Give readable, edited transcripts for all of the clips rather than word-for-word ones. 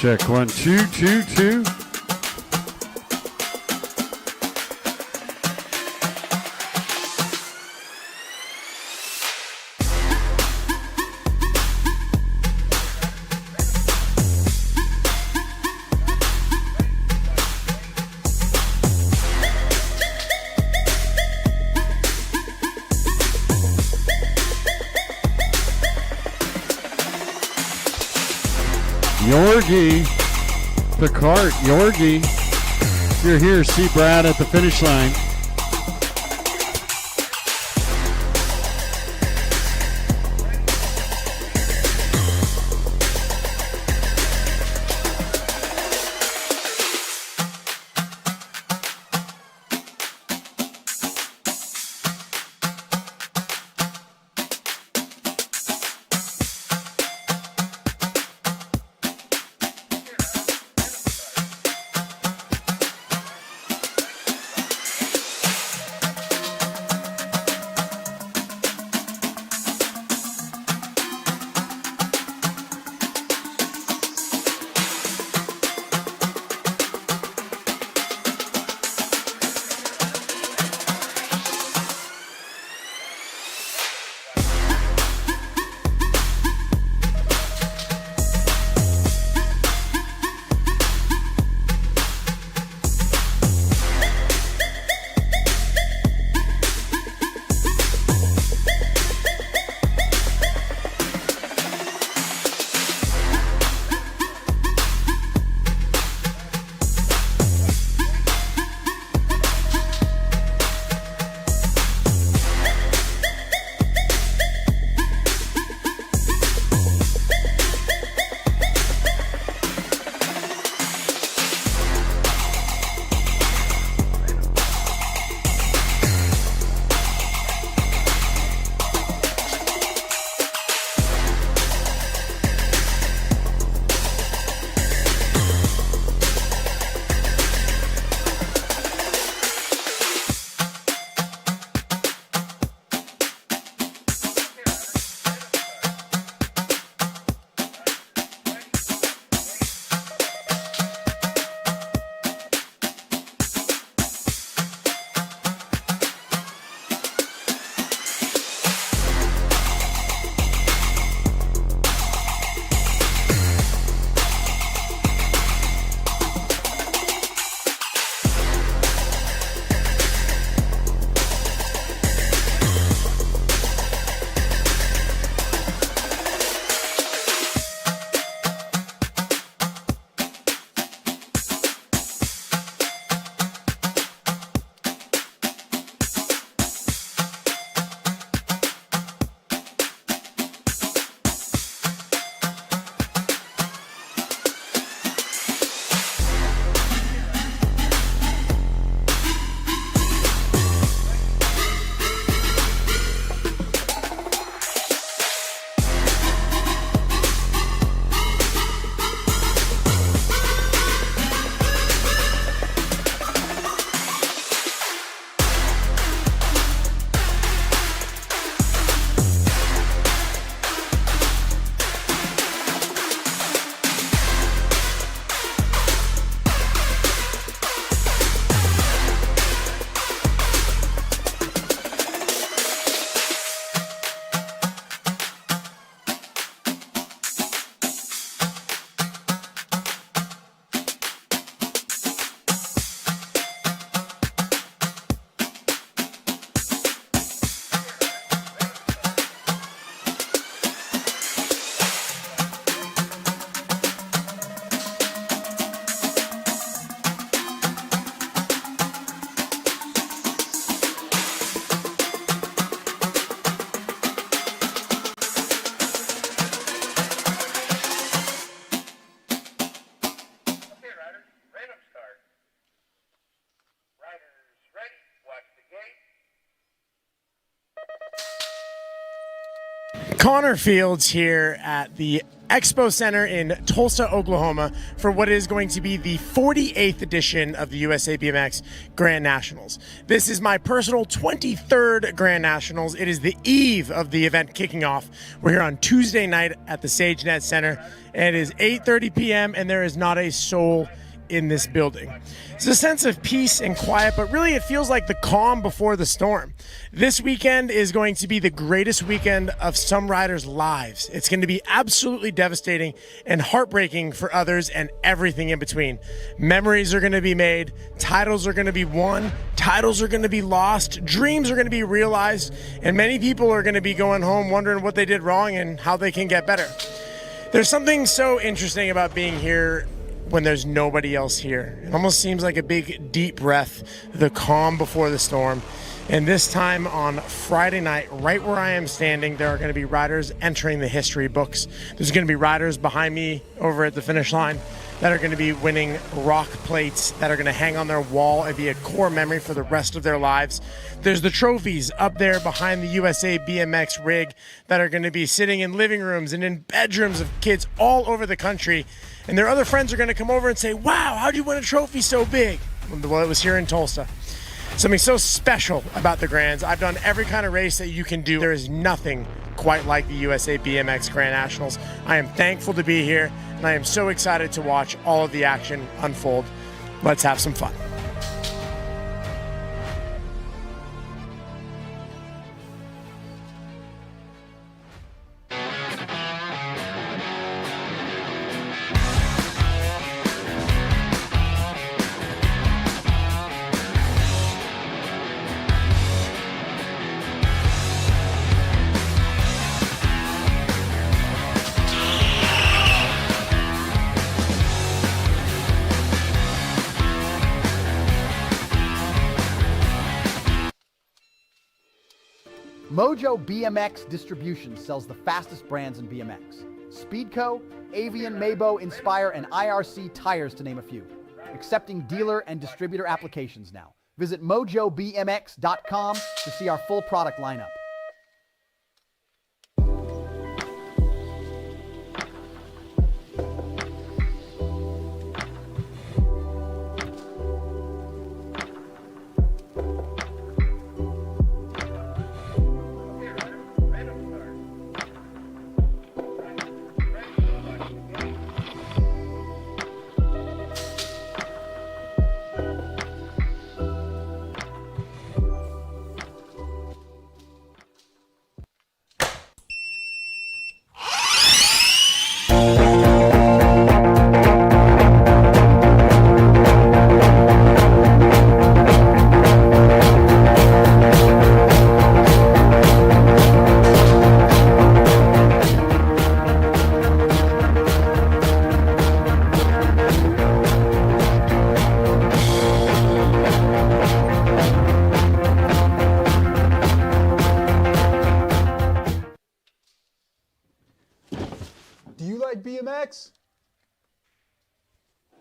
Check 1, 2, 2, 2. Yorgi, Picard, Yorgi, you're here. See Brad at the finish line. Connor Fields here at the Expo Center in Tulsa, Oklahoma for what is going to be the 48th edition of the USA BMX Grand Nationals. This is my personal 23rd Grand Nationals. It is the eve of the event kicking off. We're here on Tuesday night at the Sagenet Center, and it is 8:30 p.m. and there is not a soul in this building. It's a sense of peace and quiet, but really it feels like the calm before the storm. This weekend is going to be the greatest weekend of some riders' lives. It's going to be absolutely devastating and heartbreaking for others and everything in between. Memories are going to be made, titles are going to be won, titles are going to be lost, dreams are going to be realized, and many people are going to be going home wondering what they did wrong and how they can get better. There's something so interesting about being here when there's nobody else here. It almost seems like a big deep breath, the calm before the storm. And this time on Friday night, right where I am standing, there are going to be riders entering the history books. There's going to be riders behind me over at the finish line that are going to be winning rock plates that are going to hang on their wall and be a core memory for the rest of their lives. There's the trophies up there behind the USA BMX rig that are going to be sitting in living rooms and in bedrooms of kids all over the country. And their other friends are going to come over and say, wow, how'd you win a trophy so big? Well, it was here in Tulsa. Something so special about the Grands. I've done every kind of race that you can do. There is nothing quite like the USA BMX Grand Nationals. I am thankful to be here, and I am so excited to watch all of the action unfold. Let's have some fun. Mojo BMX Distribution sells the fastest brands in BMX. Speedco, Avian, Mabo, Inspire, and IRC Tires, to name a few. Accepting dealer and distributor applications now. Visit mojobmx.com to see our full product lineup. Do you like BMX?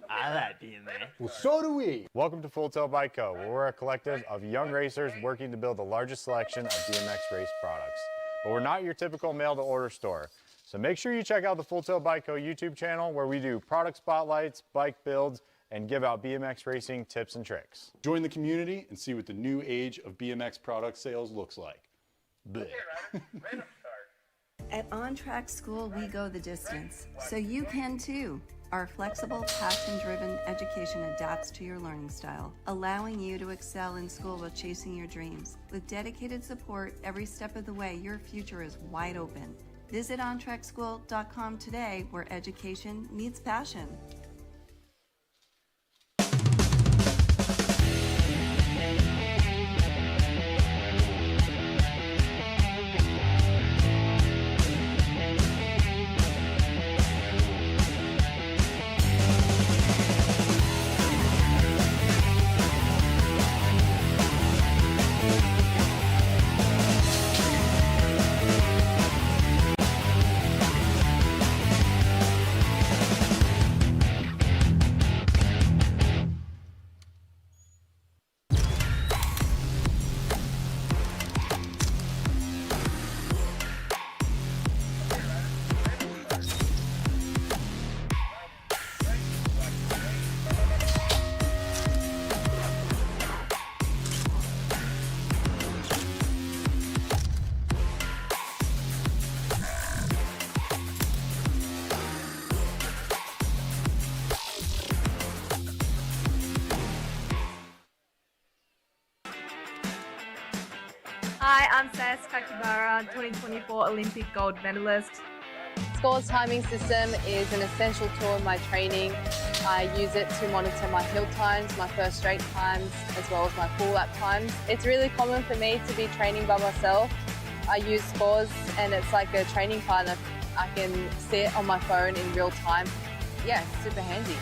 I like BMX. Well, so do we. Welcome to Full Tilt Bike Co., where we're a collective of young racers working to build the largest selection of BMX race products. But we're not your typical mail-to-order store. So make sure you check out the Full Tilt Bike Co. YouTube channel, where we do product spotlights, bike builds, and give out BMX racing tips and tricks. Join the community and see what the new age of BMX product sales looks like. Blech. At On Track School, we go the distance, so you can too. Our flexible, passion-driven education adapts to your learning style, allowing you to excel in school while chasing your dreams. With dedicated support every step of the way, your future is wide open. Visit ontrackschool.com today, where education meets passion. Hi, I'm Sass Kakibara, 2024 Olympic gold medalist. Scores timing system is an essential tool in my training. I use it to monitor my hill times, my first straight times, as well as my full lap times. It's really common for me to be training by myself. I use Scores and it's like a training partner. I can see it on my phone in real time. Yeah, it's super handy.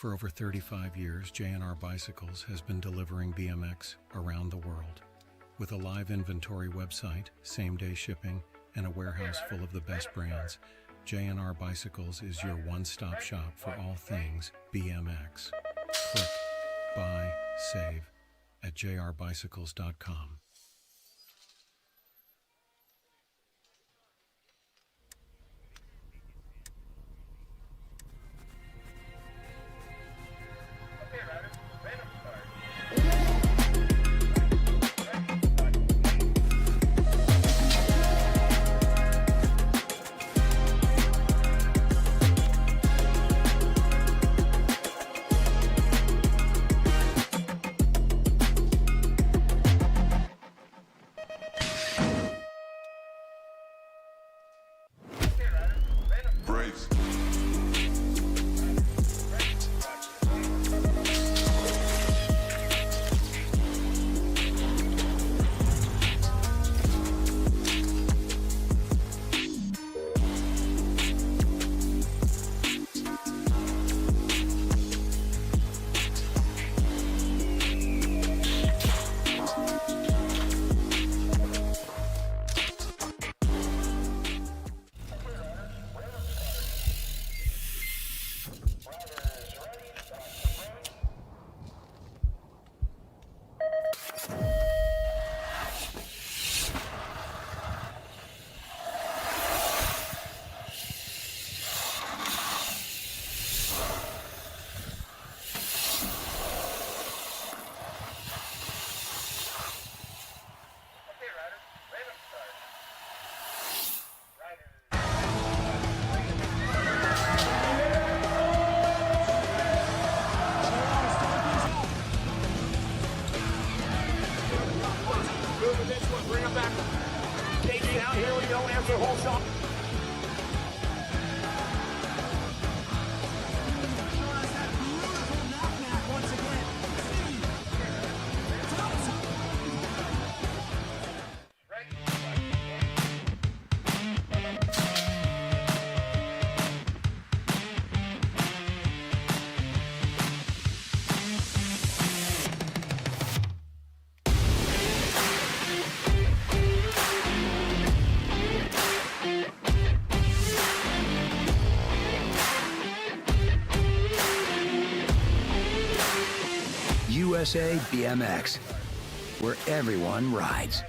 For over 35 years, J&R Bicycles has been delivering BMX around the world. With a live inventory website, same-day shipping, and a warehouse full of the best brands, J&R Bicycles is your one-stop shop for all things BMX. Click, buy, save at jrbicycles.com. USA BMX, where everyone rides.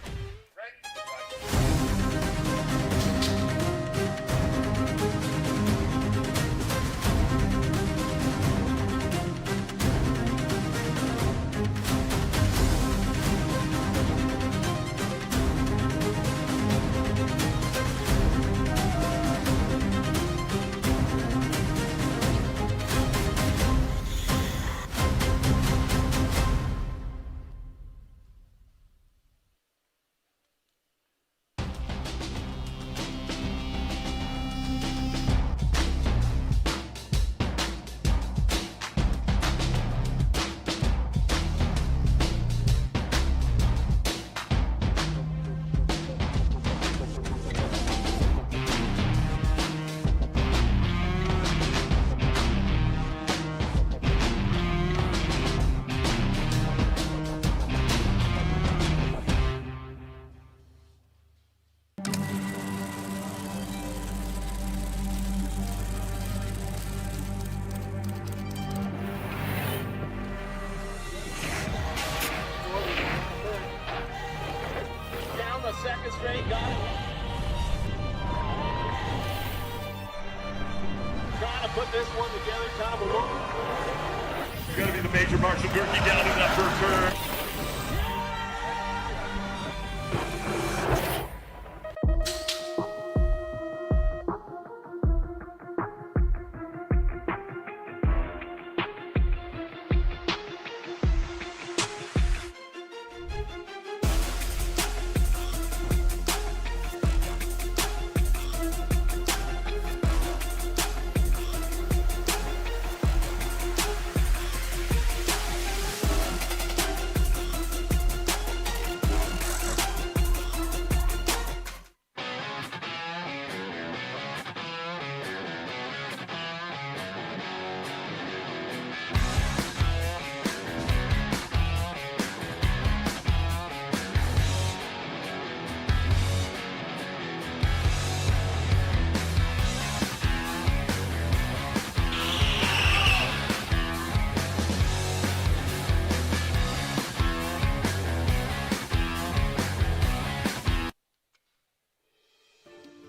it straight, got it. Trying to put this one together, kind of a look. It's going to be the major Marshall Gerke down in that first turn.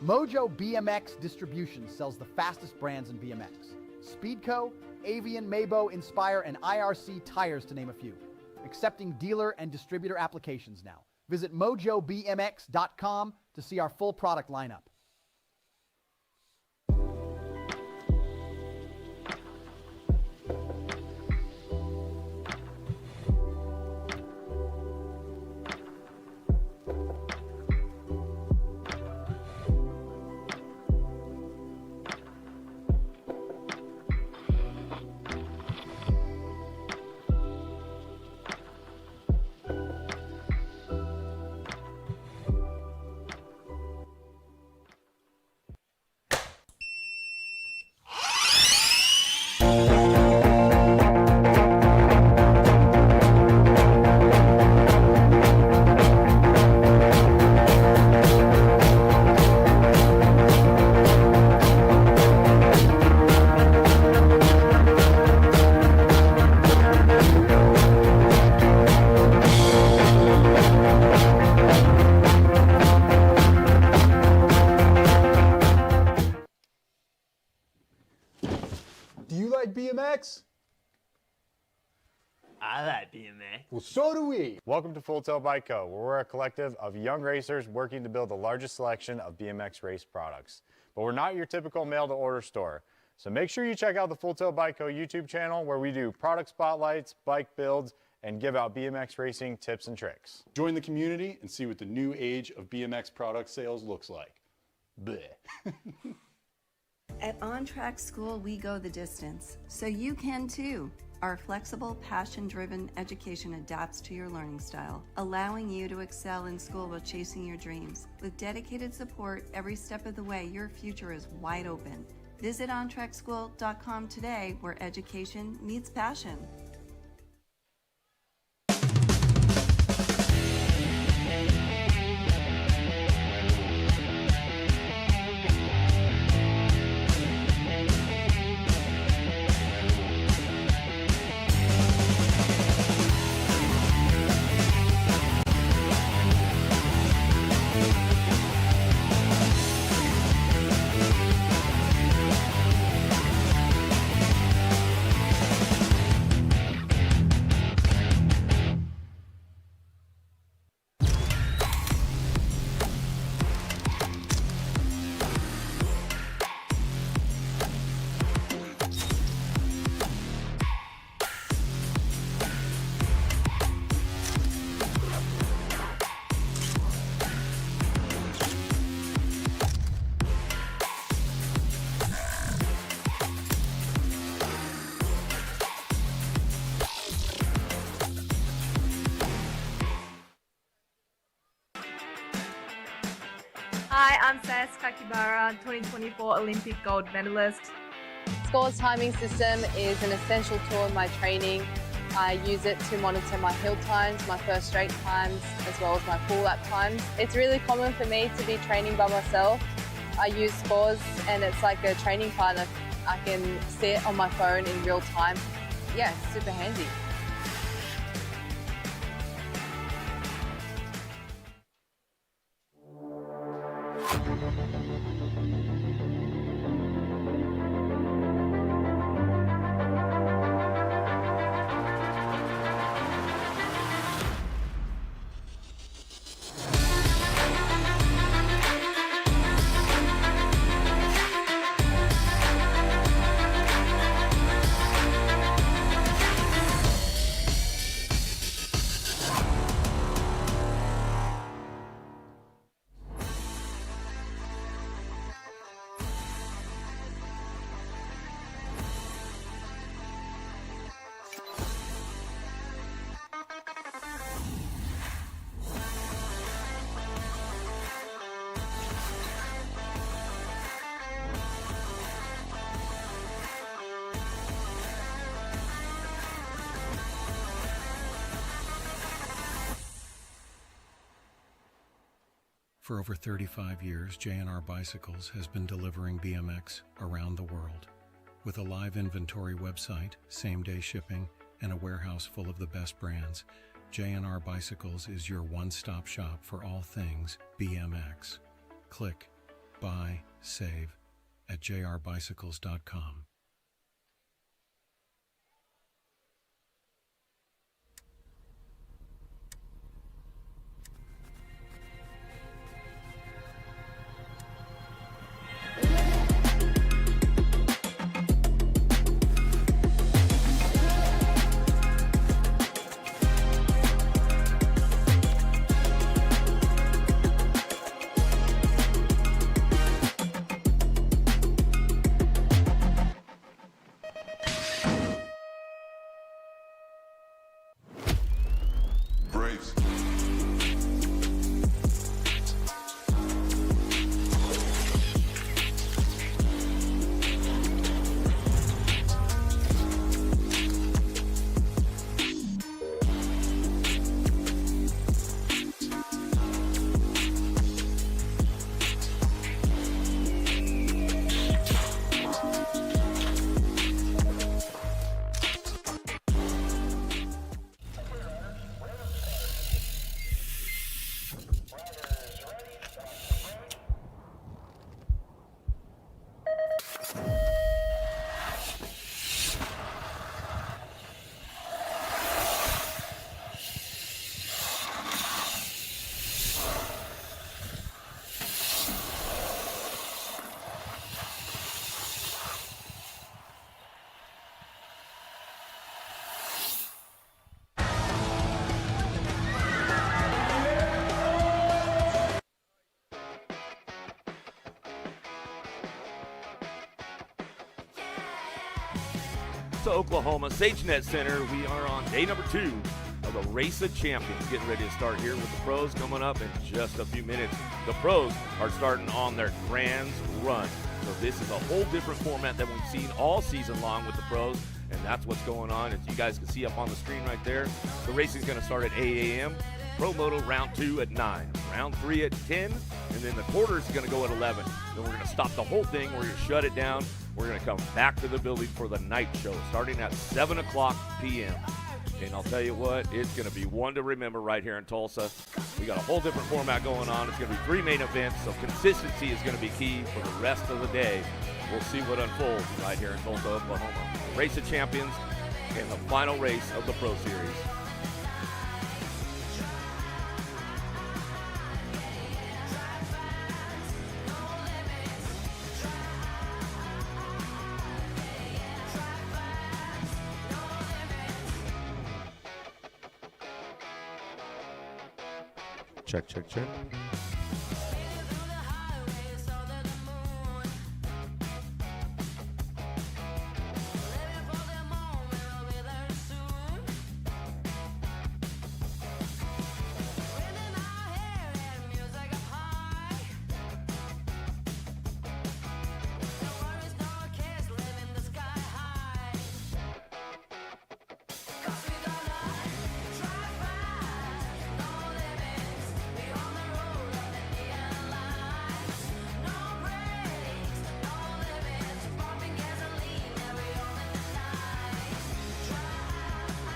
Mojo BMX Distribution sells the fastest brands in BMX. Speedco, Avian, Mabo, Inspire, and IRC tires to name a few. Accepting dealer and distributor applications now. Visit mojobmx.com to see our full product lineup. Do you like BMX? I like BMX. Well, so do we. Welcome to Full Tilt Bike Co., where we're a collective of young racers working to build the largest selection of BMX race products. But we're not your typical mail-to-order store. So make sure you check out the Full Tilt Bike Co. YouTube channel, where we do product spotlights, bike builds, and give out BMX racing tips and tricks. Join the community and see what the new age of BMX product sales looks like. Bleh. At On Track School, we go the distance, so you can too. Our flexible, passion-driven education adapts to your learning style, allowing you to excel in school while chasing your dreams. With dedicated support every step of the way, your future is wide open. Visit ontrackschool.com today, where education meets passion. Hi, I'm Sass Kakibara, 2024 Olympic gold medalist. Scores timing system is an essential tool in my training. I use it to monitor my hill times, my first straight times, as well as my full lap times. It's really common for me to be training by myself. I use Scores and it's like a training partner. I can see it on my phone in real time. Yeah, it's super handy. For over 35 years, J&R Bicycles has been delivering BMX around the world. With a live inventory website, same-day shipping, and a warehouse full of the best brands, J&R Bicycles is your one-stop shop for all things BMX. Click, buy, save at jrbicycles.com. Oklahoma, Sagenet Center. We are on day number 2 of the Race of Champions. Getting ready to start here with the pros coming up in just a few minutes. The pros are starting on their Grands Run. So this is a whole different format than we've seen all season long with the pros, and that's what's going on. As you guys can see up on the screen right there, the racing is going to start at 8 a.m. Pro Moto round 2 at 9, round 3 at 10, and then the quarter is going to go at 11. Then we're going to stop the whole thing. We're going to shut it down. We're going to come back to the building for the night show starting at 7 o'clock p.m. And I'll tell you what, it's going to be one to remember right here in Tulsa. We got a whole different format going on. It's going to be 3 main events, so consistency is going to be key for the rest of the day. We'll see what unfolds right here in Tulsa, Oklahoma. Race of Champions and the final race of the Pro Series. Check, check, check.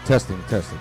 Testing, testing.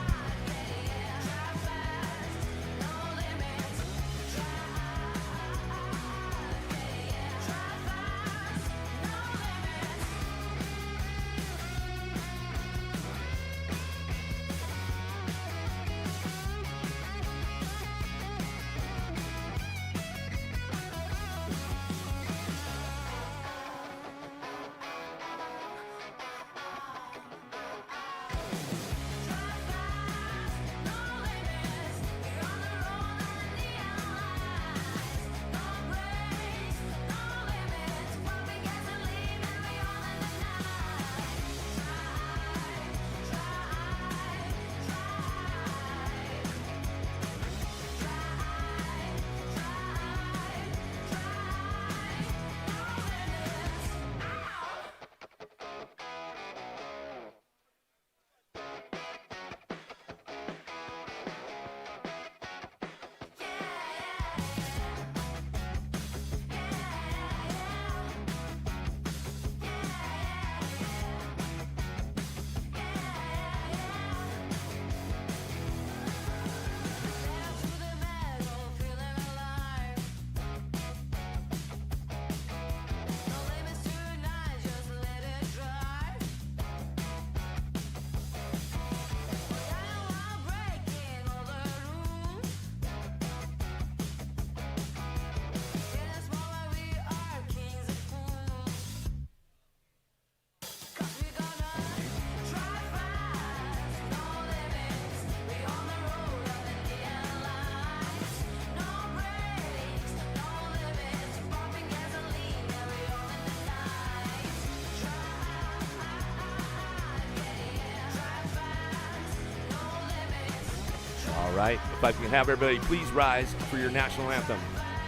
right? If I can have everybody please rise for your national anthem.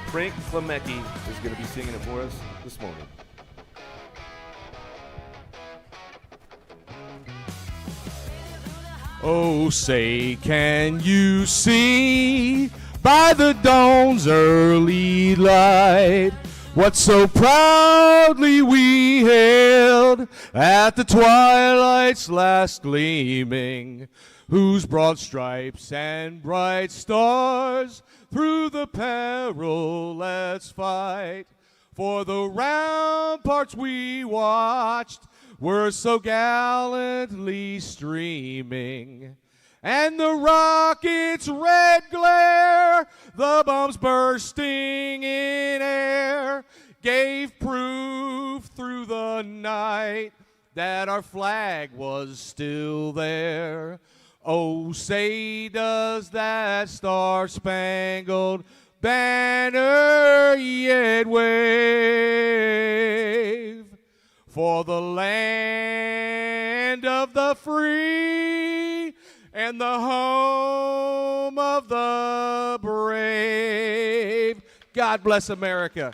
Frank Klemecki is going to be singing it for us this morning. Oh, say, can you see by the dawn's early light what so proudly we hailed at the twilight's last gleaming, whose broad stripes and bright stars through the perilous fight for the ramparts we watched were so gallantly streaming, and the rocket's red glare, the bombs bursting in air, gave proof through the night that our flag was still there. Oh, say does that star-spangled banner yet wave for the land of the free and the home of the brave. God bless America.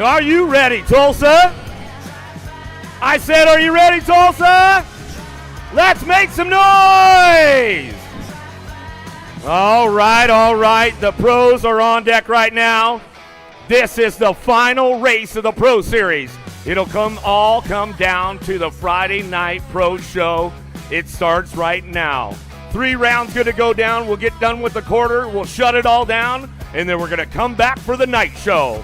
Are you ready, Tulsa? I said, are you ready, Tulsa? Let's make some noise! All right. The pros are on deck right now. This is the final race of the Pro Series. It'll all come down to the Friday night Pro Show. It starts right now. 3 rounds going to go down. We'll get done with the quarter. We'll shut it all down, and then we're going to come back for the night show.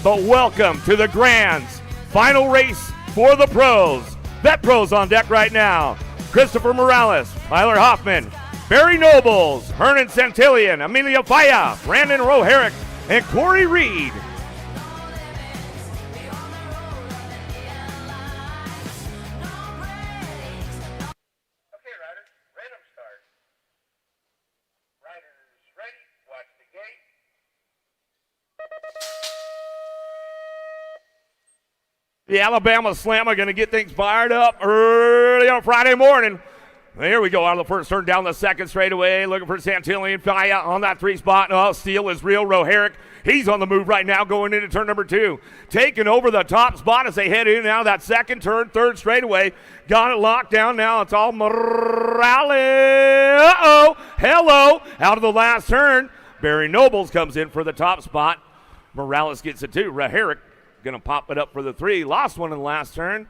But welcome to the Grands final race for the pros. Vet pros on deck right now. Christopher Morales, Tyler Hoffman, Barry Nobles, Hernan Santillan, Amelia Faya, Brandon Roherick, and Corey Reed. The Alabama Slammer going to get things fired up early on Friday morning. There we go, out of the first turn, down the second straightaway, looking for Santillan. Faya on that 3 spot. Oh, Steele is real. Roherick, he's on the move right now going into turn number 2. Taking over the top spot as they head in now that second turn, third straightaway. Got it locked down now. It's all Morales. Uh-oh, hello. Out of the last turn, Barry Nobles comes in for the top spot. Morales gets it too. Roherick going to pop it up for the 3. Lost one in the last turn,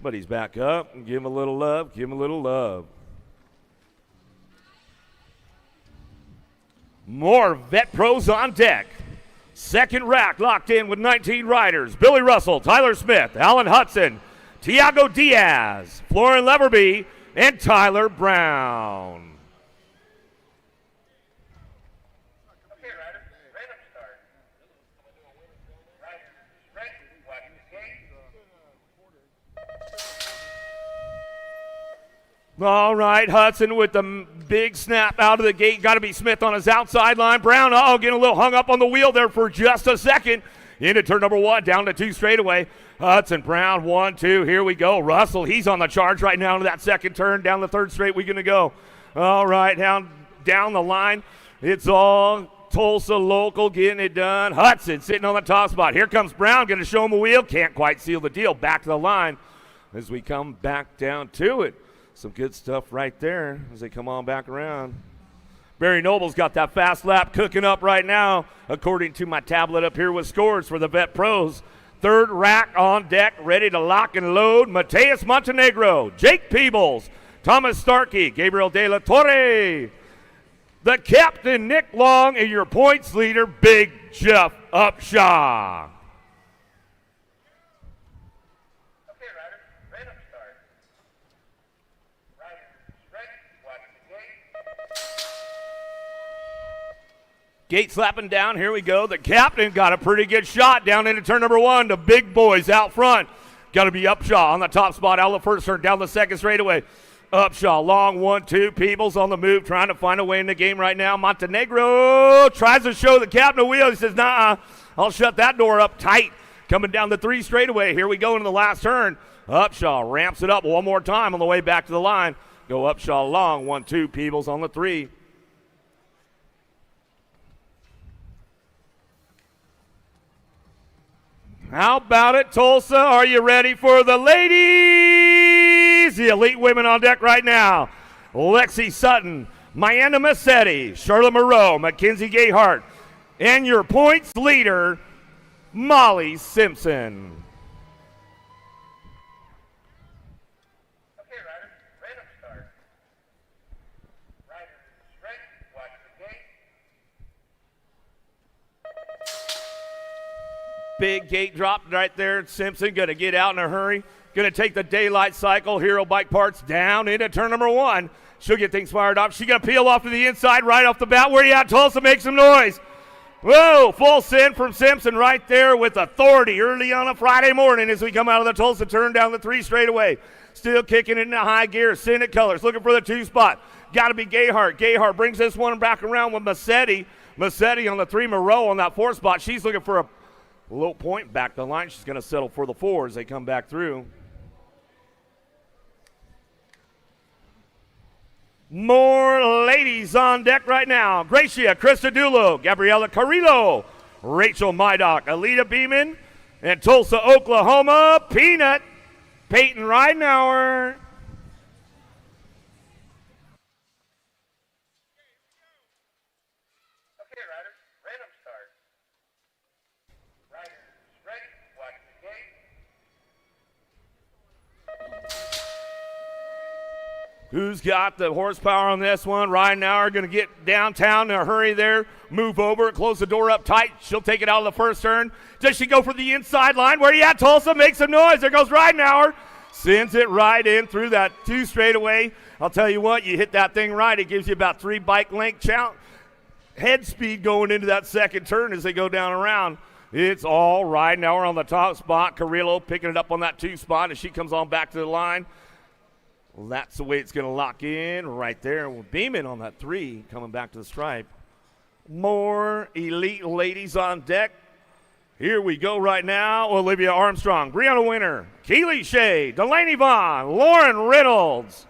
but he's back up. Give him a little love. Give him a little love. More vet pros on deck. Second rack locked in with 19 riders. Billy Russell, Tyler Smith, Alan Hudson, Tiago Diaz, Florin Leverby, and Tyler Brown. All right, Hudson with the big snap out of the gate. Got to be Smith on his outside line. Brown, getting a little hung up on the wheel there for just a second. Into turn number 1, down to 2 straightaway. Hudson, Brown, 1, 2. Here we go. Russell, he's on the charge right now into that second turn. Down the third straight, we're going to go. All right, down the line. It's all Tulsa local getting it done. Hudson sitting on the top spot. Here comes Brown, going to show him a wheel. Can't quite seal the deal. Back to the line as we come back down to it. Some good stuff right there as they come on back around. Barry Noble's got that fast lap cooking up right now, according to my tablet up here with scores for the Vet Pros. Third rack on deck, ready to lock and load. Mateus Montenegro, Jake Peebles, Thomas Starkey, Gabriel De La Torre, the captain, Nick Long, and your points leader, Big Jeff Upshaw. Gate slapping down. Here we go. The captain got a pretty good shot down into turn number 1. The big boys out front. Got to be Upshaw on the top spot. Out of the first turn, down the second straightaway. Upshaw, long 1, 2. Peebles on the move, trying to find a way in the game right now. Montenegro tries to show the captain a wheel. He says, nah, I'll shut that door up tight. Coming down the 3 straightaway. Here we go into the last turn. Upshaw ramps it up one more time on the way back to the line. Go Upshaw long, 1, 2. Peebles on the 3. How about it, Tulsa? Are you ready for the ladies? The elite women on deck right now. Lexi Sutton, Mayanna Massetti, Charlotte Moreau, Mackenzie Gayhart, and your points leader, Molly Simpson. Big gate drop right there. Simpson going to get out in a hurry. Going to take the daylight cycle. Hero Bike Parts down into turn number 1. She'll get things fired up. She's going to peel off to the inside right off the bat. Where you at, Tulsa? Make some noise. Whoa, full send from Simpson right there with authority early on a Friday morning as we come out of the Tulsa turn down the 3 straightaway. Still kicking it into high gear. Senate colors looking for the 2 spot. Got to be Gayhart. Gayhart brings this one back around with Massetti. Massetti on the 3. Moreau on that 4 spot. She's looking for a low point back the line. She's going to settle for the 4 as they come back through. More ladies on deck right now. Gracia Christodoulou, Gabriella Carrillo, Rachel Mydock, Alita Beeman, and Tulsa, Oklahoma, Peanut, Peyton Ridenauer. Who's got the horsepower on this one? Ridenauer going to get downtown in a hurry there. Move over, close the door up tight. She'll take it out of the first turn. Does she go for the inside line? Where you at, Tulsa? Make some noise. There goes Ridenauer. Sends it right in through that 2 straightaway. I'll tell you what, you hit that thing right. It gives you about 3 bike length head speed going into that second turn as they go down around. It's all Ridenauer on the top spot. Carrillo picking it up on that 2 spot as she comes on back to the line. Well, that's the way it's going to lock in right there. With Beeman on that 3 coming back to the stripe. More elite ladies on deck. Here we go right now. Olivia Armstrong, Brianna Winter, Keely Shea, Delaney Vaughn, Lauren Reynolds.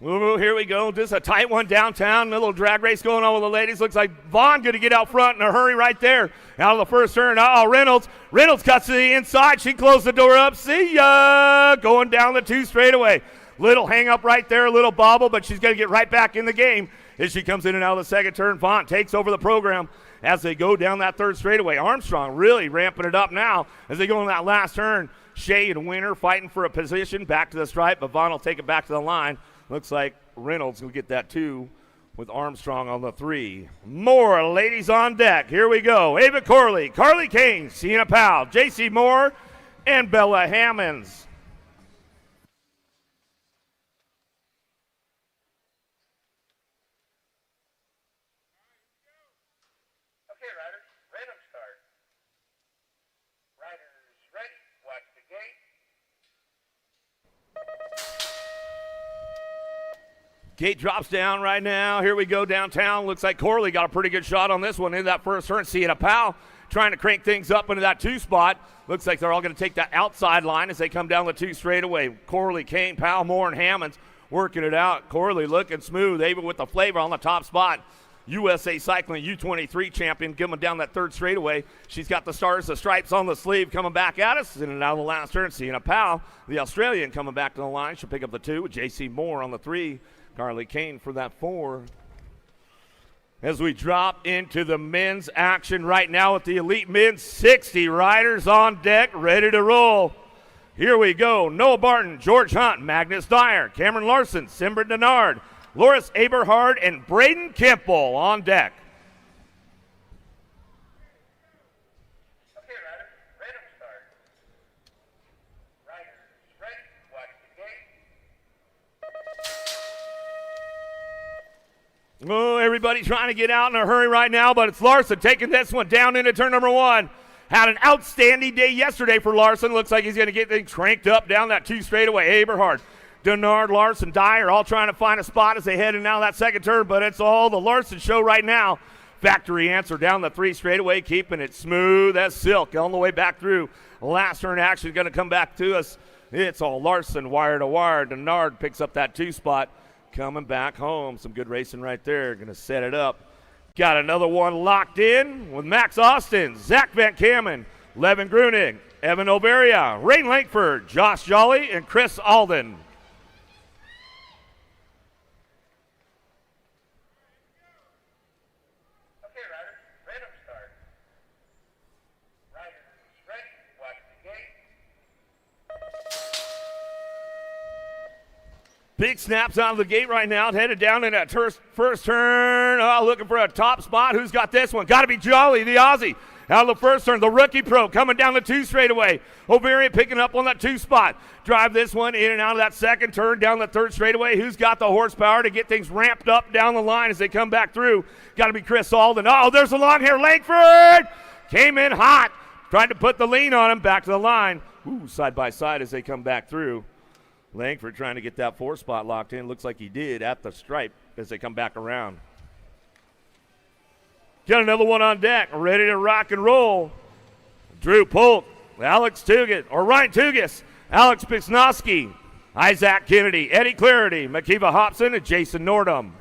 Ooh, here we go. Just a tight one downtown. A little drag race going on with the ladies. Looks like Vaughn going to get out front in a hurry right there. Out of the first turn. Reynolds. Reynolds cuts to the inside. She closed the door up. See ya. Going down the 2 straightaway. Little hang up right there. A little bobble, but she's going to get right back in the game as she comes in and out of the second turn. Vaughn takes over the program as they go down that 3rd straightaway. Armstrong really ramping it up now as they go in that last turn. Shea and Winter fighting for a position back to the stripe, but Vaughn will take it back to the line. Looks like Reynolds will get that 2 with Armstrong on the 3. More ladies on deck. Here we go. Ava Corley, Carly Kane, Sienna Powell, J.C. Moore, and Bella Hammonds. Gate drops down right now. Here we go downtown. Looks like Corley got a pretty good shot on this one in that first turn. Seeing a Powell trying to crank things up into that 2 spot. Looks like they're all going to take that outside line as they come down the 2 straightaway. Corley, Kane, Powell, Moore, and Hammonds working it out. Corley looking smooth, even with the flavor on the top spot. USA Cycling U23 champion coming down that 3rd straightaway. She's got the stars, the stripes on the sleeve coming back at us. In and out of the last turn, Sienna Powell, the Australian, coming back to the line. She'll pick up the 2 with J.C. Moore on the 3. Carly Kane for that 4. As we drop into the men's action right now with the Elite Men's 60 riders on deck, ready to roll. Here we go. Noah Barton, George Hunt, Magnus Dyer, Cameron Larson, Simber Denard, Loris Aberhard, and Braden Kimple on deck. Oh, everybody trying to get out in a hurry right now, but it's Larson taking this one down into turn number 1. Had an outstanding day yesterday for Larson. Looks like he's going to get things cranked up down that 2 straightaway. Aberhard, Denard, Larson, Dyer all trying to find a spot as they head in now that 2nd turn, but it's all the Larson show right now. Factory answer down the 3 straightaway, keeping it smooth as silk on the way back through. Last turn action going to come back to us. It's all Larson, wire to wire. Denard picks up that 2 spot. Coming back home. Some good racing right there. Going to set it up. Got another one locked in with Max Austin, Zach Van Kamen, Levin Grunig, Evan Oberia, Rain Langford, Josh Jolly, and Chris Alden. Big snaps out of the gate right now, headed down in that first turn. Oh, looking for a top spot. Who's got this one? Got to be Jolly, the Aussie. Out of the first turn, the rookie pro coming down the 2 straightaway. Ovarian picking up on that 2 spot. Drive this one in and out of that 2nd turn, down the 3rd straightaway. Who's got the horsepower to get things ramped up down the line as they come back through? Got to be Chris Alden. Oh, there's the long hair. Langford came in hot. Tried to put the lean on him. Back to the line. Ooh, side by side as they come back through. Langford trying to get that 4 spot locked in. Looks like he did at the stripe as they come back around. Got another one on deck, ready to rock and roll. Drew Polk, Alex Tugas, or Ryan Tugas, Alex Pisnowski, Isaac Kennedy, Eddie Clarity, Makiva Hobson, and Jason Nordum.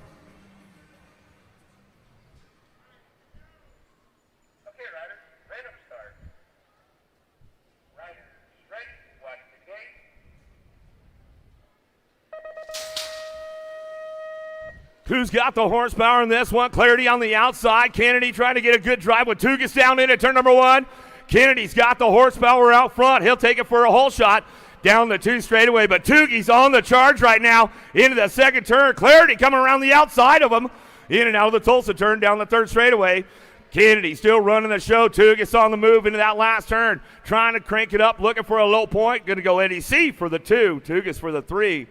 Who's got the horsepower in this one? Clarity on the outside. Kennedy trying to get a good drive with Tugas down in at turn number 1. Kennedy's got the horsepower out front. He'll take it for a whole shot down the 2 straightaway. But Tugas on the charge right now into the 2nd turn. Clarity coming around the outside of him. In and out of the Tulsa turn down the 3rd straightaway. Kennedy still running the show. Tugas on the move into that last turn. Trying to crank it up, looking for a low point. Going to go Eddie C for the 2. Tugas for the 3.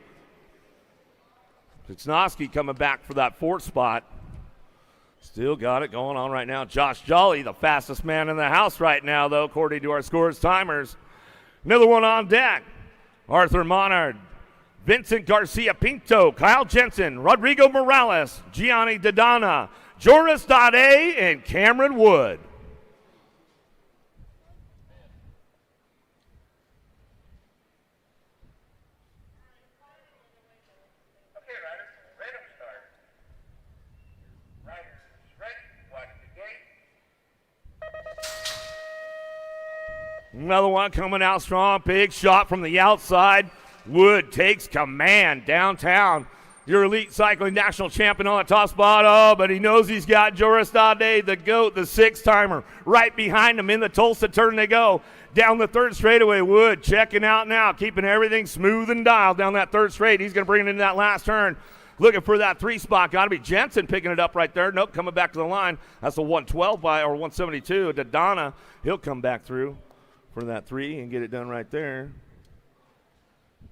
Pisnowski coming back for that 4th spot. Still got it going on right now. Josh Jolly, the fastest man in the house right now, though, according to our scores timers. Another one on deck. Arthur Monard, Vincent Garcia Pinto, Kyle Jensen, Rodrigo Morales, Gianni Dodana, Joris Dade, and Cameron Wood. Another one coming out strong. Big shot from the outside. Wood takes command downtown. Your Elite Cycling National Champion on the top spot. Oh, but he knows he's got Joris Dade, the GOAT, the 6-timer, right behind him in the Tulsa turn they go. Down the 3rd straightaway. Wood checking out now, keeping everything smooth and dialed down that 3rd straight. He's going to bring it into that last turn. Looking for that 3 spot. Got to be Jensen picking it up right there. Nope, coming back to the line. That's a 112 or 172. Dodana, he'll come back through for that 3 and get it done right there.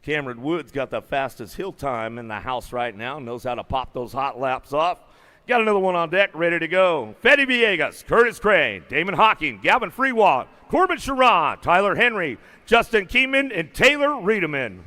Cameron Woods got the fastest hill time in the house right now. Knows how to pop those hot laps off. Got another one on deck, ready to go. Fede Villegas, Curtis Crane, Damon Hawking, Gavin Freewalt, Corbin Sherrod, Tyler Henry, Justin Keeman, and Taylor Riedemann.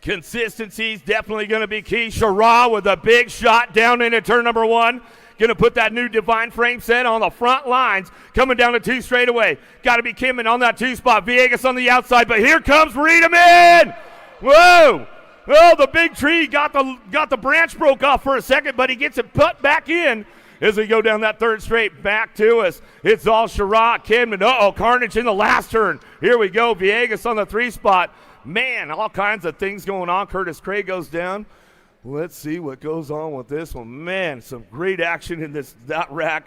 Consistency is definitely going to be key. Shara with a big shot down into turn number 1. Going to put that new Divine frame set on the front lines. Coming down to 2 straightaway. Got to be Kimmin on that 2 spot. Villegas on the outside, but here comes Riedemann. Whoa. Oh, the big tree got the branch broke off for a second, but he gets it put back in as we go down that 3rd straight back to us. It's all Shara, Kidman. Uh-oh, carnage in the last turn. Here we go. Villegas on the 3 spot. Man, all kinds of things going on. Curtis Craig goes down. Let's see what goes on with this one. Man, some great action in that rack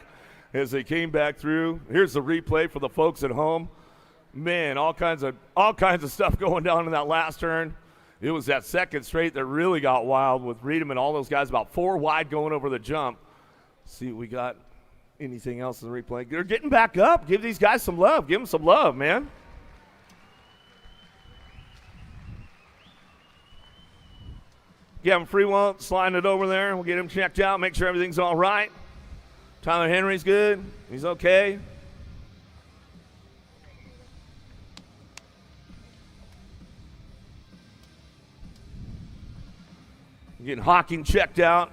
as they came back through. Here's the replay for the folks at home. Man, all kinds of stuff going down in that last turn. It was that 2nd straight that really got wild with Riedemann. All those guys about 4 wide going over the jump. See if we got anything else in the replay. They're getting back up. Give these guys some love. Give them some love, man. Gavin Freewalt sliding it over there. We'll get him checked out, make sure everything's all right. Tyler Henry's good. He's okay. Getting Hawking checked out.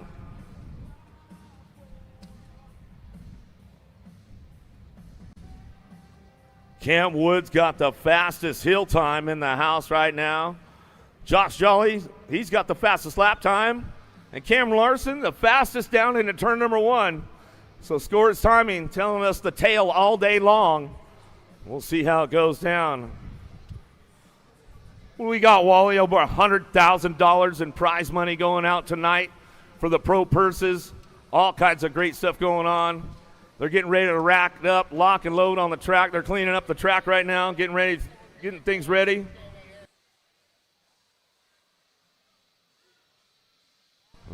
Cam Woods got the fastest hill time in the house right now. Josh Jolly, he's got the fastest lap time. And Cam Larson, the fastest down into turn number 1. So scores timing telling us the tail all day long. We'll see how it goes down. We got, Wally, over $100,000 in prize money going out tonight for the pro purses. All kinds of great stuff going on. They're getting ready to rack it up, lock and load on the track. They're cleaning up the track right now, getting things ready.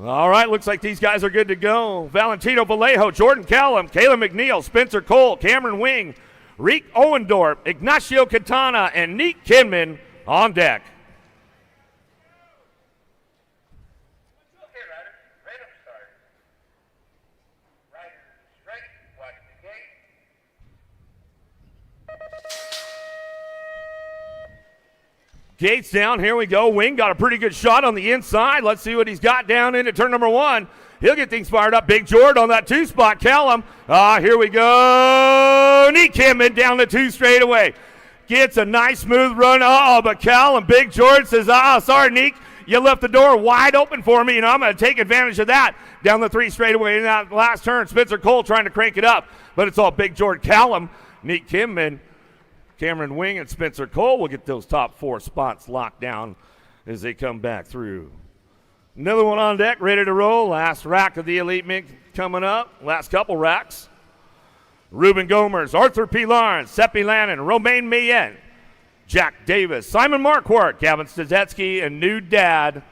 All right, looks like these guys are good to go. Valentino Vallejo, Jordan Callum, Caleb McNeil, Spencer Cole, Cameron Wing, Reek Owendorp, Ignacio Quintana, and Nick Kinman on deck. Gates down, here we go. Wing got a pretty good shot on the inside. Let's see what he's got down into turn number 1. He'll get things fired up. Big Jord on that 2 spot. Callum, here we go. Nick Kimman down the 2 straightaway. Gets a nice smooth run. But Callum, Big Jord says, sorry, Nick. You left the door wide open for me, and I'm going to take advantage of that. Down the 3 straightaway in that last turn. Spencer Cole trying to crank it up, but it's all Big Jord Callum. Nick Kimman, Cameron Wing, and Spencer Cole will get those top 4 spots locked down as they come back through. Another one on deck, ready to roll. Last rack of the Elite Mix coming up. Last couple racks. Ruben Gomers, Arthur P. Lawrence, Seppi Lannon, Romaine Mayette, Jack Davis, Simon Marquardt, Gavin Stazetsky, and new dad,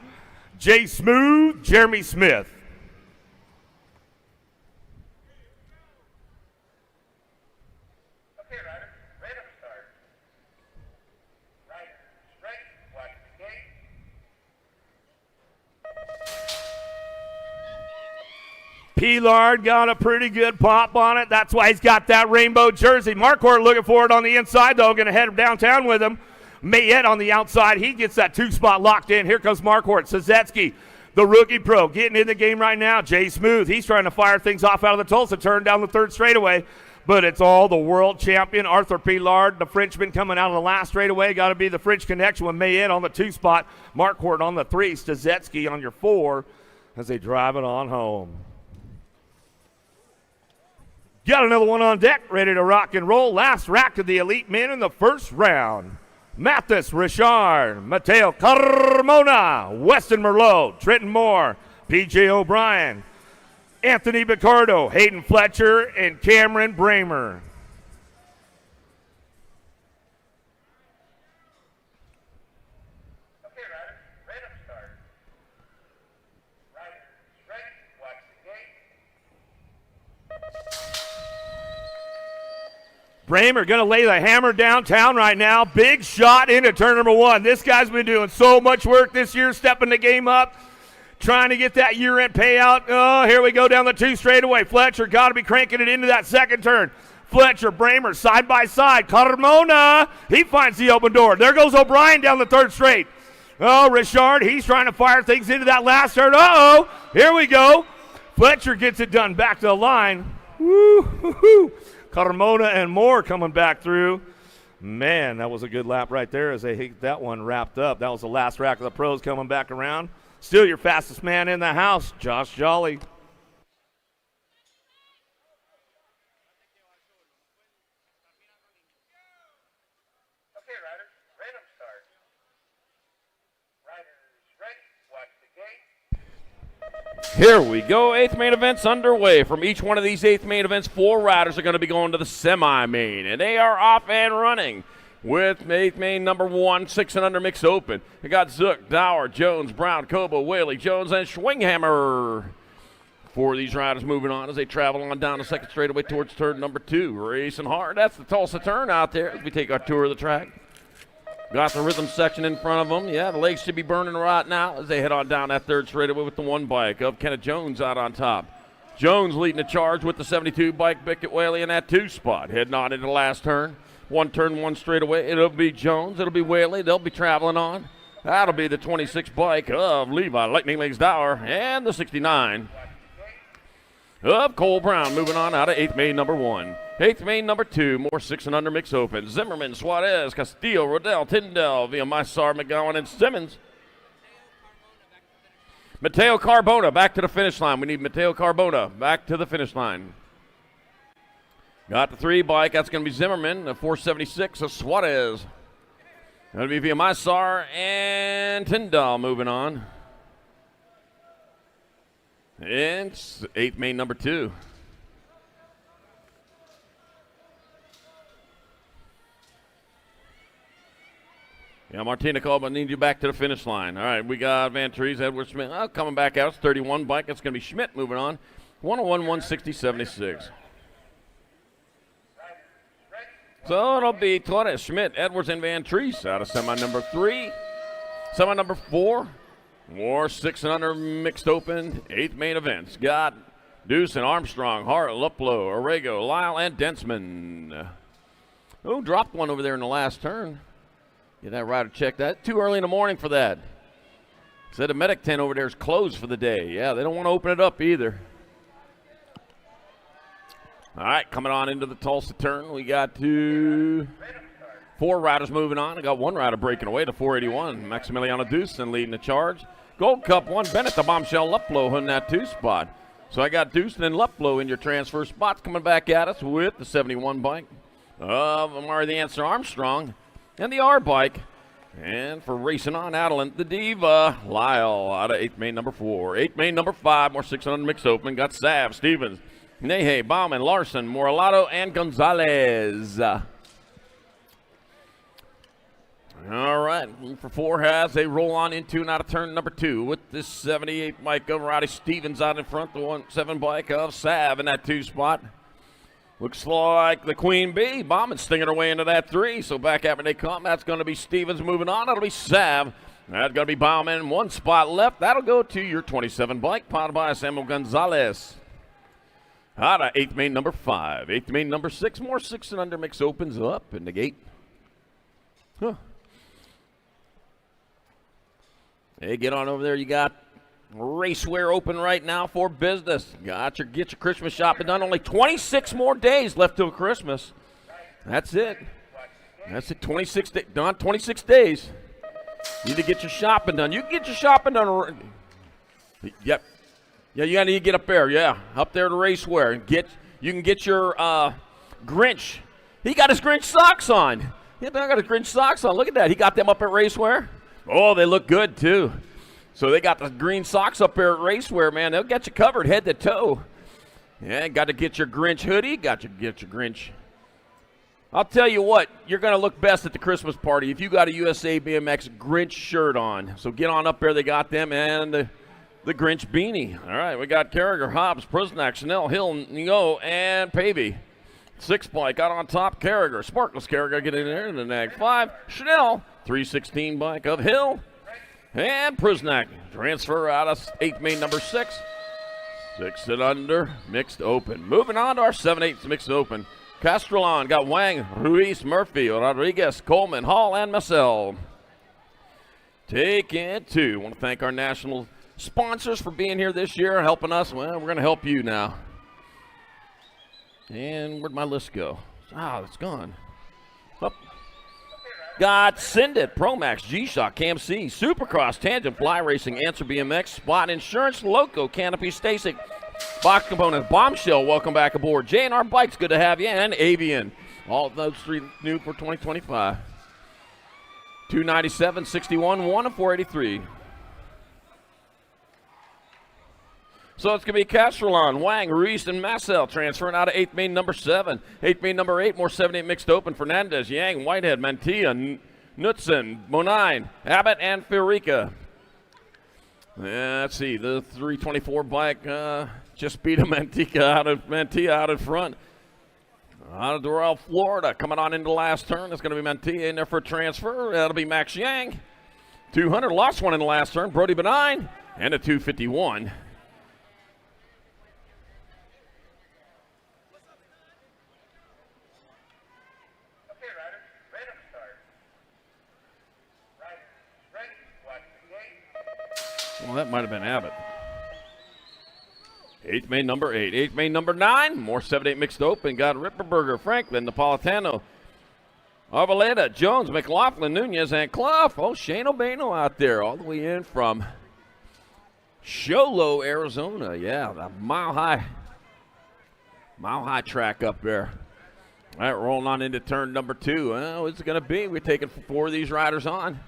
Jay Smooth, Jeremy Smith. Pilard got a pretty good pop on it. That's why he's got that rainbow jersey. Marquardt looking for it on the inside, though. Going to head downtown with him. Mayette on the outside. He gets that 2 spot locked in. Here comes Marquardt. Sazetsky, the rookie pro, getting in the game right now. Jay Smooth, he's trying to fire things off out of the Tulsa turn down the 3rd straightaway. But it's all the world champion, Arthur Pilard, the Frenchman coming out of the last straightaway. Got to be the French connection with Mayette on the 2 spot. Marquardt on the 3. Stazetsky on your 4 as they drive it on home. Got another one on deck, ready to rock and roll. Last rack of the Elite Men in the 1st round. Mathis Richard, Mateo Carmona, Weston Merlot, Trenton Moore, P.J. O'Brien, Anthony Bicardo, Hayden Fletcher, and Cameron Bramer. Bramer going to lay the hammer downtown right now. Big shot into turn number 1. This guy's been doing so much work this year, stepping the game up, trying to get that year-end payout. Oh, here we go down the 2 straightaway. Fletcher got to be cranking it into that 2nd turn. Fletcher, Bramer, side by side. Carmona, he finds the open door. There goes O'Brien down the 3rd straight. Oh, Richard, he's trying to fire things into that last turn. Uh-oh, here we go. Fletcher gets it done back to the line. Woo-hoo-hoo. Carmona and Moore coming back through. Man, that was a good lap right there as they hit that one wrapped up. That was the last rack of the pros coming back around. Still your fastest man in the house, Josh Jolly. Here we go, 8th main event's underway. From each one of these 8th main events, 4 riders are going to be going to the semi-main, and they are off and running with 8th main number 1, 6 and under mixed open. We got Zook, Dower, Jones, Brown, Cobo, Whaley, Jones, and Schwinghammer. 4 of these riders moving on as they travel on down the second straightaway towards turn number 2. Racing hard. That's the Tulsa turn out there as we take our tour of the track. Got the rhythm section in front of them. Yeah, the legs should be burning right now as they head on down that third straightaway with the 1 bike of Kenneth Jones out on top. Jones leading the charge with the 72 bike, Bickett Whaley in that 2 spot. Heading on into the last turn. 1 turn, 1 straightaway. It'll be Jones. It'll be Whaley. They'll be traveling on. That'll be the 26 bike of Levi, Lightning Legs Dower, and the 69 of Cole Brown moving on out of 8th main number 1. 8th main number 2, more 6 and under mix open. Zimmerman, Suarez, Castillo, Rodell, Tyndall via Mysar, McGowan, and Simmons. Mateo Carbona back to the finish line. We need Mateo Carbona back to the finish line. Got the 3 bike. That's going to be Zimmerman, the 476 of Suarez. That'll be via Mysar and Tyndall moving on. And 8th main number 2. Yeah, Martina Colba needs you back to the finish line. All right, we got Van Trees, Edward Smith coming back out. It's 31 bike. It's going to be Schmidt moving on. 101, 160, 76. So it'll be Torres, Schmidt, Edwards, and Van Trees out of semi number 3. Semi number 4. More 6 and under mixed open. 8th main events. Got Deuce and Armstrong, Hart, Luplo, Orrego, Lyle, and Densman. Oh, dropped one over there in the last turn. Get that rider checked. That too early in the morning for that. Said the medic tent over there is closed for the day. Yeah, they don't want to open it up either. All right, coming on into the Tulsa turn. We got 4 riders moving on. I got 1 rider breaking away to 481. Maximiliano Deucen leading the charge. Gold Cup 1, Bennett, the Bombshell Luplo in that 2 spot. So I got Deucen and Luplo in your transfer spots coming back at us with the 71 bike of Amari the Answer Armstrong. And the R bike. And for racing on Adelant, the Diva, Lyle out of 8th main number 4. 8th main number 5, more 600 mixed open. Got Sav, Stevens, Nehe, Bauman, Larson, Moralato, and Gonzalez. All right, for 4 has they roll on into and out of turn number 2 with this 78 bike of Roddy Stevens out in front, the 17 bike of Sav in that 2 spot. Looks like the Queen Bee. Bauman stinging her way into that 3. So back after they come, that's going to be Stevens moving on. That'll be Sav. That's going to be Bauman. 1 spot left. That'll go to your 27 bike, powered by Samuel Gonzalez. Out of 8th main number 5. 8th main number 6. More 6 and under mix opens up in the gate. Huh. Hey, get on over there. You got Racewear open right now for business. Get your Christmas shopping done. Only 26 more days left till Christmas. That's it. That's it. 26 days. You need to get your shopping done. You can get your shopping done. Yep. Yeah, you got to get up there. Yeah, up there to Racewear and you can get your Grinch. He got his Grinch socks on. Yeah, I got his Grinch socks on. Look at that. He got them up at Racewear. Oh, they look good too. So they got the green socks up there at Racewear, man. They'll get you covered head to toe. Yeah, got to get your Grinch hoodie. Got to get your Grinch. I'll tell you what, you're going to look best at the Christmas party if you got a USA BMX Grinch shirt on. So get on up there. They got them and the Grinch beanie. All right, we got Carragher, Hobbs, Prisnak, Chanel, Hill, Neo, and Pavey. 6 bike out on top, Carragher. Sparkless Carragher getting in there in the nag 5. Chanel, 316 bike of Hill. And Prisnak, transfer out of 8th main number 6. 6 and under, mixed open. Moving on to our 7/8 mixed open. Castrolon got Wang, Ruiz, Murphy, Rodriguez, Coleman, Hall, and Massell. Taking 2. Want to thank our national sponsors for being here this year, helping us. Well, we're going to help you now. And where'd my list go? It's gone. Up. Got Sendit, Promax, G-Shock, KMC, Supercross, Tangent, Fly Racing, Answer BMX, Spot Insurance, Loco, Canopy, Stasic, Box Components, Bombshell, welcome back aboard. J&R Bikes, good to have you, and Avian. All of those 3 new for 2025. 297, 61, 1, and 483. So it's going to be Castrolon, Wang, Ruiz, and Massel transferring out of 8th main number 7. 8th main number 8, more 7-8 mixed open. Fernandez, Yang, Whitehead, Mantilla, Knutson, Monine, Abbott, and Firica. Let's see, the 324 bike just beat a Mantilla out in front. Out of Doral, Florida, coming on into the last turn. It's going to be Mantilla in there for a transfer. That'll be Max Yang. 200, lost one in the last turn. Brody Benign, and a 251. Well, that might have been Abbott. 8th main number 8. 8th main number 9. More 7-8 mixed open. Got Ripperberger, Franklin, Napolitano, Arboleda, Jones, McLaughlin, Nunez, and Clough. Oh, Shane O'Bano out there all the way in from Sholo, Arizona. Yeah, the mile high track up there. All right, rolling on into turn number 2. Well, what's it going to be? We're taking 4 of these riders on.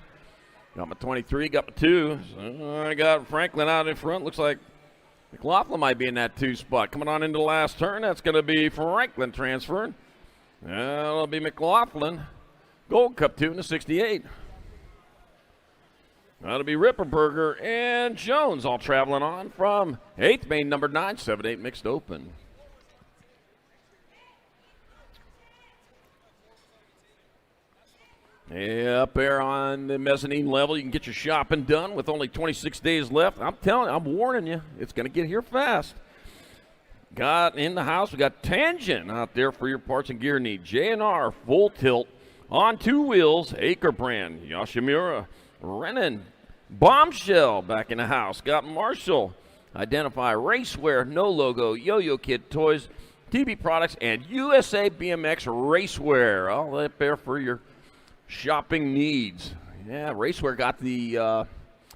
Got my 23, got my 2. So I got Franklin out in front. Looks like McLaughlin might be in that 2 spot. Coming on into the last turn, that's going to be Franklin transferring. That'll be McLaughlin. Gold Cup 2 in the 68. That'll be Ripperberger and Jones all traveling on from 8th main number 9, 7-8 mixed open. Yeah, up there on the mezzanine level, you can get your shopping done with only 26 days left. I'm telling you, I'm warning you, it's going to get here fast. Got in the house, we got Tangent out there for your parts and gear need. J&R, full tilt, on 2 wheels, Acre brand, Yoshimura, Renan, Bombshell back in the house. Got Marshall, Identify, Racewear, No Logo, Yo-Yo Kid Toys, TB Products, and USA BMX Racewear. All up there for your shopping needs. Yeah, Racewear got the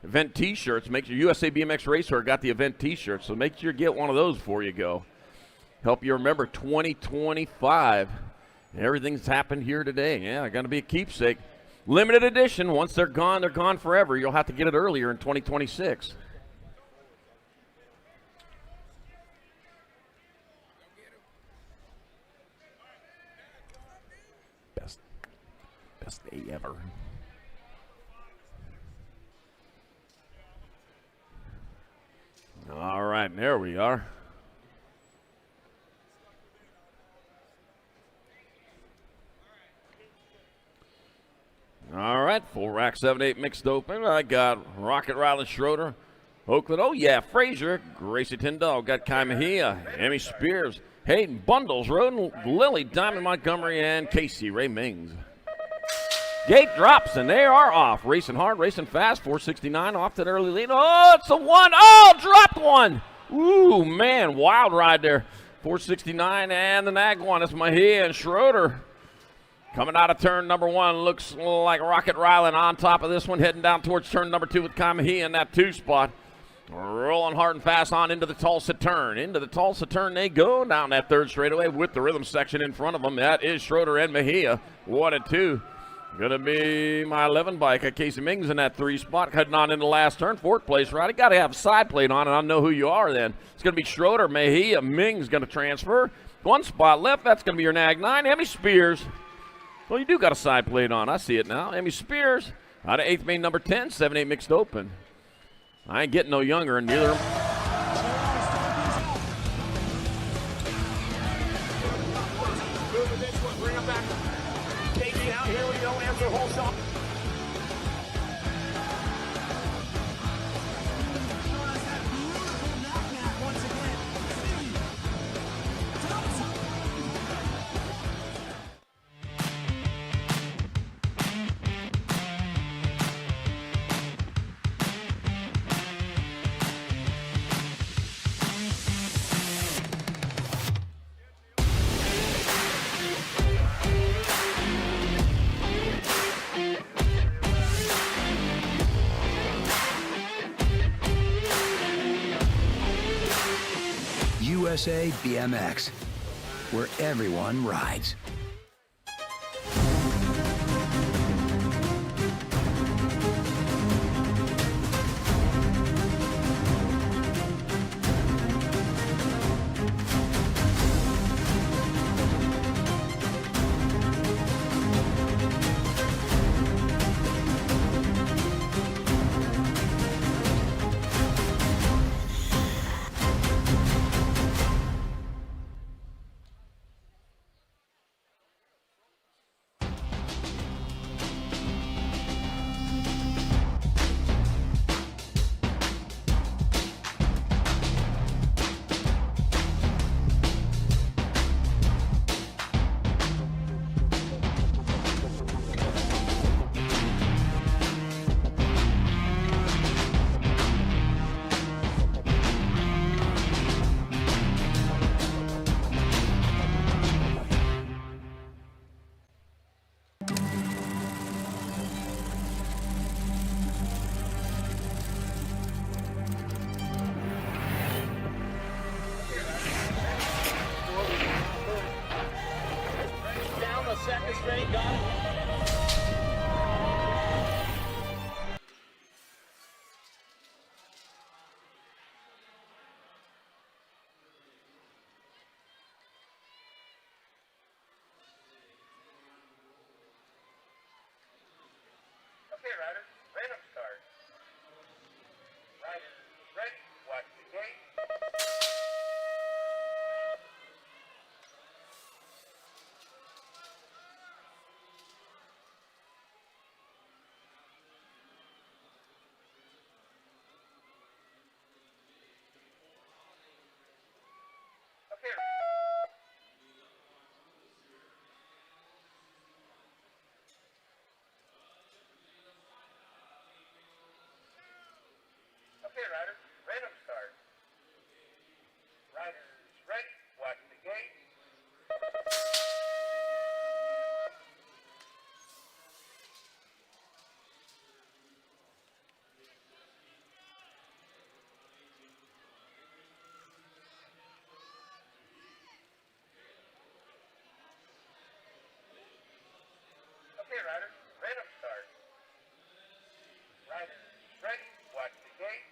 event t-shirts. Make sure USA BMX Racewear got the event t-shirts, so make sure you get one of those before you go. Help you remember 2025. Everything's happened here today. Yeah, going to be a keepsake. Limited edition. Once they're gone forever. You'll have to get it earlier in 2026. Best day ever. All right, there we are. All right, full rack 7-8 mixed open. I got Rocket Riley Schroeder, Oakland. Oh, yeah, Frazier, Gracie Tyndall. Got Kai Mejia, Emmy Spears, Hayden Bundles, Roden, Lily, Diamond Montgomery, and Casey Ray Mings. Gate drops, and they are off. Racing hard, racing fast. 469 off to the early lead. Oh, it's a 1. Oh, dropped 1. Ooh, man, wild ride there. 469 and the nag one. It's Mejia and Schroeder. Coming out of turn number 1, looks like Rocket Ryland on top of this one, heading down towards turn number 2 with Kai Mejia in that 2 spot. Rolling hard and fast on into the Tulsa turn. Into the Tulsa turn they go down that 3rd straightaway with the rhythm section in front of them. That is Schroeder and Mejia. 1 and 2. Gonna be my 11 bike. Casey Mings in that 3 spot, heading on in the last turn. 4th place, right? I got to have a side plate on, and I know who you are then. It's gonna be Schroeder, Mejia, Mings gonna transfer. 1 spot left. That's gonna be your nag 9. Emmy Spears. Well, you do got a side plate on. I see it now. Emmy Spears out of 8th main number 10, 7-8 mixed open. I ain't getting no younger, and neither. USA BMX, where everyone rides. Down the second straight, got it. Okay, rider, random start. Rider, ready, watch the gate. Okay. Okay, rider, random start. Riders ready, watch the gate. Okay, rider, random start. Riders ready, watch the gate.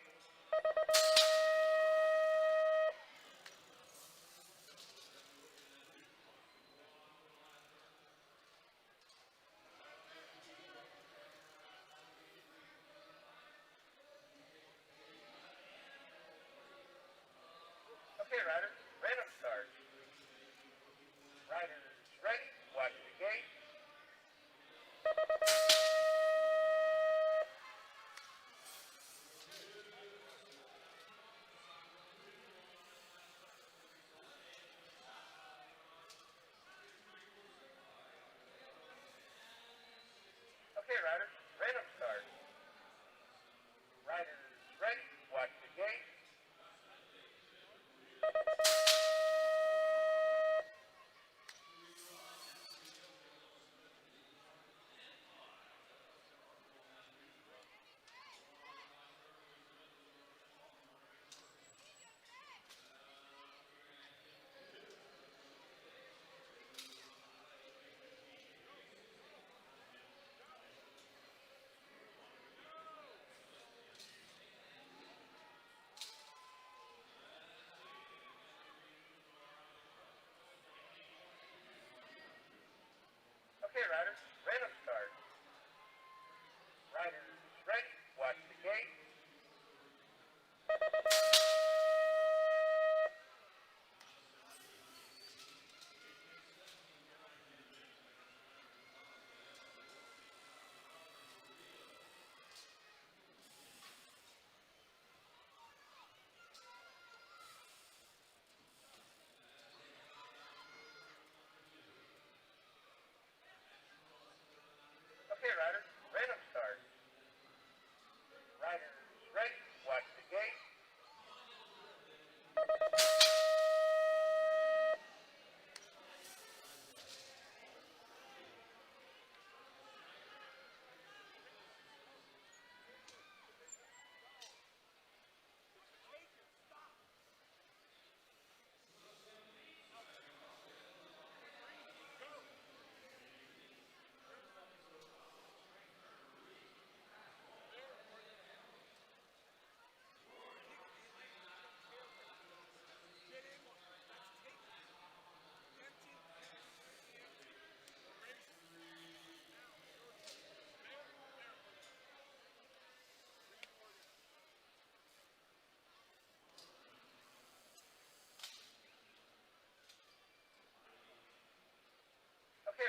Okay, rider, random start. Riders ready, watch the gate. Okay, rider, random start. Riders ready, watch the gate. Okay, riders, random start. Riders ready, watch the gate.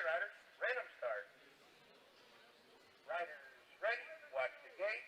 riders, random start. Riders ready, watch the gate.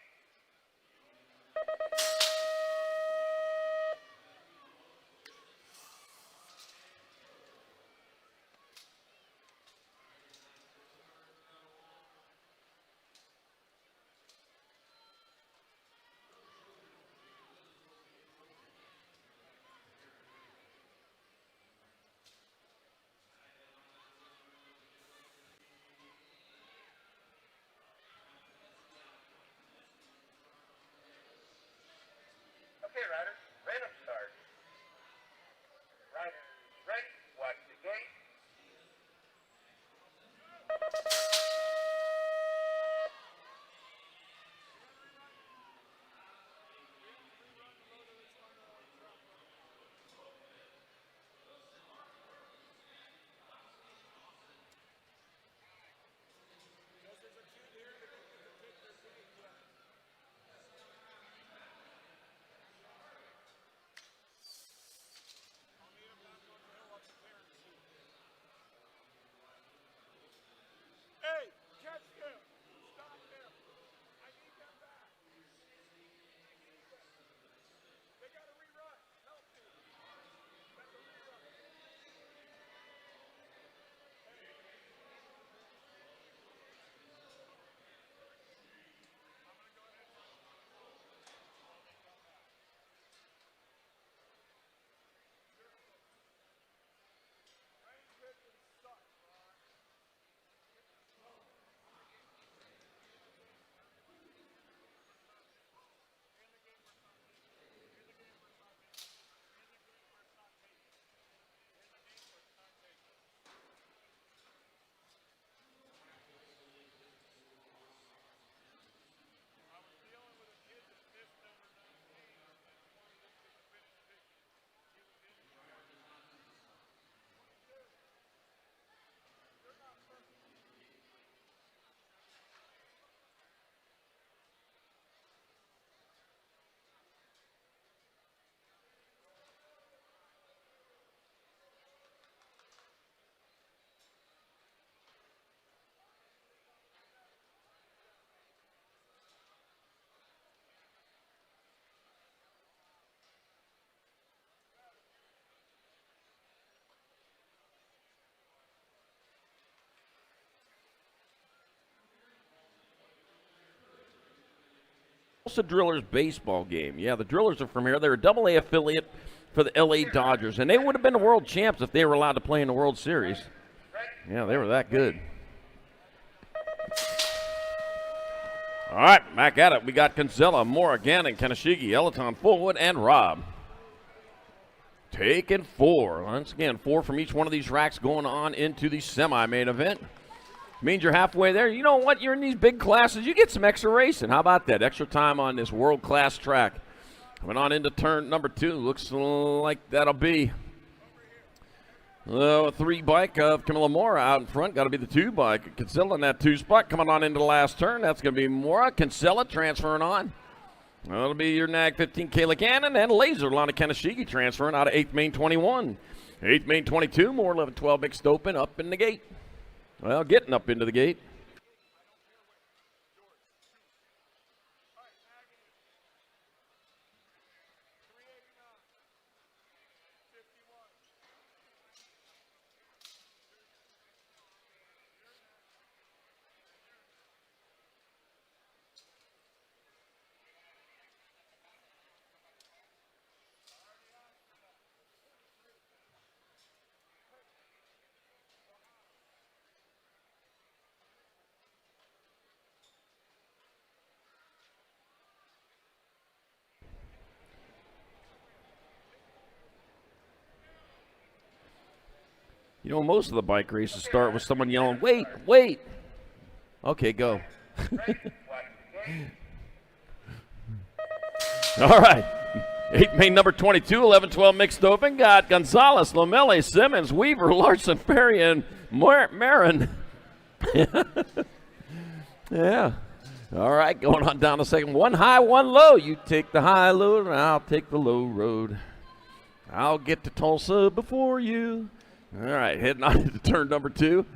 Okay, riders, random start. Riders ready, watch the gate. Hey, catch them! Stop them! I need them back! They got to rerun! Help me! That's a rerun! Tulsa Drillers baseball game. Yeah, the Drillers are from here. They're a Double-A affiliate for the L.A. Dodgers, and they would have been the world champs if they were allowed to play in the World Series. Yeah, they were that good. All right, back at it. We got Kinsella, Mora, Gannon, Kanashigi, Elaton, Fullwood, and Robb. Taking 4. Once again, 4 from each one of these racks going on into the semi-main event. Means you're halfway there. You know what? You're in these big classes. You get some extra racing. How about that? Extra time on this world-class track. Coming on into turn number 2. Looks like that'll be a 3 bike of Camilla Mora out in front. Got to be the 2 bike. Kinsella in that 2 spot. Coming on into the last turn. That's going to be Mora. Kinsella transferring on. That'll be your NAG 15 Kayla Cannon and Laser Lana Kanashigi transferring out of 8th main 21. 8th main 22. More 11-12 mixed open up in the gate. Well, getting up into the gate. You know, most of the bike races start with someone yelling, wait, wait. Okay, go. All right. 8 main number 22, 11-12 mixed open. Got Gonzalez, Lomeli, Simmons, Weaver, Larson, Perry, and Marin. Yeah. All right, going on down the second. 1 high, 1 low. You take the high road, and I'll take the low road. I'll get to Tulsa before you. All right, heading on to turn number 2.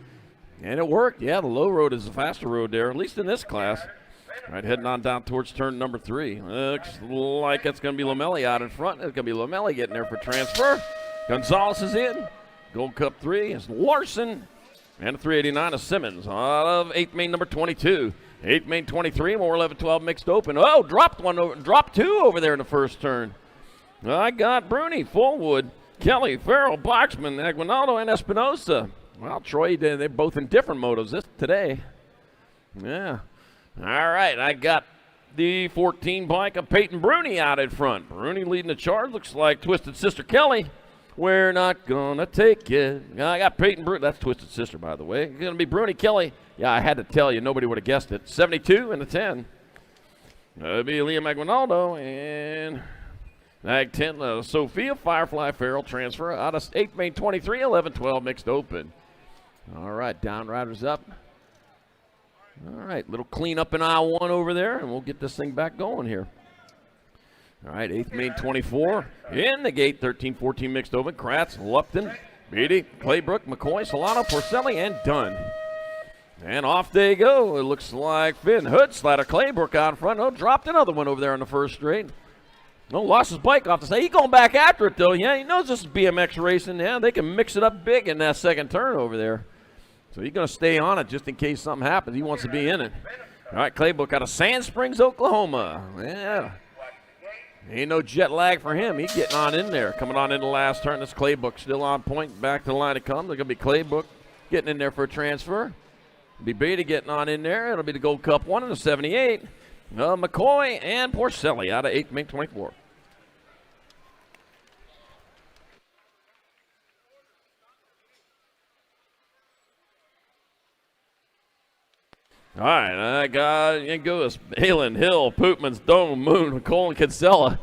And it worked. Yeah, the low road is the faster road there, at least in this class. All right, heading on down towards turn number 3. Looks like it's going to be Lomelli out in front. It's going to be Lomelli getting there for transfer. Gonzalez is in. Gold Cup 3 is Larson. And a 389 is Simmons out of 8th main number 22. 8th main 23, more 11-12 mixed open. Oh, dropped 2 over there in the first turn. I got Bruni, Fullwood, Kelly, Farrell, Boxman, Aguinaldo, and Espinosa. Well, Troy, they're both in different motos today. Yeah. All right, I got the 14 bike of Peyton Bruni out in front. Bruni leading the charge. Looks like Twisted Sister Kelly. We're not going to take it. I got Peyton Bruni. That's Twisted Sister, by the way. It's going to be Bruni Kelly. Yeah, I had to tell you. Nobody would have guessed it. 72 and a 10. That'll be Liam Aguinaldo and Ag 10. Sophia Firefly Farrell transfer out of 8th main 23, 11-12 mixed open. All right, down riders up. All right, little cleanup in aisle 1 over there, and we'll get this thing back going here. All right, 8th main 24 in the gate, 13-14 mixed open. Kratz, Lupton, Beatty, Claybrook, McCoy, Solano, Porcelli, and Dunn. And off they go. It looks like Finn Hood, Slatter, Claybrook out in front. Oh, dropped another one over there on the first straight. No, lost his bike off the side. He's going back after it, though. Yeah, he knows this is BMX racing. Yeah, they can mix it up big in that second turn over there. So he's going to stay on it just in case something happens. He wants to be in it. All right, Claybrook out of Sand Springs, Oklahoma. Yeah. Ain't no jet lag for him. He's getting on in there. Coming on in the last turn. This Claybrook still on point. Back to the line it comes. It's going to be Claybrook getting in there for a transfer. It'll be Beatty getting on in there. It'll be the Gold Cup 1 and the 78. McCoy and Porcelli out of 8th main 24. All right, I got Angus, Halen, Hill, Poopman's, Dome, Moon, Cole, and Kinsella.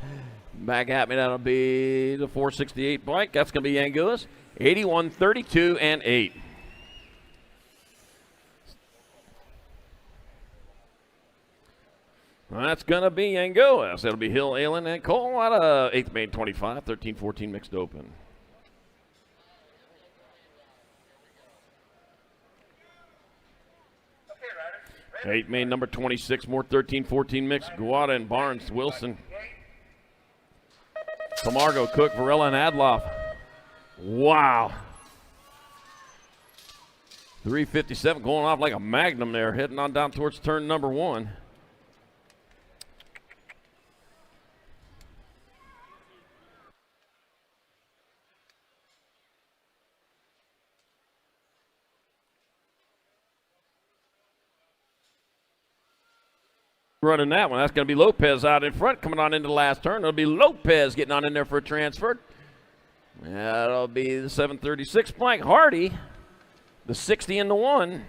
Back at me, that'll be the 468 bike. That's going to be Angus. 81, 32, and 8. Well, that's going to be Angus. That'll be Hill, Halen, and Cole out of 8th main 25, 13-14 mixed open. Eight main number 26, more 13-14 mix. Guada and Barnes, Wilson. Camargo, Cook, Varela, and Adloff. Wow. 357 going off like a magnum there, heading on down towards turn number 1. Running that one. That's going to be Lopez out in front, coming on into the last turn. It'll be Lopez getting on in there for a transfer. That'll be the 736 blank. Hardy, the 60 and the 1.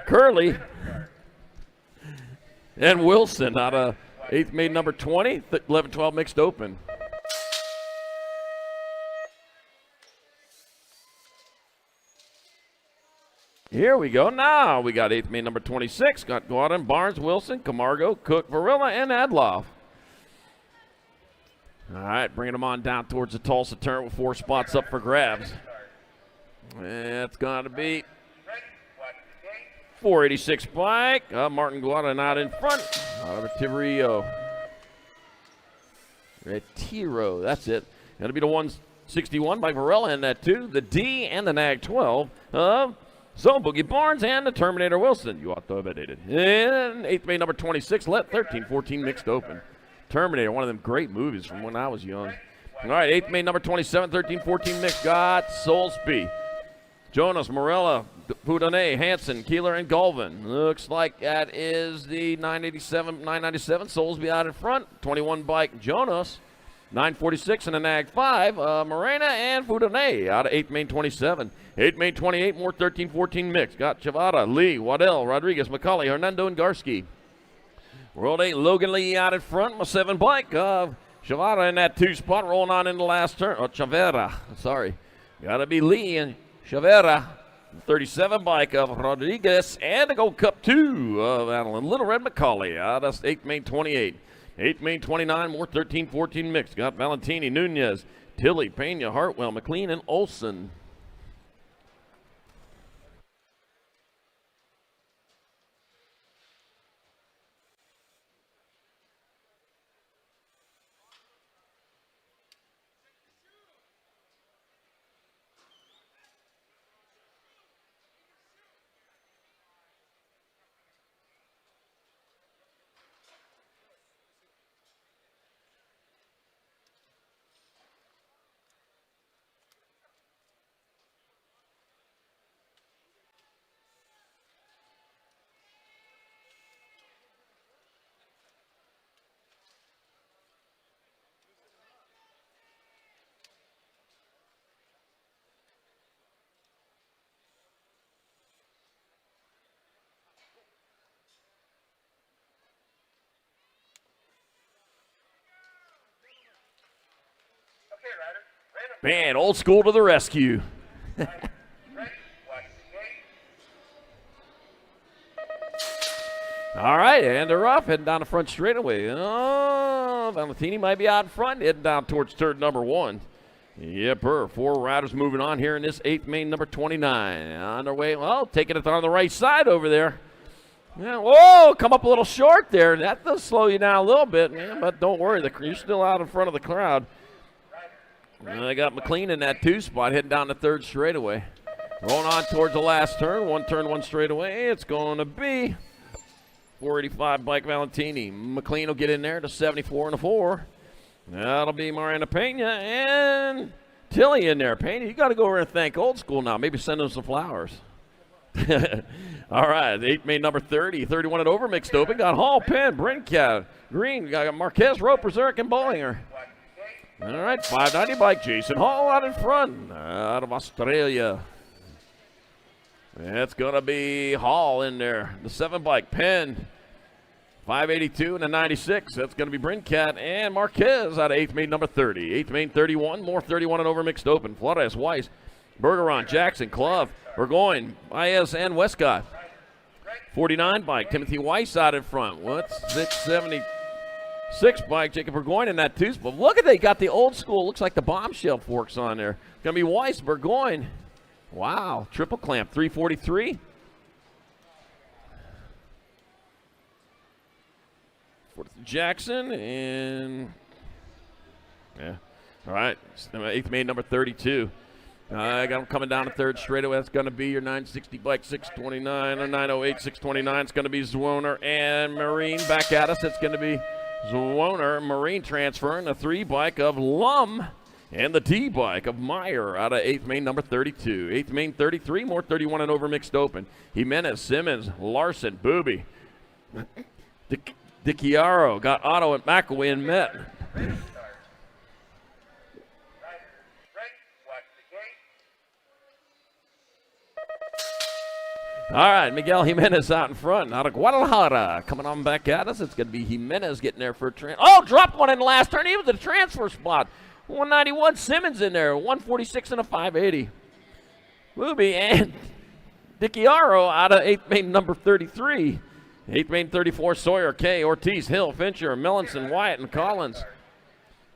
Curley and Wilson out of 8th main number 20, 11-12 mixed open. Here we go. Now we got 8th main number 26. Got Gordon, Barnes, Wilson, Camargo, Cook, Varela, and Adloff. All right, bringing them on down towards the Tulsa turn with 4 spots up for grabs. It's going to be 486 bike. Martin Guada out in front. Out of Retiro, that's it. That'll be the 161 by Varela in that 2. The D and the Nag 12. So, Boogie Barnes and the Terminator Wilson. You ought to have it. And 8th main number 26, let 13-14 mixed open. Terminator, one of them great movies from when I was young. All right, 8th main number 27, 13-14 mixed. Got Soulsby, Jonas, Morella, Fudane, Hansen, Keeler, and Galvin. Looks like that is the 997. Soulsby out in front. 21 bike, Jonas. 946 and a Nag 5, Morena and Fudane out of 8th main 27. 8th main 28, more 13-14 mix. Got Chavada, Lee, Waddell, Rodriguez, McCauley, Hernando, and Garski. World 8, Logan Lee out in front, my 7 bike. Chavada in that 2 spot, rolling on in the last turn. Oh, Chavera, sorry. Got to be Lee and Chavera. 37 bike of Rodriguez and the Gold Cup 2 of Adeline Little Red McCauley out of 8th main 28. 8th main 29, more 13-14 mix. Got Valentini, Nunez, Tilly, Pena, Hartwell, McLean, and Olson. Man, old school to the rescue. All right, and they're off, heading down the front straightaway. Oh, Valentini might be out in front, heading down towards turn number 1. Yep, 4 riders moving on here in this 8th main, number 29. On their way, well, taking it on the right side over there. Yeah, whoa, come up a little short there. That does slow you down a little bit, man, but don't worry, you're still out in front of the crowd. I got McLean in that 2 spot, heading down the 3rd straightaway. Rolling on towards the last turn, 1 turn, 1 straightaway. It's going to be 485 bike Valentini. McLean will get in there to 74 and a 4. That'll be Mariana Pena and Tilly in there. Pena, you got to go over and thank Old School now. Maybe send them some flowers. All right, the 8th main, number 30. 31 and over, mixed open. Got Hall, Penn, Brincat, Green. Got Marquez, Roper, Zurich, and Bollinger. All right, 590 bike. Jason Hall out in front, out of Australia. That's going to be Hall in there. The 7 bike, Penn. 582 and a 96. That's going to be Brincat and Marquez out of 8th main, number 30. 8th main, 31. More 31 and over mixed open. Flores, Weiss, Bergeron, Jackson, Clove, Burgoyne, Baez, and Westcott. 49 bike, Timothy Weiss out in front. What's 676 bike, Jacob Burgoyne in that 2 spot. Look at they got the Old School. Looks like the bombshell forks on there. Going to be Weiss, Burgoyne. Wow, triple clamp, 343. Jackson and yeah, all right. 8th main, number 32. I got him coming down the 3rd straightaway. That's going to be your 960 bike, 629 or 908, 629. It's going to be Zwoner and Marine back at us. It's going to be Zwoner, Marine transferring the 3 bike of Lum and the T bike of Meyer out of 8th main, number 32. 8th main, 33. More 31 and over mixed open. Jimenez, Simmons, Larson, Booby. DiChiaro got Otto and McAway and Met. All right, Miguel Jimenez out in front, out of Guadalajara. Coming on back at us, it's going to be Jimenez getting there for a transfer. Oh, dropped one in the last turn. He was at a transfer spot. 191, Simmons in there, 146 and a 580. Booby and DiChiaro out of 8th main, number 33. 8th main, 34, Sawyer, Kay, Ortiz, Hill, Fincher, Millinson, Wyatt, and Collins.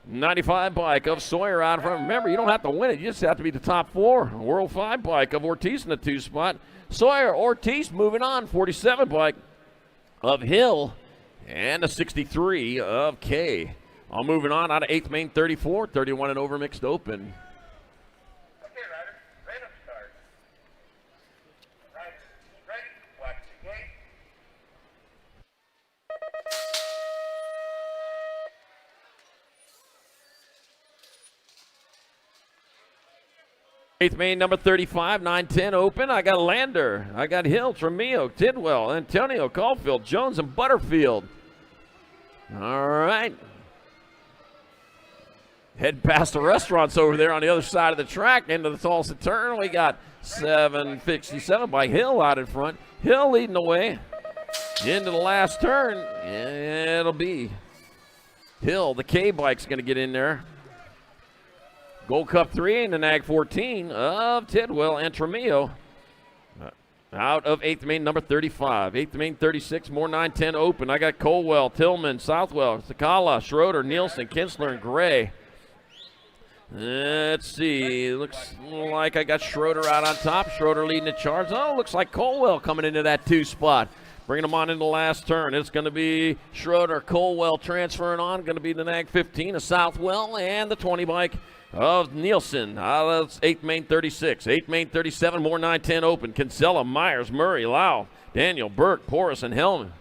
95 bike of Sawyer out in front. Remember, you don't have to win it. You just have to be the top 4. World 5 bike of Ortiz in the 2 spot. Sawyer, Ortiz moving on. 47 bike of Hill and a 63 of Kay. All moving on out of 8th main, 34, 31 and over mixed open. 8th main, number 35, 910 open. I got Lander. I got Hill, Tremillo, Tidwell, Antonio, Caulfield, Jones, and Butterfield. All right. Head past the restaurants over there on the other side of the track into the Tulsa turn. We got 767 by Hill out in front. Hill leading the way into the last turn. It'll be Hill. The K bike's going to get in there. Gold Cup 3 and the NAG 14 of Tidwell and Tremillo. Out of 8th main, number 35. 8th main, 36, more 910 open. I got Colwell, Tillman, Southwell, Sakala, Schroeder, Nielsen, Kinsler, and Gray. Let's see. Looks like I got Schroeder out on top. Schroeder leading the charge. Oh, looks like Colwell coming into that 2 spot. Bringing them on into the last turn. It's going to be Schroeder, Colwell transferring on. Going to be the NAG 15 of Southwell and the 20 bike of Nielsen. That's 8th main 36. 8th main 37, more 910 open. Kinsella, Myers, Murray, Lau, Daniel, Burke, Porras, and Hellman.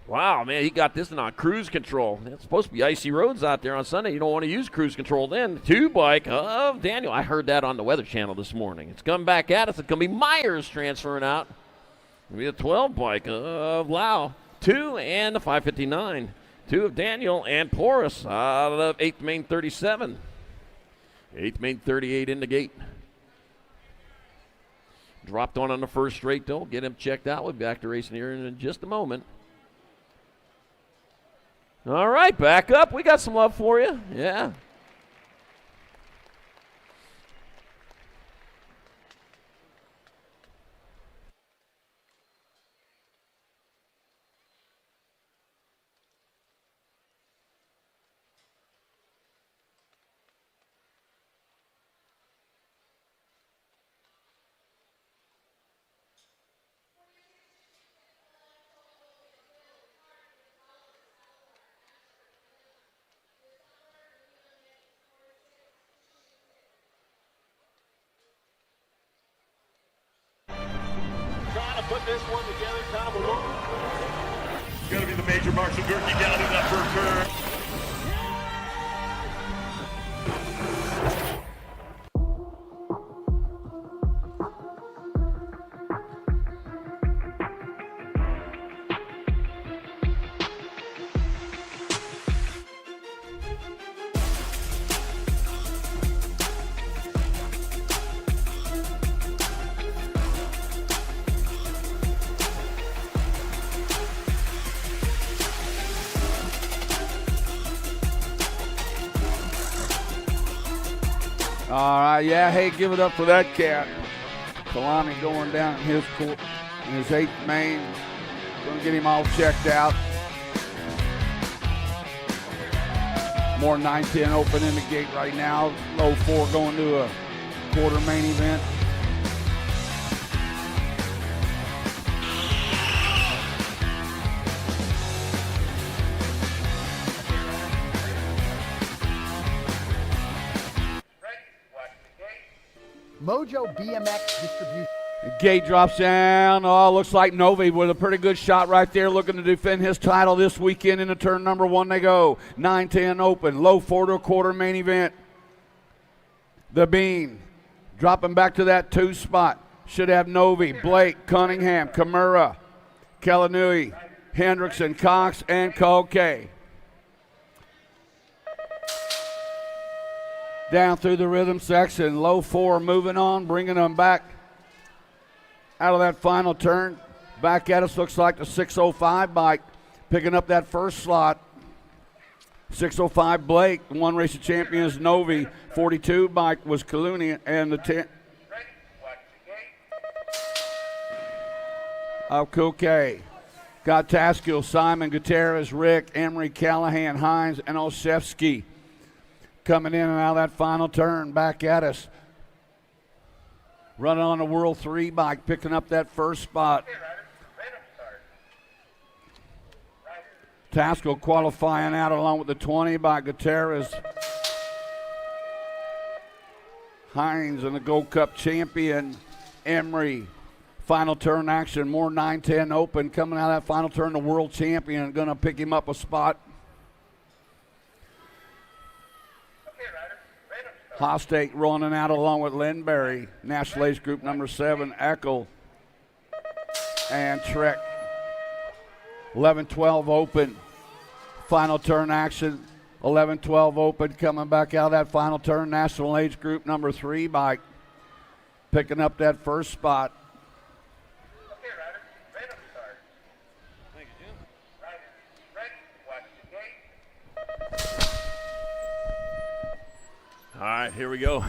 Wow, man, he got this one on cruise control. It's supposed to be icy roads out there on Sunday. You don't want to use cruise control then. 2 bike of Daniel. I heard that on the Weather Channel this morning. It's coming back at us. It's going to be Myers transferring out. It'll be a 12 bike of Lau. 2 and the 559. 2 of Daniel and Porras out of 8th main 37. 8th main 38 in the gate. Dropped on the first straight though. Get him checked out. We'll be back to racing here in just a moment. All right, back up. We got some love for you. Yeah. put this one together, kind of a look. It's going to be the Major Marshall Gerke down in that first turn. All right, yeah, hey, give it up for that cat. Kalani going down in his court, in his 8th main. Going to get him all checked out. More 9-10 open in the gate right now. Low 4 going to a quarter main event. Mojo BMX distribution. The gate drops down. Oh, looks like Novi with a pretty good shot right there, looking to defend his title this weekend. Into turn number 1 they go. 9-10 open. Low 4 to a quarter main event. The Bean dropping back to that 2 spot. Should have Novi, Blake, Cunningham, Kimura, Kalanui, Hendrickson, Cox, and Koke. Down through the rhythm section, low 4 moving on, bringing them back out of that final turn. Back at us, looks like the 605 bike, picking up that first slot. 605 Blake, one race of champions, Novi. 42 bike was Kaluni, and the 10. Okay. Got Taskill, Simon, Gutierrez, Rick, Emery, Callahan, Hines, and Olszewski. Coming in and out of that final turn, back at us. Running on the World 3 bike, picking up that first spot. Taskill qualifying out along with the 20 by Gutierrez. Hines and the Gold Cup champion, Emery. Final turn action, more 9-10 open. Coming out of that final turn, the world champion, going to pick him up a spot. Hostate running out along with Lindberry. National Age Group number 7, Eckel and Trek. 11-12 open. Final turn action. 11-12 open. Coming back out of that final turn. National Age Group number 3 bike. Picking up that first spot. All right, here we go.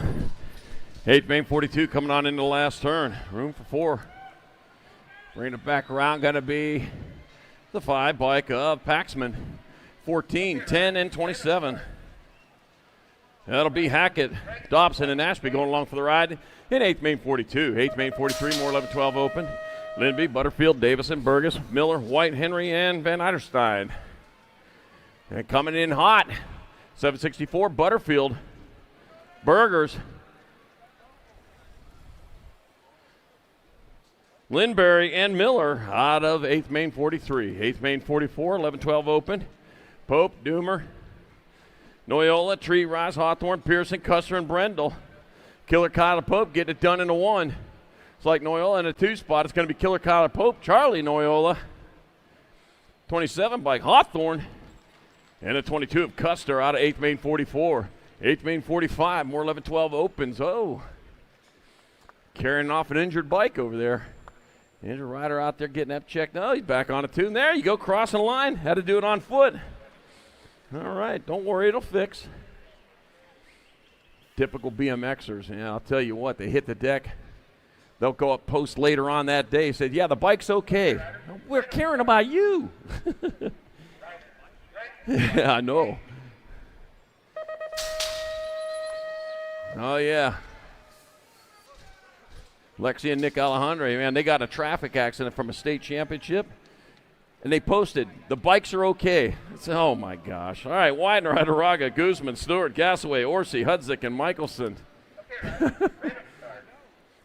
8th main 42 coming on into the last turn. Room for 4. Bring it back around. Going to be the 5 bike of Paxman. 14, 10, and 27. That'll be Hackett, Dobson, and Ashby going along for the ride in 8th main 42. 8th main 43, more 11-12 open. Lindby, Butterfield, Davison, Burgess, Miller, White, Henry, and Van Eiderstein. And coming in hot, 764, Butterfield. Burgers, Lindberry, and Miller out of 8th main 43. 8th main 44, 11-12 open. Pope, Doomer, Noyola, Tree, Rise, Hawthorne, Pearson, Custer, and Brendel. Killer Kyle Pope getting it done in a 1. It's like Noyola in a 2 spot. It's going to be Killer Kyle Pope, Charlie Noyola. 27 bike Hawthorne, and a 22 of Custer out of 8th main 44. 8th main 45, more 11-12 opens. Oh, carrying off an injured bike over there. Injured rider out there getting that checked. No, he's back on it too. And there you go, crossing the line. Had to do it on foot. All right, don't worry, it'll fix. Typical BMXers. Yeah, I'll tell you what, they hit the deck. They'll go up post later on that day. Said, yeah, the bike's okay. We're caring about you. Yeah, I know. Oh, yeah. Lexi and Nick Alejandro, man, they got a traffic accident from a state championship, and they posted, the bikes are okay. It's, oh, my gosh. All right, Widener, Idaraga, Guzman, Stewart, Gassaway, Orsi, Hudzik, and Michelson.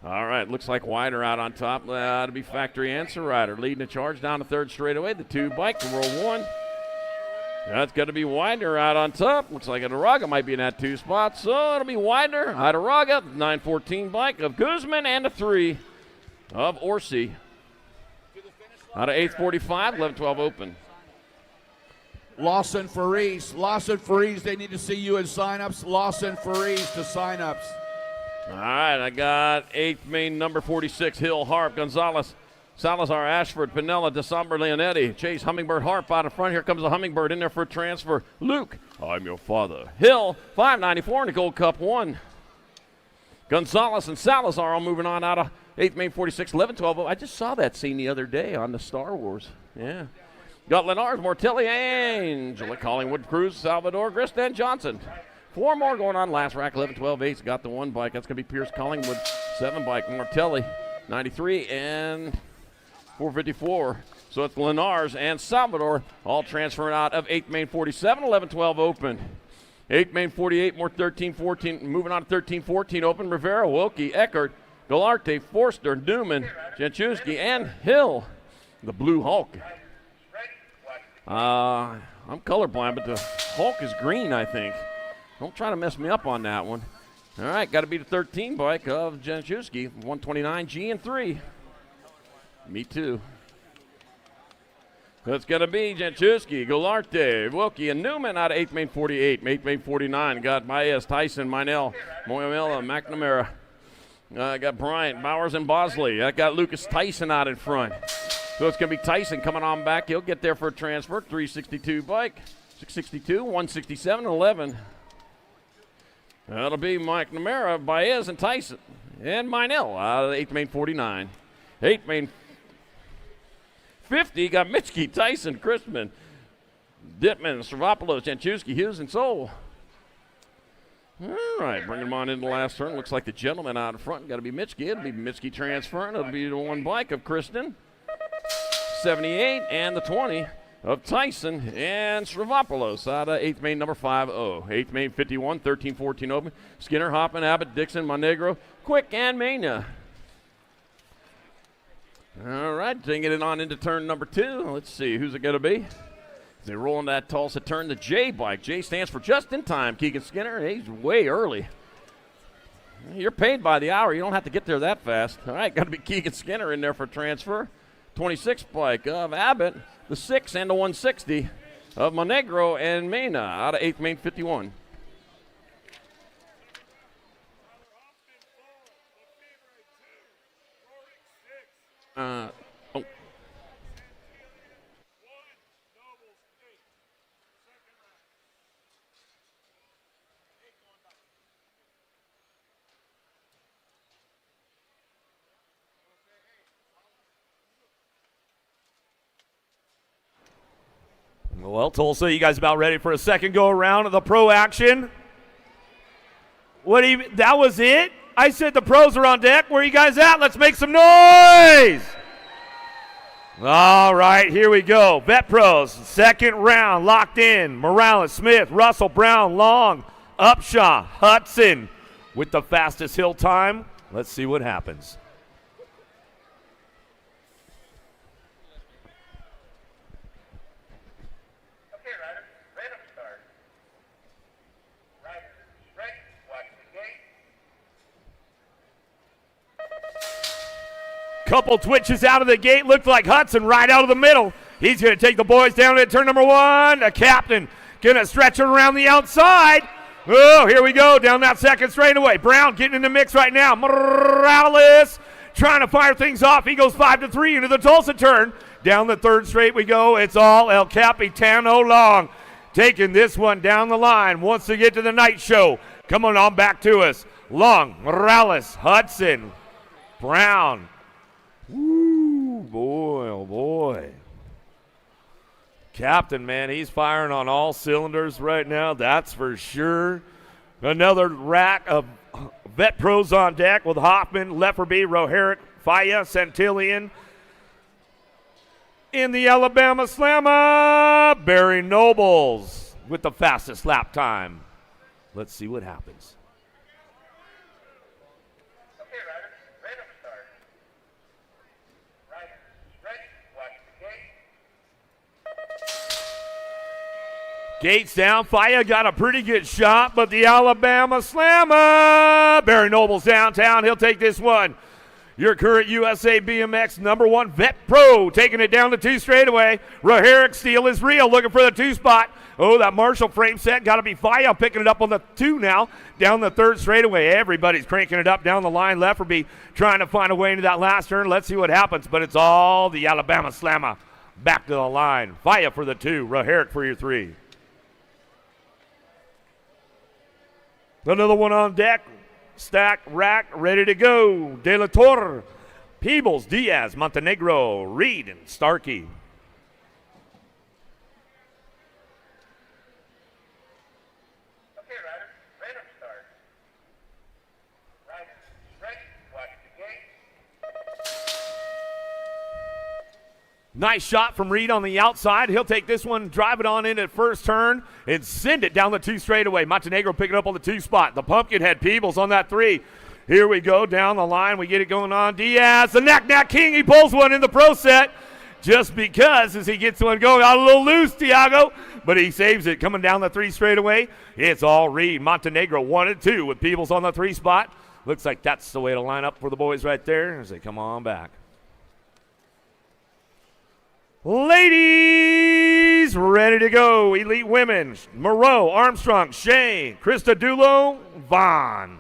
All right, looks like Wider out on top. That'll be Factory Answer Rider leading the charge down the third straightaway. The 2 bike, the roll 1. That's got to be Wider out on top. Looks like Idaraga might be in that 2 spot. So it'll be Wider, Idaraga, 914 bike of Guzman, and a 3 of Orsi. Out of 845, 11-12 open. Lawson Faris. Lawson Faris, they need to see you in signups. Lawson Faris to signups. All right, I got 8th main number 46, Hill, Harp, Gonzalez, Salazar, Ashford, Pinella, DeSomber, Leonetti, Chase, Hummingbird, Harp out in front. Here comes the Hummingbird in there for a transfer. Luke, I'm your father. Hill, 594 in the Gold Cup 1. Gonzalez and Salazar all moving on out of 8th main 46, 11-12. I just saw that scene the other day on the Star Wars. Yeah. Got Lenars, Mortelli, Angela, Collingwood, Cruz, Salvador, Grist, and Johnson. 4 more going on last rack, 11-12 8's got the 1 bike. That's going to be Pierce Collingwood, 7 bike. Mortelli, 93 and 454. So it's Lenars and Salvador all transferring out of 8th main 47, 11-12 open. 8th main 48, more 13-14, moving on to 13-14 open. Rivera, Wilkie, Eckert, Galarte, Forster, Newman, Janchuski, and Hill, the Blue Hulk. I'm colorblind, but the Hulk is green, I think. Don't try to mess me up on that one. All right, got to be the 13 bike of Janchuski, 129 G and 3. Me too. That's going to be Janchuski, Galarte, Wilkie, and Newman out of 8th main 48. 8th main 49 got Baez, Tyson, Minell, Moyamela, McNamara. Got Bryant, Bowers, and Bosley. I got Lucas Tyson out in front. So it's going to be Tyson coming on back. He'll get there for a transfer. 362 bike, 662, 167, 11. That'll be Mike Namara, Baez, and Tyson. And Minell out of the 8th main 49. 8th main 50 got Mitchke, Tyson, Christman, Dittman, Stravopoulos, Janchuski, Hughes, and Soul. All right, bring them on in the last turn. Looks like the gentleman out in front got to be Mitchke. It'll be Mitchke transferring. It'll be the 1 bike of Kristen. 78 and the 20 of Tyson and Stravopoulos out of 8th main number 50. 8th main 51, 13-14 open. Skinner, Hoppin, Abbott, Dixon, Monegro, Quick, and Mania. All right, taking it on into turn number 2. Let's see, who's it going to be? They roll in that Tulsa turn, the J bike. J stands for just in time. Keegan Skinner, he's way early. You're paid by the hour. You don't have to get there that fast. All right, got to be Keegan Skinner in there for transfer. 26 bike of Abbott, the 6 and the 160 of Monegro and Mena out of 8th main 51. Oh. Well, Tulsa, you guys about ready for a second go around of the pro action? That was it? I said the pros are on deck. Where are you guys at? Let's make some noise. All right, here we go. Vet Pros, second round, locked in. Morales, Smith, Russell, Brown, Long, Upshaw, Hudson with the fastest hill time. Let's see what happens. Couple twitches out of the gate. Looked like Hudson right out of the middle. He's going to take the boys down at turn number 1. The captain going to stretch it around the outside. Oh, here we go down that second straightaway. Brown getting in the mix right now. Morales trying to fire things off. He goes 5-3 into the Tulsa turn. Down the third straight we go. It's all El Capitano Long taking this one down the line. Wants to get to the night show. Coming on back to us. Long, Morales, Hudson, Brown. Woo, boy, oh boy. Captain, man, he's firing on all cylinders right now, that's for sure. Another rack of vet pros on deck with Hoffman, Lefferby, Roherick, Faya, Santillion. In the Alabama Slammer, Barry Nobles with the fastest lap time. Let's see what happens. Gates down. Faya got a pretty good shot, but the Alabama Slammer. Barry Noble's downtown. He'll take this one. Your current USA BMX #1 vet pro taking it down the 2 straightaway. Raherick Steele is real, looking for the 2 spot. Oh, that Marshall frame set got to be Faya picking it up on the 2 now, down the 3rd straightaway. Everybody's cranking it up down the line. Lefferby trying to find a way into that last turn. Let's see what happens, but it's all the Alabama Slammer back to the line. Faya for the 2, Raherick for your 3. Another one on deck. Stack, rack, ready to go. De La Torre, Peebles, Diaz, Montenegro, Reed, and Starkey. Nice shot from Reed on the outside. He'll take this one, drive it on in at first turn, and send it down the 2 straightaway. Montenegro picking up on the 2 spot. The Pumpkinhead Peebles on that 3. Here we go down the line. We get it going on. Diaz, the Knack King. He pulls one in the pro set just because as he gets one going. Got a little loose, Tiago, but he saves it. Coming down the 3 straightaway. It's all Reed. Montenegro 1 and 2 with Peebles on the 3 spot. Looks like that's the way to line up for the boys right there as they come on back. Ladies, ready to go. Elite women, Moreau, Armstrong, Shea, Krista Dulo, Vaughn.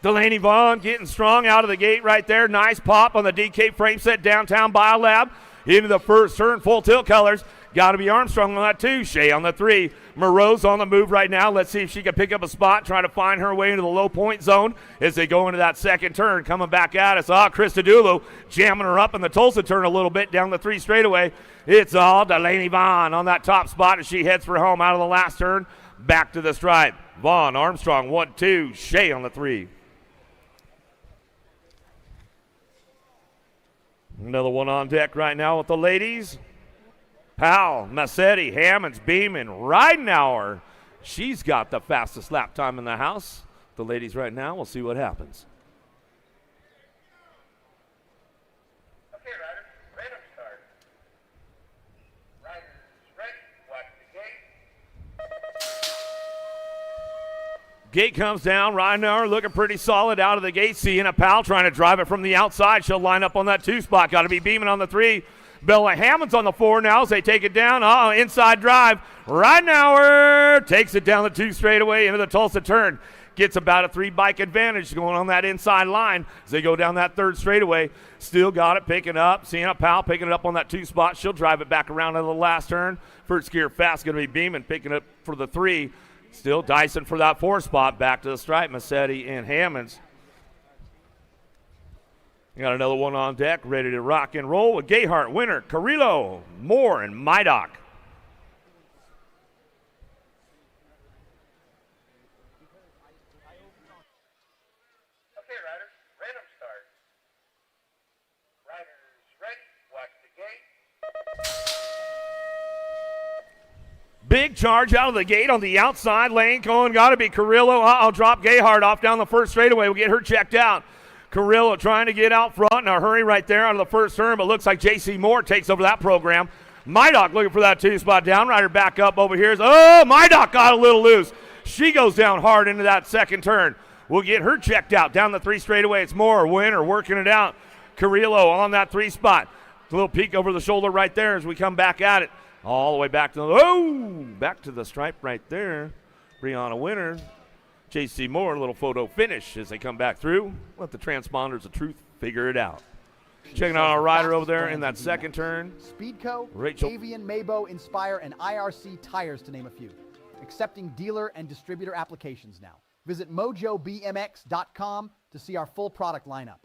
Delaney Vaughn getting strong out of the gate right there. Nice pop on the DK frame set downtown Biolab. Into the first turn, full tilt colors. Got to be Armstrong on that 2. Shea on the 3. Moreau's on the move right now. Let's see if she can pick up a spot, trying to find her way into the low point zone as they go into that second turn. Coming back at us. Krista Dulo jamming her up in the Tulsa turn a little bit down the 3 straightaway. It's all Delaney Vaughn on that top spot as she heads for home out of the last turn. Back to the stripe. Vaughn, Armstrong, 1-2. Shea on the 3. Another one on deck right now with the ladies. Powell, Massetti, Hammonds, Beeman, Ridenauer. She's got the fastest lap time in the house. The ladies right now, we'll see what happens. Okay, riders, random start. Riders ready, watch the gate. Gate comes down. Ridenauer looking pretty solid out of the gate. Sienna Powell trying to drive it from the outside. She'll line up on that 2 spot. Got to be Beeman on the 3. Bella Hammonds on the 4 now as they take it down. Inside drive. Ridenauer takes it down the 2 straightaway into the Tulsa turn. Gets about a 3 bike advantage going on that inside line as they go down that 3rd straightaway. Still got it, picking up. Sienna Powell picking it up on that 2 spot. She'll drive it back around to the last turn. First gear fast going to be Beeman picking it for the 3. Still Dyson for that 4 spot. Back to the stripe, Massetti and Hammonds. Got another one on deck, ready to rock and roll with Gayhart, Winter, Carrillo, Moore, and Mydock. Okay, riders, random start. Riders ready, watch the gate. Big charge out of the gate on the outside lane. Cohen got to be Carrillo. Drop Gayhart off down the 1st straightaway. We'll get her checked out. Carrillo trying to get out front in a hurry right there out of the 1st turn, but looks like J.C. Moore takes over that program. Mydock looking for that 2 spot. Downrider back up over here. Mydock got a little loose. She goes down hard into that 2nd turn. We'll get her checked out down the 3 straightaway. It's Moore, Winner working it out. Carrillo on that 3 spot. A little peek over the shoulder right there as we come back at it. All the way back to back to the stripe right there. Brianna Winner. J.C. Moore, a little photo finish as they come back through. Let the transponders of truth figure it out. Checking out our rider over there in that 2nd turn. Speedco, Rachel. Avian, Maybo, Inspire, and IRC Tires, to name a few. Accepting dealer and distributor applications now. Visit mojobmx.com to see our full product lineup.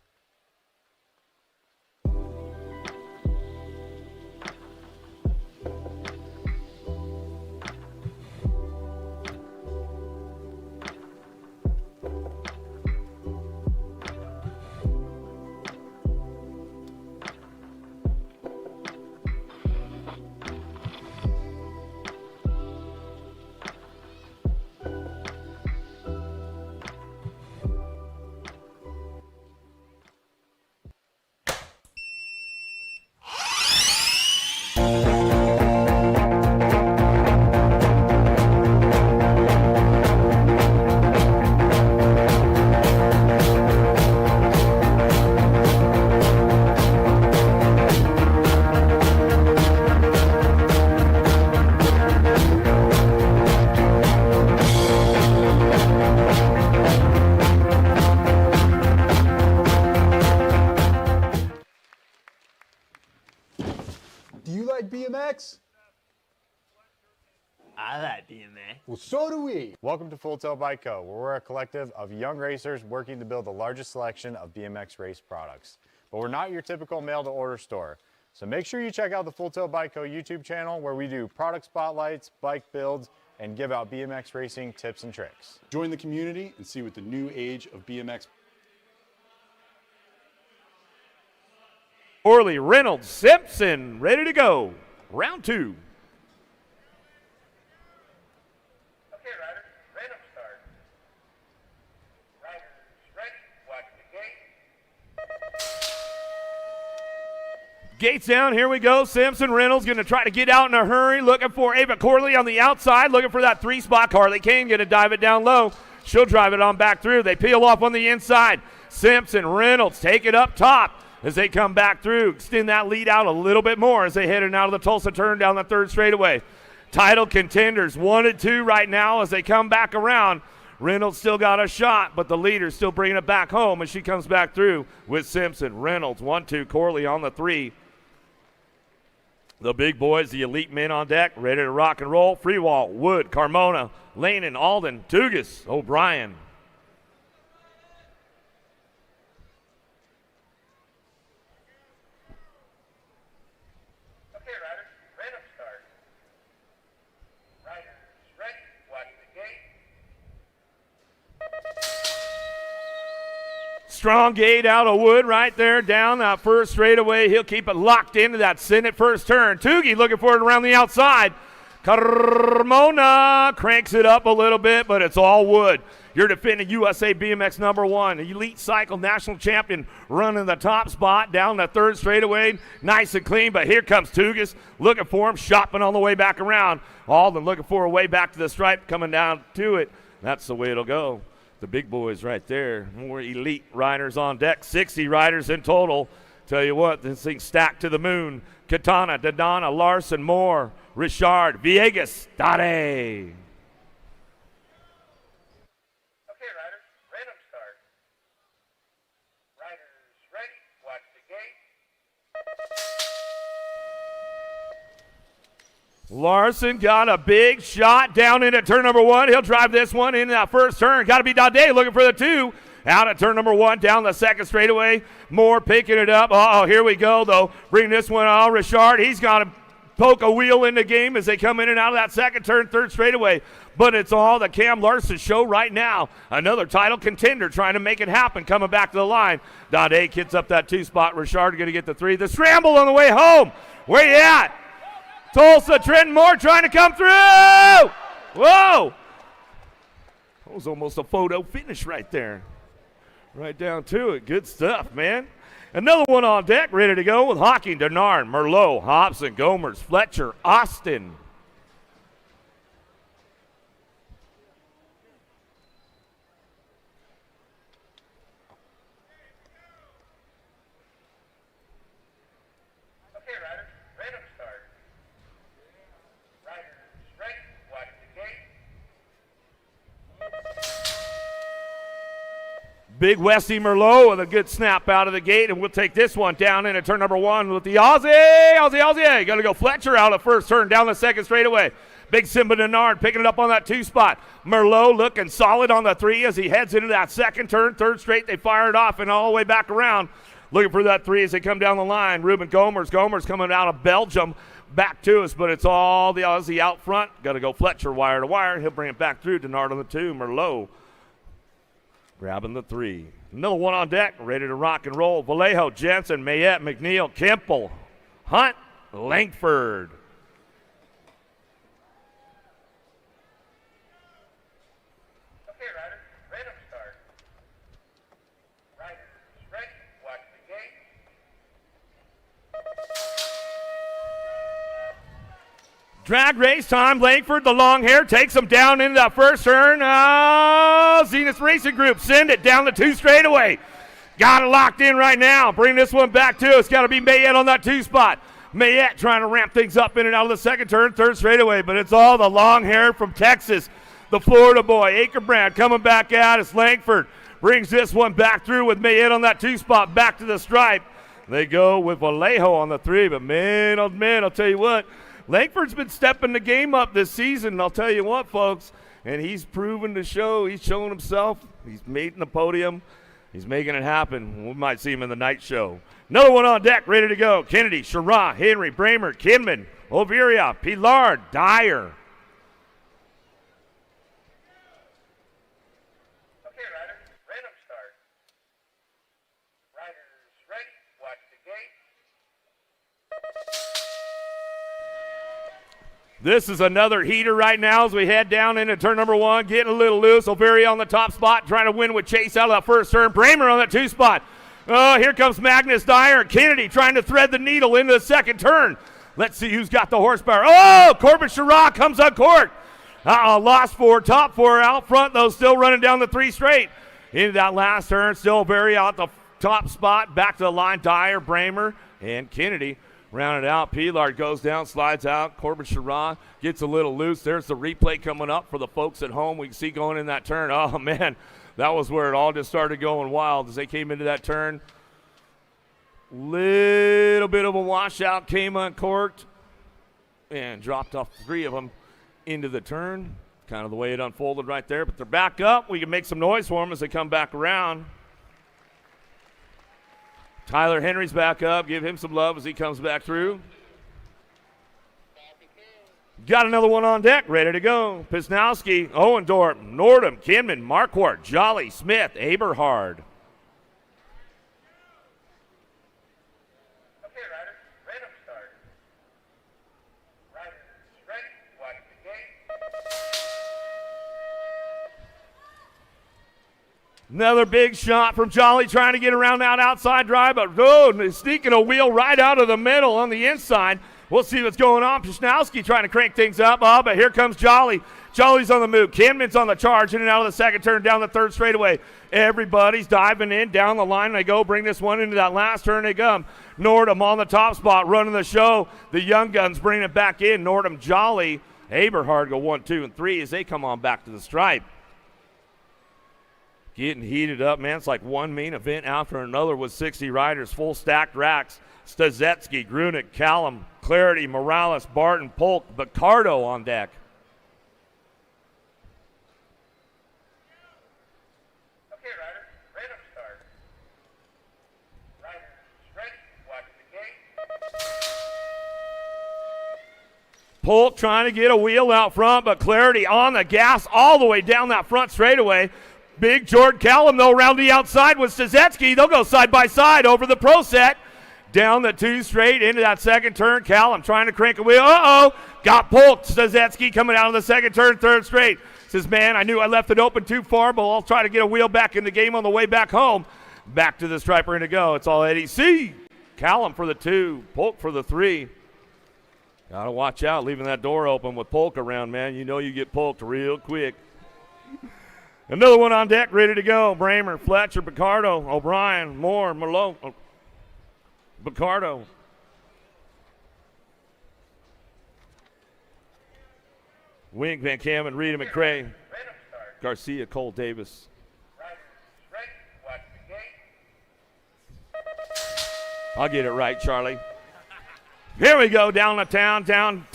Do you like BMX? I like BMX. Well, so do we. Welcome to Full Tilt Bike Co., where we're a collective of young racers working to build the largest selection of BMX race products. But we're not your typical mail-to-order store. So make sure you check out the Full Tilt Bike Co. YouTube channel, where we do product spotlights, bike builds, and give out BMX racing tips and tricks. Join the community and see what the new age of BMX. Orley, Reynolds, Simpson, ready to go. Round 2. Okay, riders, random start. Riders ready, watch the gate. Gates down, here we go. Simpson, Reynolds going to try to get out in a hurry, looking for Ava Corley on the outside, looking for that 3-spot. Carly Kane going to dive it down low. She'll drive it on back through. They peel off on the inside. Simpson, Reynolds take it up top as they come back through, extend that lead out a little bit more as they head in out of the Tulsa turn down the 3rd straightaway. Title contenders 1 and 2 right now as they come back around. Reynolds still got a shot, but the leader's still bringing it back home as she comes back through with Simpson. Reynolds 1-2, Corley on the 3. The big boys, the elite men on deck, ready to rock and roll. Freewall, Wood, Carmona, Lanin, Alden, Tugas, O'Brien. Okay, riders, random start. Riders ready, watch the gate. Strong gate out of Wood right there down that 1st straightaway. He'll keep it locked into that Sagenet 1st turn. Toogie looking for it around the outside. Carmona cranks it up a little bit, but it's all Wood. You're defending USA BMX #1, Elite Cycle National Champion, running the top spot down the 3rd straightaway. Nice and clean, but here comes Tugas looking for him, shopping on the way back around. Alden looking for a way back to the stripe, coming down to it. That's the way it'll go. The big boys right there, more elite riders on deck, 60 riders in total. Tell you what, this thing's stacked to the moon. Katana, Dadana, Larson, Moore, Richard, Villegas, Dade. Okay, riders, random start. Riders ready, watch the gate. Larson got a big shot down into turn #1. He'll drive this one into that 1st turn. Got to be Dade looking for the 2. Out at turn #1, down the 2nd straightaway. Moore picking it up. Uh-oh, here we go, though. Bring this one on. Richard, he's got to poke a wheel in the game as they come in and out of that 2nd turn, 3rd straightaway. But it's all the Cam Larson show right now. Another title contender trying to make it happen, coming back to the line. Dade gets up that 2-spot. Richard going to get the 3. The scramble on the way home. Where you at? Tulsa, Trenton Moore trying to come through. Whoa. That was almost a photo finish right there. Right down to it. Good stuff, man. Another one on deck, ready to go with Hawking, Denard, Merlot, Hobson, Gomers, Fletcher, Austin. Okay, riders, random start. Riders ready, watch the gate. Big Westy Merlot with a good snap out of the gate, and we'll take this one down into turn #1 with the Aussie. Got to go Fletcher out of 1st turn, down the 2nd straightaway. Big Simba Denard picking it up on that 2-spot. Merlot looking solid on the 3 as he heads into that 2nd turn, 3rd straight. They fire it off and all the way back around. Looking for that 3 as they come down the line. Ruben Gomers coming out of Belgium back to us, but it's all the Aussie out front. Got to go Fletcher wire to wire. He'll bring it back through. Denard on the 2, Merlot grabbing the 3. Another one on deck, ready to rock and roll. Vallejo, Jensen, Mayette, McNeil, Kemple, Hunt, Langford. Okay, riders, random start. Riders ready, watch the gate. Drag race time. Langford, the long hair, takes him down into that 1st turn. Zenith Racing Group send it down the 2 straightaway. Got it locked in right now. Bring this one back to us. Got to be Mayette on that 2-spot. Mayette trying to ramp things up in and out of the 2nd turn, 3rd straightaway, but it's all the long hair from Texas. The Florida boy, Akerbrand, coming back at us. Langford brings this one back through with Mayette on that 2-spot, back to the stripe. They go with Vallejo on the 3, but man, oh man, I'll tell you what, Langford's been stepping the game up this season, and I'll tell you what, folks, and he's proven to show. He's showing himself. He's making the podium. He's making it happen. We might see him in the night show. Another one on deck, ready to go. Kennedy, Sherrod, Henry, Bramer, Kinman, Oviria, Pilar, Dyer. Okay, riders, random start. Riders ready, watch the gate. This is another heater right now as we head down into turn number 1, getting a little loose. Oviria on the top spot, trying to win with Chase out of that first turn. Bramer on that 2 spot. Oh, here comes Magnus Dyer. Kennedy trying to thread the needle into the second turn. Let's see who's got the horsepower. Oh, Corbin Sherrod comes uncorked. Lost 4, top 4 out front, though, still running down the 3 straight. Into that last turn, still very out the top spot. Back to the line, Dyer, Bramer, and Kennedy. Rounded out, Pilar goes down, slides out. Corbin Sherrod gets a little loose. There's the replay coming up for the folks at home. We can see going in that turn. Oh, man, that was where it all just started going wild as they came into that turn. Little bit of a washout, came uncorked, and dropped off 3 of them into the turn. Kind of the way it unfolded right there, but they're back up. We can make some noise for them as they come back around. Tyler Henry's back up. Give him some love as he comes back through. Got another one on deck, ready to go. Pisnowski, Owendorp, Nordham, Kinman, Marquardt, Jolly, Smith, Aberhard. Okay, riders, random start. Riders ready, watch the gate. Another big shot from Jolly trying to get around that outside drive, but sneaking a wheel right out of the middle on the inside. We'll see what's going on. Pisnowski trying to crank things up, but here comes Jolly. Jolly's on the move. Kinman's on the charge, in and out of the second turn, down the 3rd straightaway. Everybody's diving in, down the line. They go, bring this one into that last turn. They come. Nordham on the top spot, running the show. The young guns bringing it back in. Nordham, Jolly, Aberhard go 1, 2, and 3 as they come on back to the stripe. Getting heated up, man. It's like one main event after another with 60 riders, full stacked racks. Stazetsky, Grunick, Callum, Clarity, Morales, Barton, Polk, Bacardo on deck. Okay, riders, random start. Riders ready, watch the gate. Polk trying to get a wheel out front, but Clarity on the gas all the way down that front straightaway. Big Jordan Callum, though, around the outside with Stazetsky. They'll go side by side over the pro set. Down the 2 straight into that second turn. Callum trying to crank a wheel. Got Polk. Stazetsky coming out of the second turn, 3rd straight. Says, man, I knew I left it open too far, but I'll try to get a wheel back in the game on the way back home. Back to the striper and to go. It's all Eddie C. Callum for the 2, Polk for the 3. Got to watch out leaving that door open with Polk around, man. You know you get poked real quick. Another one on deck, ready to go. Bramer, Fletcher, Picardo, O'Brien, Moore, Malone, Picardo. Wink, Van Kamen, Reed, McCray, Garcia, Cole, Davis. Riders ready, watch the gate. I'll get it right, Charlie. Here we go, downtown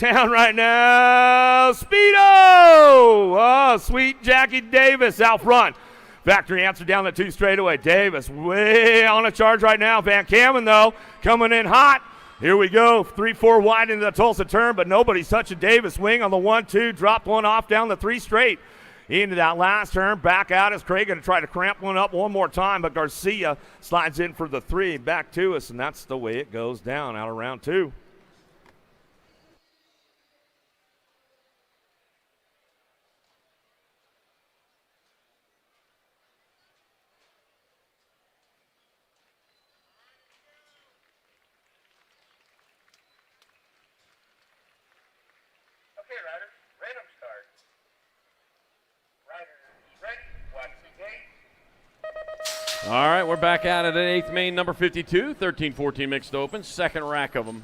right now. Speedo! Oh, sweet Jackie Davis out front. Factory answer down the 2 straightaway. Davis way on a charge right now. Van Kamen, though, coming in hot. Here we go, 3-4 wide into the Tulsa turn, but nobody's touching Davis. Wing on the 1-2, dropped one off down the 3 straight. Into that last turn, back out is Craig going to try to cramp one up one more time, but Garcia slides in for the 3, back to us, and that's the way it goes down out of round 2. Okay, riders, random start. Riders ready, watch the gate. All right, we're back at it at 8th main, number 52, 13-14 mixed open, second rack of them.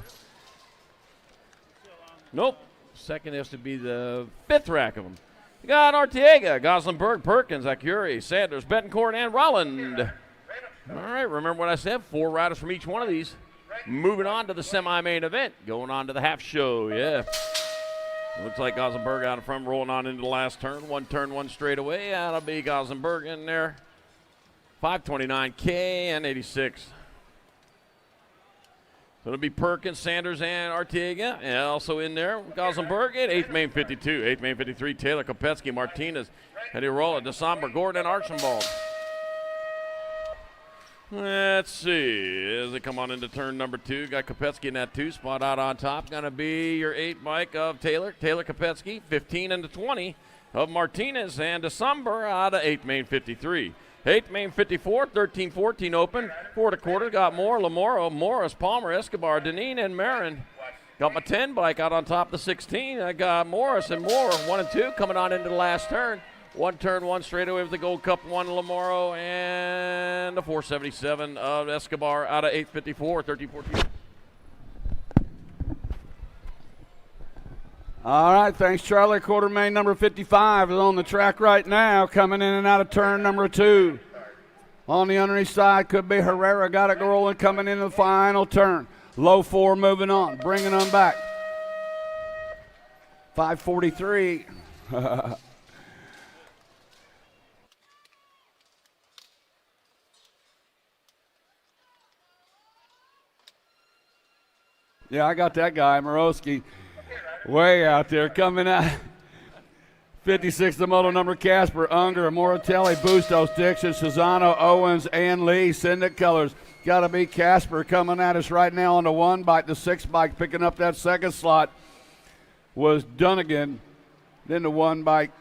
Nope, second has to be the 5th rack of them. You got Arteaga, Goslinberg, Perkins, Acuri, Sanders, Betancourt, and Rolland. All right, remember what I said, 4 riders from each one of these. Moving on to the semi-main event, going on to the half show, yeah. Looks like Gossenberg out in front, rolling on into the last turn. One turn, one straightaway. That'll be Gossenberg in there. 529K and 86. So it'll be Perkins, Sanders, and Arteaga. And also in there, Gossenberg at 8th main 52. 8th main 53, Taylor Kopetsky, Martinez, Eddie Rolla, DeSomber, Gordon, and Archambault. Let's see, as they come on into turn number 2, got Kopetsky in that 2 spot out on top. Gonna be your 8 bike of Taylor Kopetsky, 15 into 20 of Martinez, and DeSomber out of 8th main 53. 8th main 54, 13-14 open, 4 1/4, got Moore, Lamoro, Morris, Palmer, Escobar, Deneen, and Marin. Got my 10 bike out on top of the 16. I got Morris and Moore, 1 and 2, coming on into the last turn. 1 turn, 1 straightaway with the Gold Cup, 1 Lamoro, and the 477 of Escobar out of 854, 13-14. All right, thanks, Charlie. Quarter main number 55 is on the track right now, coming in and out of turn number 2. On the underneath side could be Herrera, got it rolling, coming into the final turn. Low 4 moving on, bringing them back. 543. Yeah, I got that guy, Morosky, way out there coming out. 56, the moto number, Casper, Unger, Moratelli, Bustos, Dixon, Cesano, Owens, and Lee. Syndic colors. Got to be Casper coming at us right now on the 1 bike. The 6 bike picking up that second slot was Dunnigan. Then the 1 bike,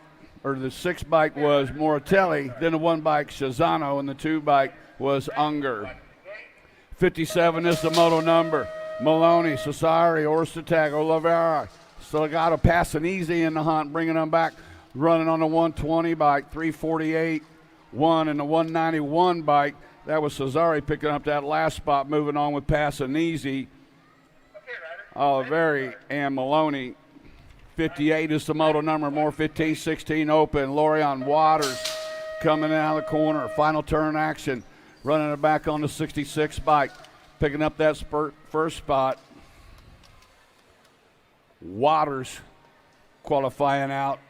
or the 6 bike was Moratelli. Then the 1 bike, Cesano, and the 2 bike was Unger. 57 is the moto number. Maloney, Cesari, Orstatag, Olivera, Salgado passing easy in the hunt, bringing them back, running on the 120 bike, 348, 1, and the 191 bike. That was Cesari picking up that last spot, moving on with passing easy. Oliveri and Maloney. 58 is the moto number, more 15, 16 open. Lorion Waters coming out of the corner, final turn action, running it back on the 66 bike. Picking up that first spot. Waters qualifying out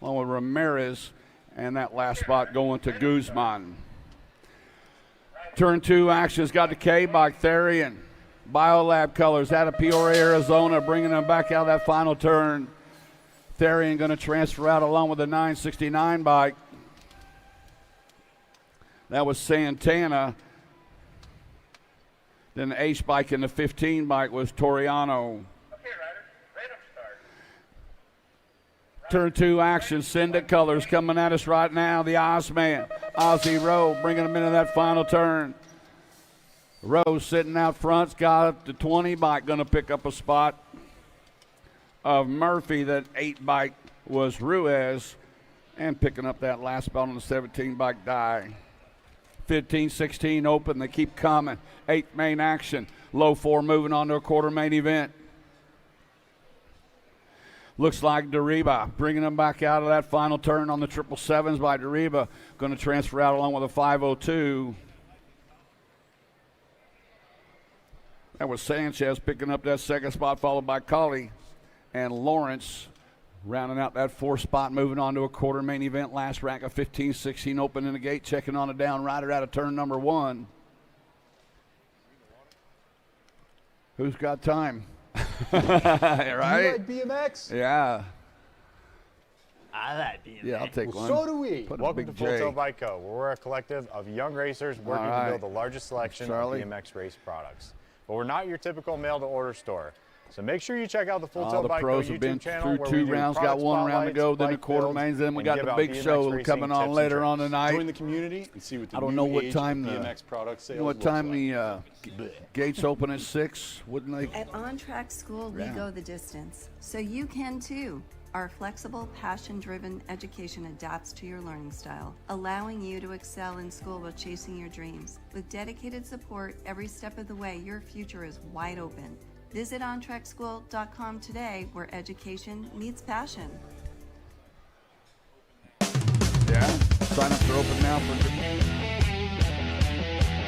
along with Ramirez, and that last spot going to Guzman. Turn 2 action's got the K bike, Therian. Biolab colors out of Peoria, Arizona, bringing them back out of that final turn. Therian going to transfer out along with the 969 bike. That was Santana. Then the H bike and the 15 bike was Toriano. Turn 2 action, Syndic colors coming at us right now. The Ozman, Ozzy Rowe, bringing them into that final turn. Rowe sitting out front's got the 20 bike, going to pick up a spot of Murphy. That 8 bike was Ruiz, and picking up that last spot on the 17 bike die. 15, 16 open, they keep coming. 8th main action, low 4 moving on to a quarter main event. Looks like Deriba bringing them back out of that final turn on the 777s by Deriba. Going to transfer out along with a 502. That was Sanchez picking up that second spot, followed by Colley and Lawrence rounding out that 4th spot, moving on to a quarter main event. Last rack of 15, 16 open in the gate, checking on a down rider out of turn number 1. Who's got time? Right? You like BMX? Yeah. I like BMX. Yeah, I'll take one. So do we. Put a Welcome big to Full J. Tilt Bike Co., where we're a collective of young racers working All right. to build the largest selection of BMX race products. But we're not your typical mail-to-order store. So make sure you check out the Full All Tilt the Bike Co. pros have been YouTube channel, through where 2 we do rounds, got product 1 round to go, spotlights, then the bike quarter builds, mains, then we and got give the out big BMX show racing coming on tips later and on tricks. tonight. Join the community and see what the I don't new know what age time of the BMX product sales You know what looks time like. the gates open at 6, wouldn't they? At On Track School, we Yeah. go the distance, so you can too. Our flexible, passion-driven education adapts to your learning style, allowing you to excel in school while chasing your dreams. With dedicated support every step of the way, your future is wide open. Visit ontrackschool.com today, where education meets passion. Yeah. Sign up for open now.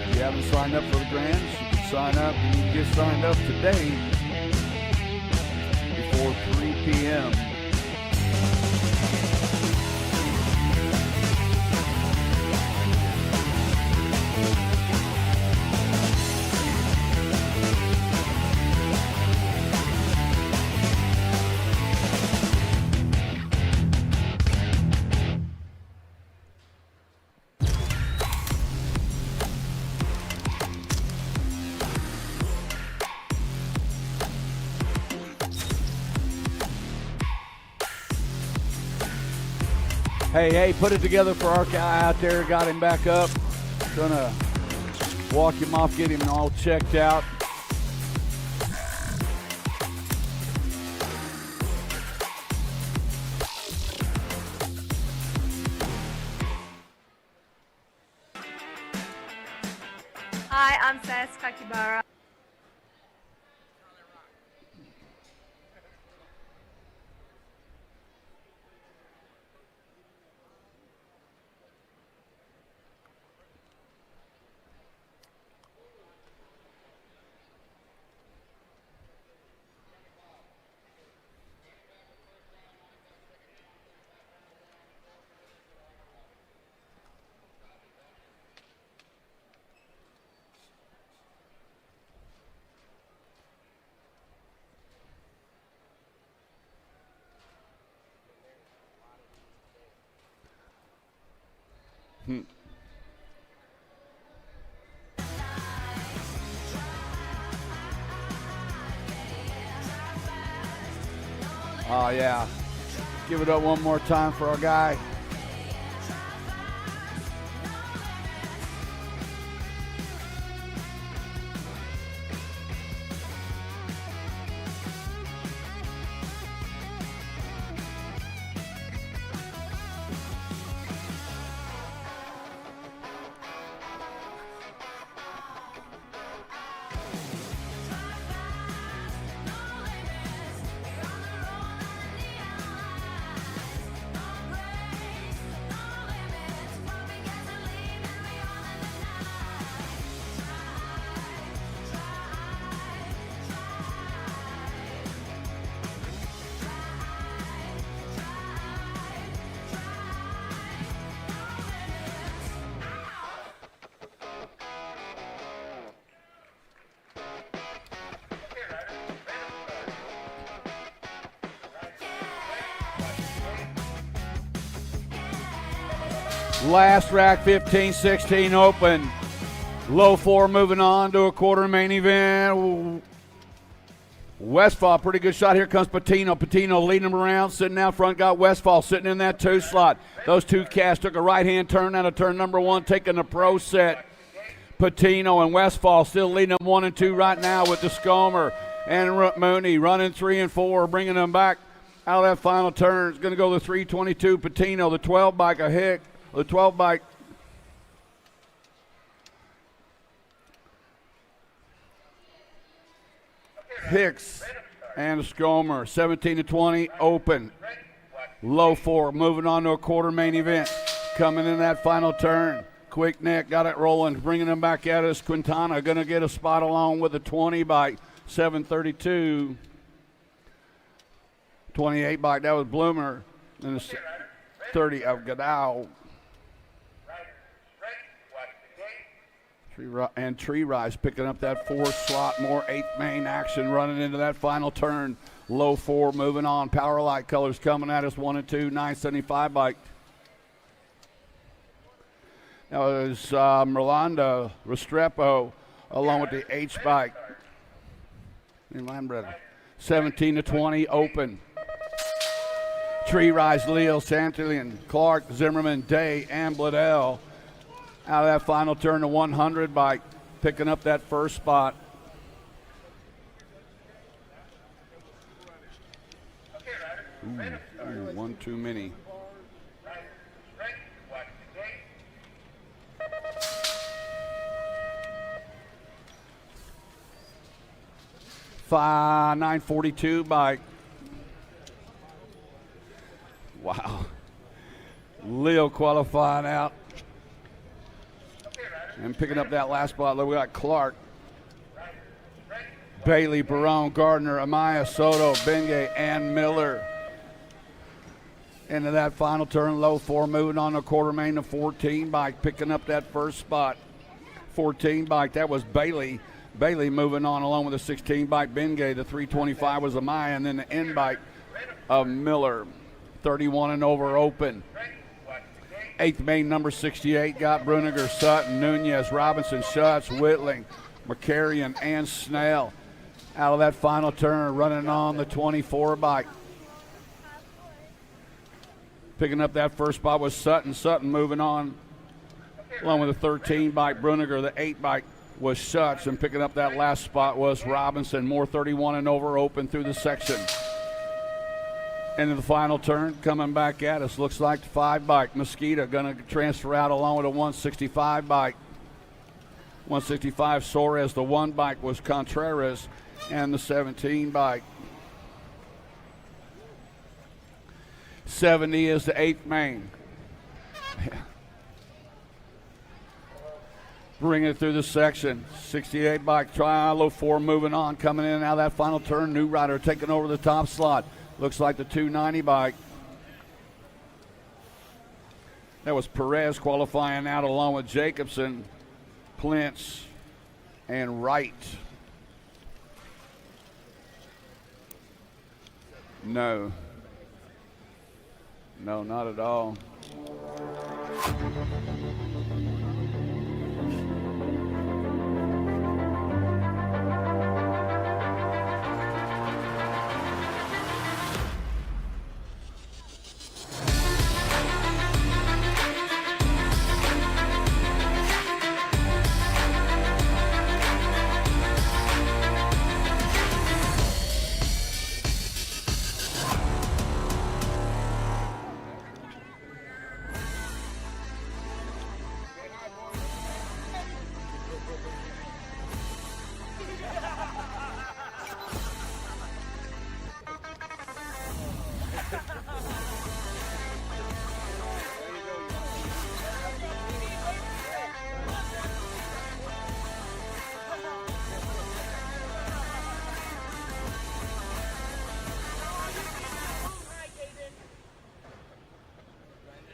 If you haven't signed up for the Grands, you can sign up, you can get signed up today before 3 p.m. Hey, put it together for our guy out there. Got him back up. Gonna walk him off, get him all checked out. Hi, I'm Sagenet Kakibara. Oh, yeah. Give it up one more time for our guy. Last rack, 15-16 open. Low four moving on to a quarter main event. Westfall, pretty good shot. Here comes Patino. Patino leading him around, sitting out front. Got Westfall sitting in that two slot. Those two cats took a right-hand turn out of turn number one, taking the pro set. Patino and Westfall still leading them 1 and 2 right now with the Scomer and Mooney running 3 and 4, bringing them back out of that final turn. It's going to go the 322 Patino, the 12 bike a Hick, the 12 bike. Hicks and Scomer, 17-20 open. Low four, moving on to a quarter main event. Coming in that final turn. Quick Nick got it rolling, bringing them back at us. Quintana going to get a spot along with a 20 by 732. 28 by, that was Bloomer. And the 30 of Godow. And Tree Rise picking up that fourth slot. More eighth main action running into that final turn. Low four moving on. Power Light colors coming at us 1 and 2. 975 bike. That was Merlando Restrepo along with the H bike. 17-20 open. Tree Rise, Leo, Santillon, Clark, Zimmerman, Day, and Bladell. Out of that final turn to 100 bike, picking up that first spot. Ooh, one too many. Five, 942 bike. Wow. Leo qualifying out. And picking up that last spot, we got Clark. Bailey, Barone, Gardner, Amaya, Soto, Bengay, and Miller. Into that final turn, low 4, moving on to quarter main to 14 bike, picking up that first spot. 14 bike, that was Bailey. Bailey moving on along with the 16 bike Bengay. The 325 was Amaya, and then the end bike of Miller. 31 and over open. 8th main, number 68, got Bruniger, Sutton, Nunez, Robinson, Schutz, Whitling, McCarrion, and Snell. Out of that final turn, running on the 24 bike. Picking up that first spot was Sutton. Sutton moving on along with the 13 bike Bruniger. The 8 bike was Schutz, and picking up that last spot was Robinson. More 31 and over open through the section. Into the final turn, coming back at us. Looks like the 5 bike Mosquito going to transfer out along with a 165 bike. 165 Suarez. The 1 bike was Contreras, and the 17 bike. 70 is the 8th main. Bringing it through the section. 68 bike Trialo 4 moving on, coming in out of that final turn. New Rider taking over the top slot. Looks like the 290 bike. That was Perez qualifying out along with Jacobson, Plintz, and Wright. No. No, not at all.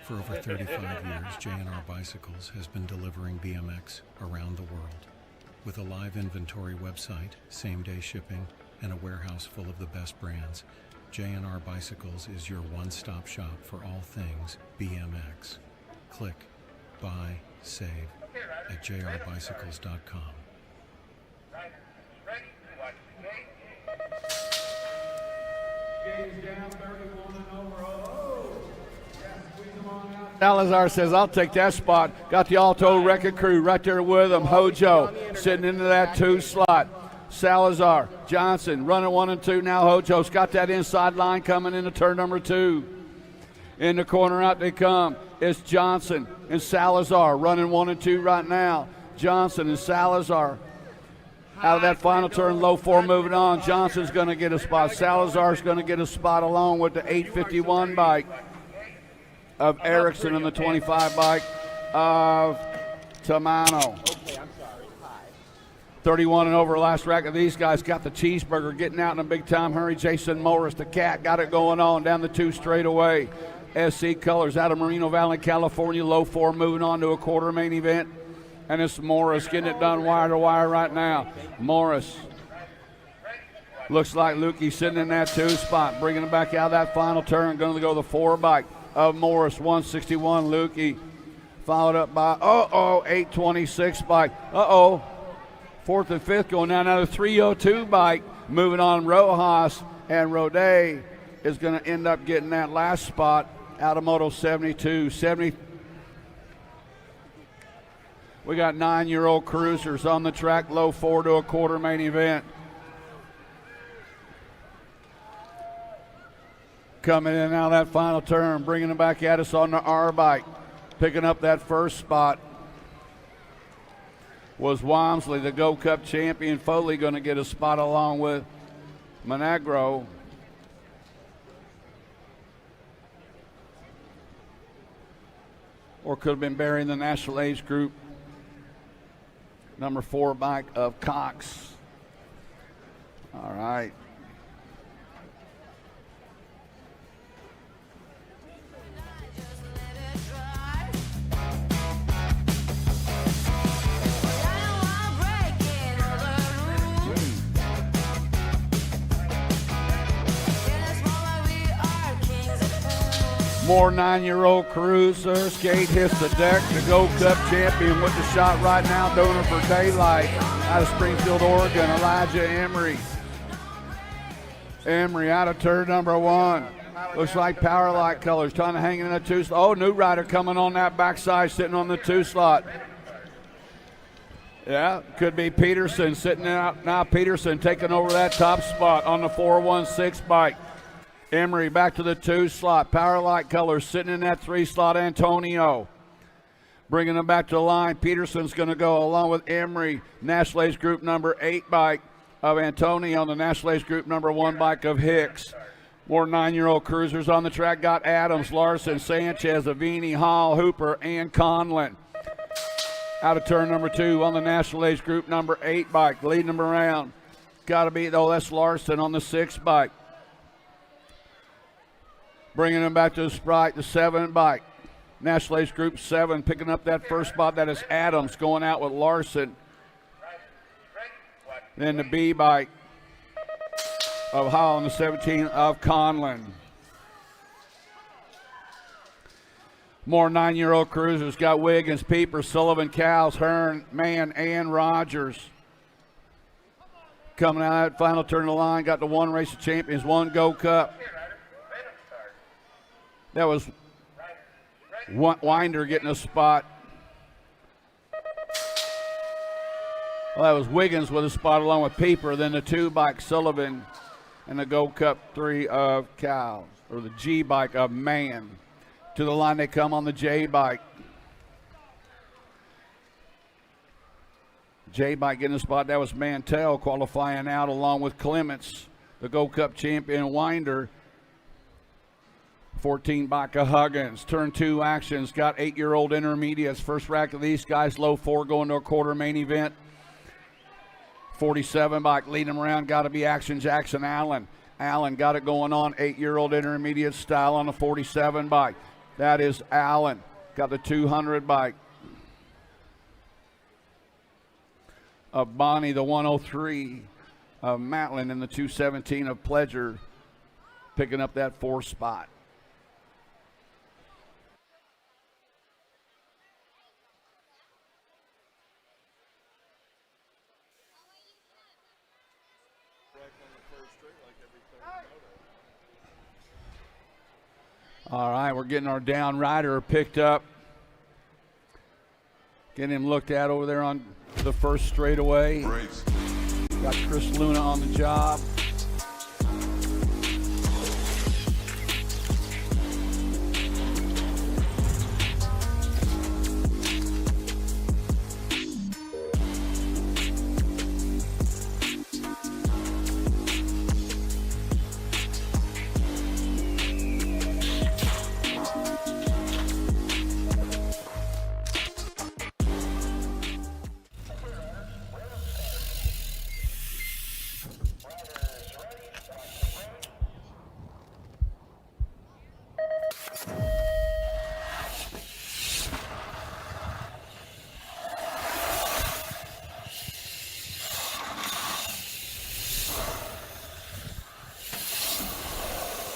For over 35 years, J&R Bicycles has been delivering BMX around the world. With a live inventory website, same-day shipping, and a warehouse full of the best brands, J&R Bicycles is your one-stop shop for all things BMX. Click, buy, save at jrbicycles.com. Salazar says, I'll take that spot. Got the Alto Record crew right there with him. Hojo sitting into that 2 slot. Salazar, Johnson running 1 and 2 now. Hojo's got that inside line coming into turn number 2. In the corner out they come. It's Johnson and Salazar running 1 and 2 right now. Johnson and Salazar out of that final turn, low 4 moving on. Johnson's going to get a spot. Salazar's going to get a spot along with the 851 bike of Erickson and the 25 bike of Tamano. 31 and over last rack of these guys. Got the cheeseburger getting out in a big time hurry. Jason Morris, the cat, got it going on down the 2 straightaway. SC Colors out of Moreno Valley, California. Low 4 moving on to a quarter main event. And it's Morris getting it done wire to wire right now. Morris. Looks like Lukey sitting in that 2 spot. Bringing it back out of that final turn. Going to go the 4 bike of Morris, 161, Lukey. Followed up by, 826 bike. 4th and 5th going down. Now the 302 bike. Moving on, Rojas. And Rode is going to end up getting that last spot out of Moto 72. We got 9-year-old cruisers on the track, low 4 to a quarter main event. Coming in now that final turn, bringing it back at us on the R bike. Picking up that first spot was Walmsley, the Go Cup champion. Foley going to get a spot along with Monagro. Or could have been Barry in the national age group. Number 4 bike of Cox. All right. More 9-year-old cruiser. Skate hits the deck. The Gold Cup champion with the shot right now. Donor for daylight. Out of Springfield, Oregon, Elijah Emery. Emery out of turn number 1. Looks like power light colors. Trying to hang in a 2 slot. Oh, new rider coming on that backside, sitting on the 2 slot. Yeah, could be Peterson sitting out now. Peterson taking over that top spot on the 416 bike. Emery back to the 2 slot. Power light colors sitting in that 3 slot. Antonio bringing them back to the line. Peterson's going to go along with Emery. National Age Group number 8 bike of Antonio on the National Age Group number 1 bike of Hicks. More 9-year-old cruisers on the track. Got Adams, Larson, Sanchez, Avini, Hall, Hooper, and Conlon. Out of turn number 2 on the National Age Group number 8 bike. Leading them around. Got to be, oh, that's Larson on the 6 bike. Bringing them back to the Sprite, the 7 bike. National Age Group 7 picking up that first spot. That is Adams going out with Larson. Then the B bike of Hall and the 17 of Conlon. More 9-year-old cruisers. Got Wiggins, Pieper, Sullivan, Cowles, Hearn, Mann, and Rogers. Coming out, final turn of the line. Got the 1 Race of Champions, 1 Gold Cup. That was Winder getting a spot. Well, that was Wiggins with a spot along with Pieper. Then the 2 bike, Sullivan, and the Gold Cup 3 of Cowles, or the G bike of Mann. To the line they come on the J bike. J bike getting a spot. That was Mantell qualifying out along with Clements, the Gold Cup champion Winder. 14 bike of Huggins. Turn 2 actions. Got 8-year-old intermediates. First rack of these guys. Low 4 going to a quarter main event. 47 bike leading them around. Got to be Action Jackson Allen. Allen got it going on. 8-year-old intermediate style on a 47 bike. That is Allen. Got the 200 bike of Bonnie, the 103 of Matlin, and the 217 of Pledger picking up that 4th spot. All right, we're getting our down rider picked up. Getting him looked at over there on the first straightaway. Got Chris Luna on the job.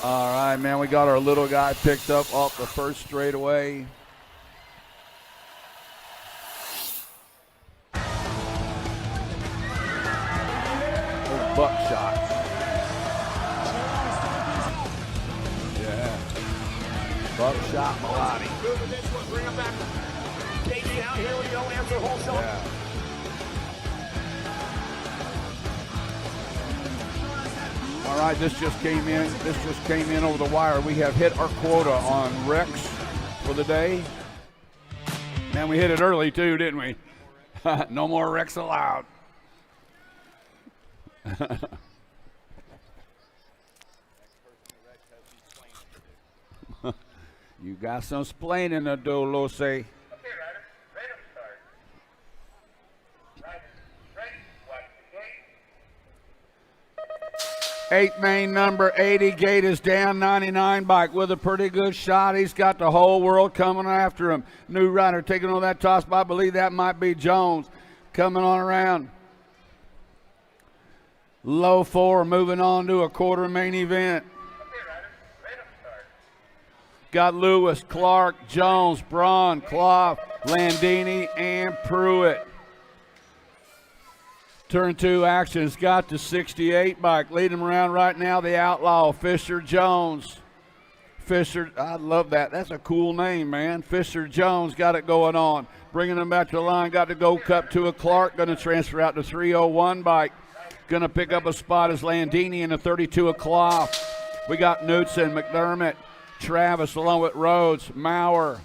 All right, man, we got our little guy picked up off the first straightaway. Buckshot. Yeah. Buckshot Malati. Yeah. All right, this just came in. This just came in over the wire. We have hit our quota on wrecks for the day. Man, we hit it early too, didn't we? No more wrecks allowed. You got some splaining to do, Lucy. 8 main number 80, gate is down, 99 bike with a pretty good shot. He's got the whole world coming after him. New rider taking on that top spot. I believe that might be Jones coming on around. Low 4 moving on to a quarter main event. Got Lewis, Clark, Jones, Braun, Clough, Landini, and Pruitt. Turn 2 action's got the 68 bike. Leading him around right now, the Outlaw, Fisher Jones. Fisher, I love that. That's a cool name, man. Fisher Jones got it going on. Bringing him back to the line, got to go cup to a Clark. Going to transfer out to 301 bike. Going to pick up a spot as Landini in the 32 of Clough. We got Knudsen, McDermott, Travis along with Rhodes, Maurer,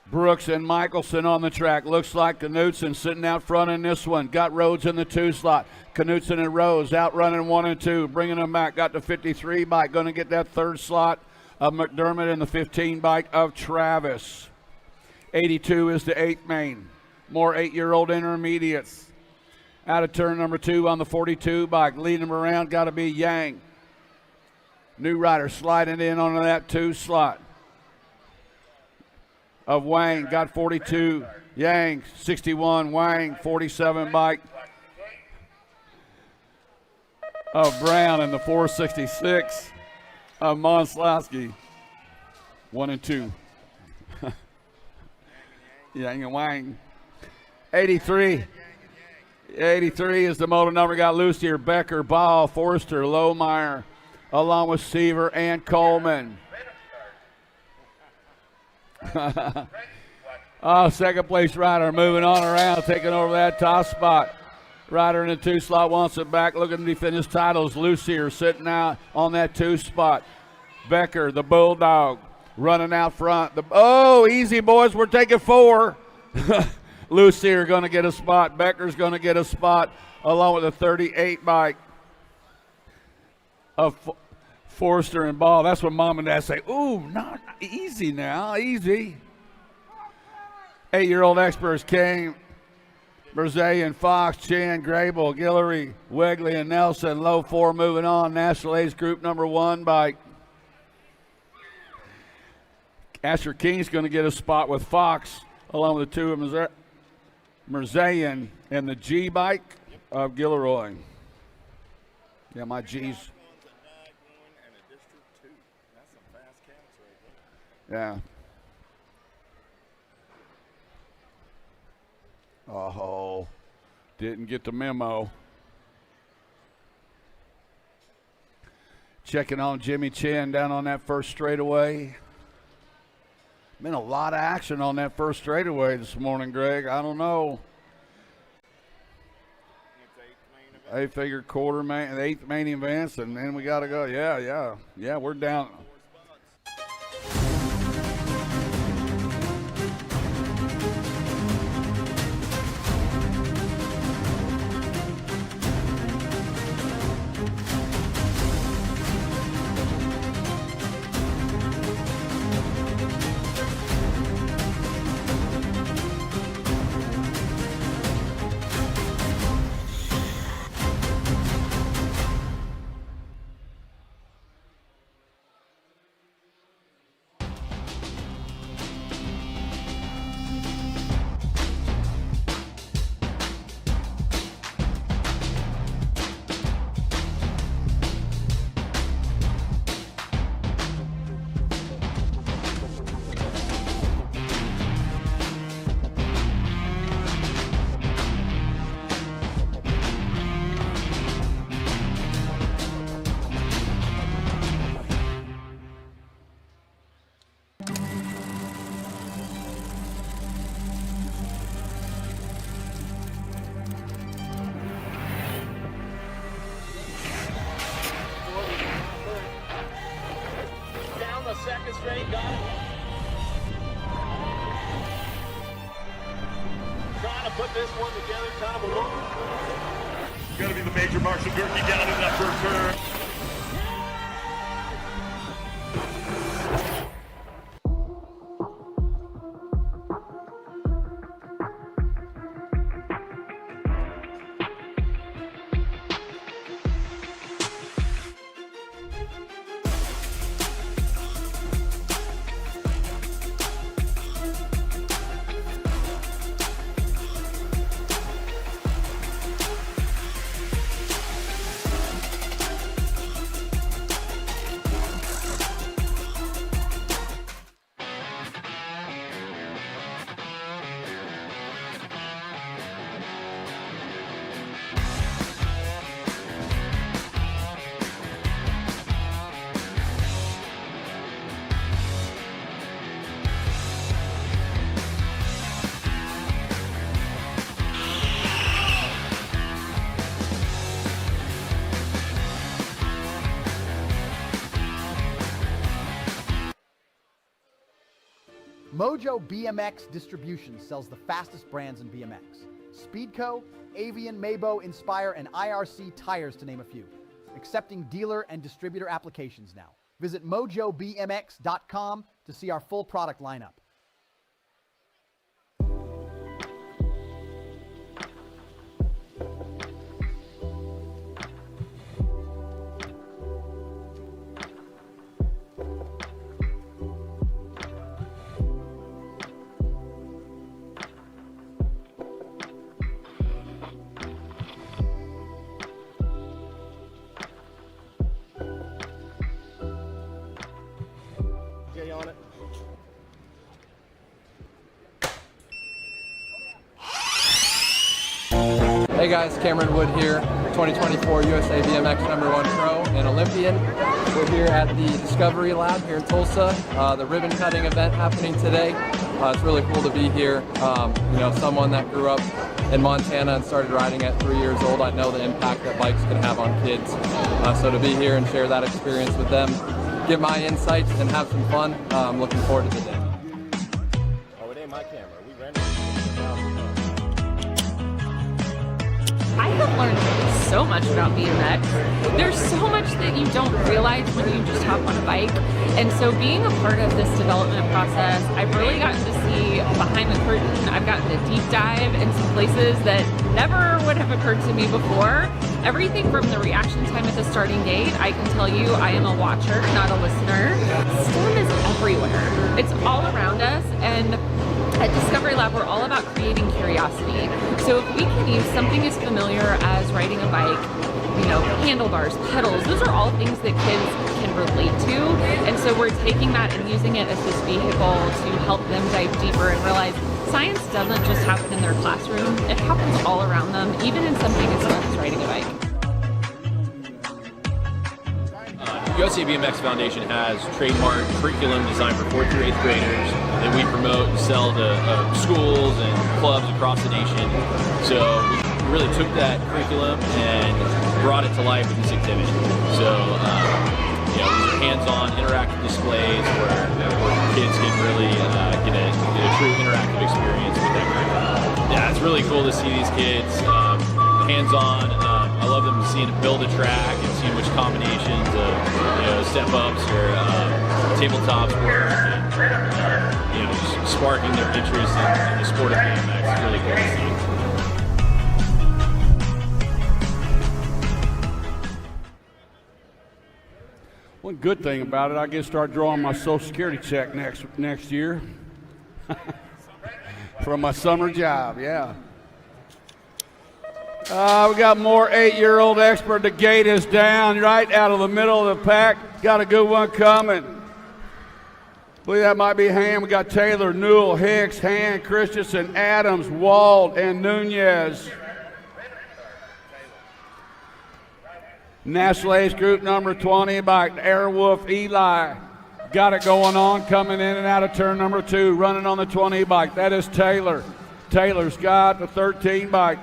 Brooks and Michelson on the track. Looks like Knudsen sitting out front in this one. Got Rhodes in the 2 slot. Knudsen and Rhodes out running 1 and 2. Bringing them back. Got the 53 bike. Going to get that 3rd slot of McDermott and the 15 bike of Travis. 82 is the 8th main. More 8-year-old intermediates. Out of turn number 2 on the 42 bike. Leading them around got to be Yang. New rider sliding in onto that 2 slot of Wang. Got 42. Yang, 61. Wang, 47 bike of Brown and the 466 of Monslowski. 1 and 2. Yang and Wang. 83. 83 is the motor number. Got Lucier, Becker, Ball, Forster, Lohmeyer, along with Seaver and Coleman. Second place rider moving on around, taking over that top spot. Rider in the 2 slot wants it back, looking to defend his titles. Lucier sitting out on that 2 spot. Becker, the Bulldog, running out front. Easy boys, we're taking 4. Lucier going to get a spot. Becker's going to get a spot along with a 38 bike of Forster and Ball. That's what Mom and Dad say. Ooh, not easy now, easy. 8-year-old experts came. Berzay and Fox, Chan, Grable, Guillory, Wegley, and Nelson. Low 4 moving on. National Age Group number 1 bike. Asher King's going to get a spot with Fox along with the 2 of Merzayan and the G bike of Gilroy. Yeah, my G's. Yeah. Oh, didn't get the memo. Checking on Jimmy Chin down on that first straightaway. Been a lot of action on that first straightaway this morning, Greg. I don't know. 8-figure quarter main, 8th main events, and then we got to go. Yeah, we're down. Second straight, got it. Trying to put this one together, kind of a look. Going to be the major Marshall Gerke down in that first turn. Mojo BMX Distribution sells the fastest brands in BMX. Speedco, Avian, Mabo, Inspire, and IRC tires, to name a few. Accepting dealer and distributor applications now. Visit mojobmx.com to see our full product lineup. On it. Hey guys, Cameron Wood here, 2024 USA BMX #1 Pro and Olympian. We're here at the Discovery Lab here in Tulsa. The ribbon cutting event happening today. It's really cool to be here. You know, someone that grew up in Montana and started riding at 3 years old, I know the impact that bikes can have on kids. So to be here and share that experience with them, give my insights and have some fun. I'm looking forward to the day. Oh, it ain't my camera. We rented it. I have learned so much about BMX. There's so much that you don't realize when you just hop on a bike. And so being a part of this development process, I've really gotten to see behind the curtain. I've gotten to deep dive in some places that never would have occurred to me before. Everything from the reaction time at the starting gate, I can tell you I am a watcher, not a listener. STEM is everywhere. It's all around us, and at Discovery Lab, we're all about creating curiosity. So if we can use something as familiar as riding a bike, you know, handlebars, pedals, those are all things that kids can relate to. And so we're taking that and using it as this vehicle to help them dive deeper and realize science doesn't just happen in their classroom. It happens all around them, even in something as fun as riding a bike. USA BMX Foundation has trademark curriculum designed for 4th through 8th graders that we promote and sell to schools and clubs across the nation. So we really took that curriculum and brought it to life with this exhibit. So you know, these are hands-on interactive displays where kids can really get a true interactive experience with that curriculum. Yeah, it's really cool to see these kids hands-on. I love them seeing it build a track and seeing which combinations of step-ups or tabletops work, and just sparking their interest in the sport of BMX. It's really cool to see. One good thing about it, I get to start drawing my Social Security check next year from my summer job. Yeah. We got more 8-year-old expert. The gate is down right out of the middle of the pack. Got a good one coming. I believe that might be Ham. We got Taylor, Newell, Hicks, Han, Christensen, Adams, Wald, and Nunez. National Age Group number 20 by Airwolf Eli. Got it going on, coming in and out of turn number 2, running on the 20 bike. That is Taylor. Taylor's got the 13 bike.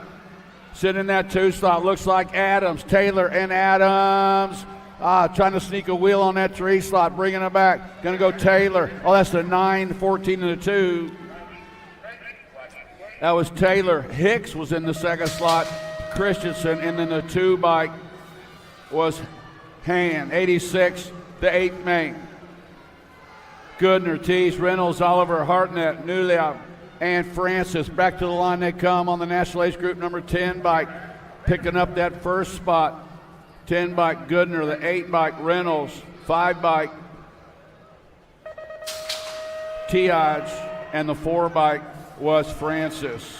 Sitting in that 2 slot, looks like Adams, Taylor and Adams. Trying to sneak a wheel on that 3 slot, bringing it back. Gonna go Taylor. Oh, that's the 9, 14 and the 2. That was Taylor. Hicks was in the 2nd slot. Christensen, and then the 2 bike was Han, 86, the 8th main. Goodner, Tees, Reynolds, Oliver, Hartnett, Newlia, and Francis. Back to the line they come on the National Age Group number 10 bike, picking up that 1st spot. 10 bike Goodner, the 8 bike Reynolds, 5 bike Tiage, and the 4 bike was Francis.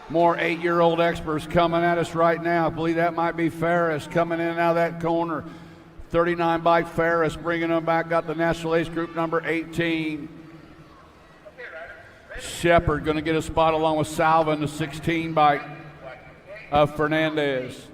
More 8-year-old experts coming at us right now. I believe that might be Ferris coming in and out of that corner. 39 bike Ferris bringing them back, got the National Age Group number 18. Shepard going to get a spot along with Salvin, the 16 bike of Fernandez.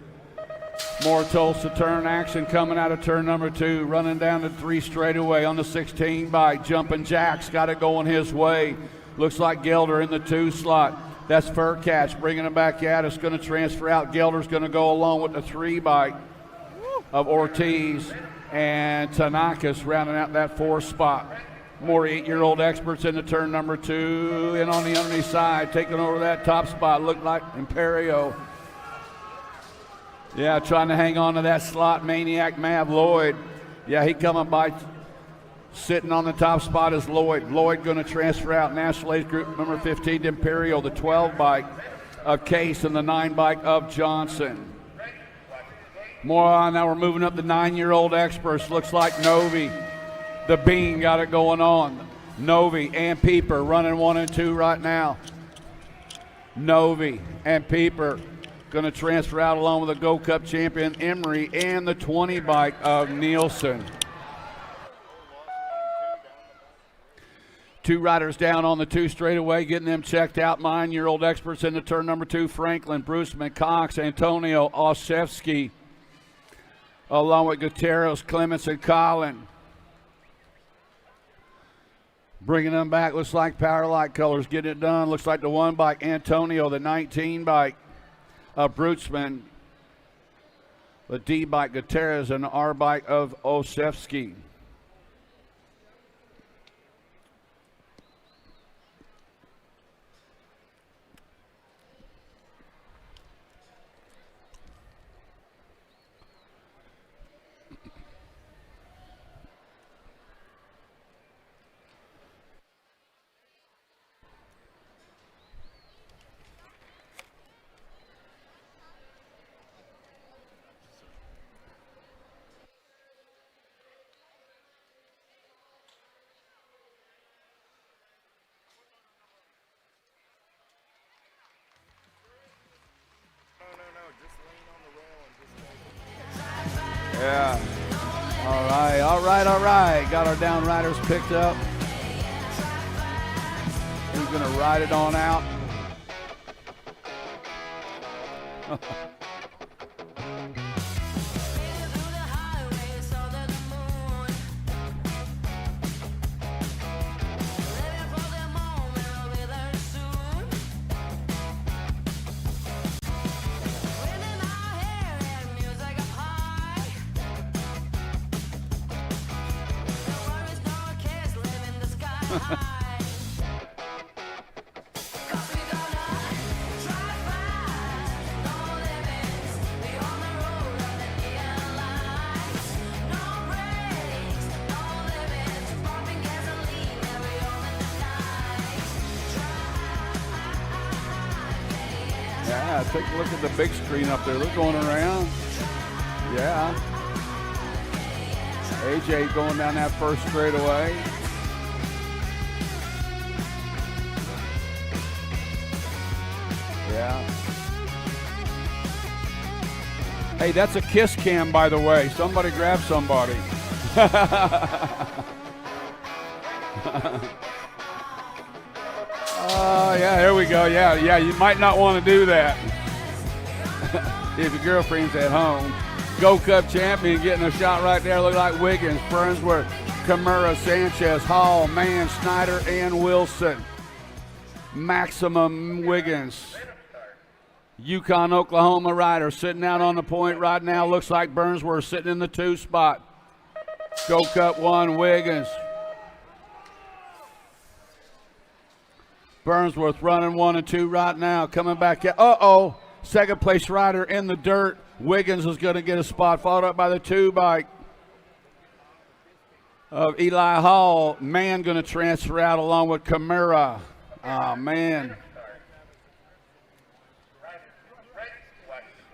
More Tulsa turn action coming out of turn number 2, running down the 3 straightaway on the 16 bike. Jumping Jack's got it going his way. Looks like Gelder in the 2 slot. That's Furcatch bringing him back out. It's going to transfer out. Gelder's going to go along with the 3 bike of Ortiz, and Tanaka's rounding out that 4 spot. More 8-year-old experts into turn number 2. And on the underneath side, taking over that top spot, looked like Imperio. Yeah, trying to hang on to that slot, Maniac Mav Lloyd. Yeah, he coming by. Sitting on the top spot is Lloyd. Lloyd going to transfer out. National Age Group number 15 to Imperial, the 12 bike of Case and the 9 bike of Johnson. More on, now we're moving up the 9-year-old experts. Looks like Novi, the Bean, got it going on. Novi and Peeper running 1 and 2 right now. Novi and Peeper going to transfer out along with the Go Cup champion Emery and the 20 bike of Nielsen. 2 riders down on the 2 straightaway, getting them checked out. 9-year-old experts into turn number 2. Franklin, Bruceman, Cox, Antonio, Osefsky, along with Gutierrez, Clements, and Collin. Bringing them back, looks like Power Light Colors getting it done. Looks like the 1 bike, Antonio, the 19 bike of Brutzman, the D bike, Gutierrez, and the R bike of Osefsky. Yeah. All right. Got our down riders picked up. Who's going to ride it on out? Yeah, take a look at the big screen up there. They're going around. Yeah. AJ going down that first straightaway. Yeah. Hey, that's a kiss cam, by the way. Somebody grab somebody. Oh, yeah, here we go. Yeah, you might not want to do that if your girlfriend's at home. Go Cup champion getting a shot right there. Look like Wiggins, Burnsworth, Kimura, Sanchez, Hall, Mann, Snyder, and Wilson. Maximum Wiggins. Yukon, Oklahoma rider sitting out on the point right now. Looks like Burnsworth sitting in the 2 spot. Go Cup 1, Wiggins. Burnsworth running 1 and 2 right now. Coming back. Uh-oh. Second place rider in the dirt. Wiggins is going to get a spot. Followed up by the 2 bike of Eli Hall. Mann going to transfer out along with Kimura. Oh, man.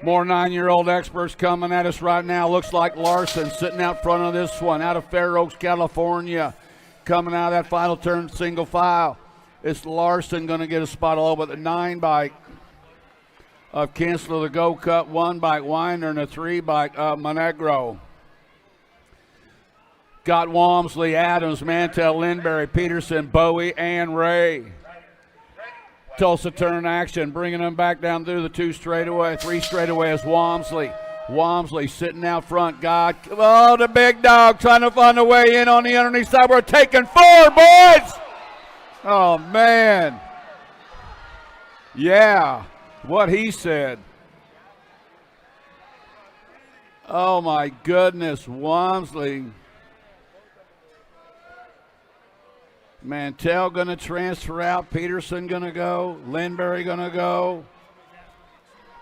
More 9-year-old experts coming at us right now. Looks like Larson sitting out front of this one. Out of Fair Oaks, California. Coming out of that final turn, single file. It's Larson going to get a spot all but the 9 bike of Kinsler, the Go Cup 1 bike, Winder, and the 3 bike of Monegro. Got Walmsley, Adams, Mantell, Lindberry, Peterson, Bowie, and Ray. Tulsa turn action, bringing them back down through the 2 straightaway. 3 straightaway is Walmsley. Walmsley sitting out front. Oh, the big dog trying to find a way in on the underneath side. We're taking 4, boys. Oh, man. Yeah, what he said. Oh, my goodness, Walmsley. Mantell going to transfer out. Peterson going to go. Lindberry going to go.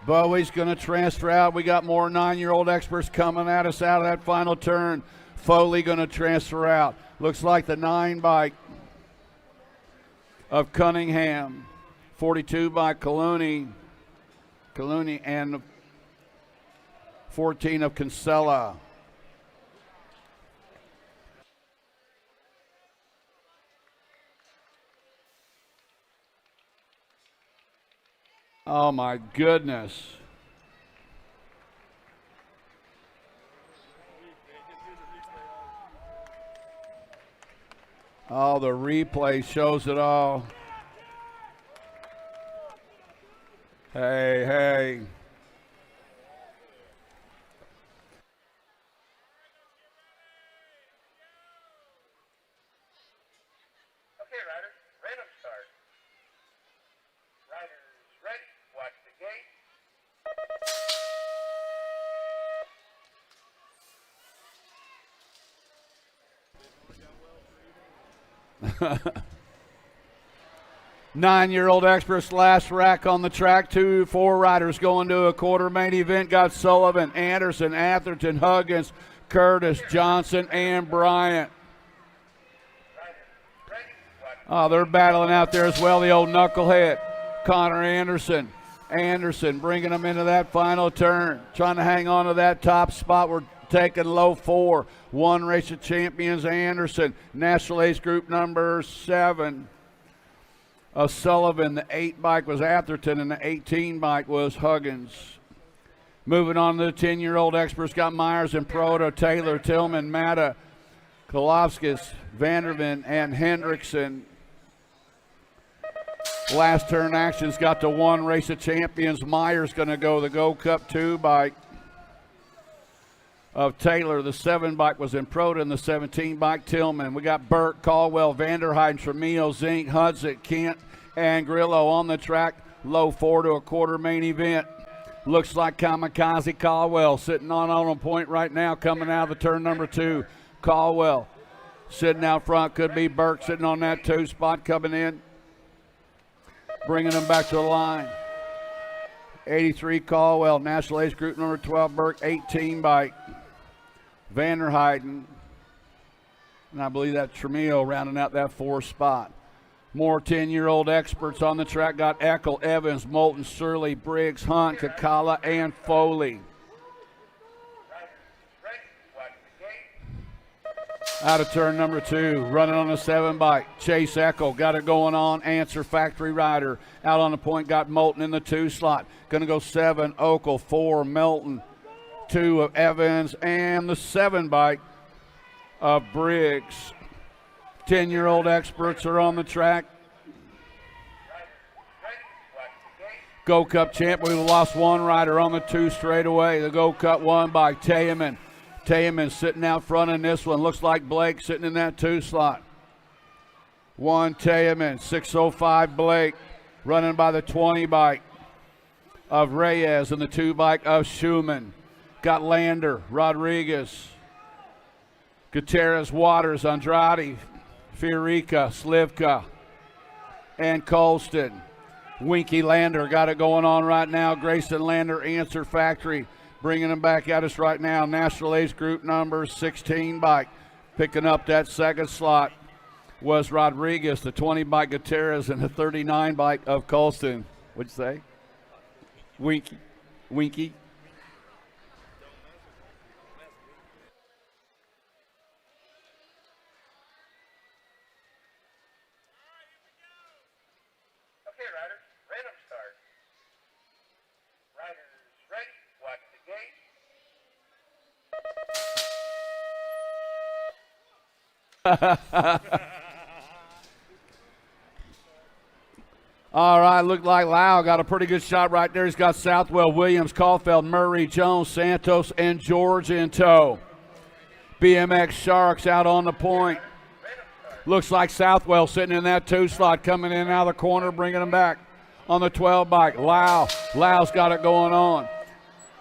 Bowie's going to transfer out. We got more 9-year-old experts coming at us out of that final turn. Foley going to transfer out. Looks like the 9 bike of Cunningham. 42 by Coloni and 14 of Kinsella. Oh my goodness. Oh, the replay shows it all. Hey, hey. Okay, riders, random start. Riders ready, watch the gate. Nine-year-old experts last rack on the track. 4 riders going to a quarter main event. Got Sullivan, Anderson, Atherton, Huggins, Curtis, Johnson, and Bryant. Oh, they're battling out there as well. The old knucklehead, Connor Anderson. Anderson bringing them into that final turn. Trying to hang on to that top spot. We're taking low 4. One race of champions, Anderson. National Ace Group number 7. Of Sullivan. The 8 bike was Atherton, and the 18 bike was Huggins. Moving on to the 10-year-old experts, got Myers and Proto, Taylor, Tillman, Matta, Kolofskis, Vanderven, and Hendrickson. Last turn action's got the 1 race of champions. Myers going to go the Go Cup 2 bike of Taylor. The 7 bike was in Proto, and the 17 bike Tillman. We got Burke, Caldwell, Vanderheiden, Tremillo, Zink, Hudson, Kent, and Grillo on the track. Low 4 to a quarter main event. Looks like Kamikaze Caldwell sitting on a point right now, coming out of the turn number 2. Caldwell sitting out front. Could be Burke sitting on that 2 spot coming in. Bringing them back to the line. 83 Caldwell, National Ace Group number 12, Burke, 18 bike. Vanderheiden, and I believe that Tremillo rounding out that 4 spot. More 10-year-old experts on the track. Got Eckel, Evans, Moulton, Surley, Briggs, Hunt, Kakala, and Foley. Out of turn number 2, running on a 7 bike. Chase Eckel got it going on. Answer Factory Rider. Out on the point, got Moulton in the 2 slot. Going to go 7, Okel, 4, Melton, 2 of Evans, and the 7 bike of Briggs. 10-year-old experts are on the track. Go Cup champ, we lost 1 rider on the 2 straightaway. The Go Cup 1 by Tayaman. Tayaman sitting out front in this one. Looks like Blake sitting in that 2 slot. 1 Tayaman, 605 Blake, running by the 20 bike of Reyes and the 2 bike of Schumann. Got Lander, Rodriguez, Gutierrez, Waters, Andrade, Fiorica, Slivka, and Colston. Winky Lander got it going on right now. Grayson Lander, Answer Factory, bringing them back at us right now. National Ace Group number 16 bike. Picking up that 2nd slot was Rodriguez, the 20 bike Gutierrez, and the 39 bike of Colston. What'd you say? Winky. Winky. Okay, riders, random start. Riders ready, watch the gate. All right, looked like Lau got a pretty good shot right there. He's got Southwell, Williams, Caulfield, Murray, Jones, Santos, and George in tow. BMX Sharks out on the point. Looks like Southwell sitting in that 2 slot, coming in out of the corner, bringing them back on the 12 bike. Lau's got it going on.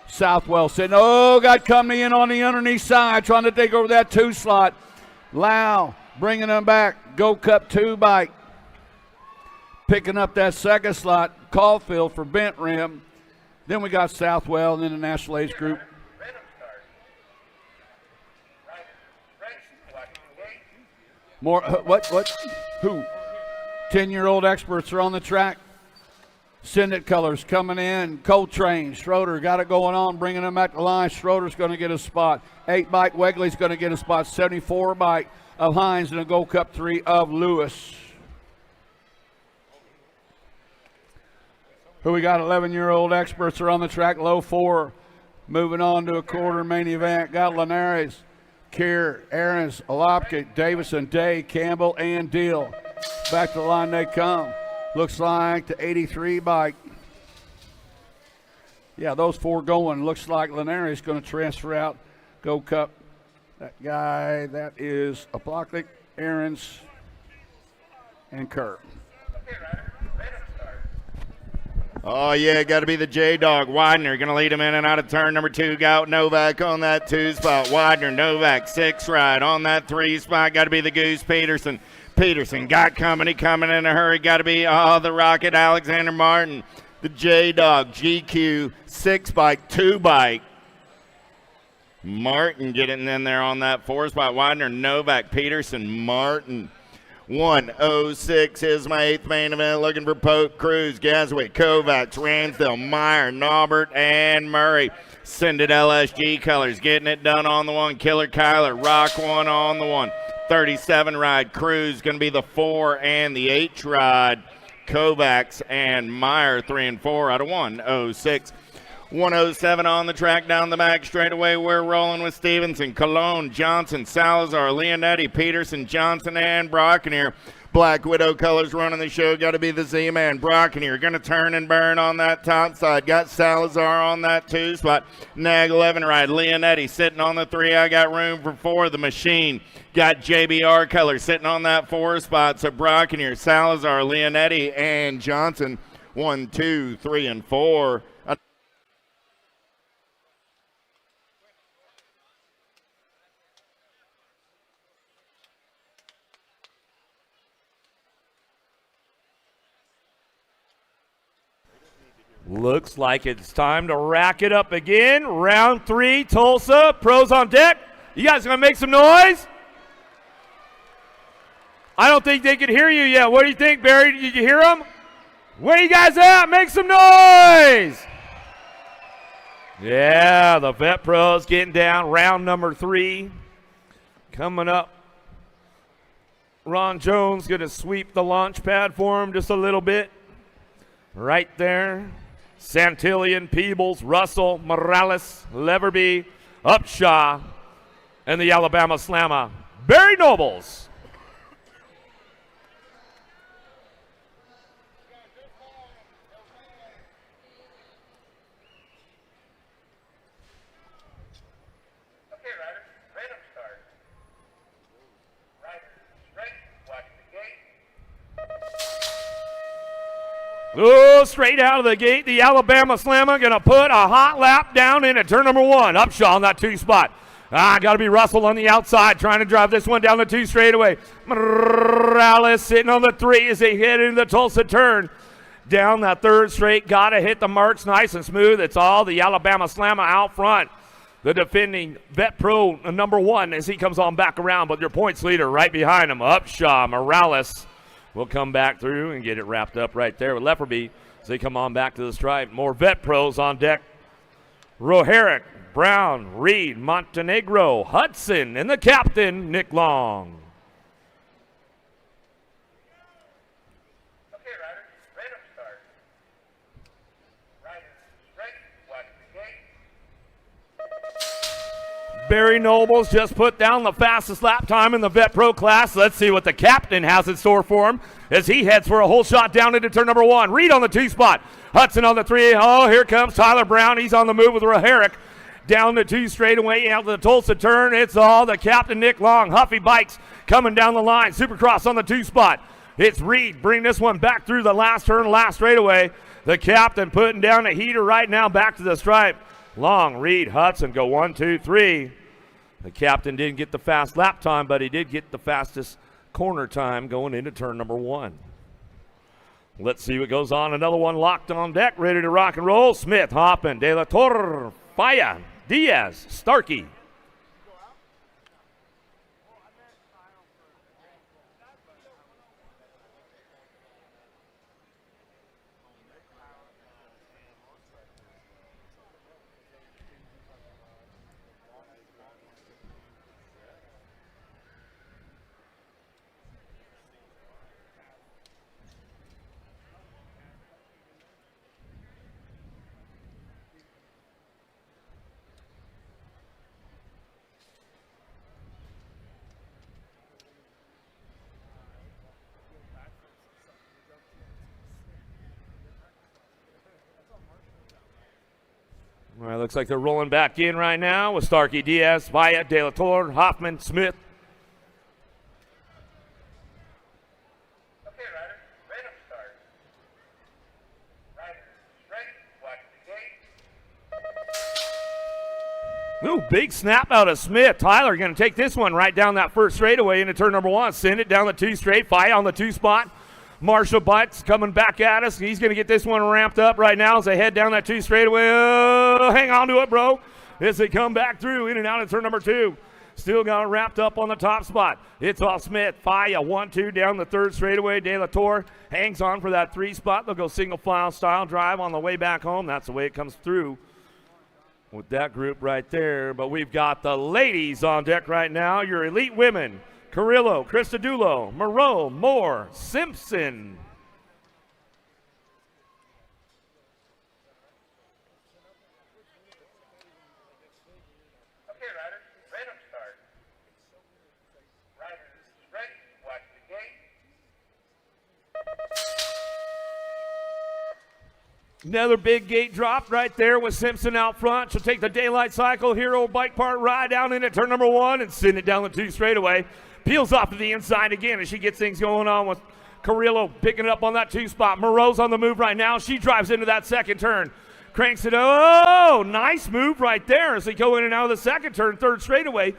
Southwell sitting, got coming in on the underneath side, trying to take over that 2 slot. Lau bringing them back. Gold Cup 2 bike. Picking up that second slot, Caulfield for Bent Rim. Then we got Southwell and then the National Age Group. More, what? Who? 10-year-old experts are on the track. Sagenet colors coming in. Coltrane, Schroeder got it going on, bringing them at the line. Schroeder's going to get a spot. 8 bike, Wegley's going to get a spot. 74 bike of Hines and a Gold Cup 3 of Lewis. Who we got? 11-year-old experts are on the track. Low 4. Moving on to a quarter main event. Got Linares, Kier, Aarons, Alopka, Davison, Day, Campbell, and Deal. Back to the line they come. Looks like the 83 bike. Yeah, those 4 going. Looks like Linares going to transfer out. Gold Cup. That guy, that is Aplochnik, Aarons, and Kurt. Oh, yeah, got to be the J-Dog. Widener going to lead him in and out of turn number 2. Got Novak on that 2 spot. Widener, Novak, 6 ride. On that 3 spot, got to be the Goose Peterson. Peterson got company coming in a hurry. Got to be the Rocket, Alexander Martin. The J-Dog, GQ, 6 bike, 2 bike. Martin getting in there on that 4 spot. Widener, Novak, Peterson, Martin. 106 is my 8th main event. Looking for Pope, Cruz, Gaswick, Kovacs, Ransdale, Meyer, Naubert, and Murray. Send it LSG colors. Getting it done on the 1. Killer Kyler, Rock 1 on the 1. 37 ride. Cruz going to be the 4 and the 8 ride. Kovacs and Meyer 3 and 4 out of 106. 107 on the track down the back straightaway. We're rolling with Stevenson, Cologne, Johnson, Salazar, Leonetti, Peterson, Johnson, and Brockenier. Black Widow colors running the show. Got to be the Z-Man. Brockenier going to turn and burn on that top side. Got Salazar on that 2 spot. Nag 11 ride. Leonetti sitting on the 3. I got room for 4. The Machine. Got JBR colors sitting on that 4 spot. So Brockenier, Salazar, Leonetti, and Johnson. 1, 2, 3, and 4. Looks like it's time to rack it up again. Round 3, Tulsa. Pros on deck. You guys gonna make some noise? I don't think they can hear you yet. What do you think, Barry? Did you hear them? Where you guys at? Make some noise! Yeah, the vet pros getting down. Round number 3 coming up. Ron Jones gonna sweep the launch pad for him just a little bit. Right there. Santillan, Peebles, Russell, Morales, Leverby, Upshaw, and the Alabama Slammer, Barry Nobles. Oh, straight out of the gate, the Alabama Slammer going to put a hot lap down into turn number 1. Upshaw on that 2 spot. Got to be Russell on the outside trying to drive this one down the 2 straightaway. Morales sitting on the 3 as they head into the Tulsa turn. Down that 3rd straight, got to hit the marks nice and smooth. It's all the Alabama Slammer out front. The defending vet pro number 1 as he comes on back around, but your points leader right behind him. Upshaw, Morales. We'll come back through and get it wrapped up right there with Lefferby as they come on back to the stripe. More vet pros on deck. Roherick, Brown, Reed, Montenegro, Hudson, and the captain, Nick Long. Barry Nobles just put down the fastest lap time in the Vet Pro class. Let's see what the captain has in store for him as he heads for a whole shot down into turn number 1. Reed on the 2 spot. Hudson on the 3. Oh, here comes Tyler Brown. He's on the move with Roherick. Down the 2 straightaway out to the Tulsa turn. It's all the captain, Nick Long. Huffy Bikes coming down the line. Supercross on the 2 spot. It's Reed. Bring this one back through the last turn, last straightaway. The captain putting down a heater right now back to the stripe. Long, Reed, Hudson go 1, 2, 3. The captain didn't get the fast lap time, but he did get the fastest corner time going into turn number 1. Let's see what goes on. Another one locked on deck, ready to rock and roll. Smith, Hoffman, De La Torre, Faya, Diaz, Starkey. All right, looks like they're rolling back in right now with Starkey, Diaz, Vaya, De La Torre, Hoffman, Smith. Okay, riders, random start. Riders, ready, watch the gate. Ooh, big snap out of Smith. Tyler going to take this one right down that first straightaway into turn number 1. Send it down the 2 straight. Vaya on the 2 spot. Marshall Butts coming back at us. He's going to get this one ramped up right now as they head down that 2 straightaway. Oh, hang on to it, bro, as they come back through in and out of turn number 2. Still got it wrapped up on the top spot. It's off Smith. Faya 1-2 down the 3rd straightaway. De La Torre hangs on for that 3 spot. They'll go single file style drive on the way back home. That's the way it comes through with that group right there. But we've got the ladies on deck right now. Your elite women. Carrillo, Cristodulo, Moreau, Moore, Simpson. Okay, riders, random start. Riders, ready, watch the gate. Another big gate drop right there with Simpson out front. She'll take the daylight cycle hero bike part ride down into turn number 1 and send it down the 2 straightaway. Peels off to the inside again as she gets things going on with Carrillo picking it up on that 2 spot. Moreau's on the move right now. She drives into that 2nd turn. Cranks it. Oh, nice move right there as they go in and out of the 2nd turn, 3rd straightaway.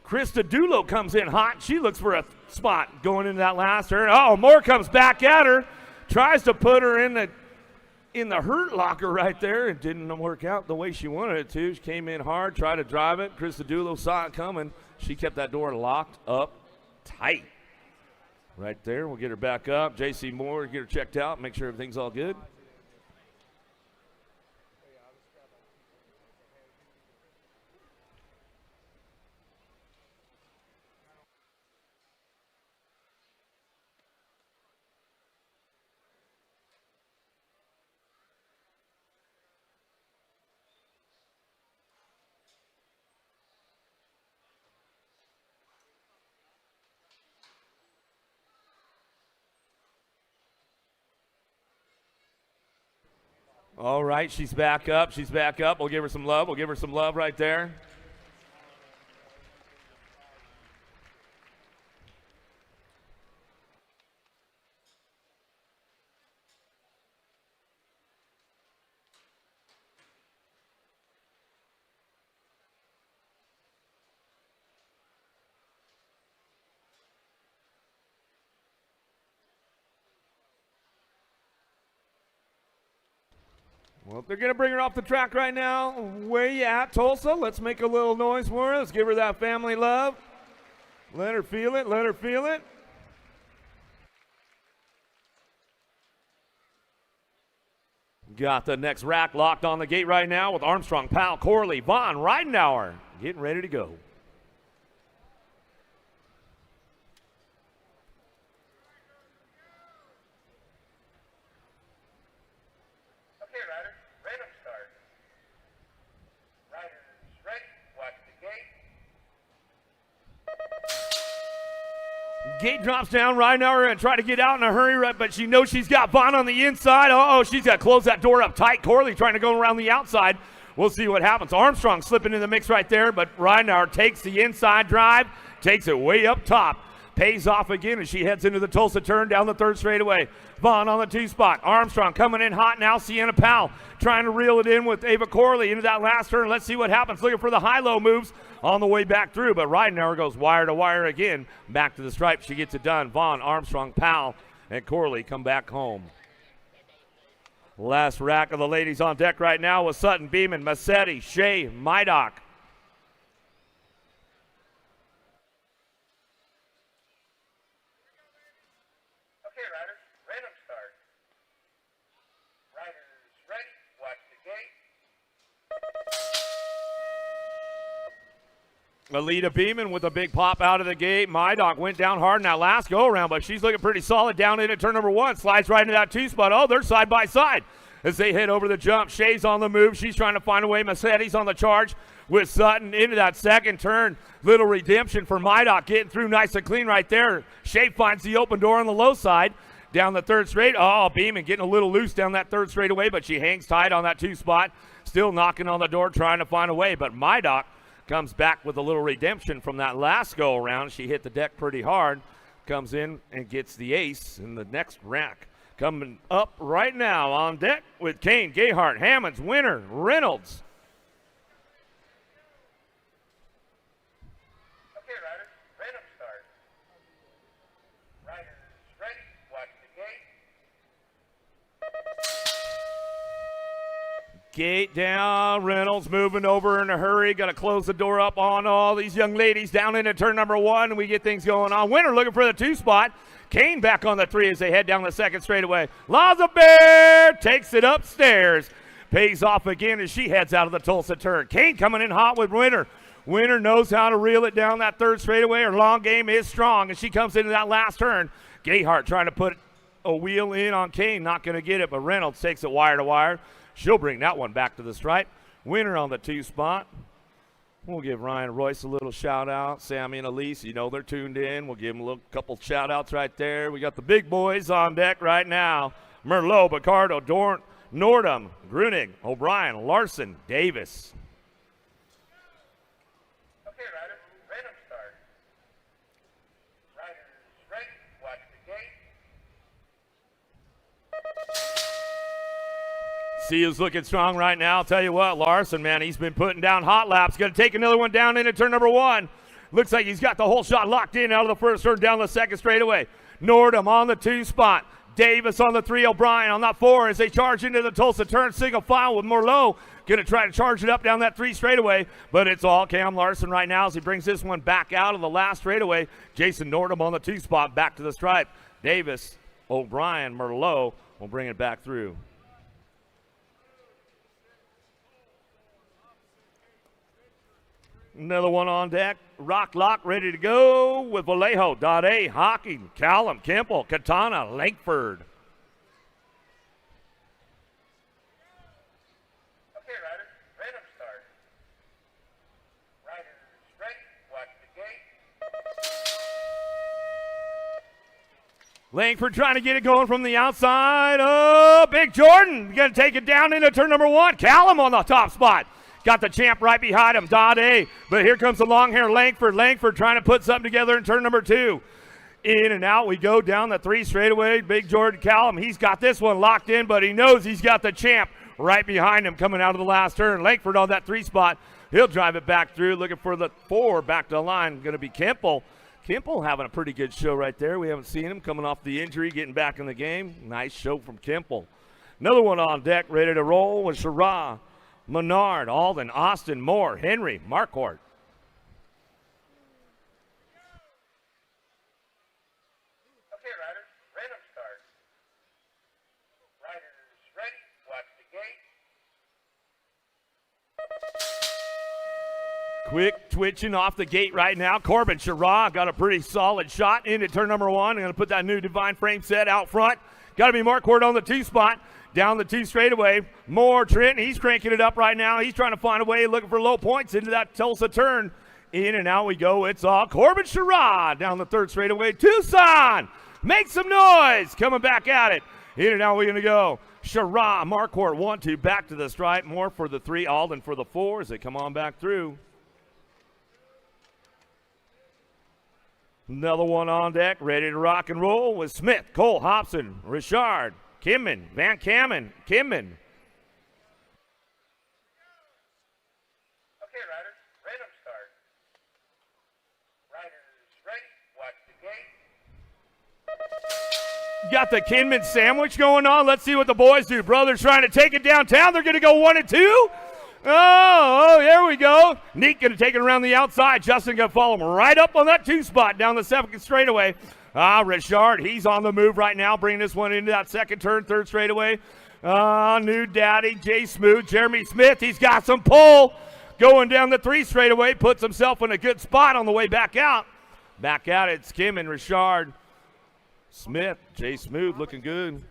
Cristodulo comes in hot. She looks for a spot going into that last turn. Oh, Moore comes back at her. Tries to put her in the hurt locker right there. It didn't work out the way she wanted it to. She came in hard, tried to drive it. Cristodulo saw it coming. She kept that door locked up tight. Right there. We'll get her back up. JC Moore, get her checked out, make sure everything's all good. All right, she's back up. She's back up. We'll give her some love. We'll give her some love right there. Well, they're going to bring her off the track right now. Where you at, Tulsa? Let's make a little noise for her. Let's give her that family love. Let her feel it. Let her feel it. Got the next rack locked on the gate right now with Armstrong, Powell, Corley, Vaughn, Ridenauer getting ready to go. Gate drops down. Ridenauer and try to get out in a hurry, but she knows she's got Vaughn on the inside. Oh, she's got to close that door up tight. Corley trying to go around the outside. We'll see what happens. Armstrong slipping in the mix right there, but Ridenauer takes the inside drive, takes it way up top. Pays off again as she heads into the Tulsa turn down the third straightaway. Vaughn on the 2 spot. Armstrong coming in hot now. Sienna Powell trying to reel it in with Ava Corley into that last turn. Let's see what happens. Looking for the high-low moves on the way back through, but Ridenauer goes wire to wire again. Back to the stripe. She gets it done. Vaughn, Armstrong, Powell, and Corley come back home. Last rack of the ladies on deck right now with Sutton, Beeman, Massetti, Shea, Mydock. Okay, riders, random start. Riders ready, watch the gate. Alita Beeman with a big pop out of the gate. Mydock went down hard in that last go-around, but she's looking pretty solid down into turn number 1. Slides right into that 2 spot. Oh, they're side by side as they head over the jump. Shea's on the move. She's trying to find a way. Massetti's on the charge with Sutton into that second turn. Little redemption for Mydock, getting through nice and clean right there. Shea finds the open door on the low side. Down the third straight. Oh, Beeman getting a little loose down that third straightaway, but she hangs tight on that 2 spot. Still knocking on the door, trying to find a way, but Mydock comes back with a little redemption from that last go around. She hit the deck pretty hard. Comes in and gets the ace in the next rack. Coming up right now on deck with Kane, Gayhart, Hammonds, Winter, Reynolds. Okay, riders, random start. Riders ready, watch the gate. Gate down, Reynolds moving over in a hurry. Got to close the door up on all these young ladies down into turn number 1, and we get things going on. Winter looking for the 2 spot. Kane back on the 3 as they head down the second straightaway. Laza Bear takes it upstairs. Pays off again as she heads out of the Tulsa turn. Kane coming in hot with Winter. Winter knows how to reel it down that third straightaway. Her long game is strong as she comes into that last turn. Gayhart trying to put a wheel in on Kane. Not going to get it, but Reynolds takes it wire to wire. She'll bring that one back to the stripe. Winner on the 2 spot. We'll give Ryan Royce a little shout out. Sammy and Elise, you know they're tuned in. We'll give them a little couple shout outs right there. We got the big boys on deck right now. Merlot, Picardo, Nordum, Grunig, O'Brien, Larson, Davis. Okay, riders, random start. Riders ready, watch the gate. Seals looking strong right now. I'll tell you what, Larson, man, he's been putting down hot laps. Going to take another one down into turn number 1. Looks like he's got the whole shot locked in out of the first turn down the second straightaway. Nordum on the 2 spot. Davis on the 3. O'Brien on that 4 as they charge into the Tulsa turn. Single file with Merlot. Going to try to charge it up down that 3 straightaway, but it's all Cam Larson right now as he brings this one back out of the last straightaway. Jason Nordum on the 2 spot back to the stripe. Davis, O'Brien, Merlot will bring it back through. Another one on deck. Rock Lock ready to go with Vallejo, Dade, Hawking, Callum, Kemple, Katana, Lankford. Okay, riders, random start. Riders ready, watch the gate. Langford trying to get it going from the outside. Oh, Big Jordan going to take it down into turn number 1. Callum on the top spot. Got the champ right behind him, Dade. But here comes the long hair Langford. Langford trying to put something together in turn number 2. In and out we go down the 3 straightaway. Big Jordan Callum, he's got this one locked in, but he knows he's got the champ right behind him coming out of the last turn. Langford on that 3 spot. He'll drive it back through, looking for the 4 back to the line. Going to be Kemple. Kemple having a pretty good show right there. We haven't seen him coming off the injury, getting back in the game. Nice show from Kemple. Another one on deck, ready to roll with Sherrod, Menard, Alden, Austin, Moore, Henry, Marquardt. Okay, riders, random start. Riders ready, watch the gate. Quick twitching off the gate right now. Corbin Sherrod got a pretty solid shot into turn number 1. Going to put that new Divine frame set out front. Got to be Marquardt on the 2 spot. Down the 2 straightaway. Moore, Trent, he's cranking it up right now. He's trying to find a way, looking for low points into that Tulsa turn. In and out we go. It's all Corbin Sherrod down the 3rd straightaway. Tucson, make some noise. Coming back at it. In and out we're going to go. Sherrod, Marquardt, 1-2, back to the stripe. Moore for the 3, Alden for the 4 as they come on back through. Another one on deck, ready to rock and roll with Smith, Cole, Hobson, Richard, Kimman, Van Kammen, Kimman. Okay, riders, random start. Riders ready, watch the gate. Got the Kinman sandwich going on. Let's see what the boys do. Brothers trying to take it downtown. They're going to go 1 and 2. Oh, there we go. Neat going to take it around the outside. Justin going to follow him right up on that 2 spot down the 2nd straightaway. Richard, he's on the move right now, bringing this one into that 2nd turn, 3rd straightaway. New daddy, Jay Smooth, Jeremy Smith. He's got some pull going down the 3 straightaway. Puts himself in a good spot on the way back out. Back out, it's Kim and Richard. Smith, Jay Smooth looking good.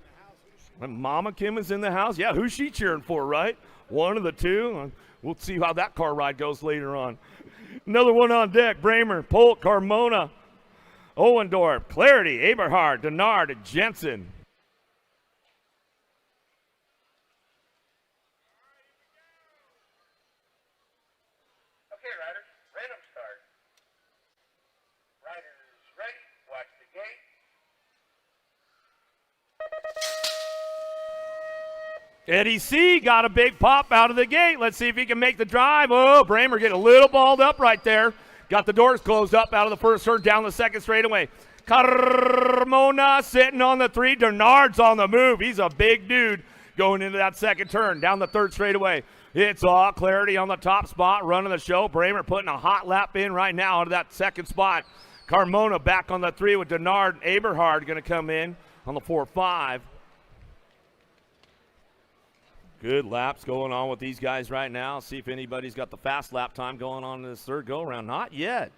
And Mama Kim is in the house. Yeah, who's she cheering for, right? One of the two. We'll see how that car ride goes later on. Another one on deck. Bramer, Polk, Carmona, Owendorf, Clarity, Eberhard, Denard, and Jensen. Okay, riders, random start. Riders ready, watch the gate. Eddie C. got a big pop out of the gate. Let's see if he can make the drive. Oh, Bramer getting a little balled up right there. Got the doors closed up out of the 1st turn, down the 2nd straightaway. Carmona sitting on the 3. Denard's on the move. He's a big dude going into that 2nd turn, down the 3rd straightaway. It's all Clarity on the top spot, running the show. Bramer putting a hot lap in right now out of that 2nd spot. Carmona back on the 3 with Denard and Eberhard going to come in on the 4-5. Good laps going on with these guys right now. See if anybody's got the fast lap time going on in this 3rd go-around. Not yet.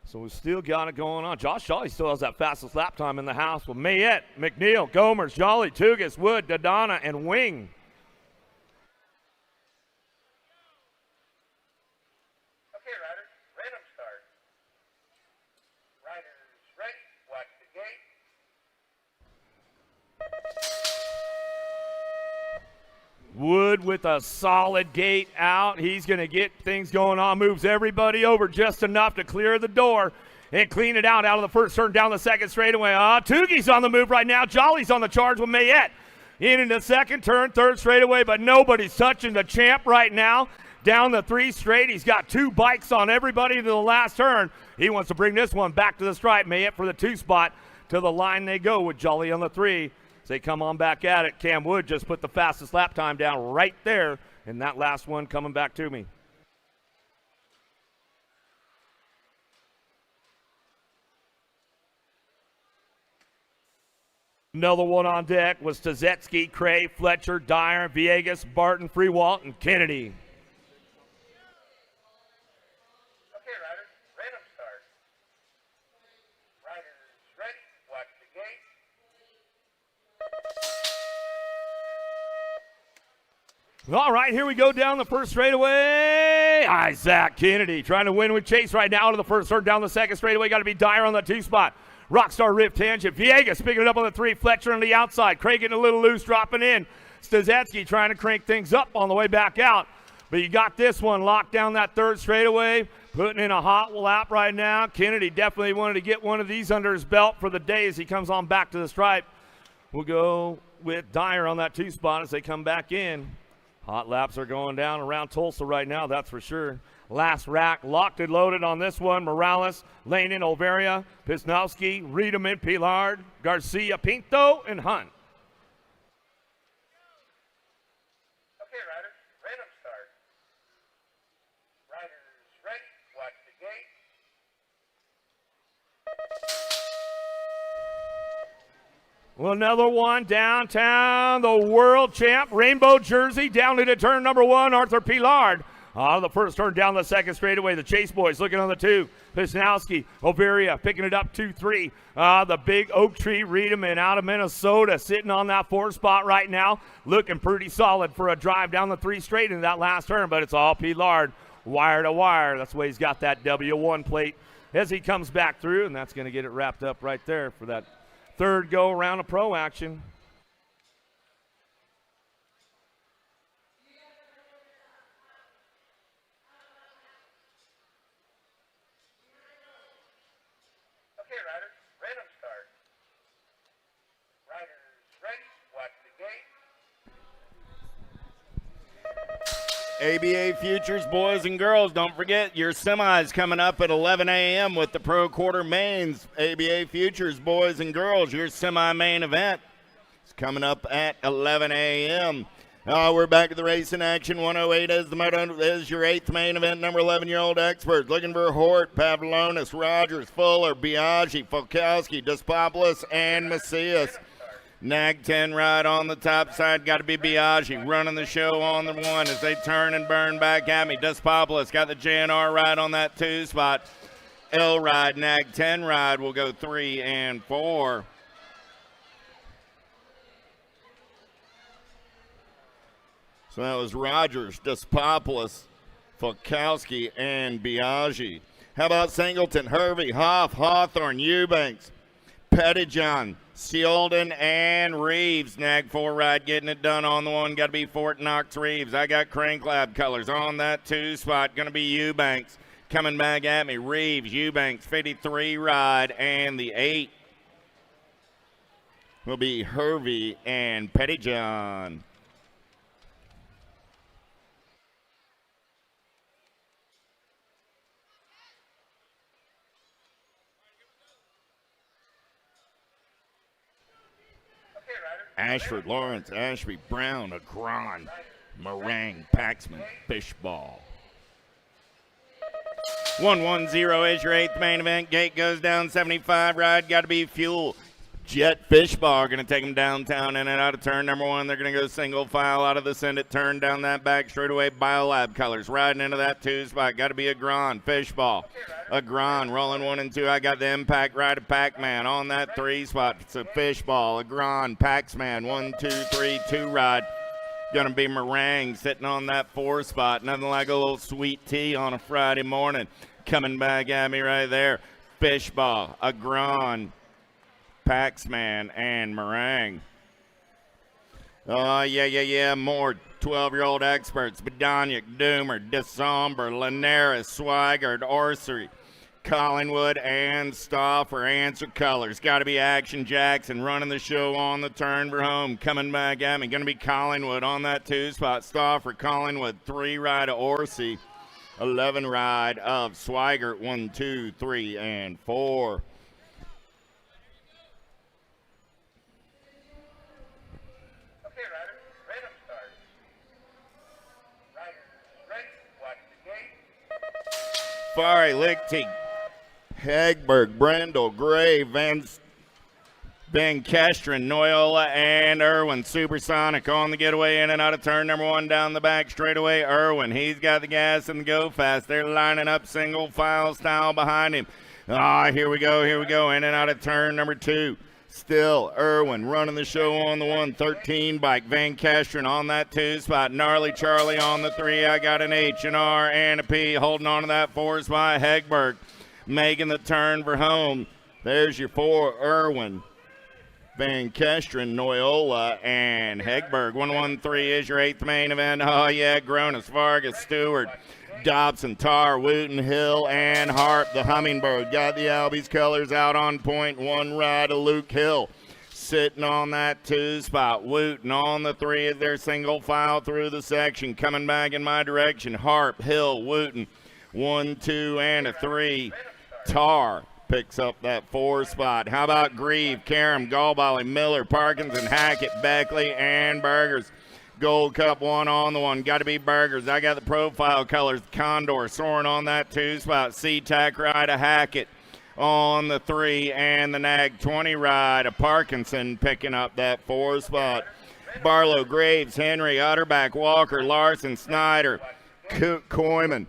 So we've still got it going on. Josh Jolly still has that fastest lap time in the house with Mayette, McNeil, Gomers, Jolly, Tugas, Wood, Dodonna, and Wing. Okay, riders, random start. Riders ready, watch the gate. Wood with a solid gate out. He's going to get things going on. Moves everybody over just enough to clear the door and clean it out of the 1st turn, down the 2nd straightaway. Tugi's on the move right now. Jolly's on the charge with Mayette. In the 2nd turn, 3rd straightaway, but nobody's touching the champ right now. Down the 3 straight. He's got 2 bikes on everybody to the last turn. He wants to bring this one back to the stripe. Mayette for the 2 spot. To the line they go with Jolly on the 3. They come on back at it. Cam Wood just put the fastest lap time down right there, and that last one coming back to me. Another one on deck was Stazetsky, Cray, Fletcher, Dyer, Villegas, Barton, Freewalt, and Kennedy. Okay, riders, random start. Riders ready, watch the gate. All right, here we go down the 1st straightaway. Isaac Kennedy trying to win with Chase right now to the 1st turn, down the 2nd straightaway. Got to be Dyer on the 2 spot. Rockstar Rift Tangent. Villegas picking it up on the 3. Fletcher on the outside. Craig getting a little loose, dropping in. Stazetsky trying to crank things up on the way back out. But you got this one locked down that 3rd straightaway. Putting in a hot lap right now. Kennedy definitely wanted to get one of these under his belt for the day as he comes on back to the stripe. We'll go with Dyer on that 2 spot as they come back in. Hot laps are going down around Tulsa right now, that's for sure. Last rack, locked and loaded on this one. Morales, Lanin, Olveria, Pisnowski, Riedemann, Pilar, Garcia, Pinto, and Hunt. Okay, riders, random start. Riders ready, watch the gate. Well, another one downtown, the world champ, rainbow jersey, down into turn number 1, Arthur Pilard. Out of the 1st turn, down the 2nd straightaway, the Chase boys looking on the 2. Pisnowski, Overia picking it up 2-3. The big oak tree Riedemann out of Minnesota sitting on that 4 spot right now, looking pretty solid for a drive down the 3 straight into that last turn, but it's all Pilard, wire to wire. That's why he's got that W1 plate as he comes back through, and that's going to get it wrapped up right there for that 3rd go around of pro action. Okay, ABA Futures, boys and girls, don't forget your semis coming up at 11 a.m. with the Pro Quarter Mains. ABA Futures, boys and girls, your semi-main event is coming up at 11 a.m. We're back at the racing action. 108 as the moto is your 8th main event. Number 11-year-old experts looking for Hort, Pavlonis, Rogers, Fuller, Biaggi, Folkowski, Despopoulos, and Macias. Nag 10 right on the top side. Got to be Biaggi running the show on the 1 as they turn and burn back at me. Despopoulos got the JNR ride on that 2 spot. L ride, Nag 10 ride will go 3 and 4. So that was Rogers, Despopoulos, Folkowski, and Biaggi. How about Singleton, Hervey, Hoff, Hawthorne, Eubanks, Pettijohn, Sealden, and Reeves. Nag 4 ride getting it done on the 1. Got to be Fort Knox Reeves. I got Cranklab colors on that 2 spot. Going to be Eubanks. Coming back at me, Reeves, Eubanks, 53 ride, and the 8 will be Hervey and Pettijohn. Ashford, Lawrence, Ashby, Brown, Agron, Meringue, Paxman, Fishball. 110 is your 8th main event. Gate goes down 75 ride. Got to be Fuel. Jet Fishball are going to take them downtown in and out of turn number 1. They're going to go single file out of the Senate turn down that back straightaway. Biolab colors riding into that 2 spot. Got to be Agron, Fishball. Agron rolling 1 and 2. I got the Impact ride of Pac-Man on that 3 spot. It's a Fishball, Agron, Paxman, 1, 2, 3, 2 ride. Going to be Meringue sitting on that 4 spot. Nothing like a little sweet tea on a Friday morning. Coming back at me right there. Fishball, Agron, Paxman, and Meringue. Oh, yeah. More 12-year-old experts. Bedoniak, Doomer, December, Linares, Swigert, Orsery, Collingwood, and Stauffer. Answer colors. Got to be Action Jackson running the show on the turn for home. Coming back at me. Going to be Collingwood on that 2 spot. Stauffer, Collingwood, 3 ride of Orsi. 11 ride of Swigert. 1, 2, 3, and 4. Fari, Lichty, Hegberg, Brendel, Gray, Van Kesteren, Noyola, and Irwin. Supersonic on the getaway in and out of turn number 1 down the back straightaway. Irwin, he's got the gas and the go fast. They're lining up single file style behind him. Here we go, in and out of turn number 2. Still, Irwin running the show on the 113 bike. Van Kesteren on that 2 spot. Gnarly Charlie on the 3. I got an H, an R, and a P. Holding on to that 4 spot. Hegberg making the turn for home. There's your 4, Irwin, Van Kesteren, Noyola, and Hegberg. 113 is your 8th main event. Oh, yeah, Gronis, Vargas, Stewart, Dobson, Tar, Wooten, Hill, and Harp. The Hummingbird got the Albies colors out on point. 1 ride of Luke Hill sitting on that 2 spot. Wooten on the 3 as their single file through the section. Coming back in my direction. Harp, Hill, Wooten. 1, 2, and a 3. Tar picks up that 4 spot. How about Grieve, Karam, Galbally, Miller, Parkinson, Hackett, Beckley, and Burgers. Gold Cup 1 on the 1. Got to be Burgers. I got the profile colors. Condor soaring on that 2 spot. C-Tac ride of Hackett on the 3. And the Nag 20 ride of Parkinson picking up that 4 spot. Barlow, Graves, Henry, Utterback, Walker, Larson, Snyder, Koyman.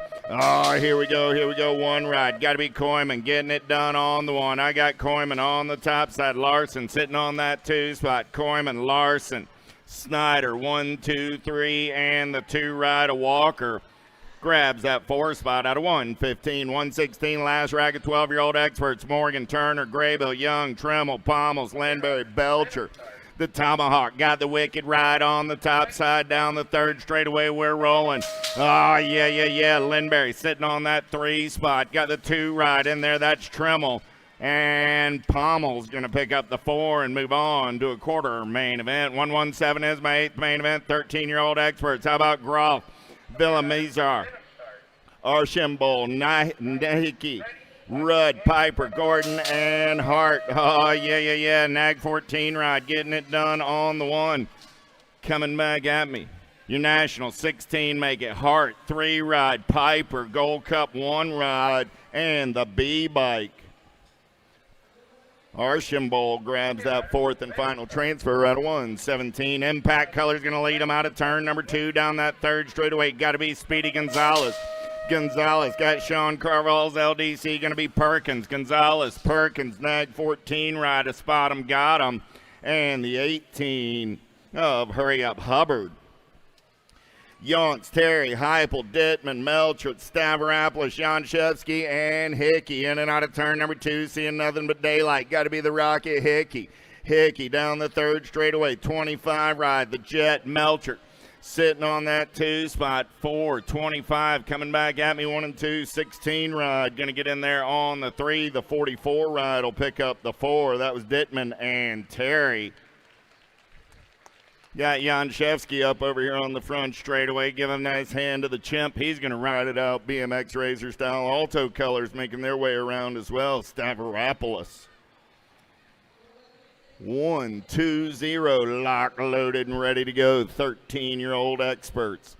Here we go. 1 ride. Got to be Koyman getting it done on the 1. I got Koyman on the top side. Larson sitting on that 2 spot. Koyman, Larson, Snyder, 1, 2, 3, and the 2 ride of Walker grabs that 4 spot out of 115. 116, last racket, 12-year-old experts. Morgan, Turner, Graybill, Young, Tremmel, Pommels, Landberry, Belcher. The Tomahawk got the wicked ride on the top side down the 3rd straightaway. We're rolling. Yeah. Lindberry sitting on that 3 spot. Got the 2 ride in there. That's Tremmel. And Pommel's going to pick up the 4 and move on to a quarter main event. 117 is my 8th main event. 13-year-old experts. How about Groff? Villamizar, Archambault, Nahiki, Rudd, Piper, Gordon, and Hart. Oh, yeah. Nag 14 ride, getting it done on the 1. Coming back at me. Your National 16 make it. Hart, 3 ride. Piper, Gold Cup 1 ride. And the B bike. Archambault grabs that 4th and final transfer out of 1:17. Impact Colors going to lead him out of turn number 2 down that 3rd straightaway. Got to be Speedy Gonzalez. Gonzalez got Sean Carval's LDC, going to be Perkins. Perkins, Nag 14 ride, a spot him, got him. And the 18 of Hurry Up Hubbard. Yonts, Terry, Heupel, Dittman, Melchert, Stavropoulos, Janshevsky, and Hickey. In and out of turn number 2, seeing nothing but daylight. Got to be the Rocket Hickey. Hickey down the 3rd straightaway, 25 ride, the Jet, Melchert. Sitting on that 2 spot, 4:25 coming back at me, 1 and 2, 16 ride. Going to get in there on the 3. The 44 ride will pick up the 4. That was Dittman and Terry. Got Janshevsky up over here on the front straightaway. Give him a nice hand to the chimp. He's going to ride it out BMX Razor style. Alto Colors making their way around as well. Stavropoulos. 1, 2, 0, lock, loaded, and ready to go. 13-year-old experts.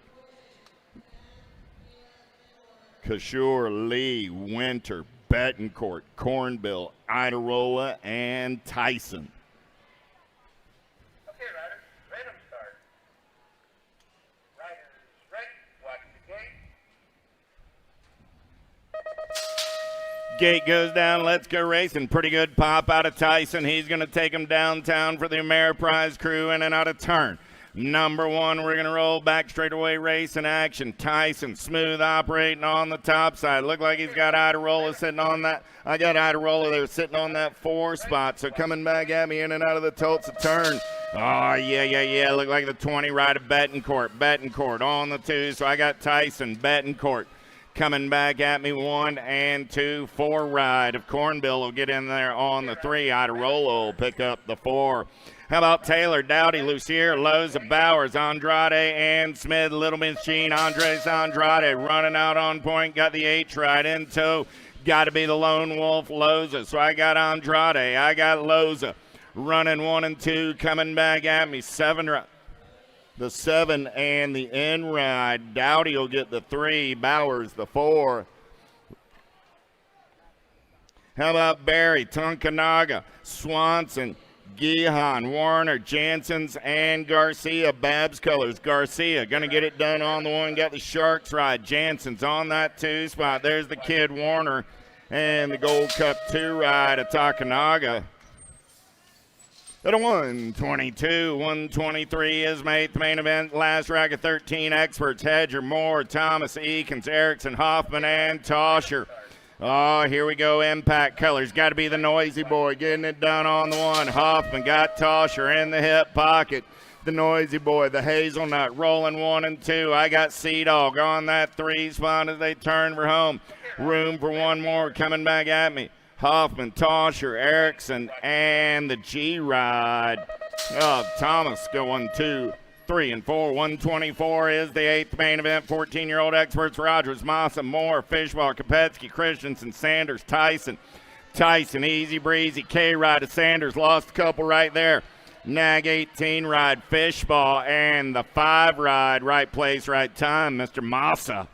Kashur, Lee, Winter, Betancourt, Cornbill, Idarola, and Tyson. Okay, riders, random start. Riders ready, watch the gate. Gate goes down, let's go racing. Pretty good pop out of Tyson. He's going to take him downtown for the Ameriprise crew in and out of turn. Number 1, we're going to roll back straightaway race in action. Tyson, smooth operating on the top side. Look like he's got Idarola sitting on that. I got Idarola there sitting on that 4 spot. So coming back at me in and out of the Tulsa turn. Oh, yeah. Look like the 20 ride of Betancourt on the 2. So I got Tyson, Betancourt. Coming back at me, 1 and 2, 4 ride of Cornbill will get in there on the 3. Idarola will pick up the 4. How about Taylor, Dowdy, Lucier, Loza, Bowers, Andrade, and Smith, Little Machine, Andres Andrade running out on point. Got the H ride in tow. Got to be the Lone Wolf, Loza. So I got Andrade, I got Loza. Running 1 and 2, coming back at me, 7 ride. The 7 and the N ride. Dowdy will get the 3. Bowers the 4. How about Barry, Tunkanaga, Swanson, Gihan, Warner, Janssens, and Garcia. Babs Colors. Garcia going to get it done on the 1. Got the Sharks ride. Janssens on that 2 spot. There's the kid Warner. And the Gold Cup 2 ride of Tunkanaga. At a 122, 123 is my 8th main event. Last rack of 13 experts. Hedger, Moore, Thomas, Eakins, Erickson, Hoffman, and Toscher. Oh, here we go. Impact Colors. Got to be the Noisy Boy getting it done on the 1. Hoffman got Toscher in the hip pocket. The Noisy Boy, the Hazelnut, rolling 1 and 2. I got Sea Dog on that 3 spot as they turn for home. Room for 1 more coming back at me. Hoffman, Toscher, Erickson, and the G-Ride of Thomas going 2, 3, and 4. 124 is the 8th main event. 14-year-old experts, Rogers, Massa, Moore, Fishball, Kopetsky, Christensen, Sanders, Tyson. Tyson, easy breezy. K-Ride to Sanders, lost a couple right there. Nag 18 ride, Fishball, and the 5 ride, right place, right time, Mr. Massa.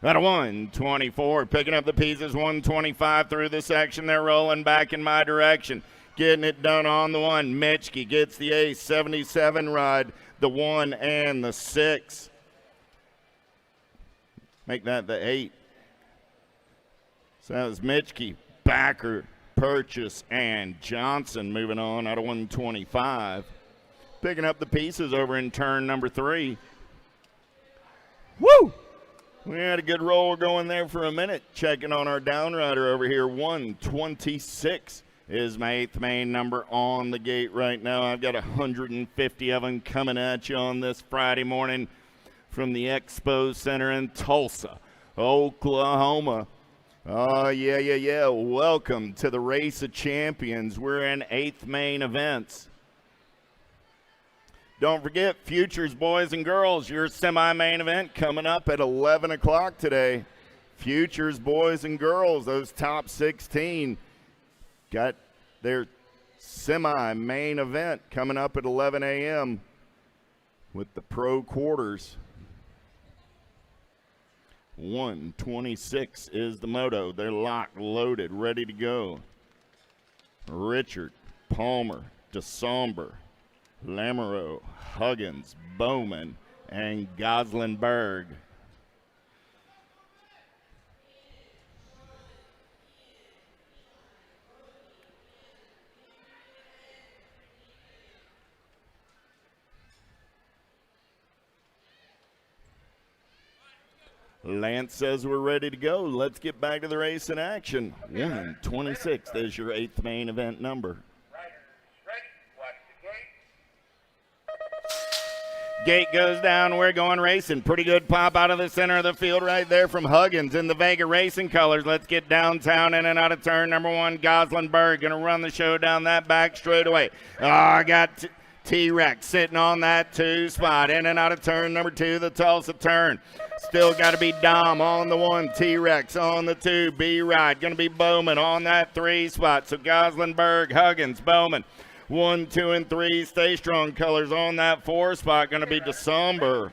At a 124, picking up the pieces, 125 through the section. They're rolling back in my direction. Getting it done on the 1. Mitchke gets the ace, 77 ride, the 1 and the 6. Make that the 8. So that was Mitchke, Backer, Purchase, and Johnson moving on out of 125. Picking up the pieces over in turn number 3. Woo! We had a good roll going there for a minute. Checking on our downrider over here. 126 is my 8th main number on the gate right now. I've got 150 of them coming at you on this Friday morning from the Expo Center in Tulsa, Oklahoma. Oh, yeah. Welcome to the Race of Champions. We're in 8th main events. Don't forget, Futures Boys and Girls, your semi-main event coming up at 11 o'clock today. Futures Boys and Girls, those top 16, got their semi-main event coming up at 11 a.m. with the pro quarters. 126 is the moto. They're locked, loaded, ready to go. Richard, Palmer, DeSomber, Lamoureux, Huggins, Bowman, and Goslinberg. Lance says we're ready to go. Let's get back to the race in action. 126 is your 8th main event number. Gate goes down. We're going racing. Pretty good pop out of the center of the field right there from Huggins in the Vega Racing colors. Let's get downtown in and out of turn number 1. Goslinberg going to run the show down that back straightaway. Oh, I got T-Rex sitting on that 2 spot. In and out of turn number 2, the Tulsa turn. Still got to be Dom on the 1, T-Rex on the 2, B-Ride. Going to be Bowman on that 3 spot. So Goslinberg, Huggins, Bowman. 1, 2, and 3, stay strong colors on that 4 spot. Going to be DeSomber.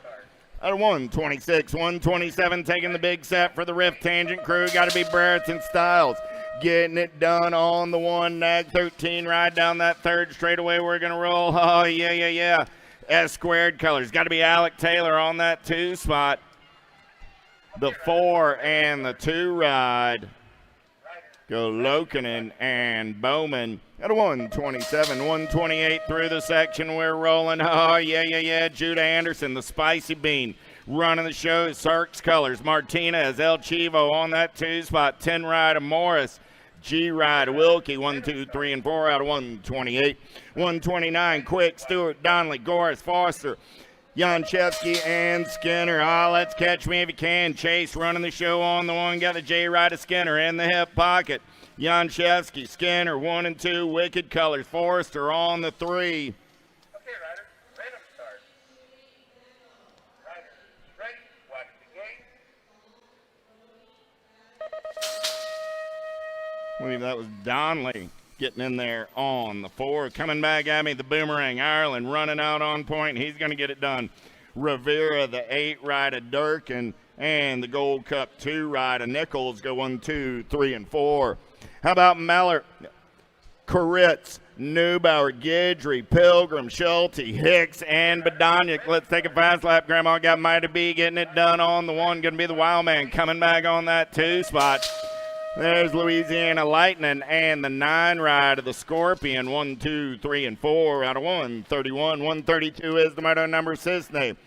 At 126, 127, taking the big set for the Rift Tangent crew. Got to be Brereton Styles. Getting it done on the 1, Nag 13, ride down that 3rd straightaway. We're going to roll. Oh, yeah. S squared colors. Got to be Alec Taylor on that 2 spot. The 4 and the 2 ride. Go Lokinen and Bowman at 127, 128 through the section. We're rolling. Oh, yeah. Judah Anderson, the Spicy Bean, running the show. Sark's colors. Martinez, El Chivo on that 2 spot. 10 ride of Morris. G ride of Wilkie. 1, 2, 3, and 4 out of 128. 129, Quick, Stewart, Donnelly, Goris, Foster. Janchevsky and Skinner. Let's catch me if you can. Chase running the show on the 1. Got the J ride of Skinner in the hip pocket. Janchevsky, Skinner, 1 and 2. Wicked colors. Forrester on the 3. Okay, Ryder. Random start. Ryder, ready. Watch the gate. I believe that was Donnelly getting in there on the 4. Coming back at me, the Boomerang. Ireland running out on point. He's going to get it done. Rivera, the 8 ride of Durkin, and the Gold Cup 2 ride of Nichols go 1, 2, 3, and 4. How about Meller, Koritz, Neubauer, Guidry, Pilgrim, Schulte, Hicks, and Badoniak. Let's take a fast lap. Grandma got Mighty B getting it done on the 1. Going to be the Wild Man coming back on that 2 spot. There's Louisiana Lightning and the 9 ride of the Scorpion. 1, 2, 3, and 4 out of 131. 132 is the moto number Cisne.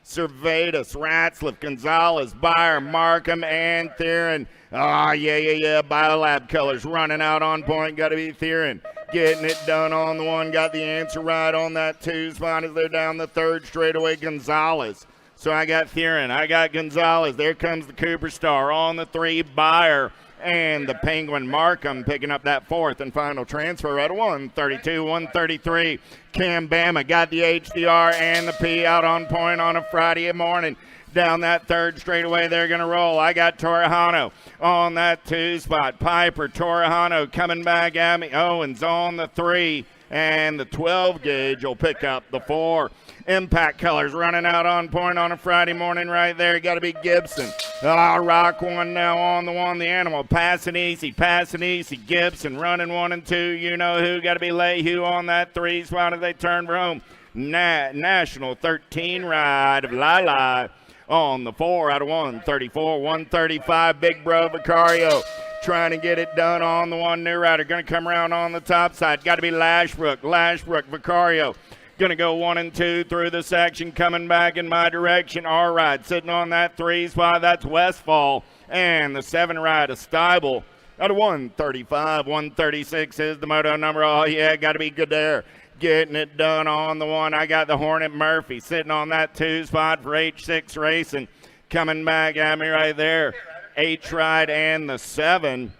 Cervatus, Ratzliff, Gonzalez, Byer, Markham, and Theron. Oh, yeah. Biolab colors running out on point. Got to be Theron. Getting it done on the 1. Got the answer right on that 2 spot as they're down the 3rd straightaway. Gonzalez. So I got Theron. I got Gonzalez. There comes the Cooper Star on the 3. Byer. And the Penguin Markham picking up that 4th and final transfer at 132, 133. Cam Bama got the HDR and the P out on point on a Friday morning. Down that 3rd straightaway, they're going to roll. I got Torrejano on that 2 spot. Piper, Torrejano coming back at me. Owens on the 3. And the 12 gauge will pick up the 4. Impact colors running out on point on a Friday morning right there. Got to be Gibson. Rock 1 now on the 1. The Animal passing easy. Gibson running 1 and 2. You know who. Got to be Lehue on that 3 spot as they turn for home. National 13 ride of Lila on the 4 out of 134. 135 Big Bro Vicario. Trying to get it done on the 1. New rider going to come around on the top side. Got to be Lashbrook, Vicario. Going to go 1 and 2 through the section. Coming back in my direction. R-Ride sitting on that 3 spot. That's Westfall. And the 7 ride of Steibel. Out of 135. 136 is the moto number. Oh, yeah, got to be Goodare. Getting it done on the 1. I got the Hornet Murphy sitting on that 2 spot for H6 Racing. Coming back at me right there. H-Ride and the 7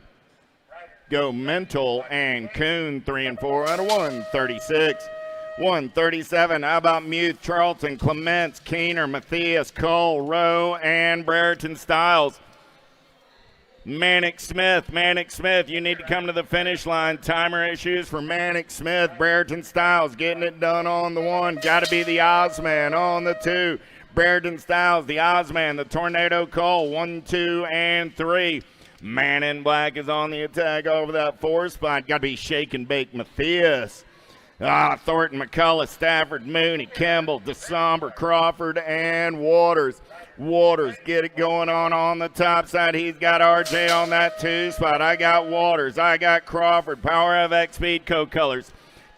go Mental and Coon 3 and 4 out of 136. 137. How about Muth, Charlton, Clements, Keener, Matthias, Cole, Rowe, and Brereton Styles. Manic Smith, you need to come to the finish line. Timer issues for Manic Smith. Brereton Styles getting it done on the 1. Got to be the Ozman on the 2. Brereton Styles, the Ozman, the Tornado Cole, 1, 2, and 3. Man in Black is on the attack over that 4 spot. Got to be Shake and Bake Matthias. Thornton, McCullough, Stafford, Mooney, Kimball, DeSomber, Crawford, and Waters. Waters, get it going on the top side. He's got RJ on that 2 spot. I got Waters. I got Crawford. Power of X Speedco colors.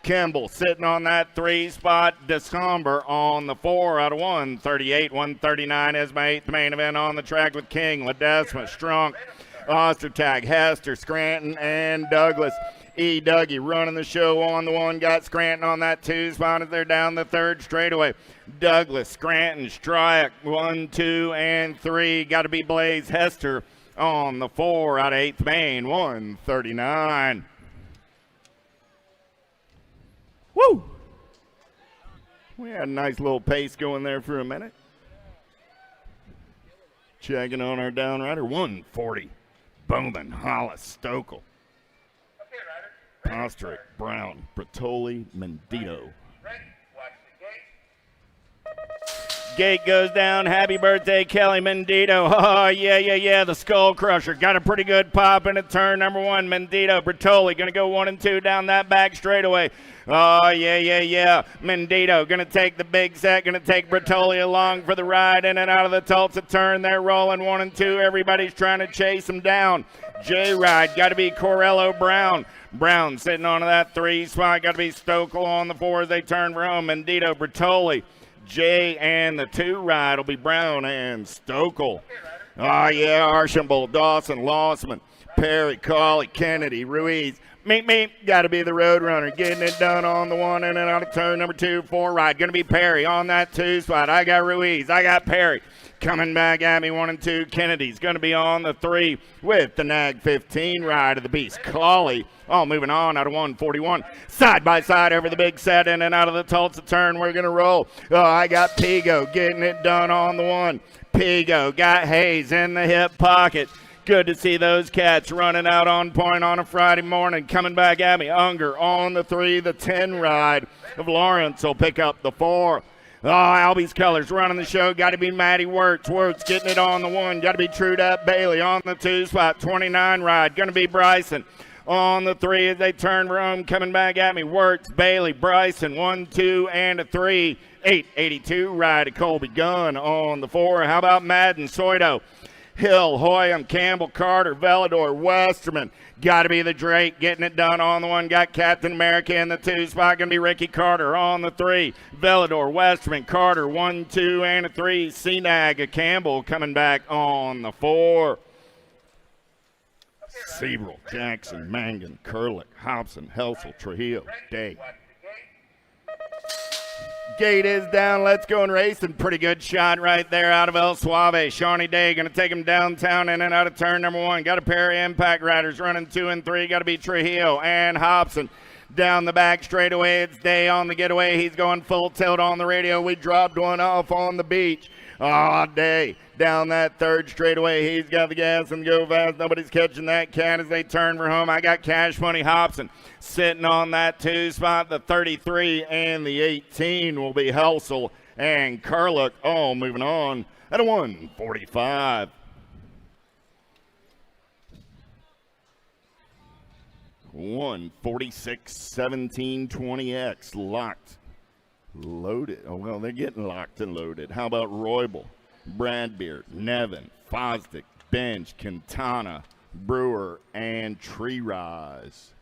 Kimball sitting on that 3 spot. DeSomber on the 4 out of 138. 139 is my 8th main event on the track with King, Ledesma, Strunk, Ostertag, Hester, Scranton, and Douglas. E. Dougie running the show on the 1. Got Scranton on that 2 spot as they're down the 3rd straightaway. Douglas, Scranton, Stryak, 1, 2, and 3. Got to be Blaze Hester on the 4 out of 8th main, 139. Woo! We had a nice little pace going there for a minute. Checking on our downrider, 140. Bowman, Hollis, Stokel. Posterick, Brown, Bertoli, Mendito. Gate goes down. Happy birthday, Kelly Mendito. Oh, yeah. The Skull Crusher. Got a pretty good pop in at turn number 1. Mendito, Bertoli going to go 1 and 2 down that back straightaway. Oh, yeah. Mendito going to take the big set. Going to take Bertoli along for the ride in and out of the Tulsa turn. They're rolling 1 and 2. Everybody's trying to chase him down. J-Ride. Got to be Corello Brown. Brown sitting on that 3 spot. Got to be Stokel on the 4 as they turn for home. Mendito, Bertoli. J and the 2 ride will be Brown and Stokel. Oh, yeah, Archambault, Dawson, Lossman, Perry, Colley, Kennedy, Ruiz. Me, got to be the road runner. Getting it done on the 1 and then out of turn number 2, 4 ride. Going to be Perry on that 2 spot. I got Ruiz. I got Perry. Coming back at me, 1 and 2. Kennedy's going to be on the 3 with the Nag 15 ride of the Beast. Colley, moving on out of 141. Side by side over the big set in and out of the Tulsa turn. We're going to roll. I got Pigo getting it done on the 1. Pigo got Hayes in the hip pocket. Good to see those cats running out on point on a Friday morning. Coming back at me, Unger on the 3. The 10 ride of Lawrence will pick up the 4. Albie's colors running the show. Got to be Matty Wirtz. Wirtz getting it on the 1. Got to be Trudette Bailey on the 2 spot. 29 ride. Going to be Bryson on the 3 as they turn for home. Coming back at me. Wirtz, Bailey, Bryson. 1, 2, and a 3. 882 ride of Colby Gunn on the 4. How about Madden, Soito, Hill, Hoyam, Campbell, Carter, Velador, Westerman. Got to be the Drake getting it done on the 1. Got Captain America in the 2 spot. Going to be Ricky Carter on the 3. Velador, Westerman, Carter, 1, 2, and a 3. Senag, Campbell coming back on the 4. Sebrel, Jackson, Mangan, Kurlick, Hobson, Helsel, Trujillo, Day. Gate is down. Let's go and race. And pretty good shot right there out of El Suave. Shawnee Day going to take him downtown in and out of turn number 1. Got a pair of Impact Riders running 2 and 3. Got to be Trujillo and Hobson. Down the back straightaway. It's Day on the getaway. He's going full tilt on the radio. We dropped one off on the beach. Day down that 3rd straightaway. He's got the gas and go fast. Nobody's catching that cat as they turn for home. I got Cash Money Hobson sitting on that 2 spot. The 33 and the 18 will be Helsel and Kurlick. Moving on at a 145. 146, 17, 20X locked. Loaded. They're getting locked and loaded. How about Roybal, Bradbeard, Nevin, Fosdick, Bench, Quintana, Brewer, and Tree Rise.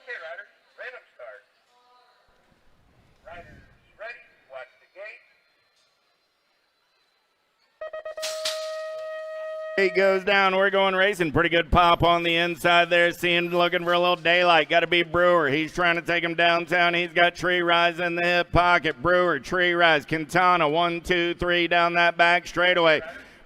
Okay, riders, random start. Riders ready, watch the gate. He goes down. We're going racing. Pretty good pop on the inside there. See him looking for a little daylight. Got to be Brewer. He's trying to take him downtown. He's got Tree Rise in the hip pocket. Brewer, Tree Rise, Quintana, 1, 2, 3 down that back straightaway.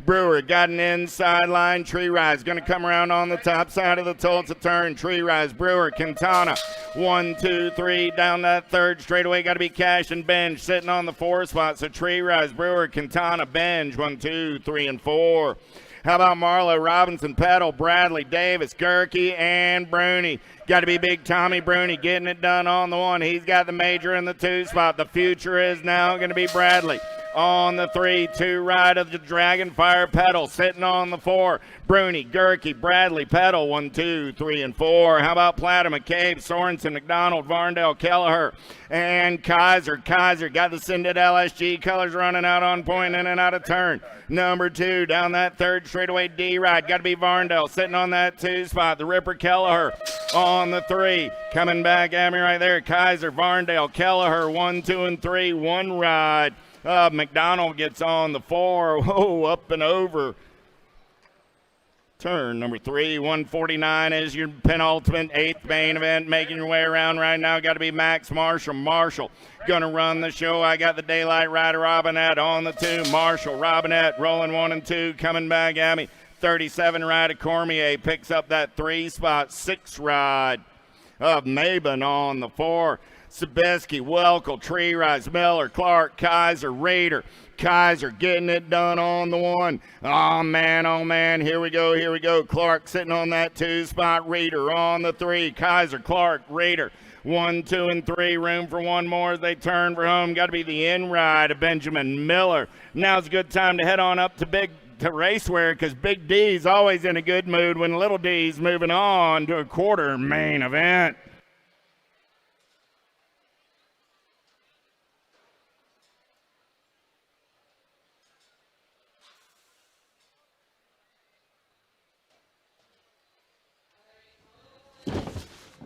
Brewer got an inside line. Tree Rise going to come around on the top side of the Tulsa turn. Tree Rise, Brewer, Quintana, 1, 2, 3 down that third straightaway. Got to be Cash and Benj sitting on the 4 spot. So Tree Rise, Brewer, Quintana, Benj, 1, 2, 3, and 4. How about Marlowe, Robinson, Petal, Bradley, Davis, Gerke, and Bruni? Got to be Big Tommy Bruni getting it done on the 1. He's got the major in the 2 spot. The future is now going to be Bradley. On the 3, 2 right of the Dragonfire, Petal sitting on the 4. Bruni, Gerke, Bradley, Petal, 1, 2, 3, and 4. How about Platta, McCabe, Sorensen, McDonald, Varndale, Kelleher, and Kaiser. Kaiser got the Syndit LSG colors running out on point in and out of turn. Number 2 down that third straightaway D-Ride. Got to be Varndale sitting on that 2 spot. The Ripper Kelleher on the 3. Coming back at me right there. Kaiser, Varndale, Kelleher, 1, 2, and 3. 1 ride. McDonald gets on the 4. Whoa, up and over. Turn number 3, 149 is your penultimate 8th main event. Making your way around right now. Got to be Max Marshall. Marshall going to run the show. I got the Daylight Rider Robinette on the 2. Marshall, Robinette rolling 1 and 2. Coming back at me. 37 ride of Cormier picks up that 3 spot. 6 ride of Maben on the 4. Sabisky, Welkel, Tree Rise, Miller, Clark, Kaiser, Raider. Kaiser getting it done on the 1. Oh, man, here we go. Clark sitting on that 2 spot. Raider on the 3. Kaiser, Clark, Raider. 1, 2, and 3. Room for 1 more as they turn for home. Got to be the in ride of Benjamin Miller. Now's a good time to head on up to Racewear because Big D's always in a good mood when Little D's moving on to a quarter main event.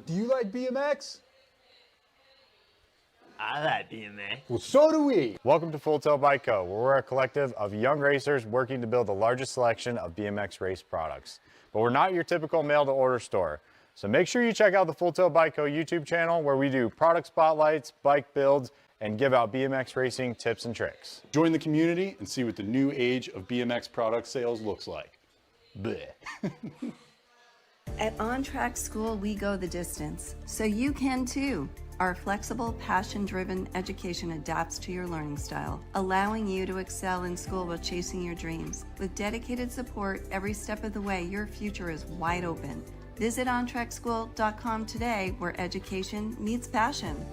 Do you like BMX? I like BMX. Well, so do we. Welcome to Full Tail Bike Co., where we're a collective of young racers working to build the largest selection of BMX race products. But we're not your typical mail-to-order store. So make sure you check out the Full Tail Bike Co. YouTube channel, where we do product spotlights, bike builds, and give out BMX racing tips and tricks. Join the community and see what the new age of BMX product sales looks like. Bleh. At On Track School, we go the distance, so you can too. Our flexible, passion-driven education adapts to your learning style, allowing you to excel in school while chasing your dreams. With dedicated support every step of the way, your future is wide open. Visit ontrackschool.com today, where education meets passion.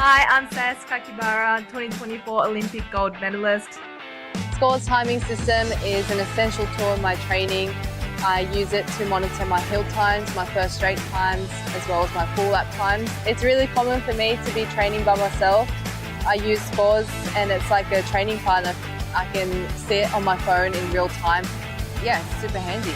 Hi, I'm Sass Kakibara, 2024 Olympic gold medalist. Score's timing system is an essential tool in my training. I use it to monitor my hill times, my first straight times, as well as my full lap times. It's really common for me to be training by myself. I use Scores and it's like a training partner. I can see it on my phone in real time. Yeah, it's super handy.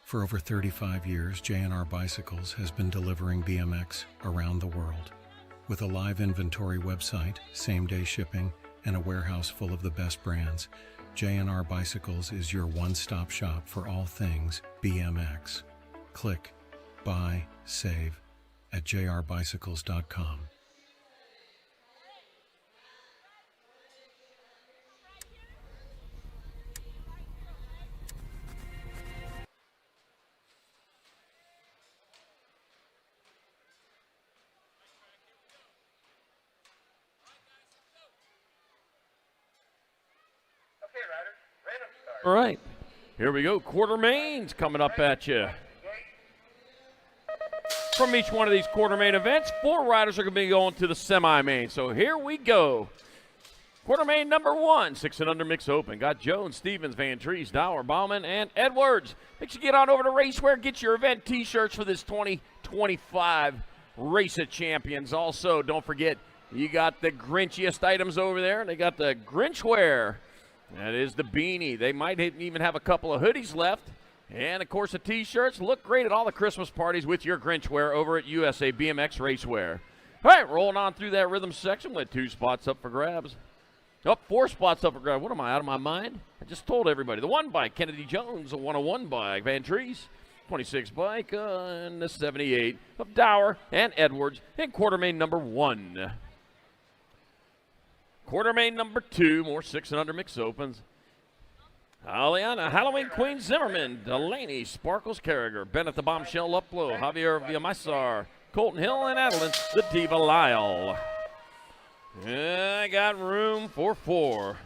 For over 35 years, J&R Bicycles has been delivering BMX around the world. With a live inventory website, same-day shipping, and a warehouse full of the best brands, J&R Bicycles is your one-stop shop for all things BMX. Click, buy, save at jrbicycles.com. All right, here we go. Quarter mains coming up at you. From each one of these quarter main events, 4 riders are going to be going to the semi-main. So here we go. Quarter main number 1, 6 and under mix open. Got Jones, Stevens, Van Trees, Dower, Bauman, and Edwards. Make sure you get on over to Racewear. Get your event t-shirts for this 2025 Race of Champions. Also, don't forget, you got the Grinchiest items over there. They got the Grinch wear. That is the beanie. They might even have a couple of hoodies left. And, of course, the T-shirts look great at all the Christmas parties with your Grinch wear over at USA BMX Racewear. All right, rolling on through that rhythm section with 2 spots up for grabs. 4 spots up for grabs. What am I, out of my mind? I just told everybody. The 1 bike, Kennedy Jones. The 101 bike, Van Trees. 26 bike, and the 78 of Dower and Edwards. And quarter main number 1. Quarter main number 2, more 6 and under mix opens. Aliana, Halloween Queen Zimmerman, Delaney, Sparkles Carragher, Bennett the Bombshell Uplow, Javier Villamizar, Colton Hill, and Adeline the Diva Lyle. I got room for 4.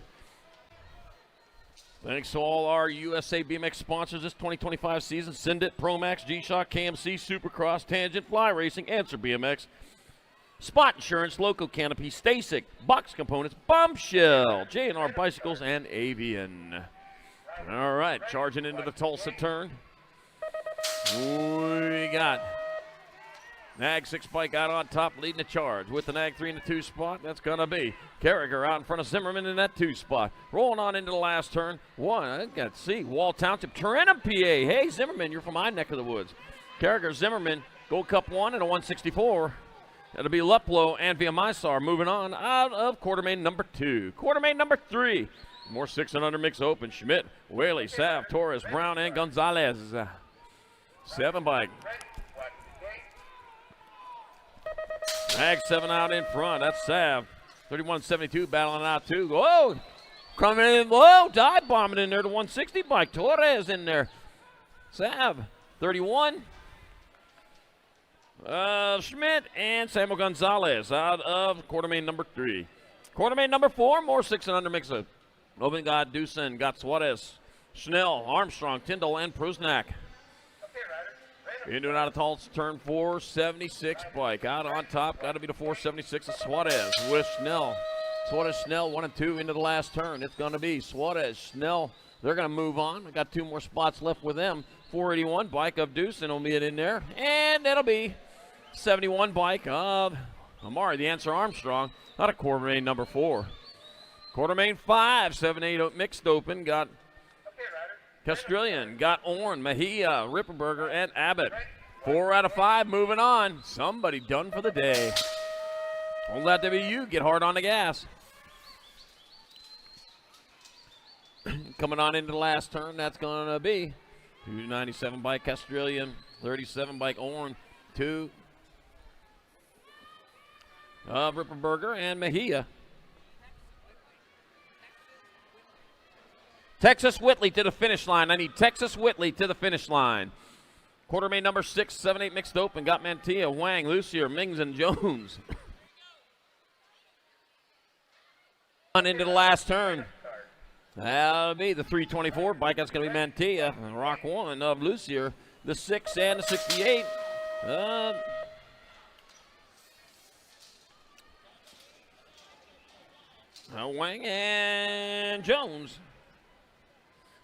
Thanks to all our USA BMX sponsors this 2025 season: Syndit, Promax, G-Shock, KMC, Supercross, Tangent, Fly Racing, Answer BMX, Spot Insurance, Loco Canopy, Stasic, Box Components, Bombshell, J&R Bicycles, and Avian. All right, charging into the Tulsa turn. We got Nag 6 bike out on top, leading the charge with the Nag 3 in the 2 spot. That's going to be Carragher out in front of Zimmerman in that 2 spot. Rolling on into the last turn. 1, I got to see, Wall Township, Tarentum, PA. Hey, Zimmerman, you're from my neck of the woods. Carragher, Zimmerman, Gold Cup 1 and a 164. That'll be Luplow and Villamizar moving on out of quarter main number 2. Quarter main number 3. More 6 and under mix open. Schmidt, Whaley, Sav, Torres, Brown, and Gonzalez. 7 bike. Mag 7 out in front. That's Sav. 31-72 battling out 2. Whoa! Coming in low. Dive bombing in there. The 160 bike. Torres in there. Sav. 31. Schmidt and Samuel Gonzalez out of quarter main number 3. Quarter main number 4. More 6 and under mix up. Open got Deucin, got Suarez, Schnell, Armstrong, Tyndall, and Prusnak. Into and out of Tulsa, turn 476 bike. Out on top, got to be the 476 of Suarez with Schnell. Suarez, Schnell, 1 and 2 into the last turn. It's going to be Suarez, Schnell. They're going to move on. I got 2 more spots left with them. 481 bike of Deucin will be in there. And it'll be 71 bike of Amari, the answer Armstrong, out of quarter main number 4. Quarter main 5, 7-8 mixed open. Got Castrilian, got Orn, Mejia, Ripperberger, and Abbott. 4 out of 5 moving on. Somebody done for the day. Won't let that be you. Get hard on the gas. Coming on into the last turn, that's going to be 297 by Castrilian, 37 by Orn, 2 of Ripperberger and Mejia. Texas Whitley to the finish line. I need Texas Whitley to the finish line. Quarter main number 6, 7-8 mixed open. Got Mantilla, Wang, Lucier, Mings, and Jones. On into the last turn. That'll be the 324 bike. That's going to be Mantilla. Rock 1 of Lucier. The 6 and the 68. Wang and Jones.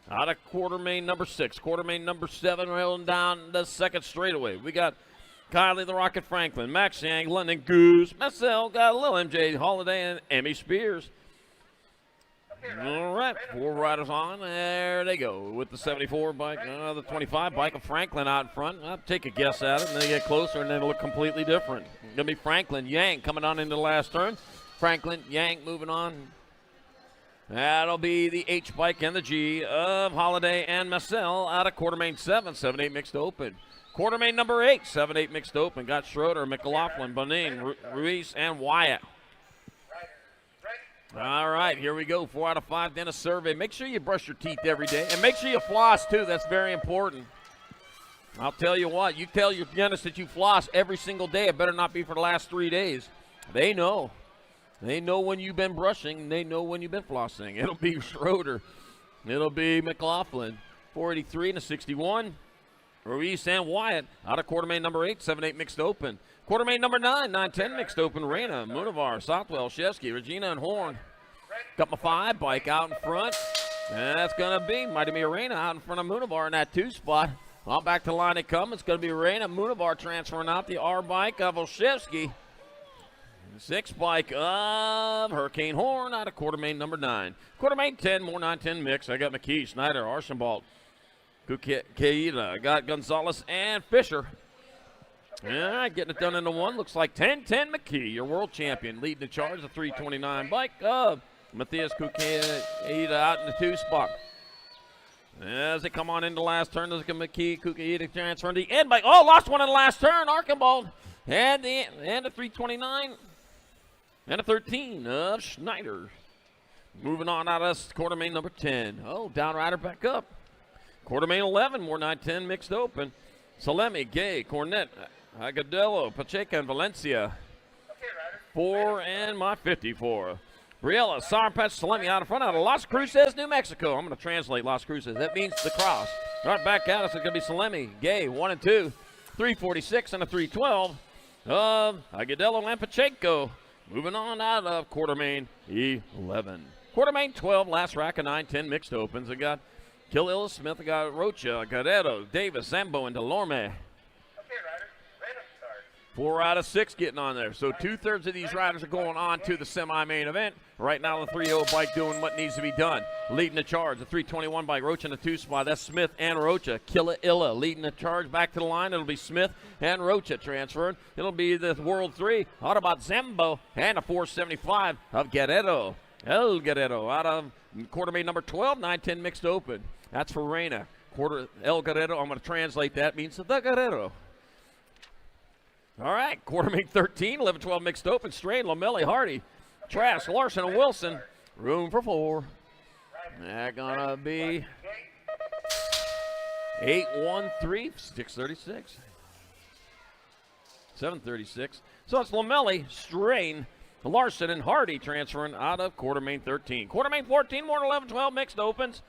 Out of quarter main number 6. Quarter main number 7 rolling down the second straightaway. We got Kylie the Rocket Franklin, Max Yang, London Goose, Marcel, got a little MJ Holiday, and Emmy Spears. All right, 4 riders on. There they go with the 74 bike, the 25 bike of Franklin out in front. I'll take a guess at it, and they get closer, and it'll look completely different. It's going to be Franklin Yank coming on into the last turn. Franklin Yank moving on. That'll be the H bike and the G of Holiday and Massell out of Quartermain 7, 7-8 mixed open. Quartermain number 8, 7-8 mixed open. Got Schroeder, McLaughlin, Bonin, Ruiz, and Wyatt. All right, here we go. 4 out of 5. Then a survey. Make sure you brush your teeth every day. And make sure you floss, too. That's very important. I'll tell you what. You tell your dentist that you floss every single day. It better not be for the last 3 days. They know. They know when you've been brushing. They know when you've been flossing. It'll be Schroeder. It'll be McLaughlin. 483 and a 61. Ruiz and Wyatt out of Quartermain number 8, 7-8 mixed open. Quartermain number 9, 9-10 mixed open. Reyna, Munivar, Southwell, Shevsky, Regina, and Horn. Got my 5 bike out in front. And that's going to be Mighty Mia Reyna out in front of Munivar in that 2 spot. Well, back to line they come. It's going to be Reyna, Munivar transferring out the R bike of Olszewski. 6 bike of Hurricane Horn out of Quartermain number 9. Quartermain 10, more 9-10 mix. I got McKee, Schneider, Archambault, Kukeida. I got Gonzalez and Fisher. All right, getting it done into 1. Looks like 10-10 McKee, your world champion, leading the charge. The 329 bike of Matthias Kukeida out in the 2 spot. As they come on into the last turn, there's McKee, Kukeida transferring the end bike. Oh, lost one in the last turn. Archambault and the 329 and a 13 of Schneider. Moving on out of Quartermain number 10. Oh, downrider back up. Quartermain 11, more 9-10 mixed open. Salemi, Gay, Cornet, Agadello, Pacheco, and Valencia. 4 and my 54. Briella, Sarpach, Salemi out in front out of Las Cruces, New Mexico. I'm going to translate Las Cruces. That means the cross. Right back out, it's going to be Salemi, Gay, 1 and 2. 346 and a 312 of Agadello and Pacheco. Moving on out of Quartermain 11. Quartermain 12, last rack of 9-10 mixed opens. I got Kililla Smith, I got Rocha, Guerrero, Davis, Zambo, and Delorme. 4 out of 6 getting on there. So 2/3 of these riders are going on to the semi-main event. Right now the 3-0 bike doing what needs to be done. Leading the charge, the 321 bike, Rocha in the 2 spot. That's Smith and Rocha. Killa leading the charge back to the line. It'll be Smith and Rocha transferred. It'll be the World 3, Autobot Zambo, and a 475 of Guerrero. El Guerrero out of Quartermain number 12, 9-10 mixed open. That's for Reyna. El Guerrero, I'm going to translate that, means the Guerrero. All right, Quartermain 13, 11-12 mixed open. Strain, Lamelli, Hardy, Trask, Larson, and Wilson. Room for 4. They're going to be 8-1-3, 636. 736. So it's Lamelli, Strain, Larson, and Hardy transferring out of Quartermain 13. Quartermain 14, more 11-12 mixed opens.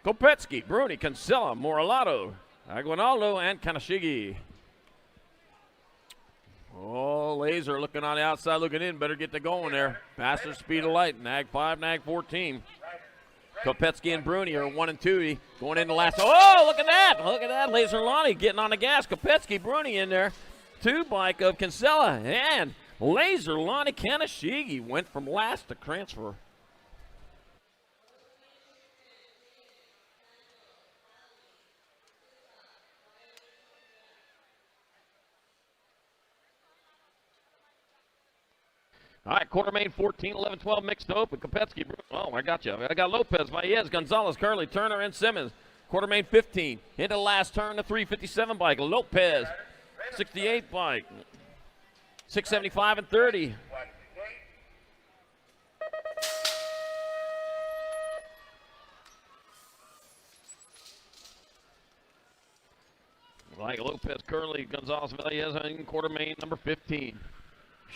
Kopetsky, Bruni, Cancella, Moralato, Aguinaldo, and Kanashigi. Oh, Laser looking on the outside, looking in. Better get to going there. Faster speed of light. Nag 5, Nag 14. Kopetsky and Bruni are 1 and 2. Going in the last. Oh, look at that. Look at that. Laser Lonnie getting on the gas. Kopetsky, Bruni in there. 2 bike of Cancella. And Laser Lonnie Kanashigi went from last to transfer. All right, Quartermain 14, 11-12 mixed open. Kopetsky, oh, I got you. I got Lopez, Valles, Gonzalez, Curley, Turner, and Simmons. Quartermain 15, into the last turn, the 357 bike. Lopez, 68 bike. 675 and 30. Like Lopez, Curley, Gonzalez, Valles, and Quartermain number 15.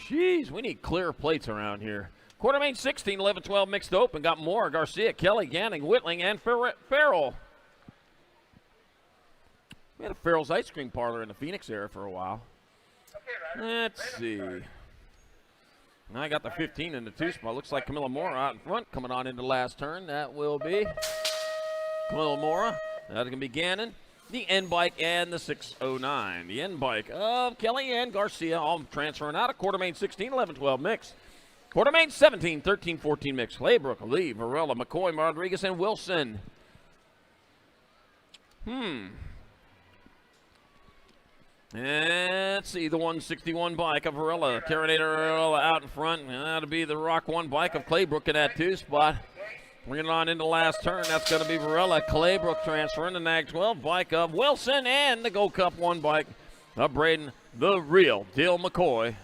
Jeez, we need clear plates around here. Quartermain 16, 11-12 mixed open. Got Moore, Garcia, Kelly, Ganning, Whitling, and Farrell. We had a Farrell's Ice Cream Parlor in the Phoenix area for a while. Let's see. I got the 15 in the 2 spot. Looks like Camilla Mora out in front, coming on into the last turn. That will be Camilla Mora. That's going to be Gannon. The N-bike and the 609. The N-bike of Kelly and Garcia all transferring out of Quartermain 16, 11-12 mix. Quarter main 17, 13, 14 mix. Claybrook, Lee, Varela, McCoy, Rodriguez, and Wilson. Let's see, the 161 bike of Varela. Terminator Varela out in front. That'll be the Rock 1 bike of Claybrook in that 2 spot. Bringing it on into the last turn. That's going to be Varela. Claybrook transferring the Nag 12 bike of Wilson, and the Gold Cup 1 bike of Braden, the real Dale McCoy.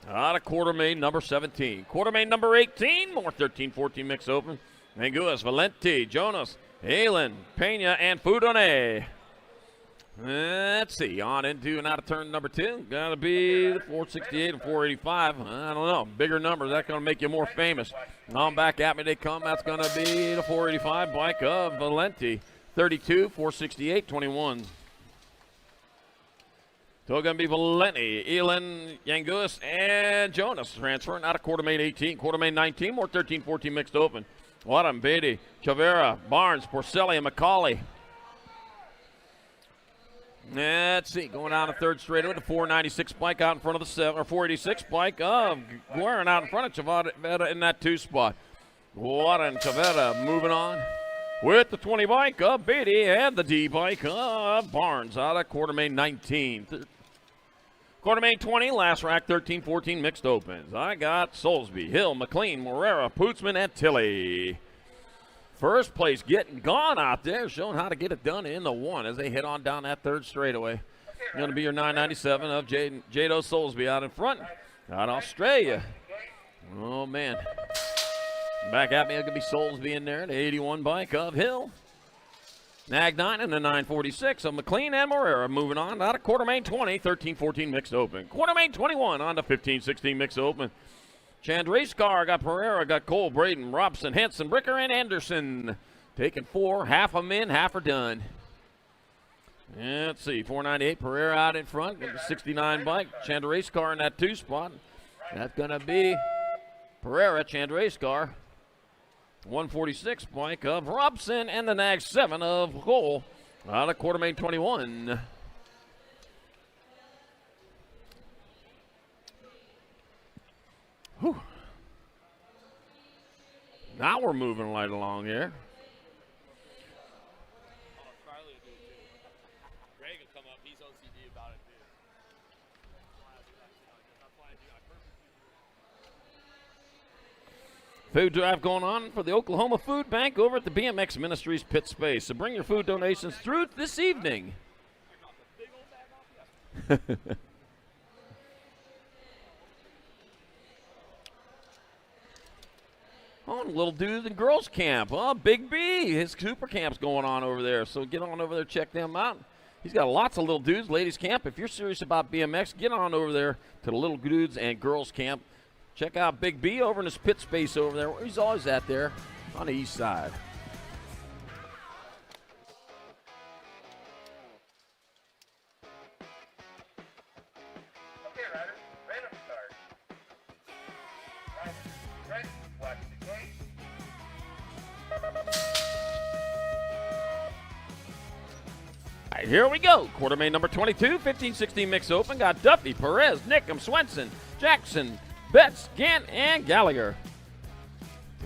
Out of quarter main number 17. Quarter main number 18. More 13, 14 mix open. Manguas, Valenti, Jonas, Halen, Pena, and Fudone. Let's see. On into and out of turn number 2. Got to be the 468 and 485. I don't know. Bigger numbers. That's going to make you more famous. On back at me they come. That's going to be the 485 bike of Valenti. 32, 468, 21. So going to be Valenti, Elin, Yangus, and Jonas transferring out of quarter main 18. Quarter main 19, more 13, 14 mixed open. Wadham, Beatty, Chavera, Barnes, Porcelli, and McCauley. Let's see, going down the third straightaway, the 496 bike out in front of the 486 bike of Guerin out in front of Chavera in that 2 spot. Wadham, Chavera moving on with the 20 bike of Beatty and the D bike of Barnes out of quarter main 19. Quarter main 20, last rack 13, 14 mixed opens. I got Soulsby, Hill, McLean, Morera, Pootsman, and Tilley. First place getting gone out there, showing how to get it done in the 1 as they head on down that third straightaway. Going to be your 997 of Jado Soulsby out in front. Out Australia. Oh, man. Back at me, it's going to be Soulsby in there, the 81 bike of Hill. Nag 9 and the 946 of McLean and Morera moving on out of quarter main 20, 13, 14 mixed open. Quarter main 21 on to 15, 16 mixed open. Chandrasekar got Pereira, got Cole, Braden, Robson, Henson, Bricker, and Anderson. Taking 4, half of them in, half are done. And let's see, 498, Pereira out in front, got the 69 bike. Chandrasekar in that 2 spot. That's going to be Pereira, Chandrasekar. 146 bike of Robson and the Nag 7 of Cole out of quarter main 21. Whew. Now we're moving right along here. Food drive going on for the Oklahoma Food Bank over at the BMX Ministries pit space. So bring your food donations through this evening. Oh, little dude in girls camp. Oh, Big B. His Cooper camp's going on over there. So get on over there, check them out. He's got lots of little dudes, ladies camp. If you're serious about BMX, get on over there to the little dudes and girls camp. Check out Big B over in his pit space over there. He's always at there on the east side. Okay, riders, random start. Ready, watch the gate. All right, here we go. Quarter main number 22, 15-16 mix open. Got Duffy, Perez, Nickum, Swenson, Jackson, Betts, Gant, and Gallagher.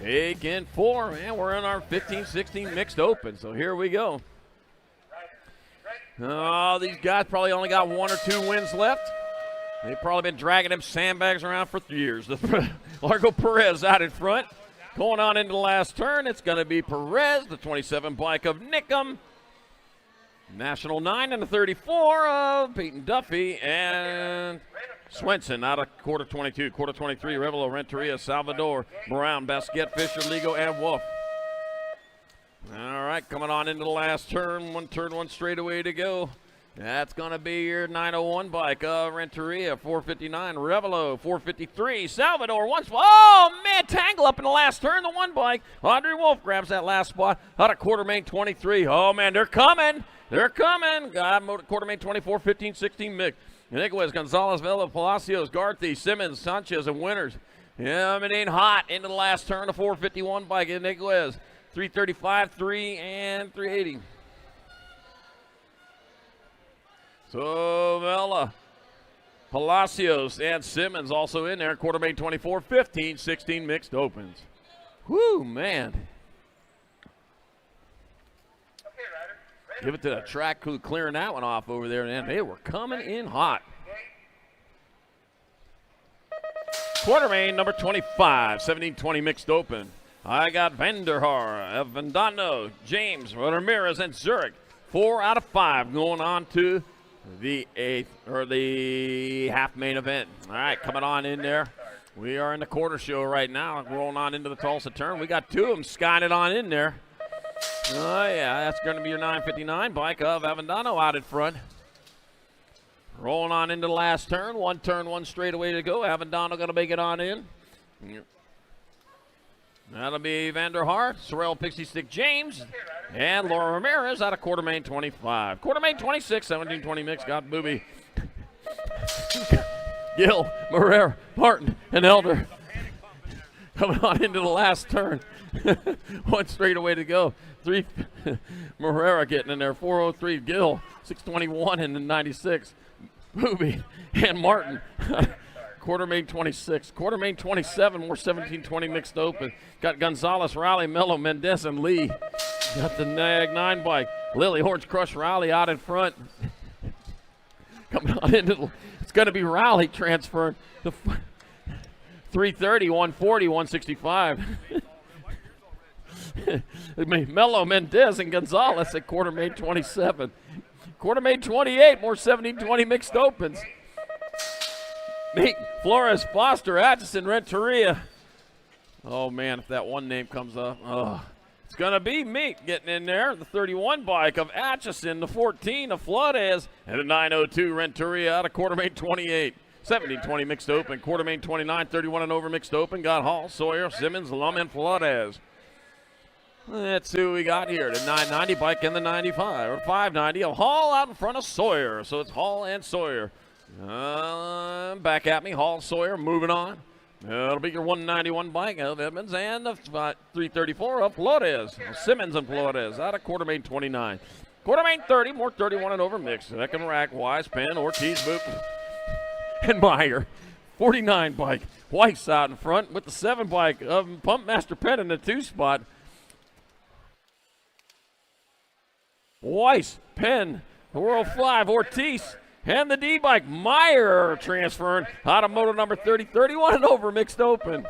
Taking 4, and we're in our 15-16 mixed open. So here we go. Oh, these guys probably only got 1 or 2 wins left. They've probably been dragging them sandbags around for years. Largo Perez out in front. Going on into the last turn, it's going to be Perez, the 27 bike of Nickum. National 9 and the 34 of Peyton Duffy, and Swenson out of quarter 22. Quarter 23, Revelo, Renteria, Salvador, Brown, Basquet, Fisher, Ligo, and Wolf. All right, coming on into the last turn. One straightaway to go. That's going to be your 901 bike of Renteria, 459, Revelo, 453, Salvador, one spot. Oh, man, tangle up in the last turn, the 1 bike. Andre Wolf grabs that last spot out of quarter main 23. Oh, man, they're coming. They're coming. Quarter main 24, 15, 16 mix. Nicolas, Gonzalez, Vela, Palacios, Garthy, Simmons, Sanchez, and Winters. Yeah, it ain't hot into the last turn, a 451 bike in Nicolas. 335, 3, and 380. So Vela Palacios and Simmons also in there. Quarter-main 24, 15, 16 mixed opens. Whoo, man. Give it to the track crew clearing that one off over there, and they were coming in hot. Quarter-main number 25, 17-20 mixed open. I got Vanderhaar, Vendano, James, Ramirez, and Zurich. 4 out of 5 going on to the half main event. All right, coming on in there. We are in the quarter show right now, rolling on into the Tulsa turn. We got 2 of them skying it on in there. Oh, yeah, that's going to be your 959 bike of Avendano out in front. Rolling on into the last turn. 1 turn, 1 straightaway to go. Avendano going to make it on in. That'll be Vanderhaar, Sorrell Pixie Stick James, and Laura Ramirez out of quarter-main 25. Quarter-main 26, 17-20 mix, got Booby. Gill, Marrera, Martin, and Elder coming on into the last turn. 1 straightaway to go. 3, Marrera getting in there, 403, Gill, 621 and then 96. Booby and Martin. Quarter-main 26. Quarter-main 27, more 17-20 mixed open. Got Gonzalez, Raleigh, Mello, Mendez, and Lee. Got the Nag 9 bike. Lily, Horns Crush, Raleigh out in front. Coming on into it's going to be Raleigh transferring. 330, 140, 165. Mello, Mendez, and Gonzalez at quarter-main 27. Quarter-main 28, more 17-20 mixed opens. Meek, Flores, Foster, Atchison, Renteria. Oh, man, if that one name comes up. It's going to be Meek getting in there. The 31 bike of Atchison, the 14 of Flores, and the 902 Renteria out of quarter-main 28. 17-20 mixed open. Quarter-main 29, 31 and over mixed open. Got Hall, Sawyer, Simmons, Lum, and Flores. Let's see who we got here. The 990 bike and the 95, or 590 of Hall out in front of Sawyer. So it's Hall and Sawyer. Back at me, Hall, Sawyer, moving on. It'll be your 191 bike of Edmonds and the 334 of Flores. Simmons and Flores out of quarter-main 29. Quarter-main 30, more 31 and over mixed. Second rack, Wise, Penn, Ortiz, Boop, and Meyer. 49 bike, Weiss out in front with the 7 bike of Pump Master Penn in the 2 spot. Weiss, Penn, the World 5, Ortiz, and the D-bike, Meyer transferring out of moto number 30, 31 and over mixed open.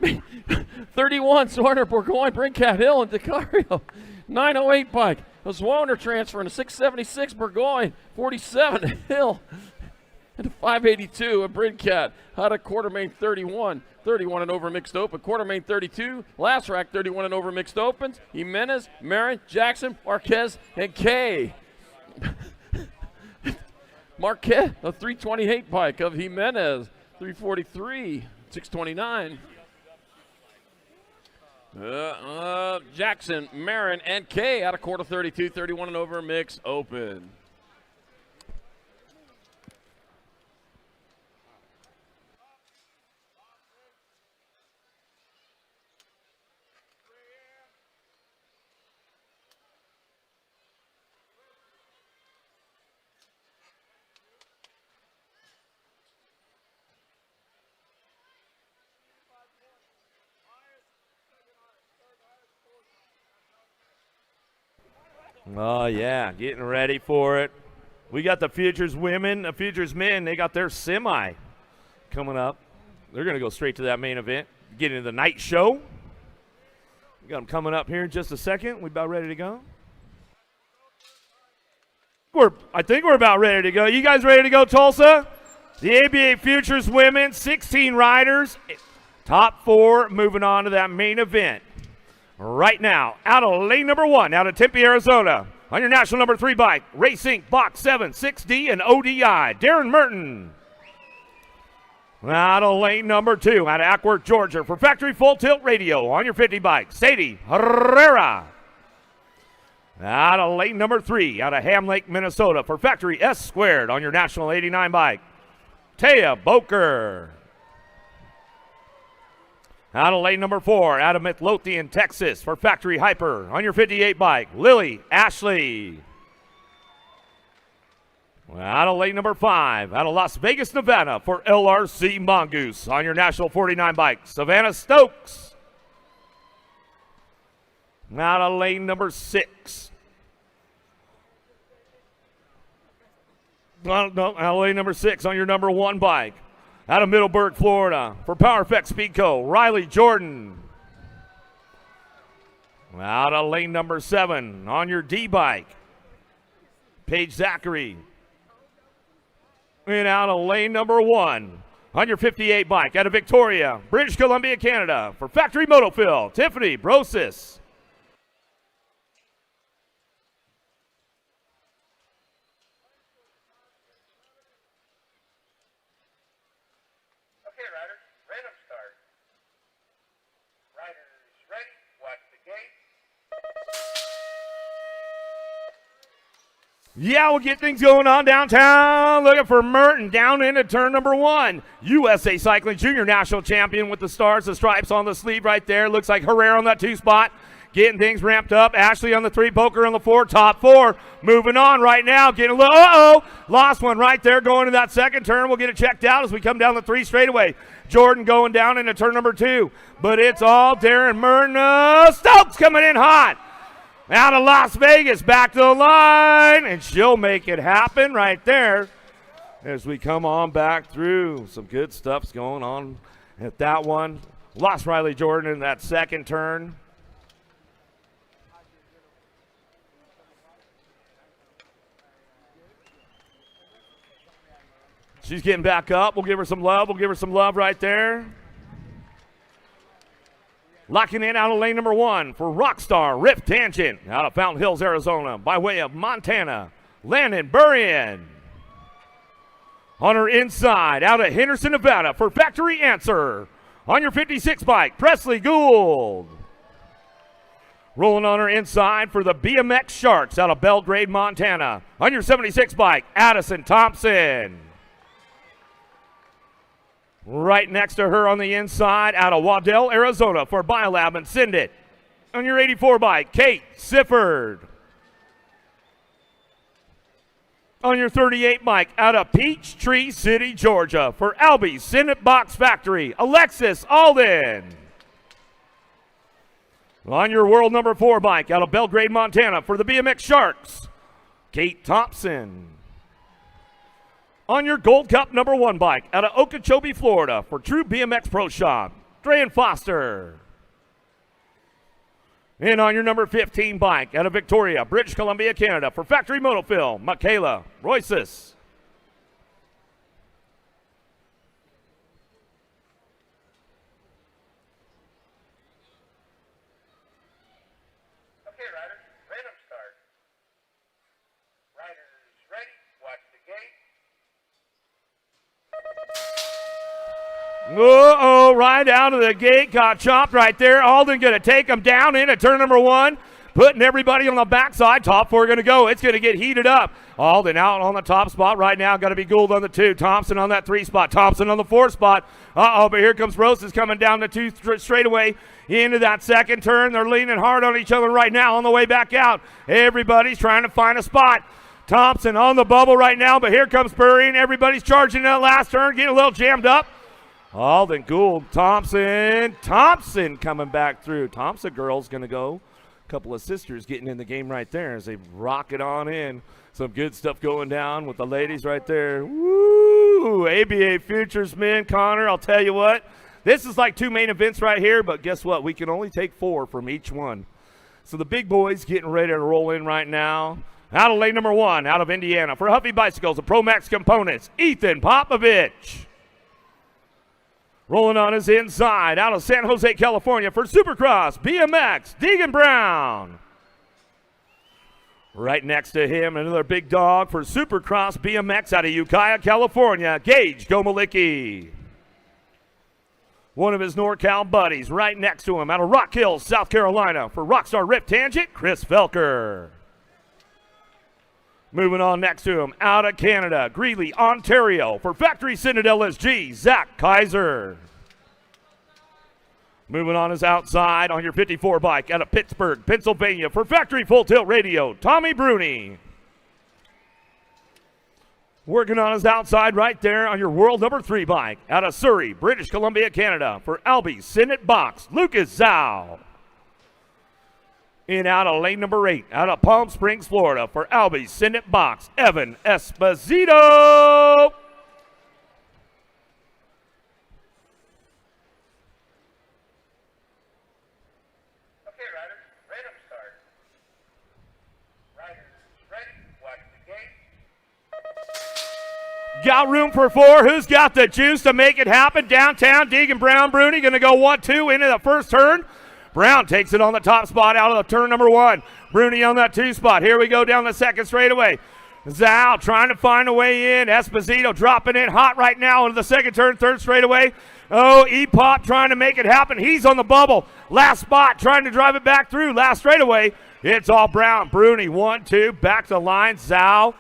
$31, Sorner, Bourgogne, Brinkat, Hill, and Decario. 908 bike, a Zwoner transferring to 676, Bourgogne, 47, Hill. And a 582 of Brinkat out of quarter-main 31. 31 and over mixed open. Quarter-main 32. Last rack 31 and over mixed opens. Jimenez, Marin, Jackson, Marquez, and Kay. Marquez, a 328 bike of Jimenez. 343, 629. Jackson, Marin, and Kay out of quarter 32. 31 and over mixed open. Oh, yeah, getting ready for it. We got the Futures women, the Futures men. They got their semi coming up. They're going to go straight to that main event, get into the night show. We got them coming up here in just a second. We about ready to go? I think we're about ready to go. You guys ready to go, Tulsa? The ABA Futures women, 16 riders, top 4 moving on to that main event. Right now, out of lane number 1, out of Tempe, Arizona, on your national number 3 bike, Race Inc. Box 7, 6D, and ODI, Darren Merton. Out of lane number 2, out of Ackworth, Georgia, for Factory Full Tilt Radio, on your 50 bike, Sadie Herrera. Out of lane number 3, out of Ham Lake, Minnesota, for Factory S Squared, on your national 89 bike, Taya Boker. Out of lane number 4, out of Midlothian, Texas, for Factory Hyper. On your 58 bike, Lily Ashley. Out of lane number 5, out of Las Vegas, Nevada, for LRC Mongoose. On your National 49 bike, Savannah Stokes. Out of lane number 6. Out of lane number 6 on your number 1 bike. Out of Middleburg, Florida, for Power Effect Speedco, Riley Jordan. Out of lane number 7 on your D bike, Paige Zachary. And out of lane number 1 on your 58 bike, out of Victoria, British Columbia, Canada, for Factory Motophil, Tiffany Brosis. Okay, riders, random start. Riders ready, watch the gate. Yeah, we'll get things going on downtown. Looking for Merton down into turn number 1. USA Cycling Junior National Champion with the stars, the stripes on the sleeve right there. Looks like Herrera on that 2 spot. Getting things ramped up. Ashley on the 3, Poker on the 4, top 4. Moving on right now. Getting a little, lost one right there going to that second turn. We'll get it checked out as we come down the 3 straightaway. Jordan going down into turn number 2. But it's all Darren Merton. Stokes coming in hot. Out of Las Vegas, back to the line, and she'll make it happen right there as we come on back through. Some good stuff's going on at that one. Lost Riley Jordan in that second turn. She's getting back up. We'll give her some love. We'll give her some love right there. Locking in out of lane number 1 for Rockstar Rift Tangent out of Fountain Hills, Arizona, by way of Montana, Landon Burrian. On her inside, out of Henderson, Nevada, for Factory Answer. On your 56 bike, Presley Gould. Rolling on her inside for the BMX Sharks out of Belgrade, Montana. On your 76 bike, Addison Thompson. Right next to her on the inside, out of Waddell, Arizona, for Biolab and Send It. On your 84 bike, Kate Sifford. On your 38 bike, out of Peachtree City, Georgia, for Albie's Send It Box Factory, Alexis Alden. On your world number 4 bike, out of Belgrade, Montana, for the BMX Sharks, Kate Thompson. On your Gold Cup number 1 bike, out of Okeechobee, Florida, for True BMX Pro Shop, Drayan Foster. And on your number 15 bike, out of Victoria, British Columbia, Canada, for Factory Motophil, Michaela Royces. Okay, riders, random start. Riders ready, watch the gate. Right out of the gate, got chopped right there. Alden going to take him down into turn number 1, putting everybody on the backside. Top 4 going to go. It's going to get heated up. Alden out on the top spot right now. Got to be Gould on the 2. Thompson on that 3 spot. Thompson on the 4 spot. But here comes Roses coming down the 2 straightaway into that second turn. They're leaning hard on each other right now on the way back out. Everybody's trying to find a spot. Thompson on the bubble right now, but here comes Burrian. Everybody's charging that last turn, getting a little jammed up. Alden, Gould, Thompson coming back through. Thompson girl's going to go. A couple of sisters getting in the game right there as they rock it on in. Some good stuff going down with the ladies right there. Woo! ABA Futures men, Connor, I'll tell you what. This is like 2 main events right here, but guess what? We can only take 4 from each one. So the big boys getting ready to roll in right now. Out of lane number 1, out of Indiana, for Huffy Bicycles and Pro Max Components, Ethan Popovich. Rolling on his inside, out of San Jose, California, for Supercross, BMX, Deegan Brown. Right next to him, another big dog for Supercross BMX out of Ukiah, California, Gage Gomalicki. One of his NorCal buddies right next to him, out of Rock Hill, South Carolina, for Rockstar Rift Tangent, Chris Felker. Moving on next to him, out of Canada, Greeley, Ontario, for Factory Synod LSG, Zach Kaiser. Moving on is outside on your 54 bike out of Pittsburgh, Pennsylvania for Factory Full Tilt Radio, Tommy Bruni. Working on his outside right there on your world number 3 bike out of Surrey, British Columbia, Canada for Albie Sinnett Box, Lucas Zhao. In out of lane number 8 out of Palm Springs, Florida for Albie Sinnett Box, Evan Esposito. Got room for 4. Who's got the juice to make it happen? Downtown, Deegan Brown Bruni going to go 1-2 into the first turn. Brown takes it on the top spot out of the turn number 1. Bruni on that 2 spot. Here we go down the second straightaway. Zhao trying to find a way in. Esposito dropping in hot right now into the second turn, third straightaway. Oh, E-Pop trying to make it happen. He's on the bubble. Last spot trying to drive it back through. Last straightaway. It's all Brown. Bruni 1-2. Back to the line. Zhao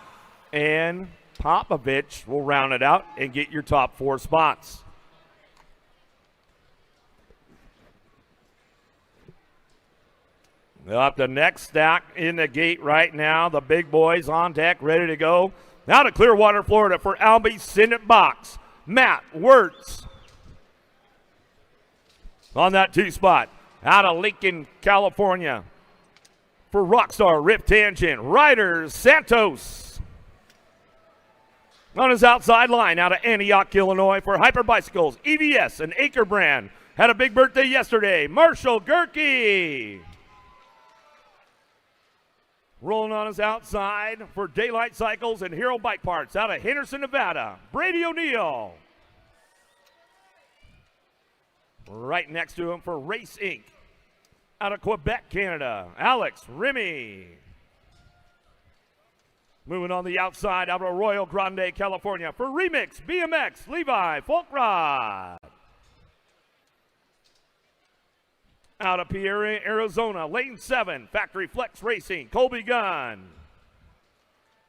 and Popovich will round it out and get your top 4 spots. Up the next stack in the gate right now. The big boys on deck, ready to go. Now to Clearwater, Florida for Albie Sinnett Box, Matt Wirtz. On that 2 spot, out of Lincoln, California for Rockstar Rift Tangent, Ryder Santos. On his outside line, out of Antioch, Illinois, for Hyper Bicycles, EVS, and Acre Brand. Had a big birthday yesterday, Marshall Gerke. Rolling on his outside for Daylight Cycles and Hero Bike Parts, out of Henderson, Nevada, Brady O'Neill. Right next to him for Race Inc., out of Quebec, Canada, Alex Remy. Moving on the outside out of Arroyo Grande, California for Remix, BMX, Levi, Folkrod. Out of Pierre, Arizona, lane 7, Factory Flex Racing, Colby Gunn.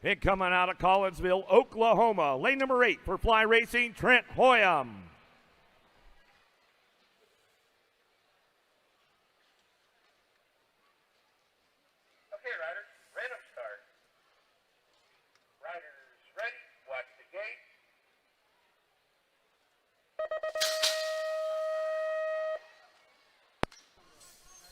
And coming out of Collinsville, Oklahoma, lane number 8 for Fly Racing, Trent Hoyam. Okay, riders, random start. Riders ready, watch the gate.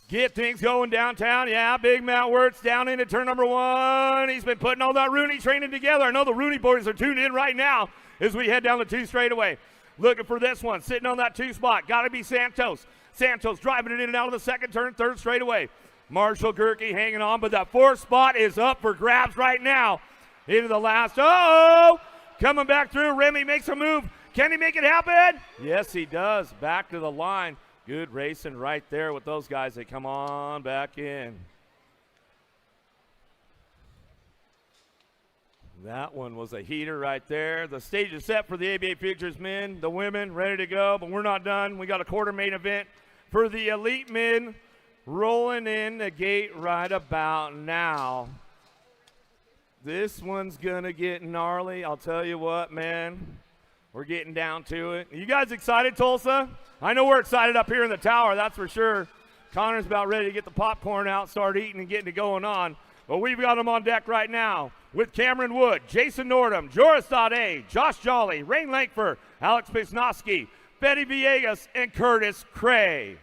Get things going downtown. Yeah, Big Matt Wirtz down into turn number 1. He's been putting all that Rooney training together. I know the Rooney boys are tuned in right now as we head down the 2 straightaway. Looking for this one, sitting on that 2 spot. Got to be Santos. Santos driving it in and out of the second turn, third straightaway. Marshall Gerke hanging on, but that 4th spot is up for grabs right now. Into the last. Oh! Coming back through. Remy makes a move. Can he make it happen? Yes, he does. Back to the line. Good racing right there with those guys. They come on back in. That one was a heater right there. The stage is set for the ABA Futures men, the women ready to go, but we're not done. We got a quarter main event for the elite men rolling in the gate right about now. This one's gonna get gnarly. I'll tell you what, man. We're getting down to it. Are you guys excited, Tulsa? I know we're excited up here in the tower, that's for sure. Connor's about ready to get the popcorn out, start eating and getting it going on. But we've got them on deck right now with Cameron Wood, Jason Nordham, Joris Dade, Josh Jolly, Rain Lankford, Alex Pisnowski, Betty Villegas, and Curtis Cray.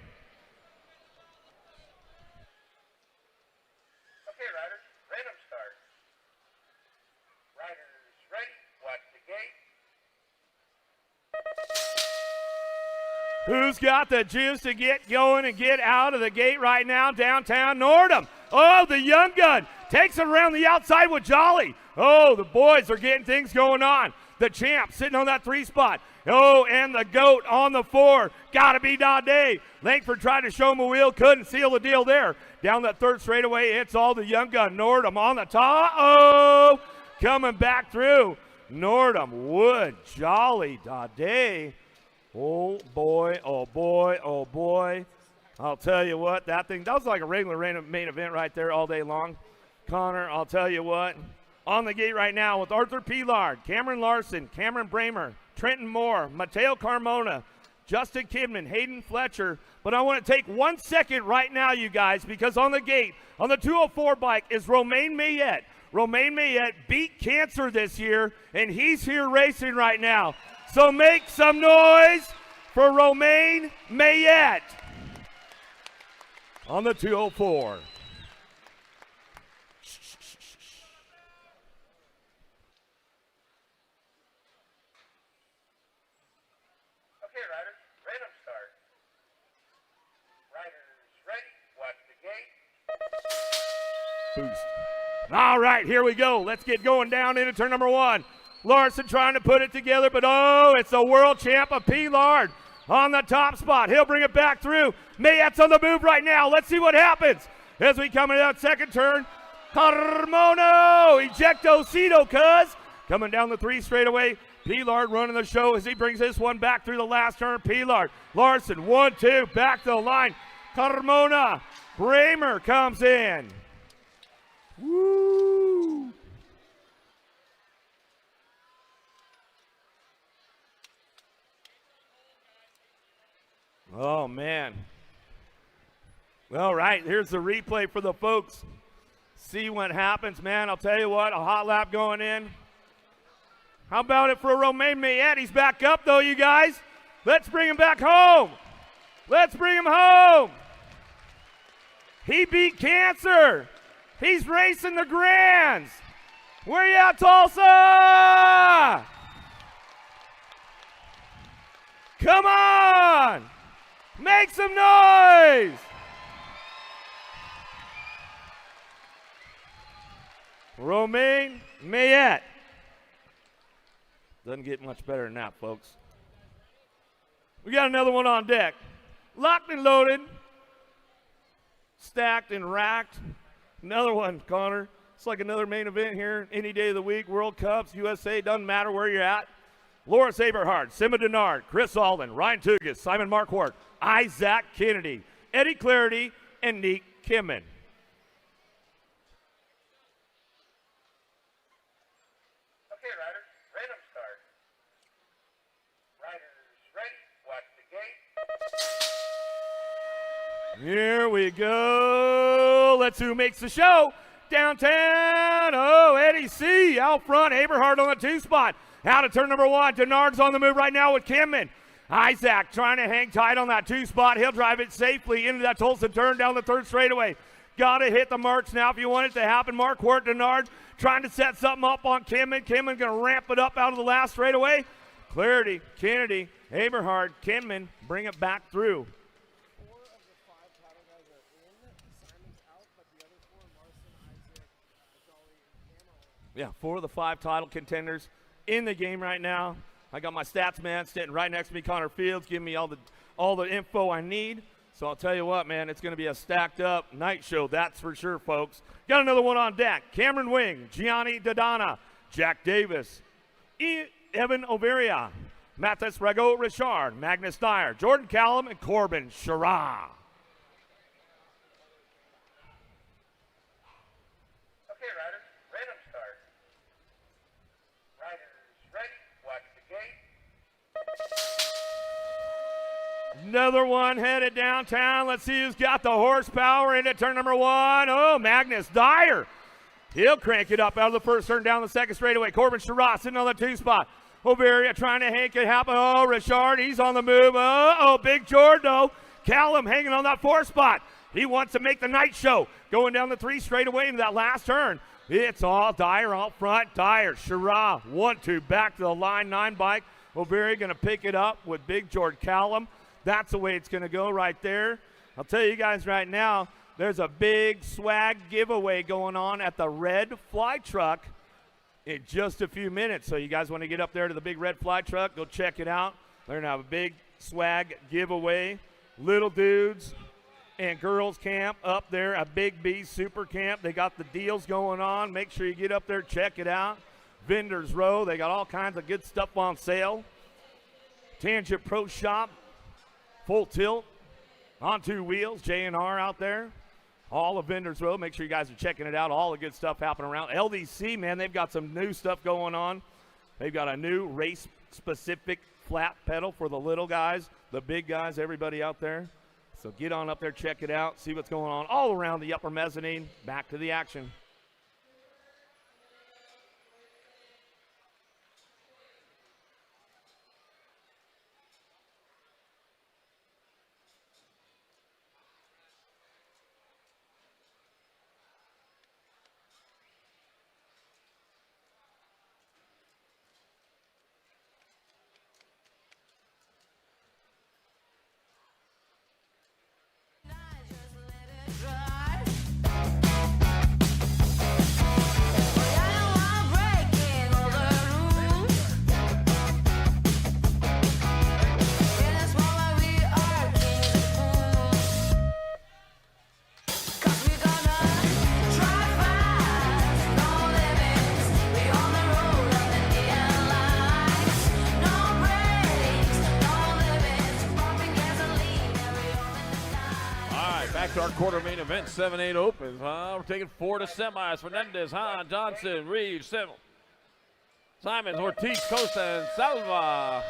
Okay, riders, random start. Riders ready, watch the gate. Who's got the juice to get going and get out of the gate right now? Downtown Nordham. Oh, the young gun takes it around the outside with Jolly. Oh, the boys are getting things going on. The champ sitting on that 3 spot. Oh, and the goat on the 4. Gotta be Dade. Langford tried to show him a wheel, couldn't seal the deal there. Down that 3rd straightaway, it's all the young gun. Nordham on the top. Oh, coming back through. Nordham, Wood, Jolly, Dade. Oh boy, oh boy, oh boy. I'll tell you what, that was like a regular main event right there all day long. Connor, I'll tell you what. On the gate right now with Arthur Pilard, Cameron Larson, Cameron Bramer, Trenton Moore, Mateo Carmona, Justin Kidman, Hayden Fletcher. But I want to take 1 second right now, you guys, because on the gate, on the 204 bike, is Romain Mayette. Romain Mayette beat cancer this year, and he's here racing right now. So make some noise for Romain Mayette on the 204. Okay, riders, random start. Riders ready, watch the gate. Boost. All right, here we go. Let's get going down into turn number 1. Larson trying to put it together, but it's the world champ of P-Lard on the top spot. He'll bring it back through. Mayette's on the move right now. Let's see what happens as we come into that second turn. Carmono, ejecto cito, cuz. Coming down the 3 straightaway. P-Lard running the show as he brings this one back through the last turn. P-Lard, Larson, 1-2, back to the line. Carmona, Bramer comes in. Woo! Oh, man. All right, here's the replay for the folks. See what happens, man. I'll tell you what, a hot lap going in. How about it for Romain Mayette? He's back up, though, you guys. Let's bring him back home. Let's bring him home. He beat cancer. He's racing the Grands. Where you at, Tulsa? Come on. Make some noise. Romain Mayette. Doesn't get much better than that, folks. We got another one on deck. Locked and loaded. Stacked and racked. Another one, Connor. It's like another main event here. Any day of the week, World Cups, USA, doesn't matter where you're at. Loris Aberhard, Sima Denard, Chris Alden, Ryan Tugas, Simon Marquardt, Isaac Kennedy, Eddie Clarity, and Nick Kimman. Okay, riders, random start. Riders ready, watch the gate. Here we go. Let's who makes the show. Downtown. Eddie C. out front. Aberhard on the 2 spot. Out of turn number 1. Denard's on the move right now with Kimman. Isaac trying to hang tight on that 2 spot. He'll drive it safely into that Tulsa turn down the 3rd straightaway. Got to hit the marks now if you want it to happen. Marquardt, Denard trying to set something up on Kimman. Kimman going to ramp it up out of the last straightaway. Clarity, Kennedy, Aberhard, Kimman bring it back through. Yeah, 4 of the 5 title contenders in the game right now. I got my stats man sitting right next to me, Connor Fields, giving me all the info I need. So I'll tell you what, man, it's going to be a stacked up night show, that's for sure, folks. Got another one on deck. Cameron Wing, Gianni Dodana, Jack Davis, Evan Overia, Mathis Rago Richard, Magnus Dyer, Jordan Callum, and Corbin Shara. Okay, riders, random start. Riders ready, watch the gate. Another one headed downtown. Let's see who's got the horsepower into turn number 1. Magnus Dyer. He'll crank it up out of the 1st turn down the 2nd straightaway. Corbin Shara sitting on the 2 spot. Overia trying to make it happen. Richard, he's on the move. Big Jordo. Callum hanging on that 4 spot. He wants to make the night show. Going down the 3 straightaway into that last turn. It's all Dyer out front. Dyer, Shara, 1-2 back to the line 9 bike. Overia going to pick it up with Big George Callum. That's the way it's going to go right there. I'll tell you guys right now, there's a big swag giveaway going on at the Red Fly Truck in just a few minutes. So you guys want to get up there to the big Red Fly Truck, go check it out. They're going to have a big swag giveaway. Little dudes and girls camp up there at Big B Super Camp. They got the deals going on. Make sure you get up there, check it out. Vendors Row, they got all kinds of good stuff on sale. Tangent Pro Shop, Full Tilt, on 2 wheels, J&R out there. All of Vendors Row, make sure you guys are checking it out. All the good stuff happening around. LDC, man, they've got some new stuff going on. They've got a new race-specific flat pedal for the little guys, the big guys, everybody out there. So get on up there, check it out, see what's going on all around the upper mezzanine. Back to the action. To our quarter main event, 7-8 opens. We're taking 4 to semis. Fernandez, Hahn, Johnson, Reeves, Simons, Ortiz, Costa, and Salva.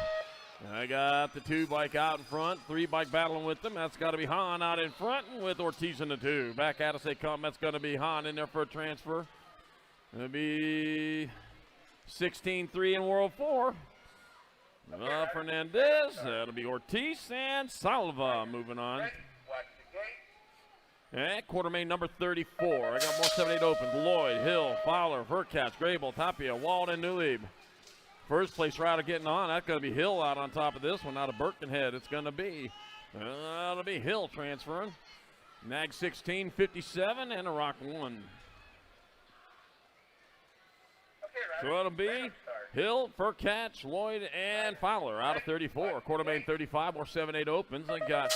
I got the 2 bike out in front, 3 bike battling with them. That's got to be Hahn out in front with Ortiz in the 2. Back at us they come. That's going to be Hahn in there for a transfer. It'll be 16-3 in World 4. Fernandez, that'll be Ortiz and Salva moving on. And quarter main number 34. I got more 7-8 opens. Lloyd, Hill, Fowler, Verkatz, Grable, Tapia, Walden, Newleib. First place rider getting on. That's going to be Hill out on top of this one. Out of Birkenhead, it's going to be. That'll be Hill transferring. Nag 16, 57, and a Rock 1. So it'll be Hill, Verkatz, Lloyd, and Fowler out of 34. Quarter main 35, more 7-8 opens. I got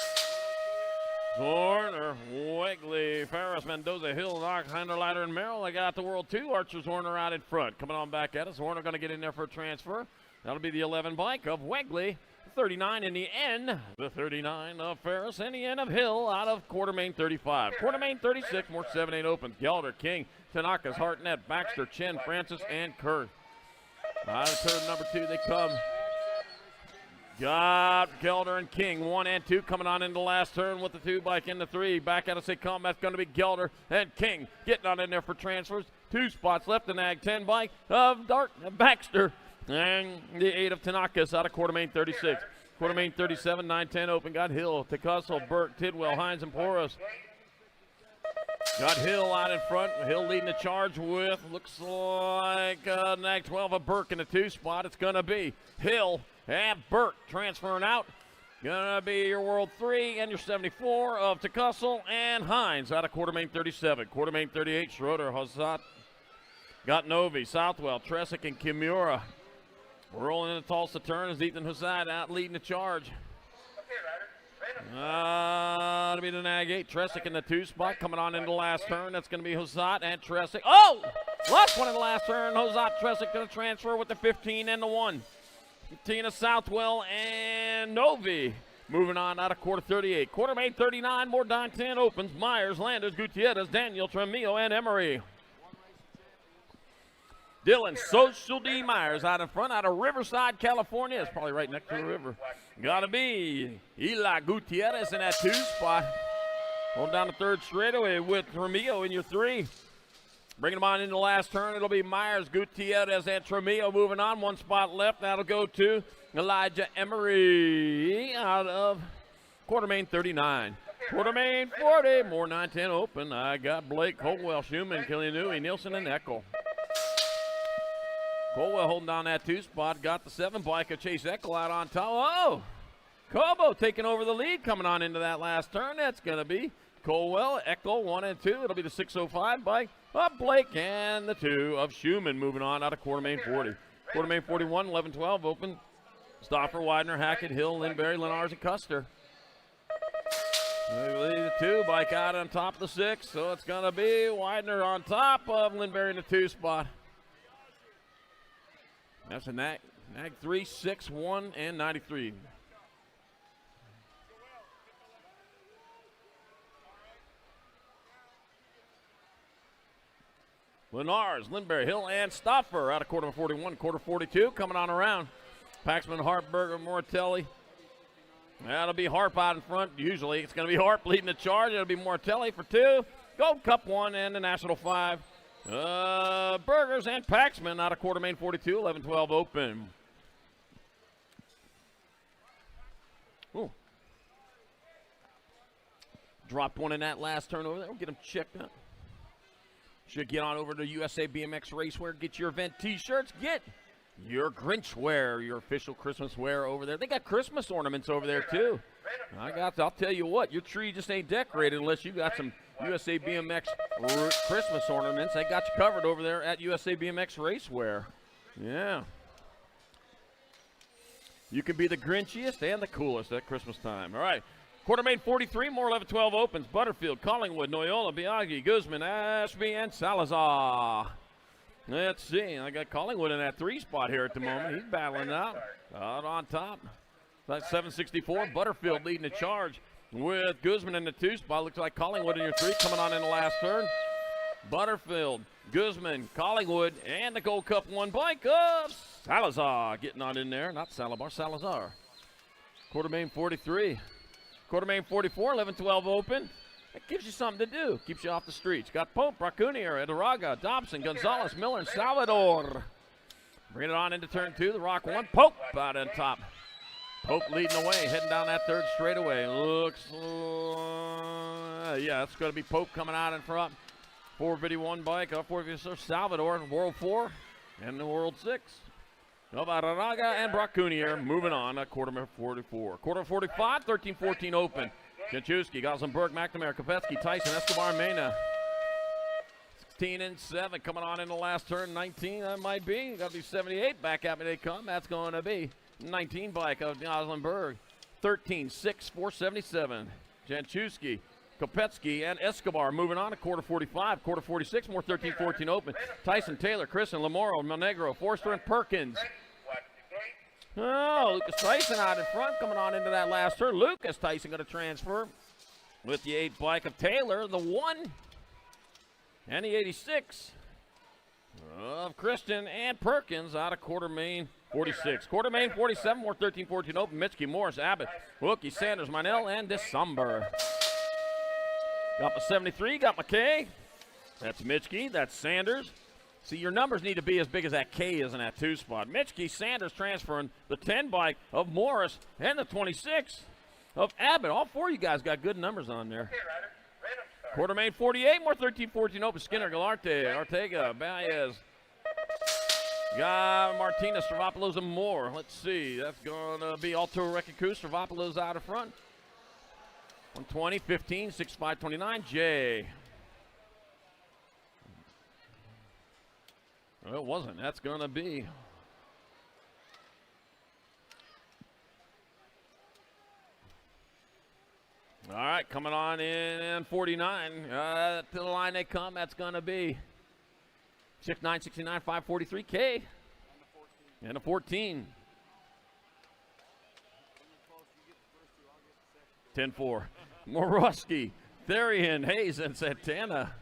Horner, Wegley, Ferris, Mendoza, Hill, Knox, Hinderleiter, and Merrill. I got the World 2. Archers, Horner out in front. Coming on back at us. Horner going to get in there for a transfer. That'll be the 11 bike of Wegley. 39 in the N. The 39 of Ferris and the N of Hill out of quarter main 35. Quarter main 36, more 7-8 opens. Gelder, King, Tanaka's, Hartnett, Baxter, Chen, Francis, and Kerr. Out of turn number 2 they come. Got Gelder and King, 1 and 2 coming on into the last turn with the 2 bike in the 3. Back at us they come. That's going to be Gelder and King getting on in there for transfers. 2 spots left. The Nag 10 bike of Baxter and the 8 of Tanaka's out of quarter main 36. Quarter main 37, 9-10 open. Got Hill, Tecusel, Burke, Tidwell, Hines, and Poros. Got Hill out in front. Hill leading the charge with, looks like Nag 12 of Burke in the 2 spot. It's going to be Hill and Burke transferring out. Gonna be your World 3 and your 74 of Tecusel and Hines out of quarter main 37. Quarter main 38, Schroeder, Hazat. Got Novi, Southwell, Tresick, and Kimura. Rolling in the Tulsa turn is Ethan Hazat out leading the charge. It'll be the Nag 8. Tresick in the 2 spot coming on into the last turn. That's going to be Hazat and Tresick. Oh! Last one in the last turn. Hazat, Tresick going to transfer with the 15 and the 1. Tina Southwell and Novi moving on out of quarter 38. Quarter main 39, more 9-10 opens. Myers, Landers, Gutierrez, Daniel, Tremillo, and Emery. Dylan Social D. Myers out in front out of Riverside, California. It's probably right next to the river. Gotta be Eli Gutierrez in that 2 spot. Hold down the 3rd straightaway with Tremillo in your 3. Bringing them on into the last turn, it'll be Myers, Gutierrez, and Tremillo moving on. 1 spot left. That'll go to Elijah Emery out of quarter main 39. Quarter main 40, more 9-10 open. I got Blake, Colwell, Schumann, Killianui, Nielsen, and Eckel. Colwell holding down that 2 spot. Got the 7 bike of Chase Eckel out on top. Oh! Cobo taking over the lead coming on into that last turn. That's going to be Colwell, Eckel, 1 and 2. It'll be the 605 bike of Blake and the 2 of Schumann moving on out of quarter main 40. Quarter main 41, 11-12 open. Stoffer, Widener, Hackett, Hill, Lindberry, Lenars, and Custer. The 2 bike out on top of the 6, so it's going to be Widener on top of Lindberry in the 2 spot. That's a Nag 3, 6, 1, and 93. Lenars, Lindberry, Hill, and Stoffer out of quarter 41, quarter 42, coming on around. Paxman, Hartberger, Mortelli. That'll be Harp out in front. Usually it's going to be Harp leading the charge. It'll be Mortelli for 2. Gold Cup 1 and the National 5. Burgers and Paxman out of quarter main 42, 11-12 open. Ooh. Dropped one in that last turn over there. We'll get them checked out. Should get on over to USA BMX Racewear. Get your event t-shirts. Get your Grinch wear, your official Christmas wear over there. They got Christmas ornaments over there too. I'll tell you what, your tree just ain't decorated unless you got some USA BMX Christmas ornaments. They got you covered over there at USA BMX Racewear. Yeah. You can be the Grinchiest and the coolest at Christmas time. All right. Quarter main 43, more 11-12 opens. Butterfield, Collingwood, Noyola, Biaggi, Guzman, Ashby, and Salazar. Let's see. I got Collingwood in that 3 spot here at the moment. He's battling out on top. That's 764. Butterfield leading the charge with Guzman in the 2 spot. Looks like Collingwood in your 3 coming on in the last turn. Butterfield, Guzman, Collingwood, and the Gold Cup 1 bike of Salazar getting on in there. Not Salabar, Salazar. Quarter main 43. Quarter main 44, 11-12 open. That gives you something to do. Keeps you off the streets. Got Pope, Bracunier, Edaraga, Dobson, Gonzalez, Miller, and Salvador. Bring it on into turn 2. The Rock 1. Pope out on top. Pope leading the way, heading down that 3rd straightaway. Looks, yeah, it's going to be Pope coming out in front. 451 bike, up 450 Salvador, World 4, and the World 6. Edaraga and Bracunier moving on at quarter 44. Quarter 45, 13-14 open. Janczewski, Gossenberg, McNamara, Kopetsky, Tyson, Escobar, Mena. 16-7 coming on in the last turn. 19, that might be. Got to be 78. Back at me they come. That's going to be 19 bike of Gossenberg. 13-6, 477. Janczewski, Kopetsky, and Escobar moving on to quarter 45. Quarter 46, more 13-14 open. Tyson, Taylor, Chris, and Lamoro, Monegro, Forster, and Perkins. Oh, Lucas Tyson out in front coming on into that last turn. Lucas Tyson going to transfer with the 8 bike of Taylor, the 1, and the 86 of Christian and Perkins out of quarter main 46. Quarter main 47, more 13-14 open. Mitchke, Morris, Abbott, Wilkie, Sanders, Minell, and December. Got my 73, got my K. That's Mitchke, that's Sanders. See, your numbers need to be as big as that K is in that 2 spot. Mitchke, Sanders transferring the 10 bike of Morris and the 26 of Abbott. All 4 of you guys got good numbers on there. Quarter main 48, more 13-14 open. Skinner, Galarte, Ortega, Baez, Martinez, Stravopoulos, and more. Let's see. That's going to be Alto Rekiku. Stravopoulos out in front. 120, 15, 65, 29. Jay. Well, it wasn't. That's going to be all right, coming on in 49. To the line they come. That's going to be 6'9", 69, 543 K. And a 14. 10-4. Moroski, Therian, Hayes, and Santana.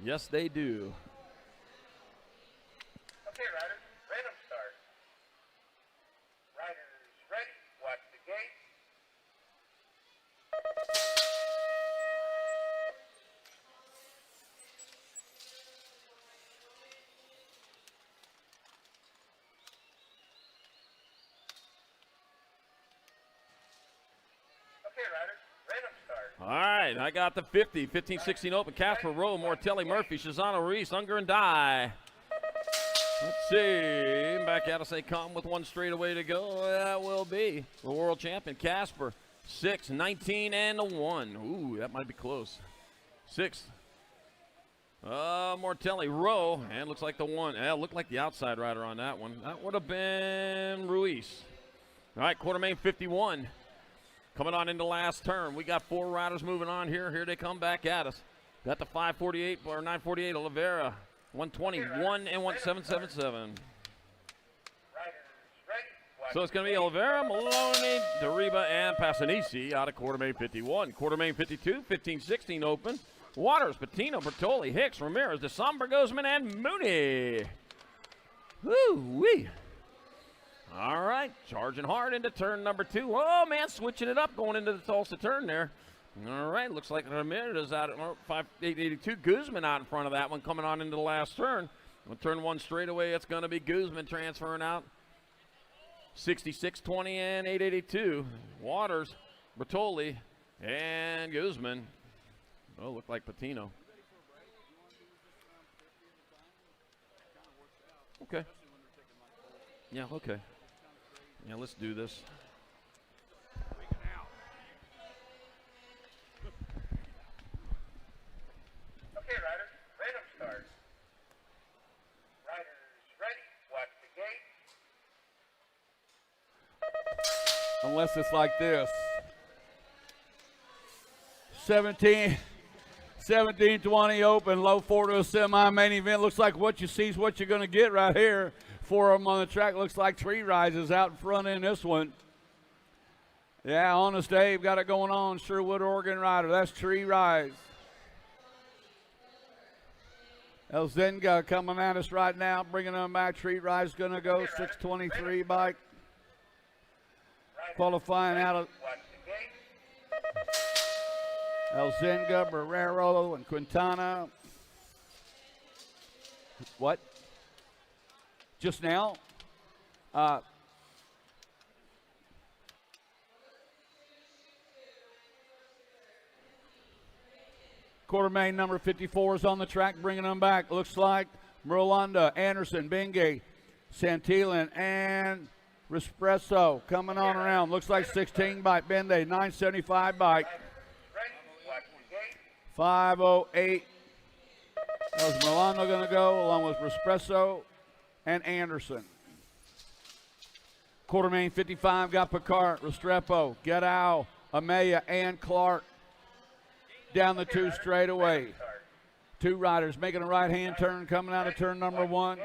Yes, they do. Okay, riders, random start. Riders ready, watch the gate. Okay, riders, random start. All right, I got the 50, 15-16 open. Casper, Rowe, Mortelli, Murphy, Shazano, Reese, Unger, and Die. Let's see. Back at us, they come with 1 straightaway to go. That will be the world champion, Casper. 6, 19, and a 1. Ooh, that might be close. 6. Mortelli, Rowe, and looks like the 1. Yeah, looked like the outside rider on that one. That would have been Ruiz. All right, quarter main 51. Coming on into last turn. We got 4 riders moving on here. Here they come back at us. Got the 548 or 948 Oliveira. 121 and 1777. So it's going to be Oliveira, Maloney, Deriba, and Passanisi out of quarter main 51. Quarter main 52, 15-16 open. Waters, Patino, Bertoli, Hicks, Ramirez, DeSomber, Guzman, and Mooney. Woo-wee. All right, charging hard into turn number 2. Oh, man, switching it up, going into the Tulsa turn there. All right, looks like Ramirez is out at 882. Guzman out in front of that one, coming on into the last turn. On turn 1 straightaway, it's going to be Guzman transferring out. 66-20 and 882. Waters, Bertoli, and Guzman. Oh, look like Patino. Okay. Yeah, okay. Yeah, let's do this. Okay, riders, random start. Riders ready, watch the gate. Unless it's like this. 17-20 open, low 4 to a semi-main event. Looks like what you see is what you're going to get right here. 4 of them on the track. Looks like Tree Rises out in front in this one. Yeah, Honest Dave got it going on. Sherwood, Oregon rider. That's Tree Rise. Elzenga coming at us right now, bringing them back. Tree Rise going to go 623 bike. Qualifying out of Elzenga, Barrero, and Quintana. What? Just now? Quarter main number 54 is on the track, bringing them back. Looks like Merlanda, Anderson, Bengay, Santillan, and Respresso coming on around. Looks like 16 bike, Bende, 975 bike. 508. That was Merlanda going to go, along with Respresso and Anderson. Quarter main 55 got Picard, Restrepo, Gedau, Amaya, and Clark. Down the 2 straightaway. 2 riders making a right-hand turn, coming out of turn number 1,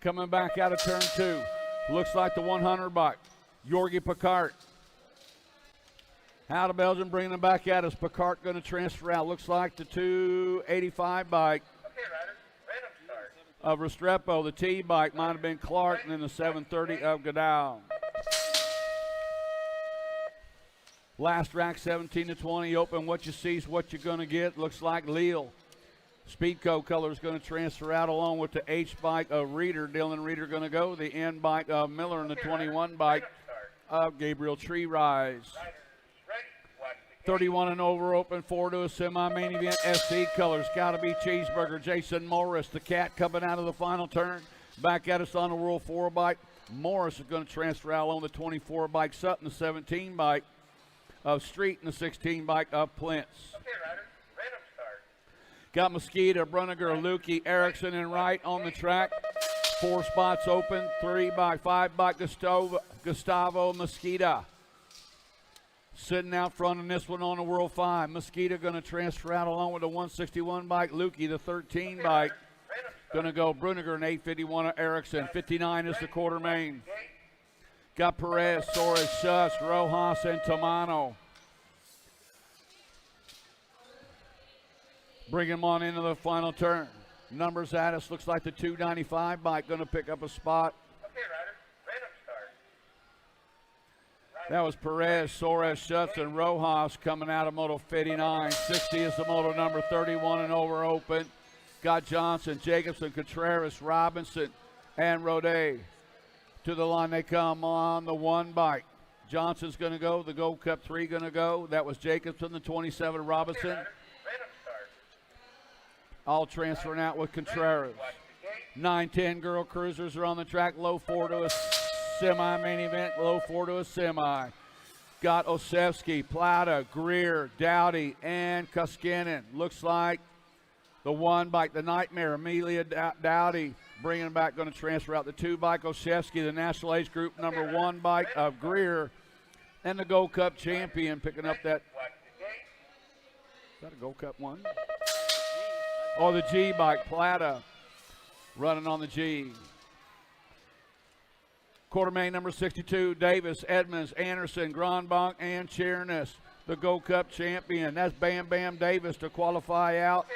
coming back out of turn 2. Looks like the 100 bike, Jorgi Picard. Out of Belgium, bringing them back at us. Picard going to transfer out. Looks like the 285 bike of Restrepo. The T bike might have been Clark, and then the 730 of Gadal. Last rack, 17-20 open. What you see is what you're going to get. Looks like Leal. Speedco color is going to transfer out along with the H bike of Reeder. Dylan Reeder going to go. The N bike of Miller and the 21 bike of Gabriel Tree Rise. 31 and over open, 4 to a semi-main event. SC colors, gotta be Cheeseburger. Jason Morris, the Cat, coming out of the final turn. Back at us on the World 4 bike. Morris is going to transfer out on the 24 bike. Sutton, the 17 bike of Street, and the 16 bike of Plintz. Okay, riders, random start. Got Mosquito, Bruniger, Lukey, Erickson, and Wright on the track. 4 spots open, 3 bike, 5 bike Gustavo Mosquito. Sitting out front in this one on the World 5. Mosquito going to transfer out along with the 161 bike. Lukey, the 13 bike. Going to go Bruniger and 851 of Erickson. 59 is the quarter main. Got Perez, Soares, Schutz, Rojas, and Tamano. Bring him on into the final turn. Numbers at us. Looks like the 295 bike going to pick up a spot. Okay, riders, random start. That was Perez, Soares, Schutz, and Rojas coming out of Moto 59. 60 is the Moto number 31 and over open. Got Johnson, Jacobson, Contreras, Robinson, and Rode. To the line they come on the 1 bike. Johnson's going to go. The Gold Cup 3 going to go. That was Jacobson, the 27, Robinson. All transferring out with Contreras. 9-10 girl cruisers are on the track. Low 4 to a semi-main event. Low 4 to a semi. Got Osevsky, Plata, Greer, Dowdy, and Koskinen. Looks like the 1 bike, the Nightmare, Amelia Dowdy, bringing back, going to transfer out the 2 bike, Osevsky, the National Age Group number 1 bike of Greer, and the Gold Cup champion picking up that. Is that a Gold Cup 1? Oh, the G bike, Plata, running on the G. Quarter main number 62, Davis, Edmonds, Anderson, Gronbach, and Chernis, the Gold Cup champion. That's Bam Bam Davis to qualify out.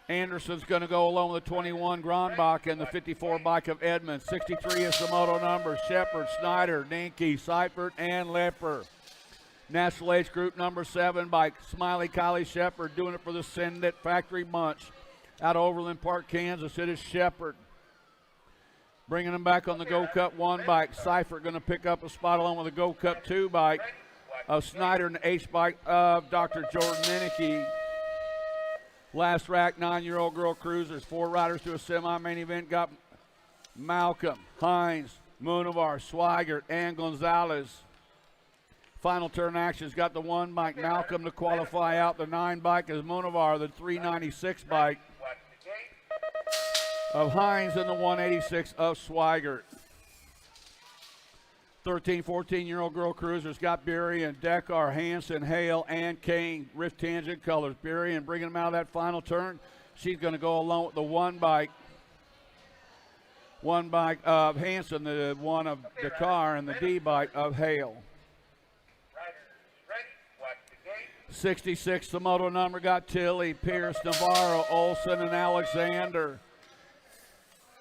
Anderson's going to go along with the 21 Gronbach and the 54 bike of Edmonds. 63 is the moto number. Shepard, Snyder, Dinky, Seifert, and Lepper. National Age Group number 7 by Smiley Kylie Shepard, doing it for the Sagenet Factory Bunch. Out of Overland Park, Kansas, it is Shepard. Bringing them back on the Go Cup 1 bike. Seifert going to pick up a spot along with the Go Cup 2 bike of Snyder and the H bike of Dr. Jordan Minicky. Last rack, 9-year-old girl cruisers. 4 riders to a semi-main event. Got Malcolm, Hines, Munavar, Swigert, and Gonzalez. Final turn action's got the 1 bike, Malcolm, to qualify out. The 9 bike is Munavar, the 396 bike of Hines, and the 186 of Swigert. 13, 14-year-old girl cruisers got Berrien, Deckar, Hansen, Hale, and Kane. Rift Tangent colors. Berrien bringing them out of that final turn. She's going to go along with the 1 bike. 1 bike of Hansen, the 1 of Deckar, and the D bike of Hale. 66, the moto number, got Tilley, Pierce, Navarro, Olson, and Alexander.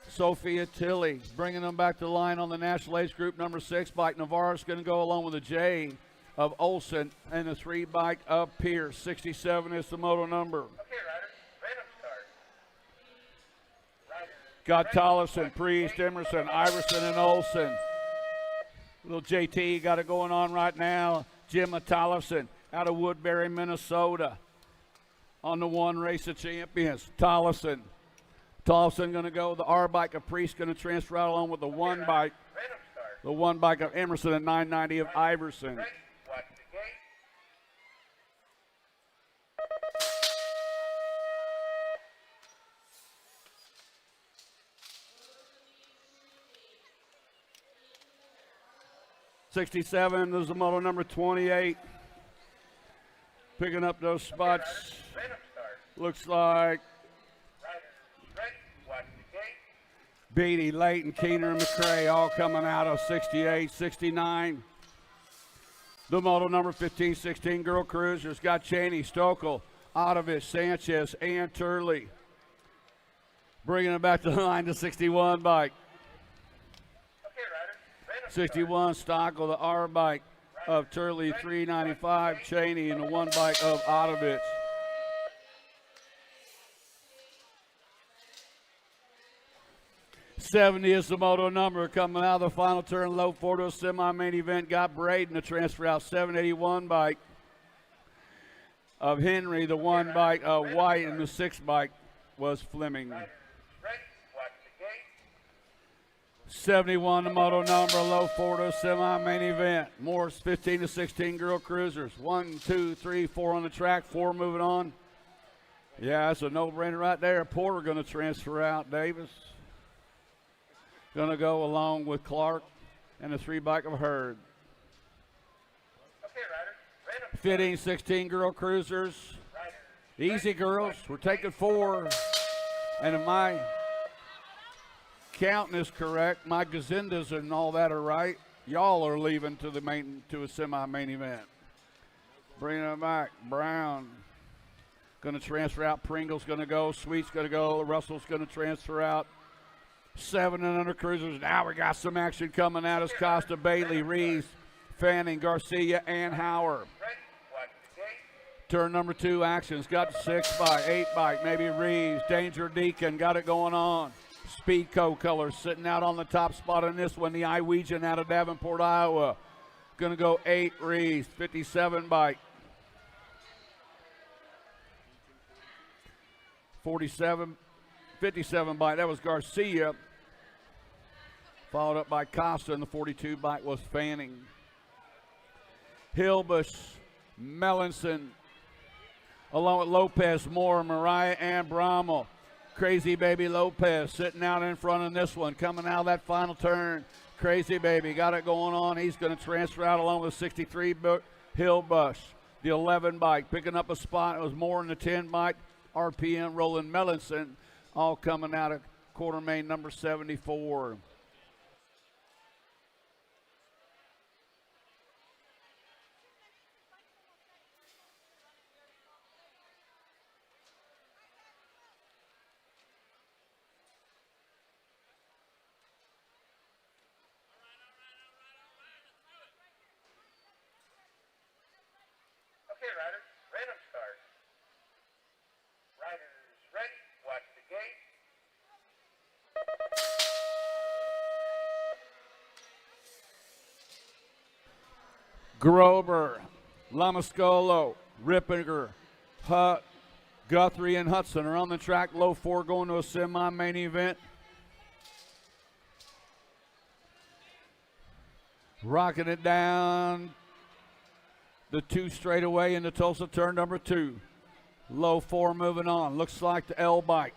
Sophia Tilley bringing them back to the line on the National Age Group number 6 bike. Navarro's going to go along with the J of Olson and the 3 bike of Pierce. 67 is the moto number. Got Tollefson, Priest, Emerson, Iverson, and Olson. Little JT got it going on right now. Jim Tollefson out of Woodbury, Minnesota, on the 1 Race of Champions. Tollefson going to go. The R bike of Priest going to transfer out along with the 1 bike. The 1 bike of Emerson and 990 of Iverson. '67 is the moto number 28. Picking up those spots. Looks like Beatty, Layton, Keener, and McCray all coming out of 68, 69. The moto number 15, 16 girl cruisers got Cheney, Stokel, Otovich, Sanchez, and Turley. Bringing it back to the line to 61 bike. 61 Stockel, the R bike of Turley, 395, Cheney, and the 1 bike of Otovich. '70 is the moto number, coming out of the final turn, low 4 semi-main event. Got Braden to transfer out. 781 bike of Henry, the 1 bike of White, and the 6 bike was Fleming. 71 the moto number, low 4 semi-main event. Morse 15 to 16 girl cruisers. 1, 2, 3, 4 on the track, 4 moving on. Yeah, that's a no-brainer right there. Porter going to transfer out. Davis going to go along with Clark and the 3 bike of Hurd. 15, 16 girl cruisers. Easy girls. We're taking 4. And if my counting is correct, my gazindas and all that are right, y'all are leaving to a semi-main event. Bringing them back. Brown going to transfer out. Pringle's going to go. Sweet's going to go. Russell's going to transfer out. 7 and under cruisers. Now we got some action coming at us. Costa, Bailey, Reeves, Fanning, Garcia, and Howard. Turn number 2 actions. Got 6 by 8 bike. Maybe Reeves. Danger Deacon got it going on. Speedco colors sitting out on the top spot in this one. The Iwegian out of Davenport, Iowa. Going to go 8 Reeves. 57 bike. 57 bike. That was Garcia. Followed up by Costa, and the 42 bike was Fanning. Hilbush, Mellinson, along with Lopez, Moore, Mariah, and Brommel. Crazy Baby Lopez sitting out in front of this one, coming out of that final turn. Crazy Baby got it going on. He's going to transfer out along with 63 Hilbush. The 11 bike picking up a spot. It was Moore in the 10 bike. RPM Roland Mellinson, all coming out of quarter main number 74. Okay, riders, random start. Riders ready, watch the gate. Grover, Lamascolo, Rippinger, Guthrie, and Hudson are on the track. Low 4 going to a semi-main event. Rocking it down the 2 straightaway into Tulsa, turn number 2. Low 4 moving on. Looks like the L bike.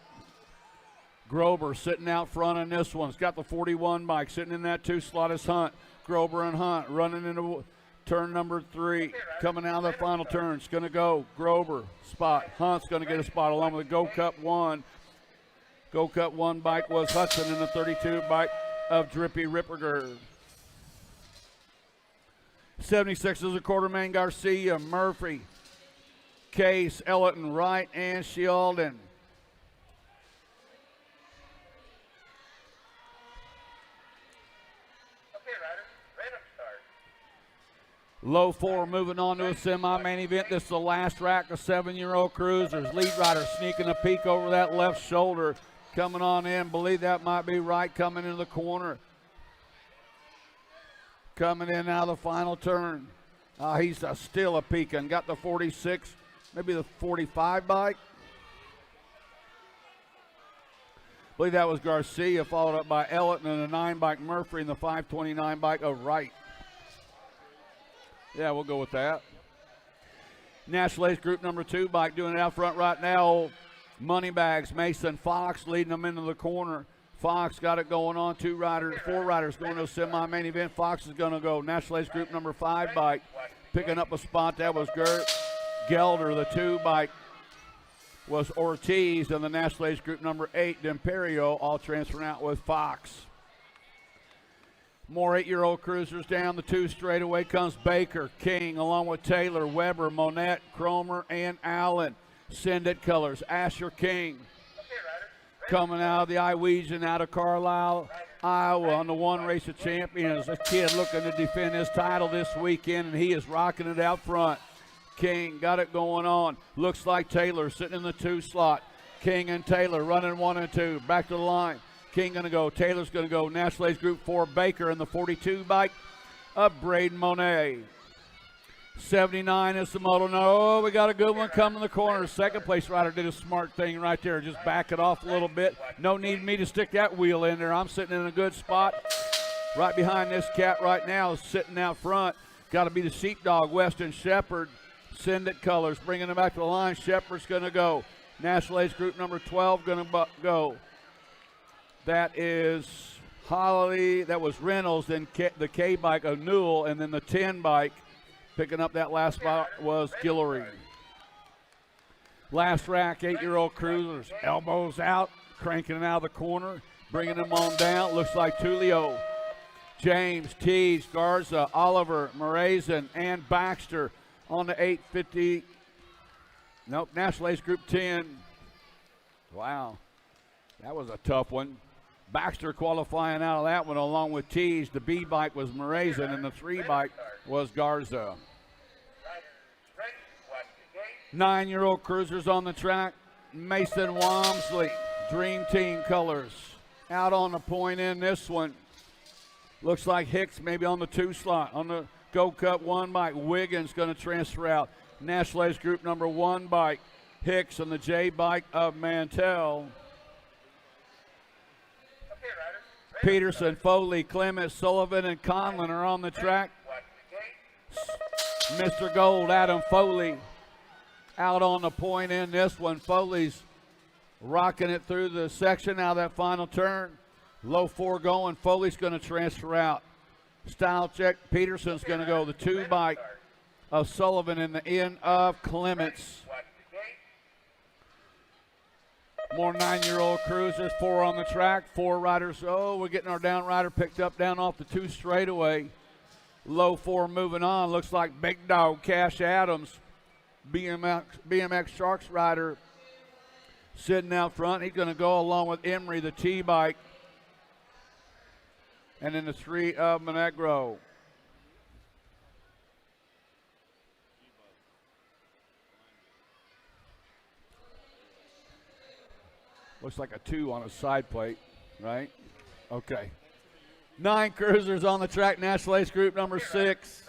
Grover sitting out front on this one. He's got the 41 bike sitting in that 2 slot is Hunt. Grover and Hunt running into turn number 3. Coming out of the final turn. It's going to go Grover spot. Hunt's going to get a spot along with the Go Cup 1. Go Cup 1 bike was Hudson in the 32 bike of Drippy Ripperger. 76 is a quarterman Garcia, Murphy, Case, Ellerton, Wright, and Sheldon. Okay, riders, random start. Low 4 moving on to a semi-main event. This is the last rack of 7-year-old cruisers. Lead rider sneaking a peek over that left shoulder. Coming on in, believe that might be Wright coming into the corner. Coming in out of the final turn. He's still a peeking. Got the 46, maybe the 45 bike. I believe that was Garcia, followed up by Ellerton and the 9 bike Murphy and the 529 bike of Wright. Yeah, we'll go with that. National Ace Group number 2 bike doing it out front right now. Moneybags, Mason Fox leading them into the corner. Fox got it going on. 4 riders going to a semi-main event. Fox is going to go. National Ace Group number 5 bike picking up a spot. That was Gelder. The 2 bike was Ortiz, and the National Ace Group number 8, D'Imperio, all transferring out with Fox. More 8-year-old cruisers down the 2 straightaway comes Baker, King, along with Taylor, Weber, Monette, Cromer, and Allen. Send It colors, Asher King. Coming out of the Iwegian out of Carlisle, Iowa on the 1 Race of Champions. A kid looking to defend his title this weekend, and he is rocking it out front. King got it going on. Looks like Taylor sitting in the 2 slot. King and Taylor running 1 and 2. Back to the line. King going to go. Taylor's going to go. National Ace Group 4 Baker in the 42 bike of Braden Monet. 79 is the moto. No, we got a good one coming in the corner. Second place rider did a smart thing right there. Just back it off a little bit. No need me to stick that wheel in there. I'm sitting in a good spot. Right behind this cat right now is sitting out front. Got to be the Sheepdog, Weston Shepherd. Send It colors. Bringing it back to the line. Shepherd's going to go. National Ace Group number 12 going to go. That is Holly. That was Reynolds. Then the K bike of Newell. And then the 10 bike. Picking up that last spot was Guillory. Last rack, 8-year-old cruisers. Elbows out, cranking it out of the corner, bringing them on down. Looks like Tulio, James, Tees, Garza, Oliver, Morazan, and Baxter on the 850. Nope, National Ace Group 10. Wow, that was a tough one. Baxter qualifying out of that one along with Tees. The B bike was Morazan, and the 3 bike was Garza. 9-year-old cruisers on the track. Mason Walmsley, Dream Team colors. Out on the point in this one. Looks like Hicks maybe on the 2 slot. On the Go Cup 1 bike, Wiggins going to transfer out. National Ace Group number 1 bike, Hicks on the J bike of Mantell. Peterson, Foley, Clement, Sullivan, and Conlon are on the track. Mr. Gold, Adam Foley, out on the point in this one. Foley's rocking it through the section out of that final turn. Low 4 going. Foley's going to transfer out. Style check. Peterson's going to go. The 2 bike of Sullivan in the end of Clements. More 9-year-old cruisers, 4 on the track, 4 riders. Oh, we're getting our down rider picked up down off the 2 straightaway. Low 4 moving on. Looks like Big Dog Cash Adams, BMX Sharks rider, sitting out front. He's going to go along with Emery, the T bike, and then the 3 of Monegro. Looks like a 2 on a side plate, right? Okay. 9 cruisers on the track. National Ace Group number 6.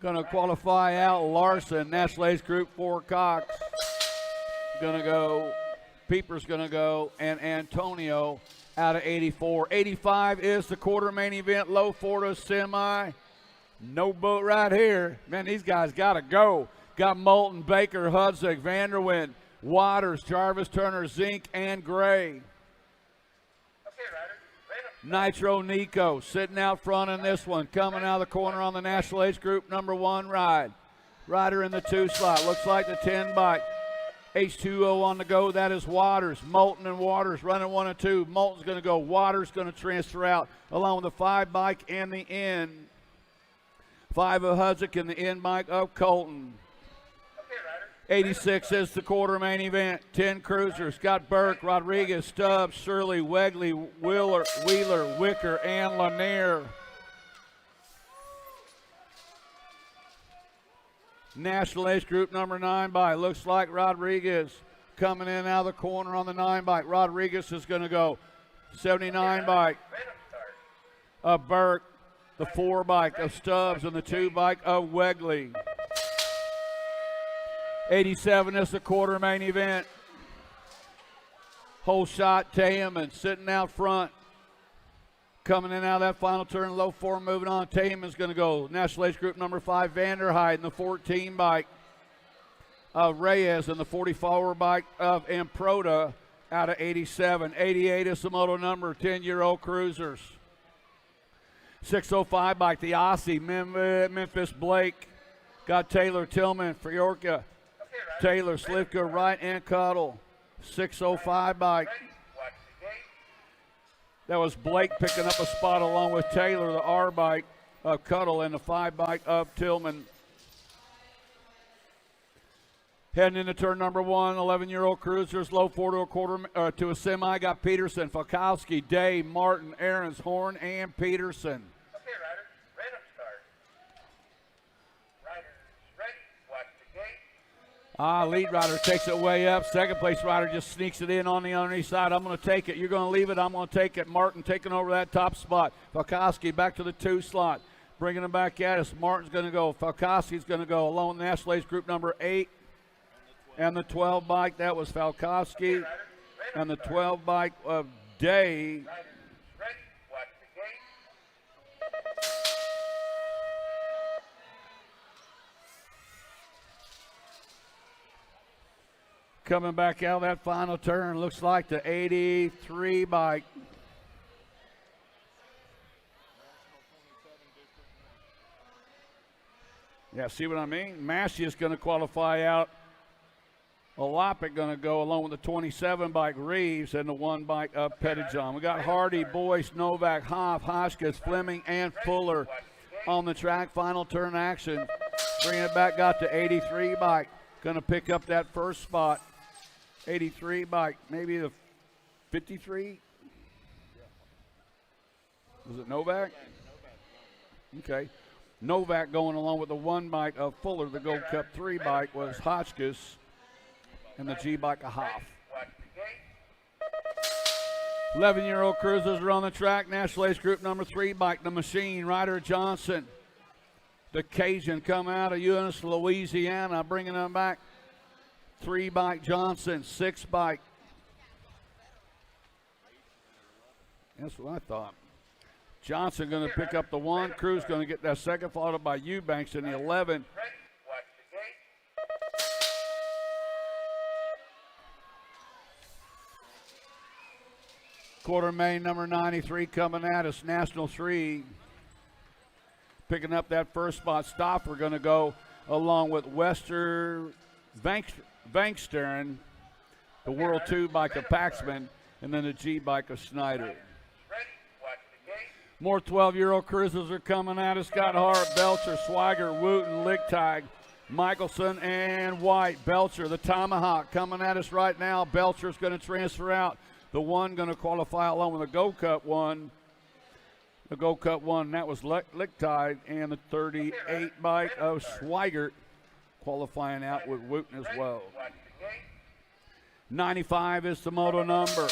Going to qualify out Larson. National Ace Group 4, Cox. Going to go. Peeper's going to go. And Antonio out of 84. 85 is the quarter main event. Low 4 to semi. No boat right here. Man, these guys got to go. Got Moulton, Baker, Hudzik, Vanderwind, Waters, Jarvis, Turner, Zink, and Gray. Nitro Nico sitting out front in this one. Coming out of the corner on the National Ace Group number 1 ride. Rider in the 2 slot. Looks like the 10 bike. H2O on the go. That is Waters. Moulton and Waters running 1 and 2. Moulton's going to go. Waters going to transfer out along with the 5 bike and the N. 5 of Hudzik and the N bike of Colton. 86 is the quarter main event. 10 cruisers. Got Burke, Rodriguez, Stubbs, Shirley, Wegley, Wheeler, Wicker, and Lanier. National Ace Group number 9 bike. Looks like Rodriguez coming in out of the corner on the 9 bike. Rodriguez is going to go. 79 bike of Burke, the 4 bike of Stubbs, and the 2 bike of Wegley. 87 is the quarter main event. Whole shot, Taman sitting out front. Coming in out of that final turn, low 4 moving on. Taman's going to go. National Ace Group number 5, Vanderheide in the 14 bike of Reyes and the 44 bike of Improda out of 87. 88 is the moto number, 10-year-old cruisers. 605 bike, the Aussie, Memphis Blake. Got Taylor Tillman, Fiorka. Taylor, Slivka, Wright, and Cuddle. 605 bike. That was Blake picking up a spot along with Taylor, the R bike of Cuddle, and the 5 bike of Tillman. Heading into turn number 1, 11-year-old cruisers, low 4 to a quarter to a semi. Got Peterson, Falkowski, Day, Martin, Aarons, Horn, and Peterson. Lead rider takes it way up. Second place rider just sneaks it in on the underneath side. I'm going to take it. You're going to leave it. I'm going to take it. Martin taking over that top spot. Falkowski back to the 2 slot. Bringing him back at us. Martin's going to go. Falkowski's going to go along with National Ace Group number 8. And the 12 bike, that was Falkowski. And the 12 bike of Day. Coming back out of that final turn, looks like the 83 bike. Yeah, see what I mean? Massey is going to qualify out. Alopic going to go along with the 27 bike Reeves and the 1 bike of Pettijohn. We got Hardy, Boyce, Novak, Hoff, Hoskins, Fleming, and Fuller on the track. Final turn action. Bringing it back, got the 83 bike. Going to pick up that first spot. 83 bike, maybe the 53? Was it Novak? Okay. Novak going along with the 1 bike of Fuller. The Gold Cup 3 bike was Hotchkiss and the G bike of Hoff. 11-year-old cruisers are on the track. National Ace Group number 3 bike, the Machine, Ryder Johnson. The Cajun come out of Eunice, Louisiana, bringing them back. 3 bike Johnson, 6 bike. That's what I thought. Johnson going to pick up the 1. Cruz going to get that second, followed up by Eubanks in the 11. Quarter main number 93 coming at us, National 3. Picking up that first spot. Stoffer going to go along with Wester Bankstern, the World 2 bike of Paxman, and then the G bike of Snyder. More 12-year-old cruisers are coming at us. Scott Hart, Belcher, Swigert, Wooten, Lichtag, Michelson, and White. Belcher, the Tomahawk, coming at us right now. Belcher's going to transfer out. The 1 going to qualify along with the Gold Cup 1. The Gold Cup 1, that was Lichtag, and the 38 bike of Swigert qualifying out with Wooten as well. 95 is the moto number.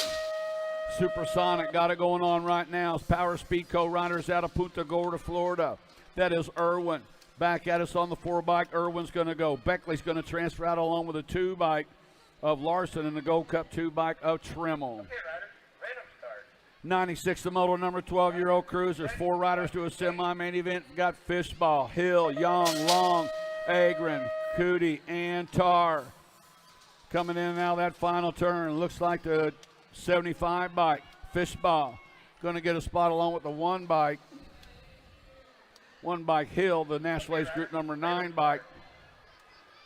Supersonic got it going on right now. Power Speed co-riders out of Punta Gorda, Florida. That is Irwin. Back at us on the 4-bike. Irwin's going to go. Beckley's going to transfer out along with a 2-bike of Larson and the Gold Cup 2-bike of Trimmel. 96, the moto number, 12-year-old cruisers. 4 riders to a semi-main event. Got Fishball, Hill, Young, Long, Agron, Cootie, and Tar. Coming in and out of that final turn. Looks like the 75 bike. Fishball going to get a spot along with the 1 bike. 1 bike Hill, the National Age Group number 9 bike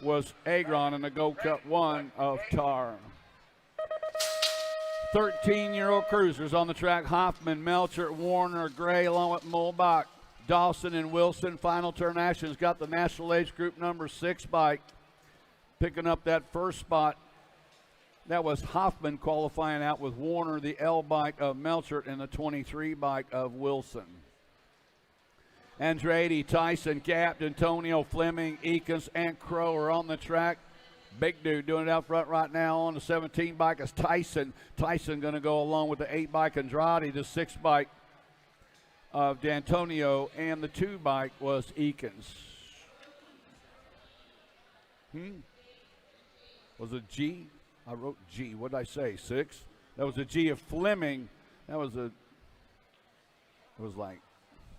was Agron and the Gold Cup 1 of Tar. 13-year-old cruisers on the track. Hoffman, Melcher, Warner, Gray along with Mulbach. Dawson and Wilson. Final turn action's got the National Age Group number 6 bike picking up that first spot. That was Hoffman qualifying out with Warner, the L bike of Melcher, and the 23 bike of Wilson. Andretti, Tyson, Gapt, Antonio, Fleming, Eakins, and Crow are on the track. Big dude doing it out front right now on the 17 bike is Tyson. Tyson going to go along with the 8 bike Andrade, the 6 bike of D'Antonio, and the 2 bike was Eakins. Was it G? I wrote G. What did I say? 6? That was a G of Fleming. That was a, it was like,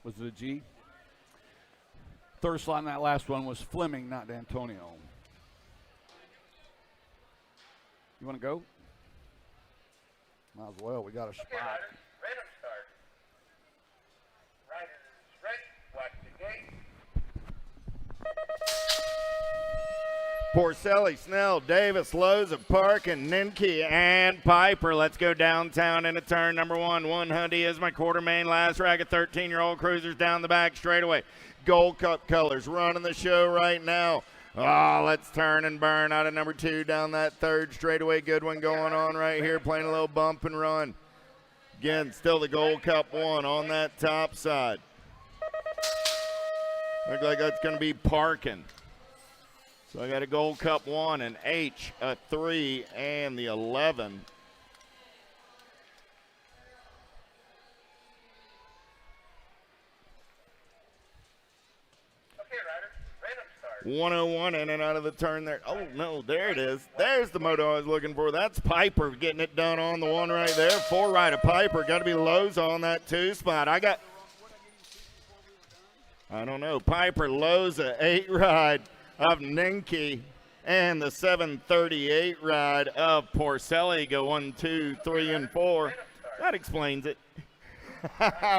was it a G? Third slot in that last one was Fleming, not D'Antonio. You want to go? Might as well. We got a spot. Random start. Riders ready. Watch the gate. Porcelli, Snell, Davis, Loza, Parkin, Ninke, and Piper. Let's go downtown into turn number 1. 100 is my quarter main. Last racket, 13-year-old cruisers down the back straightaway. Gold Cup colors running the show right now. Oh, let's turn and burn out of number 2 down that third straightaway. Good one going on right here, playing a little bump and run. Again, still the Gold Cup 1 on that top side. Looks like that's going to be Parkin. So I got a Gold Cup 1, an H, a 3, and the 11. 101 in and out of the turn there. Oh, no, there it is. There's the moto I was looking for. That's Piper getting it done on the 1 right there. 4 right of Piper. Got to be Loza on that 2 spot. I don't know. Piper, Loza, 8 ride of Ninke, and the 738 ride of Porcelli go 1, 2, 3, and 4. That explains it.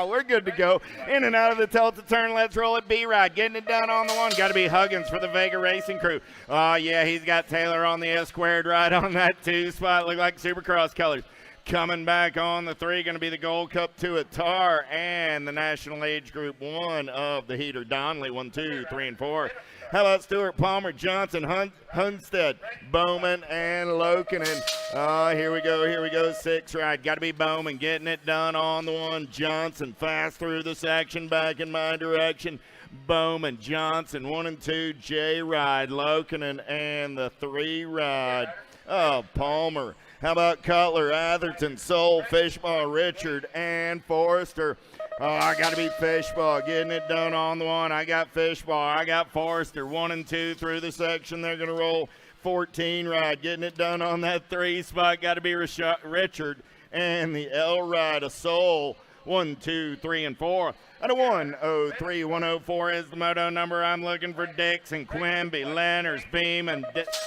We're good to go. In and out of the Tulsa turn. Let's roll it. B-Ride getting it down on the 1. Got to be Huggins for the Vega Racing Crew. Oh, yeah, he's got Taylor on the S-squared ride on that 2 spot. Look like Supercross colors. Coming back on the 3, going to be the Gold Cup 2 at Tar and the National Age Group 1 of the heater. Donnelly, 1, 2, 3, and 4. How about Stewart, Palmer, Johnson, Hunstead, Bowman, and Lokinen? Here we go, 6 ride. Got to be Bowman getting it done on the 1. Johnson fast through the section, back in my direction. Bowman, Johnson, 1 and 2, J ride, Lokinen, and the 3 ride of Palmer. How about Cutler, Atherton, Soul, Fishball, Richard, and Forrester? Oh, I got to be Fishball getting it done on the 1. I got Fishball. I got Forrester, 1 and 2 through the section. They're going to roll 14 ride. Getting it done on that 3 spot. Got to be Richard and the L ride of Soul. 1, 2, 3, and 4. Out of 103, 104 is the moto number. I'm looking for Dixon, Quimby, Lenners, Beeman,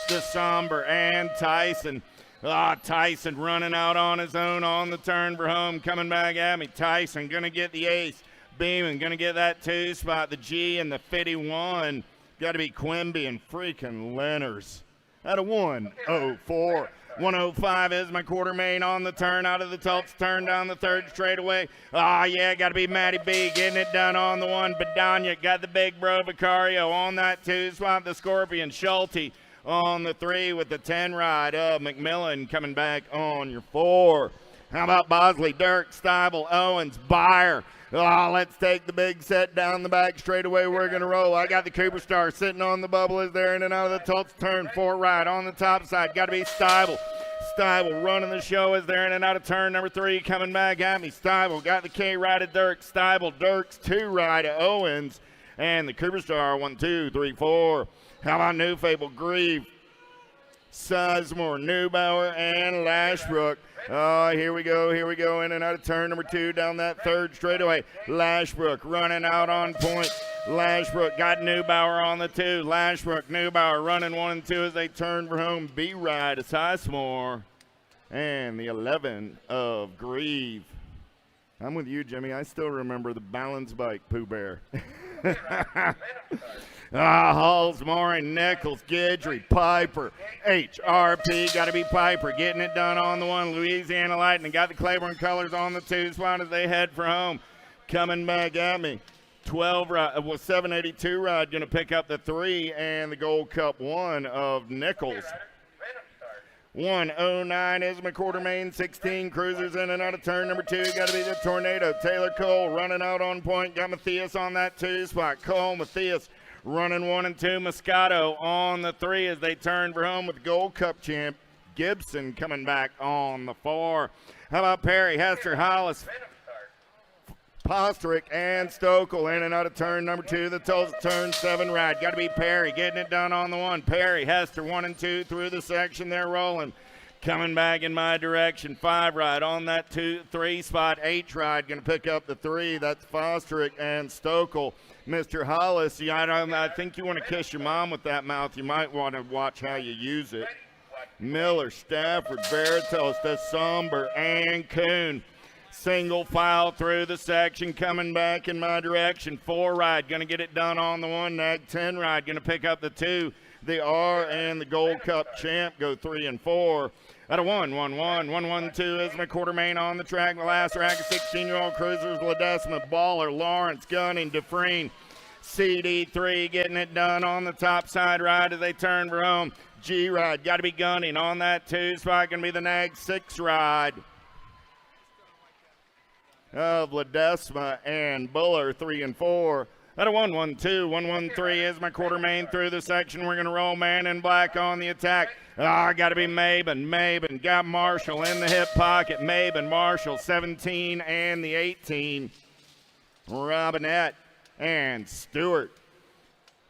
DeSomber, and Tyson. Tyson running out on his own on the turn for home. Coming back at me. Tyson going to get the ace. Beeman going to get that 2 spot. The G and the 51. Got to be Quimby and freaking Lenners. Out of 104. 105 is my quarter main on the turn out of the Tulsa turn down the 3rd straightaway. Yeah, got to be Matty B getting it done on the 1. Bedania got the big bro Vicario on that 2 spot. The Scorpion Schulte on the 3 with the 10 ride of McMillan coming back on your 4. How about Bosley, Dirk, Stiebel, Owens, Byer? Let's take the big set down the back straightaway. We're going to roll. I got the Cooper Star sitting on the bubble as they're in and out of the Tulsa turn. 4 ride on the top side. Got to be Stiebel. Stiebel running the show as they're in and out of turn number 3. Coming back at me. Stiebel got the K right of Dirks. Stiebel, Dirks 2 right of Owens. And the Cooper Star 1, 2, 3, 4. How about New Fable, Grieve, Sizemore, Neubauer, and Lashbrook. Oh, here we go, in and out of turn number 2 down that third straightaway. Lashbrook running out on point. Lashbrook got Neubauer on the 2. Lashbrook, Neubauer running 1 and 2 as they turn for home. B-Ride is Sizemore. And the 11 of Grieve. I'm with you, Jimmy. I still remember the balance bike, Pooh Bear. Halls, Morin, Nichols, Guidry, Piper, HRP, got to be Piper, getting it done on the 1. Louisiana Lightning got the Claiborne colors on the 2 spot as they head for home. Coming back at me, 782 ride going to pick up the 3 and the Gold Cup 1 of Nichols. 109 is McQuartermain, 16 cruisers in and out of turn number 2. Got to be the Tornado. Taylor Cole running out on point. Got Matthias on that 2 spot. Cole, Matthias running 1 and 2. Moscato on the 3 as they turn for home with the Gold Cup champ Gibson coming back on the 4. How about Perry, Hester, Hollis, Posterick, and Stokel in and out of turn number 2. The Tulsa turn 7 ride. Got to be Perry getting it done on the 1. Perry, Hester 1 and 2 through the section. They're rolling. Coming back in my direction. 5 ride on that 3 spot. H ride going to pick up the 3. That's Posterick and Stokel. Mr. Hollis, I think you want to kiss your mom with that mouth. You might want to watch how you use it. Miller, Stafford, Veritos, DeSomber, and Kuhn. Single file through the section, coming back in my direction. 4 ride, going to get it done on the 1. Nag 10 ride, going to pick up the 2. The R and the Gold Cup champ go 3 and 4. Out of 1, 1, 1, 1, 1, 2 is McQuartermain on the track. The last rack of 16-year-old cruisers, Ledesma, Baller, Lawrence, Gunning, Dufresne. CD3 getting it done on the top side ride as they turn for home. G ride, got to be Gunning on that 2 spot. Going to be the Nag 6 ride of Ledesma and Buller, 3 and 4. Out of 1, 1, 2, 1, 1, 3 is McQuartermain through the section. We're going to roll Man in Black on the attack. Got to be Maben. Maben got Marshall in the hip pocket. Maben, Marshall, 17 and the 18. Robinette and Stewart.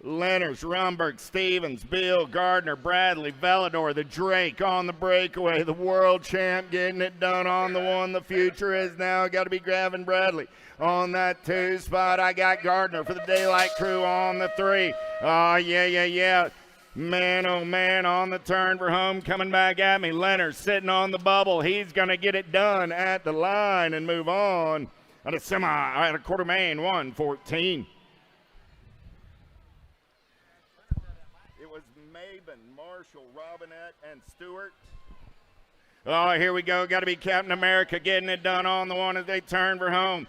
Leonard, Rumberg, Stevens, Beal, Gardner, Bradley, Velador, the Drake on the breakaway, the world champ getting it done on the 1. The future is now got to be Gavin Bradley on that 2 spot. I got Gardner for the Daylight Crew on the 3. Oh, yeah. Man, oh, man, on the turn for home, coming back at me. Leonard sitting on the bubble. He's going to get it done at the line and move on. At a Quartermain, 114. Marshall, Robinette, and Stewart. Oh, here we go. Got to be Captain America getting it done on the 1 as they turn for home.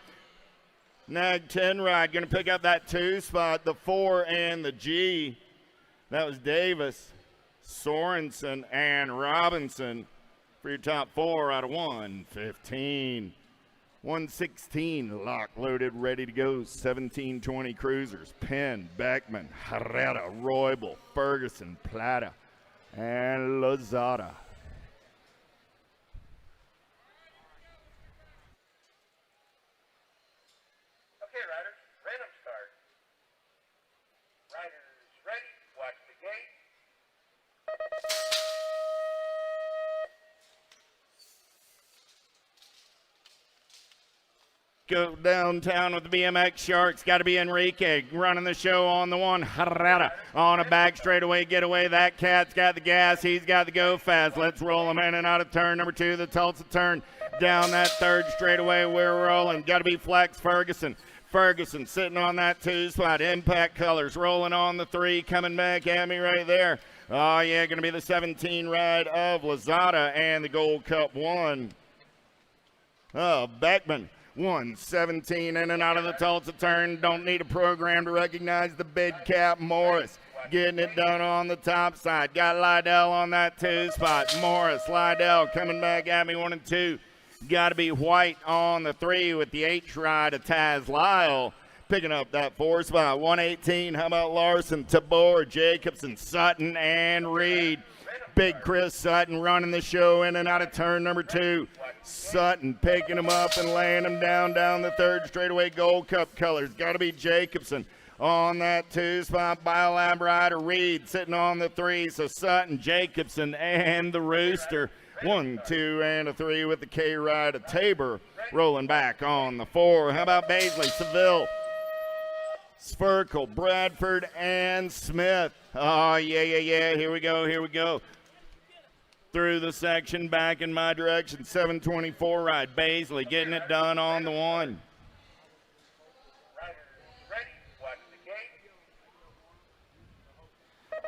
Nag 10 ride going to pick up that 2 spot, the 4 and the G. That was Davis, Sorensen, and Robinson for your top 4 out of 115. 116 lock loaded, ready to go. 1720 cruisers. Penn, Beckman, Herrera, Roybal, Ferguson, Plata, and Lozada. Okay, riders, random start. Riders ready, watch the gate. Go downtown with the BMX Sharks. Got to be Enrique running the show on the 1. Herrera on a back straightaway getaway. That cat's got the gas. He's got the go fast. Let's roll him in and out of turn number 2. The Tulsa turn down that third straightaway. We're rolling. Got to be Flex Ferguson. Ferguson sitting on that 2 spot. Impact Colors rolling on the 3. Coming back at me right there. Oh, yeah, going to be the 17 ride of Lozada and the Gold Cup 1. Oh, Beckman. 117 in and out of the Tulsa turn. Don't need a program to recognize the bid cap. Morris getting it done on the top side. Got Lydell on that 2 spot. Morris, Lydell coming back at me 1 and 2. Got to be White on the 3 with the H ride of Taz Lyle. Picking up that 4 spot. 118. How about Larson, Tabor, Jacobson, Sutton, and Reed. Big Chris Sutton running the show in and out of turn number 2. Sutton picking him up and laying him down the third straightaway. Gold Cup colors. Got to be Jacobson on that 2 spot. Biolab rider Reed sitting on the 3. So Sutton, Jacobson, and the Rooster. 1, 2, and a 3 with the K ride of Tabor rolling back on the 4. How about Baisley, Seville, Sphyrkle, Bradford, and Smith? Oh, yeah. Here we go. Through the section, back in my direction. 724 ride. Baisley getting it done on the 1.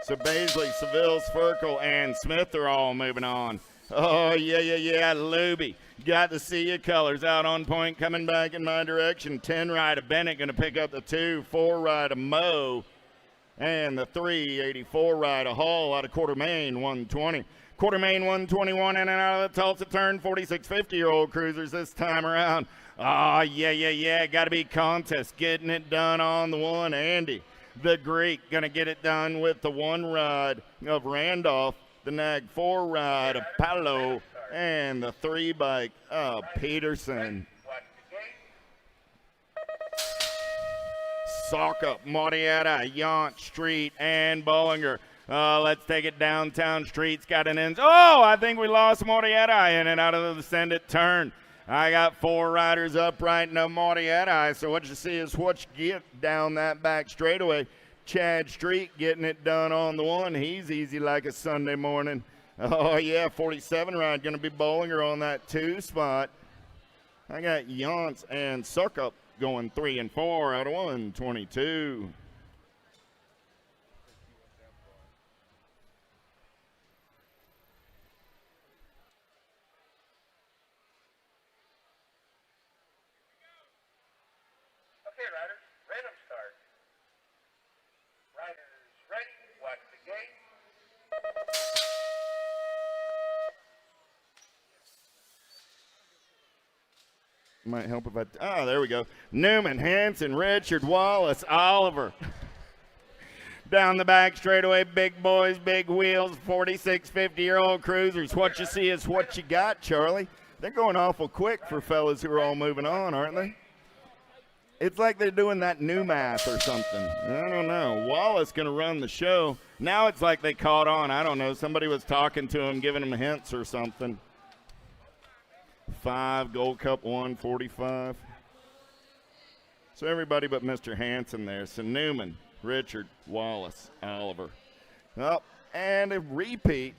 So Baisley, Seville, Sphyrkle, and Smith are all moving on. Oh, yeah. Luby got the Sea of Colors out on point, coming back in my direction. 10 ride of Bennett going to pick up the 2. 4 ride of Moe. And the 384 ride of Hall out of Quarter Main, 120. Quarter Main, 121, in and out of the Tulsa turn. 46 50-year-old cruisers this time around. Oh, yeah. Got to be Contest getting it done on the 1. Andy, the Greek, going to get it done with the 1 ride of Randolph. The Nag 4 ride of Palo, and the 3 bike of Peterson. Sock up, Marietta, Yaunt Street, and Bollinger. Let's take it downtown. Street's got an end. Oh, I think we lost Marietta in and out of the send it turn. I got 4 riders up right now, Marietta. So what you see is what you get down that back straightaway. Chad Street getting it done on the 1. He's easy like a Sunday morning. Oh, yeah, 47 ride. Going to be Bollinger on that 2 spot. I got Yance and Suckup going 3 and 4 out of 122. Okay, riders, random start. Riders ready, watch the gate. Might help if I, there we go. Newman, Hanson, Richard, Wallace, Oliver. Down the back straightaway, big boys, big wheels, 46 50-year-old cruisers. What you see is what you got, Charlie. They're going awful quick for fellas who are all moving on, aren't they? It's like they're doing that new math or something. I don't know. Wallace going to run the show. Now it's like they caught on. I don't know. Somebody was talking to him, giving him hints or something. 5, Gold Cup 145. So everybody but Mr. Hanson there. So Newman, Richard, Wallace, Oliver. Oh, and a repeat.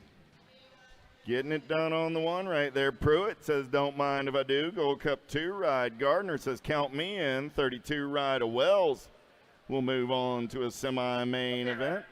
Getting it done on the 1 right there. Pruitt says, don't mind if I do. Gold Cup 2 ride. Gardner says, count me in. 32 ride of Wells. We'll move on to a semi-main event.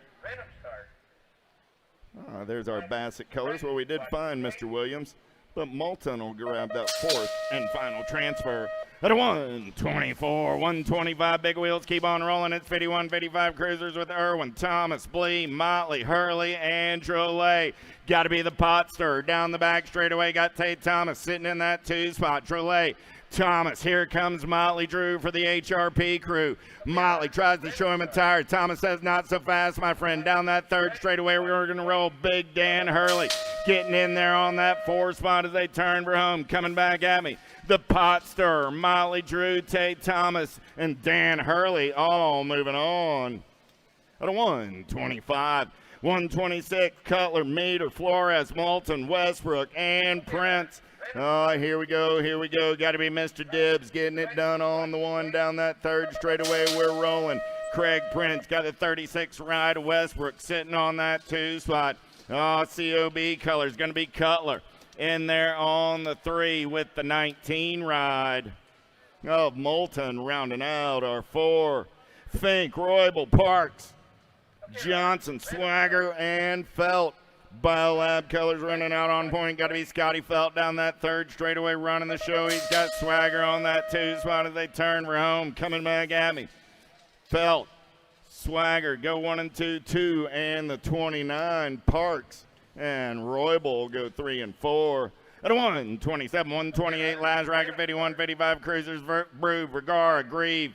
There's our Bassett colors. Well, we did find Mr. Williams, but Moulton will grab that 4th and final transfer. At a 124, 125, big wheels keep on rolling. It's 51, 55 cruisers with Irwin, Thomas, Blee, Motley, Hurley, and Drolet. Got to be the pot stirrer. Down the back straightaway, got Tate Thomas sitting in that 2 spot. Drolet, Thomas, here comes Motley Drew for the HRP crew. Motley tries to show him a tire. Thomas says, not so fast, my friend. Down that 3rd straightaway, we're going to roll Big Dan Hurley. Getting in there on that 4 spot as they turn for home. Coming back at me. The pot stirrer, Motley Drew, Tate Thomas, and Dan Hurley all moving on. At a 125, 126, Cutler, Meter, Flores, Moulton, Westbrook, and Prince. Oh, here we go. Got to be Mr. Dibbs getting it done on the 1 down that 3rd straightaway. We're rolling. Craig Prince got the 36 ride. Westbrook sitting on that 2 spot. Oh, COB colors going to be Cutler in there on the 3 with the 19 ride. Oh, Moulton rounding out our 4. Fink, Roybal, Parks, Johnson, Swagger, and Felt. Biolab colors running out on point. Got to be Scotty Felt down that 3rd straightaway running the show. He's got Swagger on that 2 spot as they turn for home. Coming back at me. Felt, Swagger, go 1 and 2, 2, and the 29. Parks and Roybal go 3 and 4. At a 127, 128, Laz Racket, 51, 55 cruisers, Brew, Vergara, Grieve,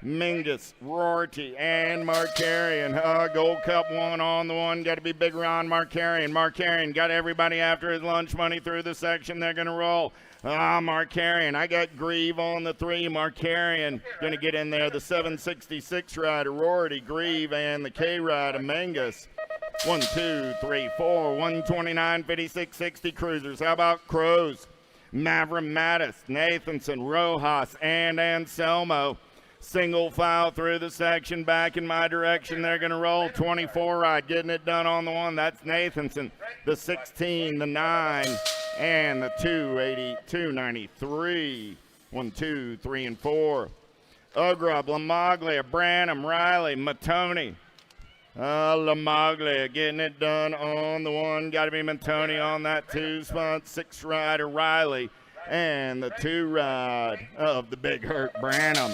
Mingus, Rorty, and Markarian. Gold Cup 1 on the 1. Got to be Big Ron Markarian. Markarian got everybody after his lunch money through the section. They're going to roll. Markarian. I got Grieve on the 3. Markarian going to get in there. The 766 rider, Rorty, Grieve, and the K rider, Mingus. 1, 2, 3, 4, 129, 56, 60 cruisers. How about Crows? Maverick Mattis, Nathanson, Rojas, and Anselmo. Single file through the section, back in my direction. They're going to roll 24 ride, getting it done on the 1. That's Nathanson. The 16, the 9, and the 280, 293. 1, 2, 3, and 4. Ugrub, Lamaglia, Branham, Riley, Matoni. Lamaglia getting it done on the 1. Got to be Matoni on that 2 spot. 6 rider, Riley, and the 2 ride of the Big Hurt, Branham.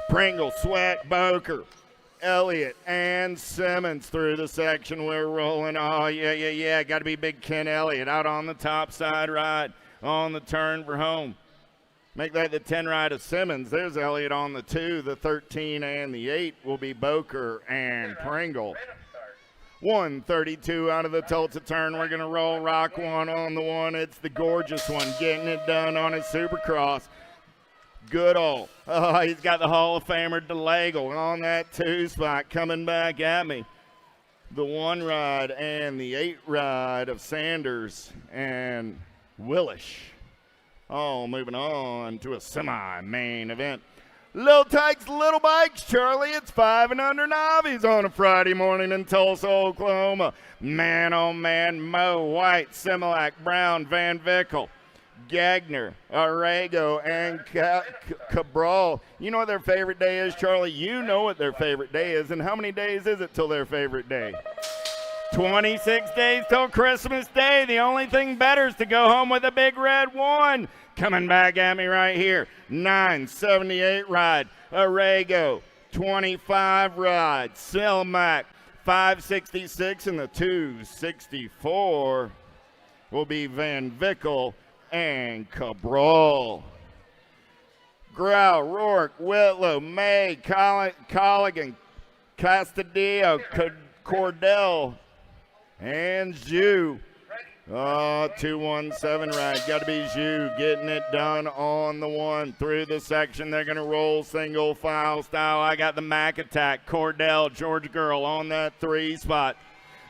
Pringle, Sweat, Boker, Elliott, and Simmons through the section. We're rolling. Oh, yeah. Got to be Big Ken Elliott out on the top side ride on the turn for home. Make that the 10 ride of Simmons. There's Elliott on the 2. The 13 and the 8 will be Boker and Pringle. 132 out of the Tulsa turn. We're going to roll Rock 1 on the 1. It's the gorgeous one getting it done on his Supercross. Goodall. Oh, he's got the Hall of Famer DeLagle on that 2 spot coming back at me. The 1 ride and the 8 ride of Sanders and Willish. Oh, moving on to a semi-main event. Little Tykes, Little Bikes, Charlie. It's 5 and under novice on a Friday morning in Tulsa, Oklahoma. Man, oh man, Mo, White, Similac, Brown, Van Vickle, Gagner, Arrego, and Cabral. You know what their favorite day is, Charlie? You know what their favorite day is. And how many days is it till their favorite day? 26 days till Christmas Day. The only thing better is to go home with a big red 1. Coming back at me right here. 978 ride. Arrego. 25 ride. Silmac. 566 and the 264 will be Van Vickle and Cabral. Grau, Rourke, Whitlow, May, Colligan, Castadillo, Cordell, and Zhu. 217 ride. Got to be Zhu getting it done on the 1. Through the section, they're going to roll single file style. I got the Mac Attack. Cordell, George Girl on that 3 spot.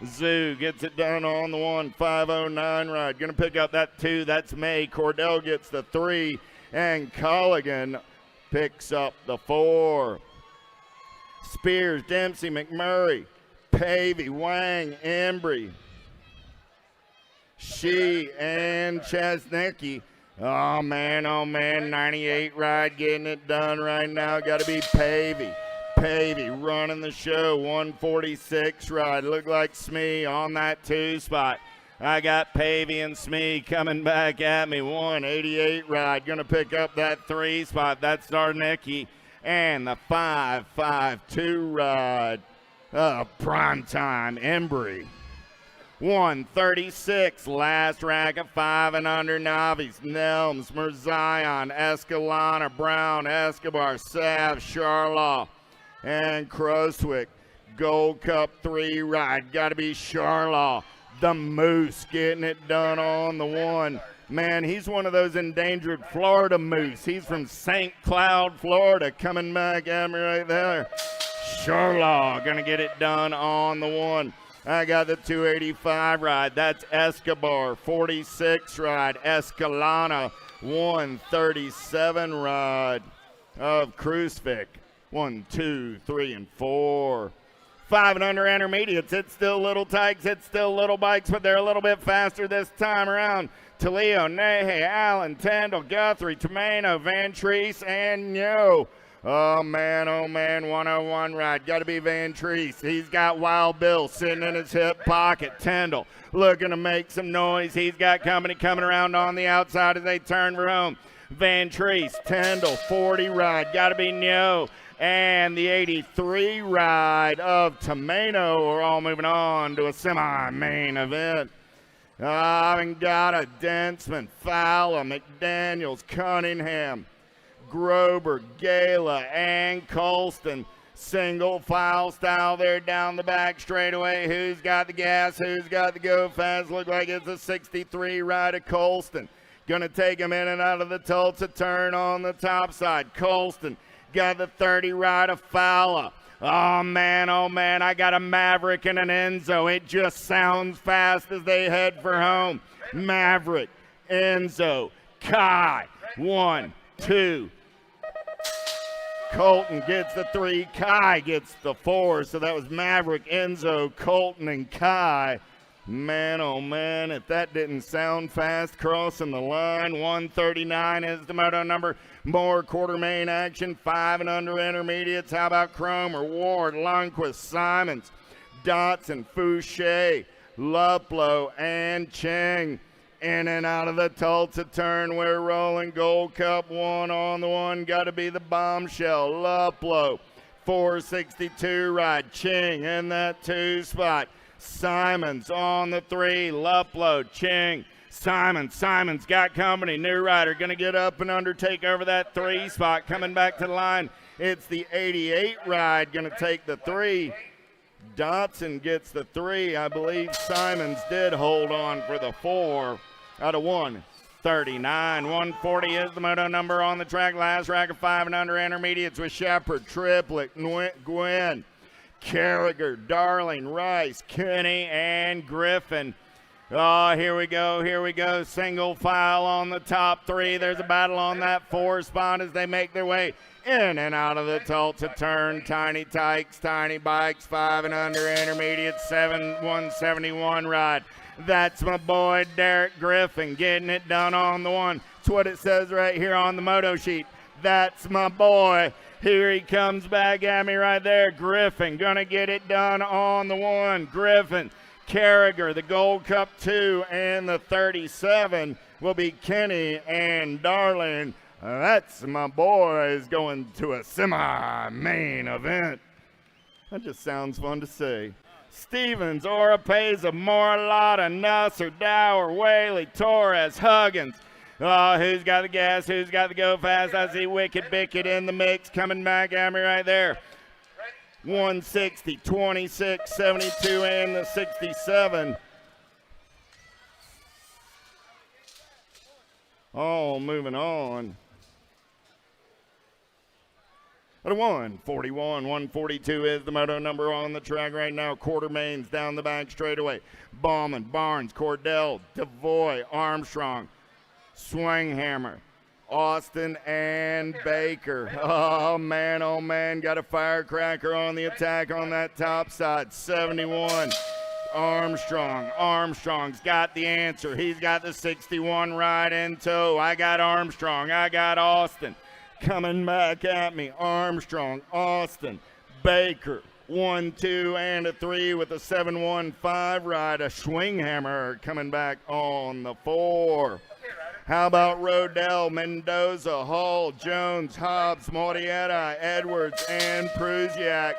Zhu gets it done on the 1. 509 ride. Going to pick up that 2. That's May. Cordell gets the 3. And Colligan picks up the 4. Spears, Dempsey, McMurray, Pavey, Wang, Embry, She, and Chesnicki. Oh man, 98 ride getting it done right now. Got to be Pavey. Pavey running the show. 146 ride. Look like Smee on that 2 spot. I got Pavey and Smee coming back at me. 188 ride. Going to pick up that 3 spot. That's Darnicki. And the 552 ride. Prime time, Embry. 136, last rack of 5 and under novice. Nelms, Merzion, Escalona, Brown, Escobar, Sav, Charlaw, and Croswick. Gold Cup 3 ride. Got to be Charlaw. The Moose getting it done on the 1. Man, he's one of those endangered Florida moose. He's from St. Cloud, Florida, coming back at me right there. Charlaw going to get it done on the 1. I got the 285 ride. That's Escobar. 46 ride. Escalona. 137 ride of Krusvik. 1, 2, 3, and 4. 5 and under intermediates. It's still Little Tykes. It's still Little Bikes, but they're a little bit faster this time around. Toledo, Nehe, Allen, Tendall, Guthrie, Tomeno, Van Treese, and Yo. Oh man, 101 ride. Got to be Van Treese. He's got Wild Bill sitting in his hip pocket. Tendall looking to make some noise. He's got company coming around on the outside as they turn for home. Van Treese, Tendall, 40 ride. Got to be Nyo. And the 83 ride of Tomeno. We're all moving on to a semi-main event. I've got a Densman, Fowler, McDaniels, Cunningham, Grober, Gala, and Colston. Single file style there down the back straightaway. Who's got the gas? Who's got the go fast? Look like it's a 63 ride of Colston. Gonna take him in and out of the Tulsa turn on the top side. Colston got the 30 ride of Fowler. Oh man, I got a Maverick and an Enzo. It just sounds fast as they head for home. Maverick, Enzo, Kai, 1, 2. Colton gets the 3, Kai gets the 4. So that was Maverick, Enzo, Colton, and Kai. Man, oh man, if that didn't sound fast crossing the line. 139 is the moto number. More quarter main action, 5 and under intermediates. How about Cromer, Ward, Lundquist, Simons, Dotson, Fouché, Luplo, and Cheng. In and out of the Tulsa turn, we're rolling. Gold Cup 1 on the 1. Got to be the bombshell. Luplo, 462 ride. Cheng in that 2 spot. Simons on the 3. Luplo, Cheng, Simons got company. New rider going to get up and under, take over that 3 spot. Coming back to the line, it's the 88 ride going to take the 3. Dotson gets the 3. I believe Simons did hold on for the 4 out of 139. 140 is the moto number on the track. Last rack of 5 and under intermediates with Shepard, Triplett, Gwynn, Carragher, Darling, Rice, Kenny, and Griffin. Oh, here we go. Single file on the top 3. There's a battle on that 4 spot as they make their way in and out of the Tulsa turn. Tiny Tykes, Tiny Bikes, 5 and under intermediate, 171 ride. That's my boy Derek Griffin getting it done on the 1. That's what it says right here on the moto sheet. That's my boy. Here he comes back at me right there. Griffin gonna get it done on the 1. Griffin, Carragher, the Gold Cup 2, and the 37 will be Kenny and Darling. That's my boys going to a semi-main event. That just sounds fun to say. Stevens, Oropeza, Morlotta, Nusser, Dower, Whaley, Torres, Huggins. Oh, who's got the gas? Who's got the go fast? I see Wicked Bickett in the mix coming back at me right there. 160, 26, 72, and the 67. Oh, moving on. At a 141, 142 is the moto number on the track right now. Quarter mains down the back straightaway. Bauman, Barnes, Cordell, Devoy, Armstrong, Swinghammer, Austin, and Baker. Oh man, got a firecracker on the attack on that top side. 71, Armstrong's got the answer. He's got the 61 right in tow. I got Armstrong, I got Austin. Coming back at me, Armstrong, Austin, Baker, 1, 2, and a 3 with a 715 ride. A Swinghammer coming back on the 4. How about Rodell, Mendoza, Hall, Jones, Hobbs, Morietta, Edwards, and Prusiak.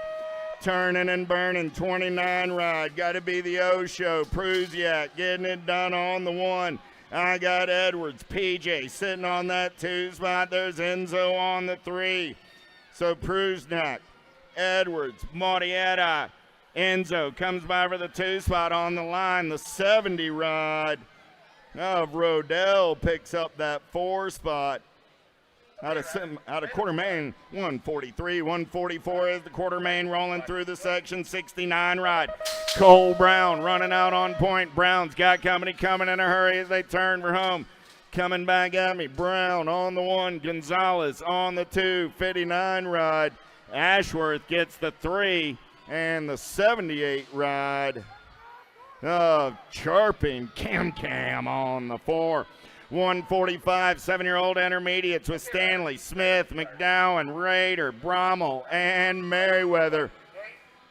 Turning and burning, 29 ride. Got to be the O show. Prusiak getting it done on the 1. I got Edwards, PJ sitting on that 2 spot. There's Enzo on the 3. So Prusnak, Edwards, Morietta, Enzo comes by for the 2 spot on the line. The 70 ride of Rodell picks up that 4 spot. Out of quarter main, 143, 144 is the quarter main rolling through the section. 69 ride. Cole Brown running out on point. Brown's got company coming in a hurry as they turn for home. Coming back at me, Brown on the 1, Gonzalez on the 2, 59 ride. Ashworth gets the 3, and the 78 ride of Charping Cam on the 4. 145, 7-year-old intermediates with Stanley, Smith, McDowell, Rader, Brommel, and Merriweather.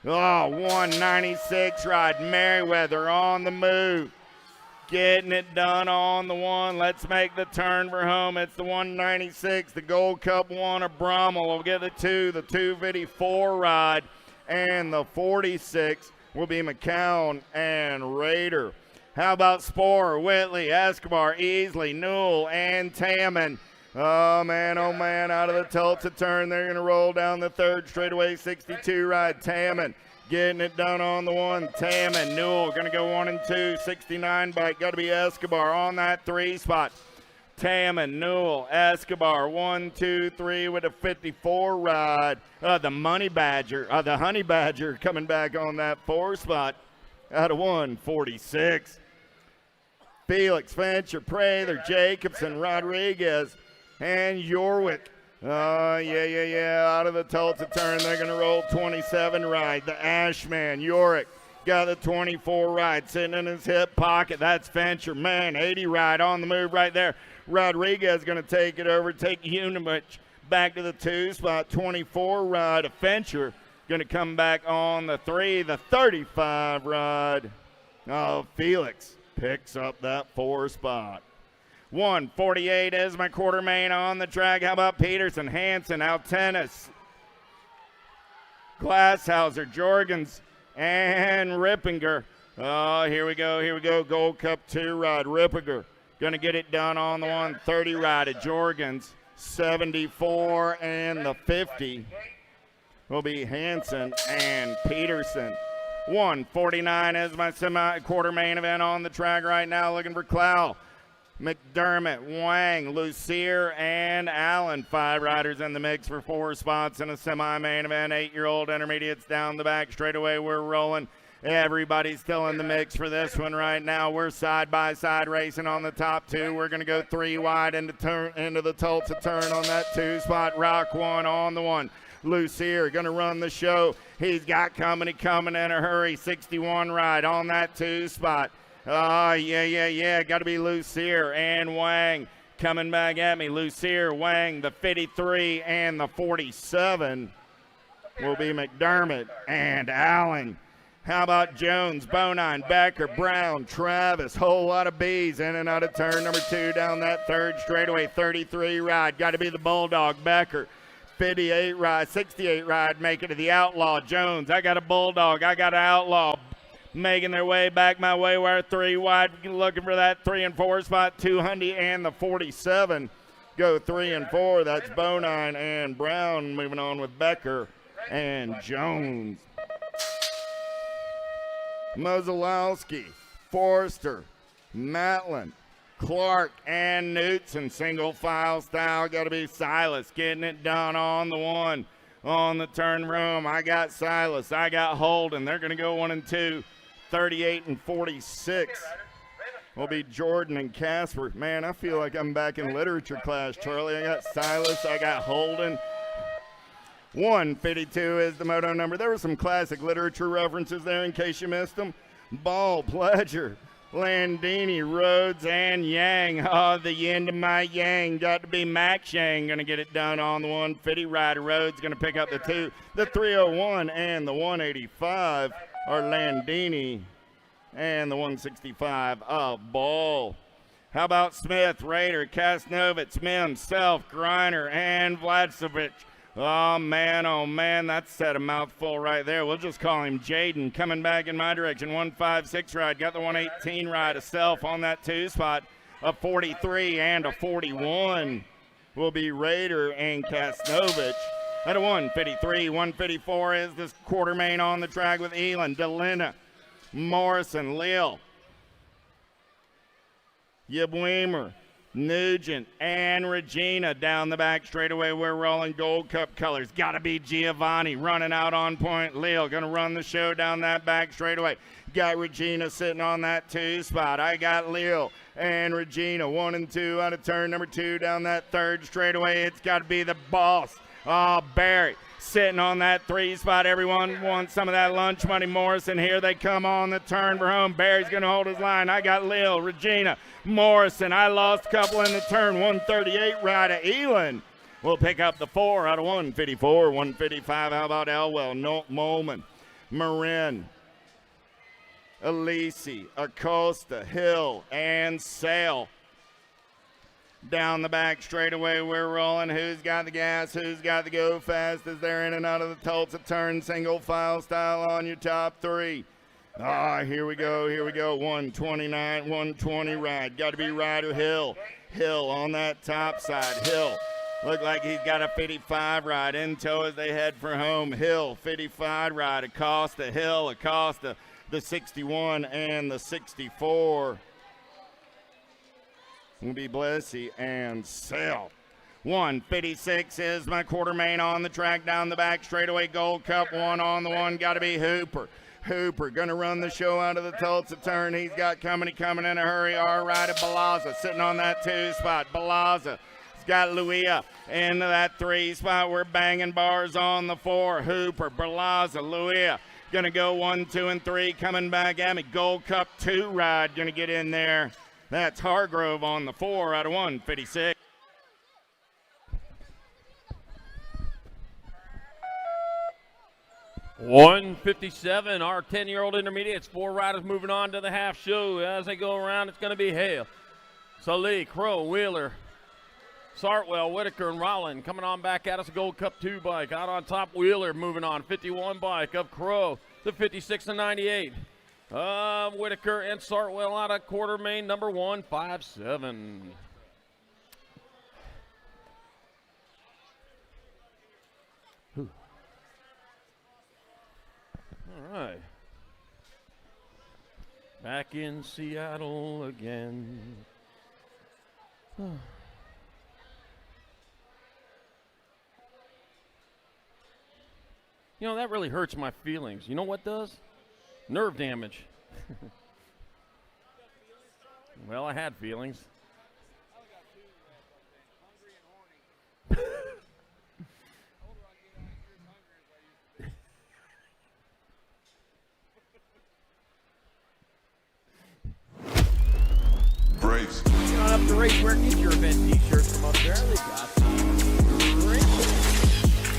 Oh, 196 ride, Merriweather on the move. Getting it done on the 1. Let's make the turn for home. It's the 196, the Gold Cup 1 of Brommel will get the 2, the 254 ride, and the 46 will be McCown and Rader. How about Sporer, Whitley, Escobar, Easley, Newell, and Tamman? Oh man, out of the Tulsa turn. They're going to roll down the third straightaway, 62 ride. Tammon getting it done on the one. Tammon, Newell going to go 1 and 2. 69 bike, got to be Escobar on that 3 spot. Tammon, Newell, Escobar, 1, 2, 3 with a 54 ride. The Honey Badger coming back on that 4 spot out of 146. Felix, Fincher, Prather, Jacobson, Rodriguez, and Yorwick. Out of the Tulsa turn, they're going to roll 27 ride. The Ashman, Yorick, got the 24 ride sitting in his hip pocket. That's Fincher. Man, 80 ride on the move right there. Rodriguez going to take it over, take Unimich back to the 2 spot. 24 ride. Fincher going to come back on the 3. The 35 ride. Oh, Felix picks up that 4 spot. 148 is my quarter main on the track. How about Peterson, Hansen, Altenis, Glasshauser, Jorgens, and Rippinger. Oh, here we go. Gold Cup 2 ride. Rippinger going to get it done on the 130 ride at Jorgens. 74 and the 50 will be Hansen and Peterson. 149 is my semi-quarter main event on the track right now. Looking for Clow, McDermott, Wang, Lucier, and Allen. 5 riders in the mix for 4 spots in a semi-main event. 8-year-old intermediates down the back. Straight away, we're rolling. Everybody's still in the mix for this one right now. We're side-by-side racing on the top 2. We're going to go 3 wide into the Tulsa turn on that 2 spot. Rock 1 on the 1. Lucier going to run the show. He's got company coming in a hurry. 61 ride on that 2 spot. Got to be Lucier and Wang coming back at me. Lucier, Wang, the 53 and the 47 will be McDermott and Allen. How about Jones, Bonine, Becker, Brown, Travis, whole lot of B's in and out of turn number 2 down that 3rd straightaway. 33 ride, got to be the Bulldog, Becker. 58 ride, 68 ride, make it to the Outlaw. Jones, I got a Bulldog, I got an Outlaw. Making their way back my way. We're 3 wide, looking for that 3 and 4 spot. 200 and the 47 go 3 and 4. That's Bonine and Brown. Moving on with Becker and Jones. Mozalowski, Forrester, Matlin, Clark, and Knutson. Single file style. Got to be Silas getting it done on the 1. On the turn room, I got Silas. I got Holden. They're going to go 1 and 2. 38 and 46 will be Jordan and Casper. Man, I feel like I'm back in literature class, Charlie. I got Silas. I got Holden. 152 is the moto number. There were some classic literature references there in case you missed them. Ball, Pledger, Landini, Rhodes, and Yang. Oh, the yin to my yang. Got to be Max Yang. Going to get it done on the 150 ride. Rhodes going to pick up the 2. The 301 and the 185 are Landini and the 165 of Ball. How about Smith, Rader, Kasnovitz, Mims, Self, Griner, and Vladsovich? Oh, man, that's set a mouthful right there. We'll just call him Jaden. Coming back in my direction, 156 ride. Got the 118 ride, a Self on that 2 spot. A 43 and a 41 will be Rader and Kasnovich. At a 153, 154 is this quarter main on the track with Elon, Delina, Morrison, Lil, Yabweimer, Nugent, and Regina down the back straightaway. We're rolling Gold Cup colors. Got to be Giovanni running out on point. Lil going to run the show down that back straightaway. Got Regina sitting on that 2 spot. I got Lil and Regina 1 and 2 out of turn number 2 down that 3rd straightaway. It's got to be the boss. Oh, Barry sitting on that 3 spot. Everyone wants some of that lunch money. Morrison, here they come on the turn for home. Barry's going to hold his line. I got Lil, Regina, Morrison. I lost a couple in the turn. 138 ride of Elon. We'll pick up the 4 out of 154. 155, how about Elwell, Molman, Marin, Alisi, Acosta, Hill, and Sale. Down the back straightaway, we're rolling. Who's got the gas? Who's got the go fast as they're in and out of the Tulsa turn, single file style on your top 3. Here we go. 129, 120 ride. Got to be Ryder Hill. Hill on that top side. Hill. Look like he's got a 55 ride in tow as they head for home. Hill, 55 ride. Acosta, Hill, Acosta, the 61 and the 64. Will be Blessy and Sell. 156 is my quarter main on the track down the back straightaway. Gold Cup one on the one. Got to be Hooper. Hooper going to run the show out of the Tulsa turn. He's got coming in a hurry. All right, Balaza sitting on that 2 spot. Balaza. He's got Luia into that 3 spot. We're banging bars on the 4. Hooper, Balaza, Luia. Going to go 1, 2, and 3. Coming back at me. Gold Cup 2 ride. Going to get in there. That's Hargrove on the 4 out of 156. $157, our 10-year-old intermediates. 4 riders moving on to the half show. As they go around, it's going to be Hale, Salih, Crow, Wheeler, Sartwell, Whitaker, and Rowland coming on back at us. A Gold Cup 2 bike. Out on top, Wheeler moving on. 51 bike of Crow. The 56 and 98. Whitaker and Sartwell out of quarter main, number 157. All right. Back in Seattle again. You know, that really hurts my feelings. You know what does? Nerve damage. Well, I had feelings. Brace. You don't have to race where get your event t-shirts from up there. They got the great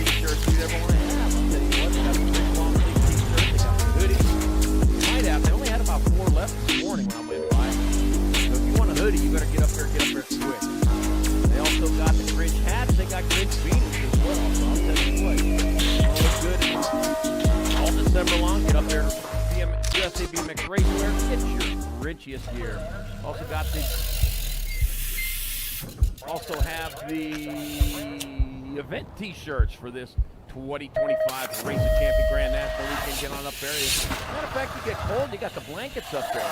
t-shirts you'd ever want to have. I'll tell you what, they got the big long sleeve t-shirts, they got the hoodies. You might have, they only had about 4 left this morning when I went by. So if you want a hoodie, you better get up there quick. They also got the Grinch hats, they got Grinch beanies as well. So I'll tell you what, all good. All December long, get up there to USA BMX Racewear, get your Grinchiest gear. Also got the, also have the event t-shirts for this 2025 Race of Champion Grand National Weekend. Get on up there. Matter of fact, you get cold, you got the blankets up there.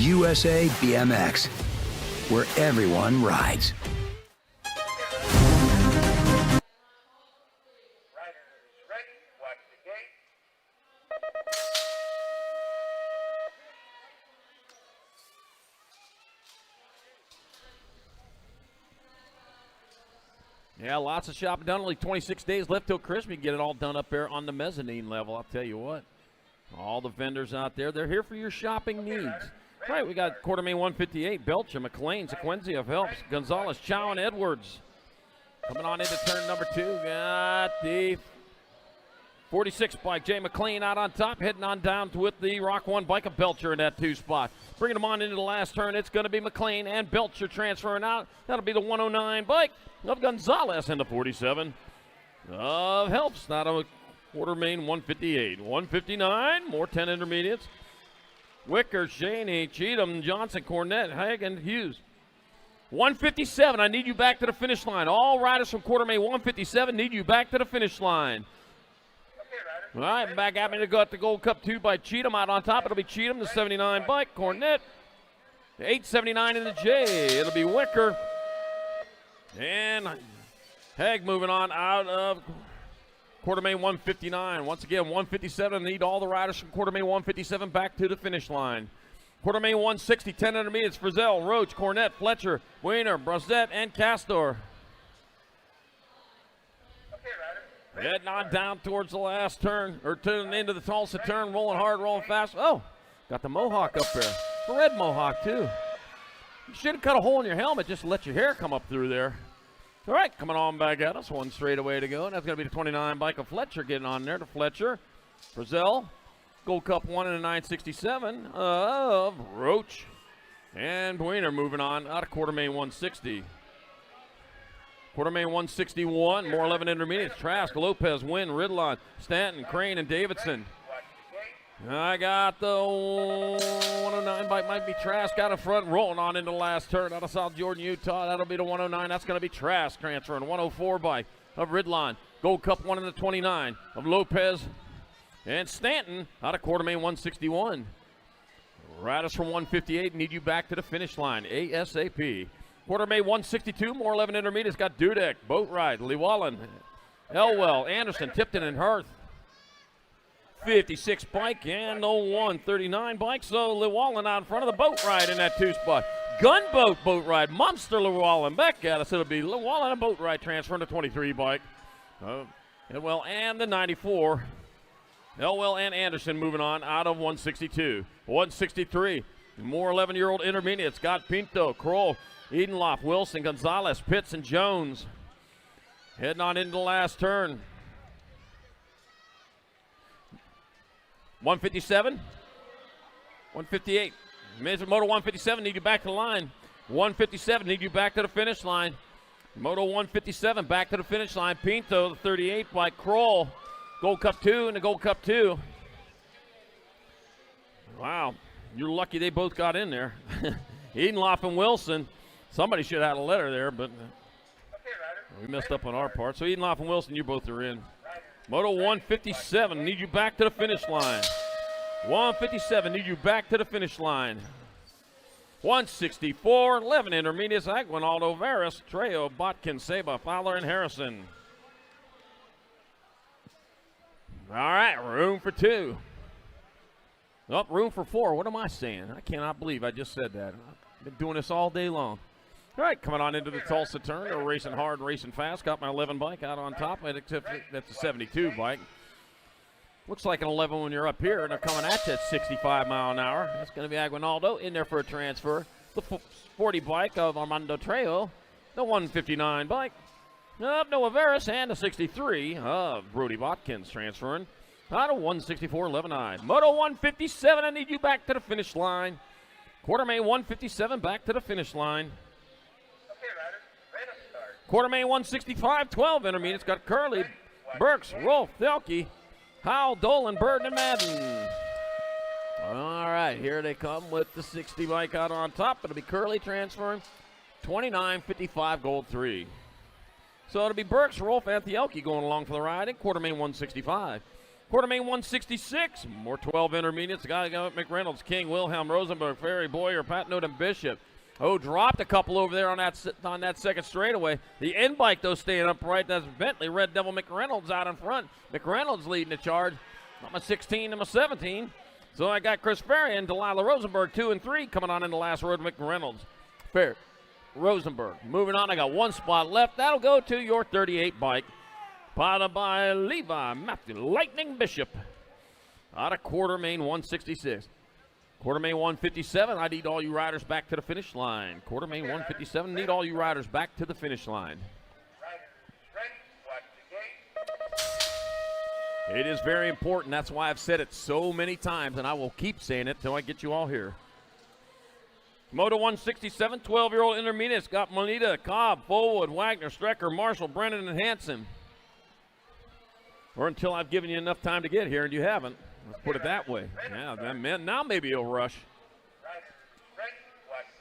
USA BMX, where everyone rides. Yeah, lots of shopping done. Only 26 days left till Christmas. You can get it all done up there on the mezzanine level. I'll tell you what. All the vendors out there, they're here for your shopping needs. All right, we got quarter main 158, Belcher, McLean, Sequenzia of Helps, Gonzalez, Chow, and Edwards. Coming on into turn number 2, got the 46 bike, Jay McLean out on top, heading on down with the Rock 1 bike of Belcher in that 2 spot. Bringing them on into the last turn, it's going to be McLean and Belcher transferring out. That'll be the 109 bike of Gonzalez and the 47 of Helps. Not a quarter main 158, 159, more 10 intermediates. Wicker, Shaney, Cheatham, Johnson, Cornett, Hagen, Hughes. 157, I need you back to the finish line. All riders from quarter main 157 need you back to the finish line. All right, back at me to go at the Gold Cup 2 by Cheatham. Out on top, it'll be Cheatham, the 79 bike. Cornet, the 879 in the J. It'll be Wicker. And Hegg moving on out of quarter main 159. Once again, 157, need all the riders from quarter main 157 back to the finish line. Quarter main 160, 10 intermediates, Frizzell, Roach, Cornet, Fletcher, Weiner, Brosette, and Castor. Heading on down towards the last turn, or turning into the Tulsa turn, rolling hard, rolling fast. Oh, got the mohawk up there. The red mohawk, too. You should have cut a hole in your helmet just to let your hair come up through there. All right, coming on back at us. One straightaway to go, and that's going to be the 29 bike of Fletcher getting on there to Fletcher. Frizzell, Gold Cup 1 in a 967 of Roach. And Weiner moving on out of quarter main 160. Quarter main 161, more 11 intermediates. Trask, Lopez, Wynn, Ridlon, Stanton, Crane, and Davidson. I got the 109 bike, might be Trask out of front, rolling on into the last turn out of South Jordan, Utah. That'll be the 109. That's going to be Trask transferring. 104 bike of Ridlon. Gold Cup 1 in the 29 of Lopez and Stanton out of quarter main 161. Riders from 158 need you back to the finish line ASAP. Quarter main 162, more 11 intermediates. Got Dudek, Boatride, Llewellyn, Elwell, Anderson, Tipton, and Hearth. 56 bike and the 139 bike. So Llewellyn out in front of the Boatride in that 2 spot. Gunboat Boatride, Monster Llewellyn back at us. It'll be Llewellyn and Boatride transferring to 23 bike. Elwell and the 94. Elwell and Anderson moving on out of 162. 163, more 11-year-old intermediates. Got Pinto, Kroll, Edenloff, Wilson, Gonzalez, Pitts, and Jones. Heading on into the last turn. 157, 158. Moto 157 need you back to the line. 157 need you back to the finish line. Moto 157 back to the finish line. Pinto, the 38 by Kroll. Gold Cup 2 and the Gold Cup 2. Wow, you're lucky they both got in there. Edenloff and Wilson. Somebody should have had a letter there, but we messed up on our part. So Edenloff and Wilson, you both are in. Moto 157, need you back to the finish line. 157, need you back to the finish line. 164, 11 intermediates, Aguinaldo, Veras, Trejo, Botkin, Seba, Fowler, and Harrison. All right, room for 2. Oh, room for 4. What am I saying? I cannot believe I just said that. I've been doing this all day long. All right, coming on into the Tulsa turn. They're racing hard, racing fast. Got my 11 bike out on top, except that's a 72 bike. Looks like an 11 when you're up here, and they're coming at you at 65 mile an hour. That's going to be Aguinaldo in there for a transfer. The 40 bike of Armando Trejo. The 159 bike of Noah Veras, and the 63 of Brody Watkins transferring out of 164 11-9. Moto 157, I need you back to the finish line. Quarter main 157 back to the finish line. Quarter main 165, 12 intermediates. Got Curley, Burks, Rolf, Thelke, Howell, Dolan, Burden, and Madden. All right, here they come with the 60 bike out on top. It'll be Curley transferring 29.55 gold 3. So it'll be Burks, Rolf, and Thelke going along for the ride in quarter main 165. Quarter main 166, more 12 intermediates. Got McReynolds, King, Wilhelm, Rosenberg, Ferry, Boyer, Patnode, and Bishop. Oh, dropped a couple over there on that second straightaway. The end bike, though, staying upright. That's Bentley, Red Devil, McReynolds out in front. McReynolds leading the charge. I'm a 16, I'm a 17. So I got Chris Ferry and Delilah Rosenberg, 2 and 3, coming on in the last road. McReynolds, Ferry, Rosenberg. Moving on, I got 1 spot left. That'll go to your 38 bike. Followed by Levi, Matthew, Lightning Bishop. Out of quarter main 166. Quarter main 157, I need all you riders back to the finish line. Quarter main 157, need all you riders back to the finish line. It is very important. That's why I've said it so many times, and I will keep saying it till I get you all here. Moto 167, 12-year-old intermediates. Got Monita, Cobb, Fullwood, Wagner, Strecker, Marshall, Brennan, and Hanson. Or until I've given you enough time to get here, and you haven't. Let's put it that way. Yeah, man, now maybe you'll rush.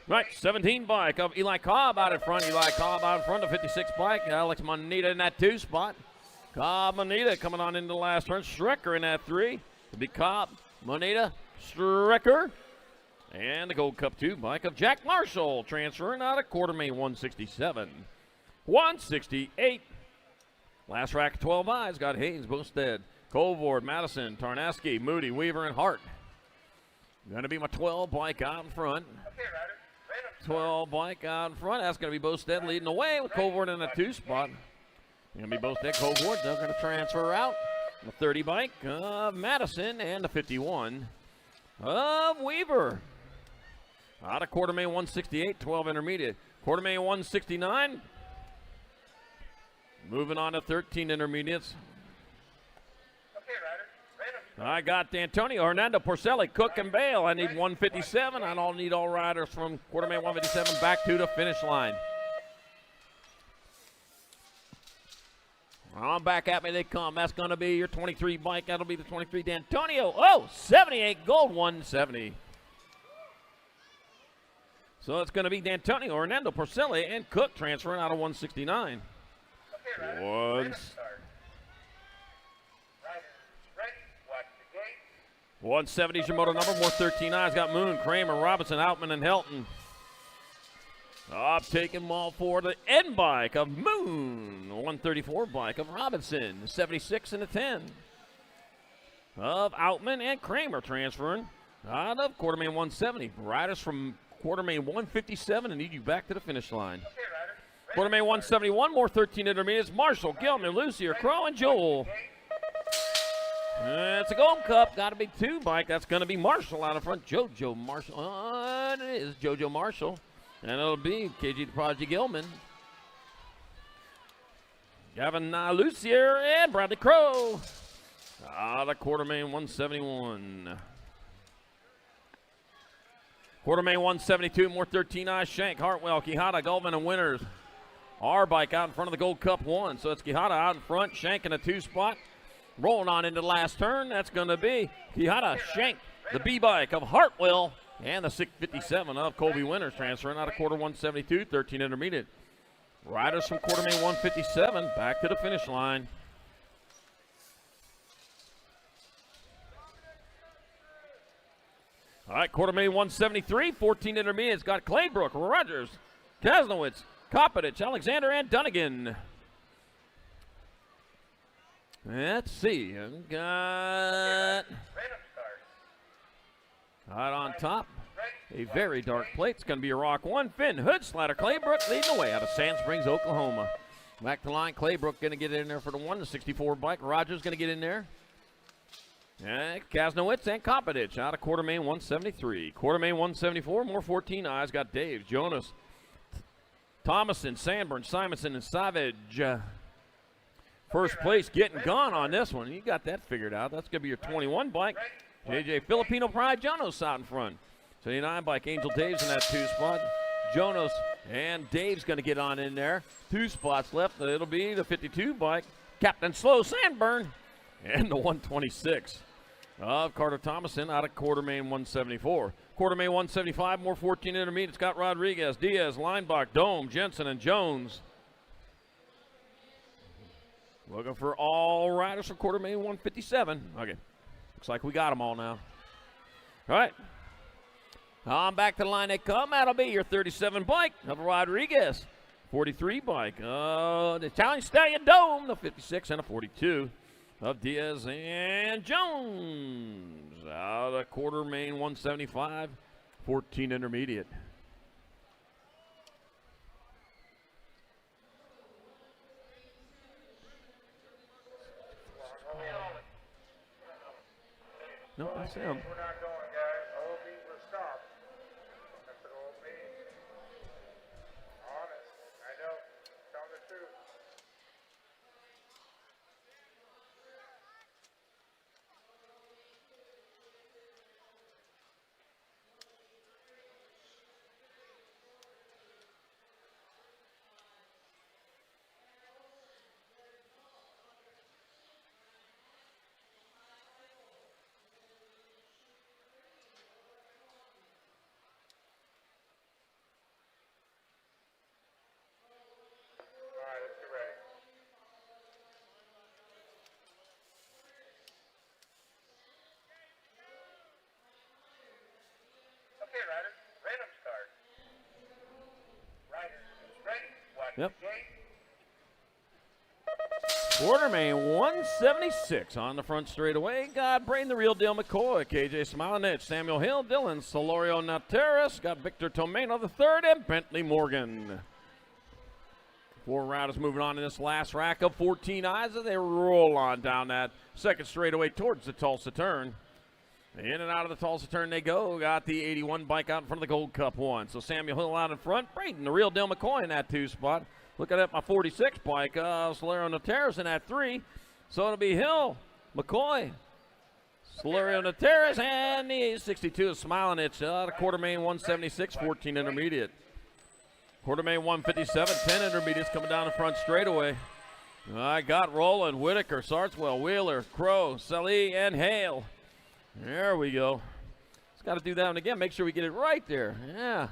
Right, 17 bike of Eli Cobb out in front. Eli Cobb out in front of 56 bike. Alex Monita in that 2 spot. Cobb, Monita coming on into the last turn. Strecker in that 3. It'll be Cobb, Monita, Strecker. And the Gold Cup 2 bike of Jack Marshall transferring out of quarter main 167. 168. Last rack of 12 eyes got Haynes, Bosted, Colvord, Madison, Tarnaski, Moody, Weaver, and Hart. Going to be my 12 bike out in front. 12 bike out in front. That's going to be Bosted leading the way with Colvord in the 2 spot. Going to be Bosted, Colvord. They're going to transfer out. The 30 bike of Madison and the 51 of Weaver. Out of quarter main 168, 12 intermediate. Quarter main 169. Moving on to 13 intermediates. I got Antonio, Hernando, Porcelli, Cook, and Bale. I need 157. I don't need all riders from quarter main 157 back to the finish line. On back at me they come. That's going to be your 23 bike. That'll be the 23 D'Antonio. Oh, 78 gold, 170. So it's going to be D'Antonio, Hernando, Porcelli, and Cook transferring out of 169. 170 is your moto number. More 13 eyes. Got Moon, Kramer, Robinson, Outman, and Helton. Up taking them all for the end bike of Moon. 134 bike of Robinson. 76 and a 10 of Outman and Kramer transferring out of quarter main 170. Riders from quarter main 157 and need you back to the finish line. Quarter main 171, more 13 intermediates. Marshall, Gilman, Lucier, Crow, and Joel. It's a Gold Cup. Got to be 2 bike. That's going to be Marshall out in front. JoJo Marshall. It is JoJo Marshall. And it'll be KG the Prodigy Gilman. Gavin Lucier and Bradley Crow. Out of quarter main 171. Quarter main 172, more 13 eyes. Shank, Hartwell, Quijada, Goldman, and Winters. Our bike out in front of the Gold Cup 1. So it's Quijada out in front, Shank in a 2 spot. Rolling on into the last turn. That's going to be Quijada, Shank, the B bike of Hartwell, and the 657 of Colby Winters transferring out of quarter 172, 13 intermediate. Riders from quarter main 157 back to the finish line. All right, quarter main 173, 14 intermediates. Got Claybrook, Rogers, Kasnowitz, Kopitich, Alexander, and Dunnigan. Let's see. Got right on top. A very dark plate. It's going to be a Rock 1. Finn Hood, Slatter, Claybrook leading the way out of Sand Springs, Oklahoma. Back to line. Claybrook going to get in there for the 1, the 64 bike. Rogers going to get in there. Kasnowitz and Kopitich out of quarter main 173. Quarter main 174, more 14 eyes. Got Dave, Jonas, Thomason, Sandburn, Simonson, and Savage. First place getting gone on this one. You got that figured out. That's going to be your 21 bike. JJ Filipino Pride, Jonas out in front. 79 bike, Angel Dave's in that 2 spot. Jonas and Dave's going to get on in there. 2 spots left. It'll be the 52 bike, Captain Slow Sandburn, and the 126 of Carter Thomason out of quarter main 174. Quarter main 175, more 14 intermediate. Scott Rodriguez, Diaz, Linebach, Dome, Jensen, and Jones. Looking for all riders for quarter main 157. Okay, looks like we got them all now. All right, on back to the line they come. That'll be your 37 bike of Rodriguez. 43 bike, the Italian Stallion Dome, the 56 and a 42 of Diaz and Jones. Out of quarter main 175, 14 intermediate. No, that's him. We're not going, guys. All meet will stop. That's what all means. Honest. I know. Tell the truth. Yep. Quarter main 176 on the front straightaway. Got Braden the Real Deal McCoy, KJ Smilanich, Samuel Hill, Dylan Solorio Nateras. Got Victor Tomeno the third, and Bentley Morgan. 4 riders moving on in this last rack of 14 eyes as they roll on down that second straightaway towards the Tulsa turn. In and out of the Tulsa turn they go. Got the 81 bike out in front of the Gold Cup 1. So Samuel Hill out in front. Braden the Real Deal McCoy in that 2 spot. Looking at my 46 bike, Solario Nateras in that 3. So it'll be Hill, McCoy, Solario Nateras, and the 62 is Smilanich. The quarter main 176, 14 intermediate. Quarter main 157, 10 intermediates coming down the front straightaway. I got Roland, Whitaker, Sartswell, Wheeler, Crow, Sally, and Hale. There we go. Just got to do that one again. Make sure we get it right there. Yeah.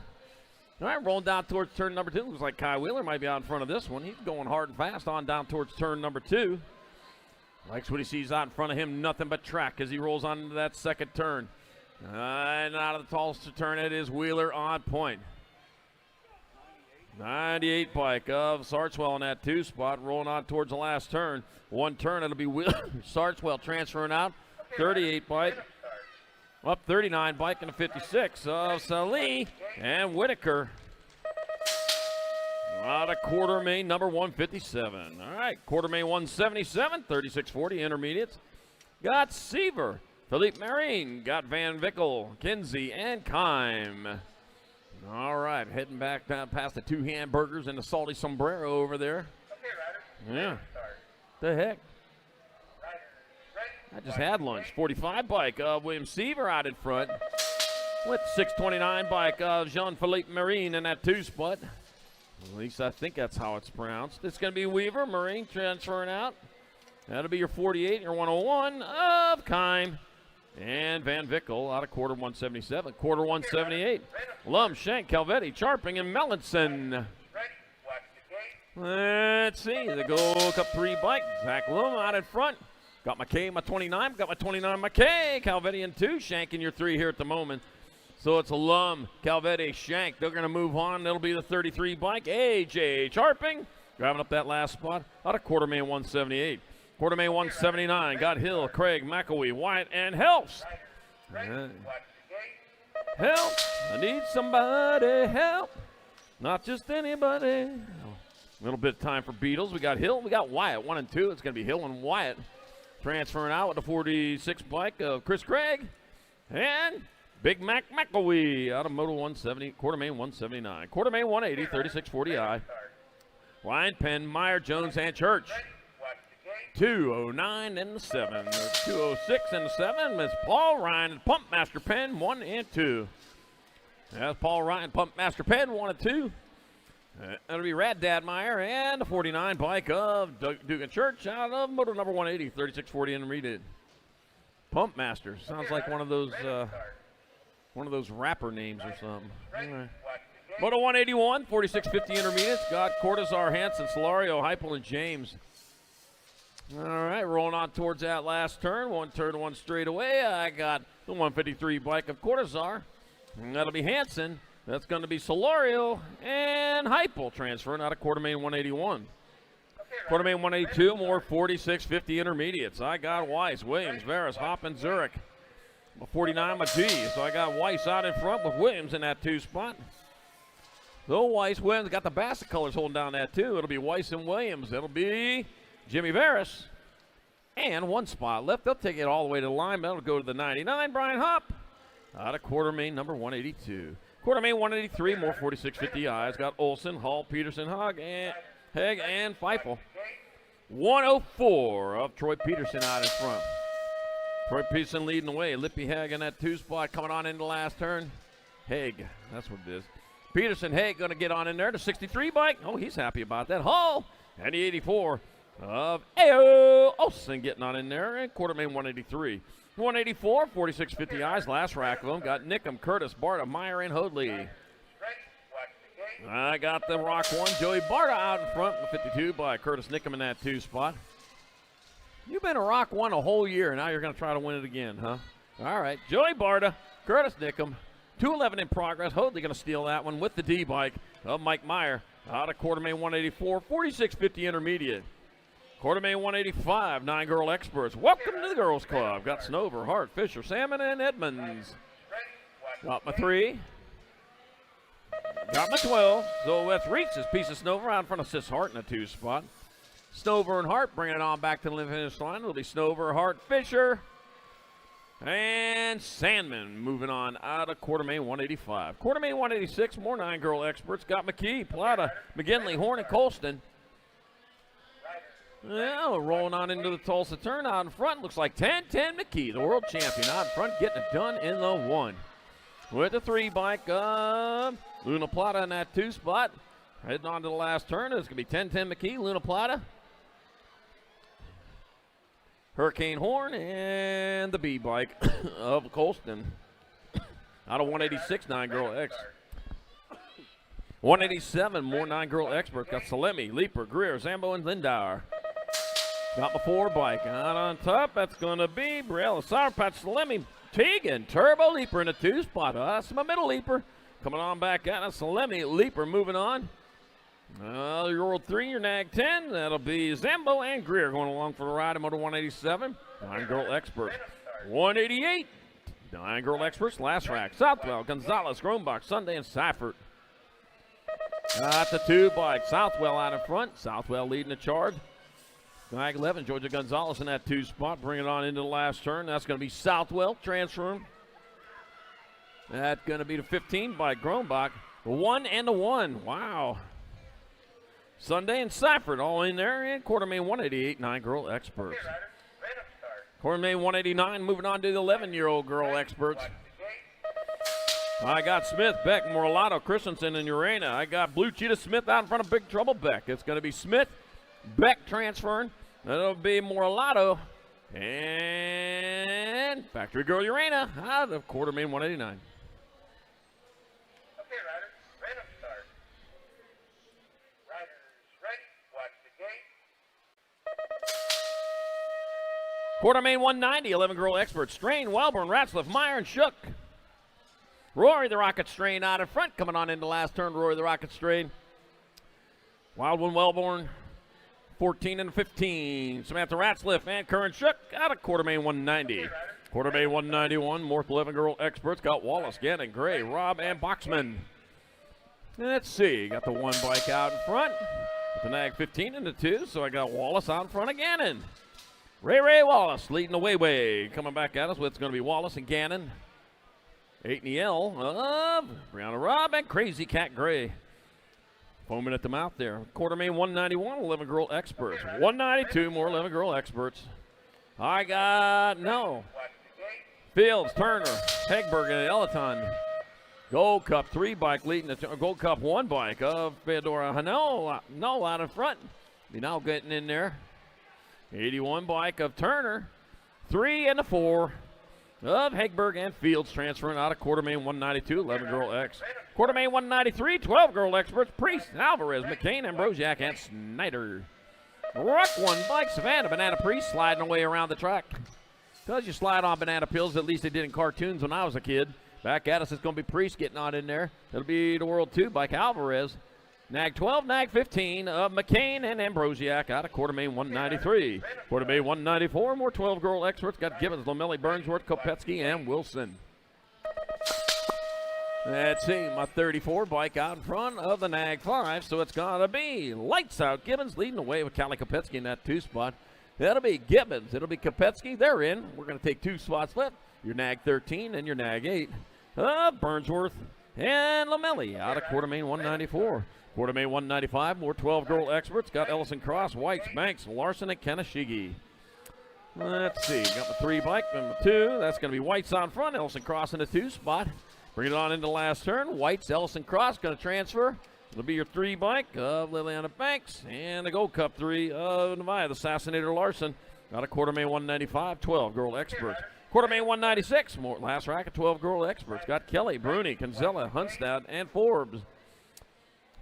All right, rolling down towards turn number 2. Looks like Kai Wheeler might be out in front of this one. He's going hard and fast on down towards turn number 2. Likes what he sees out in front of him. Nothing but track as he rolls on into that second turn. And out of the Tulsa turn, it is Wheeler on point. 98 bike of Sartswell in that 2 spot, rolling on towards the last turn. One turn, it'll be Wheeler. Sartswell transferring out. 38 bike. Up 39 bike in the 56 of Salih and Whitaker. Out of quarter main number 157. All right, quarter main 177, 3640 intermediates. Got Seaver, Philippe Marine, got Van Vickel, Kinsey, and Kime. All right, heading back down past the 2 hamburgers and the salty sombrero over there. Yeah. The heck? I just had lunch. 45 bike of William Seaver out in front. With 629 bike of Jean-Philippe Marine in that 2 spot. At least I think that's how it's pronounced. It's going to be Weaver, Marine transferring out. That'll be your 48, your 101 of Kime. And Van Vickel out of quarter 177. Quarter 178. Lum, Shank, Calvetti, Charping, and Mellinson. Let's see. The Gold Cup 3 bike. Zach Lum out in front. Got McKay, my 29. Got my 29, McKay. Calvetti in 2. Shank in your 3 here at the moment. So it's a Lum, Calvetti, Shank. They're going to move on. It'll be the 33 bike. AJ Charping driving up that last spot out of quarter main 178. Quarter main 179. Got Hill, Craig, McElwee, Wyatt, and Helps. Help. I need somebody help. Not just anybody. A little bit of time for Beatles. We got Hill. We got Wyatt. 1 and 2. It's going to be Hill and Wyatt. Transferring out with the 46 bike of Chris Craig. And Big Mac McElwee out of Moto 170, quarter main 179. Quarter main 180, 3640i. Ryan Penn, Meyer, Jones, and Church. 209 and the 7. 206 and the 7. Miss Paul Ryan and Pump Master Penn 1 and 2. That's Paul Ryan, Pump Master Penn 1 and 2. That'll be Rad Dad Meyer and the 49 bike of Dugan Church out of Moto number 180, 3640 intermediate. Pump Master sounds like one of those rapper names or something. Right. Moto 181, 4650 intermediates. Got Cortazar, Hansen, Solario, Heupel, and James. All right, rolling on towards that last turn. 1 turn, 1 straight away. I got the 153 bike of Cortazar. And that'll be Hansen. That's going to be Solario and Heupel transferring out of quarter main 181. Quarter main 182, more 4650 intermediates. I got Weiss, Williams, Veras, Hoppen, Zurich. 49 my G, so I got Weiss out in front with Williams in that 2 spot. So Weiss, Williams got the Bassett colors holding down that 2. It'll be Weiss and Williams. It'll be Jimmy Veras. And 1 spot left. They'll take it all the way to the line. That'll go to the 99, Brian Hopp. Out of quarter main number 182. Quarter main 183, more 4650 eyes. Got Olson, Hall, Peterson, Hegg, and Feifel. 104 of Troy Peterson out in front. Troy Peterson leading the way. Lippy Hegg in that 2 spot coming on into the last turn. Hegg, that's what it is. Peterson, Hegg going to get on in there. The 63 bike. Oh, he's happy about that. Hall and the 84 of Ayo Olson getting on in there. And quarter main 183. 184, 4650 eyes. Last rack of them. Got Nickham, Curtis, Barta, Meyer, and Hoadley. I got the Rock 1. Joey Barta out in front. The 52 by Curtis Nickham in that 2 spot. You've been a Rock 1 a whole year. Now you're going to try to win it again, huh? All right. Joey Barta, Curtis Nickham. 211 in progress. Hoadley going to steal that one with the D bike of Mike Meyer. Out of quarter main 184, 4650 intermediate. Quarter main 185, 9 girl experts. Welcome to the girls club. Got Snover, Hart, Fisher, Salmon, and Edmonds. Got my 3. Got my 12. So that's Reese's piece of Snover out in front of Sis Hart in the 2 spot. Snover and Hart bringing it on back to the finish line. It'll be Snover, Hart, Fisher, and Sandman moving on out of quarter main 185. Quarter main 186, more 9 girl experts. Got McKee, Plata, McGinley, Horn, and Colston. Well, rolling on into the Tulsa turn out in front. Looks like 10-10 McKee, the world champion, out in front, getting it done in the 1. With the 3 bike, Luna Plata in that 2 spot. Heading on to the last turn. It's going to be 10-10 McKee, Luna Plata, Hurricane Horn, and the B bike of Colston. Out of 186, 9 girl X. 187, more 9 girl experts. Got Salemi, Leaper, Greer, Zambo, and Lindauer. Got my 4 bike. Out on top, that's going to be Briella, Sour Patch, Salemi, Tegan, Turbo Leaper in the 2 spot. That's my middle Leaper. Coming on back out of Salemi, Leaper moving on. Your World 3, your Nag 10. That'll be Zambo and Greer going along for the ride. Motor 187. 9 girl experts. 188. 9 girl experts. Last rack. Southwell, Gonzalez, Grombach, Sunday, and Seifert. Got the 2 bike. Southwell out in front. Southwell leading the charge. Nag 11, Georgia Gonzalez in that 2 spot. Bring it on into the last turn. That's going to be Southwell transferring. That's going to be the 15 bike. Grombach. The 1 and the 1. Wow. Sunday and Seifert all in there, and quarter main 188, 9 girl experts. Quarter main 189, moving on to the 11-year-old girl experts. I got Smith, Beck, Moralato, Christensen, and Urena. I got Blue Cheetah Smith out in front of Big Trouble Beck. It's going to be Smith, Beck transferring. That'll be Moralato, and Factory Girl Urena out of quarter main 189. Quarter main 190, 11 girl experts. Strain, Wellborn, Ratzliff, Meyer, and Shook. Rory the Rocket Strain out in front, coming on into last turn. Rory the Rocket Strain. Wild One, Wellborn, 14 and 15. Samantha Ratzliff and Curran Shook out of quarter main 190. Quarter main 191, more 11 girl experts. Got Wallace, Gannon, Gray, Rob, and Boxman. Let's see, got the 1 bike out in front. With the Nag 15 and the 2, so I got Wallace out in front of Gannon. Ray Wallace leading the way. Coming back at us with it's going to be Wallace and Gannon. 8 in the L of Brianna Robb and Crazy Cat Gray. Foaming at the mouth there. Quarter main 191, 11 girl experts. 192, more 11 girl experts. I got Fields, Turner, Hegberg, and Elaton. Gold Cup 3 bike leading the Gold Cup 1 bike of Fedora Hano out in front. Be now getting in there. 81 bike of Turner, 3 and the 4 of Hegberg and Fields transferring out of quarter main 192, 11 girl X. Quarter main 193, 12 girl experts, Priest, Alvarez, McCain, Ambrosiak, and Snyder. Rock 1 bike, Savannah, Banana Priest sliding away around the track. Because you slide on banana pills, at least they did in cartoons when I was a kid. Back at us, it's going to be Priest getting on in there. It'll be the World 2 bike, Alvarez. Nag 12, Nag 15 of McCain and Ambrosiak out of quarter main 193. Quarter main 194, more 12 girl experts. Got Gibbons, Lomelli, Burnsworth, Kopetsky, and Wilson. Let's see, my 34 bike out in front of the Nag 5, so it's going to be Lights Out. Gibbons leading the way with Callie Kopetsky in that 2 spot. That'll be Gibbons. It'll be Kopetsky. They're in. We're going to take 2 spots left. Your Nag 13 and your Nag 8. Burnsworth and Lomelli out of quarter main 194. Quarter main 195, more 12 girl experts. Got Ellison Cross, Whites, Banks, Larson, and Kanashigi. Let's see, got my 3 bike, number 2. That's going to be Whites on front, Ellison Cross in the 2 spot. Bring it on into the last turn. Whites, Ellison Cross going to transfer. It'll be your 3 bike of Liliana Banks and the Gold Cup 3 of Nevaeh, the Assassinator Larson. Got a quarter main 195, 12 girl experts. Quarter main 196, more last rack of 12 girl experts. Got Kelly, Bruni, Kinsella, Hunstad, and Forbes.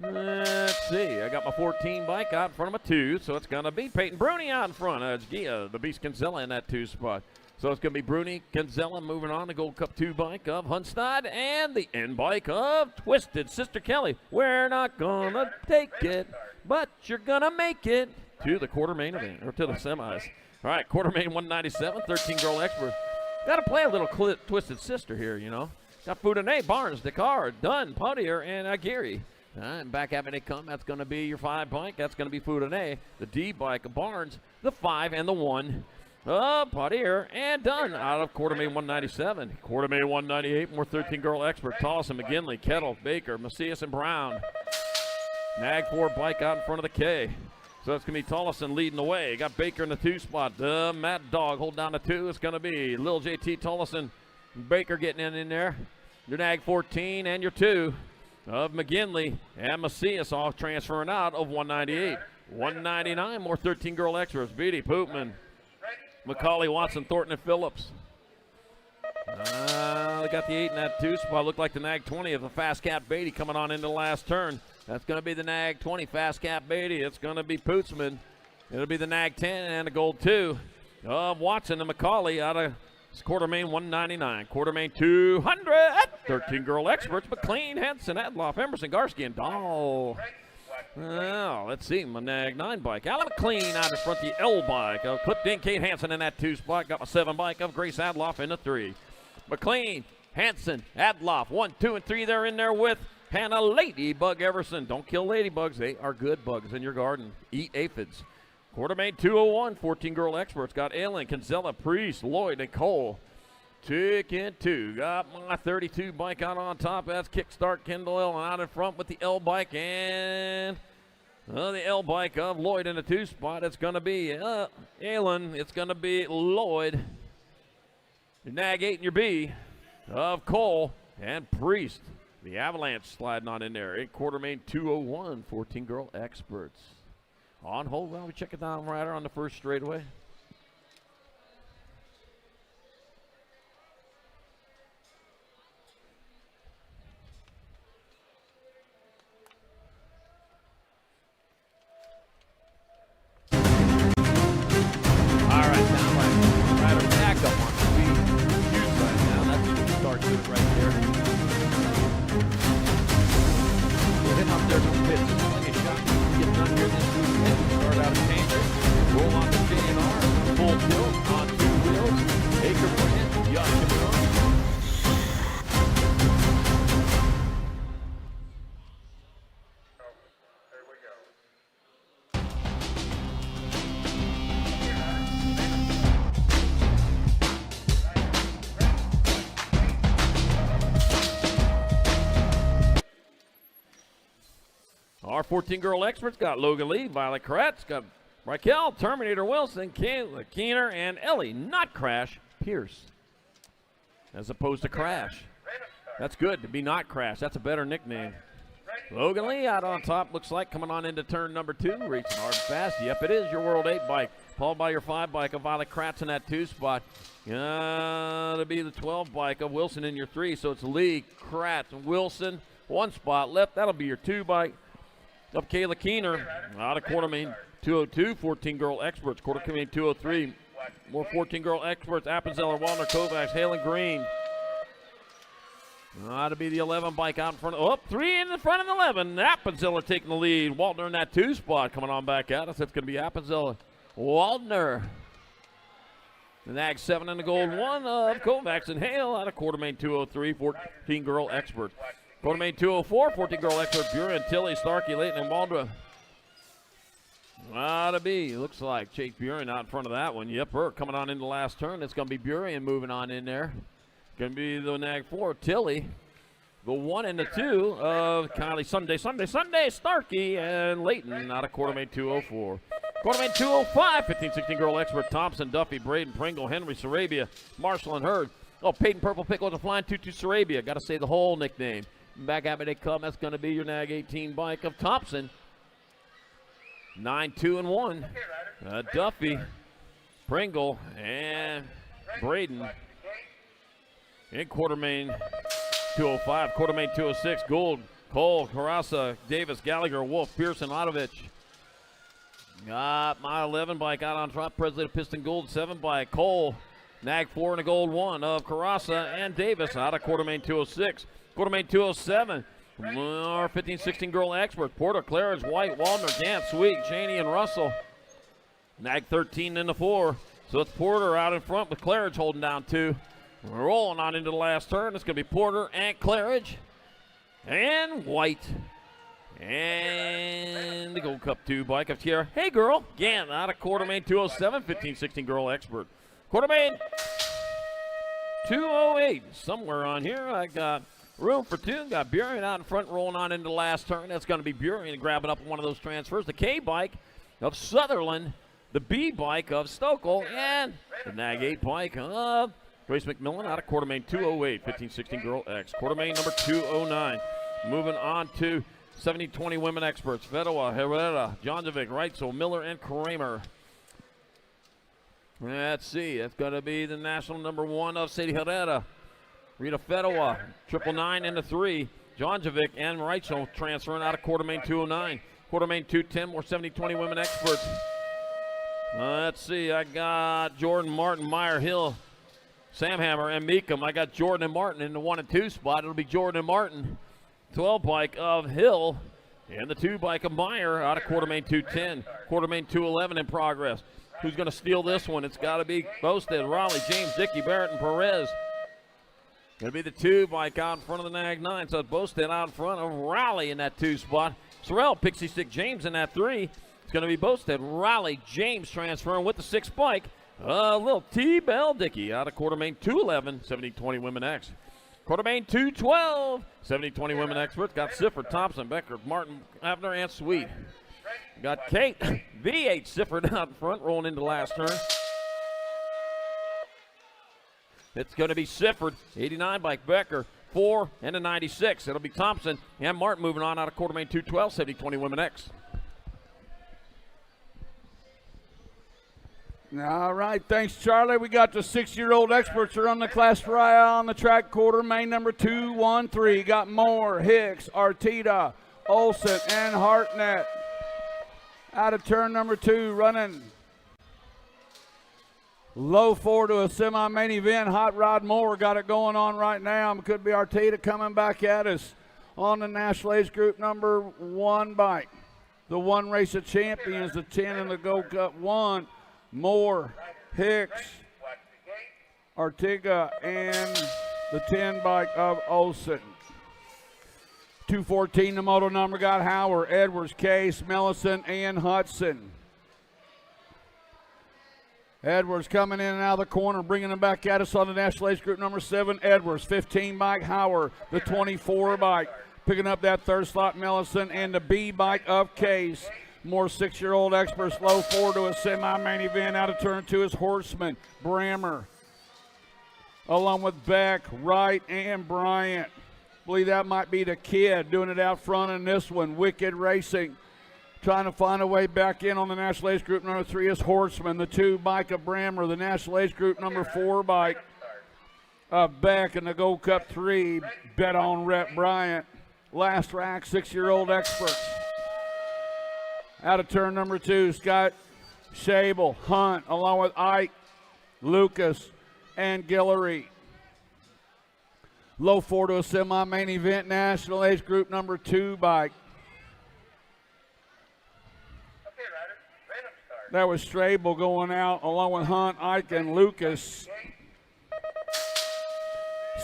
Let's see. I got my 14 bike out in front of my 2, so it's going to be Peyton Bruni out in front. It's Gia, the Beast Kinsella in that 2 spot. So it's going to be Bruni, Kinsella moving on the Gold Cup 2 bike of Hunstad and the N bike of Twisted Sister Kelly. We're not going to take it, but you're going to make it to the quarter main event, or to the semis. All right, quarter main 197, 13 girl expert. Got to play a little Twisted Sister here, you know. Got Foudane, Barnes, Dakar, Dunn, Potier, and Aguirre. And back at me they come. That's going to be your 5 bike. That's going to be Foudane. The D bike of Barnes, the 5 and the 1. Potier and Dunn out of quarter main 197. Quarter main 198, more 13 girl expert. Tollison, McGinley, Kettle, Baker, Macias, and Brown. Nag 4 bike out in front of the K. So it's going to be Tollison leading the way. Got Baker in the 2 spot. Mad Dog hold down the 2. It's going to be Lil JT, Tollison, Baker getting in there. Your Nag 14 and your 2 of McGinley and Macias all transferring out of 198. 199, more 13 girl extras. Beatty, Poopman, McCauley, Watson, Thornton, and Phillips. They got the 8 in that 2 spot. Looked like the Nag 20 of the Fast Cat Beatty coming on into the last turn. That's going to be the Nag 20 Fast Cat Beatty. It's going to be Pootsman. It'll be the Nag 10 and the Gold 2 of Watson and McCauley out of quarter main 199. Quarter main 200. 13 girl experts. McLean, Henson, Adloff, Emerson, Garski, and Dahl. Well, let's see. My Nag 9 bike. Alan McLean out in front the L bike. Clipped in Kate Hansen in that 2 spot. Got my 7 bike of Grace Adloff in the 3. McLean, Hansen, Adloff. 1, 2, and 3. They're in there with Hannah Ladybug Everson. Don't kill ladybugs. They are good bugs in your garden. Eat aphids. Quarter main 201. 14 girl experts. Got Allen, Kinsella, Priest, Lloyd, and Cole. Ticket 2. Got my 32 bike out on top. That's Kickstart Kendall Allen out in front with the L bike and the L bike of Lloyd in the 2 spot. It's going to be Allen. It's going to be Lloyd. Your Nag 8 and your B of Cole and Priest. The Avalanche sliding on in there. In quarter main 201. 14 girl experts. On hold while we check it down rider on the first straightaway. Our 14 girl experts got Logan Lee, Violet Kretz, got Raquel, Terminator Wilson, Kayla Keener, and Ellie, not Crash, Pierce, as opposed to Crash. That's good to be not Crash. That's a better nickname. Logan Lee out on top, looks like coming on into turn number 2, racing hard and fast. Yep, it is your World 8 bike. Followed by your 5 bike of Violet Kratz in that 2 spot. To be the 12 bike of Wilson in your 3. So it's Lee, Kratz, and Wilson. 1 spot left. That'll be your 2 bike of Kayla Keener out of quarter main 202. 14 girl experts. Quarter main 203. More 14 girl experts. Appenzeller, Wallner, Kovacs, Hale, and Green. To be the 11 bike out in front of, 3 in the front of 11. Appenzeller taking the lead. Waldner in that 2 spot coming on back at us. It's going to be Appenzeller. Waldner. The Nag 7 and the Gold 1 of Kovacs and Hale out of quarter main 203. 14 girl experts. Quarter main 204. 14 girl experts. Buren, Tilly, Starkey, Layton, and Waldra. To be, looks like Chase Buren out in front of that one. Yep, her coming on in the last turn. It's going to be Buren moving on in there. Going to be the Nag 4, Tilly. The 1 and the 2 of Kylie, Sunday, Starkey, and Layton out of quarter main 204. Quarter main 205, 15-16 girl expert, Thompson, Duffy, Braden, Pringle, Henry, Sarabia, Marshall, and Hurd. Peyton Purple Pickle with a flying 2-2 Sarabia. Got to say the whole nickname. Back at me they come. That's going to be your Nag 18 bike of Thompson. 9-2-1. Duffy, Pringle, and Braden. In quarter main 205, quarter main 206, Gould, Cole, Carassa, Davis, Gallagher, Wolf, Pearson, Otovich. Got my 11 bike out on top. Presley to Piston Gold 7 bike. Cole, Nag 4 and a Gold 1 of Carassa and Davis out of Quarter Main 206. Quarter Main 207. Our 15-16 girl experts. Porter, Claridge, White, Waldner, Gant, Sweet, Cheney, and Russell. Nag 13 in the 4. So it's Porter out in front with Claridge holding down 2. We're rolling on into the last turn. It's going to be Porter and Claridge and White. And the Gold Cup 2 bike of Tierra. Hey, girl. Gant out of Quarter Main 207, 15-16 girl expert. Quarter Main 208. Somewhere on here, I got room for 2. Got Burien out in front, rolling on into the last turn. That's going to be Burien grabbing up one of those transfers. The K bike of Sutherland, the B bike of Stokel, and the Nag 8 bike of Grace McMillan out of Quarter Main 208, 15-16 girl X. Quarter Main number 209. Moving on to 70-20 women experts. Vedova, Herrera, Jonjovic, Reitzel, Miller, and Kramer. Let's see. That's going to be the national number 1 of Sadie Herrera. Rita Fedova, 999 into 3. Jonjovic and Reitzel transferring out of Quarter Main 209. Quarter Main 210, more 70-20 women experts. Let's see. I got Jordan, Martin, Meyer, Hill, Sam Hammer, and Meekum. I got Jordan and Martin in the 1 and 2 spot. It'll be Jordan and Martin. 12 bike of Hill and the 2 bike of Meyer out of Quarter Main 210. Quarter Main 211 in progress. Who's going to steal this one? It's got to be Bosted, Raleigh, James, Dickey, Barrett, and Perez. Going to be the 2 bike out in front of the Nag 9. So it's Bosted out in front of Raleigh in that 2 spot. Sorrell, Pixie Stick, James in that 3. It's going to be Bosted, Raleigh, James transferring with the 6 bike. Little T-Bell Dickey out of Quarter Main 211, 70-20 women X. Quarter Main 212, 70-20 women experts. Got Sifford, Thompson, Becker, Martin, Abner, and Sweet. Got Kate, V8 Sifford out in front, rolling into last turn. It's going to be Sifford, 89 bike, Becker, 4 and a 96. It'll be Thompson and Martin moving on out of Quarter Main 212, 70-20 women X. All right, thanks, Charlie. We got the 6-year-old experts are on the class trial on the track. Quarter Main number 213. Got Moore, Hicks, Arteta, Olson, and Hartnett. Out of turn number 2, running low 4 to a semi-main event. Hot Rod Moore got it going on right now. Could be Arteta coming back at us on the National Age Group number 1 bike. The 1 race of champions, the 10 in the Gold Cup 1. Moore, Hicks, Artiga, and the 10 bike of Olson. 214, the moto number got Howard, Edwards, Case, Mellison, and Hudson. Edwards coming in and out of the corner, bringing them back at us on the National Age Group number 7. Edwards, 15 bike Howard, the 24 bike. Picking up that 3rd slot, Mellison, and the B bike of Case. More 6-year-old experts, low 4 to a semi-main event. Out of turn 2 is Horseman, Brammer, along with Beck, Wright, and Bryant. Believe that might be the kid doing it out front in this one. Wicked Racing, trying to find a way back in on the National Age Group number 3 is Horseman, the 2 bike of Brammer, the National Age Group number 4 bike of Beck, and the Gold Cup 3, bet on Rhett Bryant. Last rack, 6-year-old experts. Out of turn number 2, Scott Shable, Hunt, along with Ike, Lucas, and Guillory. Low 4 to a semi-main event, National Age Group number 2 bike. That was Strable going out, along with Hunt, Ike, and Lucas.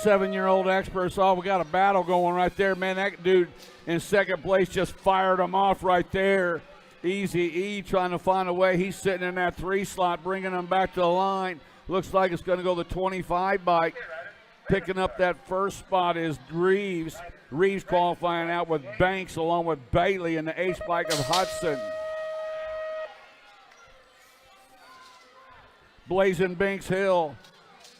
7-year-old experts. Oh, we got a battle going right there. Man, that dude in second place just fired him off right there. Easy E trying to find a way. He's sitting in that 3 slot, bringing him back to the line. Looks like it's going to go the 25 bike. Picking up that 1st spot is Reeves. Reeves qualifying out with Banks along with Bailey in the ace bike of Hudson. Blazing Banks Hill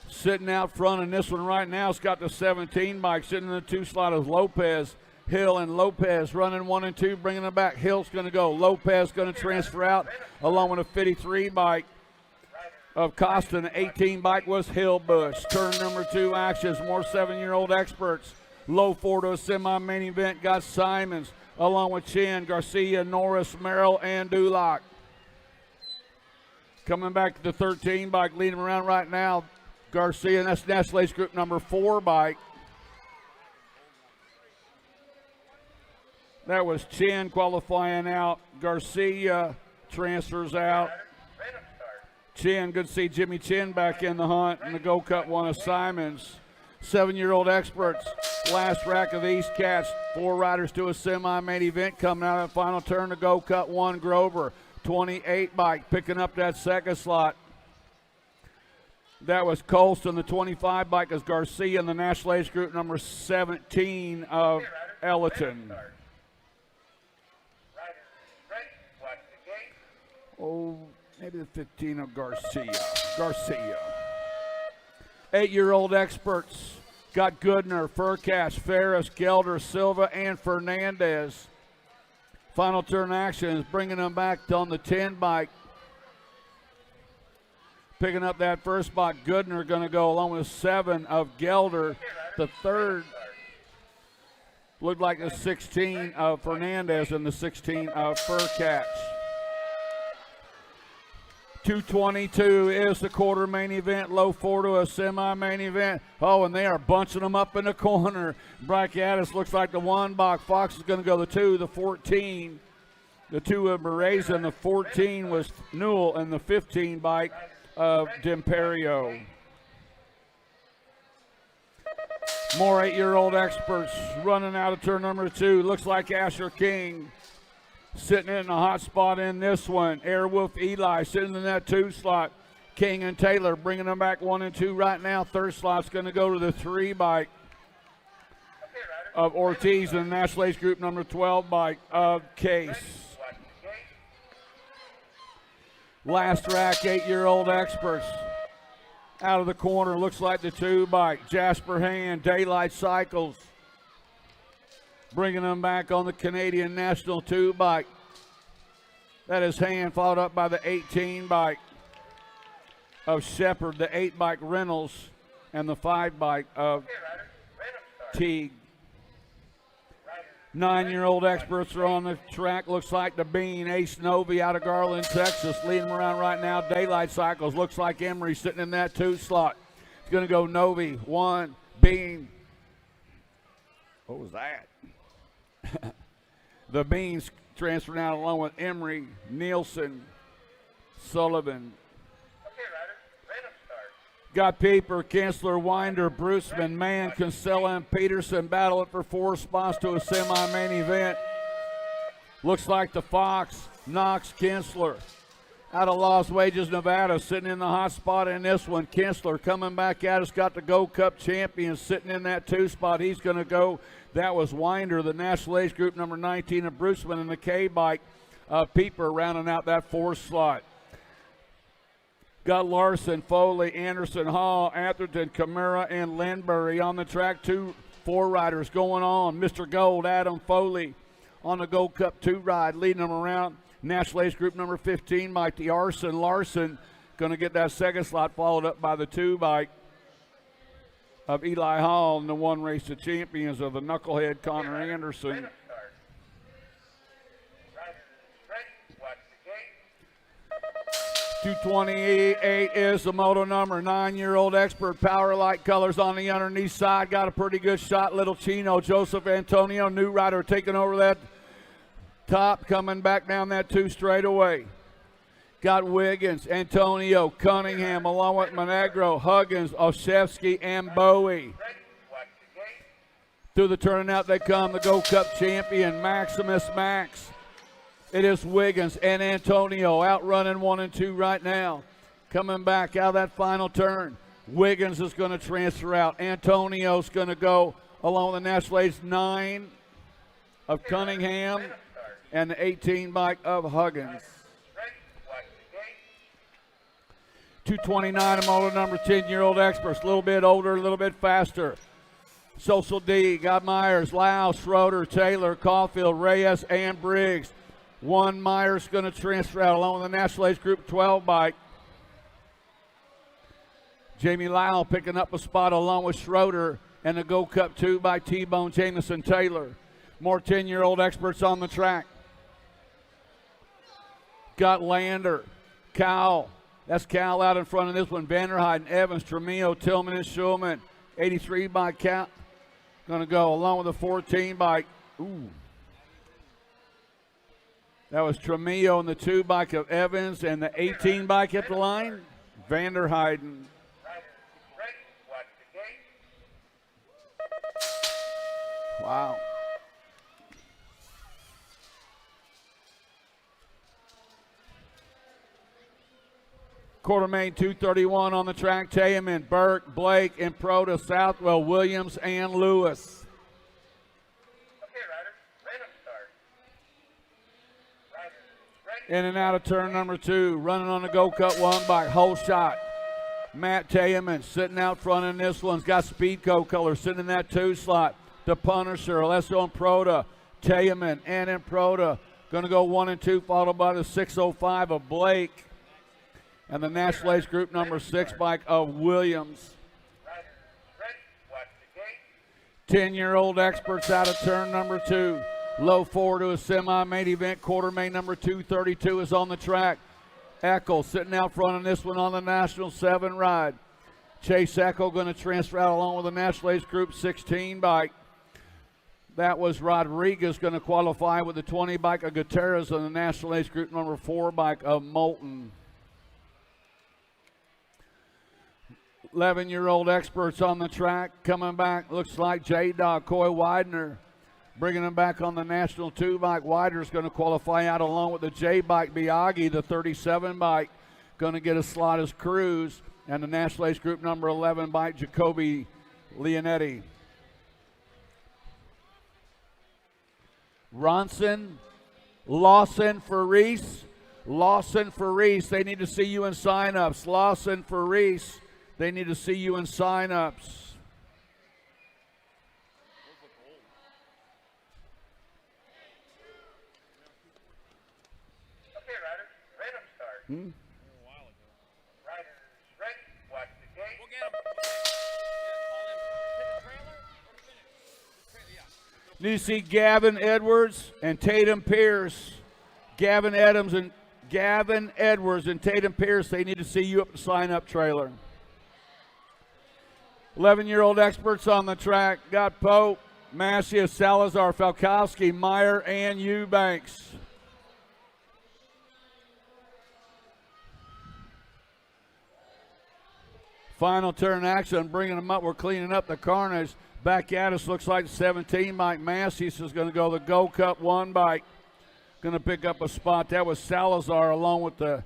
sitting out front in this one right now. It's got the 17 bike. Sitting in the 2 slot is Lopez. Hill and Lopez running 1 and 2, bringing them back. Hill's going to go. Lopez going to transfer out along with a 53 bike of Costa. The 18 bike was Hillbush. Turn number 2 actions. More 7-year-old experts. Low four to a semi-main event, got Simons along with Chin, Garcia, Norris, Merrill, and Duloc. Coming back to the 13 bike, leading them around right now, Garcia, and that's National Age Group number 4 bike. That was Chin qualifying out. Garcia transfers out. Chin, good to see Jimmy Chin back in the hunt, and the Go Cut one of Simons. 7-year-old experts, last rack of these cats. 4 riders to a semi-main event coming out of the final turn. The Go Cut one, Grover, 28 bike, picking up that second slot. That was Colston. The 25 bike is Garcia in the National Age Group number 17 of Ellerton. Oh, maybe the 15 of Garcia. 8-year-old experts got Goodner, Furcash, Ferris, Gelder, Silva, and Fernandez. Final turn action is bringing them back on the 10 bike. Picking up that first spot, Goodner going to go along with 7 of Gelder. The third looked like the 16 of Fernandez and the 16 of Furcash. 222 is the quarter main event. Low 4 to a semi-main event. Oh, and they are bunching them up in the corner. Brackiatis looks like the 1 box. Fox is going to go the 2, the 14. The 2 of Bereza, the 14 was Newell, and the 15 bike of D'Imperio. More 8-year-old experts running out of turn number 2. Looks like Asher King sitting in a hot spot in this one. Airwolf Eli sitting in that 2 slot. King and Taylor bringing them back 1 and 2 right now. Third slot's going to go to the 3 bike of Ortiz and the National Age Group number 12 bike of Case. Last rack, 8-year-old experts out of the corner. Looks like the 2 bike. Jasper Hand, Daylight Cycles, bringing them back on the Canadian National 2 bike. That is Hand, followed up by the 18 bike of Shepard, the 8 bike Reynolds, and the 5 bike of Teague. 9-year-old experts are on the track. Looks like the Bean, Ace Novi out of Garland, Texas, leading them around right now. Daylight Cycles, looks like Emery sitting in that 2 slot. It's going to go Novi, 1, Bean. What was that? The Beans transferring out along with Emery, Nielsen, Sullivan. Got Pieper, Kinsler, Winder, Bruceman, Mann, Kinsella, and Peterson battling for 4 spots to a semi-main event. Looks like the Fox, Knox, Kinsler. Out of Las Vegas, Nevada, sitting in the hot spot in this one. Kinsler coming back at us, got the Gold Cup champion sitting in that 2 spot. He's going to go. That was Winder, the National Age Group number 19 of Bruceman, and the K-bike Pieper rounding out that 4th slot. Got Larson, Foley, Anderson, Hall, Atherton, Camara, and Lindbury on the track. 2 4 riders going on. Mr. Gold, Adam Foley on the Gold Cup 2 ride, leading them around. National Age Group number 15, Mike the Arson. Larson going to get that 2nd slot, followed up by the 2 bike of Eli Hall and the 1 race of champions of the Knucklehead Connor Anderson. 228 is the moto number. 9-year-old expert, Power Light colors on the underneath side. Got a pretty good shot. Little Chino, Joseph Antonio, new rider taking over that top, coming back down that 2 straightaway. Got Wiggins, Antonio, Cunningham, along with Monegro, Huggins, Oshevsky, and Bowie. Through the turnout they come, the Gold Cup champion, Maximus Max. It is Wiggins and Antonio outrunning 1 and 2 right now. Coming back out of that final turn. Wiggins is going to transfer out. Antonio's going to go along with the National Age 9 of Cunningham and the 18 bike of Huggins. 229 moto number 10-year-old experts. A little bit older, a little bit faster. Social D, got Myers, Lau, Schroeder, Taylor, Caulfield, Reyes, and Briggs. 1 Myers going to transfer out along with the National Age Group 12 bike. Jamie Lyle picking up a spot along with Schroeder and the Go Cup 2 by T-Bone Jamison Taylor. More 10-year-old experts on the track. Got Lander, Kyle. That's Cal out in front of this one. Vanderheiden, Evans, Tremillo, Tillman, and Schulman. 83 by Cal. Going to go along with the 14 by, that was Tremillo and the 2 bike of Evans, and the 18 bike at the line, Vanderheiden. Wow. Quarter main 231 on the track. Tayaman, Burke, Blake, and Proda, Southwell, Williams, and Lewis. In and out of turn number 2. Running on the Go Cut 1 by Whole Shot. Matt Tayaman sitting out front in this one. He's got Speedco color sitting in that 2 slot. The Punisher, Alessio and Proda. Tayaman and Proda. Going to go 1 and 2, followed by the 605 of Blake. And the National Ace Group number 6 bike of Williams. 10-year-old experts out of turn number 2. Low 4 to a semi-main event. Quarter main number 232 is on the track. Eckel sitting out front in this one on the National 7 ride. Chase Eckel going to transfer out along with the National Ace Group 16 bike. That was Rodriguez going to qualify with the 20 bike of Gutierrez and the National Ace Group number 4 bike of Moulton. 11-year-old experts on the track. Coming back, looks like J-Dog, Coy Widener. Bringing him back on the National 2 bike. Widener's going to qualify out along with the J-Bike Biaggi, the 37 bike. Going to get a slot as Cruz. And the National Ace Group number 11 bike, Jacoby Leonetti. Ronson, Lawson for Reese. Lawson for Reese. They need to see you in sign-ups. Lawson for Reese. They need to see you in sign-ups. Okay, riders, random start. Riders, ready, watch the gate. We'll get him. Need to see Gavin Edwards and Tatum Pierce. Gavin Edwards and Tatum Pierce, they need to see you up the sign-up trailer. 11-year-old experts on the track. Got Pope, Macias, Salazar, Falkowski, Meyer, and Eubanks. Final turn action, bringing them up. We're cleaning up the carnage. Back at us, looks like 17 bike. Macias is going to go the Go Cup 1 bike. Going to pick up a spot. That was Salazar along with the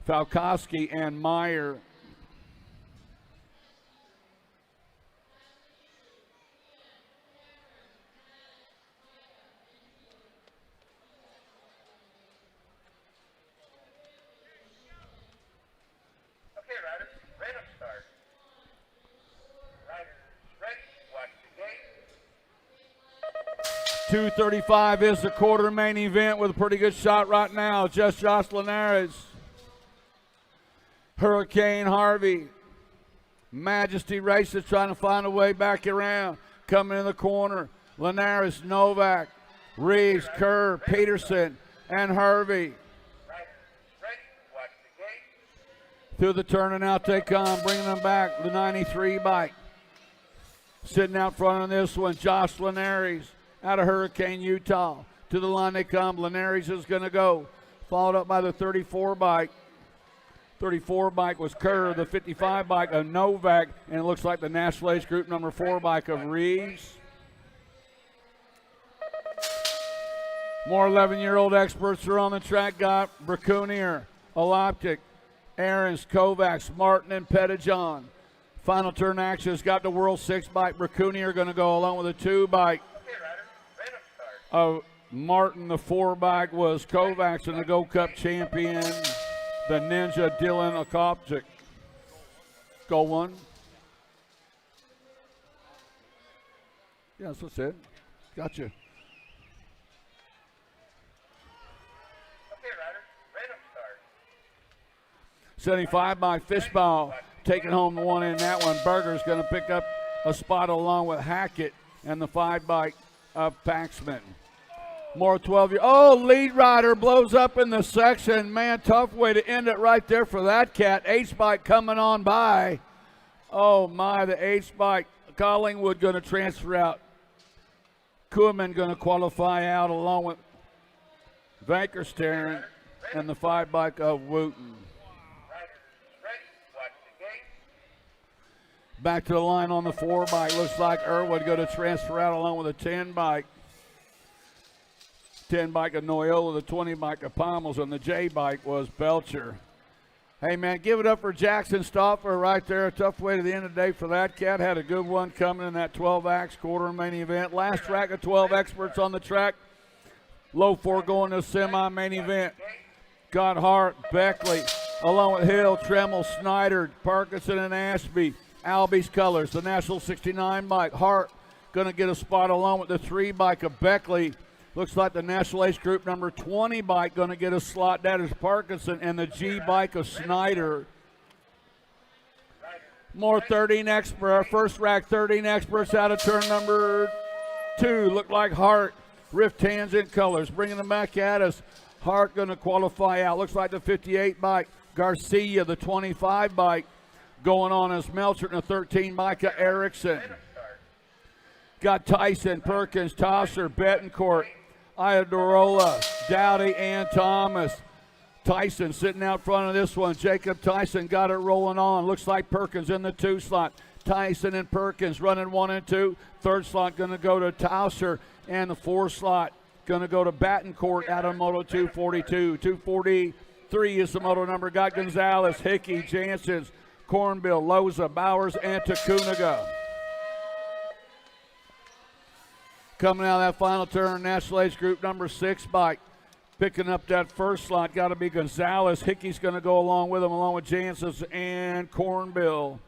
Falkowski and Meyer. Okay, riders, random start. Riders, ready, watch the gate. 235 is the quarter main event with a pretty good shot right now. Just Josh Linares. Hurricane Harvey. Majesty Races trying to find a way back around. Coming in the corner. Linares, Novak, Reeves, Kerr, Peterson, and Harvey. Through the turn and out they come, bringing them back. The 93 bike. Sitting out front on this one, Josh Linares out of Hurricane, Utah. To the line they come. Linares is going to go. Followed up by the 34 bike. 34 bike was Kerr, the 55 bike of Novak, and it looks like the National Ace Group number 4 bike of Reeves. More 11-year-old experts are on the track. Got Bracunier, Oloptic, Aarons, Kovacs, Martin, and Pettijohn. Final turn action has got the World 6 bike. Bracunier going to go along with a 2 bike. Martin, the 4 bike was Kovacs, and the Go Cup champion, the Ninja Dylan Akopchik. Go 1. Yeah, that's what's it. Gotcha. 75 by Fishbaugh, taking home the one in that one. Berger's going to pick up a spot along with Hackett and the 5 bike of Paxman. More 12-year. Oh, lead rider blows up in the section. Man, tough way to end it right there for that cat. H-bike coming on by. Oh, my, the H-bike. Collingwood going to transfer out. Kuhlman going to qualify out along with Vankersteren and the 5 bike of Wooten. Back to the line on the 4 bike. Looks like Irwood going to transfer out along with a 10 bike. 10 bike of Noyola, the 20 bike of Pommels, and the J bike was Belcher. Hey, man, give it up for Jackson Stauffer right there. A tough way to the end of the day for that cat. Had a good one coming in that 12X quarter main event. Last track of 12 experts on the track. Low 4 going to semi-main event. Got Hart, Beckley, along with Hill, Tremmel, Snyder, Parkinson, and Ashby. Albie's colors, the National 69 bike. Hart going to get a spot along with the 3 bike of Beckley. Looks like the National Ace Group number 20 bike going to get a slot. That is Parkinson and the G bike of Snyder. More 13 experts, first rack 13 experts out of turn number 2. Look like Hart, Rift Tangent colors, bringing them back at us. Hart going to qualify out. Looks like the 58 bike. Garcia, the 25 bike, going on as Melcher and the 13 bike of Erickson. Got Tyson, Perkins, Tosser, Betancourt, Iodorola, Dowdy, and Thomas. Tyson sitting out front of this one. Jacob Tyson got it rolling on. Looks like Perkins in the 2 slot. Tyson and Perkins running 1 and 2. 3rd slot going to go to Tosser, and the 4 slot going to go to Betancourt out of Moto 242. 243 is the moto number. Got Gonzalez, Hickey, Janssens, Cornbill, Loza, Bowers, and Takuniga. Coming out of that final turn, National Ace Group number 6 bike. Picking up that first slot, got to be Gonzalez. Hickey's going to go along with him, along with Janssens and Cornbill.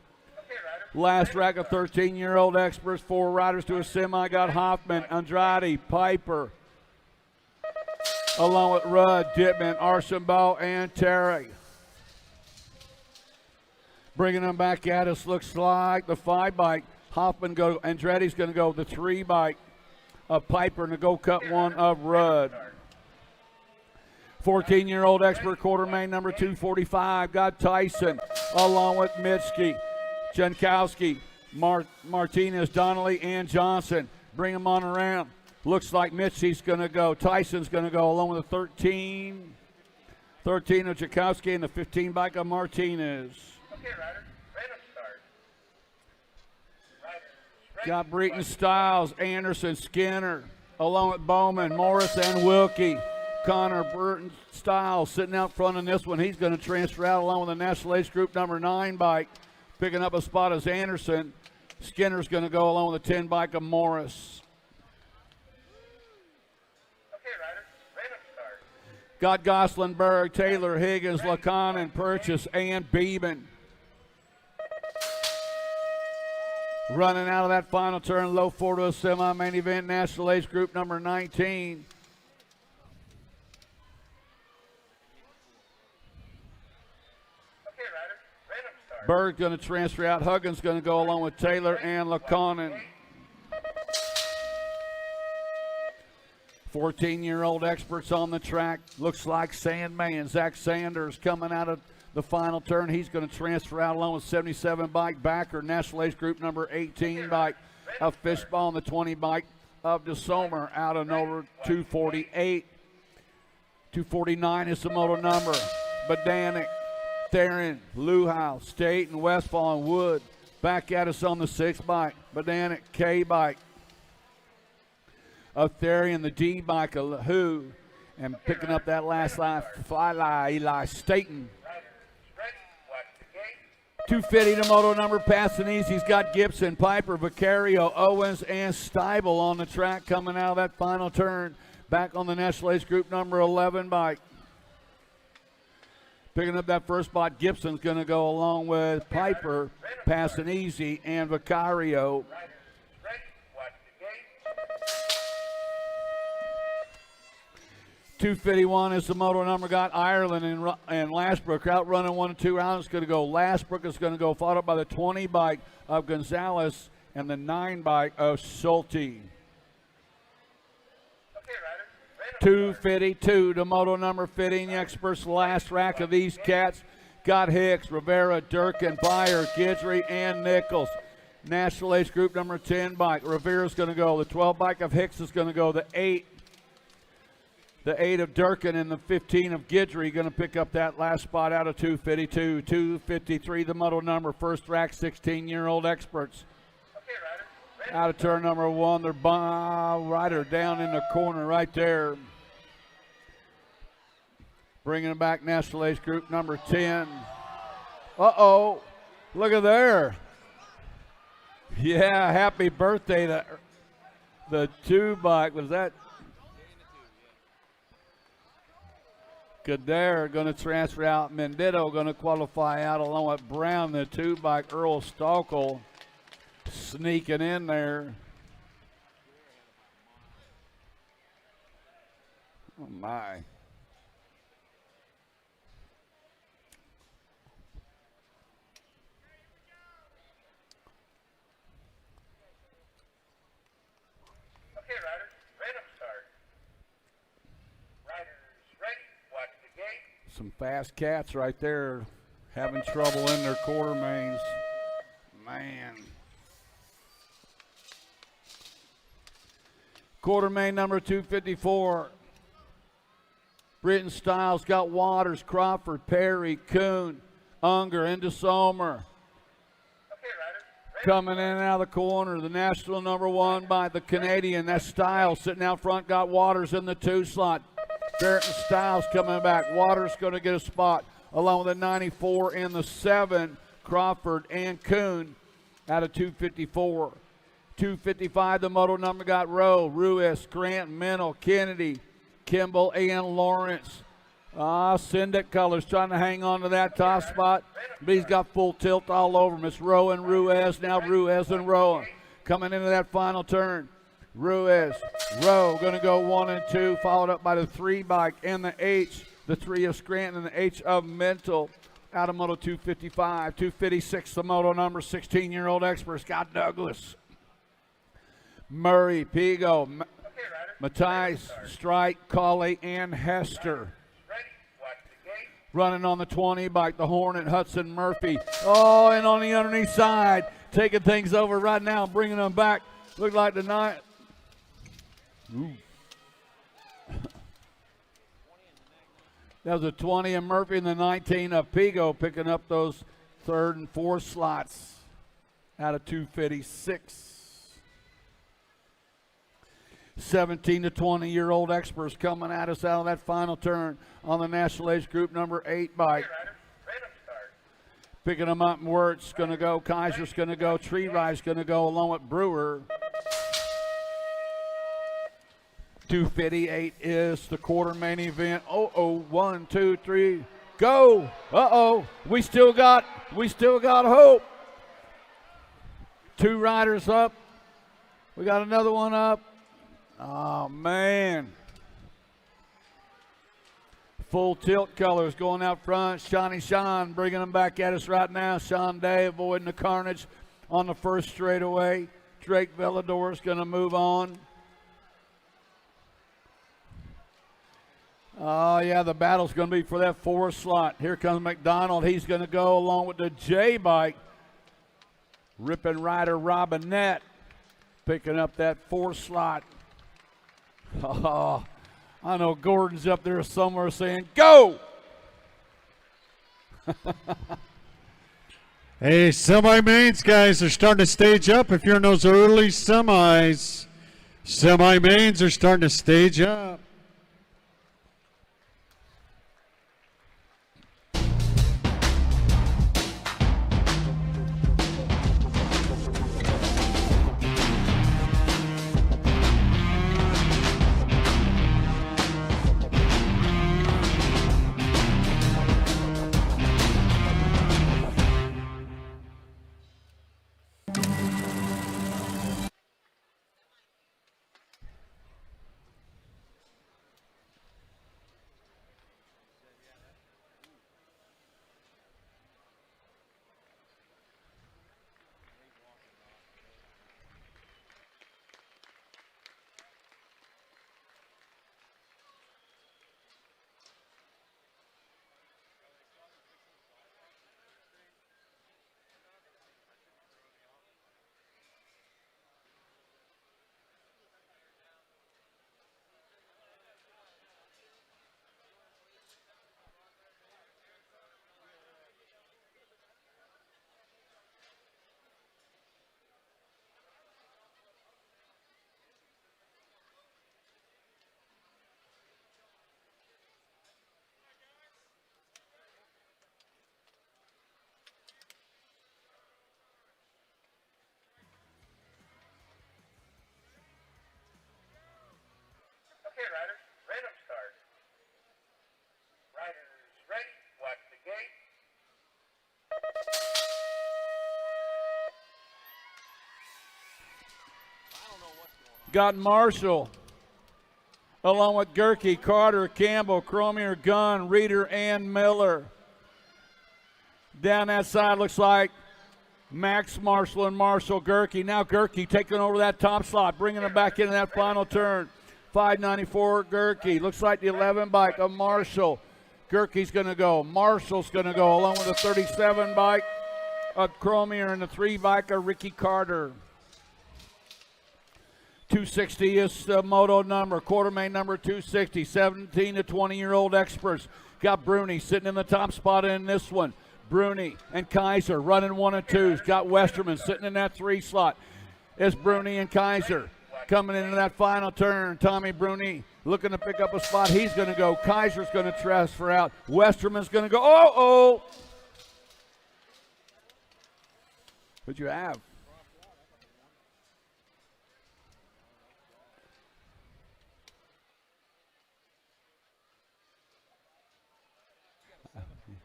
Last rack of 13-year-old experts, 4 riders to a semi. Got Hoffman, Andrade, Piper, along with Rudd, Dittman, Archambault, and Terry. Bringing them back at us, looks like the 5 bike. Hoffman go, Andrade's going to go the 3 bike of Piper and the go cut 1 of Rudd. 14-year-old expert quarter main number 245. Got Tyson along with Mitski, Jankowski, Martinez, Donnelly, and Johnson. Bring them on around. Looks like Mitski's going to go. Tyson's going to go along with the 13 of Jankowski and the 15 bike of Martinez. Got Breton, Stiles, Anderson, Skinner, along with Bowman, Morris, and Wilkie. Connor, Burton, Stiles sitting out front in this one. He's going to transfer out along with the National Ace Group number 9 bike. Picking up a spot as Anderson. Skinner's going to go along with the 10 bike of Morris. Got Goslinberg, Taylor, Higgins, Lacan, Purchase, and Beeman. Running out of that final turn, low 4 to a semi-main event, National Ace Group number 19. Berg's going to transfer out. Huggins going to go along with Taylor and LeConnon. 14-year-old experts on the track. Looks like Sandman. Zach Sanders coming out of the final turn. He's going to transfer out along with 77 bike backer. National Ace Group number 18 bike of Fishball and the 20 bike of DeSomer out of number 248. 249 is the moto number. Badanik, Theron, Luhau, State, and Westfall and Wood back at us on the 6 bike. Badanik, K bike of Therian, the D bike of Who, and picking up that last line, Eli Staten. 250 to moto number, passing easy. He's got Gibson, Piper, Vicario, Owens, and Steibel on the track coming out of that final turn. Back on the National Ace Group number 11 bike. Picking up that first spot, Gibson's going to go along with Piper, passing easy, and Vicario. $251 is the moto number. Got Ireland and Lashbrook out running 1 and 2 rounds. It's going to go Lashbrook is going to go followed by the 20 bike of Gonzalez and the 9 bike of Schulte. 252 to moto number fitting experts. Last rack of these cats got Hicks, Rivera, Durkin, Byer, Guidry, and Nichols. National Age Group number 10 bike. Rivera's going to go. The 12 bike of Hicks is going to go. The 8 of Durkin and the 15 of Guidry going to pick up that last spot out of 252. 253 the moto number. First rack 16-year-old experts. Out of turn number 1, their rider down in the corner right there. Bringing it back, National Age Group number 10. Uh-oh, look at there. Yeah, happy birthday to the 2 bike. Was that? Kader going to transfer out. Mendito going to qualify out along with Brown, the 2 bike. Earl Stockel sneaking in there. Oh my. Okay, riders, random start. Riders ready, watch the gate. Some fast cats right there having trouble in their quarter mains. Man. Quarter main number 254. Britton Styles got Waters, Crawford, Perry, Kuhn, Unger into Somer. Coming in and out of the corner, the national number 1 by the Canadian. That's Styles sitting out front, got Waters in the 2 slot. Barrett and Styles coming back. Waters going to get a spot along with the 94 and the 7, Crawford and Kuhn out of 254. 255, the moto number got Rowe, Ruiz, Grant, Mennel, Kennedy, Kimball, and Lawrence. Syndic Colors trying to hang on to that top spot, but he's got full tilt all over him. It's Rowe and Ruiz, now Ruiz and Rowe coming into that final turn. Ruiz, Rowe going to go 1 and 2, followed up by the 3 bike and the H, the 3 of Scranton and the H of Mental. Out of moto 255, 256, the moto number 16-year-old expert, Scott Douglas. Murray, Pigo, Matthijs, Strike, Colley, and Hester. Running on the 20 bike, the Hornet, Hudson Murphy. Oh, and on the underneath side, taking things over right now, bringing them back. Look like the 9. Ooh. That was a 20 of Murphy and the 19 of Pigo, picking up those 3rd and 4th slots out of 256. 17 to 20-year-old experts coming at us out of that final turn on the National Age Group number 8 bike. Picking them up, Wirtz going to go, Kaiser's going to go, Tree Rise going to go along with Brewer. 258 is the quarter main event. 1, 2, 3, go! We still got hope. 2 riders up. We got another one up. Oh, man. Full tilt colors going out front. Shawnee Sean bringing them back at us right now. Sean Day avoiding the carnage on the first straightaway. Drake Vellador is going to move on. Oh, yeah, the battle's going to be for that 4 slot. Here comes McDonald. He's going to go along with the J bike. Ripping rider Robinette picking up that 4 slot. Oh, I know Gordon's up there somewhere saying, go! Hey, semi-mains guys are starting to stage up. If you're in those early semis, semi-mains are starting to stage up. got Marshall, along with Gerke, Carter, Campbell, Cromier, Gunn, Reeder, and Miller. Down that side looks like Max Marshall and Marshall Gerke. Now Gerke taking over that top slot, bringing it back into that final turn. 594 Gerke. Looks like the 11 bike of Marshall. Gerke's going to go. Marshall's going to go, along with the 37 bike of Cromier and the 3 bike of Ricky Carter. 260 is the moto number, quartermain number 260. 17 to 20-year-old experts. Got Bruni sitting in the top spot in this one. Bruni and Kaiser running 1 and 2s. Got Westerman sitting in that 3 slot. It's Bruni and Kaiser coming into that final turn. Tommy Bruni looking to pick up a spot. He's going to go. Kaiser's going to transfer out. Westerman's going to go. Oh! What'd you have?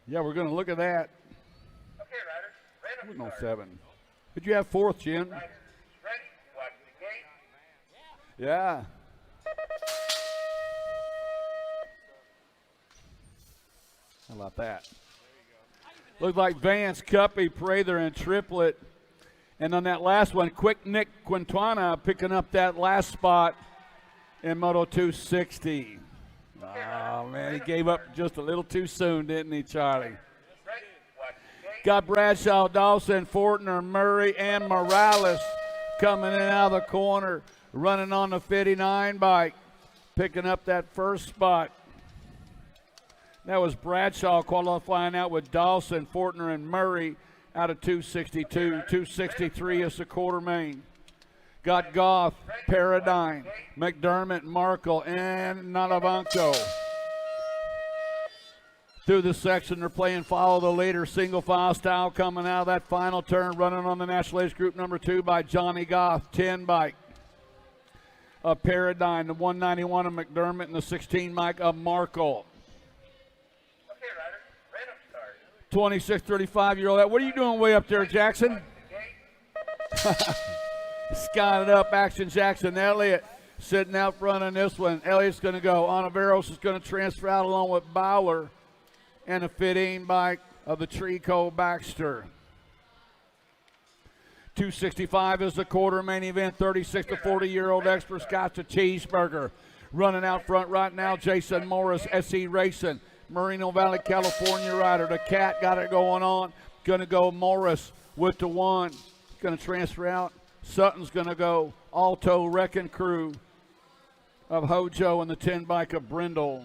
Yeah, we're going to look at that. Okay, riders. 7. Did you have 4th, Jim? Riders, ready? Watch the gate. Yeah. How about that? Looked like Vance, Cuppy, Prather, and Triplet. And on that last one, Quick Nick Quintana picking up that last spot in Moto 260. Oh, man, he gave up just a little too soon, didn't he, Charlie? Got Bradshaw, Dawson, Fortner, Murray, and Morales coming in out of the corner, running on the 59 bike, picking up that first spot. That was Bradshaw qualifying out with Dawson, Fortner, and Murray out of 262. 263 is the quartermain. Got Goff, Paradigm, McDermott, Markle, and Nalavanco. Through the section, they're playing follow the leader, single file style coming out of that final turn, running on the National Age Group number 2 by Johnny Goff, 10 bike. A Paradigm, the 191 of McDermott, and the 16 bike of Markle. 26, 35-year-old. What are you doing way up there, Jackson? Skying it up, Action Jackson. Elliott sitting out front on this one. Elliott's going to go. Ontiveros is going to transfer out along with Bauer and a 15 bike of the Trico Baxter. 265 is the quarter main event. 36 to 40-year-old expert Scott the Cheeseburger. Running out front right now, Jason Morris, SE Racing. Moreno Valley, California rider. The Cat got it going on. Going to go Morris with the 1. Going to transfer out. Sutton's going to go. Alto Wrecking Crew of Hojo and the 10 bike of Brindle.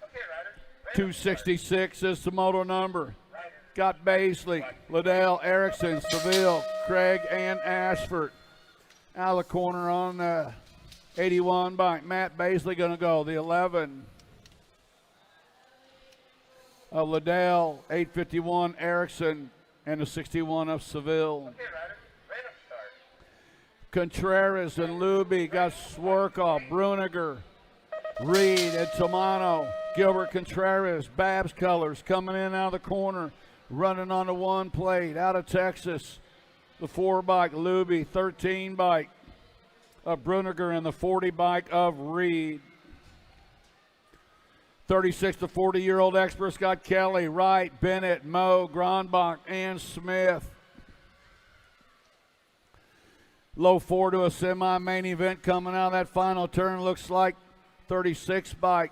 Okay, riders. 266 is the moto number. Got Baisley, Liddell, Erickson, Seville, Craig, and Ashford. Out of the corner on the 81 bike. Matt Baisley going to go. The 11 of Liddell, 851 Erickson, and the 61 of Seville. Okay, riders. Random start. Contreras and Luby got Swerkoff, Bruniger, Reed, and Tomano. Gilbert Contreras, Babs Colors coming in out of the corner, running on the 1 plate. Out of Texas, the 4 bike, Luby, 13 bike of Bruniger, and the 40 bike of Reed. 36 to 40-year-old experts got Kelly, Wright, Bennett, Moe, Gronbach, and Smith. Low 4 to a semi-main event coming out of that final turn. Looks like 36 bike.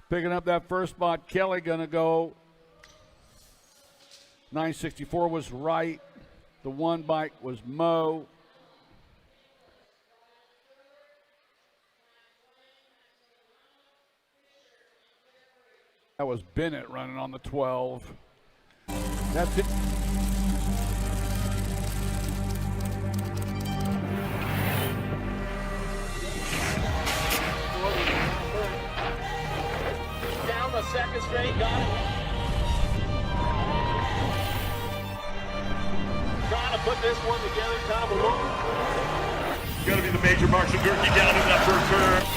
Picking up that first spot, Kelly gonna go. 964 was Wright. The 1 bike was Moe. That was Bennett running on the 12. That's it. Down the second straight, got it. Trying to put this one together, kind of a look. Gonna be the major Marshall Gerke down in that first turn.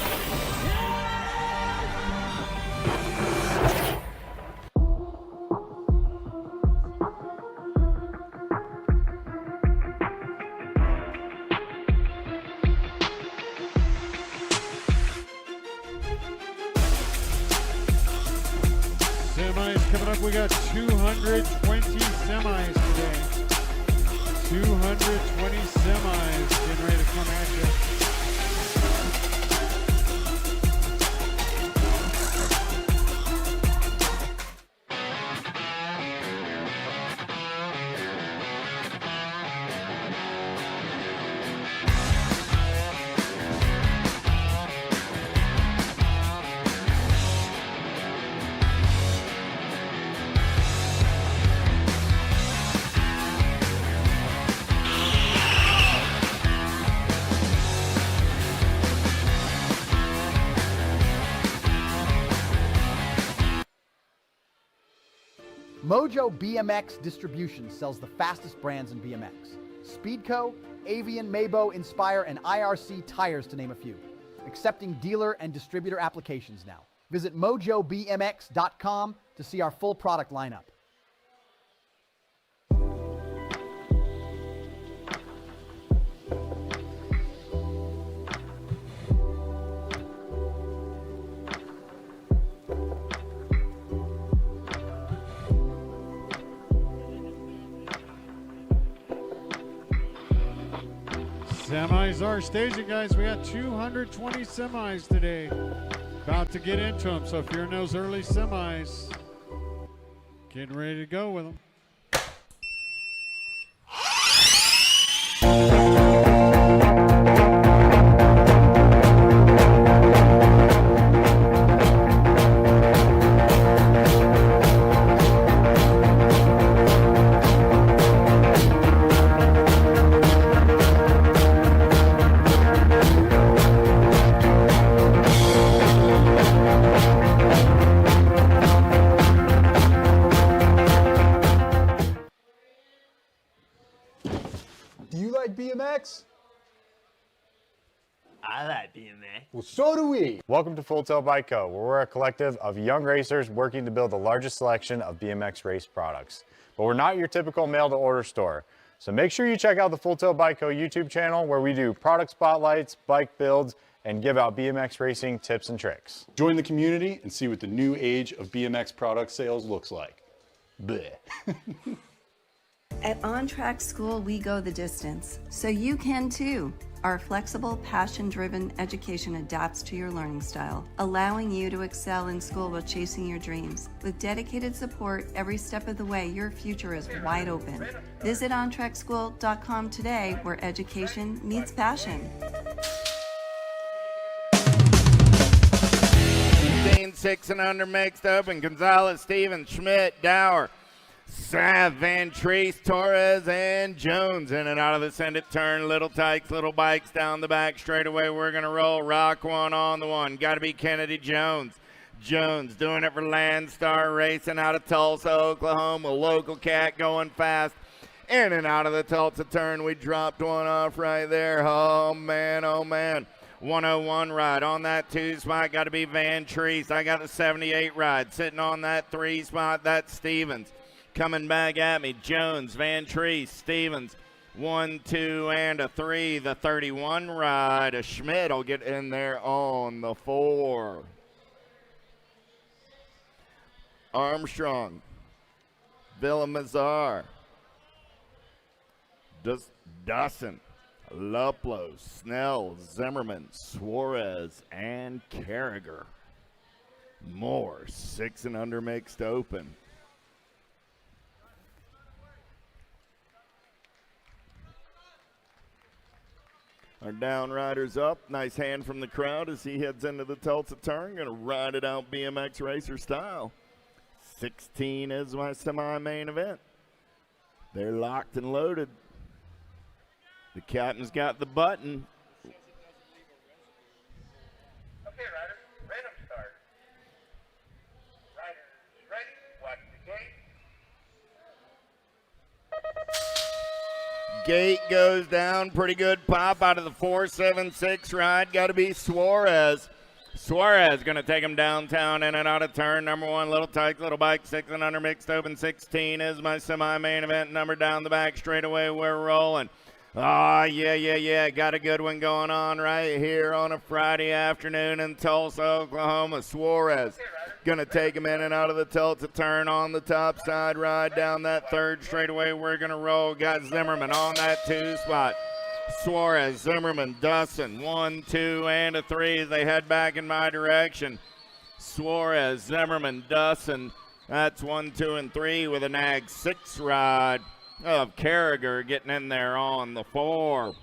up, we got 220 semis today. 220 semis getting ready to come at you. Mojo BMX Distribution sells the fastest brands in BMX. Speedco, Avian, Mabo, Inspire, and IRC Tires, to name a few. Accepting dealer and distributor applications now. Visit mojobmx.com to see our full product lineup. Semis are staging, guys. We got 220 semis today. About to get into them. So if you're in those early semis, getting ready to go with them. Do you like BMX? I like BMX. Well, so do we. Welcome to Full Tilt Bike Co., where we're a collective of young racers working to build the largest selection of BMX race products. But we're not your typical mail-to-order store. So make sure you check out the Full Tilt Bike Co. YouTube channel, where we do product spotlights, bike builds, and give out BMX racing tips and tricks. Join the community and see what the new age of BMX product sales looks like. Bleh. At On Track School, we go the distance, so you can too. Our flexible, passion-driven education adapts to your learning style, allowing you to excel in school while chasing your dreams. With dedicated support every step of the way, your future is wide open. Visit ontrackschool.com today, where education meets passion. 6 and under mixed open. Gonzalez, Stevens, Schmidt, Dower, Sav, Van Treese, Torres, and Jones in and out of the send it turn. Little tykes, little bikes down the back straightaway. We're going to roll. Rock one on the one. Got to be Kennedy Jones. Jones doing it for Landstar, racing out of Tulsa, Oklahoma. Local cat going fast. In and out of the Tulsa turn. We dropped one off right there. Oh, man, oh, man. 101 ride on that 2 spot. Got to be Van Treese. I got the 78 ride sitting on that 3 spot. That's Stevens. Coming back at me, Jones, Van Treese, Stevens, 1, 2, and a 3. The 31 ride. A Schmidt will get in there on the 4. Armstrong, Villamazar, Dustin, Luplo, Snell, Zimmerman, Suarez, and Carragher. More 6 and under mixed open. Our down rider's up. Nice hand from the crowd as he heads into the Tulsa turn. Going to ride it out BMX racer style. 16 is my semi-main event. They're locked and loaded. The captain's got the button. Okay, riders, random start. Riders ready, watch the gate. Gate goes down. Pretty good pop out of the 476 ride. Got to be Suarez. Suarez going to take him downtown in and out of turn. Number 1, little tight, little bike. 6 and under mixed open. 16 is my semi-main event. Number down the back straightaway. We're rolling. Oh, yeah. Got a good one going on right here on a Friday afternoon in Tulsa, Oklahoma. Suarez Gonna take him in and out of the Tulsa turn on the top side, ride down that third straightaway. We're gonna roll. Got Zimmerman on that 2 spot. Suarez, Zimmerman, Dustin, 1, 2, and a 3 as they head back in my direction. Suarez, Zimmerman, Dustin. That's 1, 2, and 3 with a nag 6 ride of Carragher getting in there on the 4.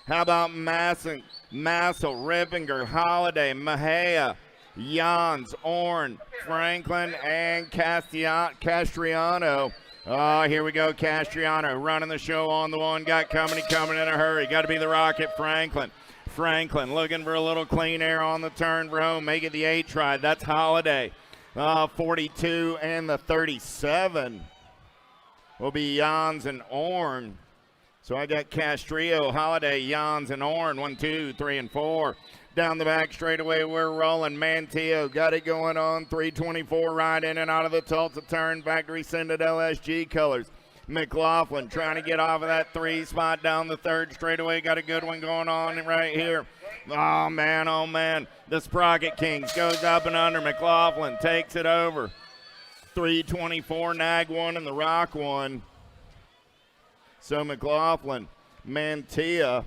How about Massel, Rippinger, Holiday, Mejia, Jans, Orn, Franklin, and Castriano. Oh, here we go, Castriano running the show on the 1. Got coming in a hurry. Got to be the Rocket, Franklin. Franklin looking for a little clean air on the turn for home. Make it the 8 ride. That's Holiday. 42 and the 37 will be Jans and Orn. So I got Castrillo, Holiday, Jans, and Orn. 1, 2, 3, and 4. Down the back straightaway, we're rolling. Manteo got it going on. 324 ride in and out of the Tulsa turn. Factory sended LSG colors. McLaughlin trying to get off of that 3 spot down the third straightaway. Got a good one going on right here. Oh, man, oh, man. The Sprocket Kings goes up and under. McLaughlin takes it over. 324, Nag 1, and the Rock 1. So McLaughlin, Mantia,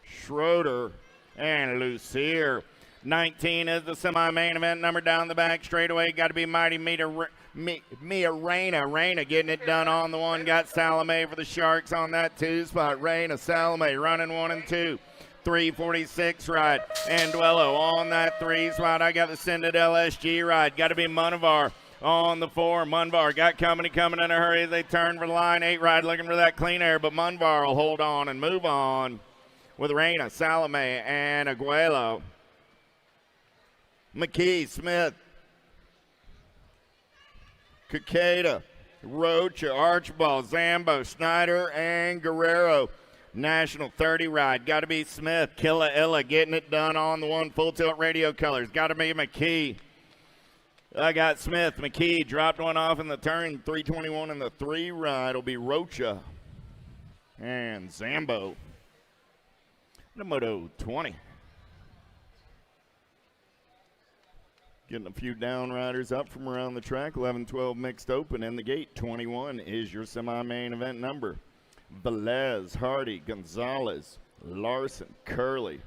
Schroeder, and Lucier. 19 is the semi-main event number down the back straightaway. Got to be Mighty Mia Reyna. Reyna getting it done on the 1. Got Salome for the Sharks on that 2 spot. Reyna, Salome running 1 and 2. 346 ride. Anduello on that 3 spot. I got the Sended LSG ride. Got to be Munavar on the 4. Munvar got coming in a hurry as they turn for the line. 8 ride looking for that clean air, but Munvar will hold on and move on with Reyna, Salome, and Aguelo. McKee, Smith, Kakeda, Rocha, Archibald, Zambo, Snyder, and Guerrero. National 30 ride. Got to be Smith. Killa Illa getting it done on the 1. Full tilt radio colors. Got to be McKee. I got Smith. McKee dropped one off in the turn. 321 in the 3 ride will be Rocha and Zambo. The Moto 20. Getting a few down riders up from around the track. 11-12 mixed open in the gate. 21 is your semi-main event number. Velez, Hardy, Gonzalez, Larson, Curley,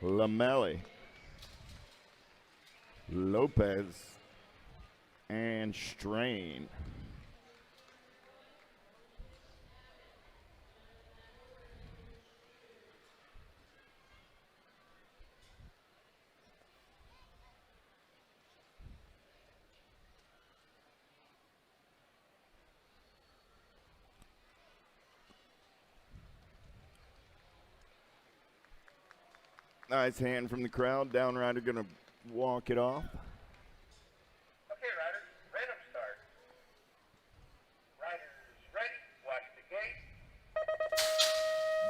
Lamelli, Lopez, and Strain. Nice hand from the crowd. Down rider going to walk it off. Okay, riders, random start. Riders ready, watch the gate.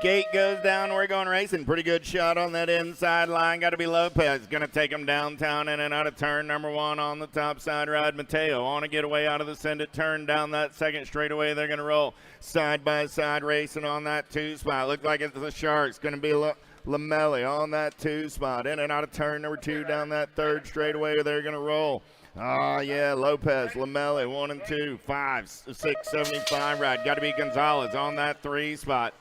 Gate goes down. We're going racing. Pretty good shot on that inside line. Got to be Lopez. Going to take him downtown in and out of turn number 1 on the top side ride. Mateo on a getaway out of the Send It turn down that second straightaway. They're going to roll side by side racing on that 2 spot. Look like it's the Sharks. Going to be Lamelli on that 2 spot. In and out of turn number 2 down that third straightaway. They're going to roll. Oh, yeah, Lopez, Lamelli, 1 and 2, 5, 6, 75 ride. Got to be Gonzalez on that 3 spot.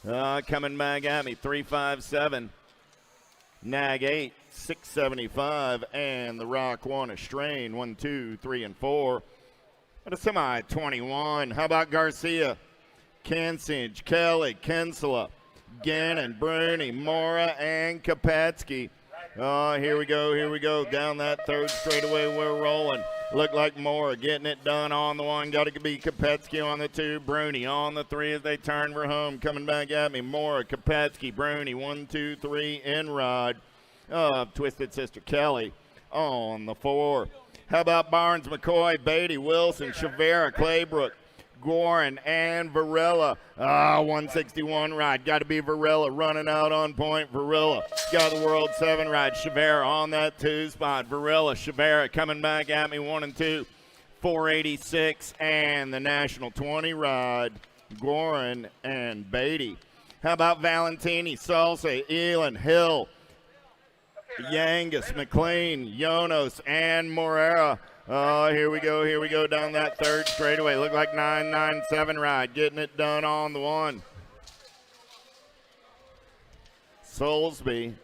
Coming back at me, 357. Nag 8, 675. And the Rock 1, a Strain, 1, 2, 3, and 4. But a semi 21. How about Garcia? Kansage, Kelly, Kinsella, Gannon, Bruni, Mora, and Kopetsky. Oh, here we go. Down that third straightaway, we're rolling. Look like Mora getting it done on the 1. Got to be Kopetsky on the 2. Bruni on the 3 as they turn for home. Coming back at me, Mora, Kopetsky, Bruni, 1, 2, 3, in rod. Twisted Sister Kelly on the 4. How about Barnes, McCoy, Beatty, Wilson, Chavera, Claybrook, Gorin, and Varela. 161 ride. Got to be Varela running out on point. Varela got the World 7 ride. Chavera on that 2 spot. Varela, Chavera coming back at me, 1 and 2. 486 and the National 20 ride. Gorin and Beatty. How about Valentini, Salsa, Elon, Hill, Yangus, McLean, Jonas, and Morera. Oh, here we go down that third straightaway. Look like 997 ride, getting it done on the one. Soulsby,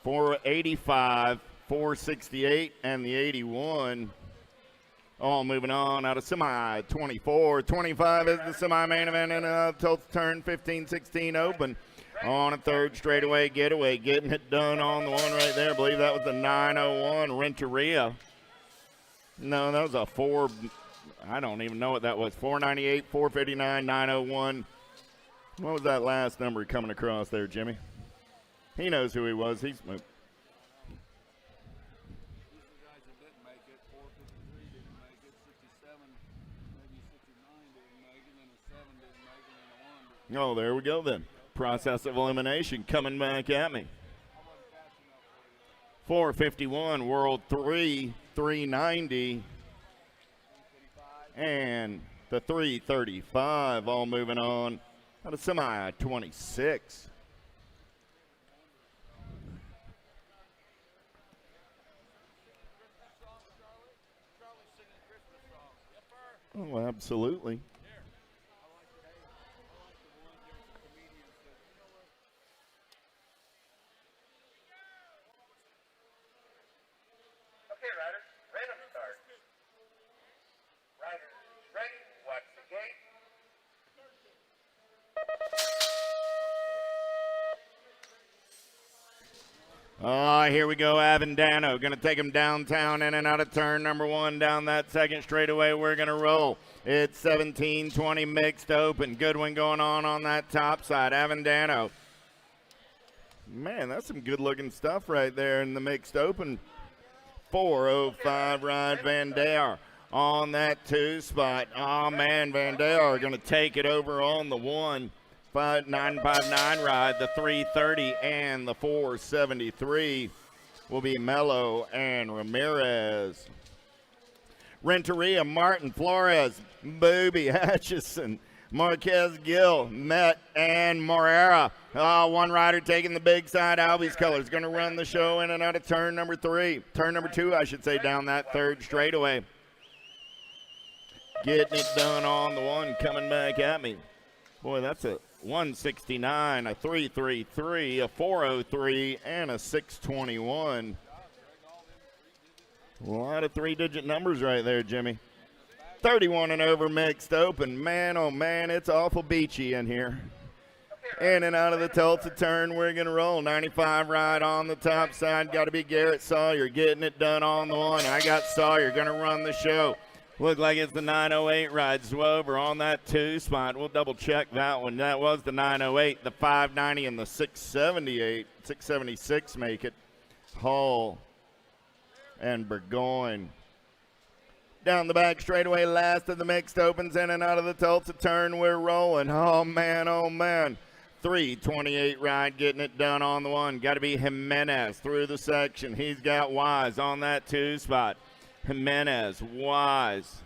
485, 468, and the 81. All moving on out of semi 24. 25 is the semi-main event in Tulsa turn 15-16 open. On a third straightaway getaway, getting it done on the one right there. I believe that was the 901 Renteria. No, that was a 4. I don't even know what that was. 498, 459, 901. What was that last number coming across there, Jimmy? He knows who he was. He's moved. Oh, there we go then. Process of elimination coming back at me. 451, World 3, 390, and the 335 all moving on out of semi 26. Oh, absolutely. Okay, riders, random start. Riders ready, watch the gate. Here we go, Avendano. Going to take him downtown in and out of turn number 1 down that second straightaway. We're going to roll. It's 17-20 mixed open. Good one going on that top side. Avendano. Man, that's some good-looking stuff right there in the mixed open. 405 ride Van Dare on that 2 spot. Oh, man, Van Dare going to take it over on the 1. 959 ride, the 330 and the 473 will be Mello and Ramirez. Renteria, Martin, Flores, Booby, Atchison, Marquez, Gill, Met, and Morera. One rider taking the big side. Albie's colors going to run the show in and out of turn number 3. Turn number 2, I should say, down that third straightaway. Getting it done on the one, coming back at me. Boy, that's a 169, a 333, a 403, and a 621. A lot of 3-digit numbers right there, Jimmy. 31 and over mixed open. Man, oh man, it's awful beachy in here. In and out of the Tulsa turn, we're going to roll. 95 ride on the top side. Got to be Garrett Sawyer getting it done on the one. I got Sawyer going to run the show. Look like it's the 908 ride. Swover on that 2 spot. We'll double check that one. That was the 908, the 590, and the 678. 676 make it. Hall and Burgoyne. Down the back straightaway, last of the mixed opens, in and out of the Tulsa turn. We're rolling. Oh, man, oh, man. 328 ride, getting it done on the one. Got to be Jimenez through the section. He's got Wise on that 2 spot. Jimenez, Wise.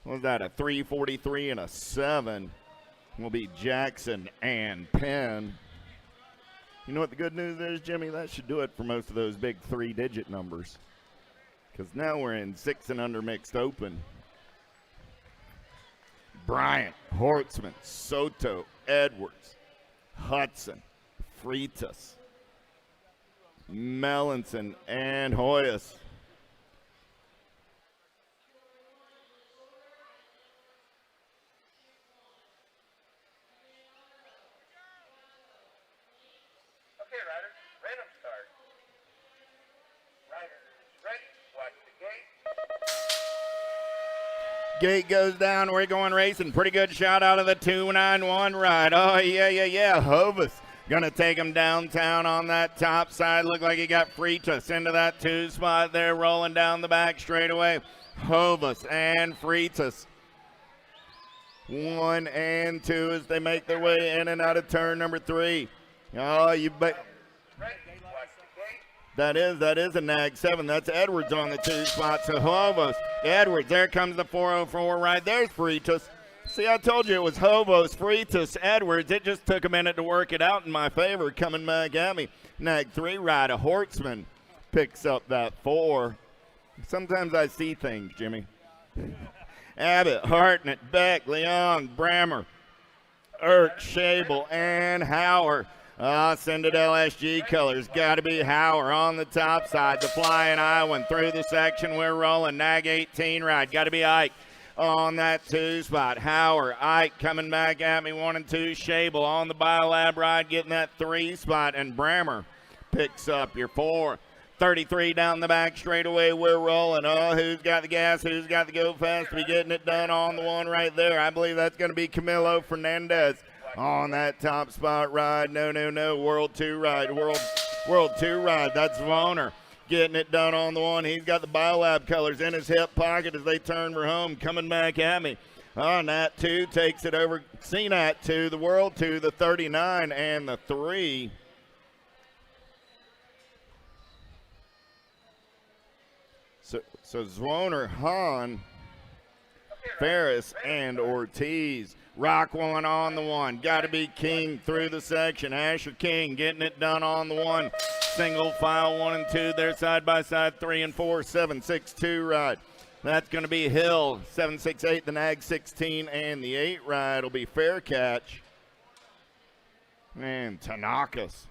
What was that, a 343 and a 7? Will be Jackson and Penn. You know what the good news is, Jimmy? That should do it for most of those big 3-digit numbers. Because now we're in 6 and under mixed open. Bryant, Hortzman, Soto, Edwards, Hudson, Freitas, Melanson, and Hoyas. Okay, riders, random start. Riders ready, watch the gate. Gate goes down. We're going racing. Pretty good shot out of the 291 ride. Oh, yeah. Hovis going to take him downtown on that top side. Look like he got Freitas into that 2 spot there, rolling down the back straightaway. Hovis and Freitas. 1 and 2 as they make their way in and out of turn number 3. Oh, you bet. That is a nag 7. That's Edwards on the 2 spot. So Hovos, Edwards. There comes the 404 right. There's Freitas. See, I told you it was Hovos, Freitas, Edwards. It just took a minute to work it out in my favor, coming back at me. Nag 3 ride, a Hortzman. picks up that 4. Sometimes I see things, Jimmy. Abbott, Hartnett, Beck, Leon, Brammer, Erk, Shable, and Hauer. Send it LSG colors. Got to be Hauer on the top side. The Flying Iowan through the section. We're rolling. Nag 18 ride. Got to be Ike on that 2 spot. Hauer, Ike coming back at me. 1 and 2. Shable on the Biolab ride getting that 3 spot. And Brammer picks up your 4. 33 down the back straightaway. We're rolling. Oh, who's got the gas? Who's got the go fast? We getting it done on the one right there. I believe that's going to be Camilo Fernandez on that top spot ride. No. World 2 ride. World 2 ride. That's Voner getting it done on the one. He's got the Biolab colors in his hip pocket as they turn for home. Coming back at me. Nat 2 takes it over. CNAT 2, the World 2, the 39, and the 3. So Zwoner, Hahn, Ferris, and Ortiz. Rock 1 on the 1. Got to be King through the section. Asher King getting it done on the 1. Single file 1 and 2. They're side by side. 3 and 4. 7-6-2 ride. That's going to be Hill. 7-6-8. The Nag 16 and the 8 ride will be Fair Catch. And Tanakas.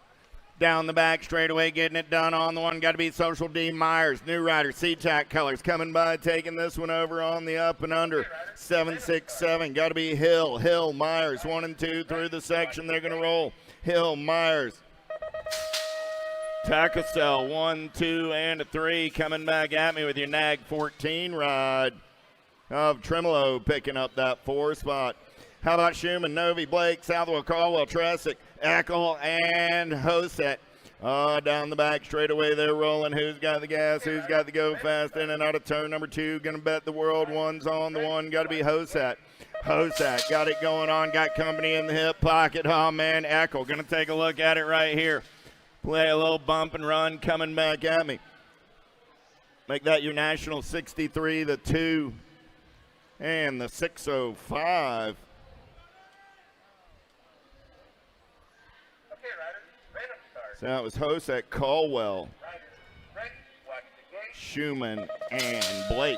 Down the back straightaway, getting it done on the 1. Got to be Social D Myers. New rider, C-Tac colors coming by, taking this one over on the up and under. 7-6-7. Got to be Hill. Hill, Myers. 1 and 2 through the section. They're going to roll. Hill, Myers. Takasel, 1, 2, and a 3. Coming back at me with your Nag 14 ride of Tremolo picking up that 4 spot. How about Schumann, Novi, Blake, Southwell, Caldwell, Tresick, Eckel, and Hoset. Down the back straightaway, they're rolling. Who's got the gas? Who's got the go fast? In and out of turn number 2. Gonna bet the world. 1's on the 1. Got to be Hoset. Hoset got it going on. Got company in the hip pocket. Oh, man, Eckel. Gonna take a look at it right here. Play a little bump and run coming back at me. Make that your national 63, the 2, and the 605. So that was Hosek, Caldwell, Schumann, and Blake.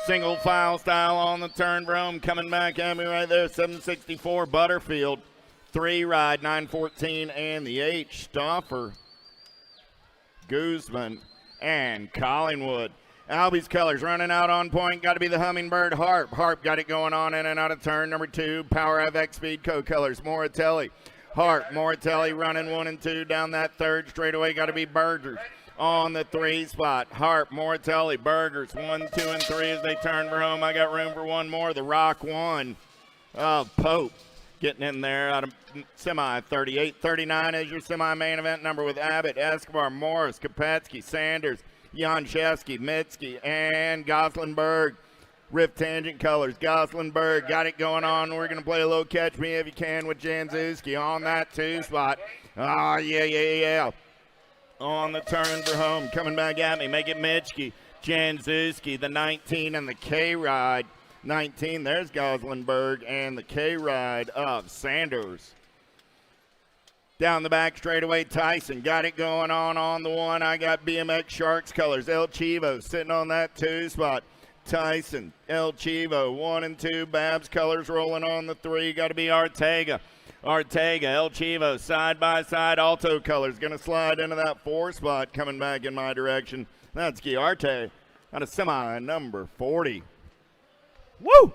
Single file style on the turn for home. Coming back at me right there. 764 Butterfield. 3 ride, 914, and the H. Stauffer, Guzman, and Collingwood. Albie's colors running out on point. Got to be the Hummingbird Harp. Harp got it going on in and out of turn number 2. Power FX Speedco colors. Moratelli. Hart, Moratelli running 1 and 2 down that 3rd straightaway. Got to be Burgers on the 3 spot. Hart, Moratelli, Burgers 1, 2, and 3 as they turn for home. I got room for 1 more. The Rock 1 of Pope getting in there out of semi 38. 39 is your semi main event number with Abbott, Escobar, Morris, Kopetsky, Sanders, Janczewski, Mitski, and Goslinberg. Rift Tangent colors. Goslinberg got it going on. We're going to play a little Catch Me If You Can with Janczewski on that 2 spot. Oh, yeah. On the turn for home. Coming back at me. Make it Mitski. Janczewski, the 19 and the K-Ride. 19, there's Goslinberg and the K-Ride of Sanders. Down the back straightaway, Tyson got it going on the 1. I got BMX Sharks colors. El Chivo sitting on that 2 spot. Tyson, El Chivo, 1 and 2. Babs colors rolling on the 3. Got to be Ortega, El Chivo, side by side. Alto colors going to slide into that 4 spot. Coming back in my direction. That's Giarte out of semi number 40. Woo!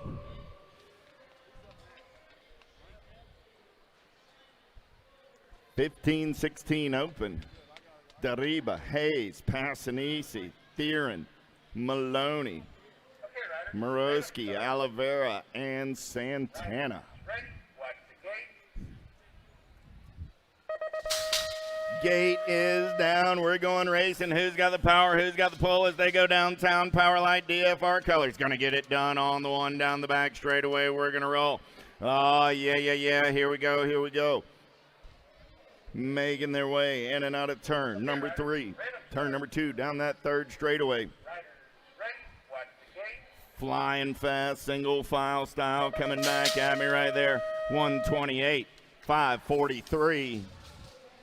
(15-16) open. Dariba, Hayes, Passanisi, Theron, Maloney, Morosky, Oliveira, and Santana. Gate is down. We're going racing. Who's got the power? Who's got the pull as they go downtown? Powerlight DFR colors. Going to get it done on the 1 down the back straightaway. We're going to roll. Oh, yeah. Here we go. Making their way in and out of turn number 3. Turn number 2 down that 3rd straightaway. Flying fast, single file style, coming back at me right there. 128, 543,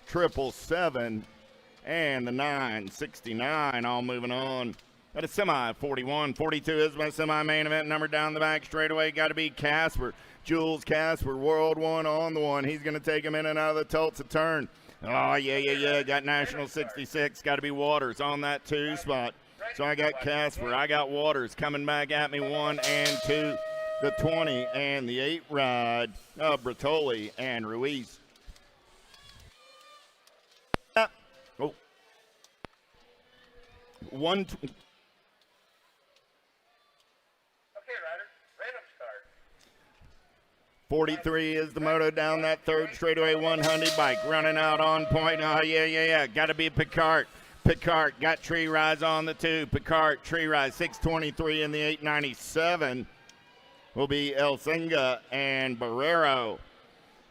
777, and the 969 all moving on. At a semi, 41. 42 is my semi-main event number down the back straightaway. Got to be Casper. Jules Casper, World One on the one. He's going to take him in and out of the Tulsa turn. Oh, yeah. Got National 66. Got to be Waters on that 2 spot. So I got Casper. I got Waters coming back at me 1 and 2. The 20 and the 8 ride of Bertoli and Ruiz. Oh. 1. 43 is the moto down that 3rd straightaway 100 bike running out on point. Oh, yeah. Got to be Picard. Picard got Tree Rise on the 2. Picard, Tree Rise, 623 in the 897 will be El Singa and Barrero.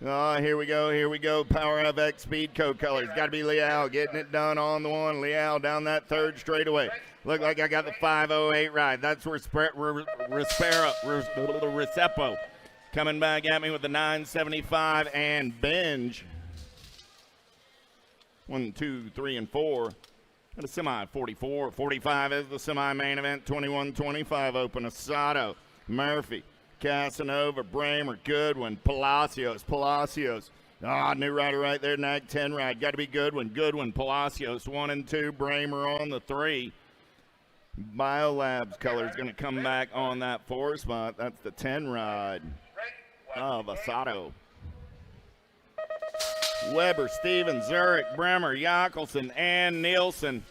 Oh, here we go. Power FX Speedco colors. Got to be Leal getting it done on the 1. Leal down that 3rd straightaway. Look like I got the 508 ride. That's where Recepo coming back at me with the 975 and Binge. 1, 2, 3, and 4. And a semi 44. 45 is the semi-main event. 21-25 open. Asado, Murphy, Casanova, Bramer, Goodwin, Palacios. New rider right there, Nag 10 ride. Got to be Goodwin, Palacios, 1 and 2. Bramer on the 3. Biolabs color's going to come back on that 4 spot. That's the 10 ride of Asado. Weber, Stevens, Zurich, Bremer, Jockelson, and Nielsen.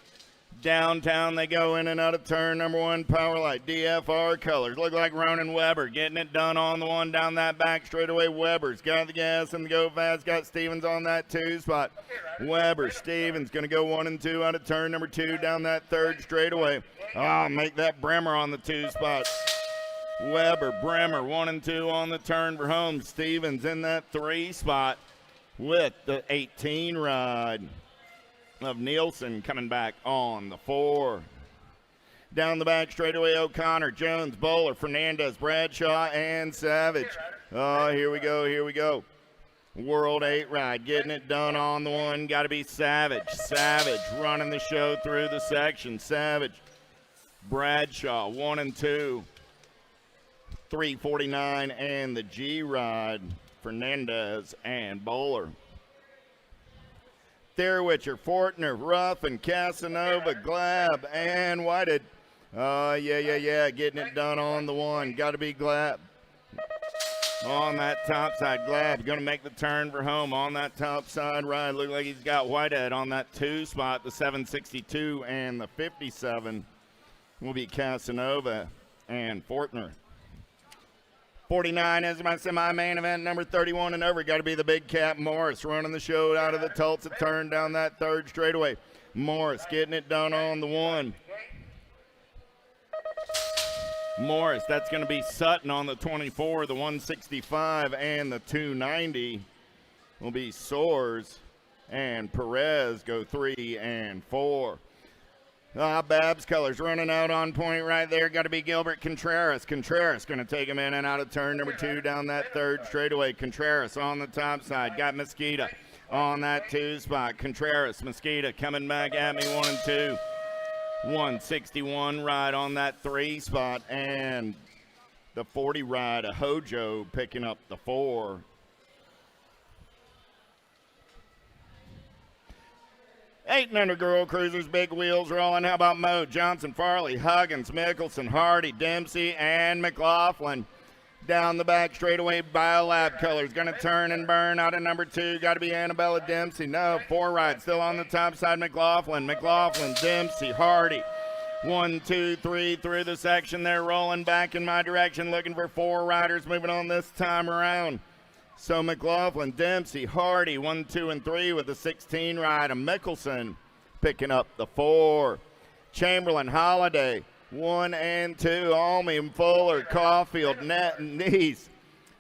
Downtown they go in and out of turn number 1, Powerlight, DFR colors. Look like Ronan Weber getting it done on the 1 down that back straightaway. Weber's got the gas and the go fast. Got Stevens on that 2 spot. Weber, Stevens going to go 1 and 2 out of turn number 2 down that 3rd straightaway. Oh, make that Bremer on the 2 spot. Weber, Bremer, 1 and 2 on the turn for home. Stevens in that 3 spot with the 18 ride of Nielsen coming back on the 4. Down the back straightaway, O'Connor, Jones, Bowler, Fernandez, Bradshaw, and Savage. Oh, here we go. World 8 ride, getting it done on the 1. Got to be Savage. Savage running the show through the section. Savage, Bradshaw, 1 and 2. 349 and the G ride, Fernandez and Bowler. Thierwitcher, Fortner, Ruff, and Casanova, Glab, and Whited. Oh, yeah. Getting it done on the 1. Got to be Glab. On that top side, Glab going to make the turn for home on that top side ride. Look like he's got Whitehead on that 2 spot, the 762 and the 57 will be Casanova and Fortner. 49 is my semi-main event, number 31 and over. Got to be the big cat Morris running the show out of the Tulsa turn down that 3rd straightaway. Morris getting it done on the 1. Morris, that's going to be Sutton on the 24, the 165, and the 290 will be Soares, and Perez go 3 and 4. Babs colors running out on point right there. Got to be Gilbert Contreras. Contreras going to take him in and out of turn number 2 down that 3rd straightaway. Contreras on the top side. Got Mosqueda on that 2 spot. Contreras, Mosqueda coming back at me 1 and 2. 161 ride on that 3 spot. And the 40 ride of Hojo picking up the 4. Eight and under girl cruisers, big wheels rolling. How about Mo, Johnson, Farley, Huggins, Mickelson, Hardy, Dempsey, and McLaughlin. Down the back straightaway, Biolab colors. Going to turn and burn out of number 2. Got to be Annabella Dempsey. No, 4 ride. Still on the top side, McLaughlin, Dempsey, Hardy. 1, 2, 3 through the section. They're rolling back in my direction, looking for 4 riders moving on this time around. So McLaughlin, Dempsey, Hardy, 1, 2, and 3 with the 16 ride. And Mickelson picking up the 4. Chamberlain, Holiday, 1 and 2. Almy, Fuller, Caulfield, Net, and Neese.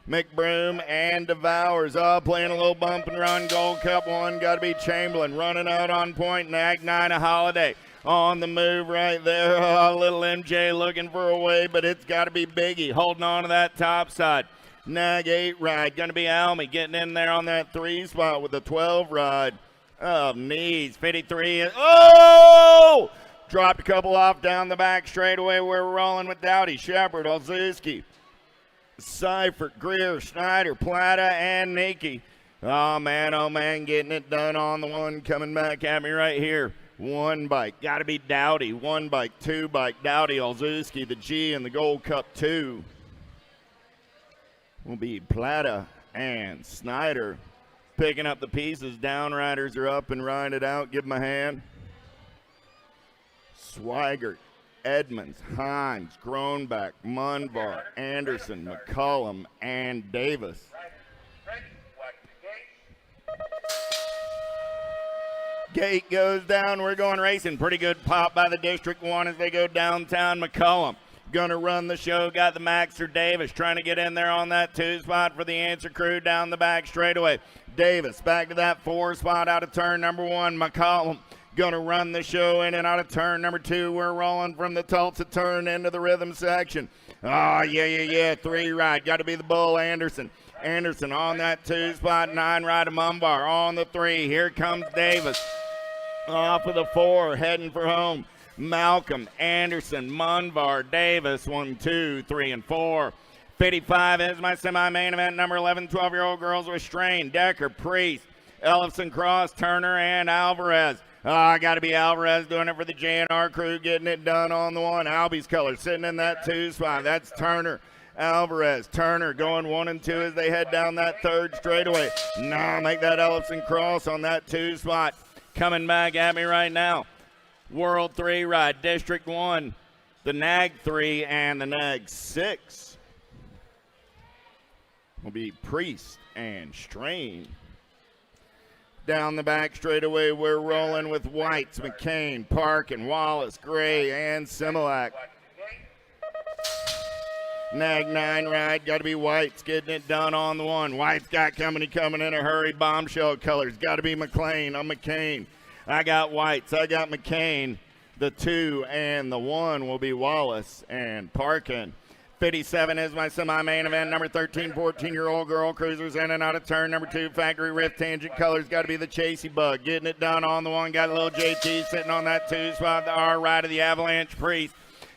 McBroom and Devours all playing a little bump and run. Gold Cup 1, got to be Chamberlain running out on point. Nag 9 a Holiday on the move right there. Oh, little MJ looking for a way, but it's got to be Biggie holding on to that top side. Nag 8 ride, going to be Almy getting in there on that 3 spot with the 12 ride of knees. 53. Oh! Dropped a couple off down the back straightaway. We're rolling with Dowdy, Shepard, Olszewski, Seifert, Greer, Schneider, Plata, and Nikki. Oh man, getting it done on the one coming back at me right here. One bike, got to be Dowdy. One bike, two bike, Dowdy, Olszewski, the G in the Gold Cup 2. Will be Plata and Snyder. Picking up the pieces. Downriders are up and riding it out. Give them a hand. Swigert, Edmonds, Hines, Gronbach, Munbar, Anderson, McCullum, and Davis. Gate goes down. We're going racing. Pretty good pop by the District 1 as they go downtown. McCullum gonna run the show. Got the Maxter Davis trying to get in there on that 2 spot for the Answer crew down the back straightaway. Davis back to that 4 spot out of turn number 1. McCullum gonna run the show in and out of turn number 2. We're rolling from the Tulsa turn into the rhythm section. Oh, yeah. 3 ride. Got to be the Bull Anderson. Anderson on that 2 spot. 9 ride of Mumbar on the 3. Here comes Davis. Off of the 4, heading for home. Malcolm, Anderson, Munvar, Davis, 1, 2, 3, and 4. 55 is my semi-main event. Number 11, 12-year-old girls with strain. Decker, Priest, Ellison, Cross, Turner, and Alvarez. Got to be Alvarez doing it for the JNR crew, getting it done on the 1. Albie's color sitting in that 2 spot. That's Turner. Alvarez, Turner going 1 and 2 as they head down that 3rd straightaway. Now make that Ellison Cross on that 2 spot. Coming back at me right now. World 3 ride, District 1, the Nag 3, and the Nag 6. Will be Priest and Strain. Down the back straightaway, we're rolling with Whites, McCain, Parkin, Wallace, Gray, and Similac. Nag 9 ride, got to be Whites getting it done on the 1. Whites got company coming in a hurry, bombshell colors. Got to be McLean. I'm McCain. I got Whites. I got McCain. The 2 and the 1 will be Wallace and Parkin. 57 is my semi-main event. Number 13, 14-year-old girl cruisers in and out of turn. Number 2, Factory Rift Tangent Colors. Got to be the Chasey Bug. Getting it done on the 1. Got a little JT sitting on that 2 spot. The R ride of the Avalanche Priest.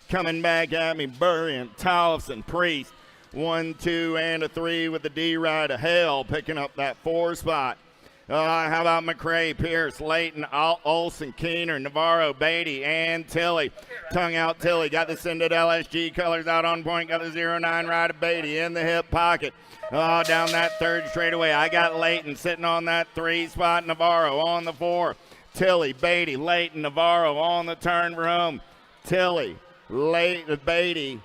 Coming back at me, Burriant, Tollefson, Priest. 1, 2, and a 3 with the D ride of Hell, picking up that 4 spot. How about McRae, Pierce, Layton, Olson, Keener, Navarro, Beatty, and Tilley. Tongue out Tilley. Got the Sended LSG colors out on point. Got the 09 ride of Beatty in the hip pocket. Down that 3rd straightaway. I got Layton sitting on that 3 spot. Navarro on the 4. Tilley, Beatty, Layton, Navarro on the turn for home. Tilley, Beatty,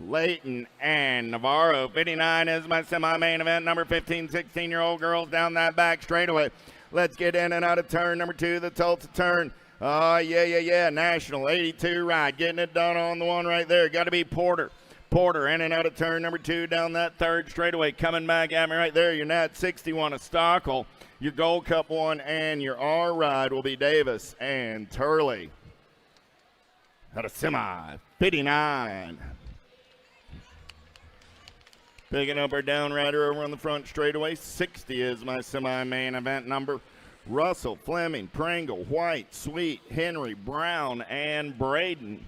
Layton, and Navarro. 59 is my semi-main event. Number 15, 16-year-old girls down that back straightaway. Let's get in and out of turn number 2, the Tulsa turn. Yeah. National 82 ride. Getting it done on the 1 right there. Got to be Porter. Porter in and out of turn number 2 down that 3rd straightaway. Coming back at me right there. Your Nat 61 of Stockel. Your Gold Cup 1 and your R ride will be Davis and Turley. Out of semi, 59. Picking up our down rider over on the front straightaway. 60 is my semi-main event number. Russell, Fleming, Pringle, White, Sweet, Henry, Brown, and Braden.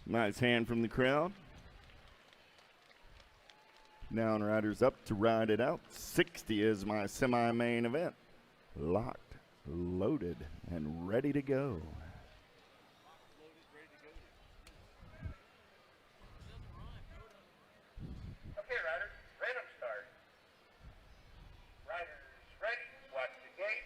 Nice hand from the crowd. Down riders up to ride it out. 60 is my semi-main event. Locked, loaded, and ready to go. Okay, riders, random start. Riders ready, watch the gate.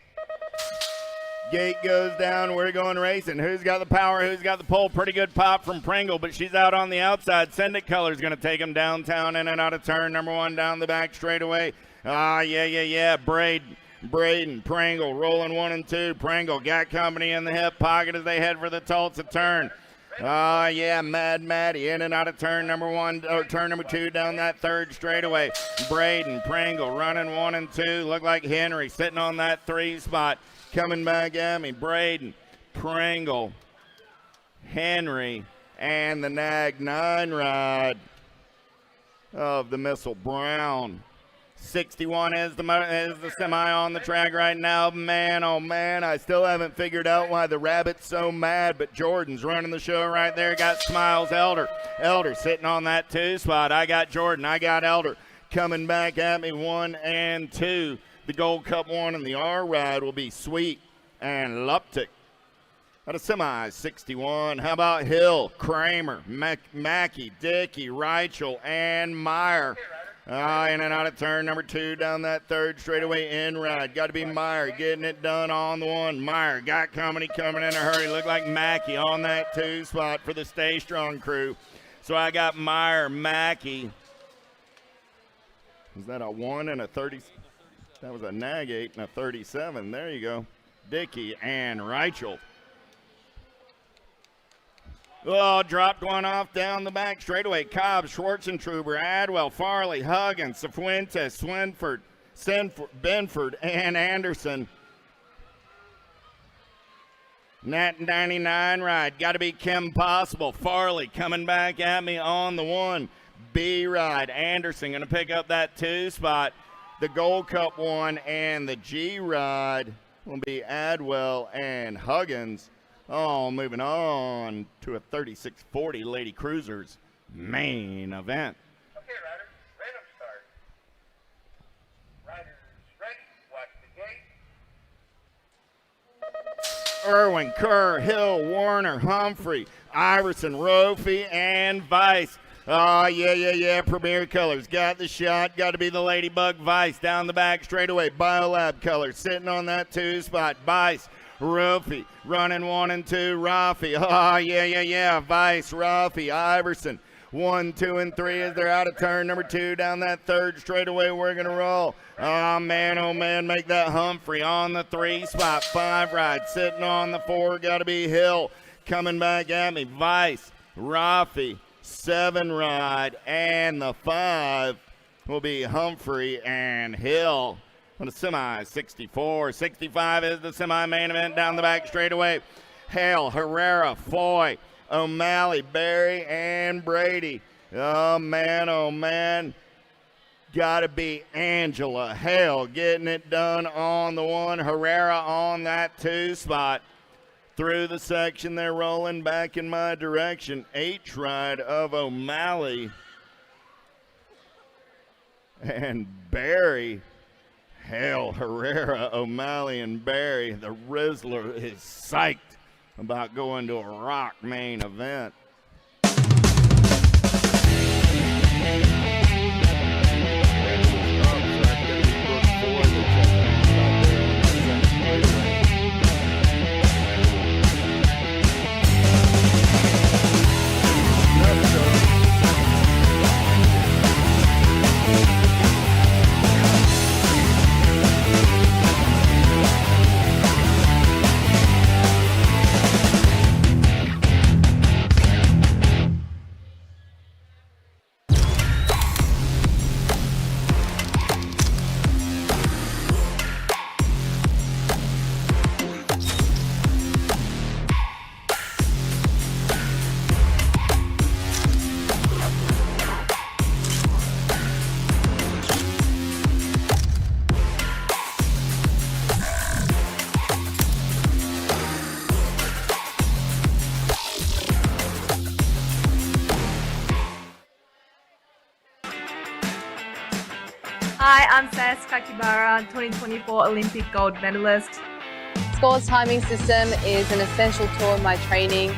Gate goes down. We're going racing. Who's got the power? Who's got the pole? Pretty good pop from Pringle, but she's out on the outside. Send It Color's going to take him downtown in and out of turn number 1 down the back straightaway. Yeah. Braden, Pringle rolling 1 and 2. Pringle got company in the hip pocket as they head for the Tulsa turn. Oh, yeah, Mad Matty in and out of turn number 1, or turn number 2 down that third straightaway. Braden Pringle running 1 and 2. Look like Henry sitting on that 3 spot. Coming back at me, Braden Pringle, Henry, and the Nag 9 ride of the Missile Brown. 61 is the semi on the track right now. Man, oh man, I still haven't figured out why the rabbit's so mad, but Jordan's running the show right there. Got Smiles Elder. Elder sitting on that 2 spot. I got Jordan. I got Elder coming back at me 1 and 2. The Gold Cup 1 and the R ride will be Sweet and Luptic. Out of semi, 61. How about Hill, Kramer, Mackey, Dickey, Reichel, and Meyer? In and out of turn number 2 down that third straightaway in ride. Got to be Meyer getting it done on the 1. Meyer got coming in a hurry. Looked like Mackey on that 2 spot for the Stay Strong crew. So I got Meyer, Mackey. Was that a 1 and a 30? That was a Nag 8 and a 37. There you go. Dickey and Reichel. Oh, dropped one off down the back straightaway. Cobb, Schwartzentruber, Adwell, Farley, Huggins, Cifuentes, Swinford, Benford, and Anderson. Nat 99 ride. Got to be Kim Possible. Farley coming back at me on the 1. B ride. Anderson going to pick up that 2 spot. The Gold Cup 1 and the G ride will be Adwell and Huggins. Oh, moving on to a 3640 Lady Cruisers main event. Okay, riders, random start. Riders ready, watch the gate. Irwin, Kerr, Hill, Warner, Humphrey, Iverson, Rofi, and Vice. Oh, yeah. Premier Colors got the shot. Got to be the Ladybug Vice down the back straightaway. Biolab Colors sitting on that 2 spot. Vice. Ruffy running 1 and 2. Rafi. Oh, yeah. Vice, Rafi, Iverson. 1, 2, and 3 as they're out of turn number 2 down that third straightaway. We're going to roll. Oh, man. Make that Humphrey on the 3 spot. 5 ride sitting on the 4. Got to be Hill coming back at me. Vice, Rafi, 7 ride, and the 5 will be Humphrey and Hill. On the semi, 64. 65 is the semi-main event down the back straightaway. Hale, Herrera, Foy, O'Malley, Barry, and Brady. Oh, man. Got to be Angela Hale getting it done on the 1. Herrera on that 2 spot. Through the section, they're rolling back in my direction. H ride of O'Malley and Barry. Hale, Herrera, O'Malley, and Barry. The Rizzler is psyched about going to a rock main event. Hi, I'm Sass Kakibara, 2024 Olympic gold medalist. Score's timing system is an essential tool in my training.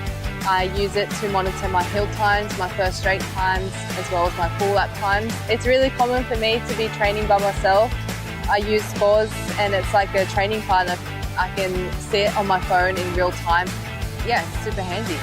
I use it to monitor my hill times, my first straight times, as well as my full lap times. It's really common for me to be training by myself. I use Scores and it's like a training partner. I can see it on my phone in real time. Yeah, it's super handy.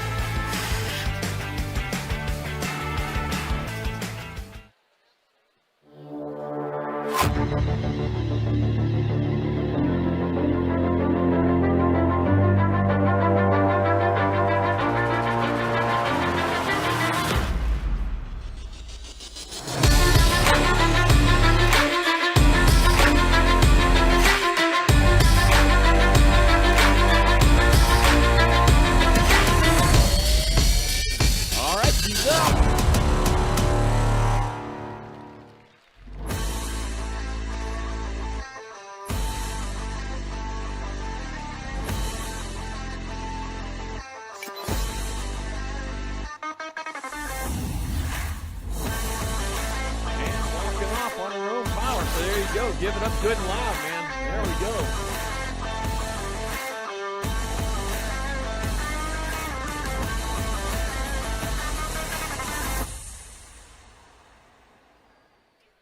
go. Give it up good and loud, man. There we go.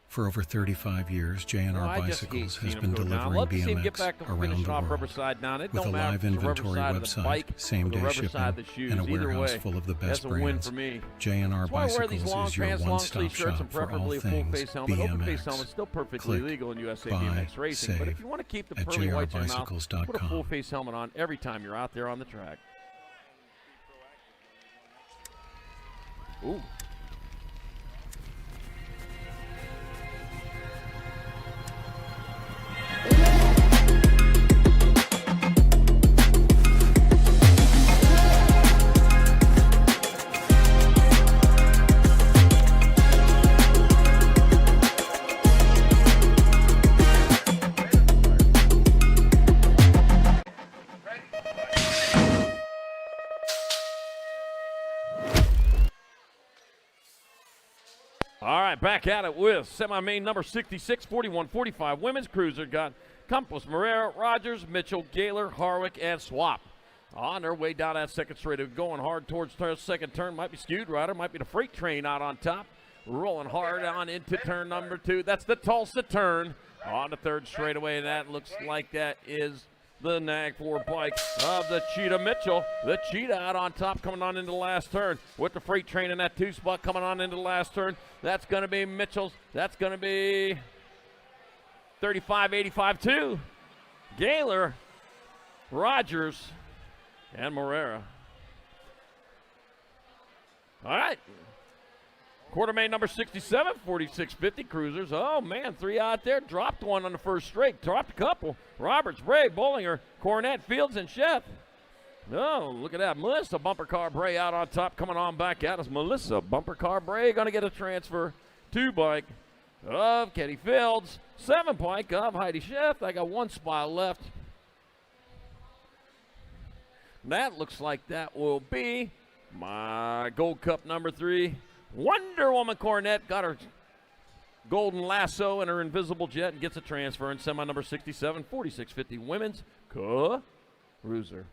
For over 35 years, J&R Bicycles has been delivering BMX around the world. With a live inventory website, same-day shipping, and a warehouse full of the best brands, J&R Bicycles is your one-stop shop for all things BMX. Still perfectly Click, legal in USA buy, BMX racing, but if save you want to keep the at pearly whites in your mouth, jrbicycles.com. put a full face helmet on every time you're out there on the track. Ooh. All right, back at it with semi-main number 66, 41-45 women's cruiser. Got Campos, Morera, Rogers, Mitchell, Gaylor, Harwick, and Swap. On their way down that second straight, going hard towards second turn. Might be skewed rider, might be the freight train out on top. Rolling hard on into turn number 2. That's the Tulsa turn. On the third straightaway, and that looks like that is the Nag 4 bike of the Cheetah Mitchell. The Cheetah out on top coming on into the last turn with the freight train in that 2 spot coming on into the last turn. That's going to be Mitchell's. That's going to be 35-85-2. Gaylor, Rogers, and Morera. All right. Quarter main number 67, 46-50 cruisers. Oh, man, 3 out there. Dropped one on the first straight. Dropped a couple. Roberts, Bray, Bollinger, Cornett, Fields, and Chef. Oh, look at that. Melissa Bumper Car Bray out on top, coming on back at us. Melissa Bumper Car Bray going to get a transfer. 2 bike of Kenny Fields. 7 bike of Heidi Chef. I got 1 spot left. That looks like that will be my Gold Cup number 3. Wonder Woman Cornett got her golden lasso and her invisible jet and gets a transfer in semi number 67, 46-50 women's cruiser.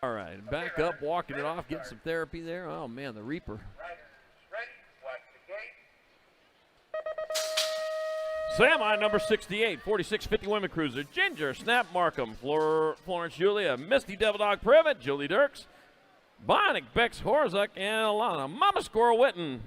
All right, back up, walking it off, getting some therapy there. Oh, man, the Reaper. Semi number 68, 46-50 women cruiser. Ginger, Snap Markham, Florence Julia, Misty Devil Dog Privet, Julie Dirks, Bionic Bex Horzuk, and Alana Mama Squirrel Witten.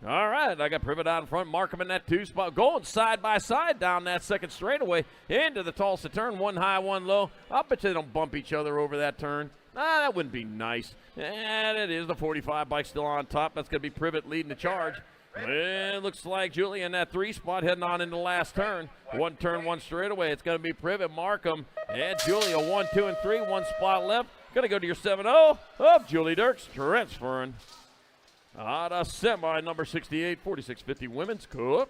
All right, I got Privet out in front, Markham in that 2 spot, going side by side down that second straightaway into the Tulsa turn, 1 high, 1 low. I'll bet you they don't bump each other over that turn. That wouldn't be nice. And it is the 45 bike still on top. That's going to be Privet leading the charge. It looks like Julie in that 3 spot heading on into the last turn. 1 turn, 1 straightaway. It's going to be Privet, Markham, and Julia 1, 2, and 3. 1 spot left. Going to go to your 7-0 of Julie Dirks transferring. Out of semi number 68, 46-50 women's cruiser.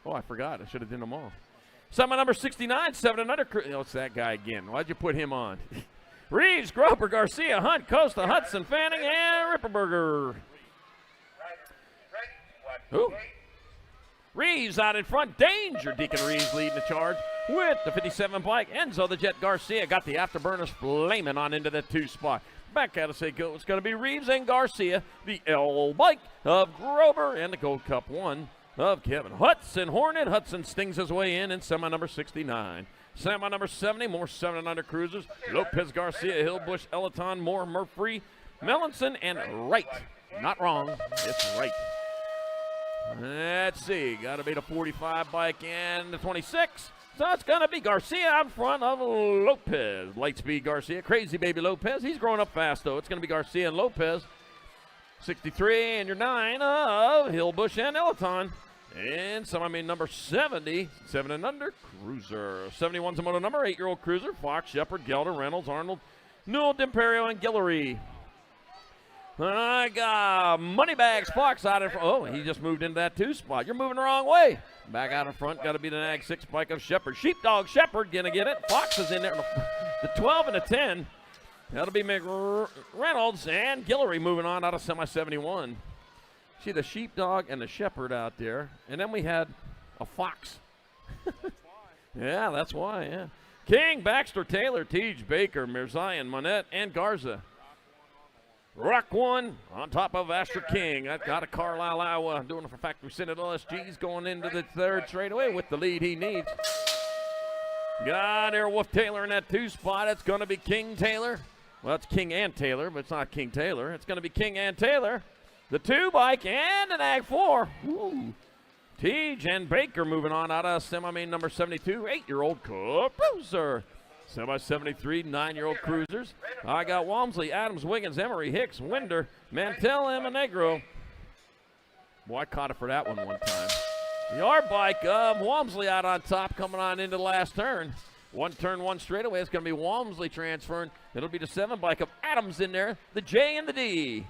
Oh, I forgot. I should have done them all. Semi number 69, 7 and under. Oh, it's that guy again. Why'd you put him on? Reeves, Groper, Garcia, Hunt, Costa, Hudson, Fanning, and Ripperberger. Who? Reeves out in front. Danger. Deacon Reeves leading the charge with the 57 bike. Enzo the Jet Garcia got the afterburners flaming on into that 2 spot. Back at us they go. It's going to be Reeves and Garcia, the L bike of Grover, and the Gold Cup 1 of Kevin Hudson. Hornet Hudson stings his way in semi number 69. Semi number 70, more 7 and under cruisers. Lopez, Garcia, Hillbush, Elaton, Moore, Murphy, Melanson, and Wright. Not wrong, it's right. Let's see, got to be the 45 bike and the 26. So it's going to be Garcia out in front of Lopez. Lightspeed Garcia, Crazy Baby Lopez. He's growing up fast, though. It's going to be Garcia and Lopez. 63 and your 9 of Hillbush and Elaton. And semi-main number 70, 7 and under, Cruiser. 71's a moto number, 8-year-old Cruiser, Fox, Shepard, Gelder, Reynolds, Arnold, Newell, D'Imperio, and Guillory. I got Moneybags, Fox out in front. Oh, he just moved into that 2 spot. You're moving the wrong way. Back out in front, got to be the Nag 6 bike of Shepard. Sheepdog Shepard gonna get it. Fox is in there. The 12 and the 10. That'll be Reynolds and Guillory moving on out of semi-71. See the Sheepdog and the Shepard out there. And then we had a Fox. Yeah, that's why, yeah. King, Baxter, Taylor, Teej, Baker, Mirzayan, Monette, and Garza. Rock 1 on top of Asher King. I've got a Carlisle, Iowa, doing it for Factory Senate LSG's going into the 3rd straightaway with the lead he needs. Got Airwolf Taylor in that 2 spot. It's going to be King Taylor. Well, it's King and Taylor, but it's not King Taylor. It's going to be King and Taylor. The 2 bike and an Ag 4. Ooh. Teej and Baker moving on out of semi-main number 72, 8-year-old Cruiser. Semi-73, 9-year-old Cruisers. I got Walmsley, Adams, Wiggins, Emery, Hicks, Winder, Mantell, and Monegro. Boy, I caught it for that one time. The R bike of Walmsley out on top, coming on into the last turn. 1 turn, 1 straightaway. It's going to be Walmsley transferring. It'll be the 7 bike of Adams in there, the J and the D.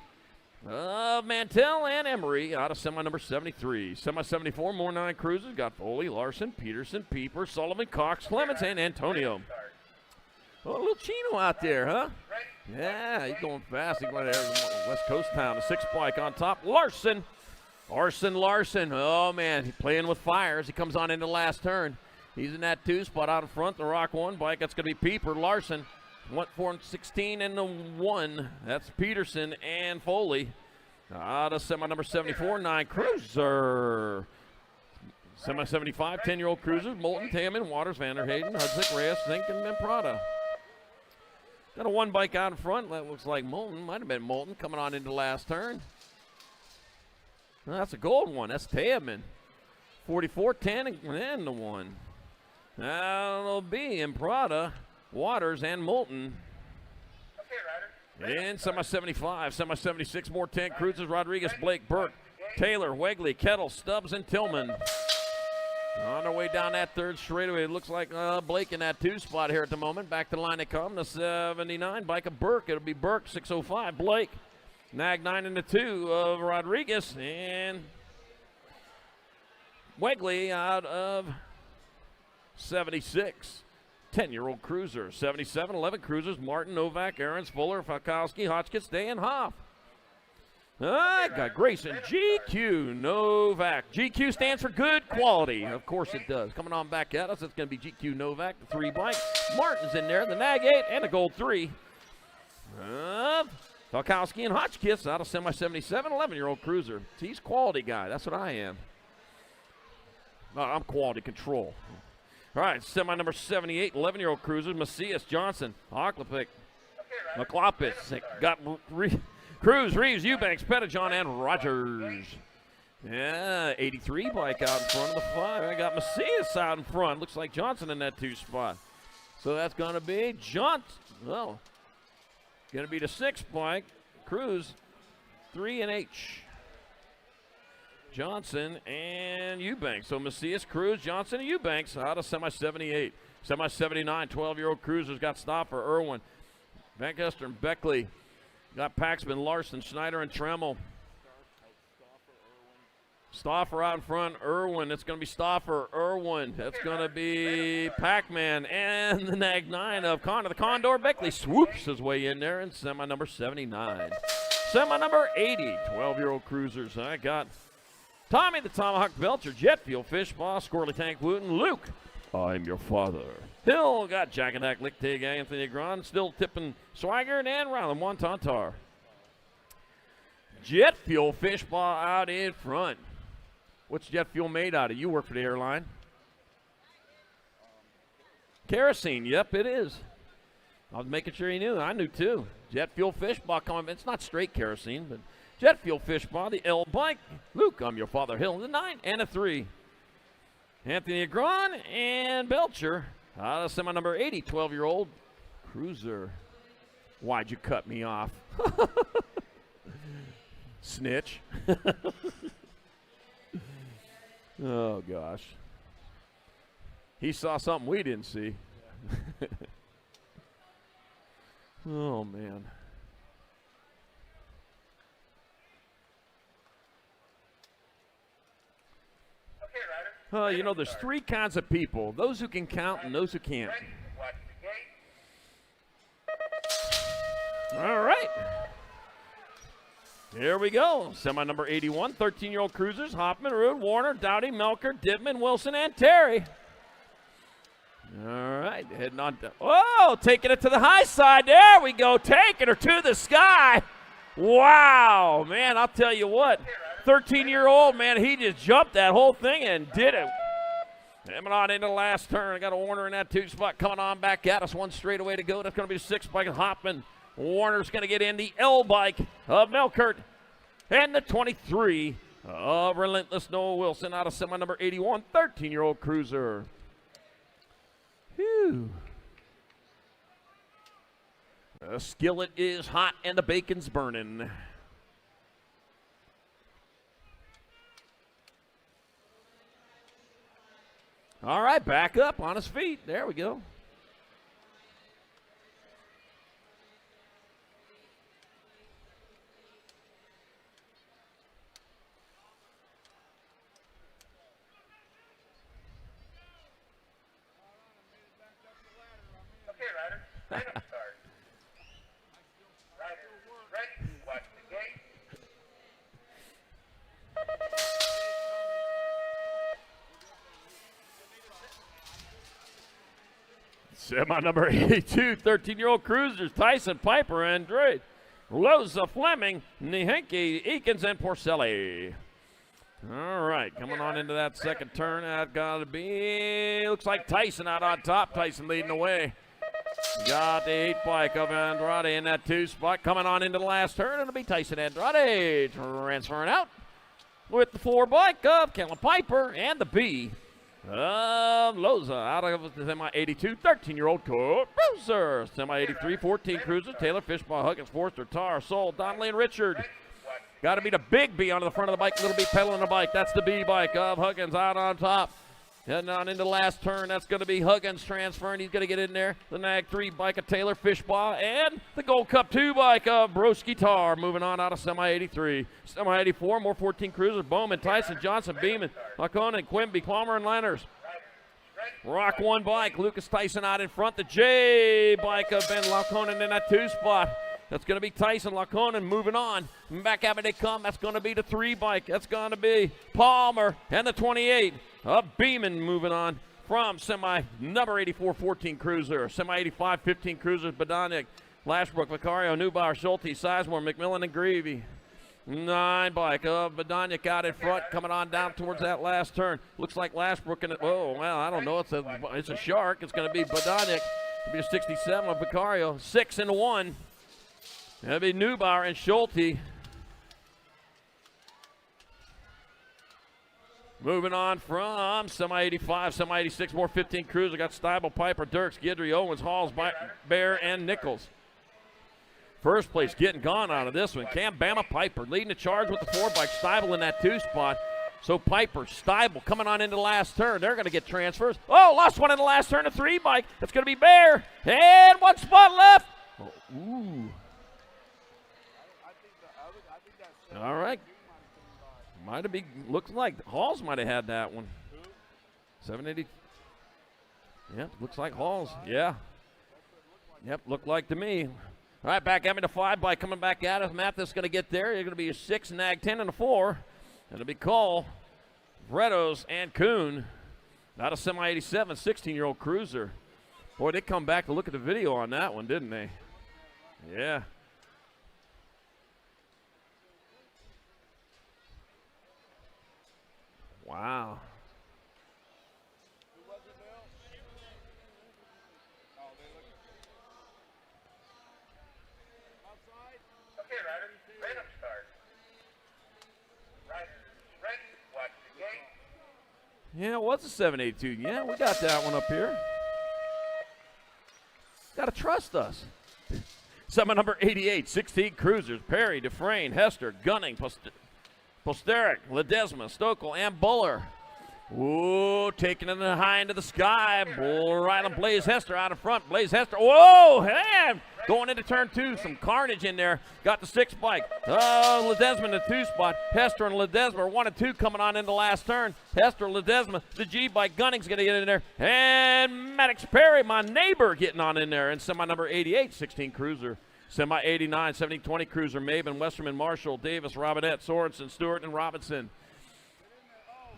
Mantell and Emery out of semi number 73. Semi 74, more 9 Cruisers. Got Foley, Larson, Peterson, Pieper, Sullivan, Cox, Clements, and Antonio. Oh, a little Chino out there, huh? Yeah, he's going fast. He's going to West Coast town. The 6 bike on top. Larson. Larson. Oh, man, he's playing with fire as he comes on into the last turn. He's in that 2 spot out in front. The Rock 1 bike, that's going to be Pieper. Larson went for 16 and the 1. That's Peterson and Foley. Out of semi number 74, 9 Cruiser. Semi 75, 10-year-old Cruisers. Moulton, Taman, Waters, Vanderhayden, Hudzik, Reyes, Zink, and Prada. Got a 1 bike out in front. That looks like Moulton. Might have been Moulton coming on into the last turn. That's a gold one. That's Taman. 44, 10, and the 1. That'll be in Prada, Waters, and Moulton. And semi-75, semi-76, more 10 Cruisers. Rodriguez, Blake, Burke, Taylor, Wegley, Kettle, Stubbs, and Tillman. On their way down that 3rd straightaway. It looks like Blake in that 2 spot here at the moment. Back to the line they come. The 79 bike of Burke. It'll be Burke, 605. Blake. Nag 9 and the 2 of Rodriguez. And Wegley out of 76. 10-year-old Cruiser. 77, 11 Cruisers. Martin, Novak, Aarons, Fuller, Falkowski, Hotchkiss, Day, and Hoff. I got Grayson, GQ, Novak. GQ stands for good quality. Of course it does. Coming on back at us, it's going to be GQ Novak, the 3 bike. Martin's in there, the Nag 8, and the Gold 3. Falkowski and Hotchkiss out of semi-77, 11-year-old Cruiser. He's quality guy. That's what I am. I'm quality control. All right, semi number 78, 11-year-old Cruisers. Macias, Johnson, Oklopik, McLopitz. Got Cruz, Reeves, Eubanks, Pettijohn, and Rogers. Yeah, 83 bike out in front of the 5. I got Macias out in front. Looks like Johnson in that 2 spot. So that's going to be Johnson. Well, going to be the 6 bike. Cruz, 3 and H. Johnson and Eubanks. So Macias, Cruz, Johnson, and Eubanks out of semi-78. Semi-79, 12-year-old Cruisers got Stoffer, Irwin, Lancaster, and Beckley. Got Paxman, Larson, Schneider, and Tremmel. Stoffer out in front, Irwin. It's going to be Stoffer, Irwin. That's going to be Pac-Man and the Nag 9 of Condor. The Condor, Beckley swoops his way in there in semi number 79. Semi number 80, 12-year-old Cruisers. I got Tommy the Tomahawk Belcher, Jet Fuel, Fish Boss, Squirrely Tank Wooten, Luke, I'm your father. Hill got Jackadak, Lichtig, Anthony Grant, still tipping Swigert, and Ryland Wontontar. Jet Fuel, Fish Ball out in front. What's jet fuel made out of? You work for the airline. Kerosene, yep, it is. I was making sure you knew. I knew too. Jet Fuel Fish Ball coming. It's not straight kerosene, but Jet Fuel Fish Ball, the L bike. Luke, I'm your father. Hill, the 9 and a 3. Anthony Agron and Belcher out of semi number 80, 12-year-old Cruiser. Why'd you cut me off? Snitch. Oh, gosh. He saw something we didn't see. Oh, man. Oh, you know, there's three kinds of people. Those who can count and those who can't. All right. Here we go. Semi number 81, 13-year-old cruisers, Hoffman, Rude, Warner, Dowdy, Melker, Dibman, Wilson, and Terry. All right, heading on. Oh, taking it to the high side. There we go, taking her to the sky. Wow, man, I'll tell you what. 13-year-old, man, he just jumped that whole thing and did it. Coming on into the last turn. I got a Warner in that 2 spot coming on back at us. One straightaway to go. That's going to be 6 bike of Hoffman. Warner's going to get in the L bike of Melkert. And the 23 of Relentless Noah Wilson out of semi number 81, 13-year-old cruiser. Whew. The skillet is hot and the bacon's burning. All right, back up on his feet. There we go. Okay, Ryder, random start. Ryder, ready, watch the gate. Semi number 82, 13-year-old cruisers, Tyson, Piper, Andrade, Rosa, Fleming, Nihenke, Eakins, and Porcelli. All right, coming on into that second turn. That got to be, looks like Tyson out on top. Tyson leading the way. Got the 8 bike of Andrade in that 2 spot. Coming on into the last turn. It'll be Tyson Andrade transferring out with the 4 bike of Kellen Piper and the B of Loza out of the semi 82, 13-year-old cruiser. Semi 83, 14 cruisers. Taylor, Fishbaugh, Huggins, Forster, Tar, Soul, Donnelly, and Richard. Got to be the big B onto the front of the bike, little B pedaling the bike. That's the B bike of Huggins out on top. Heading on into the last turn, that's going to be Huggins transferring. He's going to get in there. The Nag 3 bike of Taylor, Fishbaugh, and the Gold Cup 2 bike of Broski Tar. Moving on out of Semi 83. Semi 84, more 14 cruisers. Bowman, Tyson, Johnson, Beeman, Lacone, Quimby, Palmer, and Lenners. Rock 1 bike, Lucas Tyson out in front. The J bike of Ben Laconin in that 2 spot. That's going to be Tyson, Laconin moving on. Back at me they come. That's going to be the 3 bike. That's going to be Palmer and the 28 of Beeman moving on from semi number 84, 14 cruiser. Semi 85, 15 cruisers. Badonic, Lashbrook, Vicario, Neubauer, Schulte, Sizemore, McMillan, and Greavy. 9 bike of Badonic out in front, coming on down towards that last turn. Looks like Lashbrook in it. Oh, well, I don't know. It's a shark. It's going to be Badonic. It'll be a 67 of Vicario. 6 and 1. That'll be Neubauer and Schulte. Moving on from semi 85, semi 86, more 15 cruiser. Got Steibel, Piper, Dirks, Guidry, Owens, Halls, Bear, and Nichols. First place getting gone out of this one. Cam Bama Piper leading the charge with the 4 bike. Steibel in that 2 spot. So Piper, Steibel coming on into the last turn. They're going to get transfers. Oh, lost one in the last turn, a 3 bike. That's going to be Bear. And 1 spot left. Oh, ooh. All right. Might have been, looks like Halls might have had that one. 780. Yep, looks like Halls. Yeah. Yep, looked like to me. All right, back at me to 5 bike coming back at us. Mathis going to get there. You're going to be a 6, Nag 10, and a 4. It'll be Cole, Bredos, and Kuhn. Out of semi 87, 16-year-old cruiser. Boy, they come back to look at the video on that one, didn't they? Yeah. Wow. Okay, Ryder, random start. Ryder, ready, watch the gate. Yeah, it was a 782. Yeah, we got that one up here. Got to trust us. Semi number 88, 16 cruisers. Perry, Dufresne, Hester, Gunning, Posteric, Ledesma, Stokel, and Buller. Whoa, taking it high into the sky. Bull right on Blaze Hester out in front. Blaze Hester, whoa, man. Going into turn 2, some carnage in there. Got the 6 bike. Ledesma in the 2 spot. Hester and Ledesma are 1 and 2 coming on into the last turn. Hester, Ledesma, the G bike. Gunning's going to get in there. And Maddox Perry, my neighbor, getting on in there. And semi number 88, 16 Cruiser. Semi 89, 1720 Cruiser. Maben, Westerman, Marshall, Davis, Robinette, Sorensen, Stewart, and Robinson.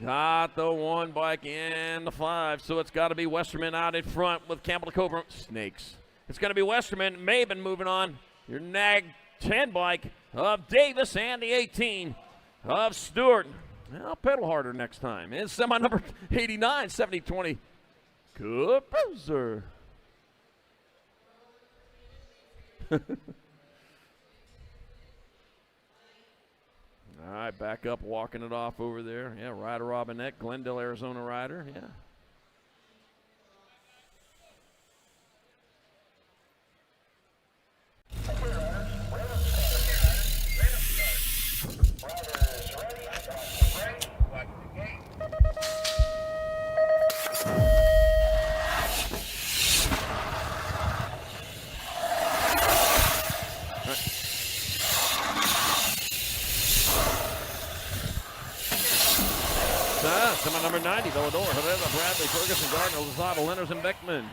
Got the 1 bike and the 5, so it's got to be Westerman out in front with Campbell Cobra. Snakes. It's going to be Westerman. Maben moving on. Your Nag 10 bike of Davis and the 18 of Stewart. I'll pedal harder next time. And semi number 89, 7020. Good Cruiser. All right, back up, walking it off over there. Yeah, Ryder Robinette, Glendale, Arizona rider. Yeah. Semi number 90, Villador, Herrera, Bradley, Ferguson, Gardner, Lozada, Lenners, and Beckman.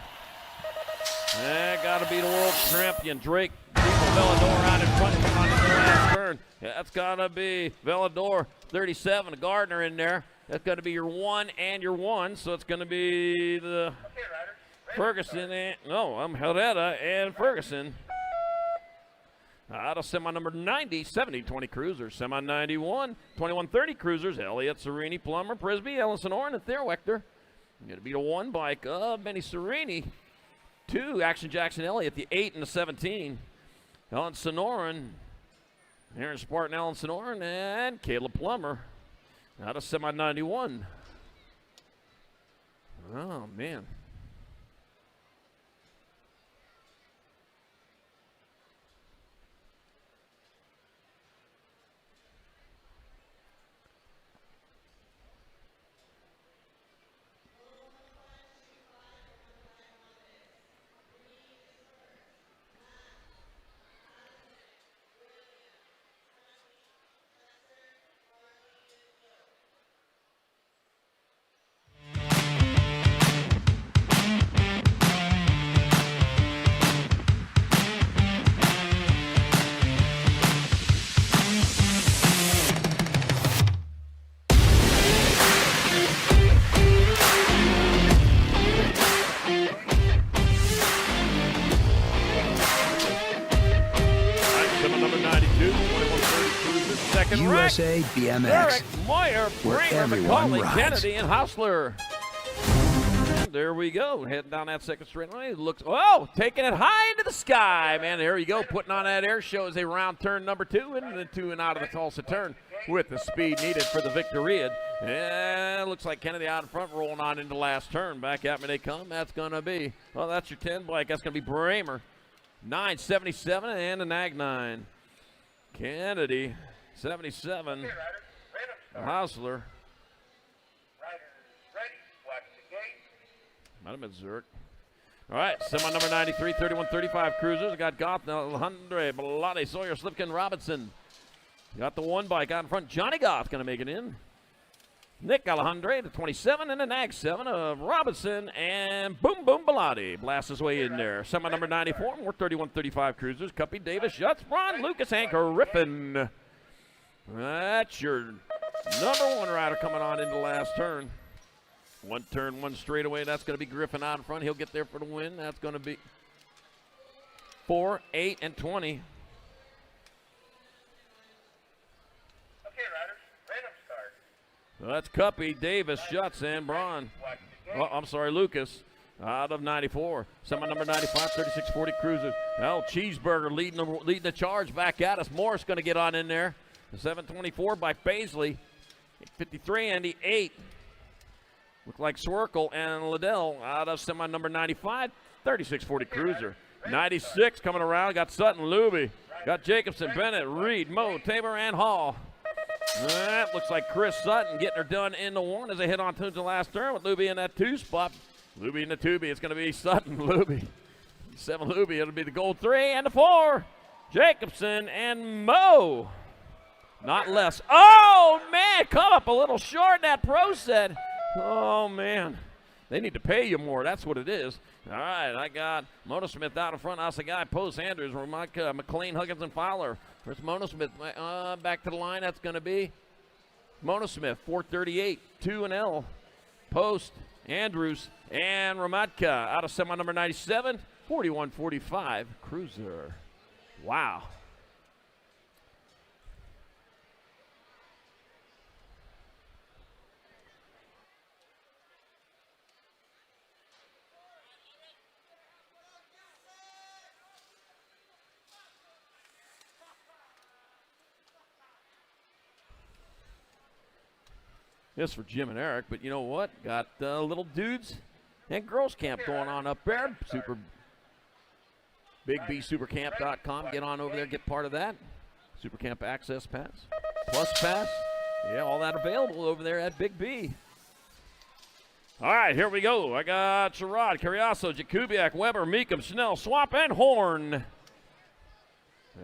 Got to be the world champion, Drake. Villador out in front, come on into the last turn. That's got to be Villador, 37, Gardner in there. That's got to be your 1 and your 1, so it's going to be the Ferguson and, Herrera and Ferguson. Out of semi number 90, 70-20 Cruisers. Semi 91, 21-30 Cruisers. Elliott, Serini, Plummer, Prisby, Ellen Sonoran, and Thierwechter. Going to be the 1 bike of Benny Serini. 2, Action Jackson Elliott, the 8 and the 17. Ellen Sonoran, Aaron Spartan, Ellen Sonoran, and Caleb Plummer. Out of semi 91. Oh, man. USA BMX, Eric Moyer, where Bramer, everyone McCauley, rides. Kennedy, and Hausler. And there we go, heading down that second straight line. Looks, taking it high into the sky, man. There you go, putting on that air show as they round turn number 2 and then 2 and out of the Tulsa turn with the speed needed for the victory. And looks like Kennedy out in front, rolling on into last turn. Back at me they come. That's going to be, that's your 10 bike. That's going to be Bramer. 977 and a Nag 9. Kennedy. 77, Hausler. Might have been Zerk. All right, semi number 93, 31-35 Cruisers. Got Goff, Alejandre, Bellotti, Sawyer, Slipkin, Robinson. Got the 1 bike out in front. Johnny Goff going to make it in. Nick Alejandre, the 27, and the Nag 7 of Robinson, and Boom Boom Bellotti blasts his way in there. Semi number 94, more 31-35 Cruisers. Cuppy, Davis, Schutz, Braun, Lucas, and Griffin. That's your number 1 rider coming on into the last turn. 1 turn, 1 straightaway. That's going to be Griffin out in front. He'll get there for the win. That's going to be 4, 8, and 20. Okay, riders, random start. So that's Cuppy, Davis, Schutz, and Braun. Lucas out of 94. Semi number 95, 36-40 Cruisers. Cheeseburger leading the charge back at us. Morris going to get on in there. The 724 by Paisley. 53 and the 8. Look like Swerkel and Liddell out of semi number 95. 36-40 Cruiser. 96 coming around. Got Sutton, Luby. Got Jacobson, Bennett, Reed, Moe, Tabor, and Hall. That looks like Chris Sutton getting her done in the 1 as they head on to the last turn with Luby in that 2 spot. Luby in the 2B. It's going to be Sutton, Luby. 7 Luby. It'll be the gold 3 and the 4. Jacobson and Moe. Not less. Oh, man. Come up a little short in that pro set. Oh, man. They need to pay you more. That's what it is. All right, I got Mona Smith out in front. Asagай, Post, Andrews, Ramaka, McLean, Huggins, and Fowler. Where's Mona Smith? Back to the line. That's going to be Mona Smith, 438, 2 and L. Post, Andrews, and Ramatka out of semi number 97, 41-45, Cruiser. Wow. This for Jim and Eric, but you know what? Got little dudes and girls camp going on up there. BigBSupercamp.com. Get on over there, get part of that. Supercamp Access Pass, Plus Pass. Yeah, all that available over there at Big B. All right, here we go. I got Sherrod, Carriazo, Jakubiak, Weber, Meekum, Schnell, Swap, and Horn.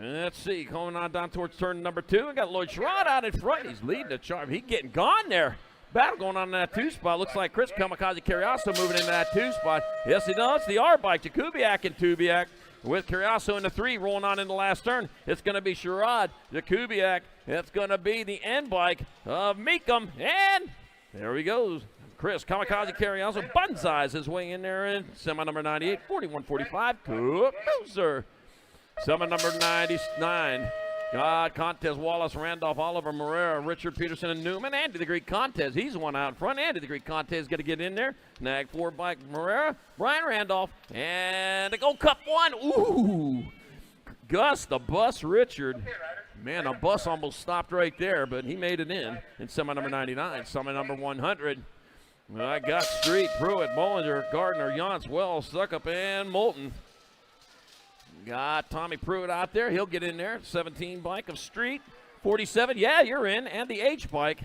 Let's see, going on down towards turn number 2. We got Lloyd Sherrod out in front. He's leading the charge. He's getting gone there. Battle going on in that 2 spot. Looks like Chris Kamikaze Carriazo moving into that 2 spot. Yes, he does. The R bike, Jakubiak and Tubiak with Carriazo in the 3 rolling on in the last turn. It's going to be Sherrod, Jakubiak. It's going to be the N bike of Meekum. And there he goes. Chris Kamikaze Carriazo bunzais his way in there in semi number 98, 41-45. Cruiser. Semi number 99. God, Contez, Wallace, Randolph, Oliver, Morera, Richard, Peterson, and Newman. Andy the Greek Contez, he's one out in front. Andy the Greek Contez got to get in there. Nag 4 bike, Morera, Brian Randolph, and the Gold Cup 1. Ooh. Gus, the bus, Richard. Man, the bus almost stopped right there, but he made it in semi number 99. Semi number 100. I got Street, Pruitt, Bollinger, Gardner, Yance, Wells, Suckup, and Moulton. Got Tommy Pruitt out there. He'll get in there. 17 bike of Street. 47. Yeah, you're in. And the H bike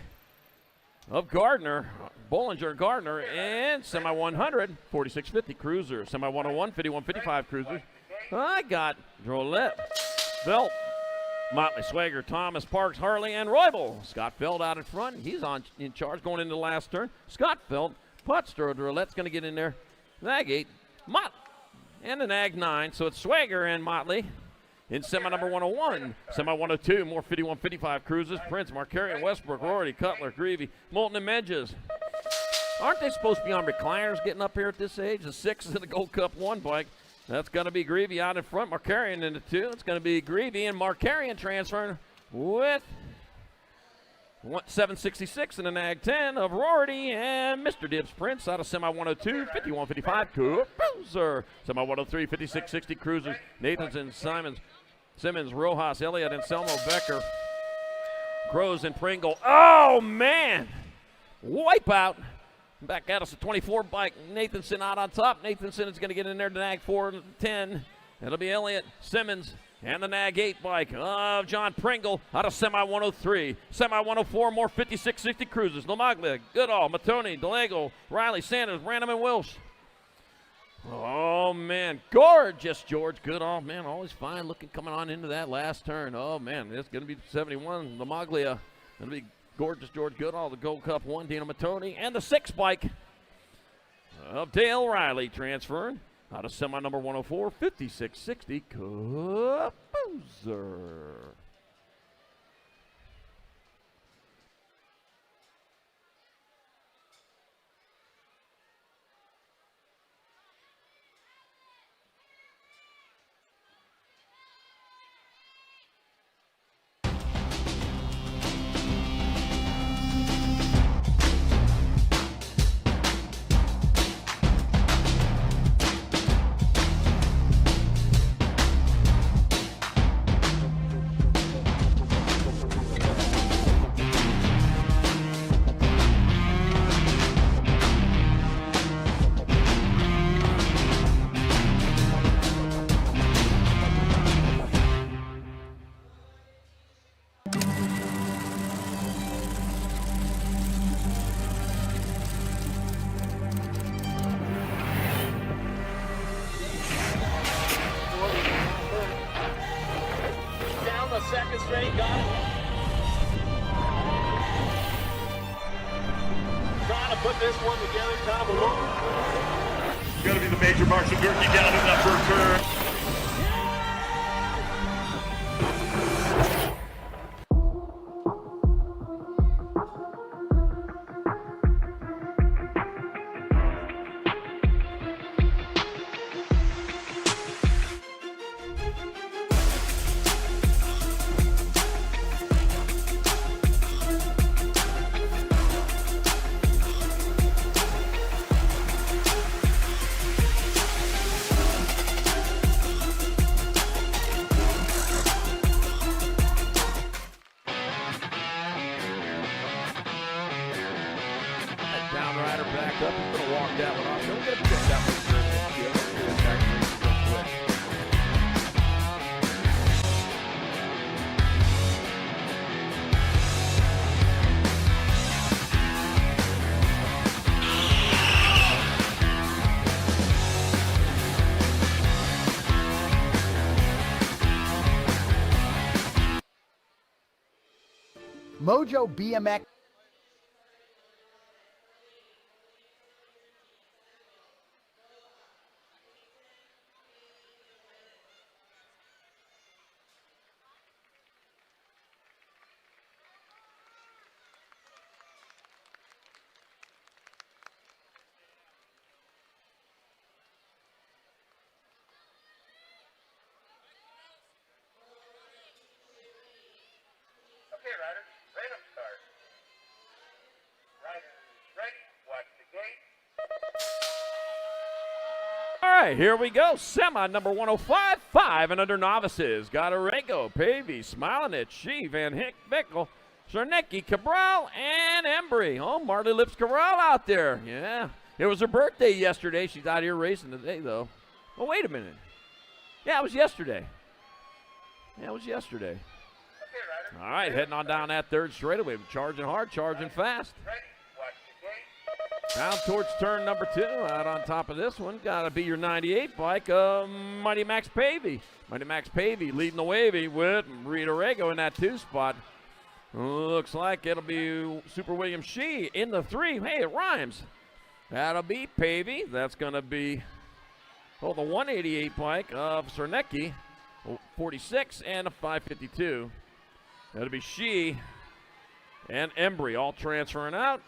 of Gardner. Bollinger, Gardner. And semi 100. 46-50 Cruiser. Semi 101. 51-55 Cruiser. I got Drolet, Felt, Motley, Swagger, Thomas, Parks, Harley, and Roybal. Scott Feld out in front. He's in charge going into the last turn. Scott Feld. Putster. Drolet's going to get in there. Nag 8. Motley. And the Nag 9, so it's Swagger and Motley in semi number 101. Semi 102, more 51-55 Cruises. Prince, Markarian, Westbrook, Rory, Cutler, Greavy, Moulton, and Medges. Aren't they supposed to be on recliners getting up here at this age? The 6 is in the Gold Cup 1 bike. That's going to be Greavy out in front, Markarian in the 2. It's going to be Greavy and Markarian transferring with 766 in the Nag 10 of Rorty and Mr. Dibbs Prince out of semi 102, 51-55 Cruiser. Semi 103, 56-60 Cruisers. Nathanson, Simmons, Rojas, Elliott, and Selmo Becker. Groves and Pringle. Oh, man! Wipeout. Back at us, a 24 bike. Nathanson out on top. Nathanson is going to get in there to Nag 4-10. It'll be Elliott, Simmons, and the Nag 8 bike of John Pringle out of semi 103. Semi 104, more 56-60 Cruisers. Lamaglia, Goodall, Matoni, DeLego, Riley, Sanders, Random, and Wilsh. Oh, man. Gorgeous George Goodall. Man, always fine looking coming on into that last turn. Oh, man. It's going to be 71. Lamaglia. Going to be gorgeous George Goodall, the Gold Cup 1, Dino Matoni, and the 6 bike of Dale Riley transferring out of semi number 104, 56-60 Cruiser. put this one together, Tom Malone. Gonna be the major Marshall Gerke down in that first turn. Down rider back up. He's going to walk that one off. He'll get that one through. Mojo BMX. Okay, riders, random start. Riders ready, watch the gate. All right, here we go. Semi number 105, 5 and under novices. Got Arego, Pavey, Smilinich, Shee, Van Hick, Bickle, Czernecki, Cabral, and Embry. Oh, Marley Lips Cabral out there. Yeah, it was her birthday yesterday. She's out here racing today, though. Oh, wait a minute. Yeah, it was yesterday. All right, heading on down that third straightaway. Charging hard, charging fast. Down towards turn number 2. Out on top of this one, got to be your 98 bike, Mighty Max Pavey. Mighty Max Pavey leading the wavy with Rita Rego in that 2 spot. Looks like it'll be Super William Shee in the 3. Hey, it rhymes. That'll be Pavey. That's going to be, the 188 bike of Czernecki, 46, and a 552. That'll be Shee and Embry all transferring out.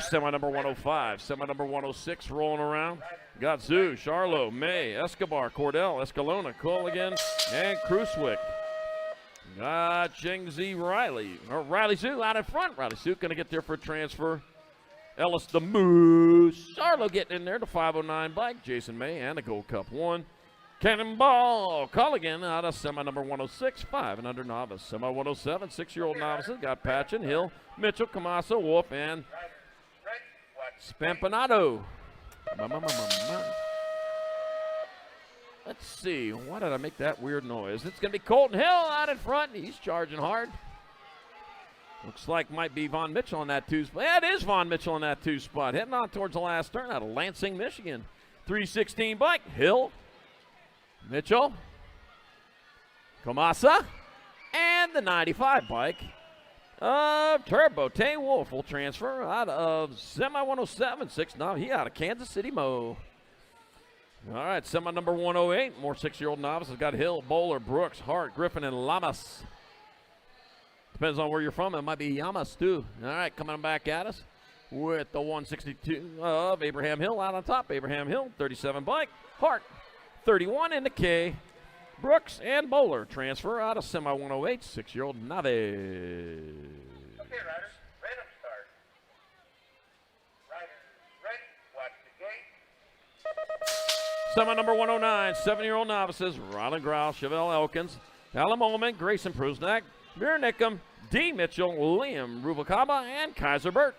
Semi number 105, semi number 106 rolling around. Got Zhu, Charlo, May, Escobar, Cordell, Escalona, Culligan, and Cruiswick. Got Chengzi Riley, or Riley Zhu out in front. Riley Zhu going to get there for a transfer. Ellis the Moose. Charlo getting in there, the 509 bike. Jason May and a Gold Cup 1. Cannonball Culligan out of semi number 106, 5 and under novice. Semi 107, 6-year-old novices. Got Patchen, Hill, Mitchell, Camasa, Wolf, and Spampanato. Let's see. Why did I make that weird noise? It's going to be Colton Hill out in front. He's charging hard. Looks like might be Von Mitchell on that 2 spot. Yeah, it is Von Mitchell on that 2 spot. Heading on towards the last turn out of Lansing, Michigan. 316 bike. Hill, Mitchell, Kamasa, and the 95 bike of Turbo Tay Wolf will transfer out of semi 107, 6-9. He out of Kansas City, Mo. All right, semi number 108, more 6-year-old novices. Got Hill, Bowler, Brooks, Hart, Griffin, and Lamas. Depends on where you're from. It might be Yamas, too. All right, coming back at us with the 162 of Abraham Hill out on top. Abraham Hill, 37 bike. Hart, 31 in the K. Brooks and Bowler transfer out of semi 108, 6-year-old Nave. Okay, riders, random start. Riders ready, watch the gate. Semi number 109, 7-year-old novices. Rylan Grau, Chevelle Elkins, Alan Molman, Grayson Prusnak, Mir Nickum, D. Mitchell, Liam Rubalcaba, and Kaiser Burt.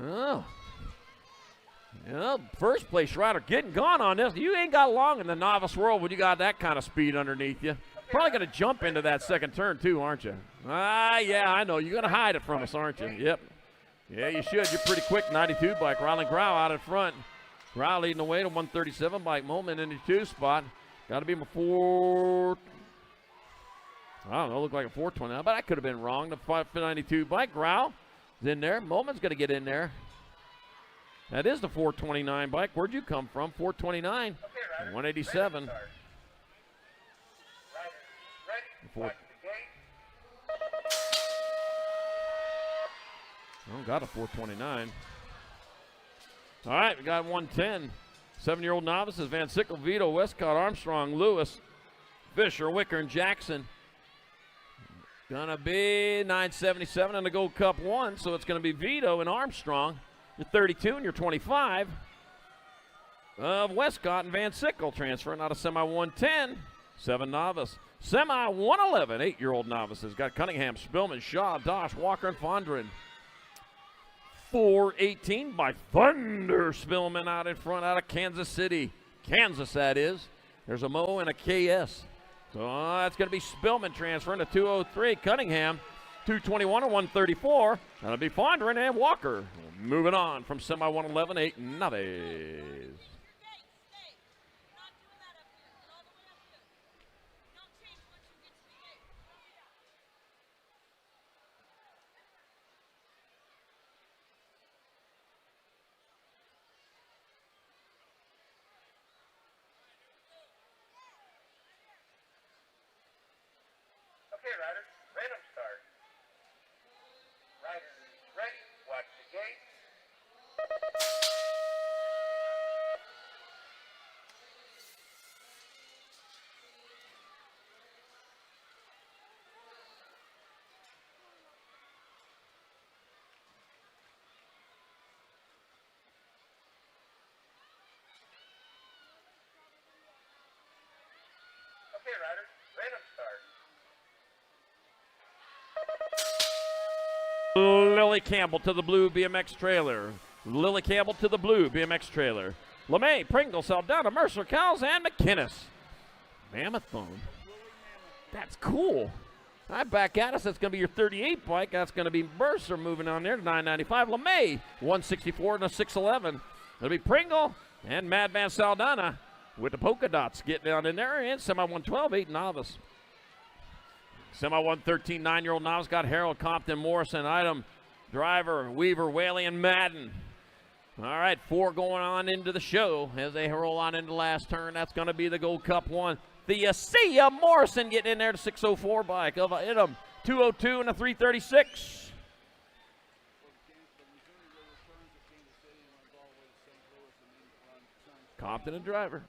Oh. Yeah, first place rider getting gone on this. You ain't got long in the novice world when you got that kind of speed underneath you. Probably going to jump into that second turn too, aren't you? Yeah, I know. You're going to hide it from us, aren't you? Yep. Yeah, you should. You're pretty quick. 92 bike. Rylan Grau out in front. Grau leading the way to 137 bike. Moment in the 2 spot. Got to be before. I don't know. Look like a 420, but I could have been wrong. The 592 bike. Grau is in there. Moment's going to get in there. That is the 429 bike. Where'd you come from? 429. 187. Oh, got a 429. All right, we got 110. 7-year-old novices, Van Sickle, Vito, Westcott, Armstrong, Lewis, Fisher, Wicker, and Jackson. Gonna be 977 in the Gold Cup 1, so it's gonna be Vito and Armstrong. You're 32 and you're 25. Of Westcott and Van Sickle transferring out of semi 110. 7 novice. Semi 111, 8-year-old novices. Got Cunningham, Spillman, Shaw, Dosh, Walker, and Fondren. 418 by Thunder. Spillman out in front out of Kansas City. Kansas, that is. There's a Mo and a KS. So that's going to be Spillman transferring to 203. Cunningham, 221 and 134. That'll be Fondren and Walker. Moving on from semi 111, 8 novice. Okay, riders, random start. Riders ready, watch the gate. Okay, riders, random start. Lily Campbell to the blue BMX trailer. Lily Campbell to the blue BMX trailer. LeMay, Pringle, Saldana, Mercer, Cowles, and McInnes. Mammoth phone. That's cool. All right, back at us. That's going to be your 38 bike. That's going to be Mercer moving on there to 995. LeMay, 164 and a 611. It'll be Pringle and Madman Saldana with the polka dots getting down in there. And semi 112, 8 novice. Semi 113, 9-year-old novice got Harold, Compton, Morrison, Item, Driver, Weaver, Whaley, and Madden. All right, 4 going on into the show as they roll on into the last turn. That's going to be the Gold Cup 1. The Sia Morrison getting in there to 604 bike of Item, 202 and a 336. Compton and Driver.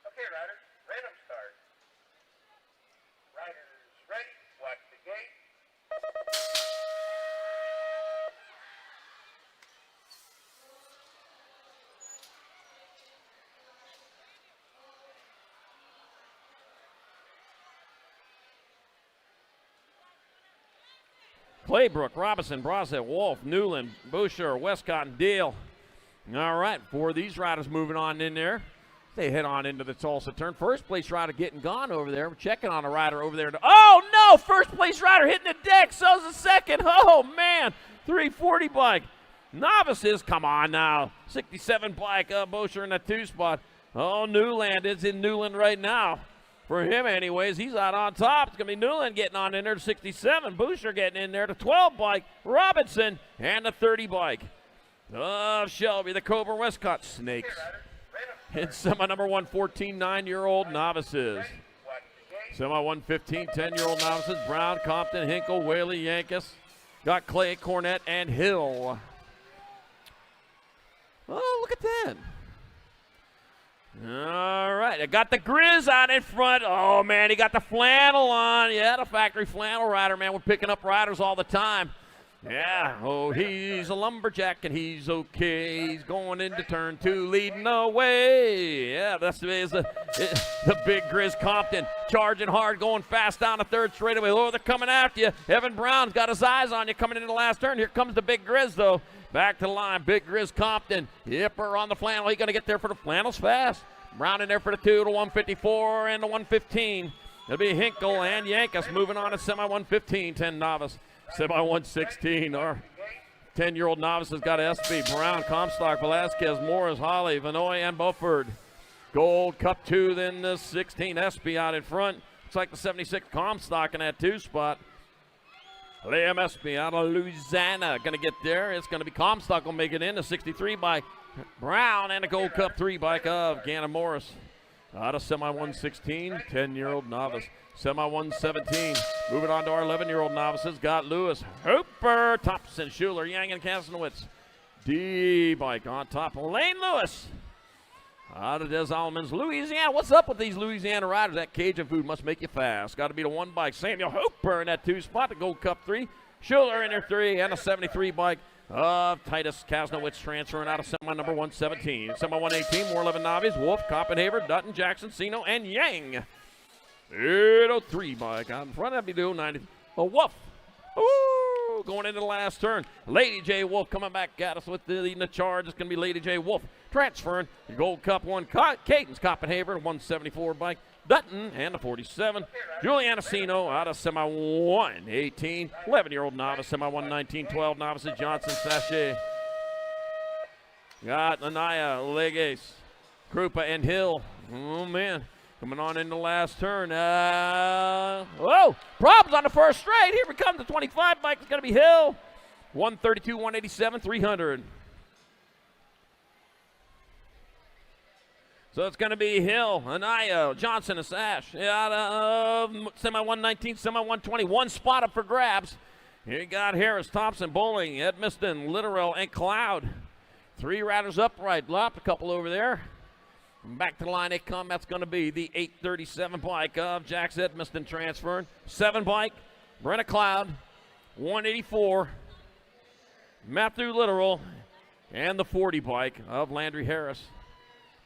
Okay, riders, random start. Riders ready, watch the gate. Claybrook, Robinson, Brosset, Wolf, Newland, Boucher, Westcott, and Deal. All right, 4 of these riders moving on in there. They head on into the Tulsa turn. First place rider getting gone over there. We're checking on a rider over there. Oh, no! First place rider hitting the deck. So's the second. Oh, man. 340 bike. Novices, come on now. 67 bike. Boucher in the 2 spot. Oh, Newland is in Newland right now. For him, anyways, he's out on top. It's going to be Newland getting on in there to 67. Boucher getting in there to 12 bike. Robinson and the 30 bike. Shelby, the Cobra Westcott Snakes. It's semi number 114, 9-year-old novices. Semi 115, 10-year-old novices. Brown, Compton, Hinkle, Whaley, Yankus. Got Clay, Cornett, and Hill. Oh, look at that. All right, I got the Grizz out in front. Oh, man, he got the flannel on. Yeah, the factory flannel rider, man. We're picking up riders all the time. Yeah, oh, he's a lumberjack and he's okay. He's going into turn 2, leading the way. Yeah, that's the big Grizz Compton charging hard, going fast down the 3rd straightaway. Oh, they're coming after you. Evan Brown's got his eyes on you coming into the last turn. Here comes the big Grizz, though. Back to the line, big Grizz Compton. Yipper on the flannel. He's going to get there for the flannels fast. Brown in there for the 2, the 154, and the 115. It'll be Hinkle and Yankus moving on to semi 115, 10 novice. Semi 116, our 10-year-old novice has got SB, Brown, Comstock, Velasquez, Morris, Holly, Vanoy, and Beaufort. Gold Cup 2, then the 16 SB out in front. Looks like the 76 Comstock in that 2 spot. Liam SB out of Louisiana going to get there. It's going to be Comstock will make it in. The 63 by Brown and a Gold Cup 3 bike of Gannon Morris. Out of semi 116, 10-year-old novice. Semi 117. Moving on to our 11-year-old novices. Got Lewis, Hooper, Thompson, Schuler, Yang, and Kasnowitz. D bike on top. Lane Lewis. Out of Des Allemands, Louisiana. What's up with these Louisiana riders? That Cajun food must make you fast. Got to be the 1 bike. Samuel Hooper in that 2 spot. The Gold Cup 3. Schuler in their 3. And a 73 bike of Titus Kasnowitz transferring out of semi number 117. Semi 118, more 11 novices. Wolf, Koppenhaver, Dutton, Jackson, Sino, and Yang. 803 bike out in front. That'd be the 090. Oh, Wolf. Ooh, going into the last turn. Lady J. Wolf coming back at us with the leading the charge. It's going to be Lady J. Wolf transferring. The Gold Cup 1, Cadence Koppenhaver, 174 bike. Dutton and the 47. Juliana Sino out of semi 118. 11-year-old novice, semi 119. 12 novices. Johnson Sachet. Got Anaya, Legace, Krupa, and Hill. Oh, man. Coming on in the last turn. Whoa! Problems on the first straight. Here we come. The 25 bike is going to be Hill. 132, 187, 300. So it's going to be Hill, Anaya, Johnson, and Sash. Out of semi 119, semi 120. 1 spot up for grabs. Here you got Harris, Thompson, Bowling, Edmiston, Littorell, and Cloud. 3 riders upright. Lopped a couple over there. Back to the line they come. That's going to be the 837 bike of Jax Edmiston transferring. 7 bike, Brenna Cloud, 184, Matthew Littoral, and the 40 bike of Landry Harris.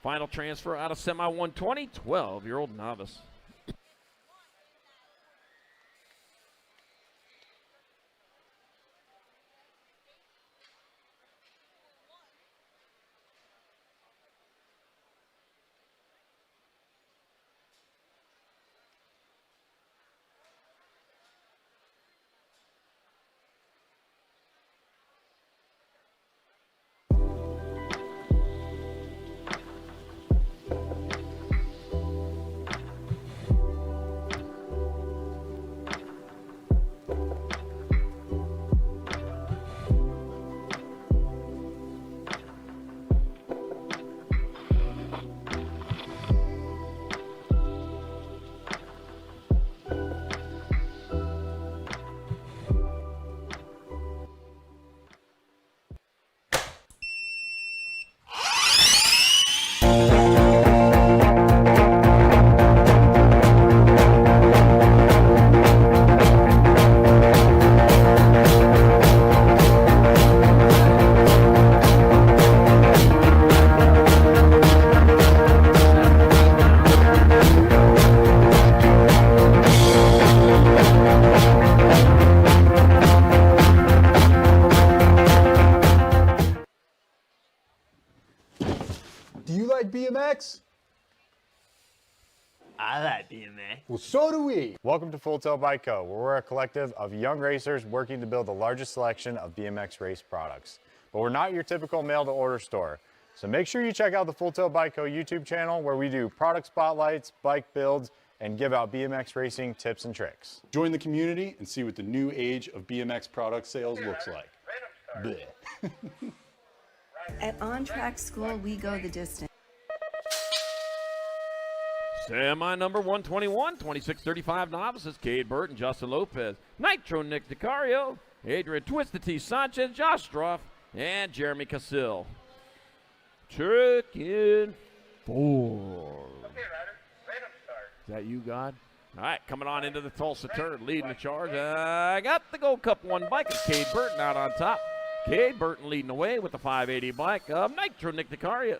Final transfer out of semi 120, 12-year-old novice. Do you like BMX? I like BMX. Well, so do we. Welcome to Full Tilt Bike Co., where we're a collective of young racers working to build the largest selection of BMX race products. But we're not your typical mail-to-order store. So make sure you check out the Full Tilt Bike Co. YouTube channel, where we do product spotlights, bike builds, and give out BMX racing tips and tricks. Join the community and see what the new age of BMX product sales looks like. Bleh. At On Track School, we go the distance. Semi number 121, 2635 novices, Cade Burton, Justin Lopez, Nitro Nick DiCario, Adrian Twisted T Sanchez, Josh Stroff, and Jeremy Cassill. Trick in 4. Is that you, God? All right, coming on into the Tulsa turn, leading the charge. I got the Gold Cup 1 bike of Cade Burton out on top. Cade Burton leading the way with the 580 bike of Nitro Nick DiCario.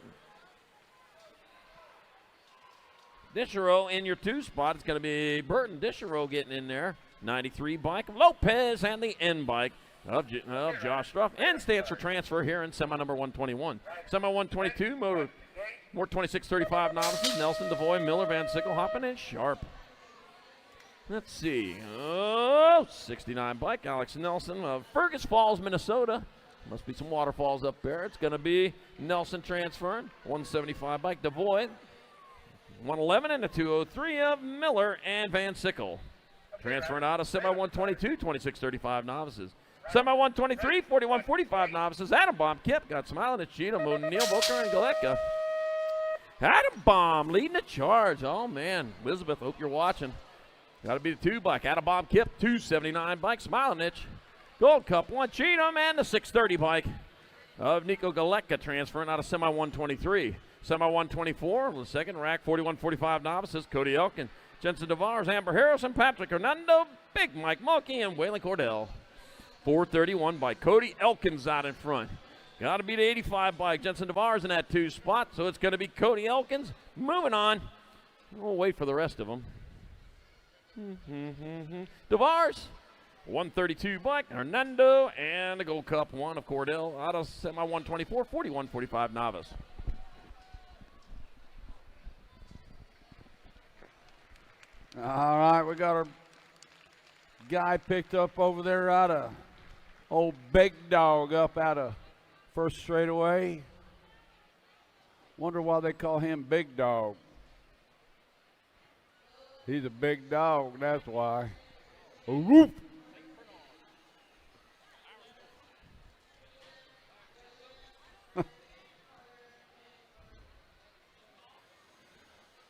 Dishero in your 2 spot. It's going to be Burton Dishero getting in there. 93 bike of Lopez and the N bike of Josh Struff. N stands for transfer here in semi number 121. Semi 122, more 2635 novices. Nelson, Devoy, Miller, Van Sickle, Hoppin, and Sharp. Let's see. Oh, 69 bike, Alex Nelson of Fergus Falls, Minnesota. Must be some waterfalls up there. It's going to be Nelson transferring. 175 bike, DeVoy. 111 and a 203 of Miller and Van Sickle. Transferring out of semi 122, 2635 novices. Semi 123, 4145 novices. Adam Bomb Kip got smiling at Cheatham, O'Neill, Booker, and Galetka. Adam Bomb leading the charge. Oh, man. Elizabeth, hope you're watching. Got to be the 2 bike. Adam Bomb Kip, 279 bike. Smilinich. Gold Cup 1. Cheatham and the 630 bike of Nico Galetka transferring out of semi 123. Semi 124, the second rack, 4145 novices. Cody Elkin, Jensen DeVars, Amber Harrison, Patrick Hernando, Big Mike Mulkey, and Waylon Cordell. 431 by Cody Elkins out in front. Got to be the 85 bike. Jensen DeVars in that 2 spot, so it's going to be Cody Elkins. Moving on. We'll wait for the rest of them. DeVars, 132 bike. Hernando, and the Gold Cup 1 of Cordell out of semi 124, 4145 novice. All right, we got our guy picked up over there out of old Big Dog up out of first straightaway. Wonder why they call him Big Dog. He's a big dog, that's why. Whoop.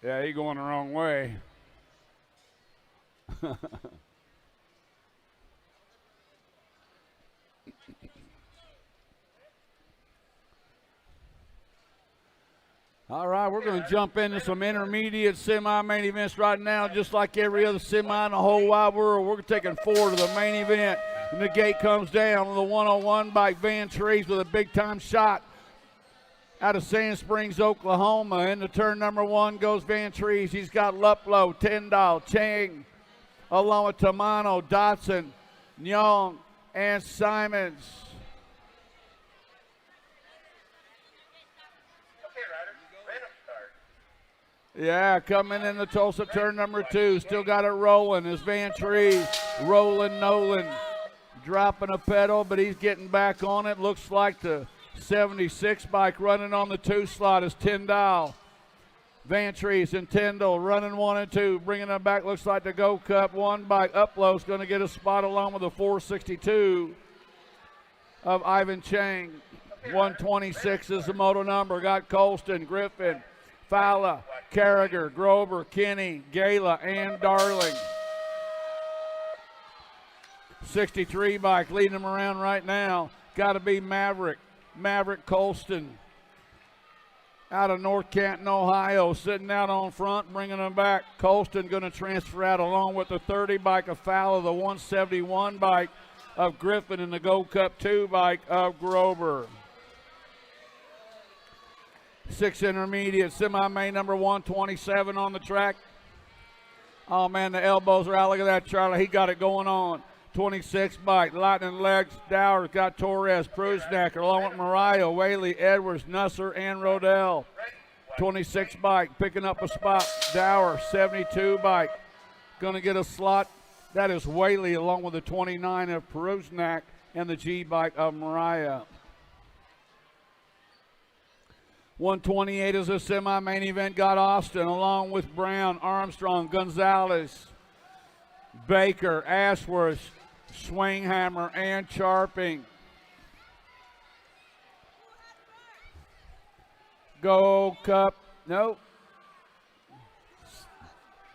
Yeah, he's going the wrong way. All right, we're going to jump into some intermediate semi-main events right now, just like every other semi in the whole wide world. We're taking 4 to the main event, and the gate comes down on the 101 by Van Trees with a big-time shot out of Sand Springs, Oklahoma. Into turn number 1 goes Van Trees. He's got Luplow, Tyndall, Chang, along with Tamano, Dotson, Nyong, and Simons. Yeah, coming in the Tulsa turn number 2. Still got it rolling as Van Trees, rolling Nolan, dropping a pedal, but he's getting back on it. Looks like the 76 bike running on the 2 slot is Tyndall. Van Trees and Tyndall running 1 and 2, bringing them back. Looks like the Go Cup 1 bike. Uplow's going to get a spot along with the 462 of Ivan Chang. 126 is the moto number. Got Colston, Griffin, Fowler, Carragher, Grover, Kinney, Gala, and Darling. 63 bike leading them around right now. Got to be Maverick Colston out of North Canton, Ohio, sitting out on front, bringing them back. Colston going to transfer out along with the 30 bike of Fowler, the 171 bike of Griffin, and the Gold Cup 2 bike of Grover. 6 intermediate, semi-main number 127 on the track. Oh, man, the elbows are out. Look at that, Charlie. He got it going on. 26 bike, Lightning Legs, Dowers, got Torres, Prusnacker, along with Mariah, Whaley, Edwards, Nusser, and Rodell. 26 bike, picking up a spot. Dower, 72 bike, going to get a slot. That is Whaley, along with the 29 of Prusnak and the G bike of Mariah. 128 is a semi-main event. Got Austin along with Brown, Armstrong, Gonzalez, Baker, Ashworth, Swinghammer, and Charping. Gold Cup, nope.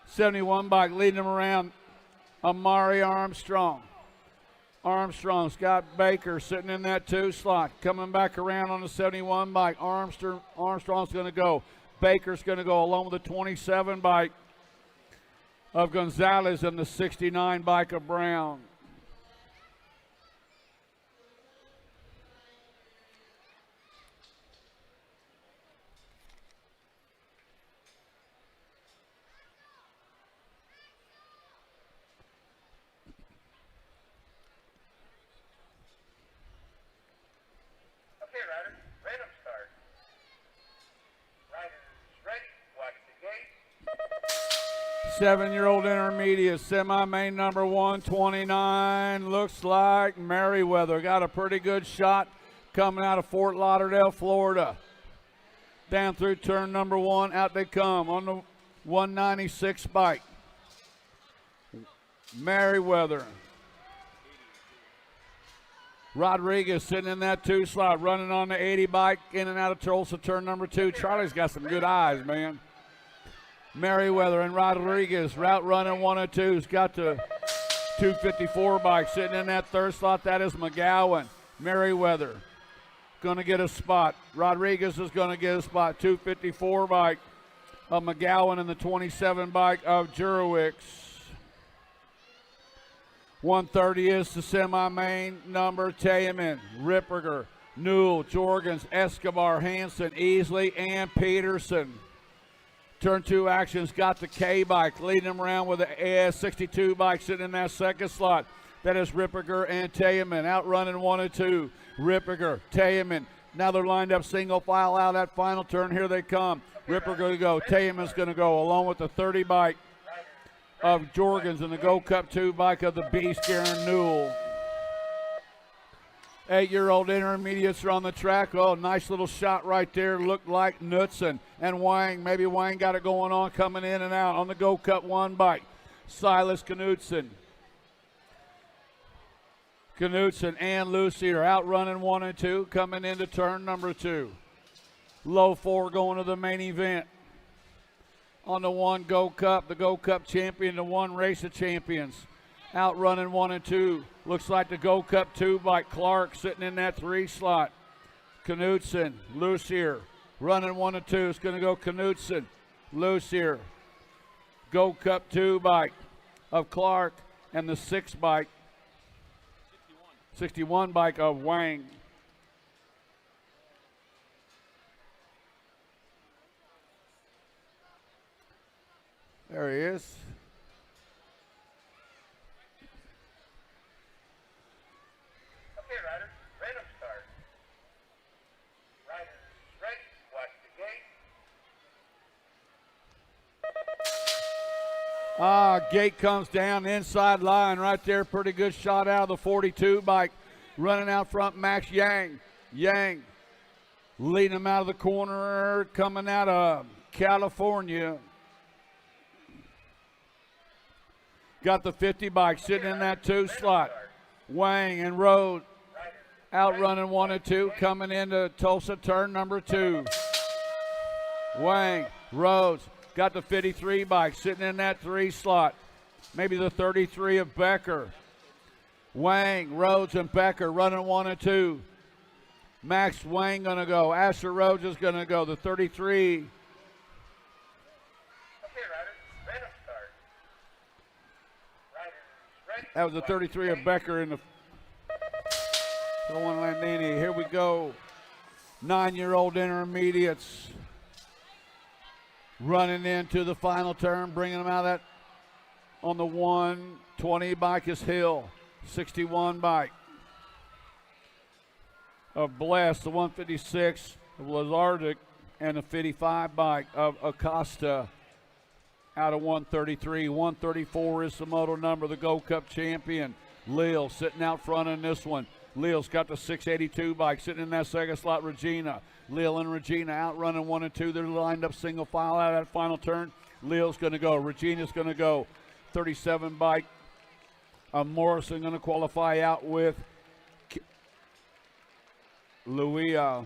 71 bike leading them around. Amari Armstrong. Armstrong's got Baker sitting in that 2 slot. Coming back around on the 71 bike. Armstrong's going to go. Baker's going to go along with the 27 bike of Gonzalez and the 69 bike of Brown. 7-year-old intermediate, semi-main number 129. Looks like Merriweather got a pretty good shot coming out of Fort Lauderdale, Florida. Down through turn number 1, out they come on the 196 bike. Merriweather. Rodriguez sitting in that 2 slot, running on the 80 bike, in and out of Tulsa, turn number 2. Charlie's got some good eyes, man. Merriweather and Rodriguez, route running 102's got the 254 bike sitting in that 3rd slot. That is McGowan. Merriweather going to get a spot. Rodriguez is going to get a spot. 254 bike of McGowan and the 27 bike of Jurowicz. 130 is the semi-main number. Tayaman, Ripperger, Newell, Jorgens, Escobar, Hansen, Easley, and Peterson. Turn 2 actions got the K bike, leading them around with the AS62 bike sitting in that 2nd slot. That is Ripperger and Tayaman, outrunning 1 and 2. Ripperger, Tayaman. Now they're lined up single file out that final turn. Here they come. Ripperger to go. Tayaman's going to go along with the 30 bike of Jorgens and the Go Cup 2 bike of the Beast, Aaron Newell. 8-year-old intermediates are on the track. Oh, nice little shot right there. Looked like Knudsen and Wang. Maybe Wang got it going on, coming in and out on the Go Cup 1 bike. Silas Knudsen. Knudsen and Lucy are outrunning 1 and 2, coming into turn number 2. Low 4 going to the main event. On the 1 Go Cup, the Go Cup champion, the 1 Race of Champions. Outrunning 1 and 2. Looks like the Go Cup 2 by Clark sitting in that 3 slot. Knudsen, Lucier, running 1 and 2. It's going to go Knudsen, Lucier. Go Cup 2 bike of Clark and the 6 bike. 61 bike of Wang. There he is. Okay, riders, random start. Riders, ready, watch the gate. Gate comes down inside line right there. Pretty good shot out of the 42 bike. Running out front, Max Yang. Yang leading him out of the corner, coming out of California. Got the 50 bike sitting in that 2 slot. Wang and Road outrunning 1 and 2, coming into Tulsa turn number 2. Wang, Rhodes, got the 53 bike sitting in that 3 slot. Maybe the 33 of Becker. Wang, Rhodes, and Becker running 1 and 2. Max Wang gonna go. Asher Rhodes is gonna go. The 33. Okay, riders, random start. Riders, ready. That was the 33 of Becker in the one Landini. Here we go. 9-year-old intermediates running into the final turn, bringing them out of that on the 120 bike is Hill. 61 bike of Bless, the 156 of Lazardic, and the 55 bike of Acosta out of 133. 134 is the moto number, the Go Cup champion. Lil sitting out front in this one. Lil's got the 682 bike sitting in that 2nd slot. Regina. Lil and Regina outrunning 1 and 2. They're lined up single file out of that final turn. Lil's going to go. Regina's going to go. 37 bike. Morrison going to qualify out with Luia.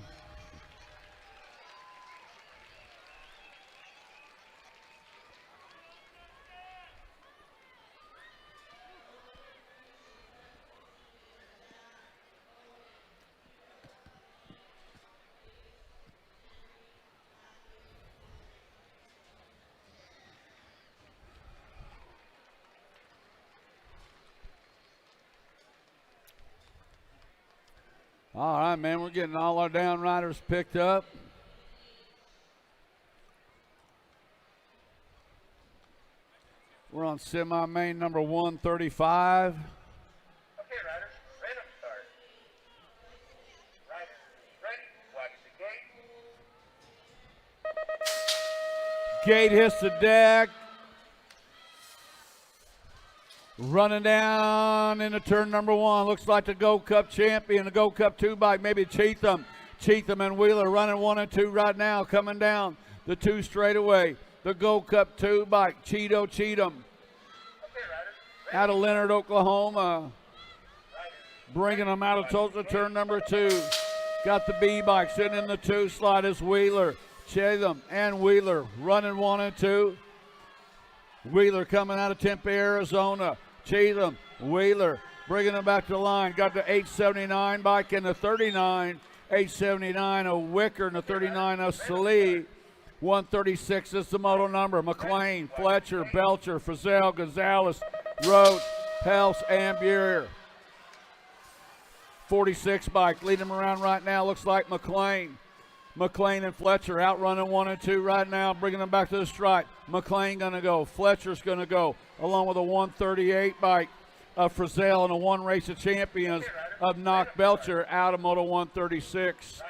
All right, man, we're getting all our down riders picked up. We're on semi-main number 135. Okay, riders, random start. Riders, ready, watch the gate. Gate hits the deck. Running down into turn number 1. Looks like the Gold Cup champion, the Gold Cup 2 bike, maybe Cheatham. Cheatham and Wheeler running 1 and 2 right now, coming down the 2 straightaway. The Gold Cup 2 bike, Cheatham. Out of Leonard, Oklahoma. Bringing them out of Tulsa, turn number 2. Got the B bike sitting in the 2 slot is Wheeler. Cheatham and Wheeler running 1 and 2. Wheeler coming out of Tempe, Arizona. Cheatham, Wheeler, bringing them back to the line. Got the 879 bike and the 39. 879 of Wicker and the 39 of Salee. 136 is the moto number. McLean, Fletcher, Belcher, Frizzell, Gonzalez, Roach, Helps, and Buer. 46 bike, leading them around right now. Looks like McLean. McLean and Fletcher out running 1 and 2 right now, bringing them back to the stripe. McLean going to go. Fletcher's going to go, along with a 138 bike of Frizzell and a 1 race of champions of Knock Belcher out of Moto 136.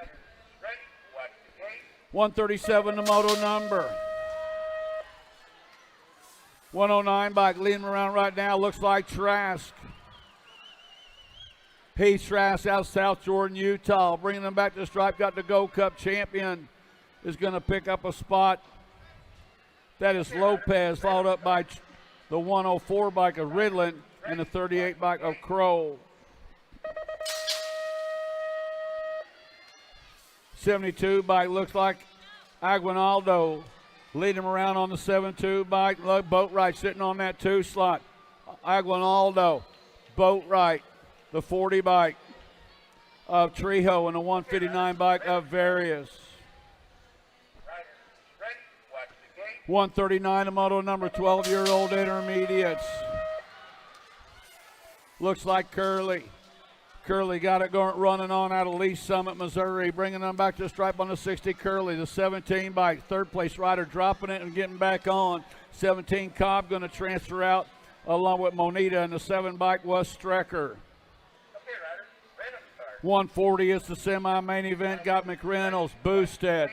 137 the moto number. 109 bike leading them around right now. Looks like Trask. Heath Trask out South Jordan, Utah. Bringing them back to the stripe. Got the Gold Cup champion. Is going to pick up a spot. That is Lopez, followed up by the 104 bike of Ridland and the 38 bike of Kroll. 72 bike looks like Aguinaldo. Leading him around on the 7-2 bike. Boatwright sitting on that 2 slot. Aguinaldo, Boatwright. The 40 bike of Trejo and the 159 bike of Various. 139 a moto number, 12-year-old intermediates. Looks like Curley. Curley got it going, running on out of Lee Summit, Missouri. Bringing them back to the stripe on the 60 Curley. The 17 bike, third place rider dropping it and getting back on. 17 Cobb going to transfer out along with Monita, and the 7 bike was Strecker. 140 is the semi-main event. Got McReynolds, Boosted,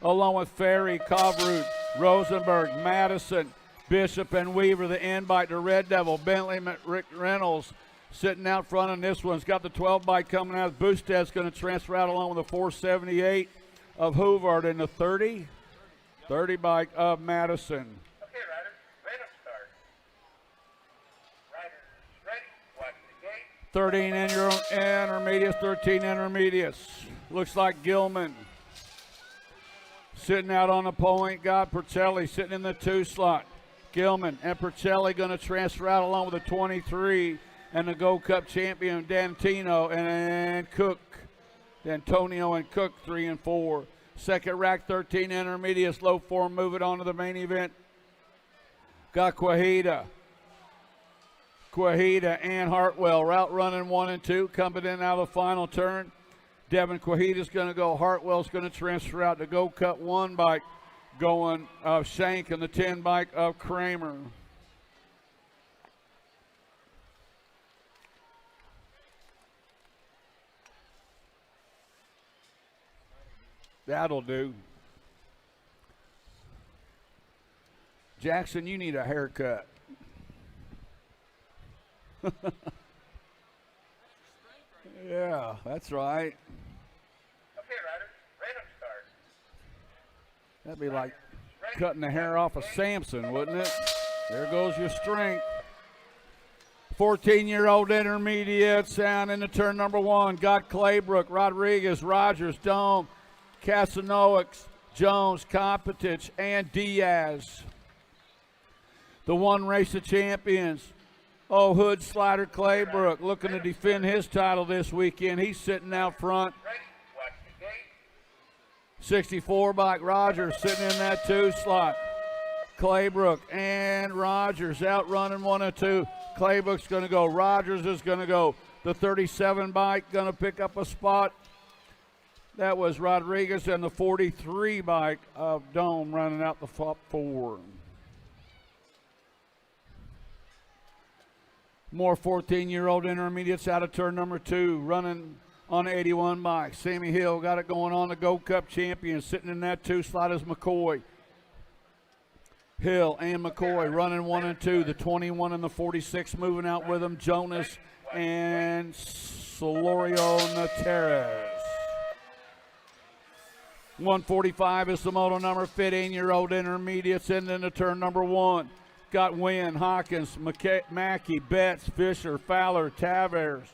along with Ferry, Covrud, Rosenberg, Madison, Bishop, and Weaver. The end bike, the Red Devil, Bentley, Rick Reynolds sitting out front on this one's got the 12 bike coming out. Boosted's going to transfer out along with the 478 of Hoovard and the 30 bike of Madison. 13 intermediates, 13 intermediates. Looks like Gilman sitting out on the point. Got Percelli sitting in the 2 slot. Gilman and Percelli going to transfer out along with the 23 and the Gold Cup champion D'Antonio and Cook. D'Antonio and Cook 3 and 4. Second rack, 13 intermediates, low form, move it on to the main event. Got Quahita and Hartwell, route running 1 and 2, coming in out of the final turn. Devin Quahita's going to go. Hartwell's going to transfer out the Gold Cup 1 bike going of Shank and the 10 bike of Kramer. That'll do. Jackson, you need a haircut. Yeah, that's right. Okay, riders, random start. That'd be like cutting the hair off of Samson, wouldn't it? There goes your strength. 14-year-old intermediate sound into turn number 1. Got Claybrook, Rodriguez, Rogers, Dome, Casanoix, Jones, Kopitich, and Diaz. The 1 race of champions. Oh, Hood Slider Claybrook looking to defend his title this weekend. He's sitting out front. 64 bike Rogers sitting in that 2 slot. Claybrook and Rogers out running 1 and 2. Claybrook's going to go. Rogers is going to go. The 37 bike going to pick up a spot. That was Rodriguez and the 43 bike of Dome running out the top 4. More 14-year-old intermediates out of turn number 2, running on the 81 bike. Sammy Hill got it going on. The Gold Cup champion sitting in that 2 slot is McCoy. Hill and McCoy running 1 and 2. The 21 and the 46 moving out with them. Jonas and Solorio Nateres. 145 is the moto number. 15-year-old intermediates into turn number 1. Got Wynn, Hawkins, Mackey, Betts, Fisher, Fowler, Tavares,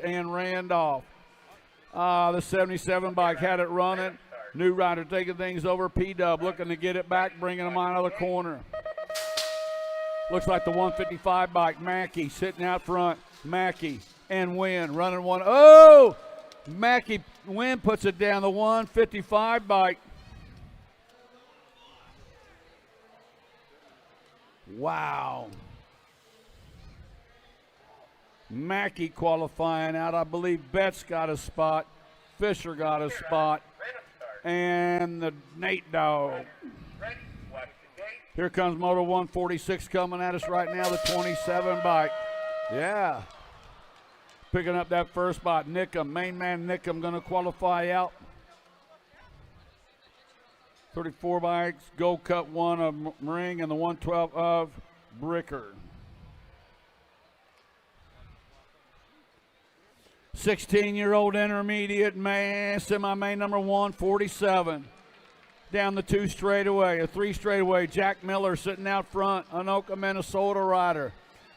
and Randolph. The 77 bike had it running. New rider taking things over. P-Dub looking to get it back, bringing them out of the corner. Looks like the 155 bike. Mackey sitting out front. Mackey and Wynn running 1. Oh! Mackey, Wynn puts it down. The 155 bike. Wow. Mackey qualifying out. I believe Betts got a spot. Fisher got a spot. And the Nate Dog. Here comes Moto 146 coming at us right now, the 27 bike. Yeah. Picking up that first spot. Nickham, main man Nickham going to qualify out. 34 bikes, Gold Cup 1 of Ring and the 112 of Bricker. 16-year-old intermediate man, semi-main number 147. Down the 2 straightaway, a 3 straightaway. Jack Miller sitting out front, Anoka, Minnesota rider.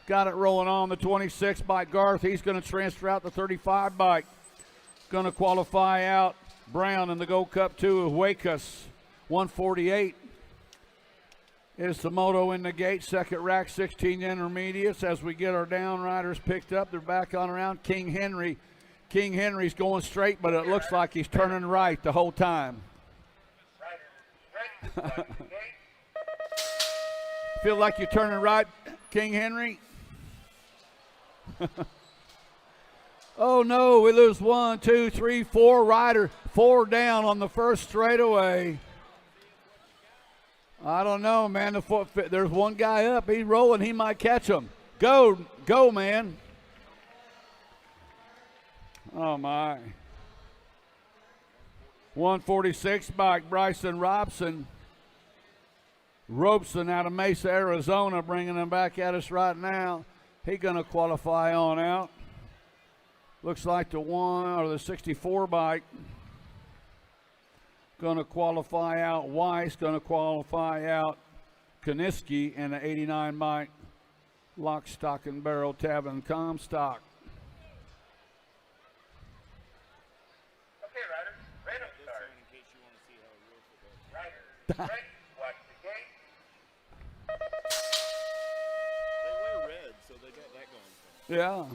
Got it rolling on the 26 bike. Garth, he's going to transfer out the 35 bike. Going to qualify out Brown in the Gold Cup 2 of Wakus. 148 is the moto in the gate. Second rack, 16 intermediates. As we get our down riders picked up, they're back on around. King Henry. King Henry's going straight, but it looks like he's turning right the whole time. Feel like you're turning right, King Henry? Oh no, we lose 1, 2, 3, 4 rider. 4 down on the first straightaway. I don't know, man. There's one guy up. He's rolling. He might catch him. Go, man. Oh, my. 146 bike, Bryson Robson. Robeson out of Mesa, Arizona, bringing him back at us right now. He's going to qualify on out. Looks like the 64 bike. Going to qualify out Weiss, going to qualify out Kaniski, and the 89 bike Lock, Stock, and Barrel Tavern Comstock. Okay, riders, random start. In case you want to see how it works. Riders, ready, watch the gate. They wear red, so they got that going for them. Yeah.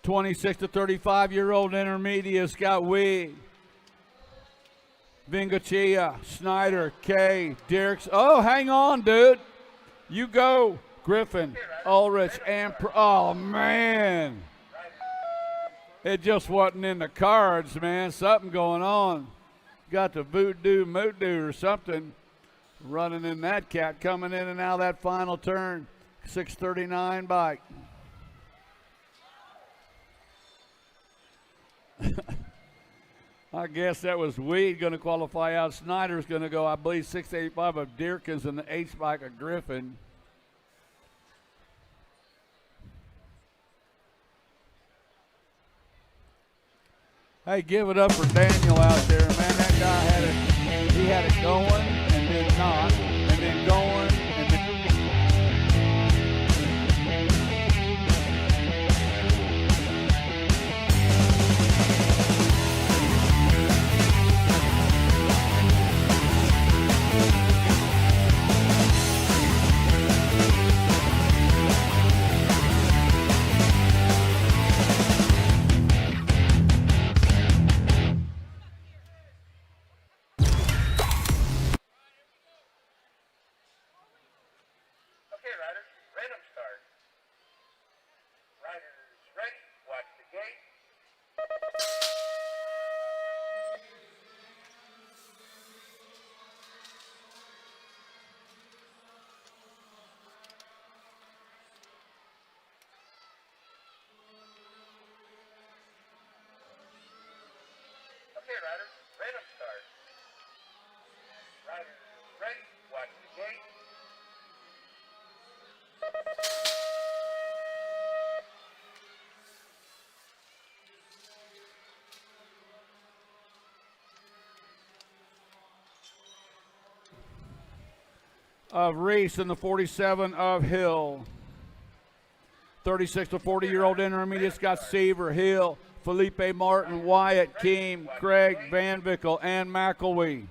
26 to 35-year-old intermediates got Wig, Vingachia, Snyder, Kay, Dirks. Oh, hang on, dude. You go. Griffin, Ulrich, and oh, man. It just wasn't in the cards, man. Something going on. Got the voodoo or something running in that cat, coming in and out of that final turn. 639 bike. I guess that was Weed going to qualify out. Snyder's going to go, I believe, 685 of Dirkins and the H bike of Griffin. Hey, give it up for Daniel out there, man. That guy had it going and then not, and then going and then. Okay, riders, random start. Riders, of Reese and the 47 of Hill. 36 to 40-year-old intermediates got Seaver, Hill, Felipe Martin, Wyatt, Keem, Craig, Van Vickle, and McElwee. Is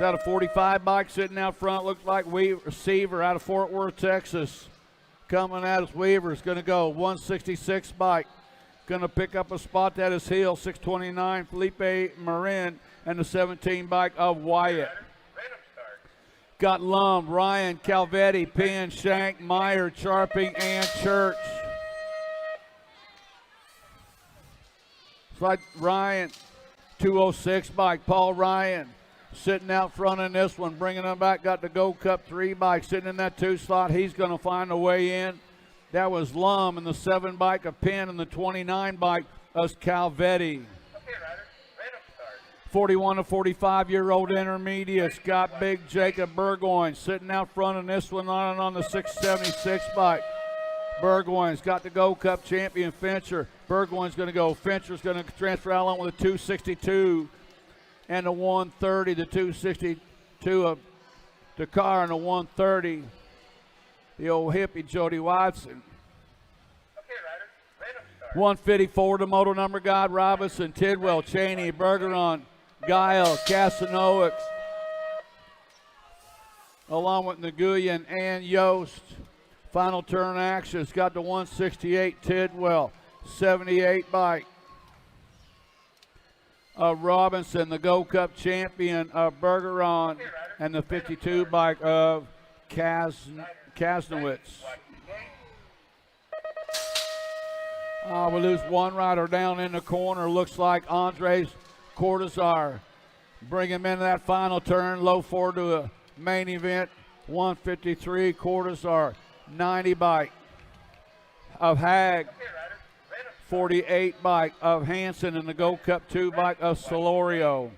that a 45 bike sitting out front? Looks like Seaver out of Fort Worth, Texas. Coming at us, Weaver's going to go 166 bike. Going to pick up a spot. That is Hill, 629, Felipe Marin, and the 17 bike of Wyatt. Got Lum, Ryan, Calvetti, Penn, Shank, Meyer, Charping, and Church. It's like Ryan, 206 bike, Paul Ryan. Sitting out front in this one, bringing them back. Got the Gold Cup 3 bike sitting in that 2 slot. He's going to find a way in. That was Lum and the 7 bike of Penn and the 29 bike of Calvetti. 41 to 45-year-old intermediates got Big Jacob Burgoyne sitting out front in this one on the 676 bike. Burgoyne's got the Gold Cup champion Fincher. Burgoyne's going to go. Fincher's going to transfer out along with a 262 and a 130. The 262 of Dakar and a 130. The old hippie Jody Watson. 154 the moto number God Robinson, Tidwell, Cheney, Bergeron, Guile, Casanoix, along with Nguyen and Yost. Final turn action. It's got the 168 Tidwell, 78 bike of Robinson, the Gold Cup champion of Bergeron, and the 52 bike of Kasnowitz. We lose one rider down in the corner. Looks like Andres Cortazar. Bring him into that final turn. Low forward to a main event. 153 Cortazar. 90 bike of Hag. 48 bike of Hanson and the Gold Cup 2 bike of Solorio.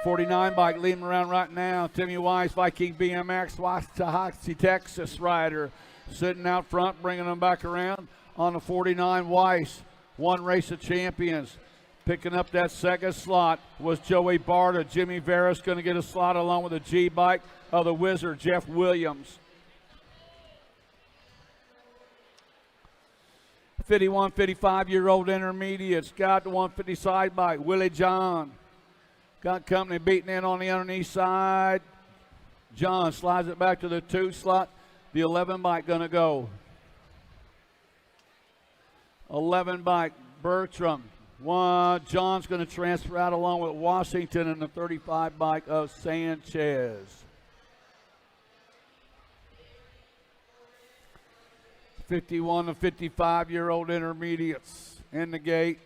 49 bike leading around right now. Timmy Weiss, Viking BMX, Waxahachie, Texas rider. Sitting out front, bringing them back around. On the 49, Weiss, one race of champions. Picking up that second slot was Joey Barta. Jimmy Veras going to get a slot along with a G bike of the Wizard, Jeff Williams. 51, 55-year-old intermediates. Got the 150 side bike, Willie John. Got company beating in on the underneath side. John slides it back to the 2 slot. The 11 bike going to go. 11 bike, Bertram. John's going to transfer out along with Washington and the 35 bike of Sanchez. 51 to 55-year-old intermediates in the gate.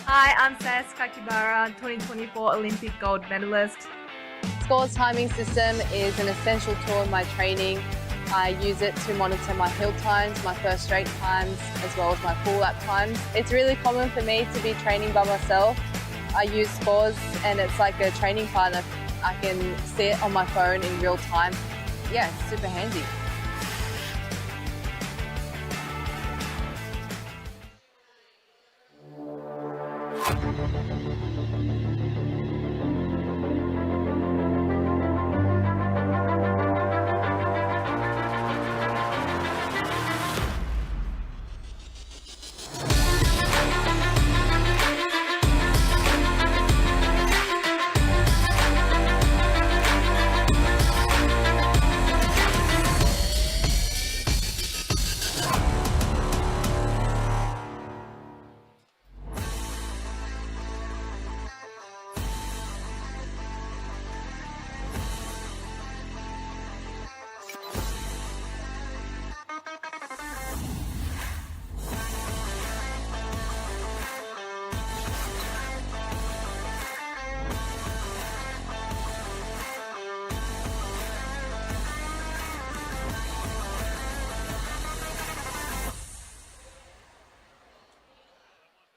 Hi, I'm Sass Kakibara, 2024 Olympic gold medalist. Scores timing system is an essential tool in my training. I use it to monitor my hill times, my first straight times, as well as my full lap times. It's really common for me to be training by myself. I use Scores and it's like a training partner. I can see it on my phone in real time. Yeah, it's super handy.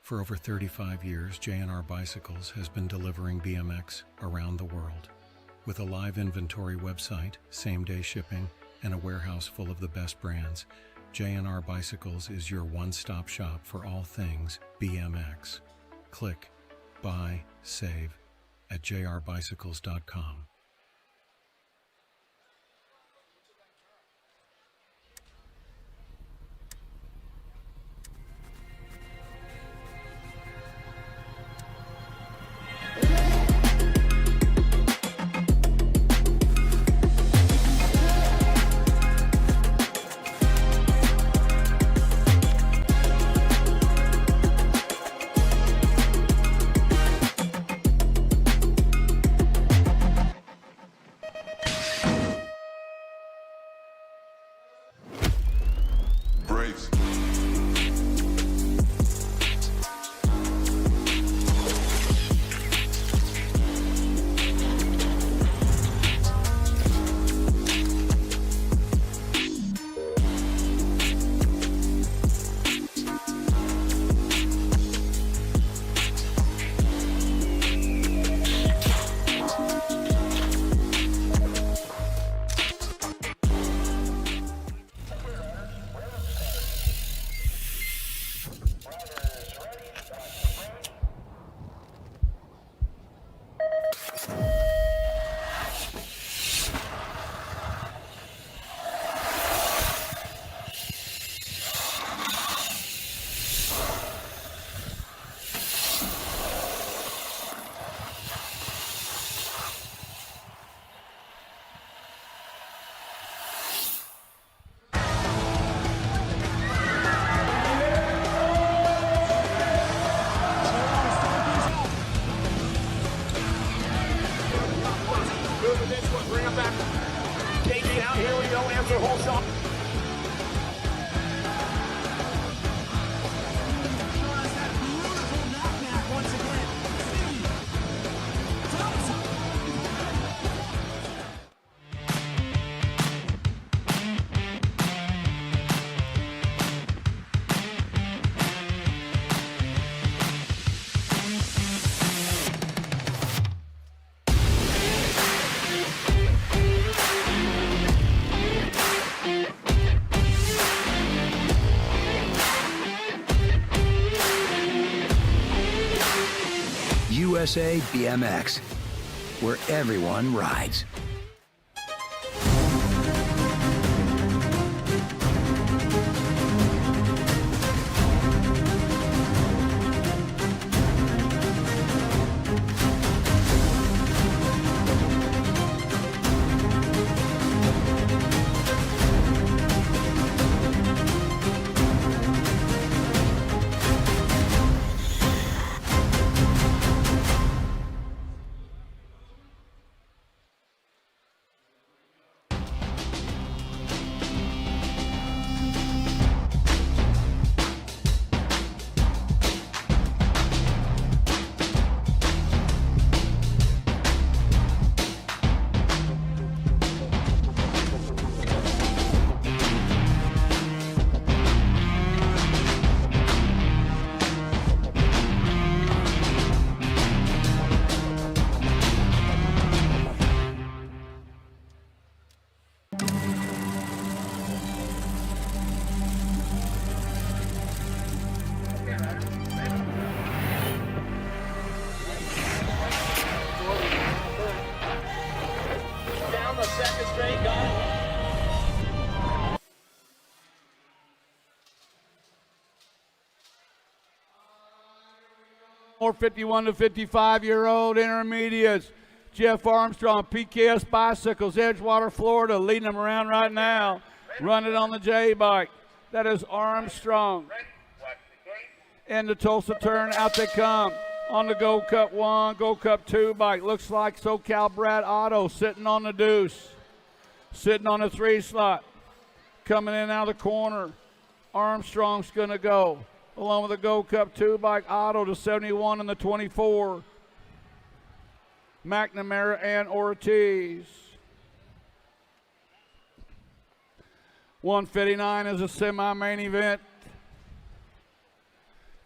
For over 35 years, J&R Bicycles has been delivering BMX around the world. With a live inventory website, same-day shipping, and a warehouse full of the best brands, J&R Bicycles is your one-stop shop for all things BMX. Click, buy, save at jrbicycles.com. USA BMX, where everyone rides. Down the second straight, got it. 51 to 55-year-old intermediates. Jeff Armstrong, PKS Bicycles, Edgewater, Florida, leading them around right now. Running on the J bike. That is Armstrong. In the Tulsa turn, out they come. On the Go Cup 1, Go Cup 2 bike. Looks like SoCal Brad Otto sitting on the deuce. Sitting on the 3 slot. Coming in out of the corner. Armstrong's going to go. Along with the Go Cup 2 bike, Otto, the 71 and the 24. McNamara and Ortiz. 159 is a semi-main event.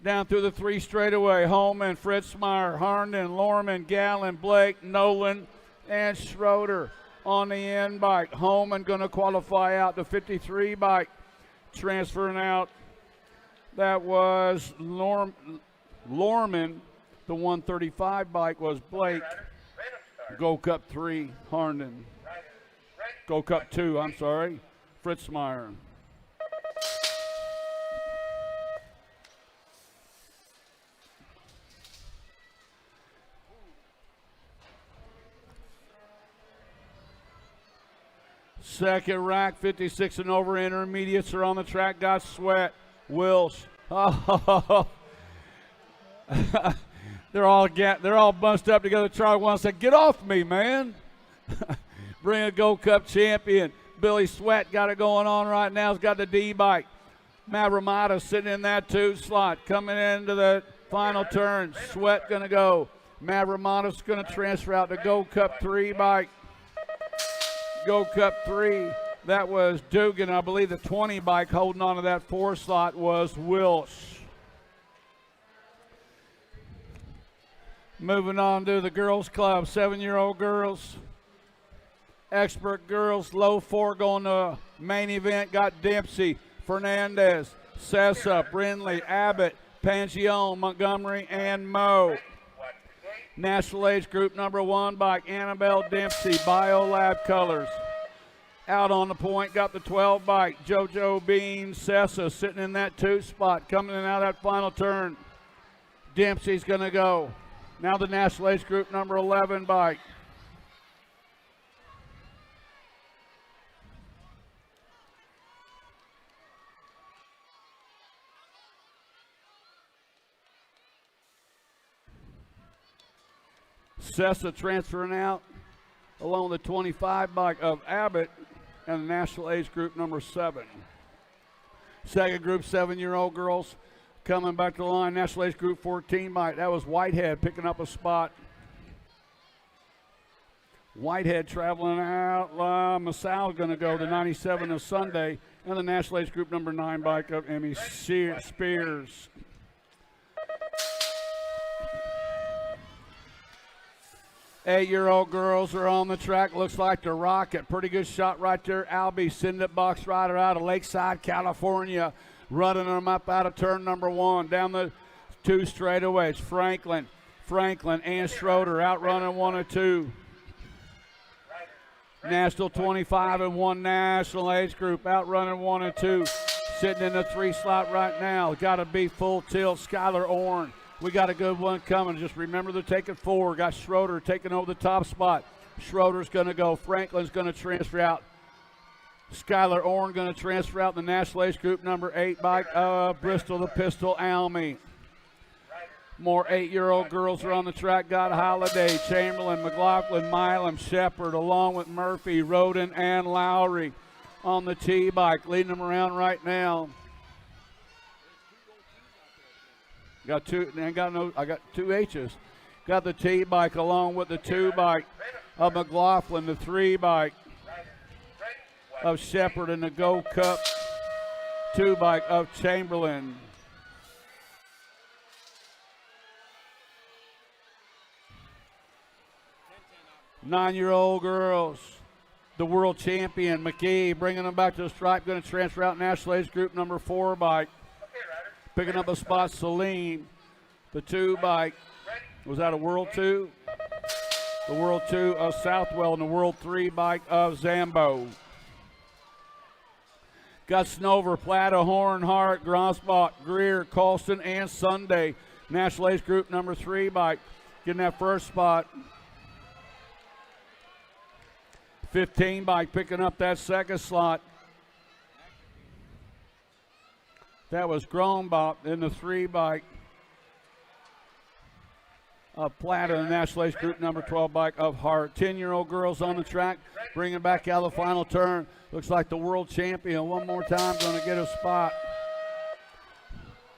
Down through the 3 straightaway. Holman, Fritzmeyer, Harnden, Lorman, Gallen, Blake, Nolan, and Schroeder on the end bike. Holman going to qualify out the 53 bike. Transferring out, that was Lorman. The 135 bike was Blake. Go Cup 3, Harnden. Go Cup 2, I'm sorry, Fritzmeyer. Second rack, 56 and over intermediates are on the track. Got Sweat, Wilsh. Oh, they're all bunched up together. Charlie wants to get off me, man. Bring a Gold Cup champion. Billy Sweat got it going on right now. He's got the D bike. Mavramata sitting in that 2 slot. Coming into the final turn. Sweat going to go. Mavramata's going to transfer out the Gold Cup 3 bike. Gold Cup 3. That was Dugan. I believe the 20 bike holding on to that 4 slot was Wilsh. Moving on to the girls club. 7-year-old girls. Expert girls. Low 4 going to main event. Got Dempsey, Fernandez, Sessa, Brindley, Abbott, Pangione, Montgomery, and Moe. National age group number 1 bike, Annabelle Dempsey, Biolab colors. Out on the point, got the 12 bike, JoJo Bean, Sessa sitting in that 2 spot, coming in out of that final turn. Dempsey's going to go. Now the national age group number 11 bike. Sessa transferring out along the 25 bike of Abbott and the national age group number 7. Second group, 7-year-old girls coming back to the line. National age group 14 bike. That was Whitehead picking up a spot. Whitehead traveling out. Massao's going to go. The 97 of Sunday. And the national age group number 9 bike of Emmy Spears. Eight-year-old girls are on the track. Looks like the rocket. Pretty good shot right there. Albie, Sindit box rider out of Lakeside, California. Running them up out of turn number 1. Down the 2 straightaways. Franklin and Schroeder outrunning 1 and 2. National 25 and 1 national age group outrunning 1 and 2. Sitting in the 3 slot right now. Got to be full tilt. Skylar Orn. We got a good one coming. Just remember they're taking 4. Got Schroeder taking over the top spot. Schroeder's going to go. Franklin's going to transfer out. Skylar Orn going to transfer out the national age group number 8 bike of Bristol the Pistol Almy. More 8-year-old girls are on the track. Got Holiday, Chamberlain, McLaughlin, Milam, Shepard, along with Murphy, Roden, and Lowry on the T bike, leading them around right now. Got 2, I got 2 H's. Got the T bike along with the 2 bike of McLaughlin, the 3 bike of Shepard, and the Gold Cup 2 bike of Chamberlain. Nine-year-old girls, the world champion McKee, bringing them back to the stripe, going to transfer out national age group number 4 bike. Picking up a spot, Salim, the 2 bike. Was that a World 2? The World 2 of Southwell and the World 3 bike of Zambo. Got Snover, Plata, Horn, Hart, Grosbach, Greer, Colston, and Sunday. National age group number 3 bike. Getting that first spot. 15 bike picking up that second slot. That was Grombach in the 3 bike of Plata, and national age group number 12 bike of Hart. 10-year-old girls on the track, bringing back out of the final turn. Looks like the world champion one more time going to get a spot.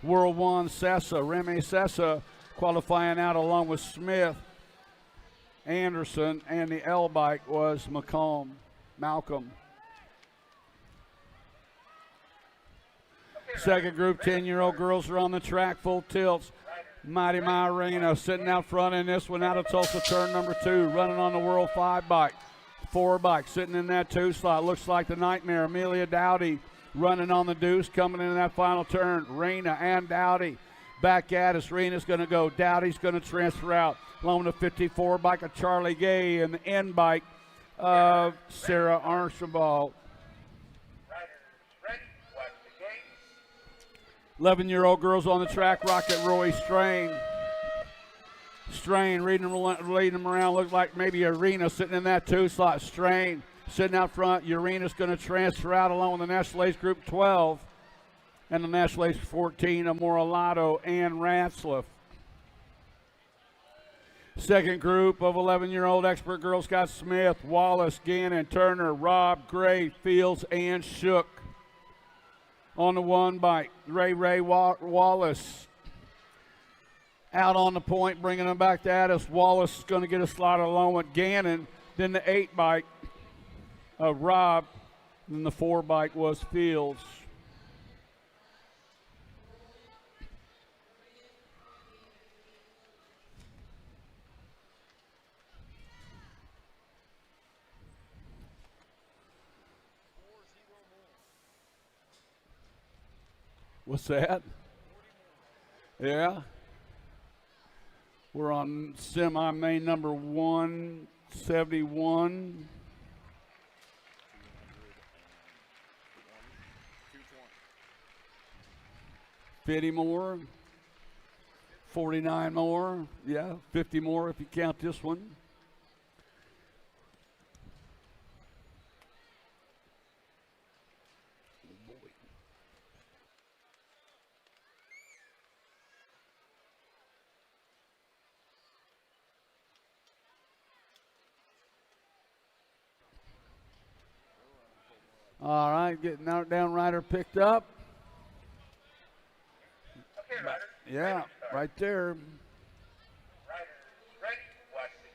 World 1 Sessa, Remy Sessa qualifying out along with Smith, Anderson, and the L bike was Malcolm. Second group, 10-year-old girls are on the track, full tilts. Mighty Myrena sitting out front in this one out of Tulsa, turn number 2, running on the World 5 bike. 4 bike sitting in that 2 slot. Looks like the Nightmare. Amelia Dowdy running on the deuce, coming in that final turn. Rena and Dowdy back at us. Rena's going to go. Dowdy's going to transfer out. Along with the 54 bike of Charlie Gay and the N bike of Sarah Archibald. 11-year-old girls on the track, Rocket Roy Strain. Strain leading them around. Looks like maybe Arena sitting in that 2 slot. Strain sitting out front. Urena's going to transfer out along with the National Ace Group 12 and the National Ace 14 of Moralato and Ratzliff. Second group of 11-year-old expert girls got Smith, Wallace, Gannon, Turner, Robb, Gray, Fields, and Shook. On the 1 bike, Ray Wallace out on the point, bringing them back to us. Wallace is going to get a slot along with Gannon. Then the 8 bike of Robb, and the 4 bike was Fields. What's that? Yeah. We're on semi-main number 171. 50 more. 49 more. Yeah, 50 more if you count this one. All right, getting our down rider picked up. Okay, riders. Yeah, right there. Riders ready. Watch the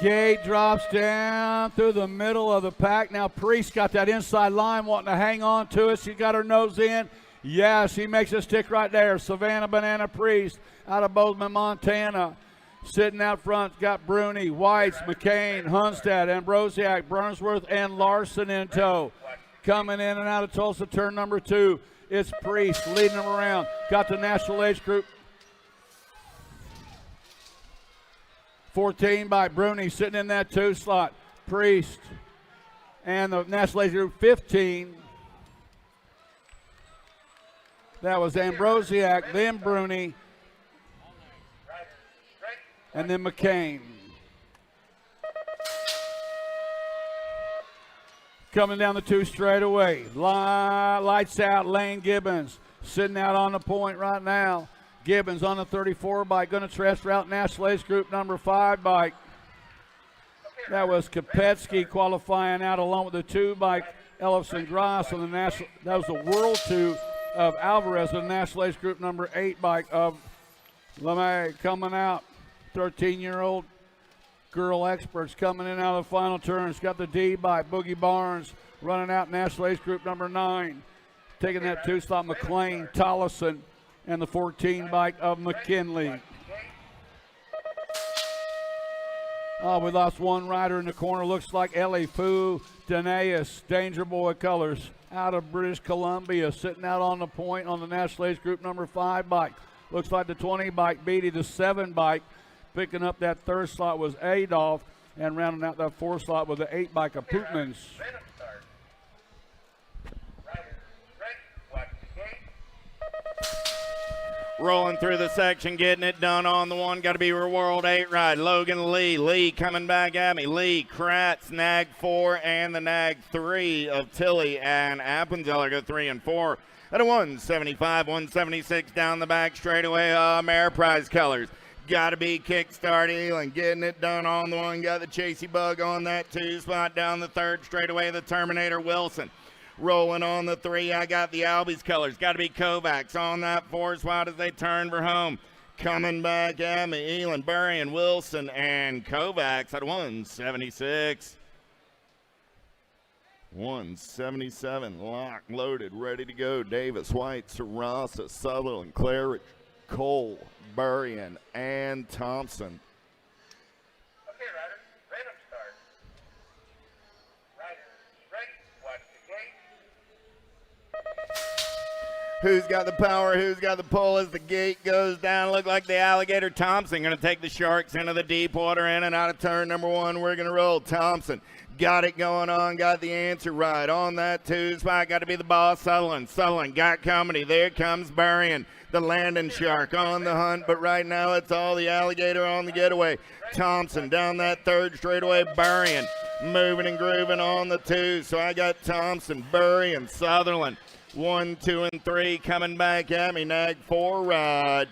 gate. Gate drops down through the middle of the pack. Now Priest got that inside line wanting to hang on to it. She got her nose in. Yeah, she makes it stick right there. Savannah Banana Priest out of Bozeman, Montana. Sitting out front, got Bruni, Whites, McCain, Hunstad, Ambrosiak, Burnsworth, and Larson in tow. Coming in and out of Tulsa, turn number 2. It's Priest leading them around. Got the National Age Group 14 by Bruni sitting in that 2 slot. Priest and the National Age Group 15. That was Ambrosiak, then Bruni, and then McCain. Coming down the 2 straight away. Lights out, Lane Gibbons sitting out on the point right now. Gibbons on the 34 bike, going to transfer out National Ace Group number 5 bike. That was Kopetsky qualifying out along with the 2 bike, Ellison Gross on the national. That was the World 2 of Alvarez, the National Ace Group number 8 bike of LeMay coming out. 13-year-old girl experts coming in out of the final turns. Got the D by Boogie Barnes running out National Ace Group number 9. Taking that 2 slot, McLean, Tollison, and the 14 bike of McKinley. Oh, we lost one rider in the corner. Looks like Ellie Fu Danaeus, Danger Boy colors, out of British Columbia, sitting out on the point on the National Ace Group number 5 bike. Looks like the 20 bike Beatty, the 7 bike. Picking up that 3rd slot was Adolph, and rounding out that 4th slot with the 8 bike of Pootmans. Rolling through the section, getting it done on the 1. Got to be your World 8 ride. Logan Lee. Lee coming back at me. Lee, Kratz, Nag 4, and the Nag 3 of Tilly and Appenzeller go 3 and 4. At a 175, 176 down the back straightaway. Ameriprise colors. Got to be Kickstart Elon, getting it done on the 1. Got the Chasey Bug on that 2 spot down the 3rd straightaway. The Terminator Wilson. Rolling on the 3, I got the Albies colors. Got to be Kovacs on that 4 spot as they turn for home. Coming back at me, Elon, Burry, and Wilson, and Kovacs at 176. 177, locked, loaded, ready to go. Davis, White, Sarasa, Sutherland, Claridge, Cole, Burrian, and Thompson. Okay, riders, random start. Riders, ready, watch the gate. Who's got the power? Who's got the pull as the gate goes down? Look like the alligator. Thompson going to take the Sharks into the deep water, in and out of turn number 1. We're going to roll. Thompson got it going on, got the answer right on that 2 spot. Got to be the boss, Sutherland. Sutherland got company. There comes Burrian, the landing shark on the hunt, but right now it's all the alligator on the getaway. Thompson down that 3rd straightaway. Burrian moving and grooving on the 2. So I got Thompson, Burrian, Sutherland. 1, 2, and 3 coming back at me. Nag 4 ride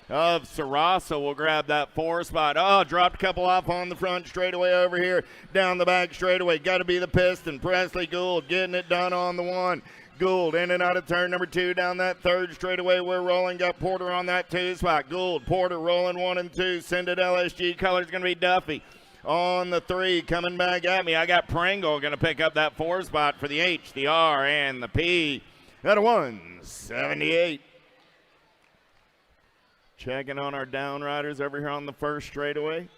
of Sarasa will grab that 4 spot. Oh, dropped a couple off on the front straightaway over here. Down the back straightaway. Got to be the piston. Presley Gould getting it done on the 1. Gould in and out of turn number 2. Down that 3rd straightaway. We're rolling. Got Porter on that 2 spot. Gould, Porter rolling 1 and 2. Send it LSG. Color's going to be Duffy. On the 3 coming back at me. I got Pringle going to pick up that 4 spot for the H, the R, and the P. At a 178. Checking on our down riders over here on the 1st straightaway.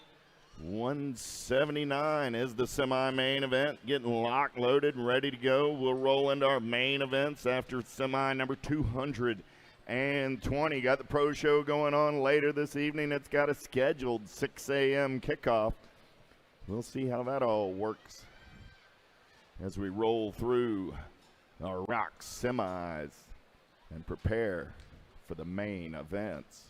179 is the semi-main event. Getting locked, loaded, and ready to go. We'll roll into our main events after semi number 220. Got the pro show going on later this evening. It's got a scheduled 6 a.m. kickoff. We'll see how that all works as we roll through our rock semis and prepare for the main events.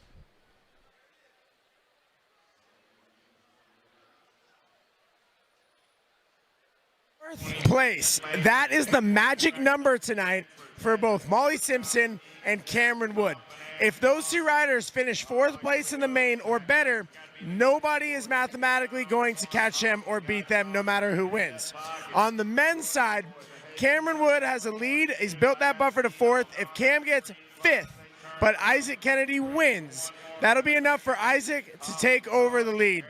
Place. That is the magic number tonight for both Molly Simpson and Cameron Wood. If those 2 riders finish 4th place in the main or better, nobody is mathematically going to catch them or beat them no matter who wins. On the men's side, Cameron Wood has a lead. He's built that buffer to 4th. If Cam gets 5th, but Isaac Kennedy wins, that'll be enough for Isaac to take over the lead.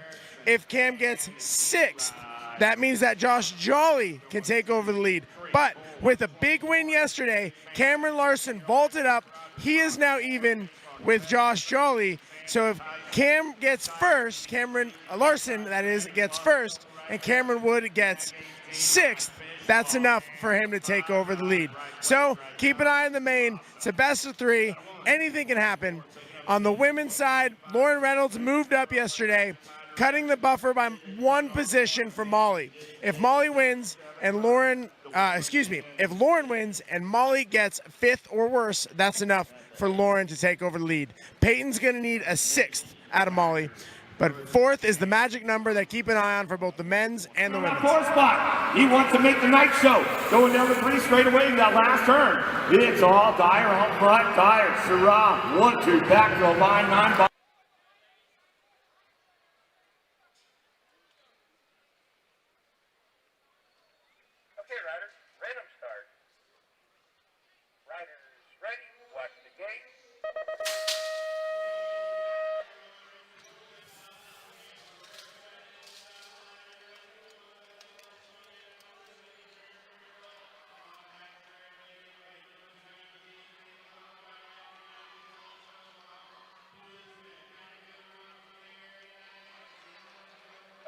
If Cam gets 6th, that means that Josh Jolly can take over the lead. But with a big win yesterday, Cameron Larson vaulted up. He is now even with Josh Jolly. So if Cam gets 1st, Cameron Larson, that is, gets 1st, and Cameron Wood gets 6th, that's enough for him to take over the lead. So keep an eye on the main. It's a best of 3. Anything can happen. On the women's side, Lauren Reynolds moved up yesterday, cutting the buffer by 1 position for Molly. If Molly wins and if Lauren wins and Molly gets 5th or worse, that's enough for Lauren to take over the lead. Peyton's going to need a 6th out of Molly. But 4th is the magic number that keep an eye on for both the men's and the women's. 4 spot. He wants to make the night show. Going down the 3 straightaway in that last turn. It's all Dyer on front. Dyer, Sarah, 1, 2, back to the line, 9 by. Okay, riders, random start. Riders, ready, watch the gate.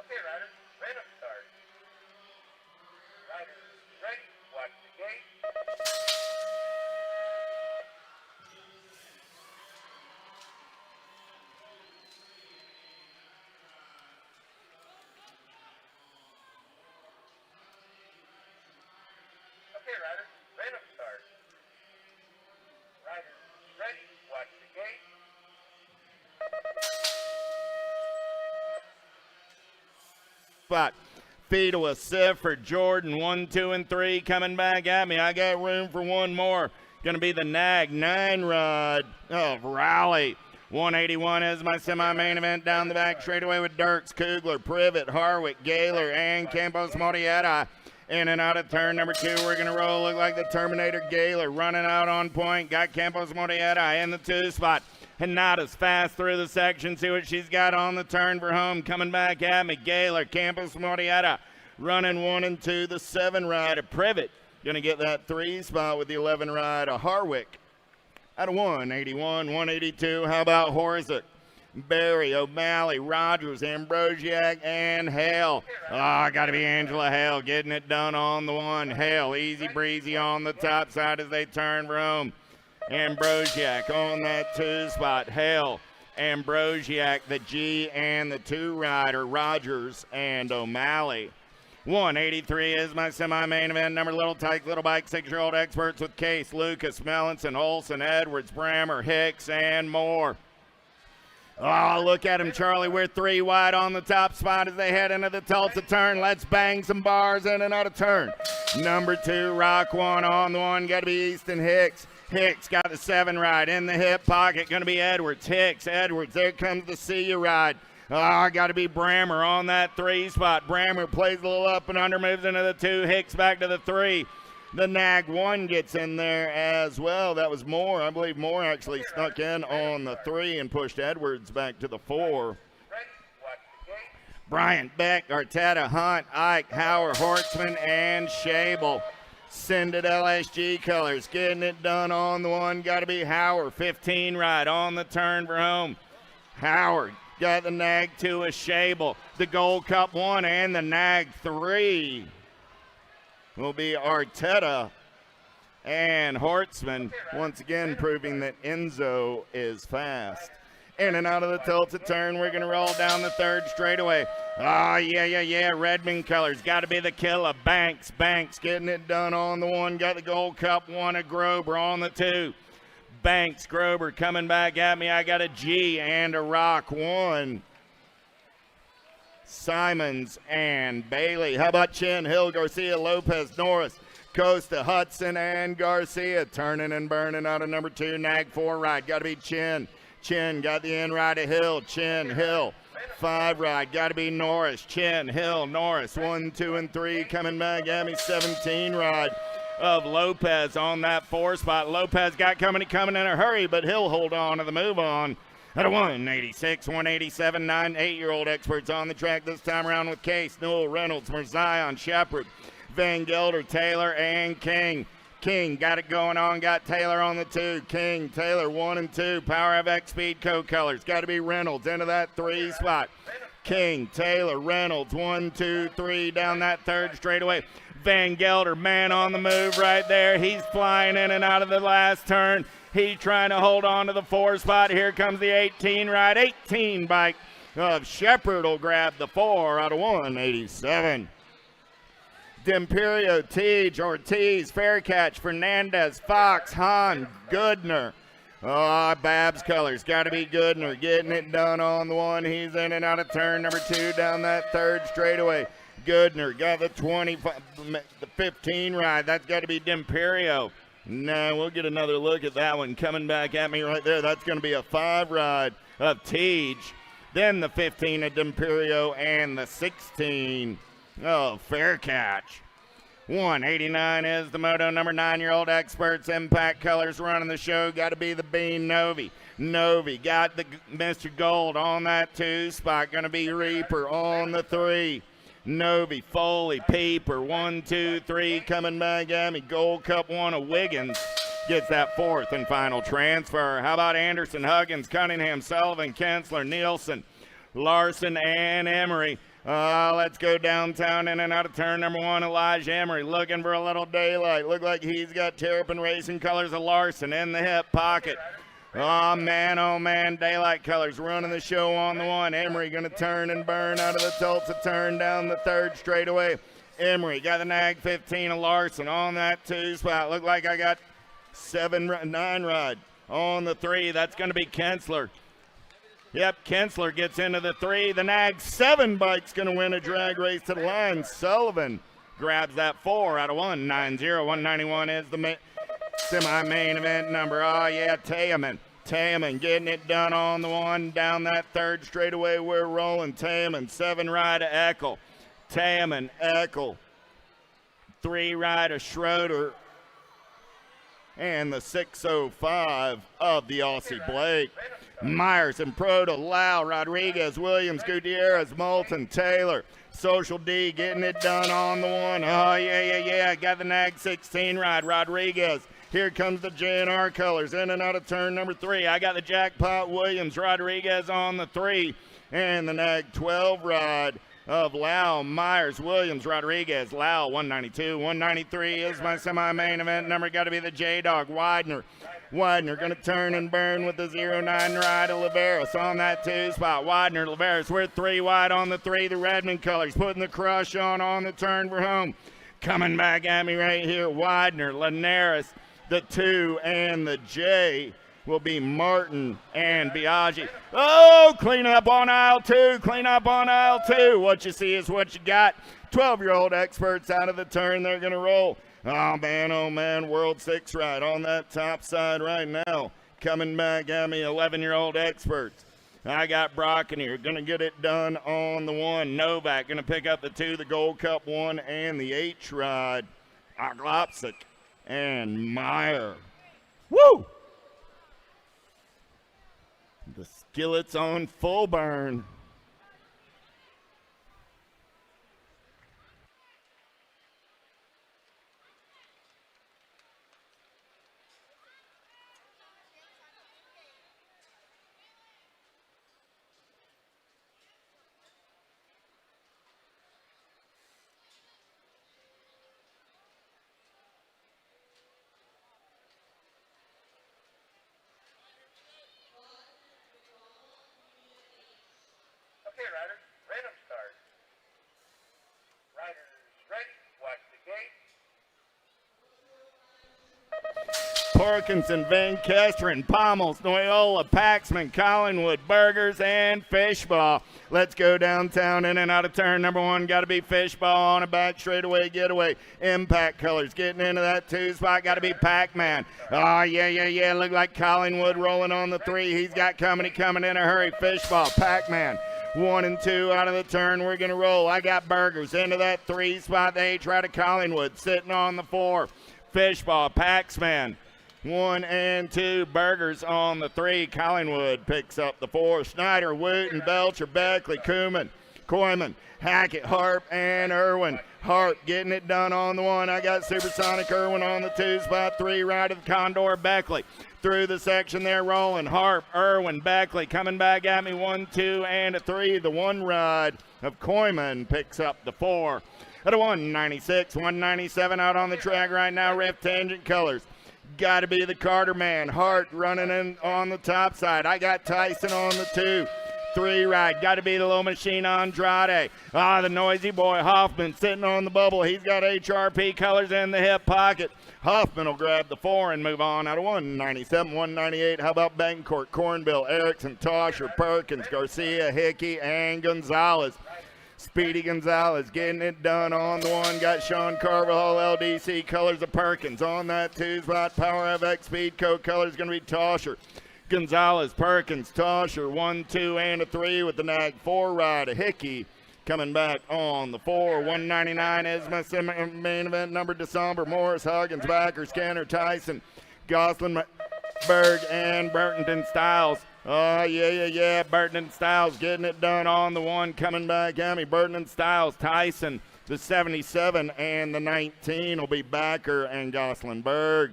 Okay, riders, random start. Riders, ready, watch the gate. Okay, riders, random start. Riders, ready, watch the gate. Spot. Feedle, Sifford, Jordan, 1, 2, and 3 coming back at me. I got room for 1 more. Going to be the Nag 9 rod of Raleigh. 181 is my semi-main event down the back straightaway with Dirks, Kugler, Privet, Harwick, Gaylor, and Campos Morietta. In and out of turn number 2, we're going to roll. Look like the Terminator Gaylor running out on point. Got Campos Morietta in the 2 spot. Hinata's fast through the section. See what she's got on the turn for home. Coming back at me. Gaylor, Campos Morietta Running 1 and 2, the 7 ride of Privet. Going to get that 3 spot with the 11 ride of Harwick. Out of 181, 182, how about Horzik? Barry, O'Malley, Rogers, Ambrosiak, and Hale. Got to be Angela Hale getting it done on the 1. Hale, easy breezy on the top side as they turn for home. Ambrosiak on that 2 spot. Hale, Ambrosiak, the G, and the 2 rider, Rogers and O'Malley. 183 is my semi-main event. Number Little Tyke, Little Bike, 6-year-old experts with Case, Lucas, Mellinson, Olson, Edwards, Brammer, Hicks, and more. Look at him, Charlie. We're 3 wide on the top spot as they head into the Tulsa turn. Let's bang some bars in and out of turn. Number 2, Rock 1 on the 1. Got to be Easton Hicks. Hicks got the 7 ride in the hip pocket. Going to be Edwards. Hicks, Edwards. There comes the See You ride. Got to be Brammer on that 3 spot. Brammer plays a little up and under, moves into the 2. Hicks back to the 3. The Nag 1 gets in there as well. That was Moore. I believe Moore actually snuck in on the 3 and pushed Edwards back to the 4. Bryant, Beck, Arteta, Hunt, Ike, Howard, Hortzman, and Shable. Send it LSG colors. Getting it done on the 1. Got to be Howard. 15 right on the turn for home. Howard got the Nag 2 of Shable. The Gold Cup 1 and the Nag 3 will be Arteta and Hortzman, once again proving that Enzo is fast. In and out of the Tulsa turn, we're going to roll down the 3rd straightaway. Redmond colors. Got to be the killer. Banks getting it done on the 1. Got the Gold Cup 1 of Grober on the 2. Banks, Grober coming back at me. I got a G and a Rock 1. Simons and Bailey. How about Chin, Hill, Garcia, Lopez, Norris, Costa, Hudson, and Garcia. Turning and burning out of number 2, Nag 4 ride. Got to be Chin. Chin got the in ride of Hill. Chin, Hill. 5 ride. Got to be Norris. Chin, Hill, Norris. 1, 2, and 3 coming back at me. 17 ride of Lopez on that 4 spot. Lopez got coming in a hurry, but he'll hold on to the move on. At a 186, 187, 9, 8-year-old experts on the track this time around with Case, Newell, Reynolds, Merzion, Shepard, Van Gelder, Taylor, and King. King got it going on, got Taylor on the 2. King, Taylor, 1 and 2. Power of X Speed Co colors. Got to be Reynolds into that 3 spot. King, Taylor, Reynolds, 1, 2, 3 down that 3rd straightaway. Van Gelder, man on the move right there. He's flying in and out of the last turn. He's trying to hold on to the 4 spot. Here comes the 18 ride. 18 bike of Shepard will grab the 4 out of 187. D'Imperio, Teej, Ortiz, Faircatch, Fernandez, Fox, Hahn, Goodner. Babs colors. Got to be Goodner. Getting it done on the 1. He's in and out of turn number 2 down that 3rd straightaway. Goodner got the 15 ride. That's got to be D'Imperio. No, we'll get another look at that one coming back at me right there. That's going to be a 5 ride of Teej. Then the 15 of D'Imperio and the 16 of Faircatch. 189 is the moto number 9-year-old experts. Impact colors running the show. Got to be the Bean Novi. Novi got the Mr. Gold on that 2 spot. Going to be Reaper on the 3. Novi, Foley, Peeper, 1, 2, 3 coming back at me. Gold Cup 1 of Wiggins gets that 4th and final transfer. How about Anderson, Huggins, Cunningham, Sullivan, Kensler, Nielsen, Larson, and Emery. Let's go downtown in and out of turn number 1. Elijah Emery looking for a little daylight. Look like he's got Terrapin Racing colors of Larson in the hip pocket. Oh man, daylight colors running the show on the 1. Emery going to turn and burn out of the Tulsa turn down the 3rd straightaway. Emery got the Nag 15 of Larson on that 2 spot. Look like I got 9 ride on the 3. That's going to be Kensler. Yep, Kensler gets into the 3. The Nag 7 bike's going to win a drag race to the line. Sullivan grabs that 4 out of 190. 191 is the semi-main event number. Taman. Taman getting it done on the 1 down that 3rd straightaway. We're rolling. Taman, 7 ride of Eckel. Taman, Eckel, 3 ride of Schroeder, and the 605 of the Aussie Blake. Myers and Proto, Lau, Rodriguez, Williams, Gutierrez, Moulton, Taylor. Social D getting it done on the one. Oh, yeah. Got the nag 16 ride. Rodriguez. Here comes the JNR colors in and out of turn number 3. I got the Jackpot Williams, Rodriguez on the 3. And the nag 12 ride of Lau, Myers, Williams, Rodriguez. Lau, 192. 193 is my semi-main event number. Got to be the J-Dog, Widener. Widener going to turn and burn with the 09 ride of Laveris on that 2 spot. Widener, Laveris, we're 3 wide on the 3. The Redmond colors putting the crush on the turn for home. Coming back at me right here, Widener, Linares, the 2 and the J will be Martin and Biaggi. Oh, clean up on aisle 2. Clean up on aisle 2. What you see is what you got. 12-year-old experts out of the turn. They're going to roll. Oh, man, World 6 ride on that top side right now. Coming back at me, 11-year-old experts. I got Brocken here. Going to get it done on the 1. Novak going to pick up the 2, the Gold Cup 1, and the H ride. Aglopsic and Meyer. Woo! The skillet's on full burn. Okay, riders, random start. Riders ready, watch the gate. Parkinson, Van Kesteren, Pommels, Noyola, Paxman, Collingwood, Burgers, and Fishball. Let's go downtown in and out of turn number 1. Got to be Fishball on a back straightaway getaway. Impact colors getting into that 2 spot. Got to be Pac-Man. Oh, yeah. Look like Collingwood rolling on the 3. He's got coming in a hurry. Fishball, Pac-Man. 1 and 2 out of the turn. We're going to roll. I got Burgers into that 3 spot. The H right of Collingwood sitting on the 4. Fishball, Paxman. 1 and 2. Burgers on the 3. Collingwood picks up the 4. Schneider, Wooten, Belcher, Beckley, Kuhlman, Koyman, Hackett, Harp, and Irwin. Harp getting it done on the 1. I got Supersonic Irwin on the 2 spot. 3 right of the Condor, Beckley. Through the section there, rolling. Harp, Irwin, Beckley coming back at me. 1, 2, and a 3. The 1 ride of Koyman picks up the 4. At a 196, 197 out on the track right now. Rift Tangent colors. Got to be the Carter man. Hart running in on the top side. I got Tyson on the 2. 3 ride. Got to be the Low Machine Andrade. The noisy boy Hoffman sitting on the bubble. He's got HRP colors in the hip pocket. Hoffman will grab the 4 and move on out of 197, 198. How about Betancourt, Cornbill, Erickson, Tosher, Perkins, Garcia, Hickey, and Gonzalez. Speedy Gonzalez getting it done on the 1. Got Sean Carvajal, LDC colors of Perkins on that 2 spot. Power FX Speedco colors going to be Tosher. Gonzalez, Perkins, Tosher, 1, 2, and a 3 with the nag 4 ride of Hickey. Coming back on the 4, 199 is my main event number. December, Morris, Huggins, Backer, Scanner, Tyson, Goslin, Berg, and Burton Styles. Oh, yeah. Burton and Styles getting it done on the 1. Coming back at me. Burton and Styles, Tyson, the 77, and the 19 will be Backer and Goslin Berg.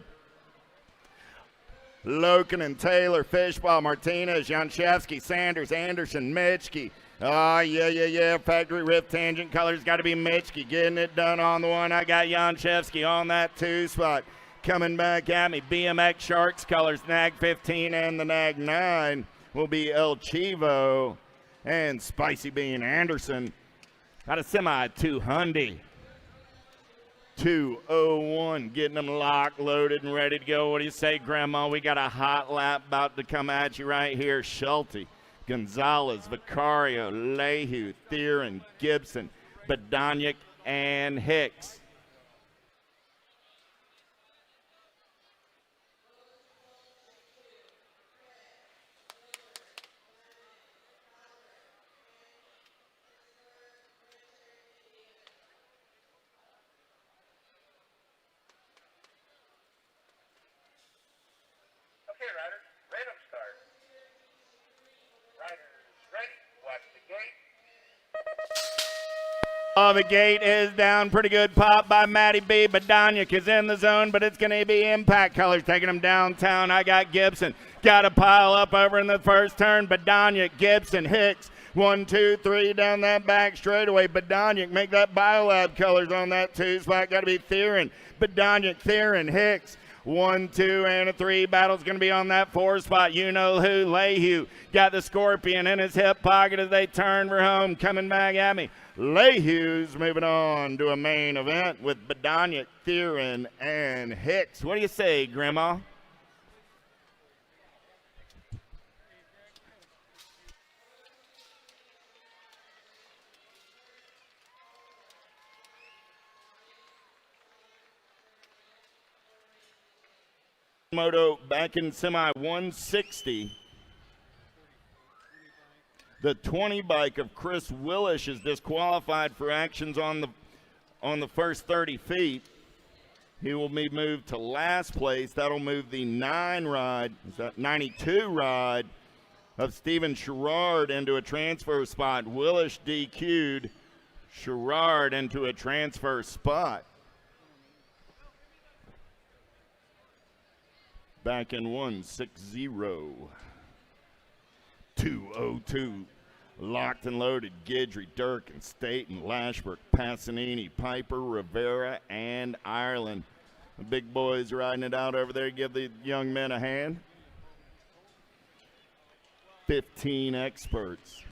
Loken and Taylor, Fishball, Martinez, Janshevsky, Sanders, Anderson, Mitchke. Oh, yeah. Factory Rift Tangent colors got to be Mitchke. Getting it done on the 1. I got Janshevsky on that 2 spot. Coming back at me, BMX Sharks colors, Nag 15 and the Nag 9 will be El Chivo and Spicy Bean Anderson. Got a semi 200. 201, getting them locked, loaded, and ready to go. What do you say, Grandma? We got a hot lap about to come at you right here. Schulte, Gonzalez, Vicario, Leahy, Theron, Gibson, Badaniak, and Hicks. Okay, riders, random start. Oh, the gate is down. Pretty good pop by Matty B. Badoniak is in the zone, but it's going to be Impact Colors taking him downtown. I got Gibson. Got to pile up over in the first turn. Badoniak, Gibson, Hicks. 1, 2, 3 down that back straightaway. Badoniak make that Biolab Colors on that 2 spot. Got to be Theron. Badoniak, Theron, Hicks. 1, 2, and a 3. Battle's going to be on that 4 spot. You know who? Lehue got the Scorpion in his hip pocket as they turn for home. Coming back at me. Lehue's moving on to a main event with Badoniak, Theron, and Hicks. What do you say, Grandma? Moto back in semi 160. The 20 bike of Chris Willish is disqualified for actions on the first 30 feet. He will be moved to last place. That'll move the 92 ride of Steven Sherrard into a transfer spot. Willish DQ'd, Sherrard into a transfer spot. Back in 160. 202. Locked and loaded. Guidry, Durkin, Staten, Lashbrook, Passanini, Piper, Rivera, and Ireland. The big boys riding it out over there. Give the young men a hand. 15 experts.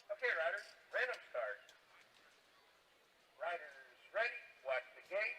Okay, riders, random start. Riders ready, watch the gate.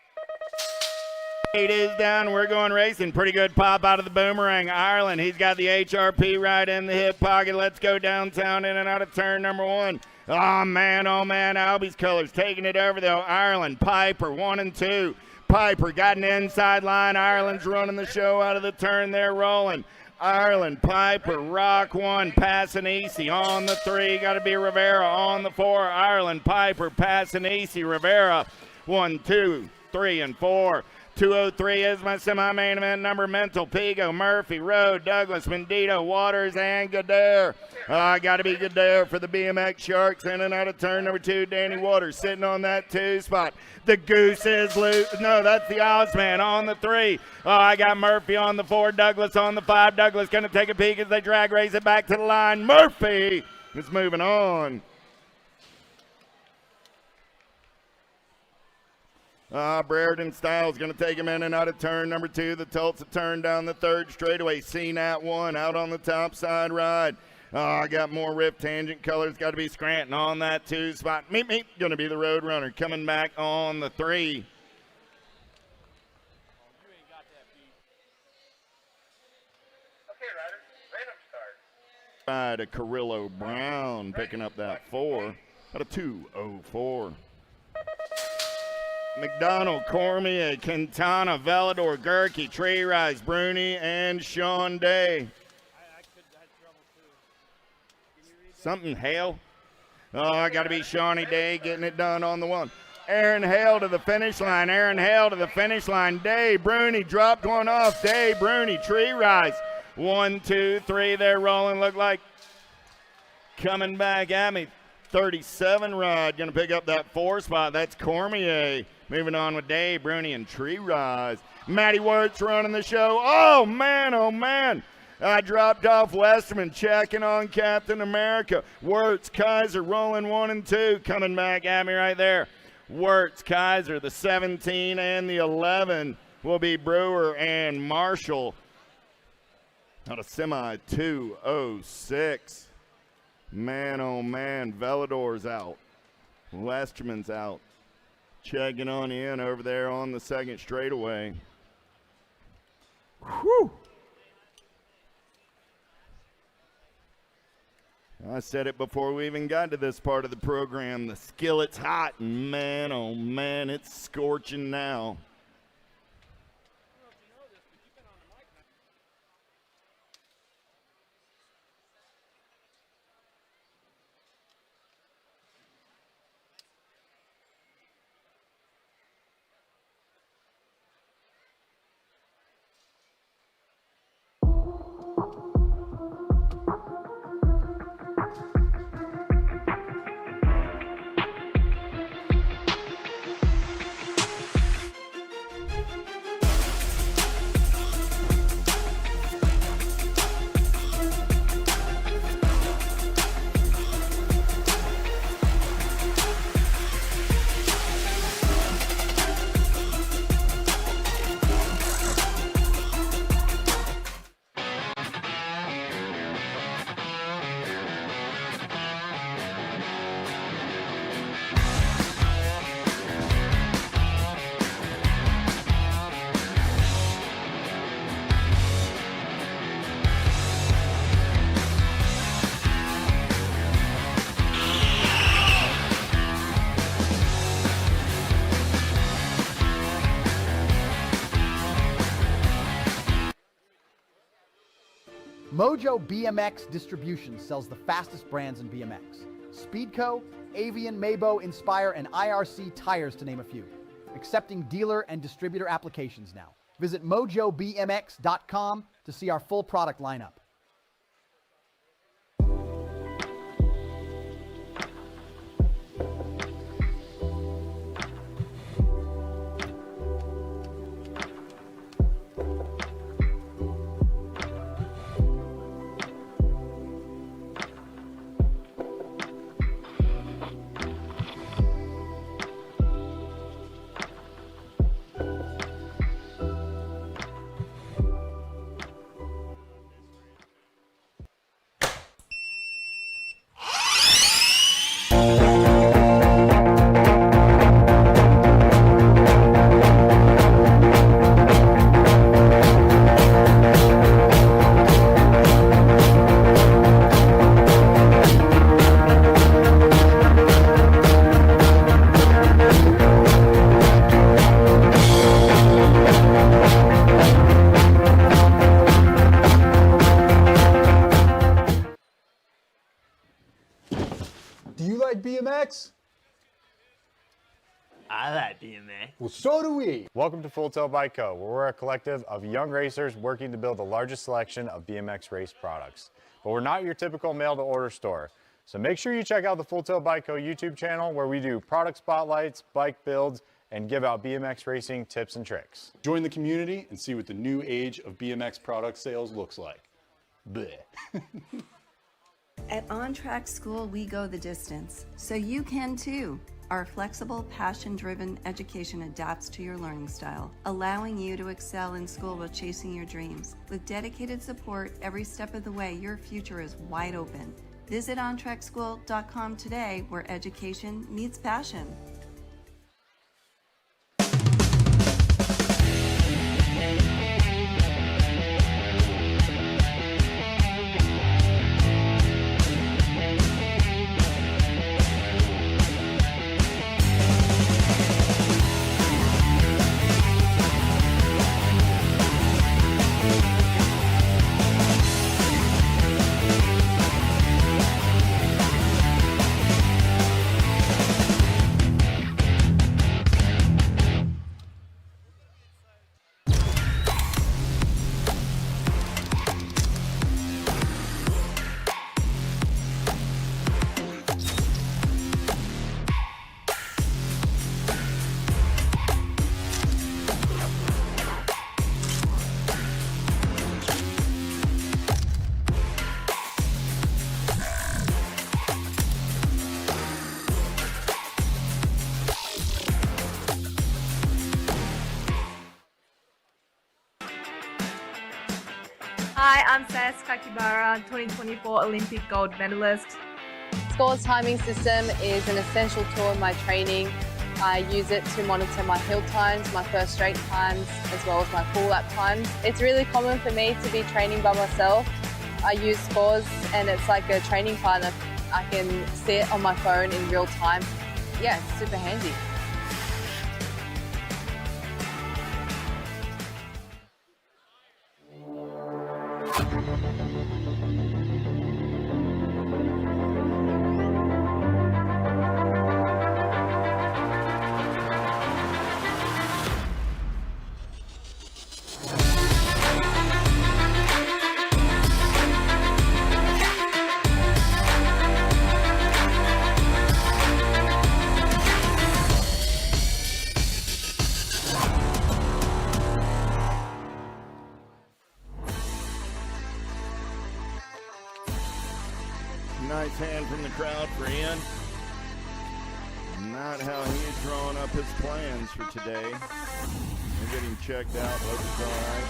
Gate is down, we're going racing. Pretty good pop out of the Boomerang. Ireland, he's got the HRP right in the hip pocket. Let's go downtown in and out of turn number 1. Oh man, Albie's Colors taking it over though. Ireland, Piper, 1 and 2. Piper got an inside line. Ireland's running the show out of the turn there, rolling. Ireland, Piper, Rock 1, Passanisi on the 3. Got to be Rivera on the 4. Ireland, Piper, Passanisi, Rivera. 1, 2, 3, and 4. 203 is my semi-main event number. Mental, Pigo, Murphy, Rowe, Douglas, Mendito, Waters, and Godare. Got to be Godare for the BMX Sharks. In and out of turn number 2, Danny Waters sitting on that 2 spot. The Goose is loose. No, that's the Ozman on the 3. I got Murphy on the 4, Douglas on the 5. Douglas going to take a peek as they drag race it back to the line. Murphy is moving on. Brereton Styles going to take him in and out of turn number 2. The Tulsa turn down the 3rd straightaway. CNAT 1 out on the top side ride. I got more Rift Tangent Colors. Got to be Scranton on that 2 spot. Meep going to be the Road Runner coming back on the 3. Okay, riders, random start. Ride a Carrillo Brown picking up that 4 out of 204. McDonald, Cormier, Quintana, Velador, Gerke, Tree Rise, Bruni, and Sean Day. Something Hale. I got to be Shawnee Day getting it done on the 1. Aaron Hale to the finish line. Aaron Hale to the finish line. Day, Bruni dropped one off. Day, Bruni, Tree Rise. 1, 2, 3. They're rolling. Look like coming back at me. 37 ride going to pick up that 4 spot. That's Cormier. Moving on with Dave, Bruni, and Tree Rise. Matty Wirtz running the show. Oh, man. I dropped off Westerman, checking on Captain America. Wirtz, Kaiser rolling 1 and 2. Coming back at me right there. Wirtz, Kaiser, the 17 and the 11 will be Brewer and Marshall. Out of semi 206. Man, oh man, Velador's out. Westerman's out. Checking on in over there on the 2nd straightaway. Whew. I said it before we even got to this part of the program. The skillet's hot, and man, oh man, it's scorching now. Mojo BMX Distribution sells the fastest brands in BMX. Speedco, Avian, Maybo, Inspire, and IRC tires to name a few. Accepting dealer and distributor applications now. Visit mojobmx.com to see our full product lineup. Do you like BMX? I like BMX. Well, so do we. Welcome to Full Tilt Bike Co., where we're a collective of young racers working to build the largest selection of BMX race products. But we're not your typical mail-to-order store. So make sure you check out the Full Tilt Bike Co. YouTube channel, where we do product spotlights, bike builds, and give out BMX racing tips and tricks. Join the community and see what the new age of BMX product sales looks like. Bleh. At On Track School, we go the distance, so you can too. Our flexible, passion-driven education adapts to your learning style, allowing you to excel in school while chasing your dreams. With dedicated support every step of the way, your future is wide open. Visit ontrackschool.com today, where education meets passion. Hi, I'm Sagenet Kakibara, 2024 Olympic gold medalist. Score's timing system is an essential tool in my training. I use it to monitor my hill times, my first straight times, as well as my full lap times. It's really common for me to be training by myself I use scores, and it's like a training partner. I can see it on my phone in real time. Yeah, it's super handy. Nice hand from the crowd for Ian. Not how he's drawing up his plans for today. We're getting checked out. Hope it's all right.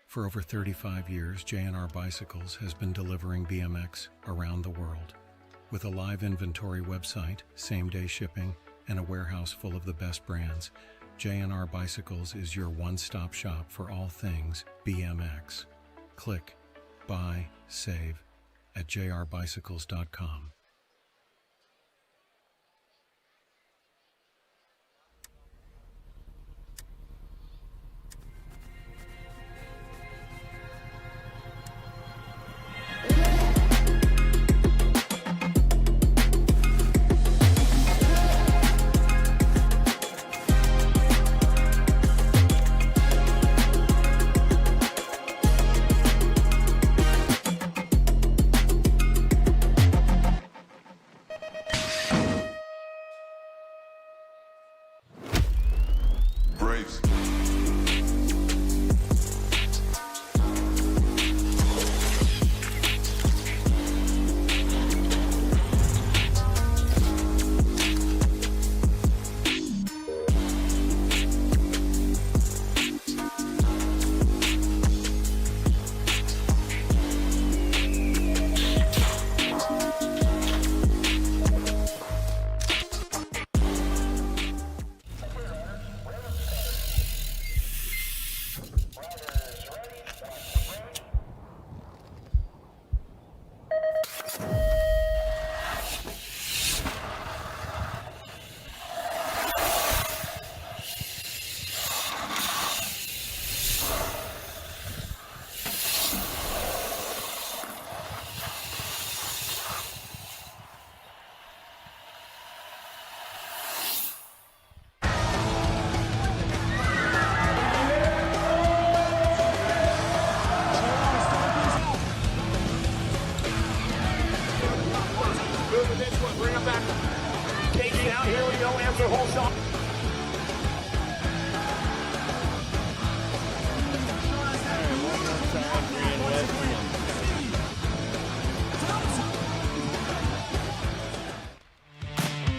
For over 35 years, J&R Bicycles has been delivering BMX around the world. With a live inventory website, same-day shipping, and a warehouse full of the best brands, J&R Bicycles is your one-stop shop for all things BMX. Click, buy, save at jrbicycles.com.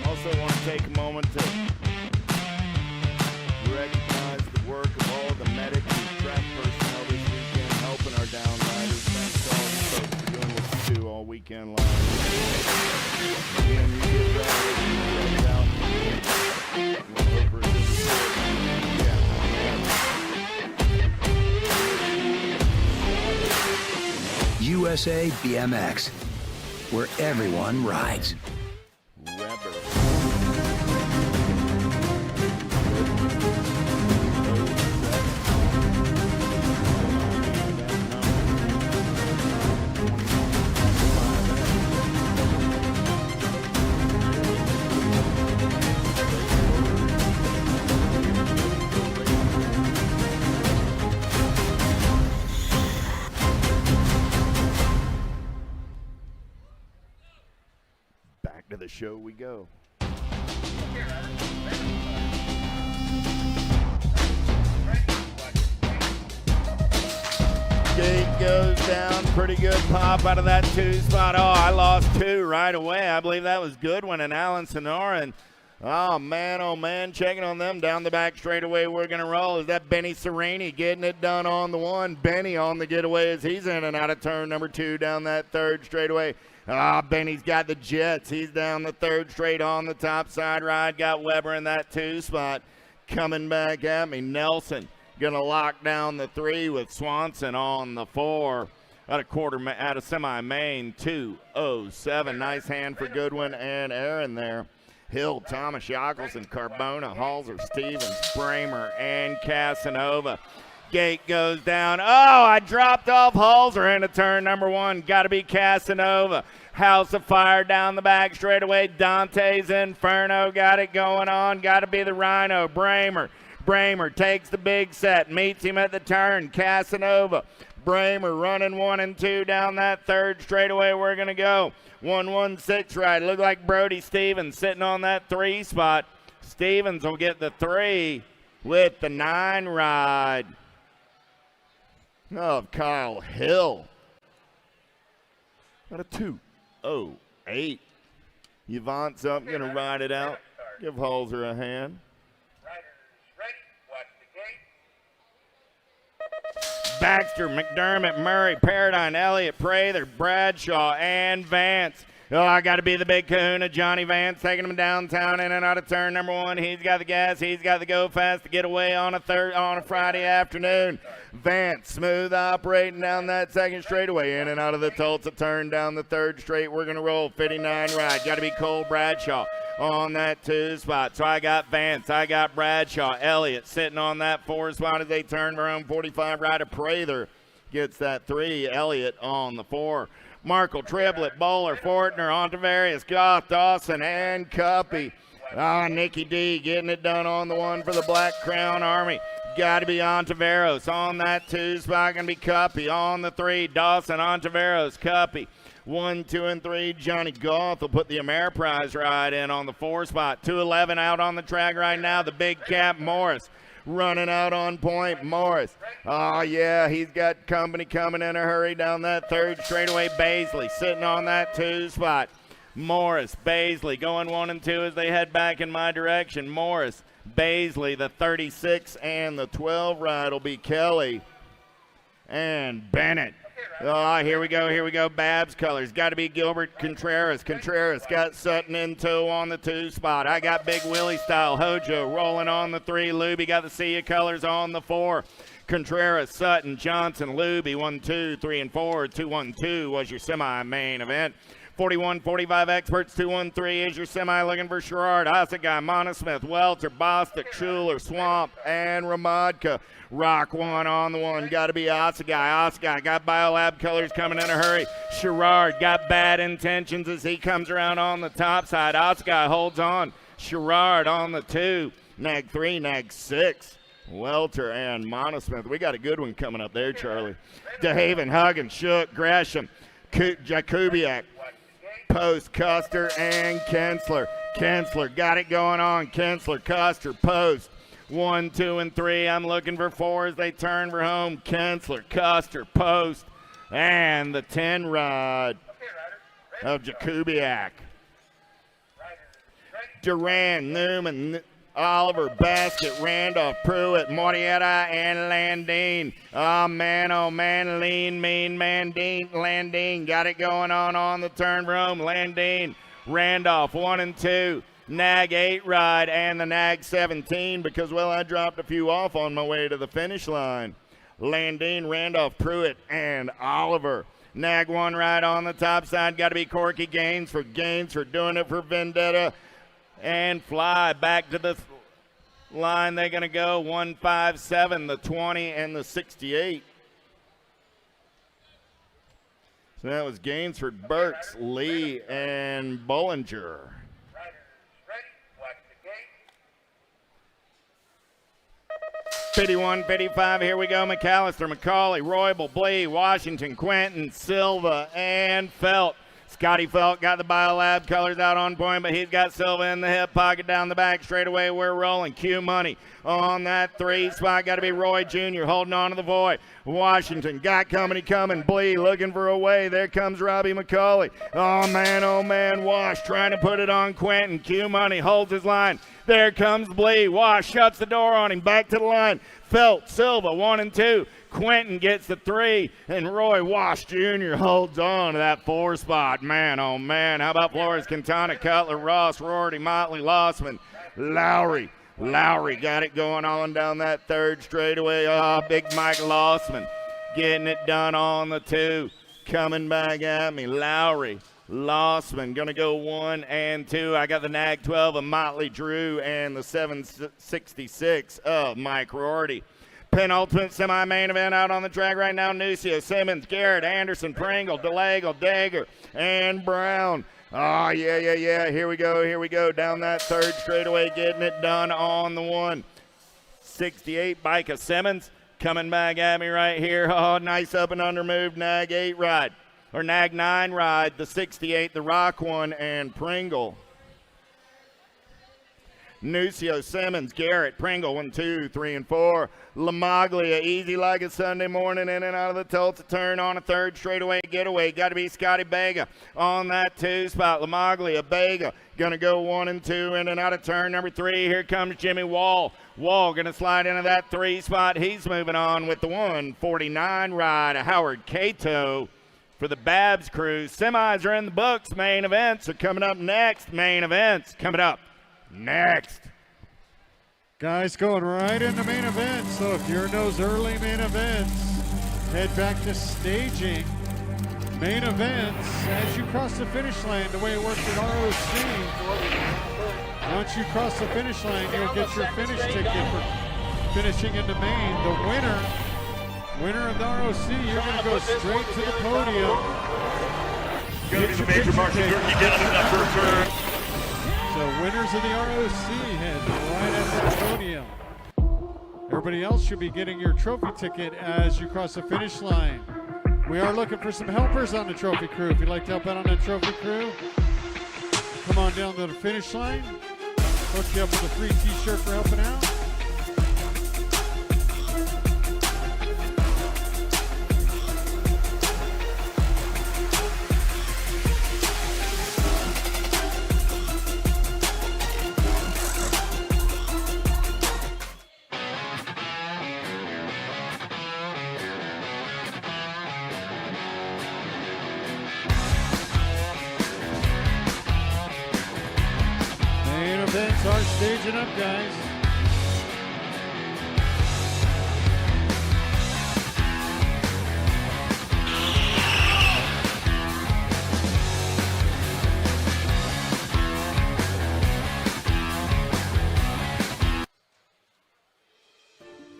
Also want to take a moment to recognize the work of all of the medics and track personnel this weekend helping our down riders. Thanks to all you folks for doing what you do all weekend long. Again, you get that, check out. We'll over at USA BMX, where everyone rides. Back to the show we go. Gate goes down, pretty good pop out of that 2 spot. Oh, I lost 2 right away. I believe that was Goodwin and Alan Sonora. And Oh, man, checking on them down the back straightaway. We're going to roll. Is that Benny Sereni getting it done on the one? Benny on the getaway as he's in and out of turn number 2 down that third straightaway. Ah, Benny's got the jets. He's down the third straight on the top side ride. Got Weber in that 2 spot. Coming back at me, Nelson going to lock down the 3 with Swanson on the 4. Out of semi-main, 2:07. Nice hand for Goodwin and Aaron there. Hill, Thomas, Yockelson, Carbona, Halser, Stevens, Bramer, and Casanova. Gate goes down. Oh, I dropped off Halser into turn number 1. Got to be Casanova. House of Fire down the back straightaway. Dante's Inferno got it going on. Got to be the Rhino. Bramer takes the big set. Meets him at the turn. Casanova. Bramer running 1 and 2 down that third straightaway. We're going to go 116 right. Look like Brody Stevens sitting on that 3 spot. Stevens will get the 3 with the 9 ride of Kyle Hill. Got a 2:08. Yvonne's up, going to ride it out. Give Halser a hand. Baxter, McDermott, Murray, Paradine, Elliott, Prather, Bradshaw, and Vance. Oh, I got to be the big kahuna, Johnny Vance, taking him downtown in and out of turn number 1. He's got the gas. He's got the go fast to get away on a Friday afternoon. Vance, smooth operating down that second straightaway, in and out of the Tulsa turn down the third straight. We're going to roll 59 right. Got to be Cole Bradshaw on that 2 spot. So I got Vance, I got Bradshaw, Elliott sitting on that 4 spot as they turn around 45 right. Prather gets that 3. Elliott on the 4. Markle, Triplett, Bowler, Fortner, Ontivarius, Goff, Dawson, and Cuppy. Nikki D getting it done on the 1 for the Black Crown Army. Got to be Ontiveros on that 2 spot. Going to be Cuppy on the 3. Dawson, Ontiveros, Cuppy. 1, 2, and 3. Johnny Goff will put the Ameriprise ride in on the 4 spot. 211 out on the track right now. The big cap Morris running out on point. Morris. Oh, yeah, he's got company coming in a hurry down that third straightaway. Baisley sitting on that 2 spot. Morris, Baisley going 1 and 2 as they head back in my direction. Morris, Baisley, the 36 and the 12 ride will be Kelly and Bennett. Oh, here we go. Babs colors. Got to be Gilbert Contreras. Contreras got Sutton in tow on the 2 spot. I got Big Willie style. Hojo rolling on the 3. Luby got the Sia colors on the 4. Contreras, Sutton, Johnson, Luby, 1, 2, 3, and 4. 2-1-2 was your semi-main event. 41-45 experts, 2-1-3 is your semi. Looking for Sherrard, Osagai, Monosmith, Welter, Bostic, Schuler, Swamp, and Ramadka. Rock 1 on the 1. Got to be Osagai. Osagai got Biolab colors coming in a hurry. Sherrard got Bad Intentions as he comes around on the top side. Osagai holds on. Sherrard on the 2. Nag 3, Nag 6. Welter and Monosmith. We got a good one coming up there, Charlie. DeHaven, Huggins, Shook, Gresham, Jakubiak, Post, Custer, and Kensler. Kensler got it going on. Kensler, Custer, Post. 1, 2, and 3. I'm looking for 4 as they turn for home. Kensler, Custer, Post, and the 10 rod of Jakubiak. Duran, Newman, Oliver, Baskett, Randolph, Pruitt, Morietta, and Landine. Oh, man, lean, mean, Landine got it going on the turn for home. Landine, Randolph, 1 and 2. Nag 8 ride and the Nag 17 because, well, I dropped a few off on my way to the finish line. Landine, Randolph, Pruitt, and Oliver. Nag 1 ride on the top side. Got to be Corky Gaines for doing it for Vendetta. And Fly back to the line. They're going to go 157, the 20, and the 68. So that was Gainsford, Burks, Lee, and Bollinger. 51, 55, here we go. McAllister, McCauley, Roybal, Blee, Washington, Quentin, Silva, and Felt. Scotty Felt got the BioLab colors out on point, but he's got Silva in the hip pocket down the back. Straight away, we're rolling. Q Money on that 3 spot. Got to be Roy Jr. holding on to the void. Washington got company coming. Blee looking for a way. There comes Robbie McCauley. Oh, man, Wash trying to put it on Quentin. Q Money holds his line. There comes Blee. Wash shuts the door on him. Back to the line. Felt, Silva, 1 and 2. Quentin gets the 3, and Roy Wash Jr. holds on to that 4 spot. Man, oh man, how about Flores, Quintana, Cutler, Ross, Rorty, Motley, Lossman, Lowry. Lowry got it going on down that 3rd straightaway. Oh, big Mike Lossman getting it done on the 2. Coming back at me, Lowry. Lossman going to go 1 and 2. I got the Nag 12 of Motley Drew and the 766 of Mike Rorty. Penultimate semi-main event out on the track right now. Nucio, Simmons, Garrett, Anderson, Pringle, DeLagle, Dagger, and Brown. Oh, yeah. Here we go. Down that 3rd straightaway, getting it done on the 1. 68, Micah Simmons coming back at me right here. Oh, nice up and under move. Nag 8 ride, or Nag 9 ride. The 68, the Rock 1, and Pringle. Nucio, Simmons, Garrett, Pringle, 1, 2, 3, and 4. Lamaglia, easy like a Sunday morning, in and out of the Tulsa turn on a 3rd straightaway getaway. Got to be Scotty Bega on that 2 spot. Lamaglia, Bega, going to go 1 and 2, in and out of turn number 3. Here comes Jimmy Wall. Wall going to slide into that 3 spot. He's moving on with the 149 ride. Howard Cato for the Babs crew. Semis are in the books. Main events are coming up next. Next. Guys, going right into main events. So if you're in those early main events, head back to staging. Main events, as you cross the finish line, the way it works at ROC, once you cross the finish line, you'll get your finish ticket for finishing in the main. The winner of the ROC, you're going to go straight to the podium. Going to be the major market turkey down in that first turn. So winners of the ROC head right at that podium. Everybody else should be getting your trophy ticket as you cross the finish line. We are looking for some helpers on the trophy crew. If you'd like to help out on the trophy crew, come on down to the finish line. Hook you up with a free t-shirt for helping out. Are staging up, guys.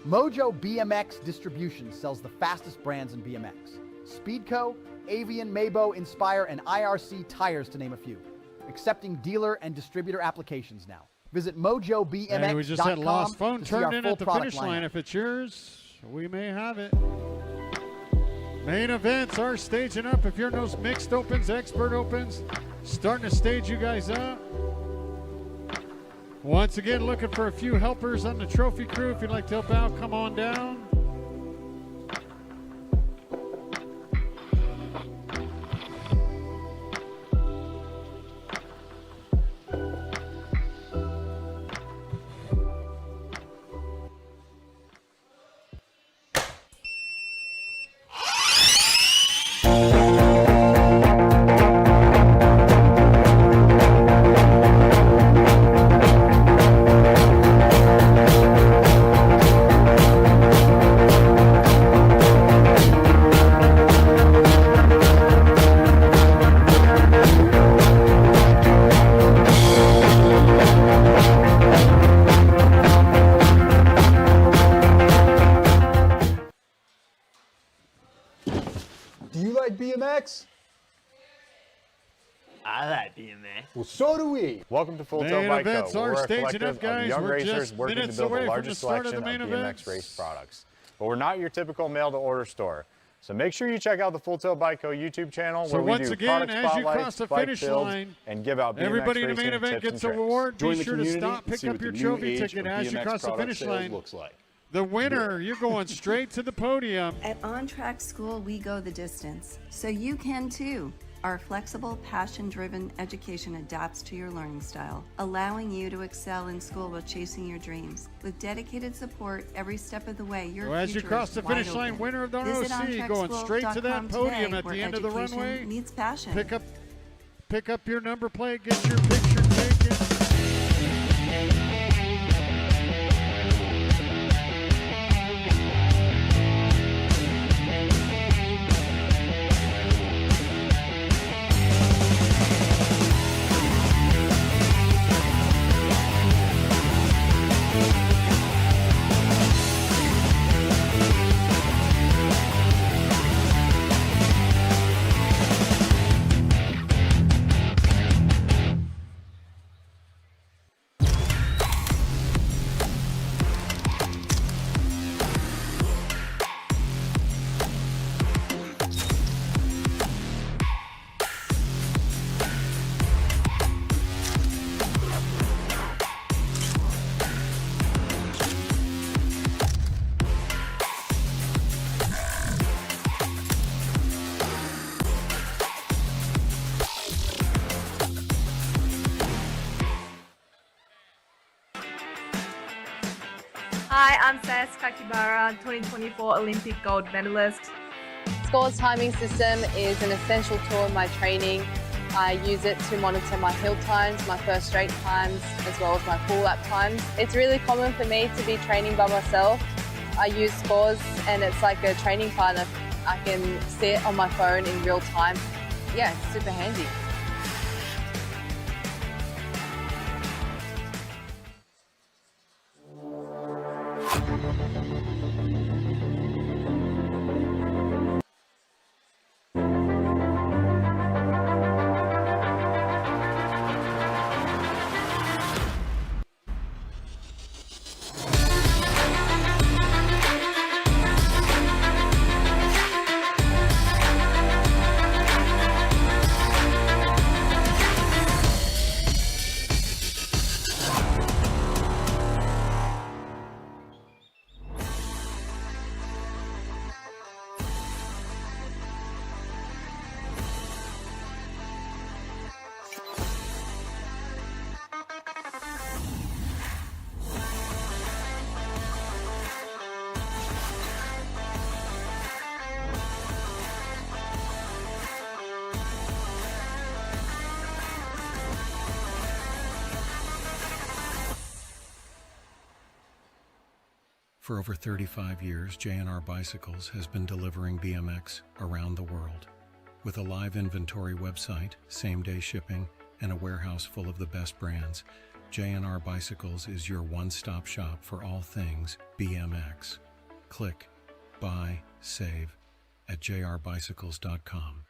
Mojo BMX Distribution sells the fastest brands in BMX. Speedco, Avian, Maybo, Inspire, and IRC tires, to name a few. Accepting dealer and distributor applications now. Visit MojoBMX.com. And we just had lost phone turned in at the finish line. lineup. If it's yours, we may have it. Main events are staging up. If you're in those mixed opens, expert opens, starting to stage you guys up. Once again, looking for a few helpers on the trophy crew. If you'd like to help out, come on down. Do you like BMX? I like BMX. Well, so do we. Welcome to Full Main Tilt Bike Co. events are We're a staging collective up, guys. of young We're racers just working to minutes build away the from largest the start of selection the of main BMX events. race products. But we're not your typical mail-to-order store. So make sure you check out the Full Tilt Bike Co. YouTube channel So where we once do again, product as you spotlights, cross the bike finish builds, line, and give out BMX everybody in the racing main event tips gets and a tricks. reward. Join Be the sure to community stop, and pick see up what your the new trophy age ticket of as you BMX cross the product finish sales line. looks like. The winner, you're going straight to the podium. At On Track School, we go the distance, so you can too. Our flexible, passion-driven education adapts to your learning style, allowing you to excel in school while chasing your dreams. With dedicated support every step of the way, your So as you future cross is the wide finish line, open. winner of the Visit ROC, going straight to that ontrackschool.com podium today, at the where end of the education runway. meets passion. Pick up your number plate, get your picture taken. Hi, I'm Sagenet Kakibara, 2024 Olympic gold medalist. Score's timing system is an essential tool in my training. I use it to monitor my hill times, my first straight times, as well as my full lap times. It's really common for me to be training by myself. I use Scores and it's like a training partner. I can see it on my phone in real time. Yeah, it's super handy. For over 35 years, J&R Bicycles has been delivering BMX around the world. With a live inventory website, same-day shipping, and a warehouse full of the best brands, J&R Bicycles is your one-stop shop for all things BMX. Click, buy, save at jrbicycles.com.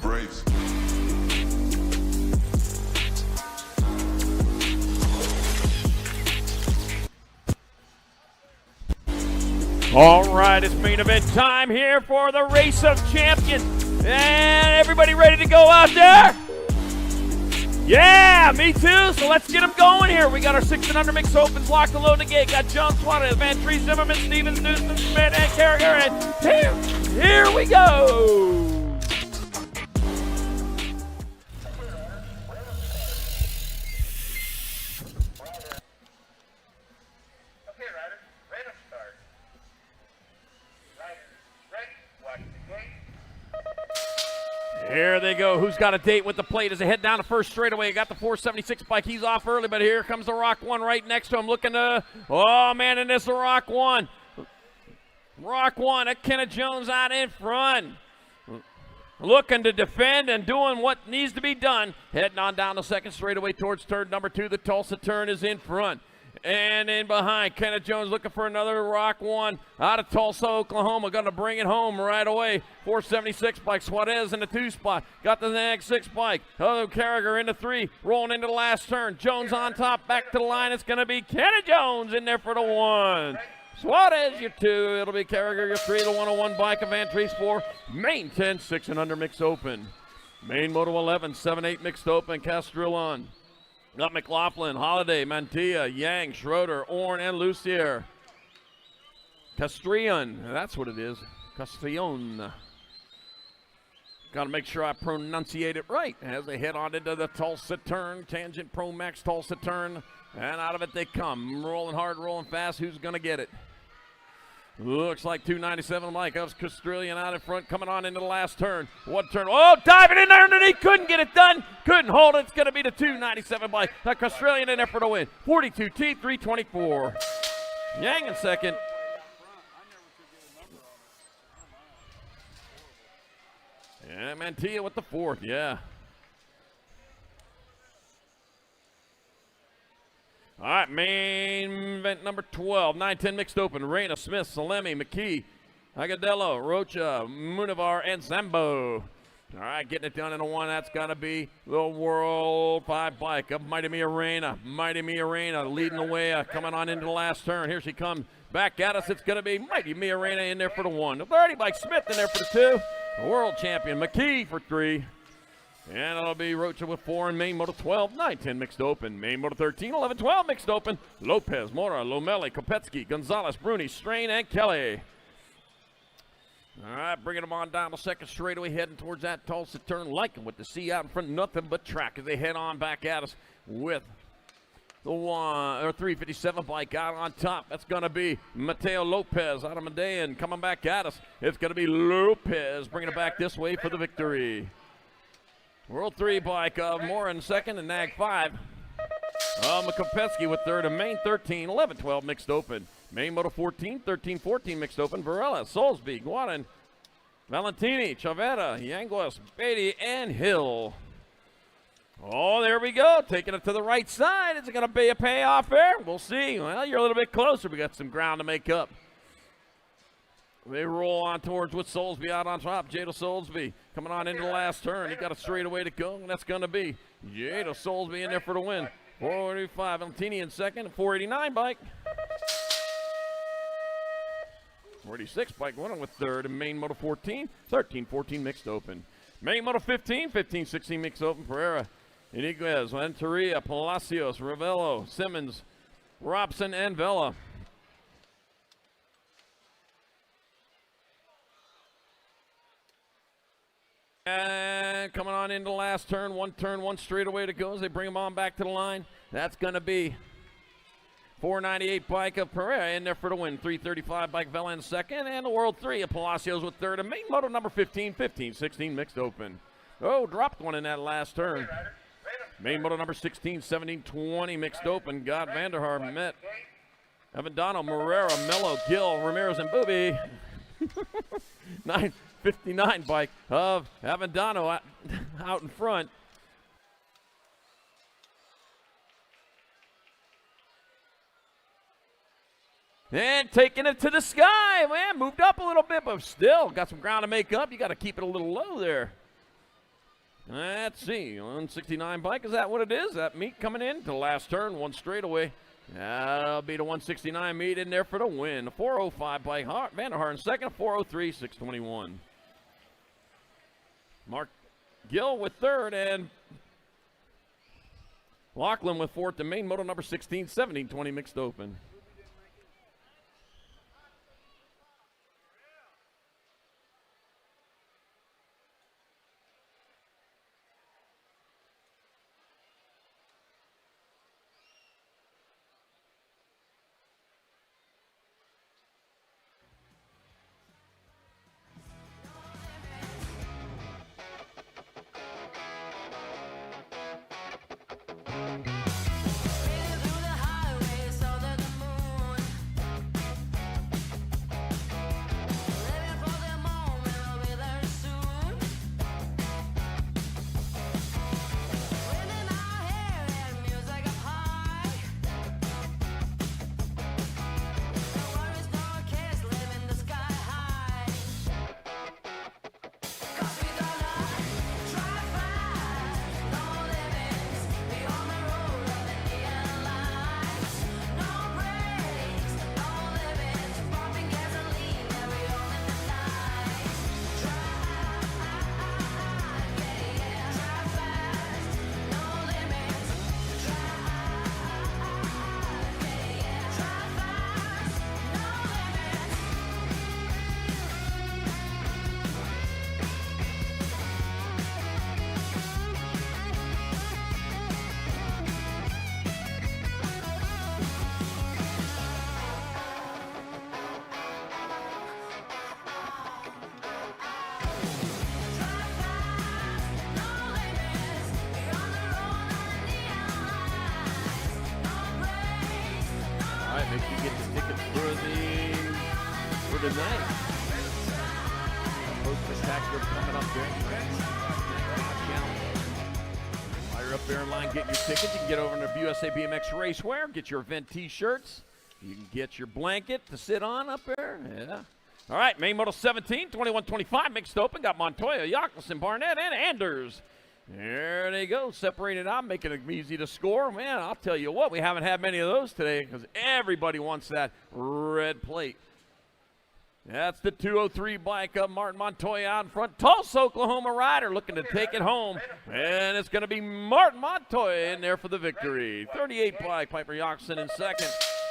Brace. All right, it's main event time here for the Race of Champions. And everybody ready to go out there? Yeah, me too. So let's get them going here. We got our 6 and under mix opens locked and loaded gate. Got John Suarez, Van Tree, Zimmerman, Stevens, Newton, Schmidt, and Carragher. And here we go. Okay, riders, random start. Riders, ready, watch the gate. Here they go. Who's got a date with the plate as they head down the first straightaway? Got the 476 bike. He's off early, but here comes the Rock 1 right next to him. Looking to, oh man, and it's the Rock 1. Rock 1 at Kenneth Jones out in front. Looking to defend and doing what needs to be done. Heading on down the second straightaway towards turn number 2. The Tulsa turn is in front. And in behind, Kenneth Jones looking for another Rock 1 out of Tulsa, Oklahoma. Going to bring it home right away. 476 bike. Suarez in the 2 spot. Got the next 6 bike. Oh, Carragher in the 3. Rolling into the last turn. Jones on top. Back to the line. It's going to be Kenneth Jones in there for the 1. Suarez, your 2. It'll be Carragher, your 3. The 101 bike of Vantrease 4. Main 10, 6 and under mixed open. Main Moto 11, 7-8 mixed open. Castrillon. Got McLaughlin, Holiday, Mantilla, Yang, Schroeder, Orn, and Lucier. Castrillon, that's what it is. Castrillon. Got to make sure I pronunciate it right as they head on into the Tulsa turn. Tangent Pro Max Tulsa turn. And out of it they come. Rolling hard, rolling fast. Who's going to get it? Looks like 297 Mike of Castrillon out in front, coming on into the last turn. One turn. Oh, diving in there underneath. Couldn't get it done. Couldn't hold it. It's going to be the 297 bike. Castrillon in there for the win. 42 T 324. Yang in second. Yeah, Mantilla with the 4th. Yeah. All right, main event number 12, 9-10 mixed open. Reyna, Smith, Salemi, McKee, Agadello, Rocha, Munivar, and Zambo. All right, getting it done in a 1. That's got to be the World 5 bike of Mighty Mia Reyna. Mighty Mia Reyna leading the way, coming on into the last turn. Here she comes back at us. It's going to be Mighty Mia Reyna in there for the 1. The 30 bike, Smith in there for the 2. The world champion, McKee for 3. And it'll be Rocha with 4 in main Moto 12, 9-10 mixed open. Main Moto 13, 11-12 mixed open. Lopez, Mora, Lomeli, Kopetsky, Gonzalez, Bruni, Strain, and Kelly. All right, bringing them on down the second straightaway, heading towards that Tulsa turn. Liking with the C out in front, nothing but track as they head on back at us with the 357 bike out on top. That's going to be Mateo Lopez out of Medellin coming back at us. It's going to be Lopez bringing it back this way for the victory. World 3 bike of Moore in second and Nag 5. Kopetsky with 3rd and main 13, 11-12 mixed open. Main Moto 14, 13-14 mixed open. Varela, Soulsby, Guarin, Valentini, Chavetta, Yanguas, Beatty, and Hill. Oh, there we go. Taking it to the right side. Is it going to be a payoff there? We'll see. Well, you're a little bit closer. We got some ground to make up. They roll on towards with Soulsby out on top. Jada Soulsby coming on into the last turn. He got a straightaway to go, and that's going to be Jada Soulsby in there for the win. 485, Valentini in second, 489 bike. 46 bike winning with 3rd, and main Moto 14, 13-14 mixed open. Main Moto 15, 15-16 mixed open. Pereira, Iniguez, Venturia, Palacios, Ravello, Simmons, Robson, and Vela. And coming on into the last turn, one straightaway to go as they bring them on back to the line. That's going to be 498 bike of Pereira in there for the win. 335 bike Vela in second, and the World 3 of Palacios with 3rd. And main Moto number 15, 15-16 mixed open. Oh, dropped one in that last turn. Main Moto number 16, 17-20 mixed open. Got Vanderhaar, Met, Avendano, Morera, Mello, Gill, Ramirez, and Booby. 959 bike of Avendano out in front. And taking it to the sky, man. Moved up a little bit, but still got some ground to make up. You got to keep it a little low there. Let's see. 169 bike, is that what it is? That meet coming in to the last turn, 1 straightaway. That'll be the 169 meet in there for the win. The 405 bike, Vanderhaar in second, 403, 621. Mark Gill with 3rd, and Lachlan with 4th. The main Moto number 16, 17-20 mixed open. tonight. Most spectacular coming up there. While you're up there in line getting your tickets, you can get over to USA BMX Racewear, get your event t-shirts. You can get your blanket to sit on up there. Yeah. All right, main model 17, 21-25, mixed open. Got Montoya, Jacobson, Barnett, and Anders. There they go, separated out, making it easy to score. Man, I'll tell you what, we haven't had many of those today because everybody wants that red plate. That's the 203 bike of Martin Montoya out in front. Tulsa, Oklahoma rider looking to take it home. And it's going to be Martin Montoya in there for the victory. 38 bike, Piper Jacobson in second.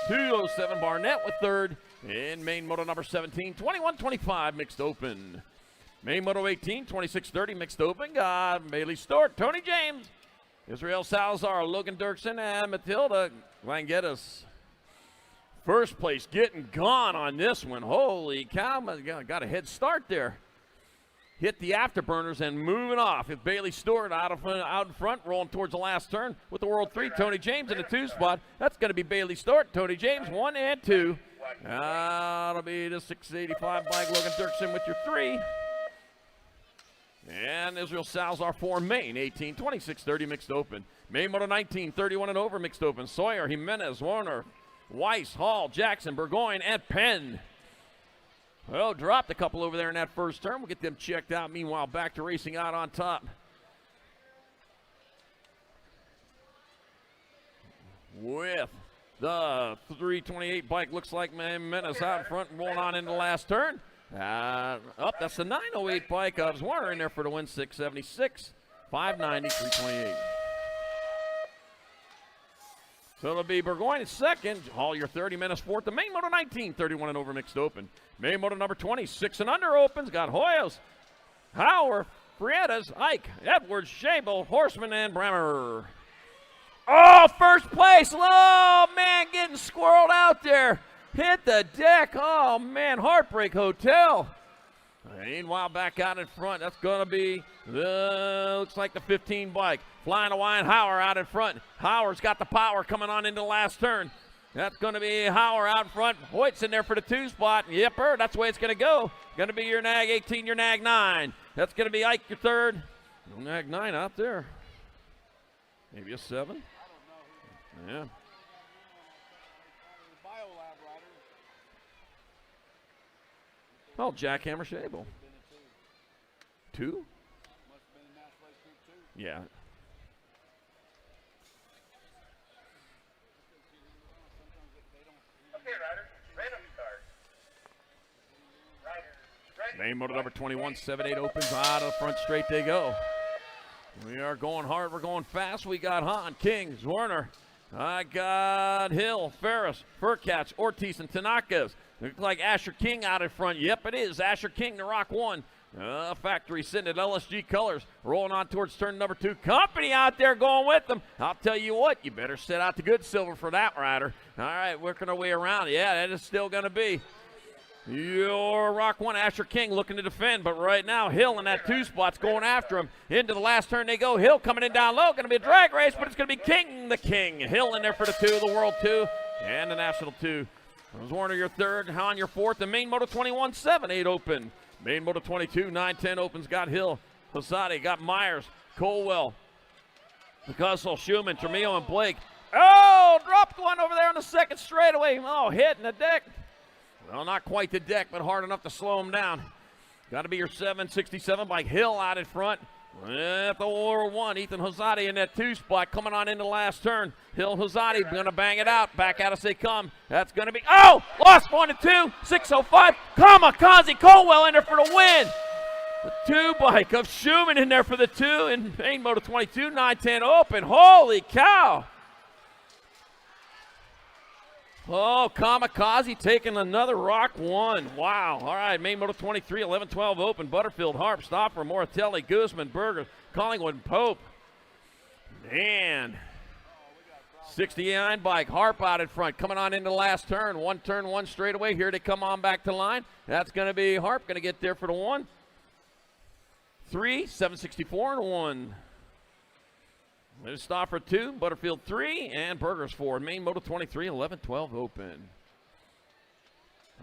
207 Barnett with third. In main moto number 17, 21-25 mixed open. Main moto 18, 26-30 mixed open. Got Bailey Stewart, Tony James, Israel Salazar, Logan Dirksen, and Matilda Langettis. First place getting gone on this one. Holy cow, got a head start there. Hit the afterburners and moving off. If Bailey Stewart out in front, rolling towards the last turn with the World 3. Tony James in the 2 spot. That's going to be Bailey Stewart. Tony James 1 and 2. That'll be the 685 bike. Logan Dirksen with your 3. And Israel Salazar for main. 18, 26-30 mixed open. Main moto 19, 31 and over mixed open. Sawyer, Jimenez, Warner, Weiss, Hall, Jackson, Burgoyne, and Penn. Well, dropped a couple over there in that first turn. We'll get them checked out. Meanwhile, back to racing out on top. With the 328 bike, looks like Menace out in front, rolling on into the last turn. That's the 908 bike of Warner in there for the win, 676, 590, 328. So it'll be Burgoyne in second. Hall, your 30 minutes fourth. The main moto 19, 31 and over mixed open. Main moto number 20, 6 and under opens. Got Hoyos, Hauer, Friedas, Ike, Edwards, Shable, Horseman, and Brammer. Oh, first place. Oh, man, getting squirreled out there. Hit the deck. Oh, man, Heartbreak Hotel. Meanwhile, back out in front, that's going to be, looks like the 15 bike. Flying away, and Hauer out in front. Hauer's got the power coming on into the last turn. That's going to be Hauer out in front. Hoyt's in there for the 2 spot. Yipper, that's the way it's going to go. Going to be your nag 18, your nag 9. That's going to be Ike, your 3rd. No nag 9 out there. Maybe a 7. Yeah. Oh, Jackhammer Shable. 2? Yeah. Okay, riders, random start. Riders, Main motor number 21, 7-8 opens out of the front straight they go. We are going hard, we're going fast. We got Hahn, King, Werner. I got Hill, Ferris, Furcatch, Ortiz, and Tanakas. Looks like Asher King out in front. Yep, it is. Asher King, the Rock 1. Factory sitting at LSG colors. Rolling on towards turn number 2. Company out there going with them. I'll tell you what, you better set out the good silver for that rider. All right, working our way around. Yeah, that is still going to be your Rock 1, Asher King, looking to defend. But right now, Hill in that 2 spot's going after him. Into the last turn they go. Hill coming in down low. Going to be a drag race, but it's going to be King the King. Hill in there for the 2, the World 2, and the National 2. Was Warner your 3rd, Hahn your 4th, and main moto 21, 7-8 open. Main moto 22, 9-10 opens, got Hill, Posadi, got Myers, Colwell, McCussell, Schumann, Tremillo, and Blake. Oh, dropped one over there on the second straightaway. Oh, hitting the deck. Well, not quite the deck, but hard enough to slow him down. Got to be your 767 bike. Hill out in front. At the World 1, Ethan Hosati in that 2 spot coming on into the last turn. Hill Hosati going to bang it out. Back out as they come. That's going to be, oh, lost 1 and 2. 605. Kamikaze Colwell in there for the win. The 2 bike of Schumann in there for the 2 in main moto 22, 9-10 open. Holy cow. Oh, Kamikaze taking another Rock 1. Wow. All right, main moto 23, 11-12 open. Butterfield, Harp, Stopper, Moratelli, Guzman, Berger, Collingwood, and Pope. Man. 69 bike, Harp out in front, coming on into the last turn. 1 turn, 1 straightaway. Here they come on back to line. That's going to be Harp, going to get there for the 1. 3, 764, and 1. There's Stoffer 2, Butterfield 3, and Burgers 4. Main moto 23, 11-12 open.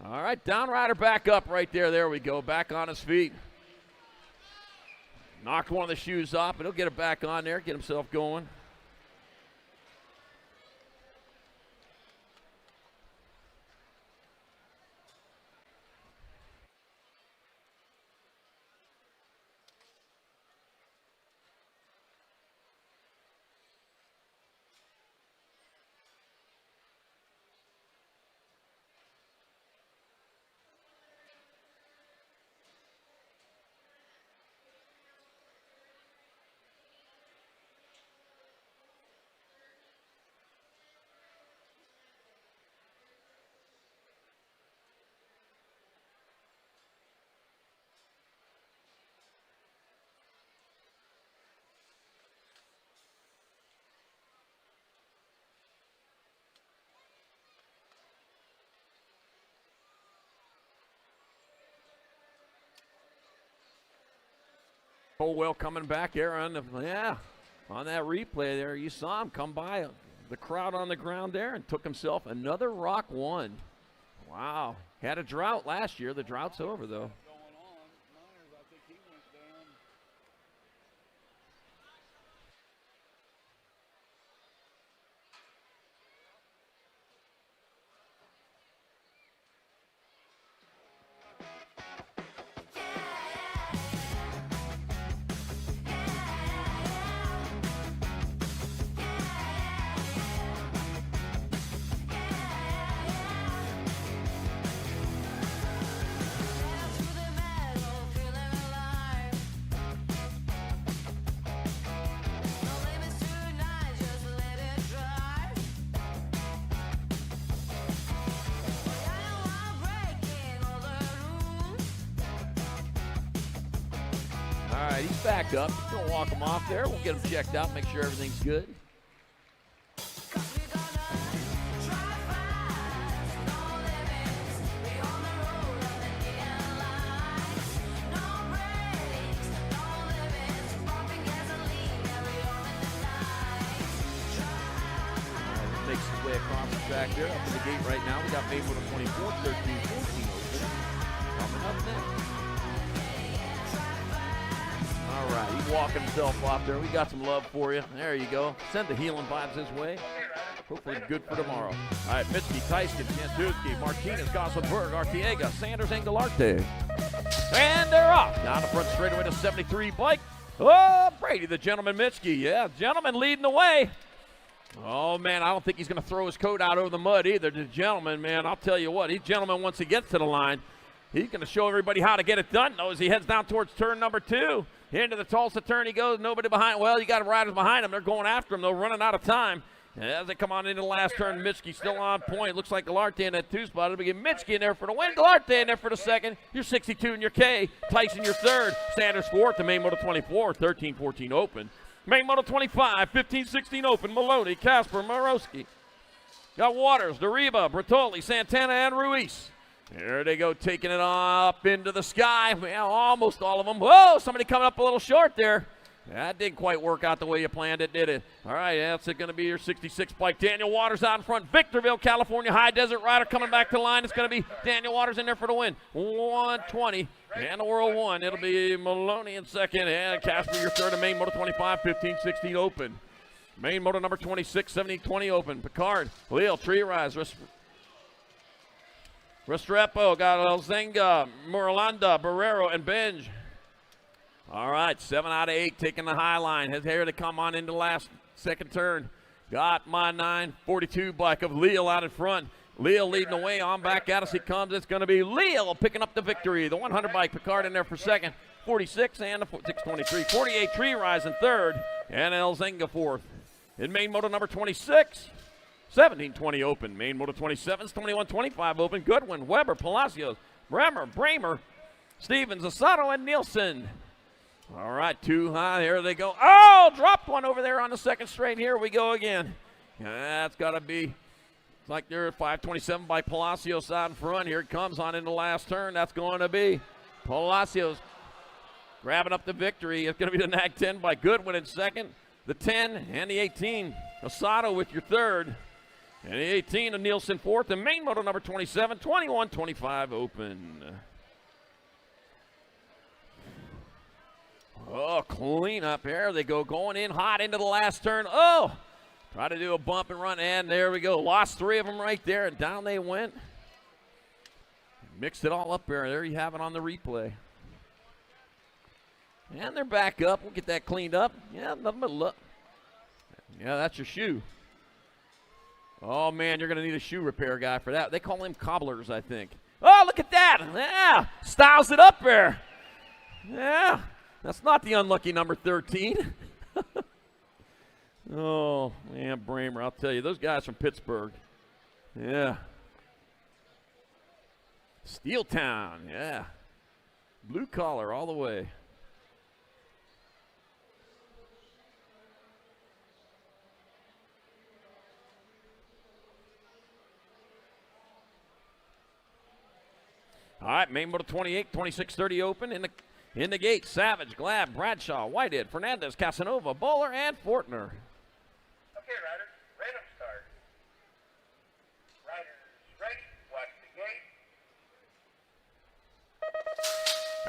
All right, down rider back up right there. There we go. Back on his feet. Knocked one of the shoes off, but he'll get it back on there, get himself going. Colwell coming back there on that replay there. You saw him come by the crowd on the ground there and took himself another rock one. Wow. Had a drought last year. The drought's over, though. All right, he's back up. He's going to walk him off there. We'll get him checked out, make sure everything's good. Makes his way across the track there, up to the gate right now. We got Maywood on 24, 13, 14 open. Coming up next. All right, he's walking himself off there. We got some love for you. There you go. Send the healing vibes his way. Hopefully good for tomorrow. All right, Mitski, Tyson, Chantuski, Martinez, Gosselberg, Artiega, Sanders, and Galarte. And they're off. Down the front straightaway to 73 bike. Oh, Brady, the gentleman Mitski. Yeah, gentleman leading the way. Oh, man, I don't think he's going to throw his coat out over the mud either. The gentleman, man, I'll tell you what. He's gentleman once he gets to the line. He's going to show everybody how to get it done, though, as he heads down towards turn number 2. Into the Tulsa turn he goes. Nobody behind. Well, you got riders behind him. They're going after him. They're running out of time. As they come on into the last turn, Mitski still on point. Looks like Galarte in that 2 spot. It'll be Mitski in there for the win. Galarte in there for the second. You're 62 in your K. Tyson your third. Sanders fourth. The main moto 24. 13-14 open. Main moto 25. 15-16 open. Maloney, Casper, Morowski. Got Waters, Deriva, Bertoli, Santana, and Ruiz. There they go, taking it up into the sky. Well, almost all of them. Whoa, somebody coming up a little short there. That didn't quite work out the way you planned it, did it? All right, that's going to be your 66 bike. Daniel Waters out in front. Victorville, California, High Desert Rider coming back to the line. It's going to be Daniel Waters in there for the win. 120 and the World 1. It'll be Maloney in second and Casper your third and main moto 25, 15-16 open. Main moto number 26, 17-20 open. Picard, Leo, Tree Rise, Restrepo, got Elzenga, Morlanda, Barrero, and Benj. All right, 7 out of 8 taking the high line. Has here to come on into the last second turn. Got my 942 bike of Leal out in front. Leal leading the way. On back out as he comes. It's going to be Leal picking up the victory. The 100 bike, Picard in there for second. 46 and the 623. 48 Tree Rise in third. And Elzenga fourth. In main moto number 26. 17-20 open. Main moto 27's 21-25 open. Goodwin, Weber, Palacios, Bremer, Bramer, Stevens, Asado, and Nielsen. All right, too high. Here they go. Oh, dropped one over there on the second straight. Here we go again. That's got to be, it's like they're 527 by Palacios out in front. Here it comes on in the last turn. That's going to be Palacios grabbing up the victory. It's going to be the NAG 10 by Goodwin in second. The 10 and the 18. Asado with your third. And 18 of Nielsen fourth, and main moto number 27, 21-25 open. Oh, clean up here. They go going in hot into the last turn. Oh, try to do a bump and run, and there we go. Lost 3 of them right there, and down they went. Mixed it all up there. There you have it on the replay. And they're back up. We'll get that cleaned up. Yeah, nothing but look. Yeah, that's your shoe. Oh, man, you're going to need a shoe repair guy for that. They call them cobblers, I think. Oh, look at that. Yeah, styles it up there. Yeah, that's not the unlucky number 13. Oh, man, Bramer, I'll tell you, those guys from Pittsburgh. Yeah. Steel Town, yeah. Blue collar all the way. All right, main motor 28, 26-30 open in the gate. Savage, Glad, Bradshaw, Whitehead, Fernandez, Casanova, Bowler, and Fortner. Okay, riders, random start. Riders ready, watch the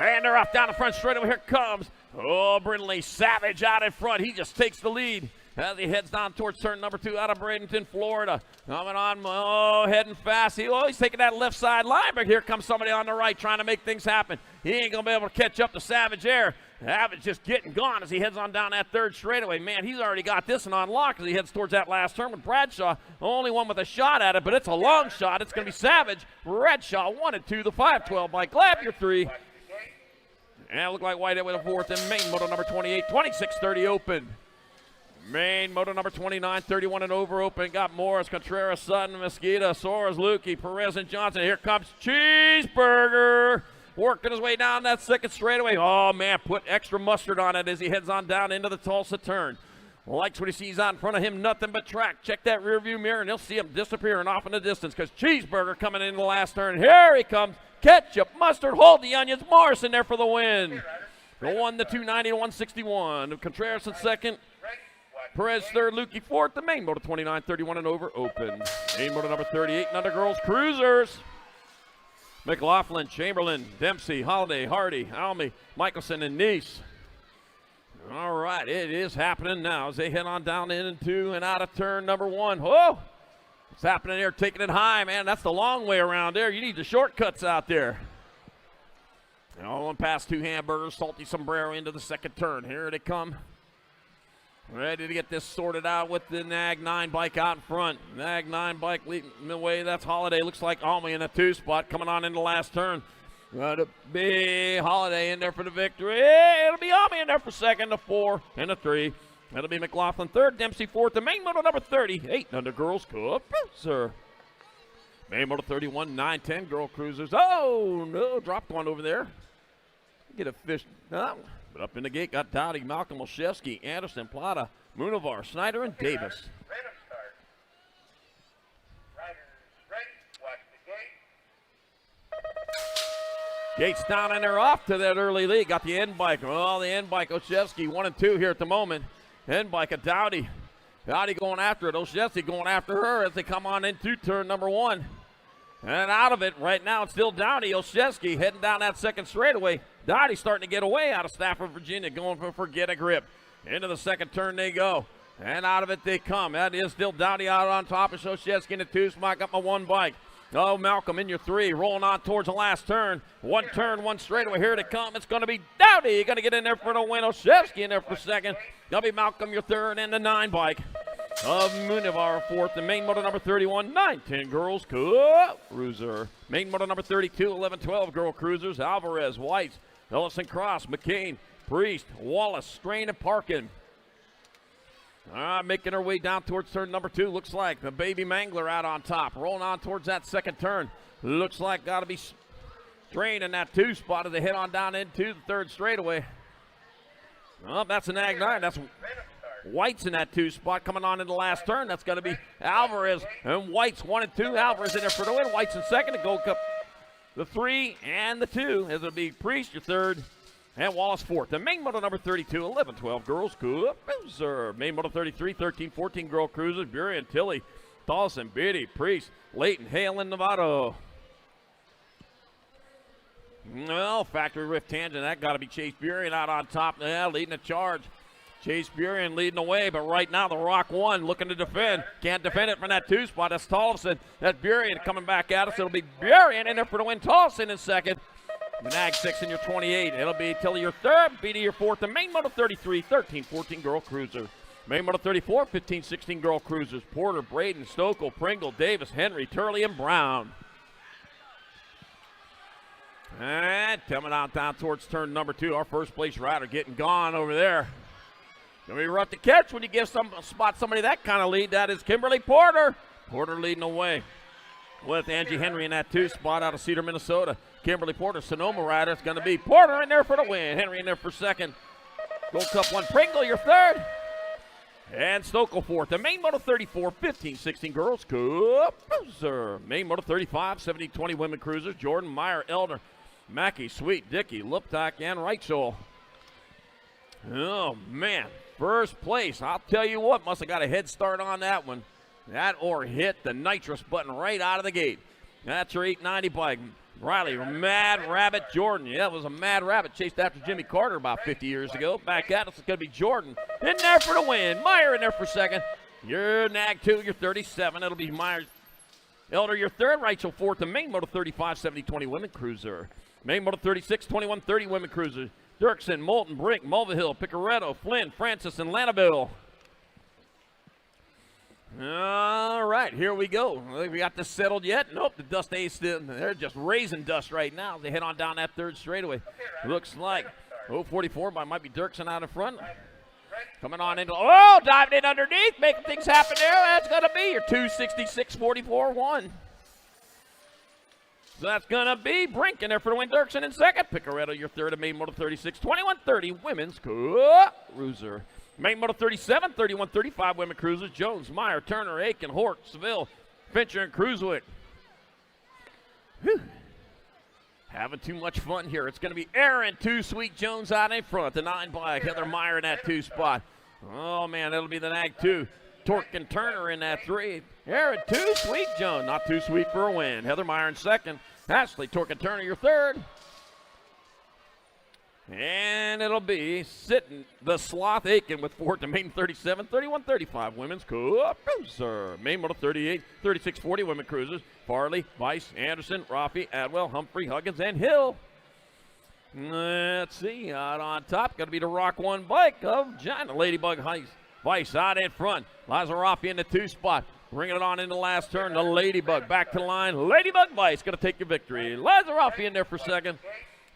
gate. And they're off down the front straightaway. Here comes, Brindley Savage out in front. He just takes the lead as he heads down towards turn number 2 out of Bradenton, Florida. Coming on, heading fast. He's taking that left side line, but here comes somebody on the right trying to make things happen. He ain't going to be able to catch up to Savage there. Savage just getting gone as he heads on down that third straightaway. Man, he's already got this one on lock as he heads towards that last turn with Bradshaw. Only one with a shot at it, but it's a long shot. It's going to be Savage. Bradshaw 1 and 2, the 5-12 by Glad, your 3. And it looked like Whitehead with a 4th, and main moto number 28, 26-30 open. Main moto number 29, 31 and over open. Got Morris, Contreras, Sutton, Mosqueda, Soares, Lukey, Perez, and Johnson. Here comes Cheeseburger. Working his way down that second straightaway. Oh, man, put extra mustard on it as he heads on down into the Tulsa turn. Likes what he sees out in front of him, nothing but track. Check that rear view mirror, and he'll see him disappearing off in the distance because Cheeseburger coming into the last turn. Here he comes. Ketchup, mustard, hold the onions. Morrison there for the win. The 1, the 290 to 161. Contreras in second. Perez third, Lukey fourth. The main motor 29, 31 and over open. Main motor number 38 and under girls cruisers. McLaughlin, Chamberlain, Dempsey, Holiday, Hardy, Almy, Michelson, and Nice. All right, it is happening now as they head on down into and out of turn number 1. Whoa! What's happening there? Taking it high, man. That's the long way around there. You need the shortcuts out there. One past 2 hamburgers, Salty Sombrero into the second turn. Here they come. Ready to get this sorted out with the Nag 9 bike out in front. Nag 9 bike leading the way. That's Holiday. Looks like Almy in the 2 spot coming on in the last turn. It'll be Holiday in there for the victory. It'll be Almy in there for second, the 4, and the 3. That'll be McLaughlin third, Dempsey fourth. The main moto number 38 under girls cruiser. Main moto 31, 9-10 girl cruisers. Oh, no, dropped one over there. Get a fish. No. But up in the gate got Dowdy, Malcolm, Olszewski, Anderson, Plata, Munovar, Snyder, and Davis. Random start. Riders ready, watch the gate. Gates down and they're off to that early lead. Got the end bike. Oh, the end bike, Olszewski, 1 and 2 here at the moment. End bike of Dowdy. Dowdy going after it. Olszewski going after her as they come on into turn number 1. And out of it right now, it's still Dowdy. Olszewski heading down that second straightaway. Dowdy starting to get away out of Stafford, Virginia, going for Get a Grip. Into the second turn they go. And out of it they come. That is still Dowdy out on top of Olszewski in the 2 spot. Got my 1 bike. Oh, Malcolm in your 3, rolling on towards the last turn. 1 turn, 1 straightaway. Here they come. It's going to be Dowdy. You're going to get in there for the win. Olszewski in there for second. That'll be Malcolm your 3rd, and the 9 bike of Munivar 4th. The main motor number 31, 9-10 girls cruiser. Main motor number 32, 11-12 girl cruisers. Alvarez, White, Ellison Cross, McCain, Priest, Wallace, Strain, and Parkin. Making her way down towards turn number 2. Looks like the Baby Mangler out on top. Rolling on towards that second turn. Looks like got to be Strain in that 2 spot as they head on down into the 3rd straightaway. Well, that's an Ag 9. That's White's in that 2 spot coming on in the last turn. That's going to be Alvarez and White's 1 and 2. Alvarez in there for the win. White's in second. The Gold Cup, the 3 and the 2. As it'll be Priest your 3rd. And Wallace 4th. The main moto number 32, 11-12 girls cruiser. Main moto 33, 13-14 girl cruisers. Bury and Tilly, Dawson, Beatty, Priest, Leighton, Hale, and Novato. Well, factory rift tangent. That got to be Chase Burien out on top. Yeah, leading the charge. Chase Burien leading the way, but right now the Rock 1 looking to defend. Can't defend it from that 2 spot. That's Tollefson. That's Burien coming back at us. It'll be Burien in there for the win. Tollefson in second. Nag 6 in your 28. It'll be Tilly your third. Beatty your fourth. The main moto 33, 13-14 girl cruiser. Main moto 34, 15-16 girl cruisers. Porter, Braden, Stokel, Pringle, Davis, Henry, Turley, and Brown. And coming out down towards turn number 2. Our first place rider getting gone over there. Gonna be rough to catch when you give somebody that kind of lead. That is Kimberly Porter. Porter leading the way with Angie Henry in that 2 spot out of Cedar, Minnesota. Kimberly Porter, Sonoma rider. It's gonna be Porter in there for the win. Henry in there for second. Gold Cup 1, Pringle your third. And Stokel fourth. The main moto 34, 15-16 girls cup cruiser. Main moto 35, 70-20 women cruisers. Jordan, Meyer, Elder, Mackey, Sweet, Dickey, Liptak, and Reitzel. Oh, man. First place. I'll tell you what, must have got a head start on that one. That or hit the nitrous button right out of the gate. That's her 890 bike. Riley, Mad Rabbit Jordan. Yeah, it was a Mad Rabbit chased after Jimmy Carter about 50 years ago. Back at us, it's going to be Jordan. In there for the win. Meyer in there for second. Your Nag 2, your 37. It'll be Meyer. Elder, your third. Rachel fourth. The main moto 35, 70-20 women cruiser. Main moto 36, 21-30 women cruiser. Dirksen, Moulton, Brink, Mulvihill, Picaretto, Flynn, Francis, and Lanaville. All right, here we go. We got this settled yet? Nope, the dust ain't still. They're just raising dust right now as they head on down that third straightaway. Looks like 044 might be Dirksen out in front. Coming on into, diving in underneath, making things happen there. That's going to be your 266-44-1. So that's going to be Brink in there for the win. Dirksen in second. Picaretto, your third. Of main moto 36, 21-30 women's cruiser. Main moto 37, 31-35 women cruisers. Jones, Meyer, Turner, Aiken, Hort, Seville, Fincher, and Cruisewick. Whew. Having too much fun here. It's going to be Aaron, 2 Sweet Jones out in front. The 9 bike. Heather Meyer in that 2 spot. Oh, man, that'll be the Nag 2. Torque and Turner in that 3. Aaron, 2 Sweet Jones. Not too sweet for a win. Heather Meyer in second. Ashley, Torque and Turner, your third. And it'll be sitting the Sloth Aiken with fourth to main 37, 31-35 women's cruiser. Main moto 38, 36-40 women cruisers. Farley, Weiss, Anderson, Rafi, Adwell, Humphrey, Huggins, and Hill. Let's see, out on top, going to be the Rock 1 bike of John Ladybug Weiss out in front. Liza Rafi in the 2 spot. Bringing it on in the last turn. The Ladybug back to the line. Ladybug Weiss going to take your victory. Liza Rafi in there for second.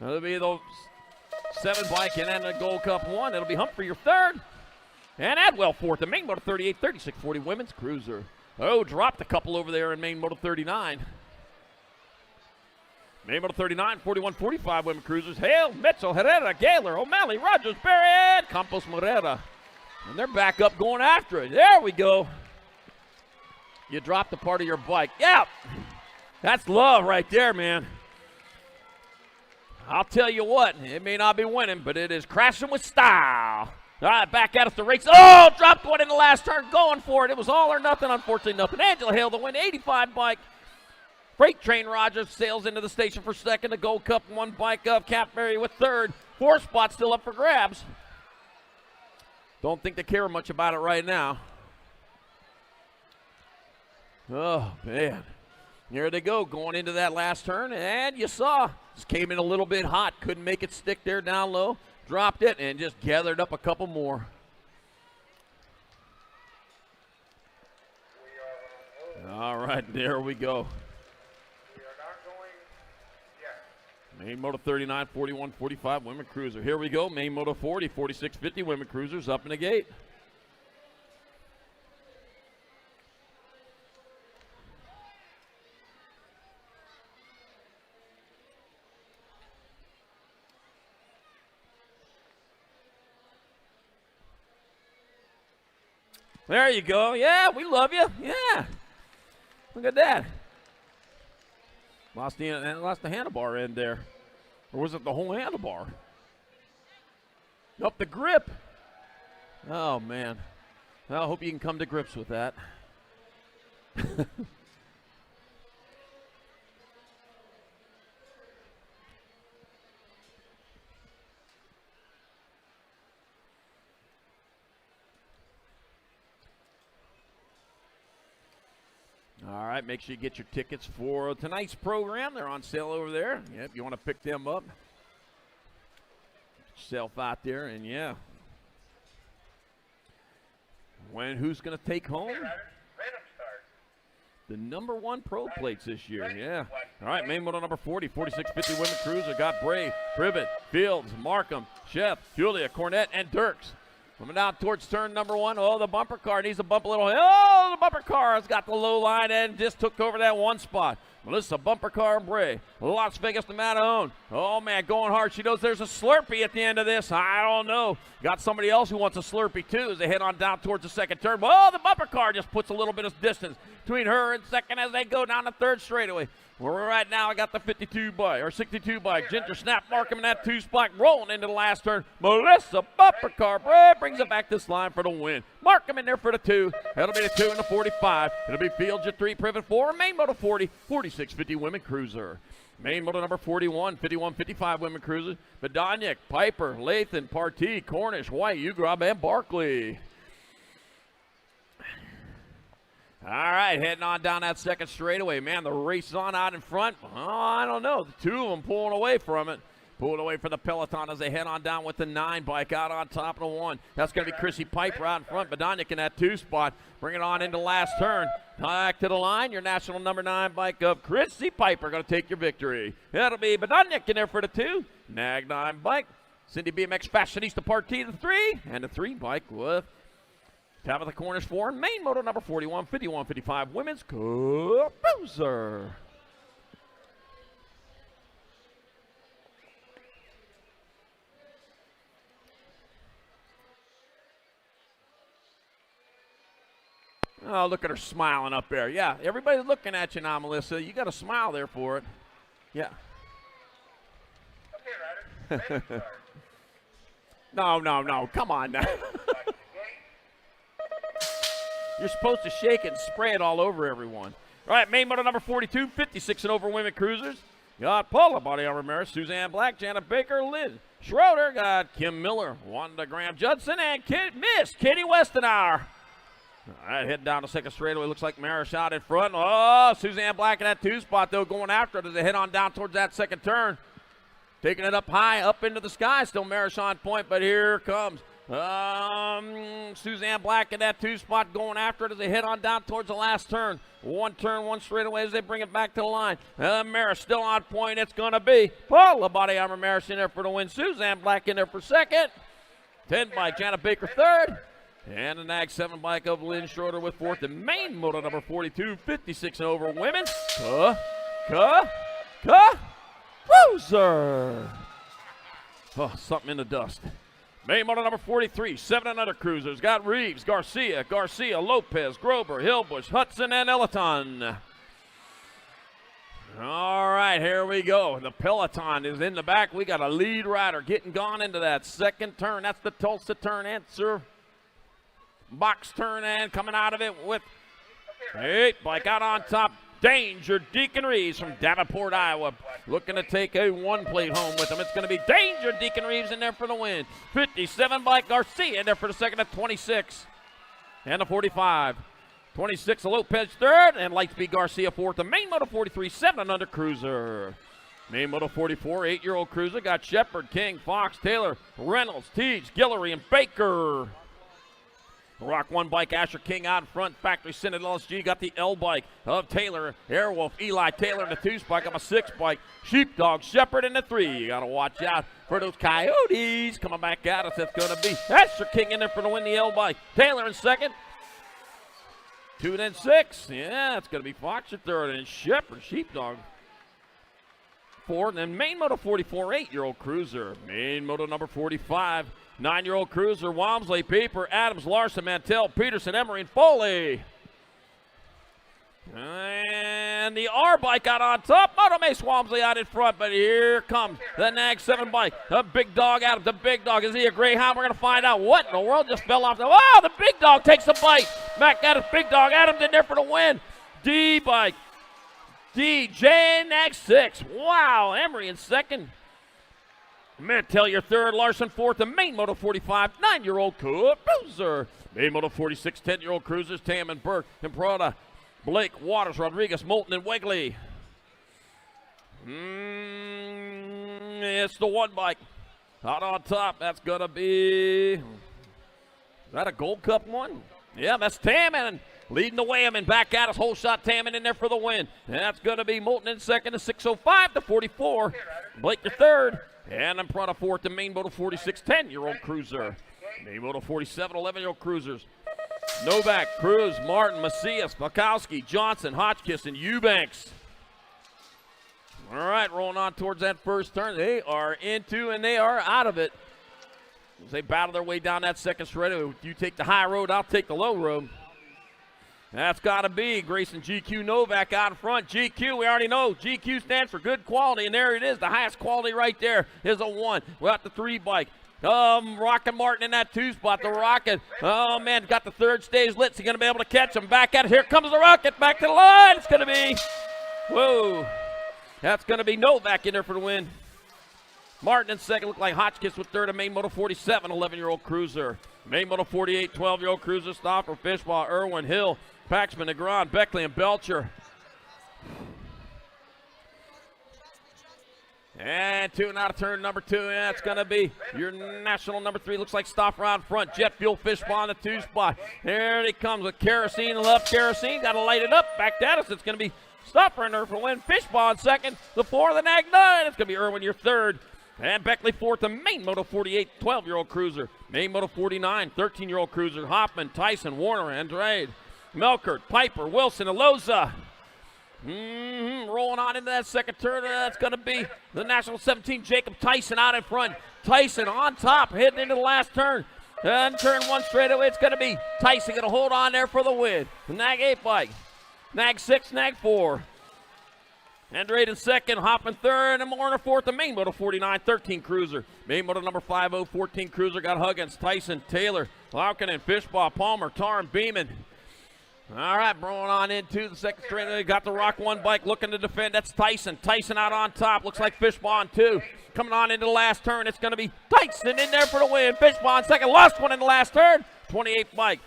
That'll be the 7 bike and then the Gold Cup 1. It'll be Humphrey your third. And Adwell fourth. The main moto 38, 36-40 women's cruiser. Oh, dropped a couple over there in main moto 39. Main moto 39, 41-45 women cruisers. Hale, Mitchell, Herrera, Gaylor, O'Malley, Rogers, Barrett, Campos, Morera. And they're back up going after it. There we go. You dropped a part of your bike. Yeah, that's love right there, man. I'll tell you what, it may not be winning, but it is crashing with style. All right, back at us to race. Oh, dropped one in the last turn, going for it. It was all or nothing, unfortunately nothing. Angela Hale, the win, 85 bike. Freight Train Rogers sails into the station for second. The Gold Cup 1 bike of Capberry with third. 4 spots still up for grabs. Don't think they care much about it right now. Oh, man. There they go, going into that last turn, and you saw, just came in a little bit hot, couldn't make it stick there down low, dropped it, and just gathered up a couple more. All right, there we go. Main Moto 39, 41, 45 women cruiser. Here we go, Main Moto 40, 46, 50 women cruisers up in the gate. There you go. Yeah, we love you. Yeah. Look at that. Lost the handlebar end there. Or was it the whole handlebar? Nope, the grip. Oh, man. I hope you can come to grips with that. All right, make sure you get your tickets for tonight's program. They're on sale over there. Yep, you want to pick them up. Get yourself out there, and yeah. Who's going to take home the number 1 pro plates this year? Yeah. All right, main model number 40, 4650 women cruiser. Got Bray, Privet, Fields, Markham, Chef, Julia, Cornett, and Dirks. Coming down towards turn number 1. Oh, the bumper car needs to bump a little. Oh, the bumper car has got the low line and just took over that 1 spot. Melissa, bumper car, and Bray. Las Vegas to Matahone. Oh, man, going hard. She knows there's a Slurpee at the end of this. I don't know. Got somebody else who wants a Slurpee, too, as they head on down towards the second turn. Oh, the bumper car just puts a little bit of distance between her and second as they go down the third straightaway. Well, right now, I got the 62 bike, or 62 bike. Ginger Snap Markham in that 2 spot, rolling into the last turn. Melissa, bumper car, Bray brings it back this line for the win. Markham in there for the 2. That'll be the 2 and the 45. It'll be Fields at 3, Privet 4, main moto 40, 4650 women cruiser. Main moto number 41, 5155 women cruiser. Bedoniak, Piper, Lathan, Partee, Cornish, White, Ugrob, and Barkley. All right, heading on down that second straightaway. Man, the race is on out in front. Oh, I don't know. The 2 of them pulling away from it. Pulling away for the peloton as they head on down with the 9 bike out on top of the 1. That's going to be Chrissy Piper out in front. Bedoniak in that 2 spot. Bring it on into last turn. Back to the line. Your national number 9 bike of Chrissy Piper going to take your victory. That'll be Bedoniak in there for the 2. Nag 9 bike. Cindy BMX Fashionista Partee the 3. And the 3 bike with Tabitha Cornish 4, main moto number 41, 5155 women's cruiser. Oh, look at her smiling up there. Yeah, everybody's looking at you now, Melissa. You got a smile there for it. Yeah. No. Come on now. You're supposed to shake it and spray it all over everyone. All right, main moto number 42, 56 and over women cruisers. Got Paula Body Armor Maris, Suzanne Black, Janet Baker, Liz Schroeder. Got Kim Miller, Wanda Graham Judson, and Miss Kitty Westenauer. All right, heading down the second straightaway. Looks like Maris out in front. Oh, Suzanne Black in that 2 spot, though, going after it as they head on down towards that second turn. Taking it up high, up into the sky. Still Maris on point, but here comes Suzanne Black in that 2 spot going after it as they head on down towards the last turn. 1 turn, 1 straightaway as they bring it back to the line. Maris still on point. It's going to be Paula Body Armor Maris in there for the win. Suzanne Black in there for second. 10 bike, Janet Baker third. And the Nag 7 bike of Lynn Schroeder with 4th. The main moto number 42, 56 and over women. Cruiser. Oh, something in the dust. Main moto number 43, 7 and under cruisers. Got Reeves, Garcia, Lopez, Grover, Hillbush, Hudson, and Elaton. All right, here we go. The peloton is in the back. We got a lead rider getting gone into that second turn. That's the Tulsa turn answer. Box turn and coming out of it with 8 bike out on top. Danger Deacon Reeves from Davenport, Iowa, looking to take a 1 plate home with him. It's going to be Danger Deacon Reeves in there for the win. 57 bike Garcia in there for the second at 26. And the 45. 26 Lopez third, and Lightspeed Garcia fourth. The main moto 43, 7 and under cruiser. Main moto 44, 8-year-old cruiser. Got Shepard, King, Fox, Taylor, Reynolds, Teach, Guillory, and Baker. Rock 1 bike, Asher King out in front. Factory Senate LSG got the L bike of Taylor, Airwolf, Eli Taylor in the 2 spike. I'm a 6 bike. Sheepdog, Shepherd in the 3. You got to watch out for those Coyotes coming back at us. That's going to be Asher King in there for the win, the L bike. Taylor in second. 2 then 6. Yeah, it's going to be Fox at third and Shepherd, Sheepdog. 4. And then main moto 44, 8-year-old cruiser. Main moto number 45. 9-year-old cruiser, Walmsley, Pieper, Adams, Larson, Mantell, Peterson, Emery, and Foley. And the R bike out on top. Moto Mace Walmsley out in front, but here comes the Nag 7 bike. The big dog, Adams, the big dog. Is he a Greyhound? We're going to find out. What in the world just fell off? Wow, the big dog takes the bite. Back at it, big dog. Adams in there for the win. D bike. DJ next 6. Wow, Emery in second. Mantel your third, Larson fourth, and Main Moto 45, 9-year-old cruiser. Main Moto 46, 10-year-old cruisers, Tam and Burke, and Prada, Blake, Waters, Rodriguez, Moulton, and Wegley. It's the one bike. Out on top, that's going to be, is that a Gold Cup one? Yeah, that's Tammon leading the way. And back at us, whole shot Tammon in there for the win. And that's going to be Moulton in second, to 6:05 to 44. Blake your third. And in front of fourth, the Main Moto 46, 10-year-old cruiser. Main Moto 47, 11-year-old cruisers. Novak, Cruz, Martin, Macias, Makowski, Johnson, Hotchkiss, and Eubanks. All right, rolling on towards that first turn. They are into and they are out of it. As they battle their way down that second straightaway. You take the high road, I'll take the low road. That's got to be Grayson GQ Novak out in front. GQ, we already know. GQ stands for good quality, and there it is. The highest quality right there is a 1. We're at the 3 bike. Rocket Martin in that 2 spot. The Rocket, oh, man, got the third stage lit. He's going to be able to catch him. Back at it. Here comes the Rocket. Back to the line. It's going to be, whoa. That's going to be Novak in there for the win. Martin in second. Looked like Hotchkiss with third. And Main Moto 47, 11-year-old cruiser. Main Moto 48, 12-year-old cruiser. Stoffer, Fishbaugh, Irwin, Hill, Paxman, Negron, Beckley, and Belcher. And 2 and out of turn number 2. And that's going to be your national number 3. Looks like Stoffer out front. Jet Fuel, Fishbaugh in the 2 spot. There he comes with Kerosene. Left Kerosene. Got to light it up. Back at us. It's going to be Stoffer in there for the win. Fishbaugh in second. The 4, the Nag 9. It's going to be Irwin your third. And Beckley fourth, the Main Moto 48, 12-year-old cruiser. Main Moto 49, 13-year-old cruiser. Hoffman, Tyson, Warner, Andrade, Melkert, Piper, Wilson, Aloza. Rolling on into that second turn. That's going to be the National 17, Jacob Tyson out in front. Tyson on top, heading into the last turn. And turn 1 straightaway. It's going to be Tyson going to hold on there for the win. The Nag 8 bike. Nag 6, Nag 4. Andrade in second, Hoffman third, and Warner fourth. The Main Moto 49, 13 cruiser. Main Moto number 50, 14 cruiser. Got Huggins, Tyson, Taylor, Laukinen, Fishbaugh, Palmer, Tarn, Beeman. All right, rolling on into the second straight. They got the Rock 1 bike looking to defend. That's Tyson. Tyson out on top. Looks like Fishbaugh on 2. Coming on into the last turn. It's going to be Tyson in there for the win. Fishbaugh in second. Lost one in the last turn. 28 bike.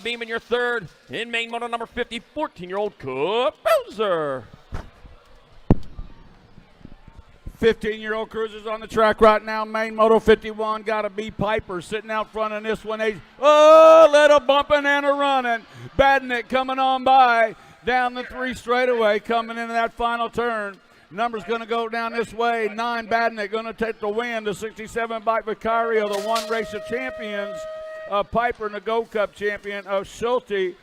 Beeman your third. In Main Moto number 50, 14-year-old cruiser. 15-year-old cruisers on the track right now. Main Moto 51 got to be Piper sitting out front in this one. Little bumping and a running. Badnick coming on by down the 3 straightaway, coming into that final turn. Number's going to go down this way. 9 Badnick going to take the win. The 67 bike Vicario, the 1 race of champions of Piper, and the Gold Cup champion of Schulte.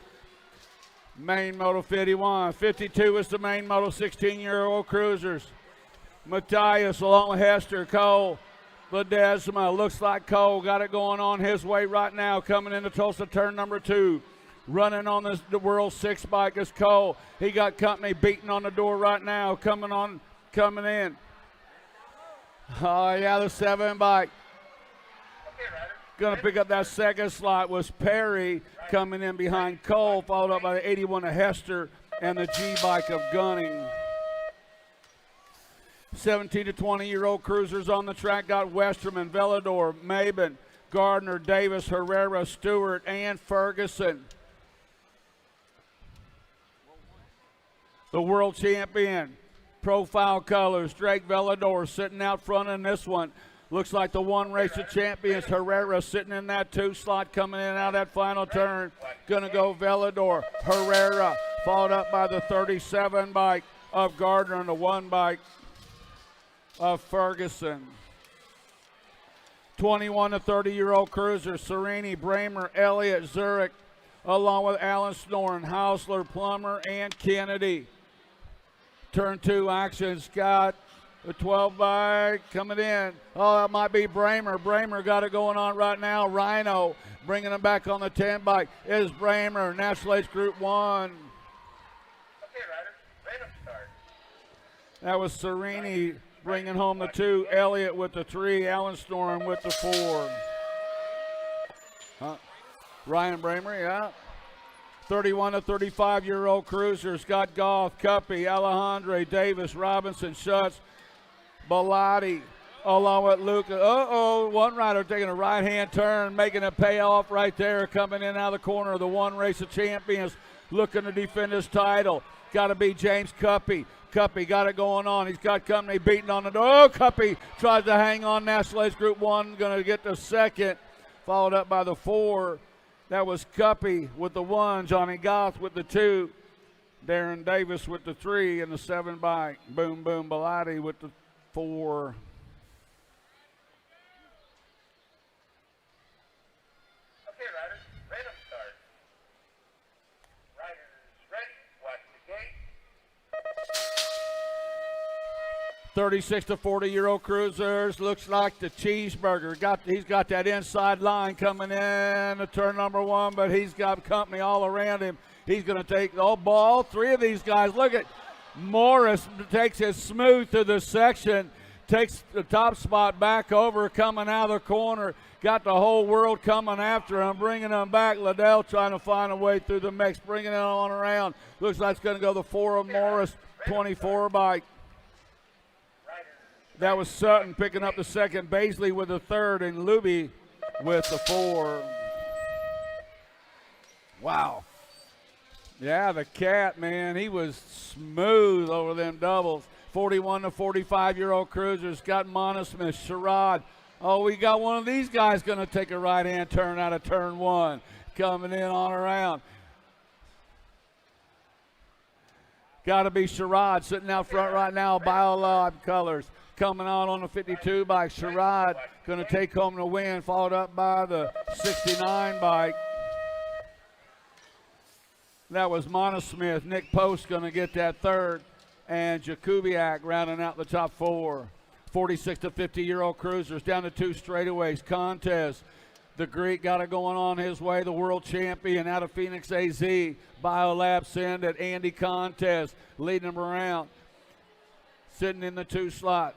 Main Moto 51. 52 is the Main Moto 16-year-old cruisers. Matthias along with Hester, Cole, Ledesma. Looks like Cole got it going on his way right now, coming into Tulsa turn number 2. Running on the World 6 bike is Cole. He got company beating on the door right now, coming in. Oh, yeah, the 7 bike. Going to pick up that second slot was Perry coming in behind Cole, followed up by the 81 of Hester and the G bike of Gunning. 17 to 20-year-old cruisers on the track got Westerman, Vellador, Maben, Gardner, Davis, Herrera, Stewart, and Ferguson. The world champion, Profile Colors, Drake Vellador sitting out front in this one. Looks like the 1 race of champions, Herrera sitting in that 2 slot, coming in and out that final turn. Gonna go Vellador, Herrera, followed up by the 37 bike of Gardner and the 1 bike of Ferguson. 21 to 30-year-old cruisers, Serini, Bramer, Elliott, Zurich, along with Alan Snoren, Hausler, Plummer, and Kennedy. Turn 2 action, Scott, the 12 bike coming in. Oh, that might be Bramer. Bramer got it going on right now. Rhino bringing him back on the 10 bike is Bramer, National Age Group 1. Okay, riders, random start. That was Serini bringing home the 2, Elliott with the 3, Alan Storm with the 4. Ryan Bramer, yeah. 31 to 35-year-old cruisers. Scott Goff, Cuppy, Alejandre, Davis, Robinson, Schutz, Bellotti, along with Luca. One rider taking a right-hand turn, making a payoff right there, coming in out of the corner of the One Race of Champions, looking to defend his title. Got to be James Cuppy. Cuppy got it going on. He's got company beating on the door. Cuppy tries to hang on. National Ace Group 1 going to get the second, followed up by the 4. That was Cuppy with the 1, Johnny Goff with the 2, Darren Davis with the 3, and the 7 bike. Boom Boom Bellotti with the 4. Okay, riders, random start. Riders ready, watch the gate. 36 to 40-year-old cruisers. Looks like the cheeseburger. He's got that inside line coming in to turn number 1, but he's got company all around him. He's going to take the ball. 3 of these guys. Look at Morris takes it smooth through the section, takes the top spot back over, coming out of the corner. Got the whole world coming after him, bringing him back. Liddell trying to find a way through the mix, bringing it on around. Looks like it's going to go the 4 of Morris, 24 bike. That was Sutton picking up the second, Baisley with the 3rd, and Luby with the 4. Wow. Yeah, the cat, man, he was smooth over them doubles. 41 to 45-year-old cruisers. Got Monosmith, Sherrod. Oh, we got one of these guys going to take a right-hand turn out of turn 1. Coming in on around. Got to be Sherrod sitting out front right now. BioLab colors. Coming out on the 52 bike. Sherrod going to take home the win, followed up by the 69 bike. That was Monosmith. Nick Post going to get that 3rd. And Jakubiak rounding out the top 4. 46 to 50-year-old cruisers down to 2 straightaways. Contest. The Greek got it going on his way. The world champion out of Phoenix AZ. BioLab send at Andy Contest. Leading him around. Sitting in the 2 slot.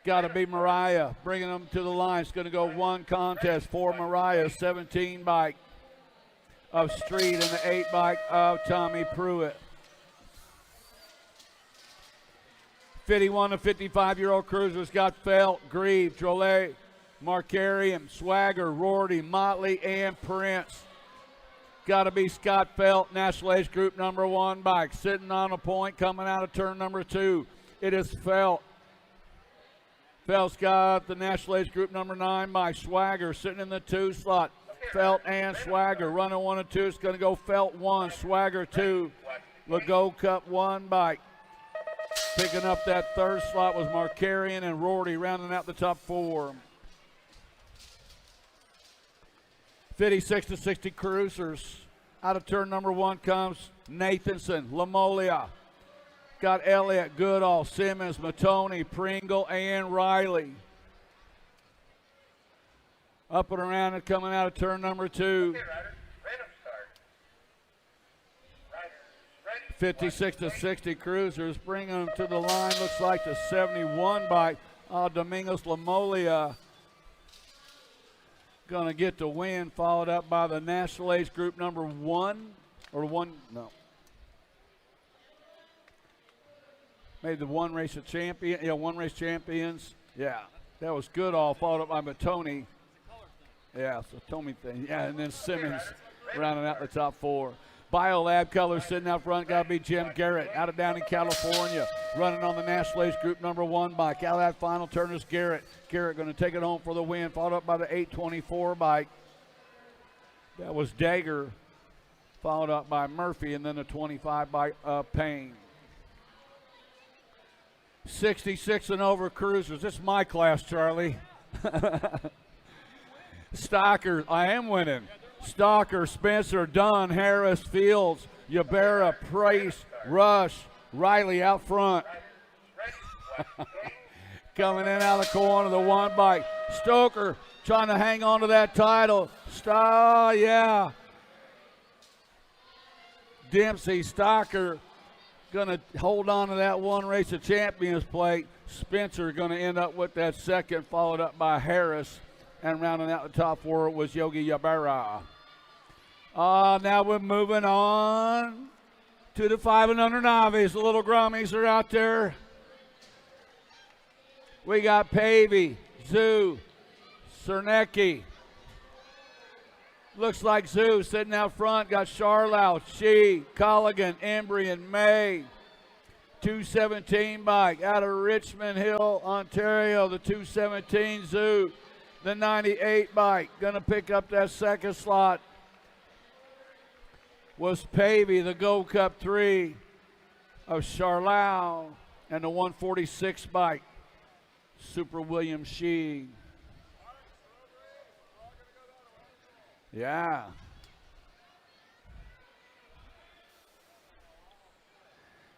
Got to be Mariah, bringing them to the line. It's going to go 1 contest for Mariah, 17 bike of Street and the 8 bike of Tommy Pruitt. 51 to 55-year-old cruisers got Felt, Grieve, Drolet, Markarian, Swagger, Rorty, Motley, and Prince. Got to be Scott Felt, National Ace Group number 1 bike, sitting on a point, coming out of turn number 2. It is Felt. Felt's got the National Ace Group number 9 by Swagger sitting in the 2 slot. Felt and Swagger running 1 and 2. It's going to go Felt 1, Swagger 2. Legault Cup 1 bike. Picking up that 3rd slot was Markarian and Rorty rounding out the top 4. 56 to 60 cruisers. Out of turn number 1 comes Nathanson, Lamolia. Got Elliott, Goodall, Simmons, Matone, Pringle, and Riley. Up and around and coming out of turn number 2. 56 to 60 cruisers, bringing them to the line. Looks like the 71 by Domingos Lamolia. Going to get the win, followed up by the National Ace Group number 1. Made the One Race of Champion. Yeah, One Race Champions. Yeah, that was Goodall, followed up by Matone. Yeah, so Tommy thing. Yeah, and then Simmons rounding out the top 4. BioLab colors sitting out front. Got to be Jim Garrett out of down in California, running on the National Ace Group number 1 bike. Out of that final turn is Garrett. Garrett going to take it home for the win, followed up by the 824 bike. That was Dagger, followed up by Murphy, and then the 25 bike Payne. 66 and over cruisers. This is my class, Charlie. Stocker, I am winning. Stalker, Spencer, Dunn, Harris, Fields, Yabera, Price, Rush, Riley out front. Coming in out of the corner, the 1 bike. Stoker trying to hang on to that title. Yeah. Dempsey, Stocker going to hold on to that One Race of Champions plate. Spencer going to end up with that second, followed up by Harris. And rounding out the top 4 was Yogi Yabara. Now we're moving on to the 5 and under novice. The little grummies are out there. We got Pavey, Zoo, Cernecki. Looks like Zoo sitting out front. Got Charlotte, Shee, Colligan, Embry, and May. 217 bike out of Richmond Hill, Ontario. The 217 Zoo. The 98 bike going to pick up that second slot was Pavey, the Gold Cup 3 of Charlotte, and the 146 bike, Super William Shee. Yeah.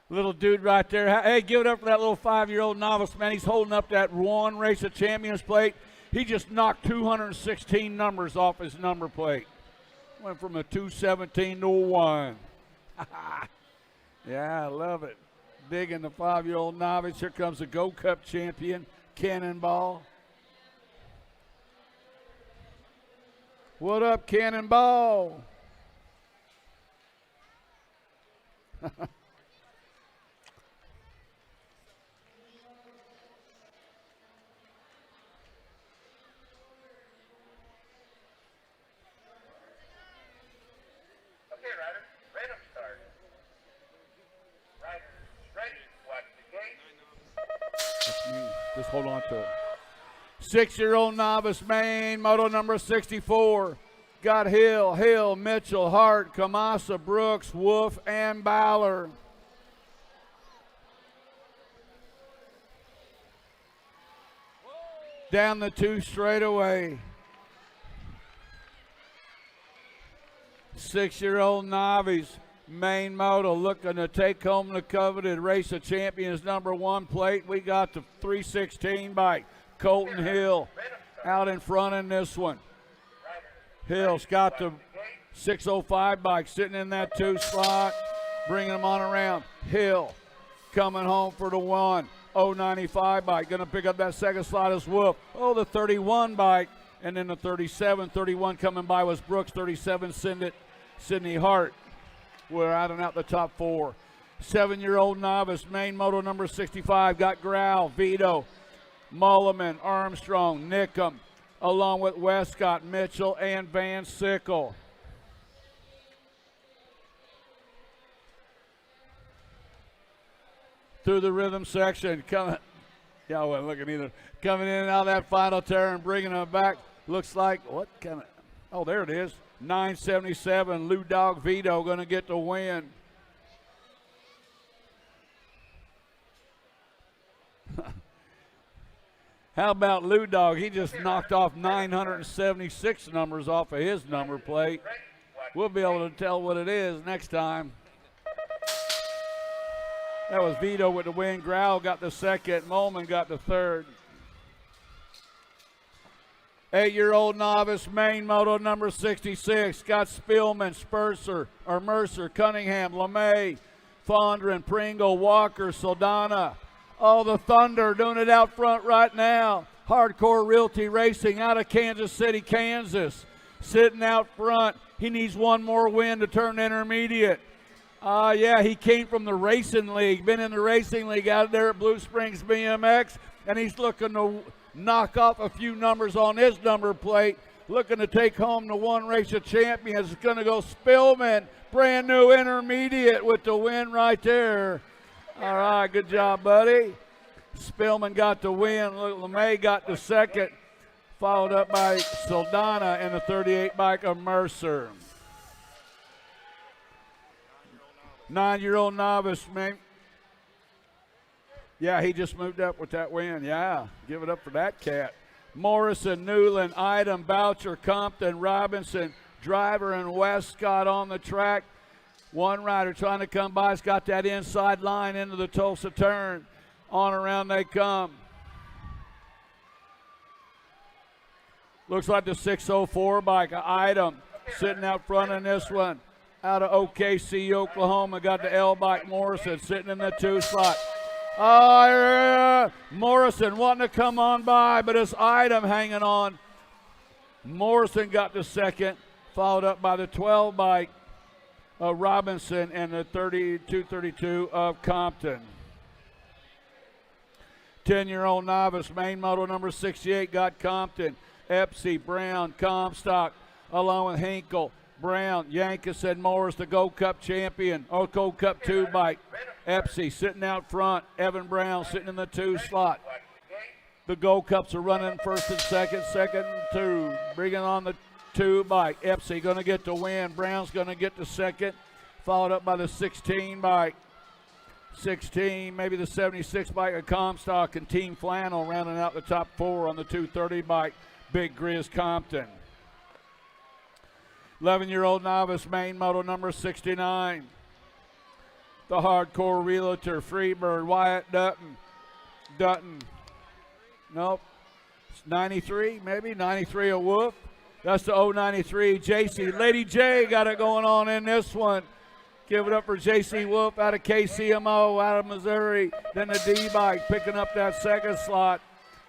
Little dude right there. Hey, give it up for that little 5-year-old novice, man. He's holding up that one Race of Champions plate. He just knocked 216 numbers off his number plate. Went from a 217 to a 1. Yeah, I love it. Digging the 5-year-old novice. Here comes the Gold Cup champion, Cannonball. What up, Cannonball? Just hold on to it. 6-year-old novice main, moto number 64. Got Hill, Mitchell, Hart, Kamasa, Brooks, Wolf, and Ballard. Down the 2 straightaway. 6-year-old novice. Main moto looking to take home the coveted Race of Champions number 1 plate. We got the 316 bike, Colton Hill, out in front in this one. Hill's got the 605 bike sitting in that 2 slot, bringing them on around. Hill coming home for the 1.095 bike, going to pick up that second slot as Wolf. Oh, the 31 bike, and then the 37, 31 coming by was Brooks, 37 Sydney Hart. We're out and out the top 4. 7-year-old novice, main moto number 65, got Grau, Vito, Mulliman, Armstrong, Nickham, along with Westcott, Mitchell, and Van Sickle. Through the rhythm section, coming, y'all wasn't looking either, coming in and out of that final turn, bringing them back. Looks like, what kind of, oh, there it is. 977, Lou Dog Vito going to get the win. How about Lou Dog? He just knocked off 976 numbers off of his number plate. We'll be able to tell what it is next time. That was Vito with the win. Grau got the second. Molman got the third. 8-year-old novice, main moto number 66. Got Spillman, Mercer, Cunningham, LeMay, Fondren, Pringle, Walker, Soldana. Oh, the Thunder doing it out front right now. Hardcore Realty Racing out of Kansas City, Kansas. Sitting out front. He needs one more win to turn intermediate. Yeah, he came from the Racing League. Been in the Racing League out there at Blue Springs BMX. And he's looking to knock off a few numbers on his number plate. Looking to take home the 1 Race of Champions. It's going to go Spillman. Brand new intermediate with the win right there. All right, good job, buddy. Spillman got the win. LeMay got the second. Followed up by Soldana and the 38 bike of Mercer. 9-year-old novice, man. Yeah, he just moved up with that win. Yeah, give it up for that cat. Morrison, Newland, Idem, Boucher, Compton, Robinson, Driver, and Westcott on the track. One rider trying to come by. Has got that inside line into the Tulsa turn. On around they come. Looks like the 604 bike, Idem, sitting out front in this one. Out of OKC, Oklahoma, got the L bike Morrison sitting in the 2 slot. Morrison wanting to come on by, but it's Idem hanging on. Morrison got the second, followed up by the 12 bike of Robinson and the 32-32 of Compton. 10-year-old novice, main model number 68, got Compton, Epsy, Brown, Comstock, along with Hinkle, Brown, Yankees, and Morris, the Gold Cup champion, or Gold Cup 2 bike. Epsy sitting out front, Evan Brown sitting in the 2 slot. The Gold Cups are running first and second and 2. Bringing on the 2 bike. Epsy going to get the win. Brown's going to get the second, followed up by the 16 bike. 16, maybe the 76 bike of Comstock, and Team Flannel rounding out the top 4 on the 230 bike. Big Grizz Compton. 11-year-old novice, main model number 69. The hardcore realtor, Freebird, Wyatt Dutton. Nope. It's 93, maybe. 93 a Wolf. That's the 093. JC. Lady J got it going on in this one. Give it up for JC Wolf out of KCMO, out of Missouri. Then the D-bike picking up that second slot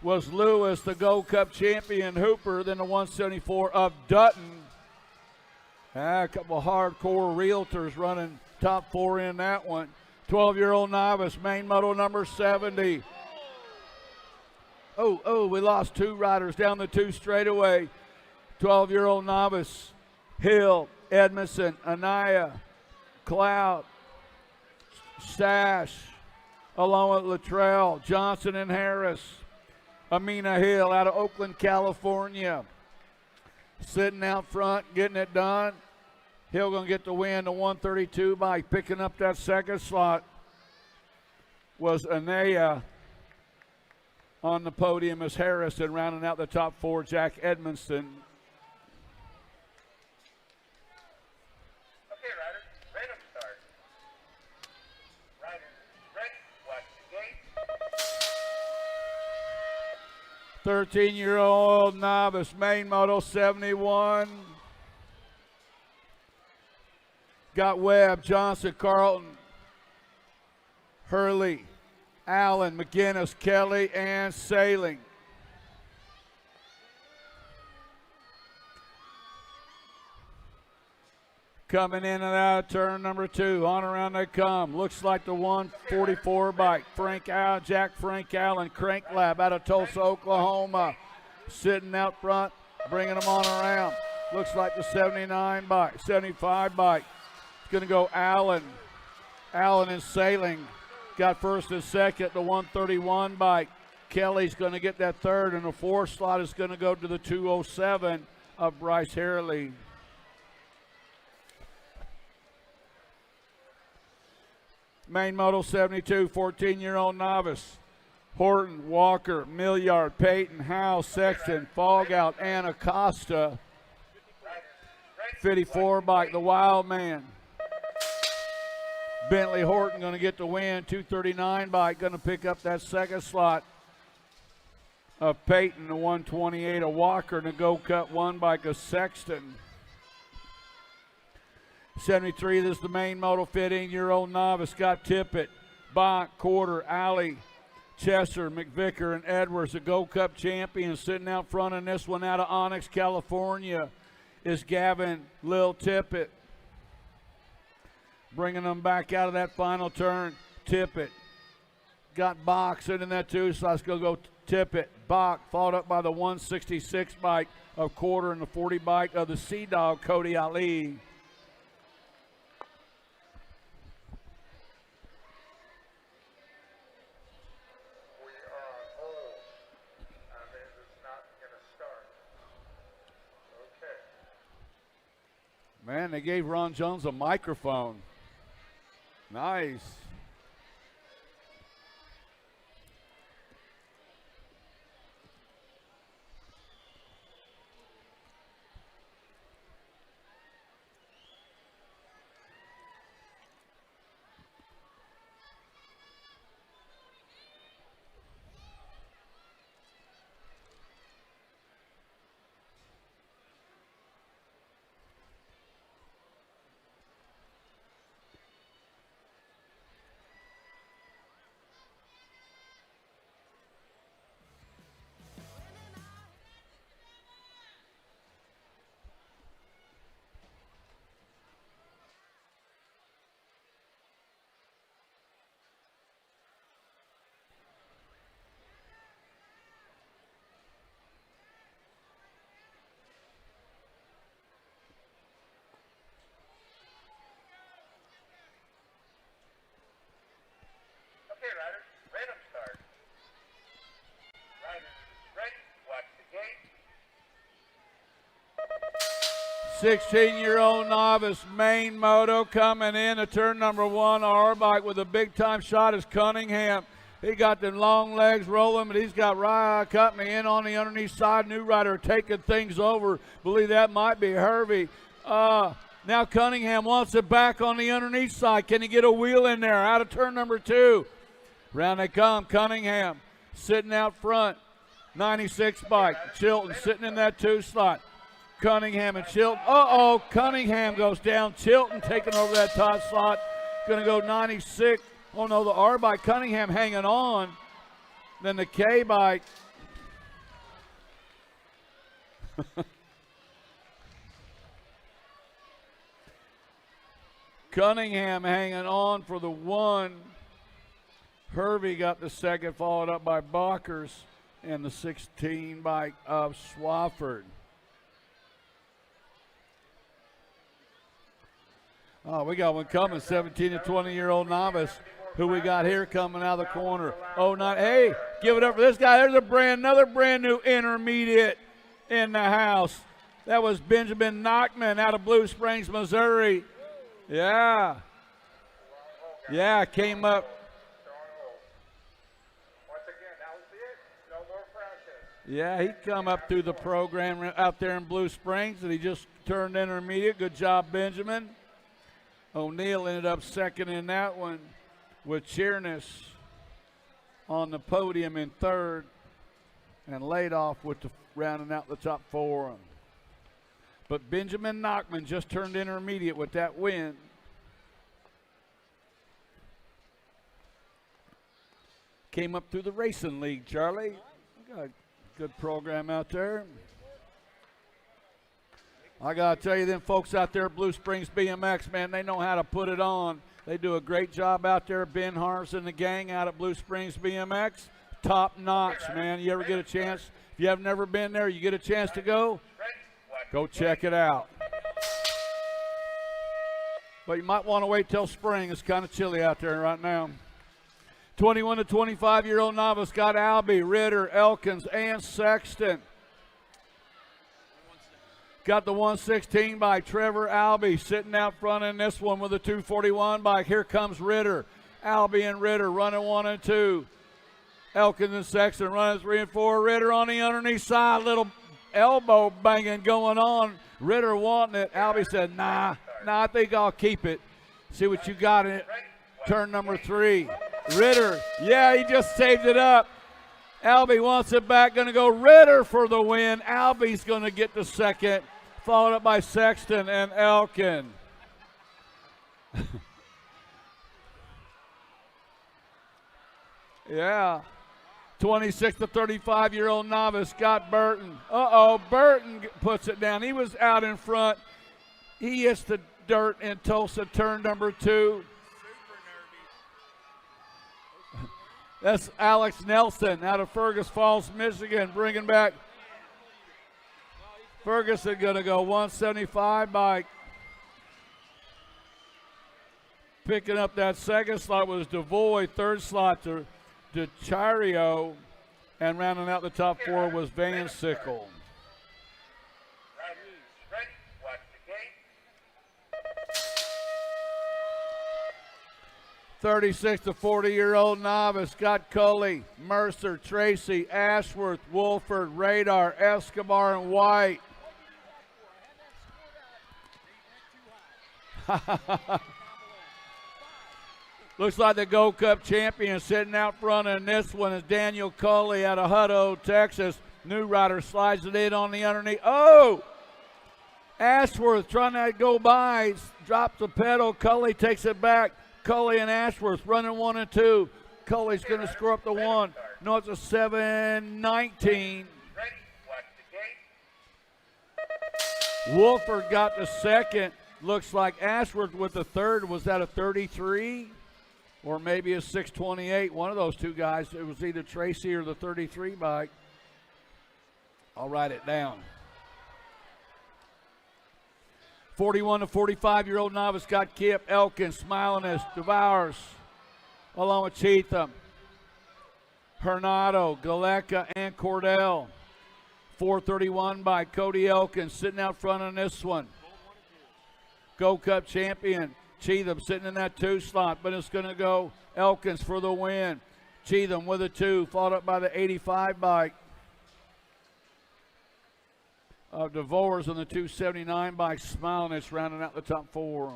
was Lewis, the Gold Cup champion. Hooper, then the 174 of Dutton. A couple of hardcore realtors running top 4 in that one. 12-year-old novice, main model number 70. Oh, we lost 2 riders down the 2 straightaway. 12-year-old novice, Hill, Edmondson, Anaya, Cloud, Stash, along with Luttrell, Johnson and Harris. Amina Hill out of Oakland, California. Sitting out front, getting it done. Hill going to get the win, the 132 by picking up that second slot was Anaya. On the podium is Harris, and rounding out the top 4, Jack Edmondson. Okay, riders, random start. Riders, ready, watch the gate. 13-year-old novice, main model 71. Got Webb, Johnson, Carlton, Hurley, Allen, McGinnis, Kelly, and Sailing. Coming in and out of turn number 2. On around they come. Looks like the 144 bike. Jack Frank Allen, Crank Lab out of Tulsa, Oklahoma. Sitting out front, bringing them on around. Looks like the 79 bike, 75 bike. It's going to go Allen. Allen and Sailing. Got first and second, the 131 bike. Kelly's going to get that third, and the 4th slot is going to go to the 207 of Bryce Harley. Main model 72, 14-year-old novice. Horton, Walker, Milliard, Peyton, Howe, Sexton, Falgout, and Acosta. 54 bike, the Wild Man. Bentley Horton going to get the win. 239 bike going to pick up that second slot of Peyton. The 128 of Walker, and the Go Cut 1 bike of Sexton. 73, this is the main model 15-year-old novice. Scott Tippett, Bach, Quarter, Alley, Chesser, McVicker, and Edwards, the Go Cup champion. Sitting out front in this one out of Onyx, California, is Gavin Lil Tippett. Bringing them back out of that final turn, Tippett. Got Bach sitting in that 2, so let's go Tippett. Bach, followed up by the 166 bike of Quarter and the 40 bike of the Sea Dog, Cody Ali. Man, they gave Ron Jones a microphone. Nice. 16-year-old novice, Main Moto, coming in to turn number 1. Our bike with a big-time shot is Cunningham. He got the long legs rolling, but he's got Ryan Cutney in on the underneath side. New rider taking things over. Believe that might be Hervey. Now Cunningham wants it back on the underneath side. Can he get a wheel in there out of turn number 2? Round they come. Cunningham sitting out front. 96 bike. Chilton sitting in that 2 slot. Cunningham and Chilton. Cunningham goes down. Chilton taking over that top slot. Going to go 96. Oh no, the R bike. Cunningham hanging on. Then the K bike. Cunningham hanging on for the 1. Hervey got the second, followed up by Balkers and the 16 bike of Swafford. Oh, we got one coming, 17 to 20-year-old novice. Who we got here coming out of the corner? Oh, not, hey, give it up for this guy. There's another brand new intermediate in the house. That was Benjamin Nachman out of Blue Springs, Missouri. Yeah. Yeah, came up. Yeah, he come up through the program out there in Blue Springs, and he just turned intermediate. Good job, Benjamin. O'Neill ended up second in that one, with Cheerness on the podium in third, and laid off with the rounding out the top 4. But Benjamin Nachman just turned intermediate with that win. Came up through the racing league, Charlie. We got a good program out there. I got to tell you, them folks out there at Blue Springs BMX, man, they know how to put it on. They do a great job out there. Ben Harms and the gang out at Blue Springs BMX. Top notch, man. You ever get a chance? If you have never been there, you get a chance to go check it out. But you might want to wait till spring. It's kind of chilly out there right now. 21 to 25-year-old novice got Albie, Ritter, Elkins, and Sexton. Got the 116 by Trevor Albie sitting out front in this one with the 241 bike. Here comes Ritter. Albie and Ritter running 1 and 2. Elkins and Sexton running 3 and 4. Ritter on the underneath side. Little elbow banging going on. Ritter wanting it. Albie said, nah, I think I'll keep it. See what you got in it. Turn number 3. Ritter, yeah, he just saved it up. Albie wants it back. Going to go Ritter for the win. Albie's going to get the second. Followed up by Sexton and Elkin. Yeah. 26 to 35-year-old novice, Scott Burton. Burton puts it down. He was out in front. He hits the dirt in Tulsa, turn number 2. That's Alex Nelson out of Fergus Falls, Michigan, bringing back. Ferguson going to go 175 bike. Picking up that second slot was DeVoy, third slot to DeChario, and rounding out the top 4 was Van Sickle. 36 to 40-year-old novice, Scott Cully, Mercer, Tracy, Ashworth, Wolford, Radar, Escobar, and White. Looks like the Gold Cup champion sitting out front in this one is Daniel Cully out of Hutto, Texas. New rider slides it in on the underneath. Oh! Ashworth trying to go by, drops the pedal. Cully takes it back. Cully and Ashworth running 1 and 2. Cully's going to score up the 1. No, it's a 7:19. Wolford got the second. Looks like Ashworth with the third. Was that a 33? Or maybe a 6:28. One of those two guys. It was either Tracy or the 33 bike. I'll write it down. 41 to 45-year-old novice got Kip, Elkins, Smiliness, Devours, along with Cheatham, Hernado, Galeka, and Cordell. 431 by Cody Elkins sitting out front on this one. Gold Cup champion Cheatham sitting in that 2 slot, but it's going to go Elkins for the win. Cheatham with a 2, followed up by the 85 bike of DeVores on the 279 bike. Smiling, it's rounding out the top 4.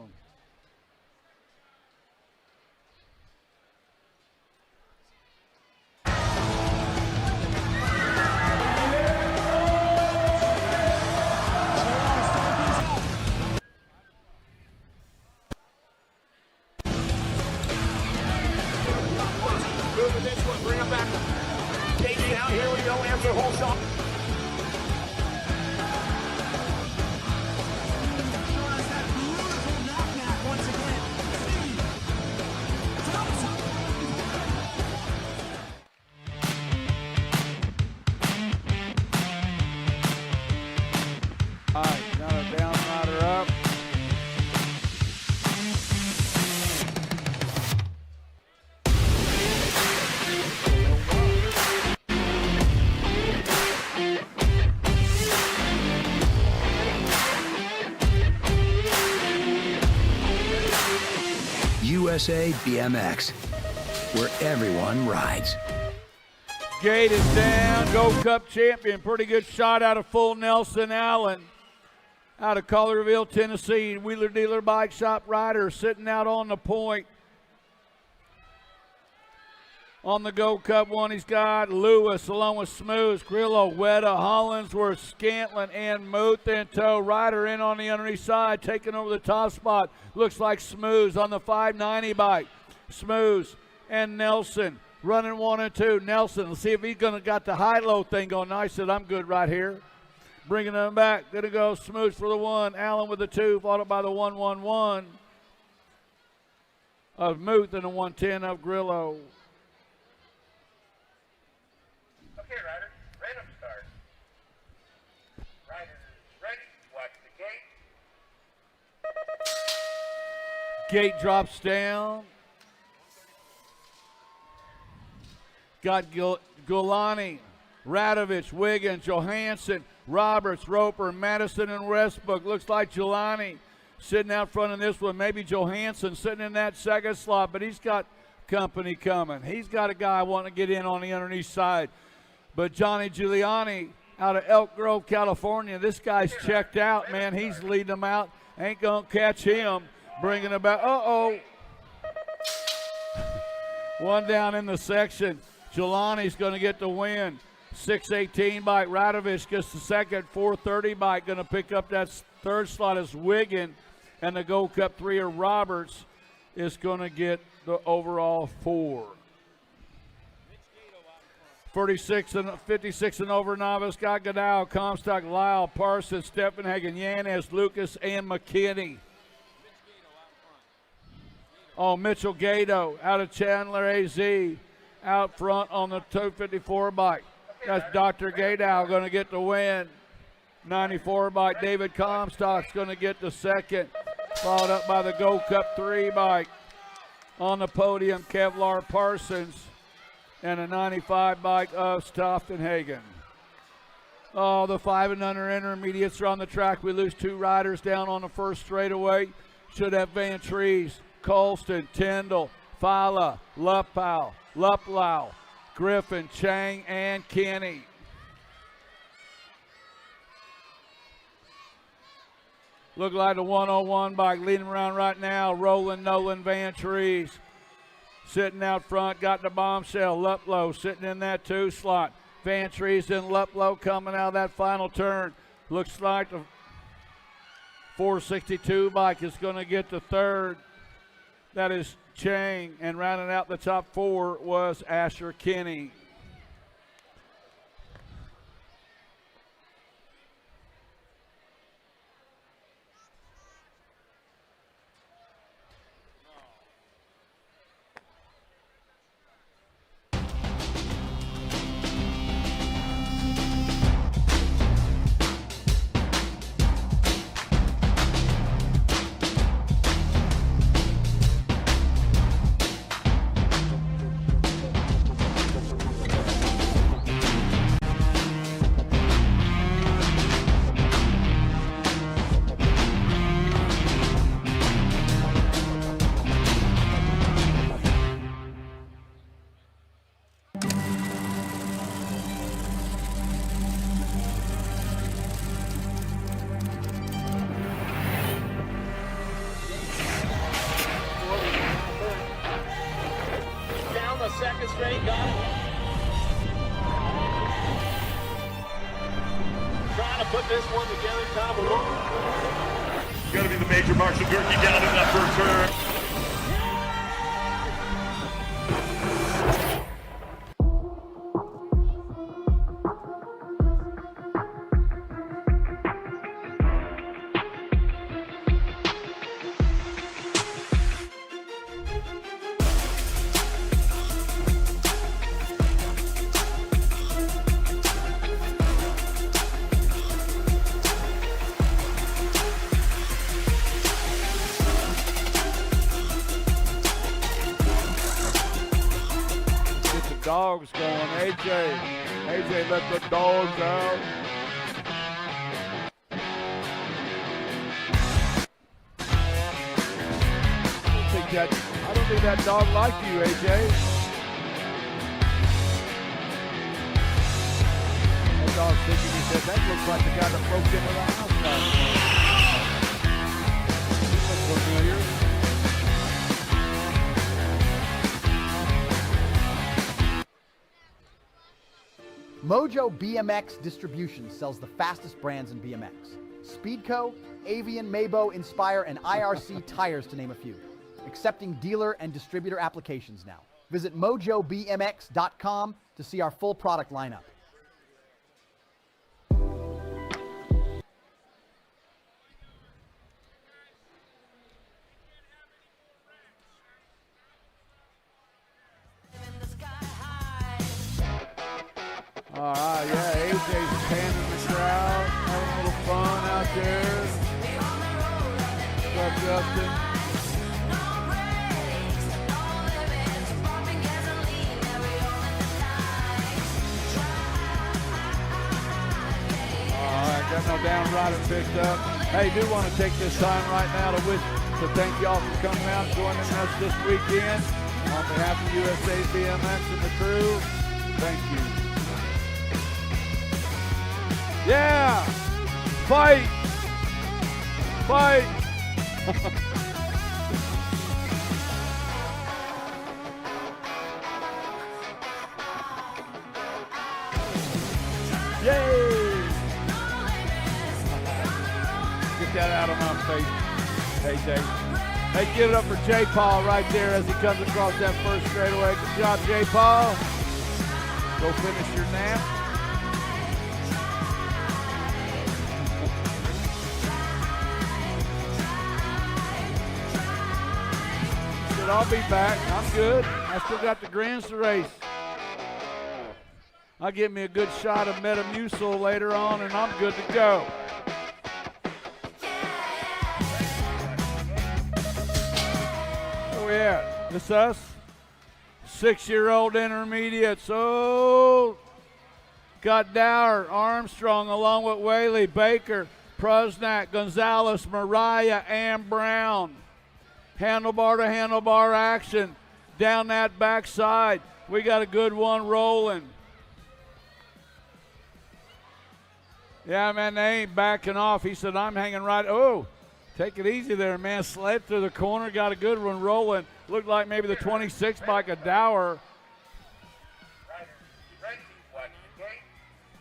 Moving this one, bring him back. KD out here, we don't have the whole shot. All right, got a down rider up. USA BMX, where everyone rides. Gate is down. Gold Cup champion. Pretty good shot out of Full Nelson Allen. Out of Collierville, Tennessee. Wheeler Dealer Bike Shop rider sitting out on the point. On the Gold Cup one, he's got Lewis along with Smooth, Grillo, Weta, Hollinsworth, Scantlin, and Muth in tow. Rider in on the underneath side, taking over the top spot. Looks like Smooth on the 590 bike. Smooth and Nelson running 1 and 2. Nelson, let's see if he's gonna got the high-low thing going. I said, I'm good right here. Bringing them back, gonna go Smooth for the 1. Allen with the 2, followed by the 111 of Muth and the 110 of Grillo. Okay, riders, random start. Riders ready, watch the gate. Gate drops down. Got Gulani, Radovich, Wiggins, Johansson, Roberts, Roper, Madison, and Westbrook. Looks like Jelani sitting out front in this one. Maybe Johansson sitting in that second slot, but he's got company coming. He's got a guy wanting to get in on the underneath side. But Johnny Giuliani out of Elk Grove, California, this guy's checked out, man. He's leading them out. Ain't going to catch him. Bringing it back. Uh-oh. One down in the section. Jelani's going to get the win. 618 bike. Radovich gets the second. 430 bike going to pick up that third slot as Wiggin. And the Gold Cup 3 of Roberts is going to get the overall 4. 56 and over novice got Godow, Comstock, Lyle, Parsons, Steppenhagen, Yanez, Lucas, and McKinney. Oh, Mitchell Gato out of Chandler AZ out front on the 254 bike. That's Dr. Gato going to get the win. 94 bike. David Comstock's going to get the second. Followed up by the Gold Cup 3 bike. On the podium, Kevlar Parsons. And a 95 bike of Stoftenhagen. Oh, the 5 and under intermediates are on the track. We lose 2 riders down on the first straightaway. Should have Van Trees, Colston, Tyndall, Fala, Luplau, Griffin, Chang, and Kenny. Look like the 101 bike leading around right now. Roland, Nolan, Van Trees. Sitting out front, got the bombshell. Luplow sitting in that 2 slot. Van Trees and Luplow coming out of that final turn. Looks like the 462 bike is going to get the third. That is Chang. And rounding out the top 4 was Asher Kinney. straight, got it. Trying to put this one together, kind of a look. Got to be the major Marshall Gerke down in that first turn. Dogs going, AJ let the dogs out. I don't think that dog liked you, AJ. That dog's thinking, he said, that looks like the guy that broke into the house last night. He looks familiar. Mojo BMX Distribution sells the fastest brands in BMX. Speedco, Avian, Mabo, Inspire, and IRC tires, to name a few. Accepting dealer and distributor applications now. Visit mojobmx.com to see our full product lineup. All right, yeah, AJ's panning the crowd, having a little fun out there. What's up, Justin? All right, got no down rider picked up. Hey, do want to take this time right now to thank y'all for coming out and joining us this weekend. On behalf of USA BMX and the crew, thank you. Yeah! Fight! Fight! Yay! Get that out of my face, AJ. Hey, give it up for J. Paul right there as he comes across that first straightaway. Good job, J. Paul. Go finish your nap. I'll be back. I'm good. I still got the grands to race. I'll get me a good shot of Metamucil later on, and I'm good to go. Where we at? This us? 6-year-old intermediates. Oh, got Dower, Armstrong, along with Whaley, Baker, Prusnak, Gonzalez, Mariah, and Brown. Handlebar to handlebar action down that backside. We got a good one rolling. Yeah, man, they ain't backing off. He said, I'm hanging right. Oh, take it easy there, man. Slid through the corner, got a good one rolling. Looked like maybe the 26 bike of Dower.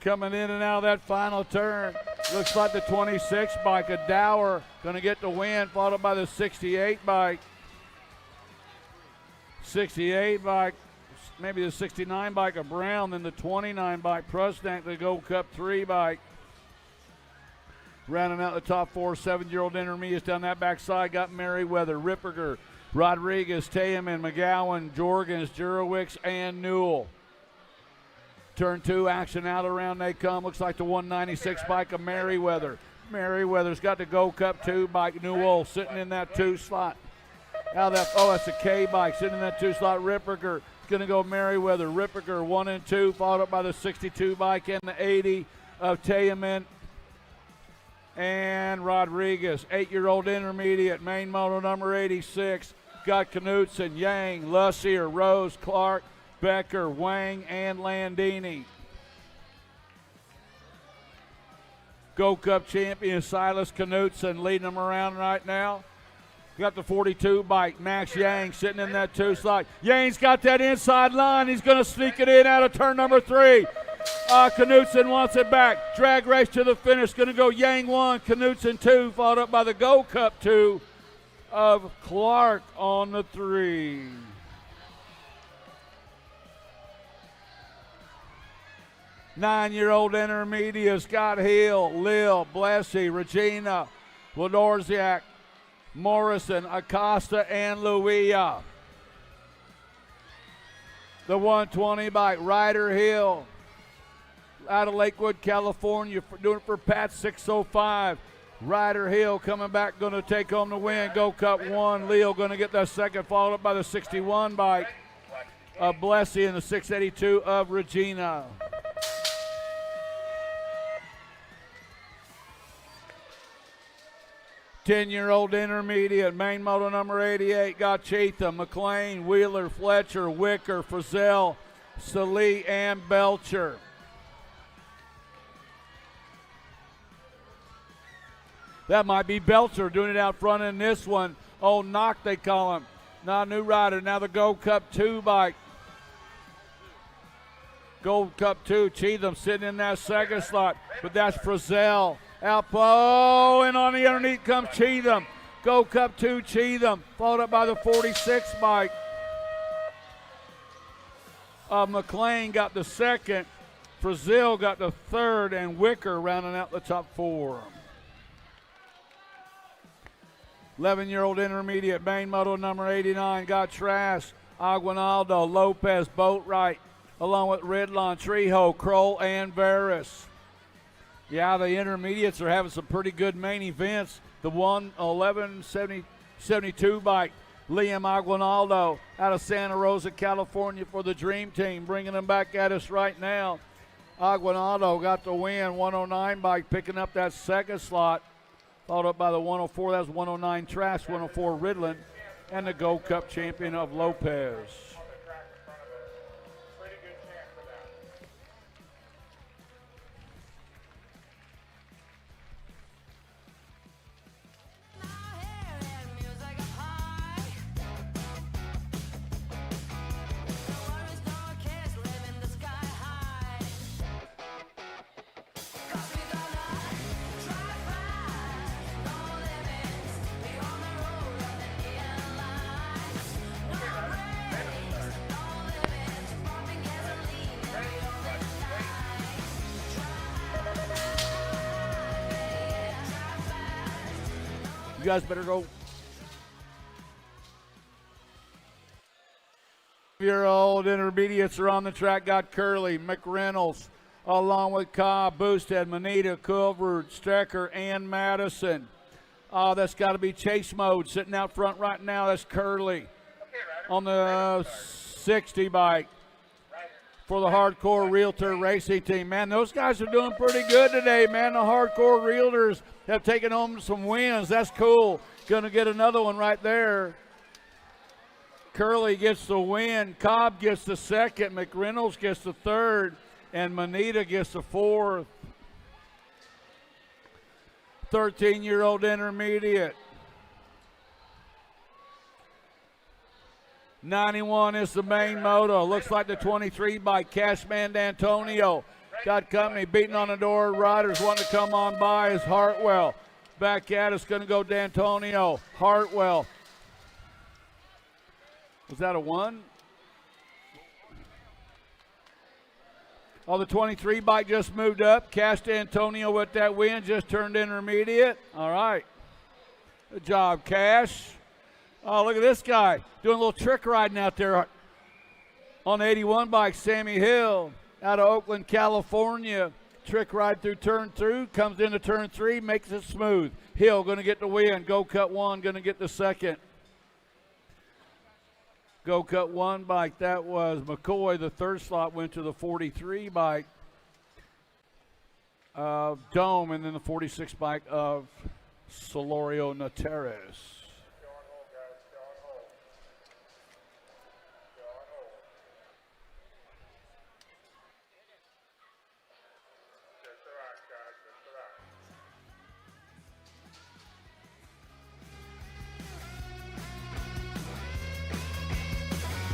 Coming in and out of that final turn. Looks like the 26 bike of Dower going to get the win, followed by the 68 bike. 68 bike, maybe the 69 bike of Brown, then the 29 bike Prusnak, the Gold Cup 3 bike. Rounding out the top 4 7-year-old intermediates down that backside, got Merriweather, Ripperger, Rodriguez, Tayaman, McGowan, Jorgens, Jurowicz, and Newell. Turn 2 action out around they come. Looks like the 196 bike of Merriweather. Merriweather's got the Gold Cup 2 bike. Newell sitting in that 2 slot. Out of that, oh, that's a K bike sitting in that 2 slot. Ripperger is going to go Merriweather. Ripperger 1 and 2, followed up by the 62 bike and the 80 of Tayaman and Rodriguez. 8-year-old intermediate, main moto number 86. Got Knudsen, Yang, Lussier, Rose, Clark, Becker, Wang, and Landini. Gold Cup champion Silas Knudsen leading them around right now. Got the 42 bike. Max Yang sitting in that 2 slot. Yang's got that inside line. He's going to sneak it in out of turn number 3. Knutson wants it back. Drag race to the finish. Going to go Yang 1, Knutson 2, followed up by the Gold Cup 2 of Clark on the 3. Nine-year-old intermediate, Scott Hill, Lil, Blessy, Regina, Wodorziak, Morrison, Acosta, and Luia. The 120 bike, Ryder Hill, out of Lakewood, California, doing it for Pat 605. Ryder Hill coming back, going to take home the win. Go Cup 1. Leo going to get that second, followed up by the 61 bike of Blessy and the 682 of Regina. Ten-year-old intermediate, main moto number 88, got Cheatham, McLean, Wheeler, Fletcher, Wicker, Frizzell, Salee, and Belcher. That might be Belcher doing it out front in this one. Oh, Knock, they call him. Now, new rider. Now the Gold Cup 2 bike. Gold Cup 2, Cheatham sitting in that second slot. But that's Frizzell. Alpo, and on the underneath comes Cheatham. Gold Cup 2, Cheatham, followed up by the 46 bike. McLean got the second. Frizzell got the third, and Wicker rounding out the top 4. 11-year-old intermediate, main moto number 89, got Trask, Aguinaldo, Lopez, Boatwright, along with Redlon, Trejo, Kroll, and Varus. Yeah, the intermediates are having some pretty good main events. The 1:11:72 bike, Liam Aguinaldo out of Santa Rosa, California for the Dream Team, bringing them back at us right now. Aguinaldo got the win, 109 bike, picking up that second slot, followed up by the 104. That was 109 Trask, 104 Ridland, and the Gold Cup champion of Lopez. You guys better go. Year-old intermediates are on the track. Got Curley, McReynolds, along with Cobb, Boosted, Manita, Culver, Strecker, and Madison. That's got to be chase mode sitting out front right now. That's Curley on the 60 bike for the Hardcore Realtor Racing Team. Man, those guys are doing pretty good today, man. The Hardcore Realtors have taken home some wins. That's cool. Going to get another one right there. Curley gets the win. Cobb gets the second. McReynolds gets the third. And Manita gets the fourth. 13-year-old intermediate. 91 is the main moto. Looks like the 23 by Cashman D'Antonio. Got company beating on the door. Riders wanting to come on by is Hartwell. Back at us, going to go D'Antonio. Hartwell. Was that a 1? Oh, the 23 bike just moved up. Cash D'Antonio with that win, just turned intermediate. All right. Good job, Cash. Oh, look at this guy doing a little trick riding out there on the 81 bike. Sammy Hill out of Oakland, California. Trick ride through turn 2, comes into turn 3, makes it smooth. Hill going to get the win. Go Cut 1 going to get the second. Go Cut 1 bike, that was McCoy. The third slot went to the 43 bike of Dome, and then the 46 bike of Solorio Nateres.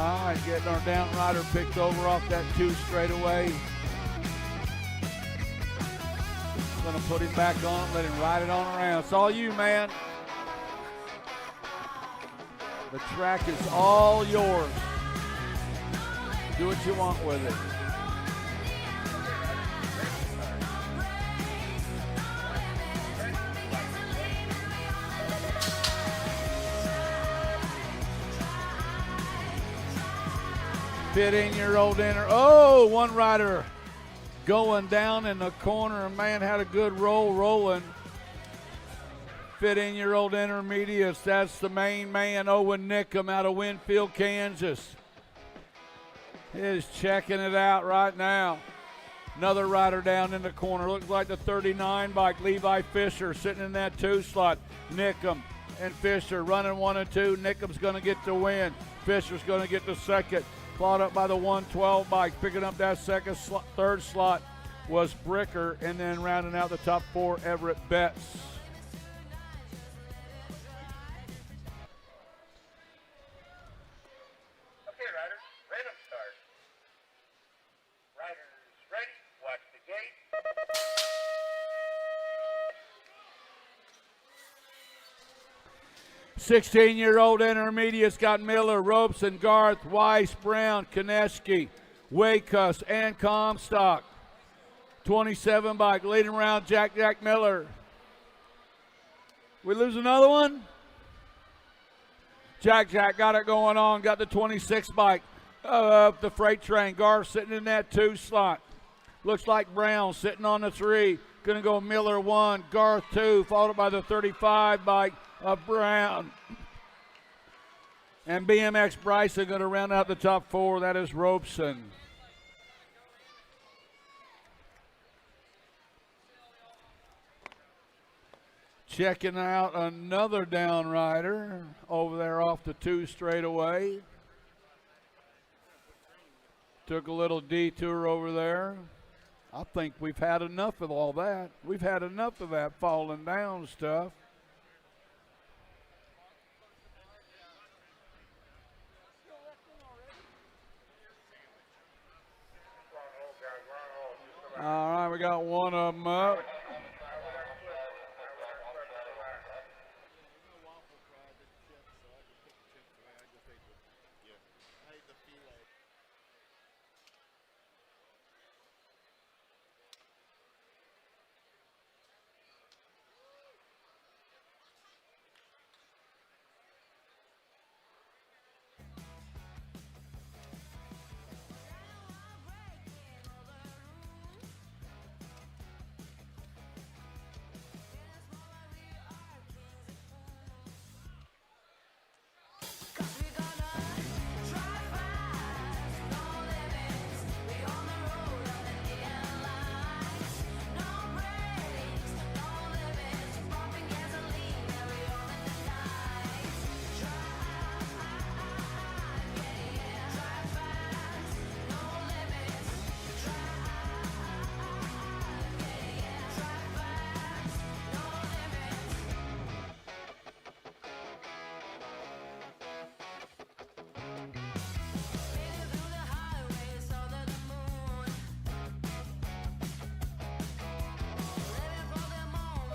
All right, getting our down rider picked over off that 2 straightaway. Gonna put him back on it, let him ride it on around. It's all you, man. The track is all yours. Do what you want with it. Fifteen-year-old inner. Oh, one rider going down in the corner. Man had a good rolling. 15-year-old intermediates. That's the main man, Owen Nickham out of Winfield, Kansas. He is checking it out right now. Another rider down in the corner. Looks like the 39 bike, Levi Fisher, sitting in that 2 slot. Nickham and Fisher running 1 and 2. Nickham's going to get the win. Fisher's going to get the second. Followed up by the 112 bike. Picking up that third slot was Bricker, and then rounding out the top 4, Everett Betts. Okay, riders, random start. Riders ready, watch the gate. 16-year-old intermediates got Miller, Robeson, Garth, Weiss, Brown, Konechki, Waycuss, and Comstock. 27 bike leading around Jack Miller. We lose another one? Jack got it going on, got the 26 bike up the freight train. Garth sitting in that 2 slot. Looks like Brown sitting on the 3. Gonna go Miller 1, Garth 2, followed by the 35 bike of Brown. And BMX Bryson gonna round out the top 4. That is Robeson. Checking out another down rider over there off the 2 straightaway. Took a little detour over there. I think we've had enough of all that. We've had enough of that falling down stuff. All right, we got one of them up.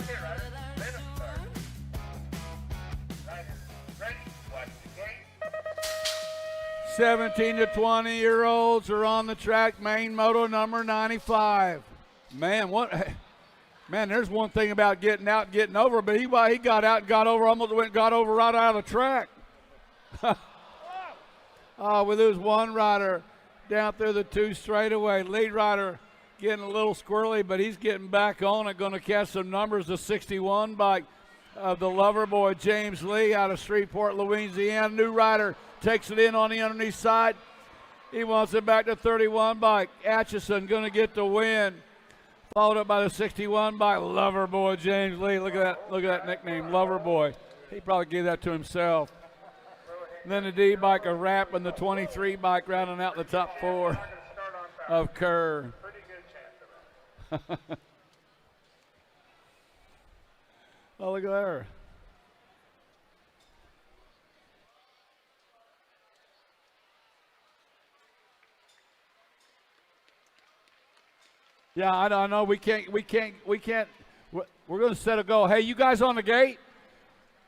Okay, riders, random start. Riders ready, watch the gate. 17 to 20-year-olds are on the track. Main moto number 95. Man, there's one thing about getting out and getting over, but he got out and got over, almost got over right out of the track. We lose one rider down through the 2 straightaway. Lead rider getting a little squirrely, but he's getting back on it. Going to catch some numbers. The 61 bike of the lover boy, James Lee, out of Shreveport, Louisiana. New rider takes it in on the underneath side. He wants it back to 31 bike. Atchison going to get the win. Followed up by the 61 bike, lover boy, James Lee. Look at that nickname, lover boy. He probably gave that to himself. And then the D bike, a wrap, and the 23 bike rounding out the top 4 of Kerr. Oh, look at there. Yeah, I know. We can't. We're going to set a goal. Hey, you guys on the gate?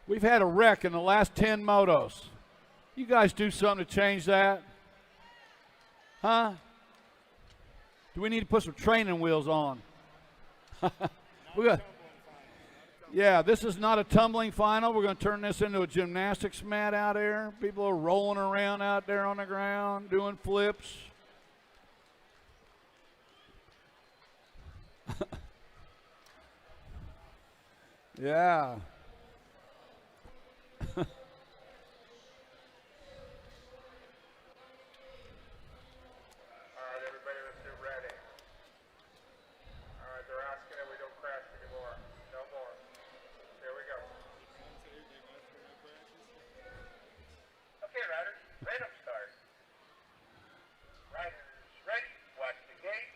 We've had a wreck in the last 10 motos. You guys do something to change that? Huh? Do we need to put some training wheels on? Yeah, this is not a tumbling final. We're going to turn this into a gymnastics mat out there. People are rolling around out there on the ground, doing flips. Yeah. Alright, everybody, let's get ready. Alright, they're asking that we don't crash anymore. No more. Here we go. Okay, riders, random start. Riders, ready, watch the gate.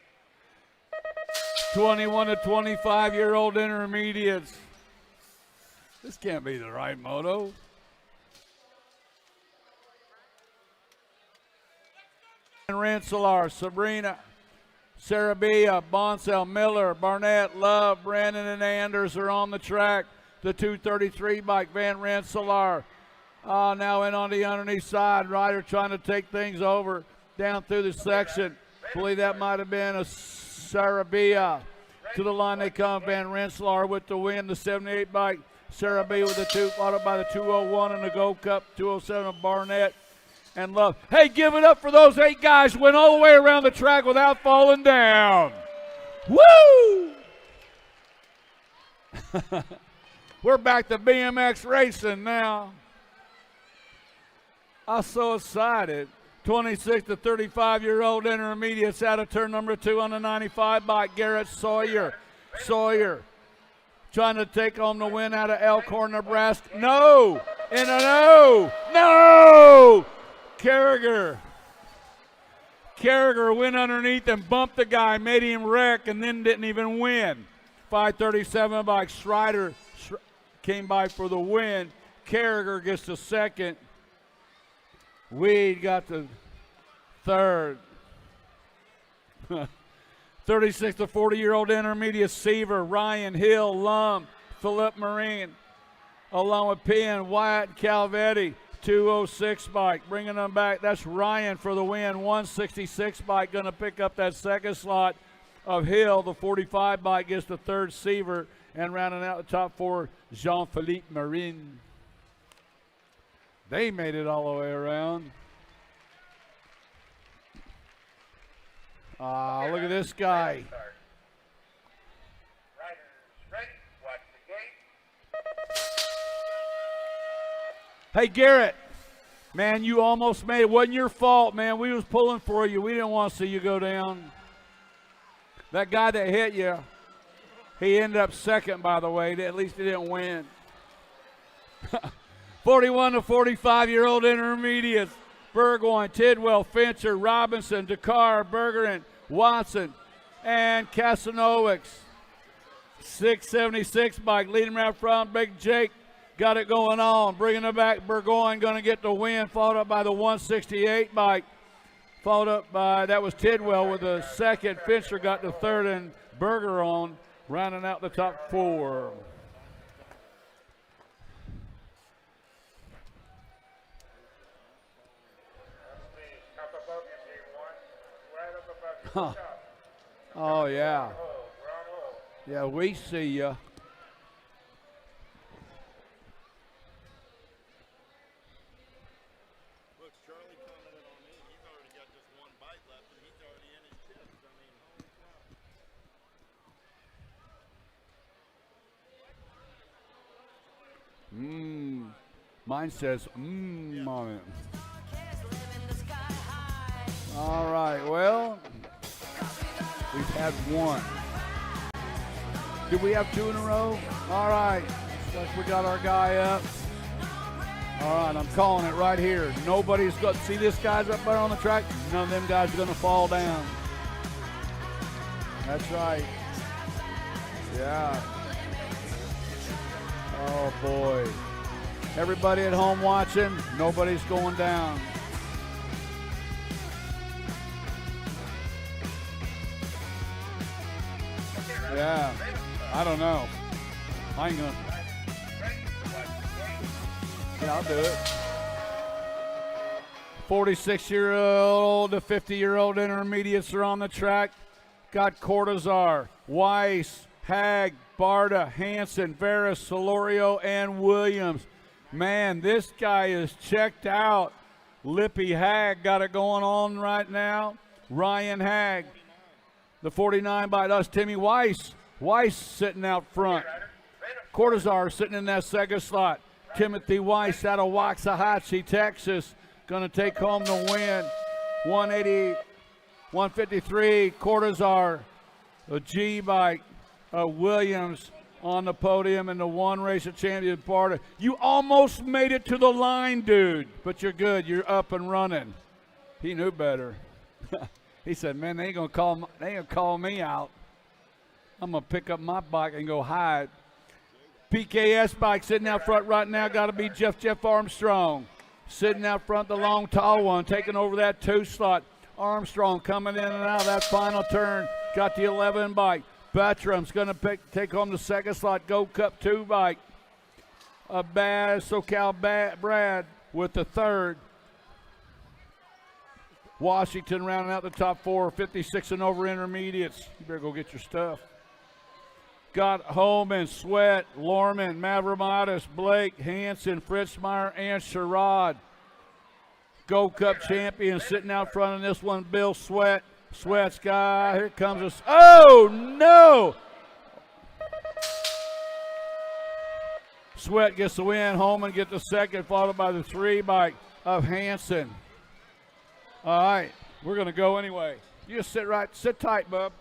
21 to 25-year-old intermediates. This can't be the right moto. Rensselaer, Sabrina, Sarabia, Bonsell, Miller, Barnett, Love, Brandon, and Anders are on the track. The 233 bike, Van Rensselaer. Now in on the underneath side. Ryder trying to take things over down through the section. I believe that might have been a Sarabia. To the line they come. Van Rensselaer with the win. The 78 bike. Sarabia with the 2, followed by the 201 in the Gold Cup. 207 of Barnett and Love. Hey, give it up for those 8 guys who went all the way around the track without falling down. Woo! We're back to BMX racing now. I'm so excited. 26 to 35-year-old intermediates out of turn number 2 on the 95 bike. Garrett Sawyer. Trying to take home the win out of Elkhorn, Nebraska. No! And a no! No! Carragher went underneath and bumped the guy, made him wreck, and then didn't even win. 537 bike. Schreider came by for the win. Carragher gets the second. Weed got the third. 36 to 40-year-old intermediate Seaver, Ryan Hill, Lum, Philip Marine, along with Penn, Wyatt, Calvetti. 206 bike, bringing them back. That's Ryan for the win. 166 bike going to pick up that second slot of Hill. The 45 bike gets the third Seaver, and rounding out the top 4, Jean-Philippe Marine. They made it all the way around. Look at this guy. Hey, Garrett, man, you almost made it. Wasn't your fault, man. We was pulling for you. We didn't want to see you go down. That guy that hit you, he ended up second, by the way. At least he didn't win. 41 to 45-year-old intermediates. Burgoyne, Tidwell, Fincher, Robinson, Dakar, Bergeron, Watson, and Kasanowics. 676 bike, leading right front. Big Jake got it going on, bringing it back. Burgoyne going to get the win, followed up by the 168 bike. Followed up by, that was Tidwell with the second. Fincher got the third, and Bergeron rounding out the top 4. Huh. Oh, yeah. Yeah, we see ya. Mine says on it. All right, well, we've had one. Did we have 2 in a row? All right, looks like we got our guy up. All right, I'm calling it right here. Nobody's got, see this guy's up there on the track? None of them guys are gonna fall down. That's right. Yeah. Oh boy. Everybody at home watching, nobody's going down. Yeah, I don't know. I ain't gonna. Yeah, I'll do it. 46-year-old to 50-year-old intermediates are on the track. Got Cortazar, Weiss, Hag, Barta, Hansen, Veras, Solorio, and Williams. Man, this guy is checked out. Lippy Hag got it going on right now. Ryan Hag, the 49 by us. Timmy Weiss. Weiss sitting out front. Cortazar sitting in that second slot. Timothy Weiss out of Waxahachie, Texas, going to take home the win. 180, 153. Cortazar, a G bike. Williams on the podium in the one race of champion part. You almost made it to the line, dude, but you're good. You're up and running. He knew better. He said, "Man, they ain't gonna call me out. I'm gonna pick up my bike and go hide." PKS bike sitting out front right now. Got to be Jeff Armstrong sitting out front, the long, tall one, taking over that 2 slot. Armstrong coming in and out of that final turn. Got the 11 bike. Batram's going to take home the second slot. Gold Cup 2 bike. Brad with the third. Washington rounding out the top 4, 56 and over intermediates. You better go get your stuff. Got Holman, Sweat, Lorman, Mavramatis, Blake, Hansen, Fritzmeyer, and Sherrod. Gold Cup champion sitting out front in this one, Bill Sweat. Sweat's guy, here comes us. Oh, no! Sweat gets the win. Holman gets the second, followed by the 3 bike of Hansen. All right, we're going to go anyway. You just sit tight, bub.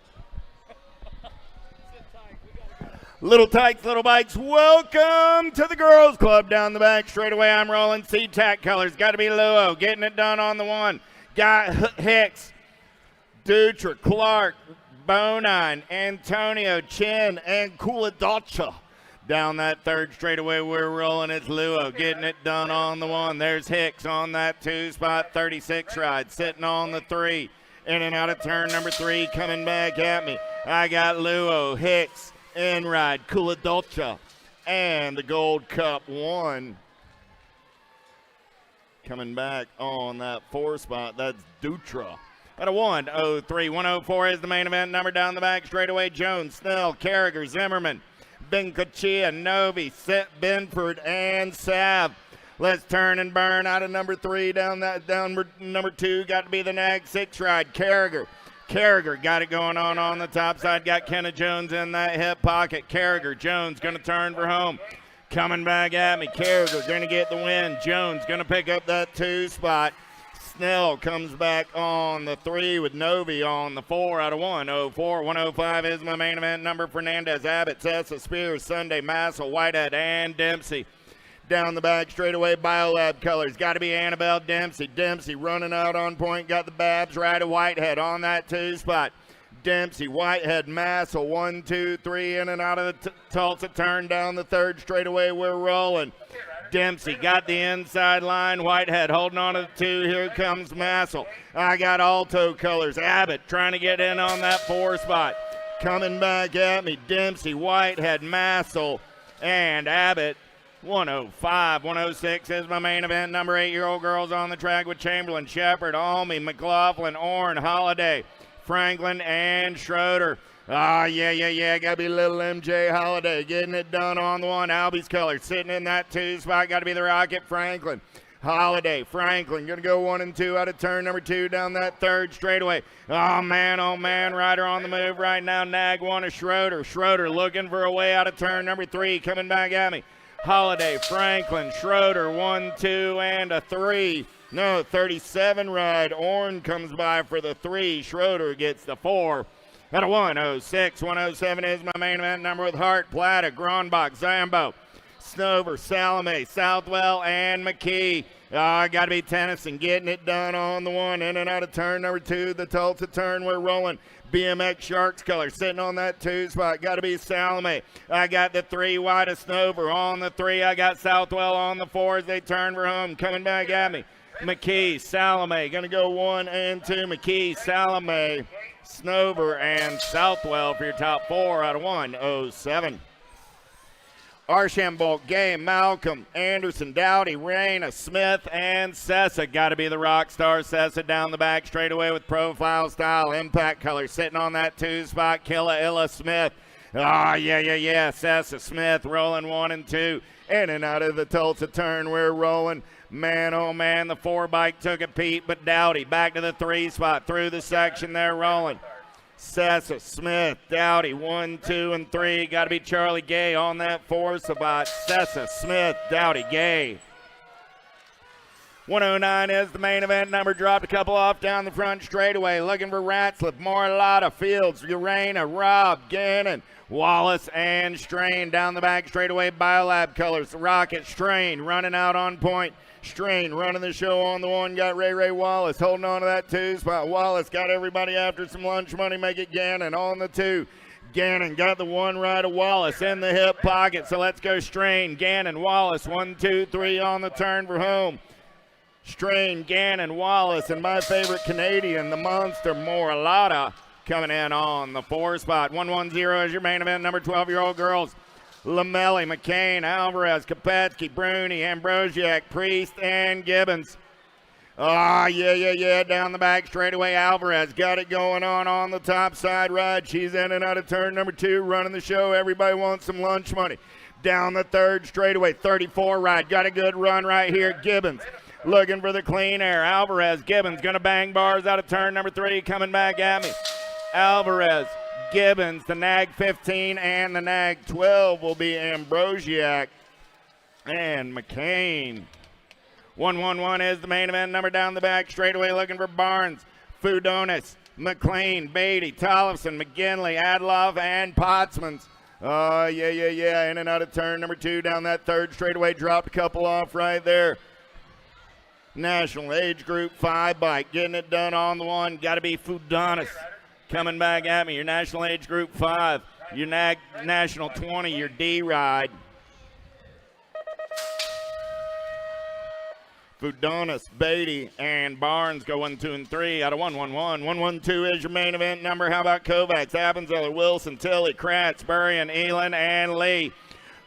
Little Tykes, Little Bikes, welcome to the Girls Club down the back. Straight away, I'm rolling C-Tac colors. Got to be Luo, getting it done on the 1. Got Hicks, Dutra, Clark, Bonine, Antonio, Chin, and Kuladotcha. Down that 3rd straightaway, we're rolling. It's Luo getting it done on the 1. There's Hicks on that 2 spot, 36 ride, sitting on the 3. In and out of turn number 3, coming back at me. I got Luo, Hicks, in ride, Kuladotcha, and the Gold Cup 1. Coming back on that 4 spot, that's Dutra. At a 1:03, 104 is the main event number down the back. Straightaway, Jones, Snell, Carragher, Zimmerman, Benkachia, Novi, Benford, and Sav. Let's turn and burn out of number 3 down number 2. Got to be the Nag 6 ride, Carragher. Carragher got it going on the top side. Got Kenna Jones in that hip pocket. Carragher, Jones going to turn for home. Coming back at me. Carragher going to get the win. Jones going to pick up that 2 spot. Snell comes back on the 3 with Novi on the 4 out of 104. 105 is my main event number. Fernandez, Abbott, Sessa, Spears, Sunday, Massel, Whitehead, and Dempsey. Down the back straightaway, Biolab colors. Got to be Annabelle Dempsey. Dempsey running out on point. Got the Babs right of Whitehead on that 2 spot. Dempsey, Whitehead, Massel, 1, 2, 3, in and out of the Tulsa turn down the 3rd straightaway. We're rolling. Dempsey got the inside line. Whitehead holding on to the 2. Here comes Massel. I got Alto colors. Abbott trying to get in on that 4 spot. Coming back at me. Dempsey, Whitehead, Massel, and Abbott. 105, 106 is my main event. Number 8-year-old girls on the track with Chamberlain, Shepard, Almy, McLaughlin, Orne, Holiday, Franklin, and Schroeder. Yeah. Got to be little MJ Holiday getting it done on the 1. Albie's color sitting in that 2 spot. Got to be the Rocket, Franklin. Holiday, Franklin, going to go 1 and 2 out of turn number 2 down that 3rd straightaway. Oh, man, Ryder on the move right now. Nag 1 of Schroeder. Schroeder looking for a way out of turn number 3. Coming back at me. Holiday, Franklin, Schroeder, 1, 2, and a 3. No, 37 ride. Orne comes by for the 3. Schroeder gets the 4. At a 106, 107 is my main event number with Hart, Plata, Gronbach, Zambo, Snover, Salome, Southwell, and McKee. Got to be Tennyson getting it done on the 1. In and out of turn number 2, the Tulsa turn. We're rolling. BMX Sharks color sitting on that 2 spot. Got to be Salome. I got the 3 wide of Snover on the 3. I got Southwell on the 4 as they turn for home. Coming back at me. McKee, Salome, going to go 1 and 2. McKee, Salome, Snover, and Southwell for your top 4 out of 107. Archambault, Gay, Malcolm, Anderson, Dowdy, Raina, Smith, and Sessa. Got to be the rock star. Sessa down the back straightaway with profile style, impact color, sitting on that 2 spot. Killa Illa Smith. Yeah. Sessa Smith rolling 1 and 2. In and out of the Tulsa turn, we're rolling. Man, oh man, the 4 bike took a peep, but Dowdy back to the 3 spot through the section. They're rolling. Sessa, Smith, Dowdy, 1, 2, and 3. Got to be Charlie Gay on that 4 spot. Sessa, Smith, Dowdy, Gay. 109 is the main event number. Dropped a couple off down the front straightaway. Looking for Ratslip, Morlotta, Fields, Urena, Robb, Gannon, Wallace, and Strain. Down the back straightaway, Biolab colors. Rocket, Strain running out on point. Strain running the show on the 1, got Ray Wallace holding on to that 2 spot. Wallace got everybody after some lunch money, make it Gannon on the 2. Gannon got the 1 right of Wallace in the hip pocket, so let's go Strain, Gannon, Wallace, 1, 2, 3 on the turn for home. Strain, Gannon, Wallace, and my favorite Canadian, the monster, Morlotta, coming in on the 4 spot. 110 is your main event number, 12-year-old girls. Lamelli, McCain, Alvarez, Kopetsky, Bruni, Ambrosiak, Priest, and Gibbons. Yeah. Down the back straightaway, Alvarez got it going on the top side ride. She's in and out of turn number 2, running the show. Everybody wants some lunch money. Down the 3rd straightaway, 34 ride. Got a good run right here. Gibbons looking for the clean air. Alvarez, Gibbons going to bang bars out of turn number 3, coming back at me. Alvarez, Gibbons, the nag 15 and the nag 12 will be Ambrosiak and McCain. 111 is the main event number. Down the back straightaway, looking for Barnes, Fudonis, McLean, Beatty, Tollefson, McGinley, Adloff, and Potsmans. Yeah. In and out of turn number 2. Down that 3rd straightaway, dropped a couple off right there. National age group 5 bike, getting it done on the 1. Got to be Fudonis. Coming back at me, your national age group 5, your national 20, your D ride. Fudonis, Beatty, and Barnes go 1, 2, and 3 out of 111. 112 is your main event number. How about Kovacs, Appenzeller, Wilson, Tilley, Kratz, Burrion, Elin, and Lee.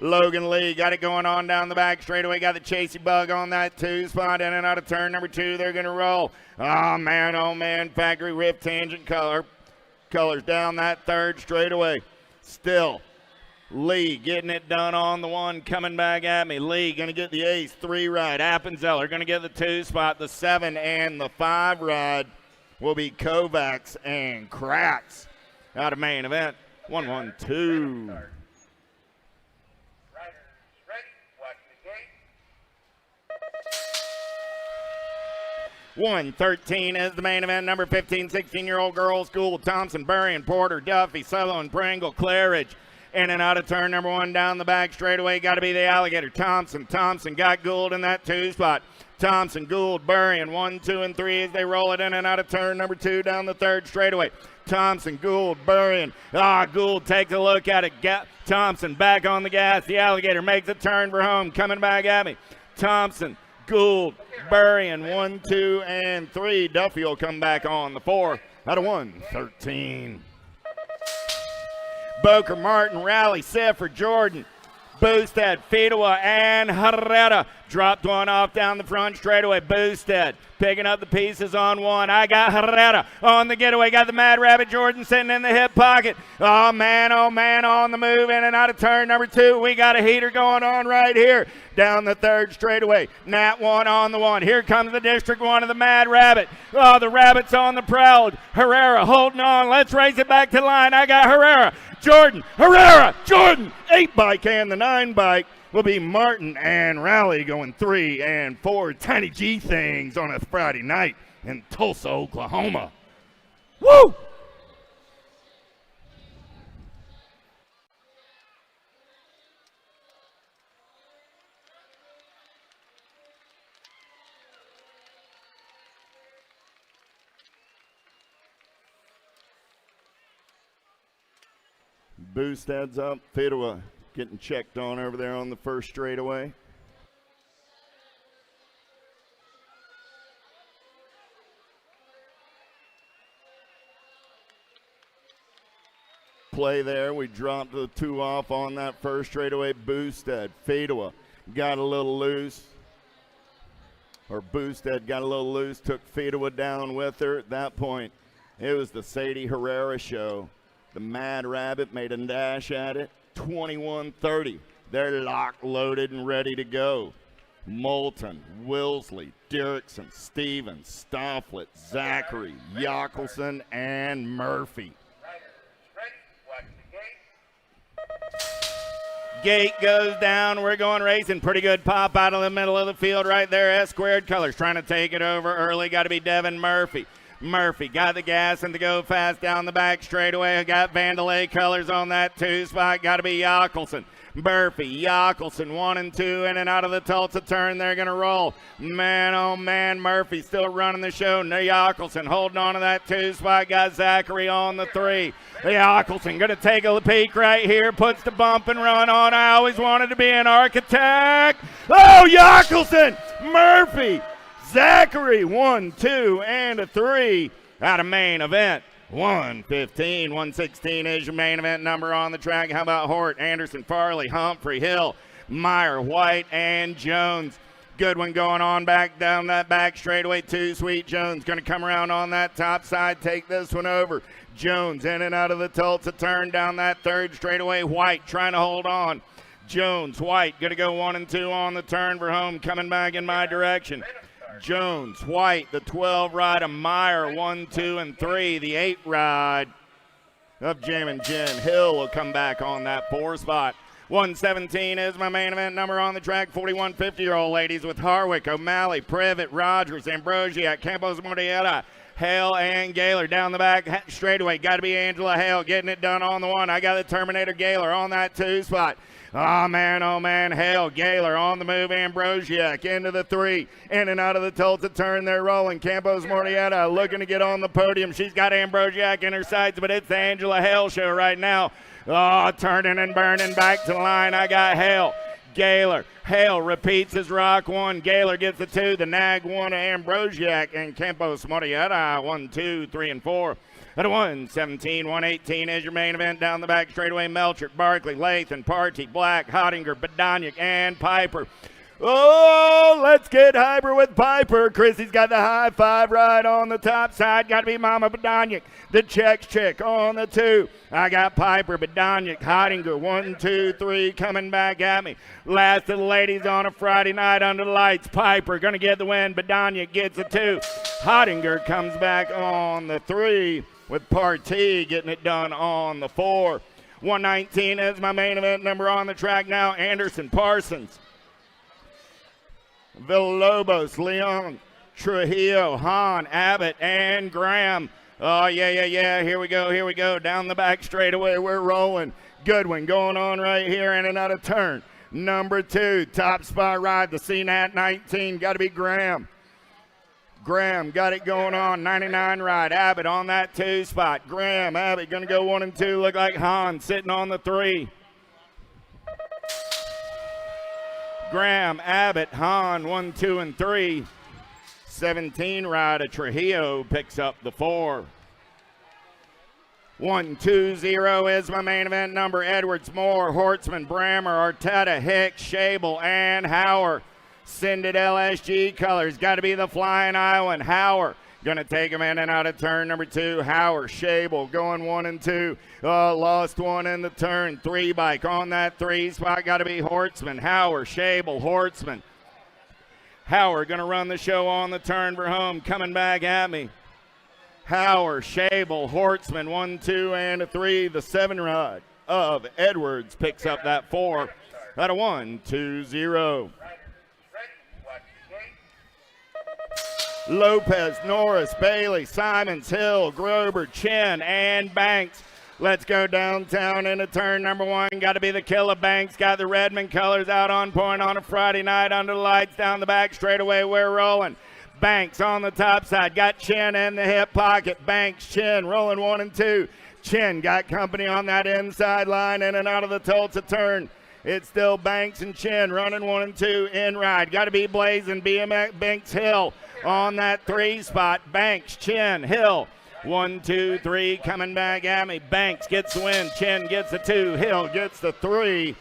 Logan Lee got it going on down the back straightaway. Got the Chasey Bug on that 2 spot. In and out of turn number 2. They're going to roll. Oh, man. Factory Rift Tangent colors down that 3rd straightaway. Still, Lee getting it done on the 1, coming back at me. Lee going to get the ace 3 ride. Appenzeller going to get the 2 spot. The 7 and the 5 ride will be Kovacs and Kratz out of main event. 112. 113 is the main event number. 15, 16-year-old girls, Gould, Thompson, Burrion, Porter, Duffy, Sutherland, Pringle, Claridge. In and out of turn number 1 down the back straightaway. Got to be the Alligator. Thompson got Gould in that 2 spot. Thompson, Gould, Burrion, 1, 2, and 3 as they roll it in and out of turn number 2 down the 3rd straightaway. Thompson, Gould, Burrion. Gould takes a look at it. Thompson back on the gas. The Alligator makes a turn for home. Coming back at me. Thompson, Gould, Burrion, 1, 2, and 3. Duffy will come back on the 4 out of 113. Boker, Martin, Rally, Sifford, Jordan, Boosted, Fedewa, and Herrera. Dropped one off down the front straightaway. Boosted picking up the pieces on 1. I got Herrera on the getaway. Got the Mad Rabbit Jordan sitting in the hip pocket. Oh, man, on the move in and out of turn number 2. We got a heater going on right here. Down the 3rd straightaway. Nat 1 on the 1. Here comes the District 1 of the Mad Rabbit. Oh, the Rabbit's on the prowl. Herrera holding on. Let's race it back to line. I got Herrera. Jordan, Herrera, Jordan. 8 bike and the 9 bike will be Martin and Rally going 3 and 4. Tiny G things on a Friday night in Tulsa, Oklahoma. Woo! Boosted's up. Fedewa getting checked on over there on the 1st straightaway. play there. We dropped the 2 off on that first straightaway. Boosted, Fedua got a little loose. Or Boosted got a little loose, took Fedua down with her. At that point, it was the Sadie Herrera show. The Mad Rabbit made a dash at it. 21-30. They're locked, loaded, and ready to go. Moulton, Wilsley, Derrickson, Stevens, Stofflet, Zachary, Yockelson, and Murphy. Gate goes down. We're going racing. Pretty good pop out of the middle of the field right there. S squared colors trying to take it over early. Got to be Devin Murphy. Murphy got the gas and to go fast down the back straightaway. Got Vandalay colors on that 2 spot. Got to be Yockelson. Murphy, Yockelson, 1 and 2, in and out of the Tulsa turn. They're going to roll. Man, oh man, Murphy still running the show. No, Yockelson holding on to that 2 spot. Got Zachary on the 3. Yockelson going to take a peek right here. Puts the bump and run on. I always wanted to be an architect. Oh, Yockelson, Murphy, Zachary, 1, 2, and a 3 out of main event. 115, 116 is your main event number on the track. How about Hort, Anderson, Farley, Humphrey, Hill, Meyer, White, and Jones. Good one going on back down that back straightaway. 2 Sweet Jones going to come around on that top side, take this one over. Jones in and out of the Tulsa turn down that 3rd straightaway. White trying to hold on. Jones, White going to go 1 and 2 on the turn for home, coming back in my direction. Jones, White, the 12 ride of Meyer, 1, 2, and 3. The 8 ride of Jammin' Jen. Hill will come back on that 4 spot. 117 is my main event number on the track. 41 50-year-old ladies with Harwick, O'Malley, Privet, Rogers, Ambrosiak, Campos, Mordietta, Hale, and Gaylor down the back straightaway. Got to be Angela Hale getting it done on the 1. I got the Terminator Gaylor on that 2 spot. Oh, man, Hale, Gaylor on the move, Ambrosiak into the 3, in and out of the Tulsa turn, they're rolling. Campos Mordietta looking to get on the podium. She's got Ambrosiak in her sights, but it's the Angela Hale show right now. Oh, turning and burning back to the line. I got Hale, Gaylor. Hale repeats his rock 1. Gaylor gets the 2, the nag 1 of Ambrosiak, and Campos Mordietta 1, 2, 3, and 4. At a 117, 118 is your main event down the back straightaway. Melchert, Barkley, Lathan, Party, Black, Hottinger, Badoniak, and Piper. Oh, let's get hyper with Piper. Chrissy's got the high 5 right on the top side. Got to be Mama Badoniak. The checks chick on the 2. I got Piper, Badoniak, Hottinger, 1, 2, 3 coming back at me. Last of the ladies on a Friday night under the lights. Piper going to get the win. Badoniak gets the 2. Hottinger comes back on the 3. With Partee getting it done on the 4. 119 is my main event number on the track now. Anderson, Parsons, Villalobos, Leon, Trujillo, Hahn, Abbott, and Graham. Oh, yeah. Here we go. Down the back straightaway, we're rolling. Good one going on right here in and out of turn. Number 2, top spot ride, the CNAT 19. Got to be Graham. Graham got it going on, 99 ride. Abbott on that 2 spot. Graham, Abbott going to go 1 and 2. Look like Hahn sitting on the 3. Graham, Abbott, Hahn, 1, 2, and 3. 17 ride of Trujillo picks up the 4. 120 is my main event number. Edwards, Moore, Hortzman, Brammer, Arteta, Hicks, Shable, and Hauer. Send it LSG colors. Got to be the Flying Iowan. Hauer going to take him in and out of turn number 2. Hauer, Shable going 1 and 2. Lost 1 in the turn. 3 bike on that 3 spot. Got to be Hortzman. Hauer, Shable, Hortzman. Hauer going to run the show on the turn for home. Coming back at me. Hauer, Shable, Hortzman, 1, 2, and a 3. The 7 ride of Edwards picks up that 4 out of 120. Lopez, Norris, Bailey, Simons, Hill, Grober, Chin, and Banks. Let's go downtown into turn number 1. Got to be the Killer Banks. Got the Redmond colors out on point on a Friday night under the lights down the back straightaway. We're rolling. Banks on the top side. Got Chin in the hip pocket. Banks, Chin rolling 1 and 2. Chin got company on that inside line in and out of the Tulsa turn. It's still Banks and Chin running 1 and 2 in ride. Got to be blazing BMX Banks Hill on that 3 spot. Banks, Chin, Hill 1, 2, 3, coming back at me. Banks gets the win. Chen gets the 2. Hill gets the 3.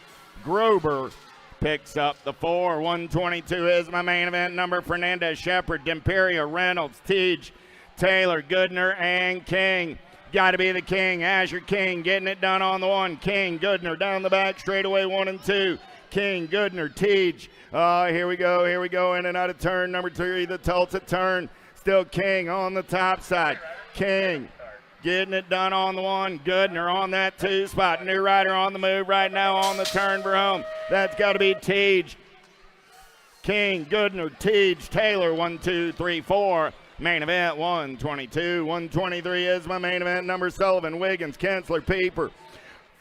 Grober picks up the 4. 122 is my main event number. Fernandez, Shepard, D'Imperia, Reynolds, Teej, Taylor, Goodner, and King. Got to be the King. Azure King getting it done on the 1. King, Goodner down the back, straightaway 1 and 2. King, Goodner, Teej. Here we go. In and out of turn number 3, the Tulsa turn. Still King on the top side. King getting it done on the 1. Goodner on that 2 spot. New rider on the move right now on the turn for home. That's got to be Teej. King, Goodner, Teej, Taylor, 1, 2, 3, 4. Main event 122. 123 is my main event number. Sullivan, Wiggins, Kensler, Pieper,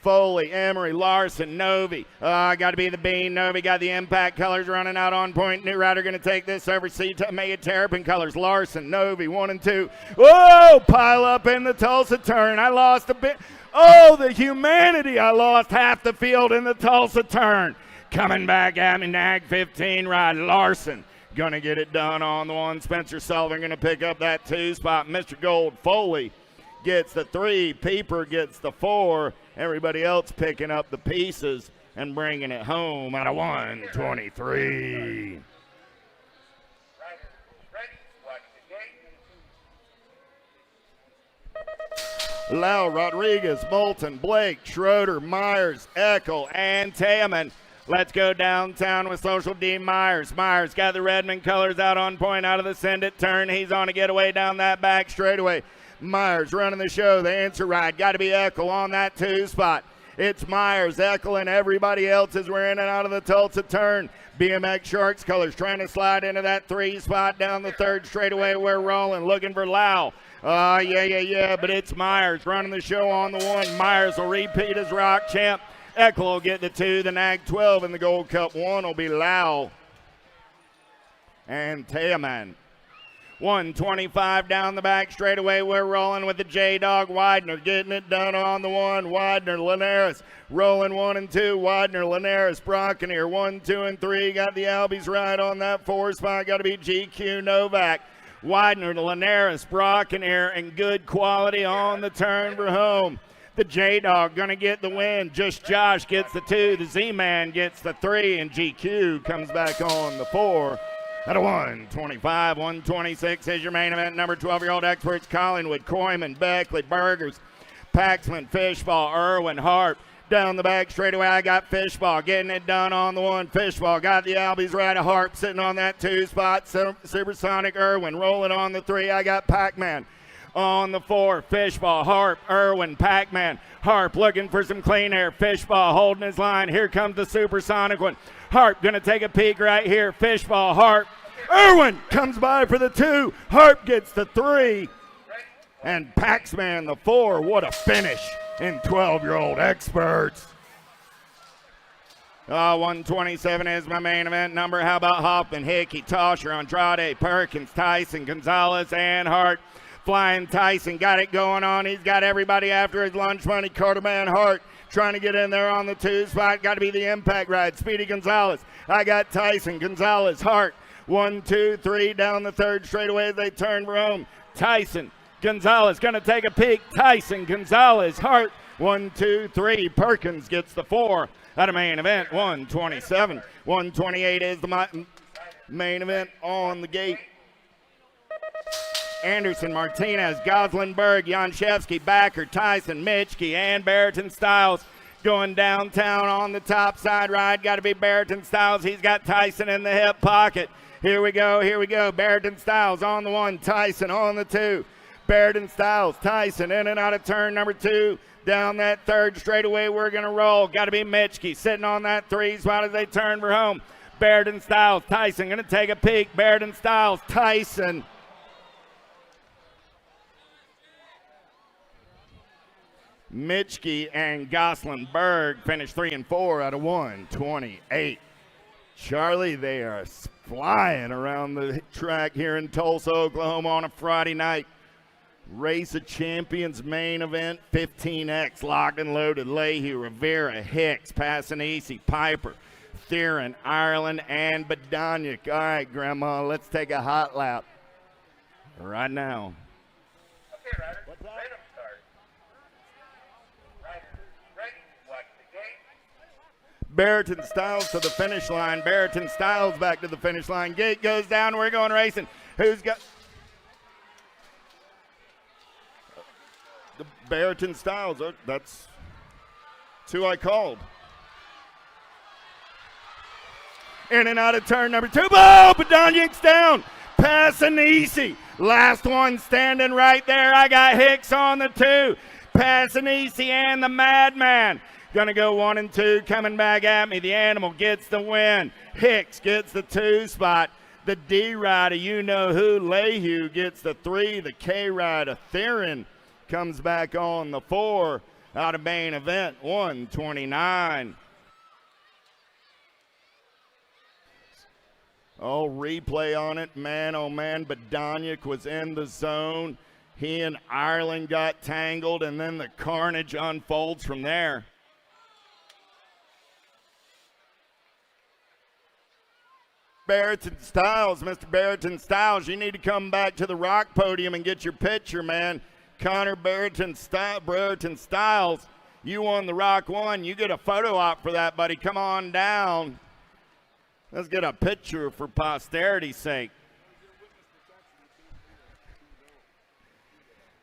Foley, Emery, Larson, Novi. Got to be the Bean. Novi got the impact colors running out on point. New rider going to take this over. Mega Terrapin colors. Larson, Novi, 1 and 2. Whoa! Pile up in the Tulsa turn. I lost a bit. Oh, the humanity. I lost half the field in the Tulsa turn. Coming back at me, Nag 15 ride. Larson going to get it done on the 1. Spencer Sullivan going to pick up that 2 spot. Mr. Gold, Foley gets the 3. Pieper gets the 4. Everybody else picking up the pieces and bringing it home out of 123. Lau, Rodriguez, Moulton, Blake, Schroeder, Myers, Eckel, and Taman. Let's go downtown with Social D. Myers. Myers got the Redmond colors out on point out of the send it turn. He's on a getaway down that back straightaway. Myers running the show. The answer ride got to be Eckel on that 2 spot. It's Myers, Eckel, and everybody else as we're in and out of the Tulsa turn. BMX Sharks colors trying to slide into that 3 spot down the 3rd straightaway. We're rolling, looking for Lau. Yeah, but it's Myers running the show on the 1. Myers will repeat as Rock champ. Eckel will get the 2, the Nag 12, and the Gold Cup 1 will be Lau and Teaman. 125 down the back straightaway. We're rolling with the J-Dog. Widener getting it done on the 1. Widener, Linares rolling 1 and 2. Widener, Linares, Brockeneer 1, 2, and 3. Got the Albies right on that 4 spot. Got to be GQ Novak. Widener to Linares, Brockeneer, and good quality on the turn for home. The J-Dog going to get the win. Just Josh gets the 2. The Z-Man gets the 3. And GQ comes back on the 4. At a 125, 126 is your main event. Number 12-year-old experts Collingwood, Koyman, Beckley, Burgers, Paxman, Fishball, Irwin, Harp. Down the back straightaway, I got Fishball getting it done on the 1. Fishball got the Albies right. A Harp sitting on that 2 spot. Supersonic, Irwin rolling on the 3. I got Pac-Man on the 4. Fishball, Harp, Irwin, Pac-Man. Harp looking for some clean air. Fishball holding his line. Here comes the supersonic one. Harp going to take a peek right here. Fishball, Harp. Irwin comes by for the 2. Harp gets the 3. And Paxman the 4. What a finish in 12-year-old experts. 127 is my main event number. How about Hoffman, Hickey, Tosher, Andrade, Perkins, Tyson, Gonzalez, and Hart. Flying Tyson got it going on. He's got everybody after his lunch money. Carterman Hart trying to get in there on the 2 spot. Got to be the impact ride. Speedy Gonzalez. I got Tyson, Gonzalez, Hart. 1, 2, 3 down the 3rd straightaway. They turn for home. Tyson, Gonzalez going to take a peek. Tyson, Gonzalez, Hart. 1, 2, 3. Perkins gets the 4 out of main event. 127. 128 is the main event on the gate. Anderson, Martinez, Goslinberg, Janshevsky, Backer, Tyson, Mitchke, and Barrington Styles going downtown on the top side ride. Got to be Barrington Styles. He's got Tyson in the hip pocket. Here we go. Barrington Styles on the 1, Tyson on the 2. Barrington Styles, Tyson in and out of turn number 2. Down that 3rd straightaway, we're going to roll. Got to be Mitchke sitting on that 3 spot as they turn for home. Barrington Styles, Tyson going to take a peek. Barrington Styles, Tyson. Mitchke and Goslinberg finished 3 and 4 out of 128. Charlie, they are flying around the track here in Tulsa, Oklahoma on a Friday night. Race of Champions main event, 15X, locked and loaded. Leahy, Rivera, Hicks, Passanisi, Piper, Theron, Ireland, and Badoniak. All right, Grandma, let's take a hot lap right now. Okay, Ryder. Barrington Styles to the finish line. Barrington Styles back to the finish line. Gate goes down. We're going racing. Who's got the Barrington Styles? Oh, that's who I called. In and out of turn number 2. Oh, Badonjik's down. Passing easy. Last one standing right there. I got Hicks on the 2. Passing easy and the Madman. Gonna go 1 and 2. Coming back at me. The Animal gets the win. Hicks gets the 2 spot. The D rider, you know who, Lehue gets the 3. The K rider, Theron, comes back on the 4. Out of main event, 129. Oh, replay on it. Man, oh man, Badonjik was in the zone. He and Ireland got tangled, and then the carnage unfolds from there. Barrington Styles, Mr. Barrington Styles, you need to come back to the rock podium and get your picture, man. Connor Barrington Styles, you won the rock 1. You get a photo op for that, buddy. Come on down. Let's get a picture for posterity's sake.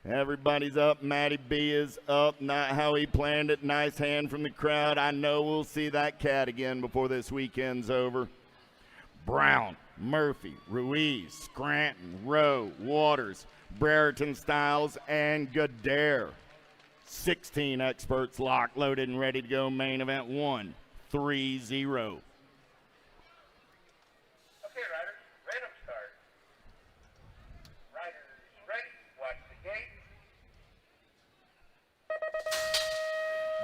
Everybody's up. Matty B is up. Not how he planned it. Nice hand from the crowd. I know we'll see that cat again before this weekend's over. Brown, Murphy, Ruiz, Scranton, Rowe, Waters, Brereton Styles, and Goddard. 16 experts locked, loaded, and ready to go. Main event 1-3-0. Okay, riders, random start. Riders ready, watch the gate.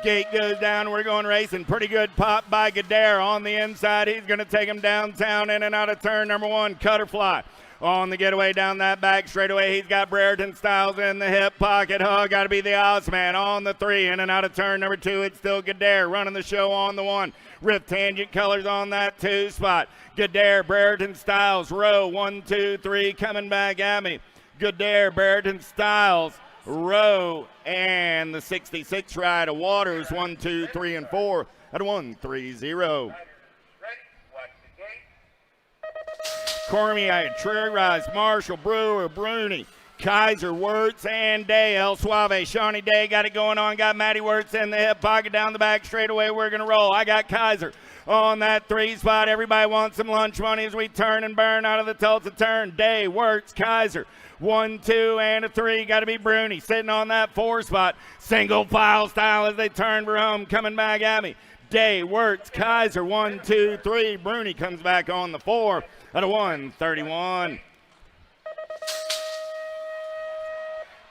Gate goes down. We're going racing. Pretty good pop by Goddard on the inside. He's going to take him downtown, in and out of turn number 1. Cutterfly on the getaway down that back straightaway. He's got Brereton Styles in the hip pocket. Oh, got to be the Ozman on the 3. In and out of turn number 2. It's still Goddard running the show on the 1. Rift Tangent Colors on that 2 spot. Goddard, Brereton Styles, Rowe, 1, 2, 3, coming back at me. Goddard, Brereton Styles, Rowe, and the 66 rider Waters, 1, 2, 3, and 4 at 1-3-0. Cormier, Trey Rise, Marshall, Brewer, Bruni, Kaiser, Wirtz, and Day. El Suave, Shawnee Day got it going on. Got Matty Wirtz in the hip pocket down the back straightaway. We're going to roll. I got Kaiser on that 3 spot. Everybody wants some lunch money as we turn and burn out of the Tulsa turn. Day, Wirtz, Kaiser. 1, 2, and a 3. Got to be Bruni sitting on that 4 spot. Single file style as they turn for home. Coming back at me. Day, Wirtz, Kaiser. 1, 2, 3. Bruni comes back on the 4 at a 1:31.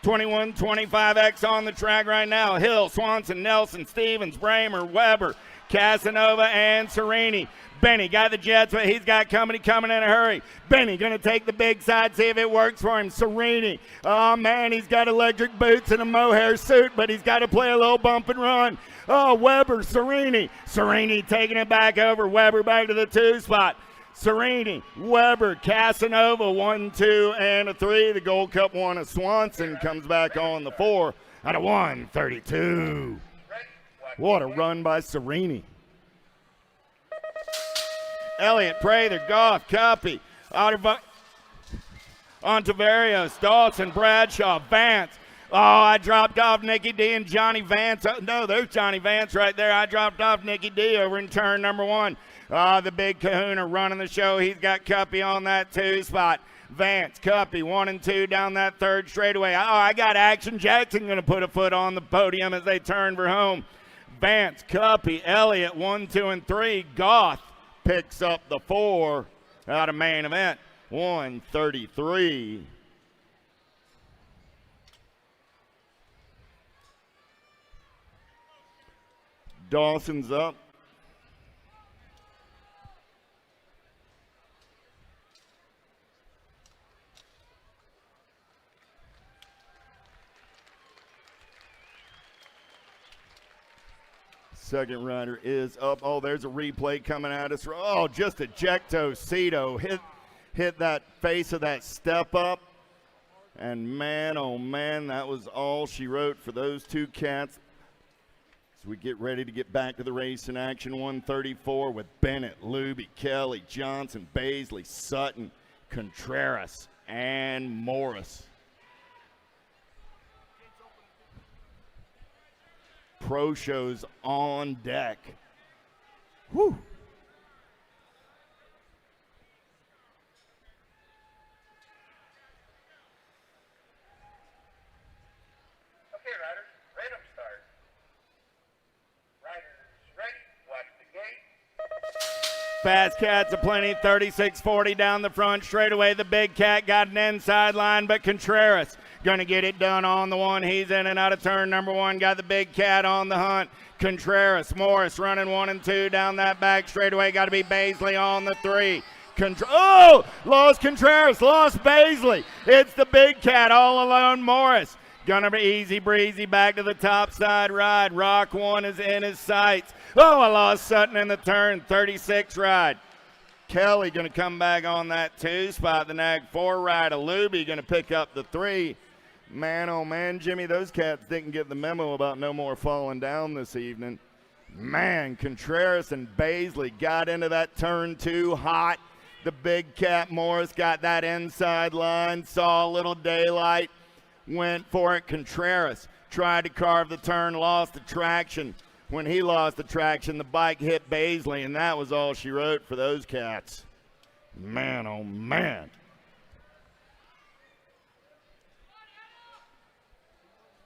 21-25X on the track right now. Hill, Swanson, Nelson, Stevens, Bramer, Weber, Casanova, and Serini. Benny got the Jets, but he's got company coming in a hurry. Benny going to take the big side, see if it works for him. Serini, oh man, he's got electric boots and a mohair suit, but he's got to play a little bump and run. Oh, Weber, Serini taking it back over. Weber back to the 2 spot. Serini, Weber, Casanova, 1, 2, and a 3. The Gold Cup winner Swanson comes back on the 4 at a 1:32. What a run by Serini. Elliott, Prather, Goff, Cuppy, Ontivarius, Dawson, Bradshaw, Vance. Oh, I dropped off Nikki D and Johnny Vance. No, there's Johnny Vance right there. I dropped off Nikki D over in turn number 1. The big kahuna running the show. He's got Cuppy on that 2 spot. Vance, Cuppy, 1 and 2 down that 3rd straightaway. Oh, I got Action Jackson going to put a foot on the podium as they turn for home. Vance, Cuppy, Elliott, 1, 2, and 3. Goth picks up the 4 out of main event, 1:33. Dawson's up. Second rider is up. Oh, there's a replay coming at us. Oh, just ejecto Cito hit that face of that step up. And man, oh man, that was all she wrote for those 2 cats. we get ready to get back to the race in action. 134 with Bennett, Luby, Kelly, Johnson, Baisley, Sutton, Contreras, and Morris. Pro shows on deck. Whew. Okay, riders, random start. Riders ready, watch the gate. Fast Cats aplenty, 36-40 down the front straightaway. The big cat got an inside line, but Contreras gonna get it done on the one. He's in and out of turn number one. Got the big cat on the hunt. Contreras, Morris running 1 and 2 down that back straightaway. Got to be Baisley on the 3. Lost Contreras, lost Baisley. It's the big cat all alone. Morris gonna be easy breezy back to the top side ride. Rock 1 is in his sights. I lost Sutton in the turn. 36 ride. Kelly gonna come back on that 2 spot. The nag 4 ride. Luby gonna pick up the 3. Man, oh man, Jimmy, those cats didn't get the memo about no more falling down this evening. Man, Contreras and Baisley got into that turn 2 hot. The big cat Morris got that inside line, saw a little daylight, went for it. Contreras tried to carve the turn, lost the traction. When he lost the traction, the bike hit Baisley, and that was all she wrote for those cats. Man, oh man.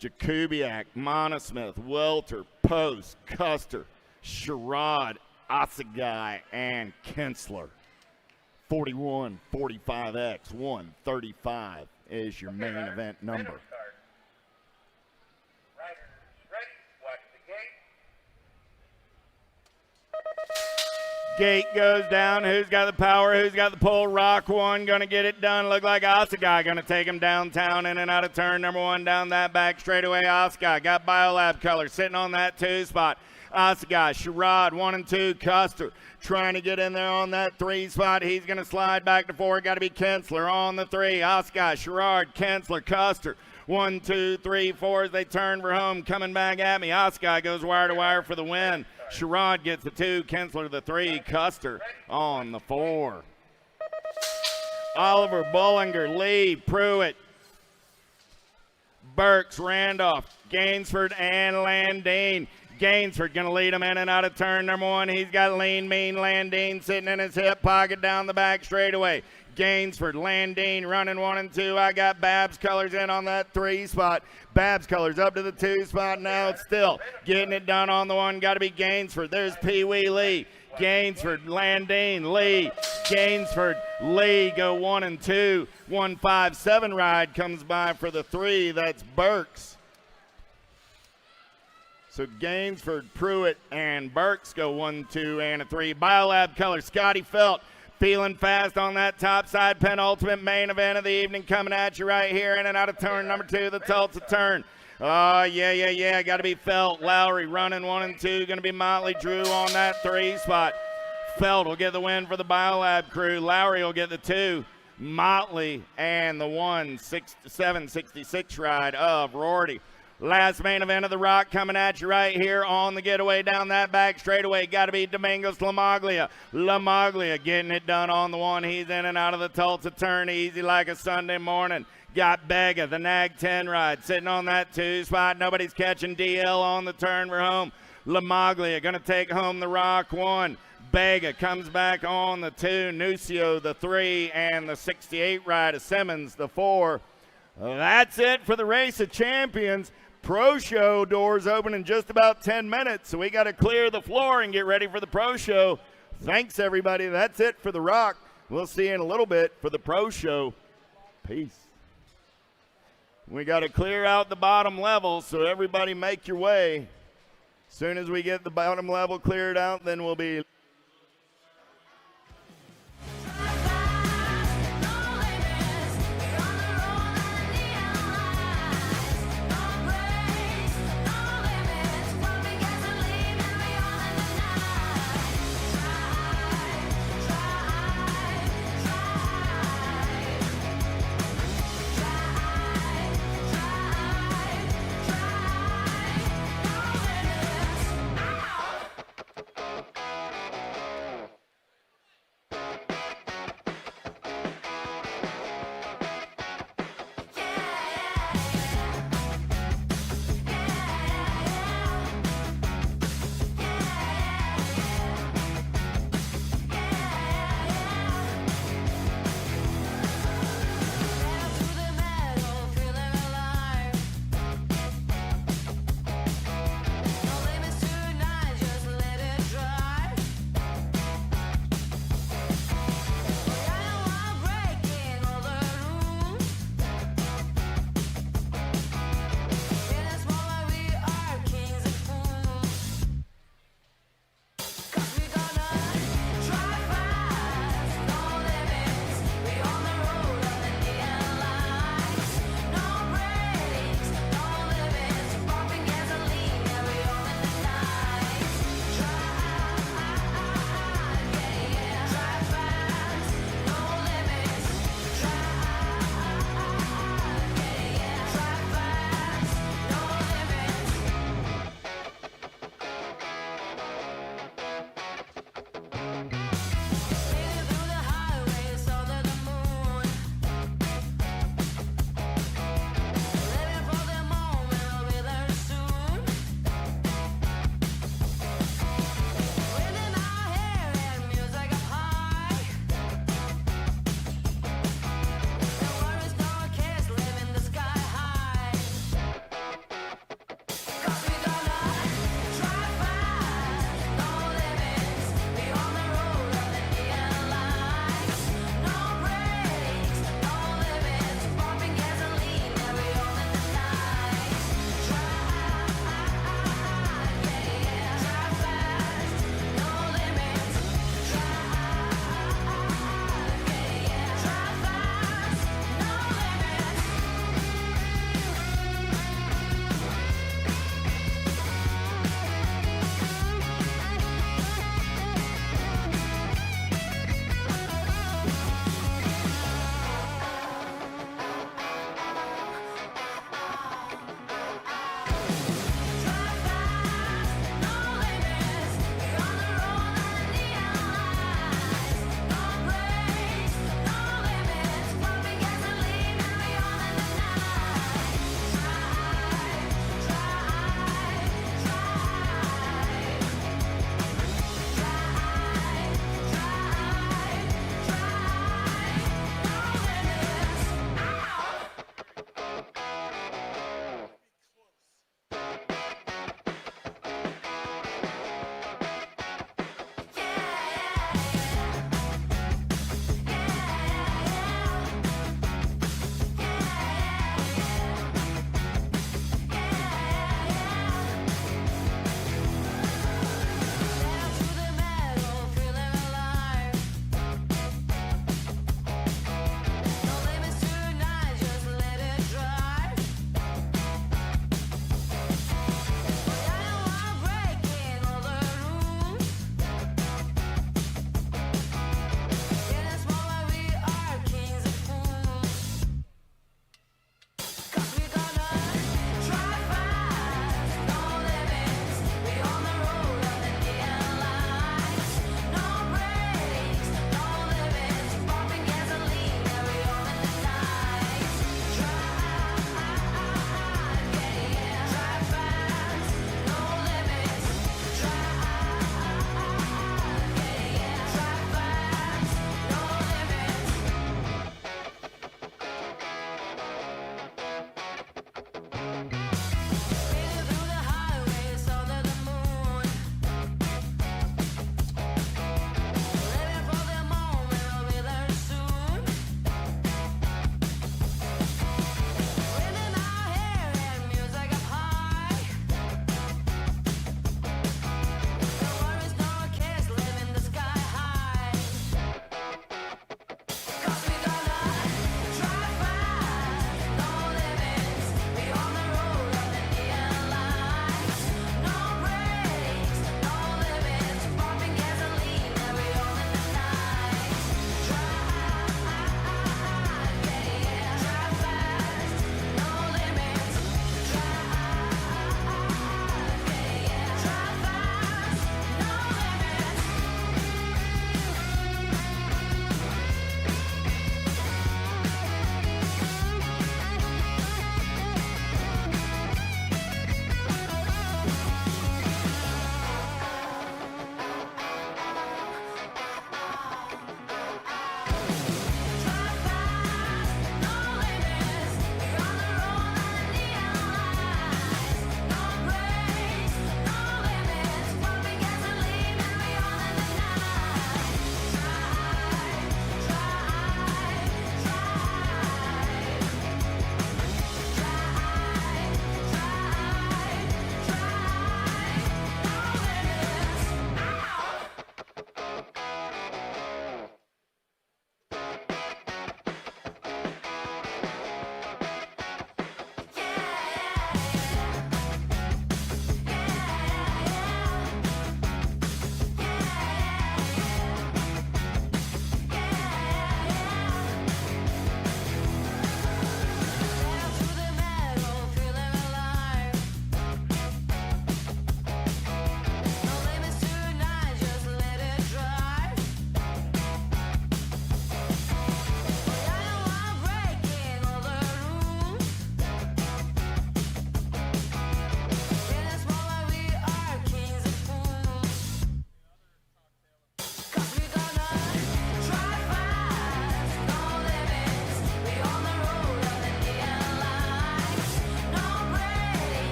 Jakubiak, Monosmith, Welter, Post, Custer, Sherrod, Asagai, and Kinsler. 41, 45X, 135 is your main event number. Riders ready, watch the gate. Gate goes down. Who's got the power? Who's got the pull? Rock 1 gonna get it done. Look like Asagai gonna take him downtown in and out of turn number 1 down that back straightaway. Asagai got Biolab color sitting on that 2 spot. Asagai, Sherrod 1 and 2. Custer trying to get in there on that 3 spot. He's gonna slide back to 4. Got to be Kinsler on the 3. Asagai, Sherrod, Kinsler, Custer. 1, 2, 3, 4 as they turn for home. Coming back at me. Asagai goes wire to wire for the win. Sherrod gets the 2, Kinsler the 3, Custer on the 4. Oliver, Bullinger, Lee, Pruitt, Burks, Randolph, Gainsford, and Landine. Gainsford going to lead him in and out of turn number 1. He's got Lean Mean Landine sitting in his hip pocket down the back straightaway. Gainsford, Landine running 1 and 2. I got Babs Colors in on that 3 spot. Babs Colors up to the 2 spot now. It's still getting it done on the 1. Got to be Gainsford. There's Pee Wee Lee. Gainsford, Landine, Lee. Gainsford, Lee go 1 and 2. 157 ride comes by for the 3. That's Burks. So Gainsford, Pruitt, and Burks go 1, 2, and a 3. Biolab Color, Scotty Felt. Feeling fast on that top side, penultimate main event of the evening coming at you right here in and out of turn number 2, the Tulsa turn. Oh, yeah. Got to be Felt. Lowry running 1 and 2. Going to be Motley Drew on that 3 spot. Felt will get the win for the Biolab crew. Lowry will get the 2. Motley and the 766 ride of Rorty. Last main event of the Rock coming at you right here on the getaway down that back straightaway. Got to be Domingos Lamaglia. Lamaglia getting it done on the 1. He's in and out of the Tulsa turn easy like a Sunday morning. Got Bega, the Nag 10 ride, sitting on that 2 spot. Nobody's catching DL on the turn for home. Lamaglia going to take home the Rock 1. Bega comes back on the 2. Nucio the 3, and the 68 ride of Simmons the 4. That's it for the Race of Champions. Pro Show doors open in just about 10 minutes, so we got to clear the floor and get ready for the Pro Show. Thanks, everybody. That's it for the Rock. We'll see you in a little bit for the Pro Show. Peace. We got to clear out the bottom level, so everybody make your way. As soon as we get the bottom level cleared out, then we'll be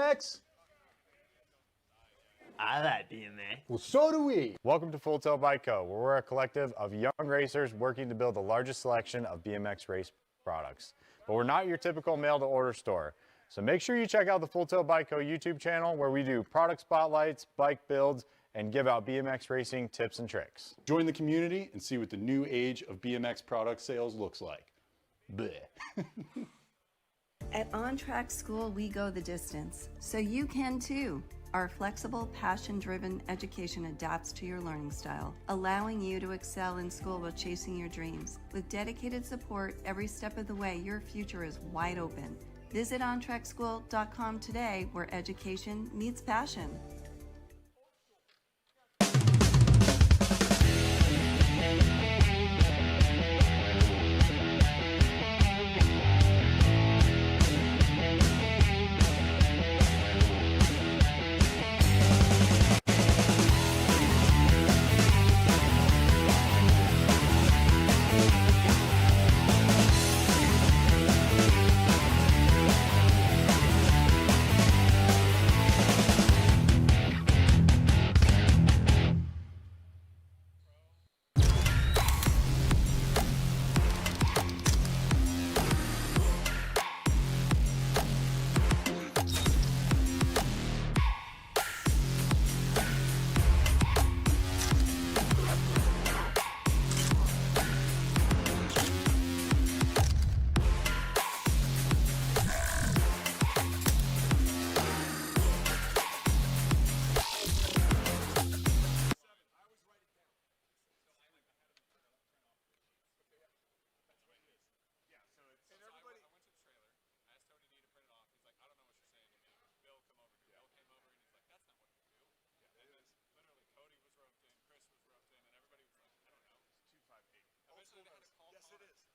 BMX? I like BMX. Well, so do we. Welcome to Full Tilt Bike Co., where we're a collective of young racers working to build the largest selection of BMX race products. But we're not your typical mail-to-order store. So make sure you check out the Full Tilt Bike Co. YouTube channel, where we do product spotlights, bike builds, and give out BMX racing tips and tricks. Join the community and see what the new age of BMX product sales looks like. Bleh. At On Track School, we go the distance, so you can too. Our flexible, passion-driven education adapts to your learning style, allowing you to excel in school while chasing your dreams. With dedicated support every step of the way, your future is wide open. Visit ontrackschool.com today, where education meets passion. Yes, it is.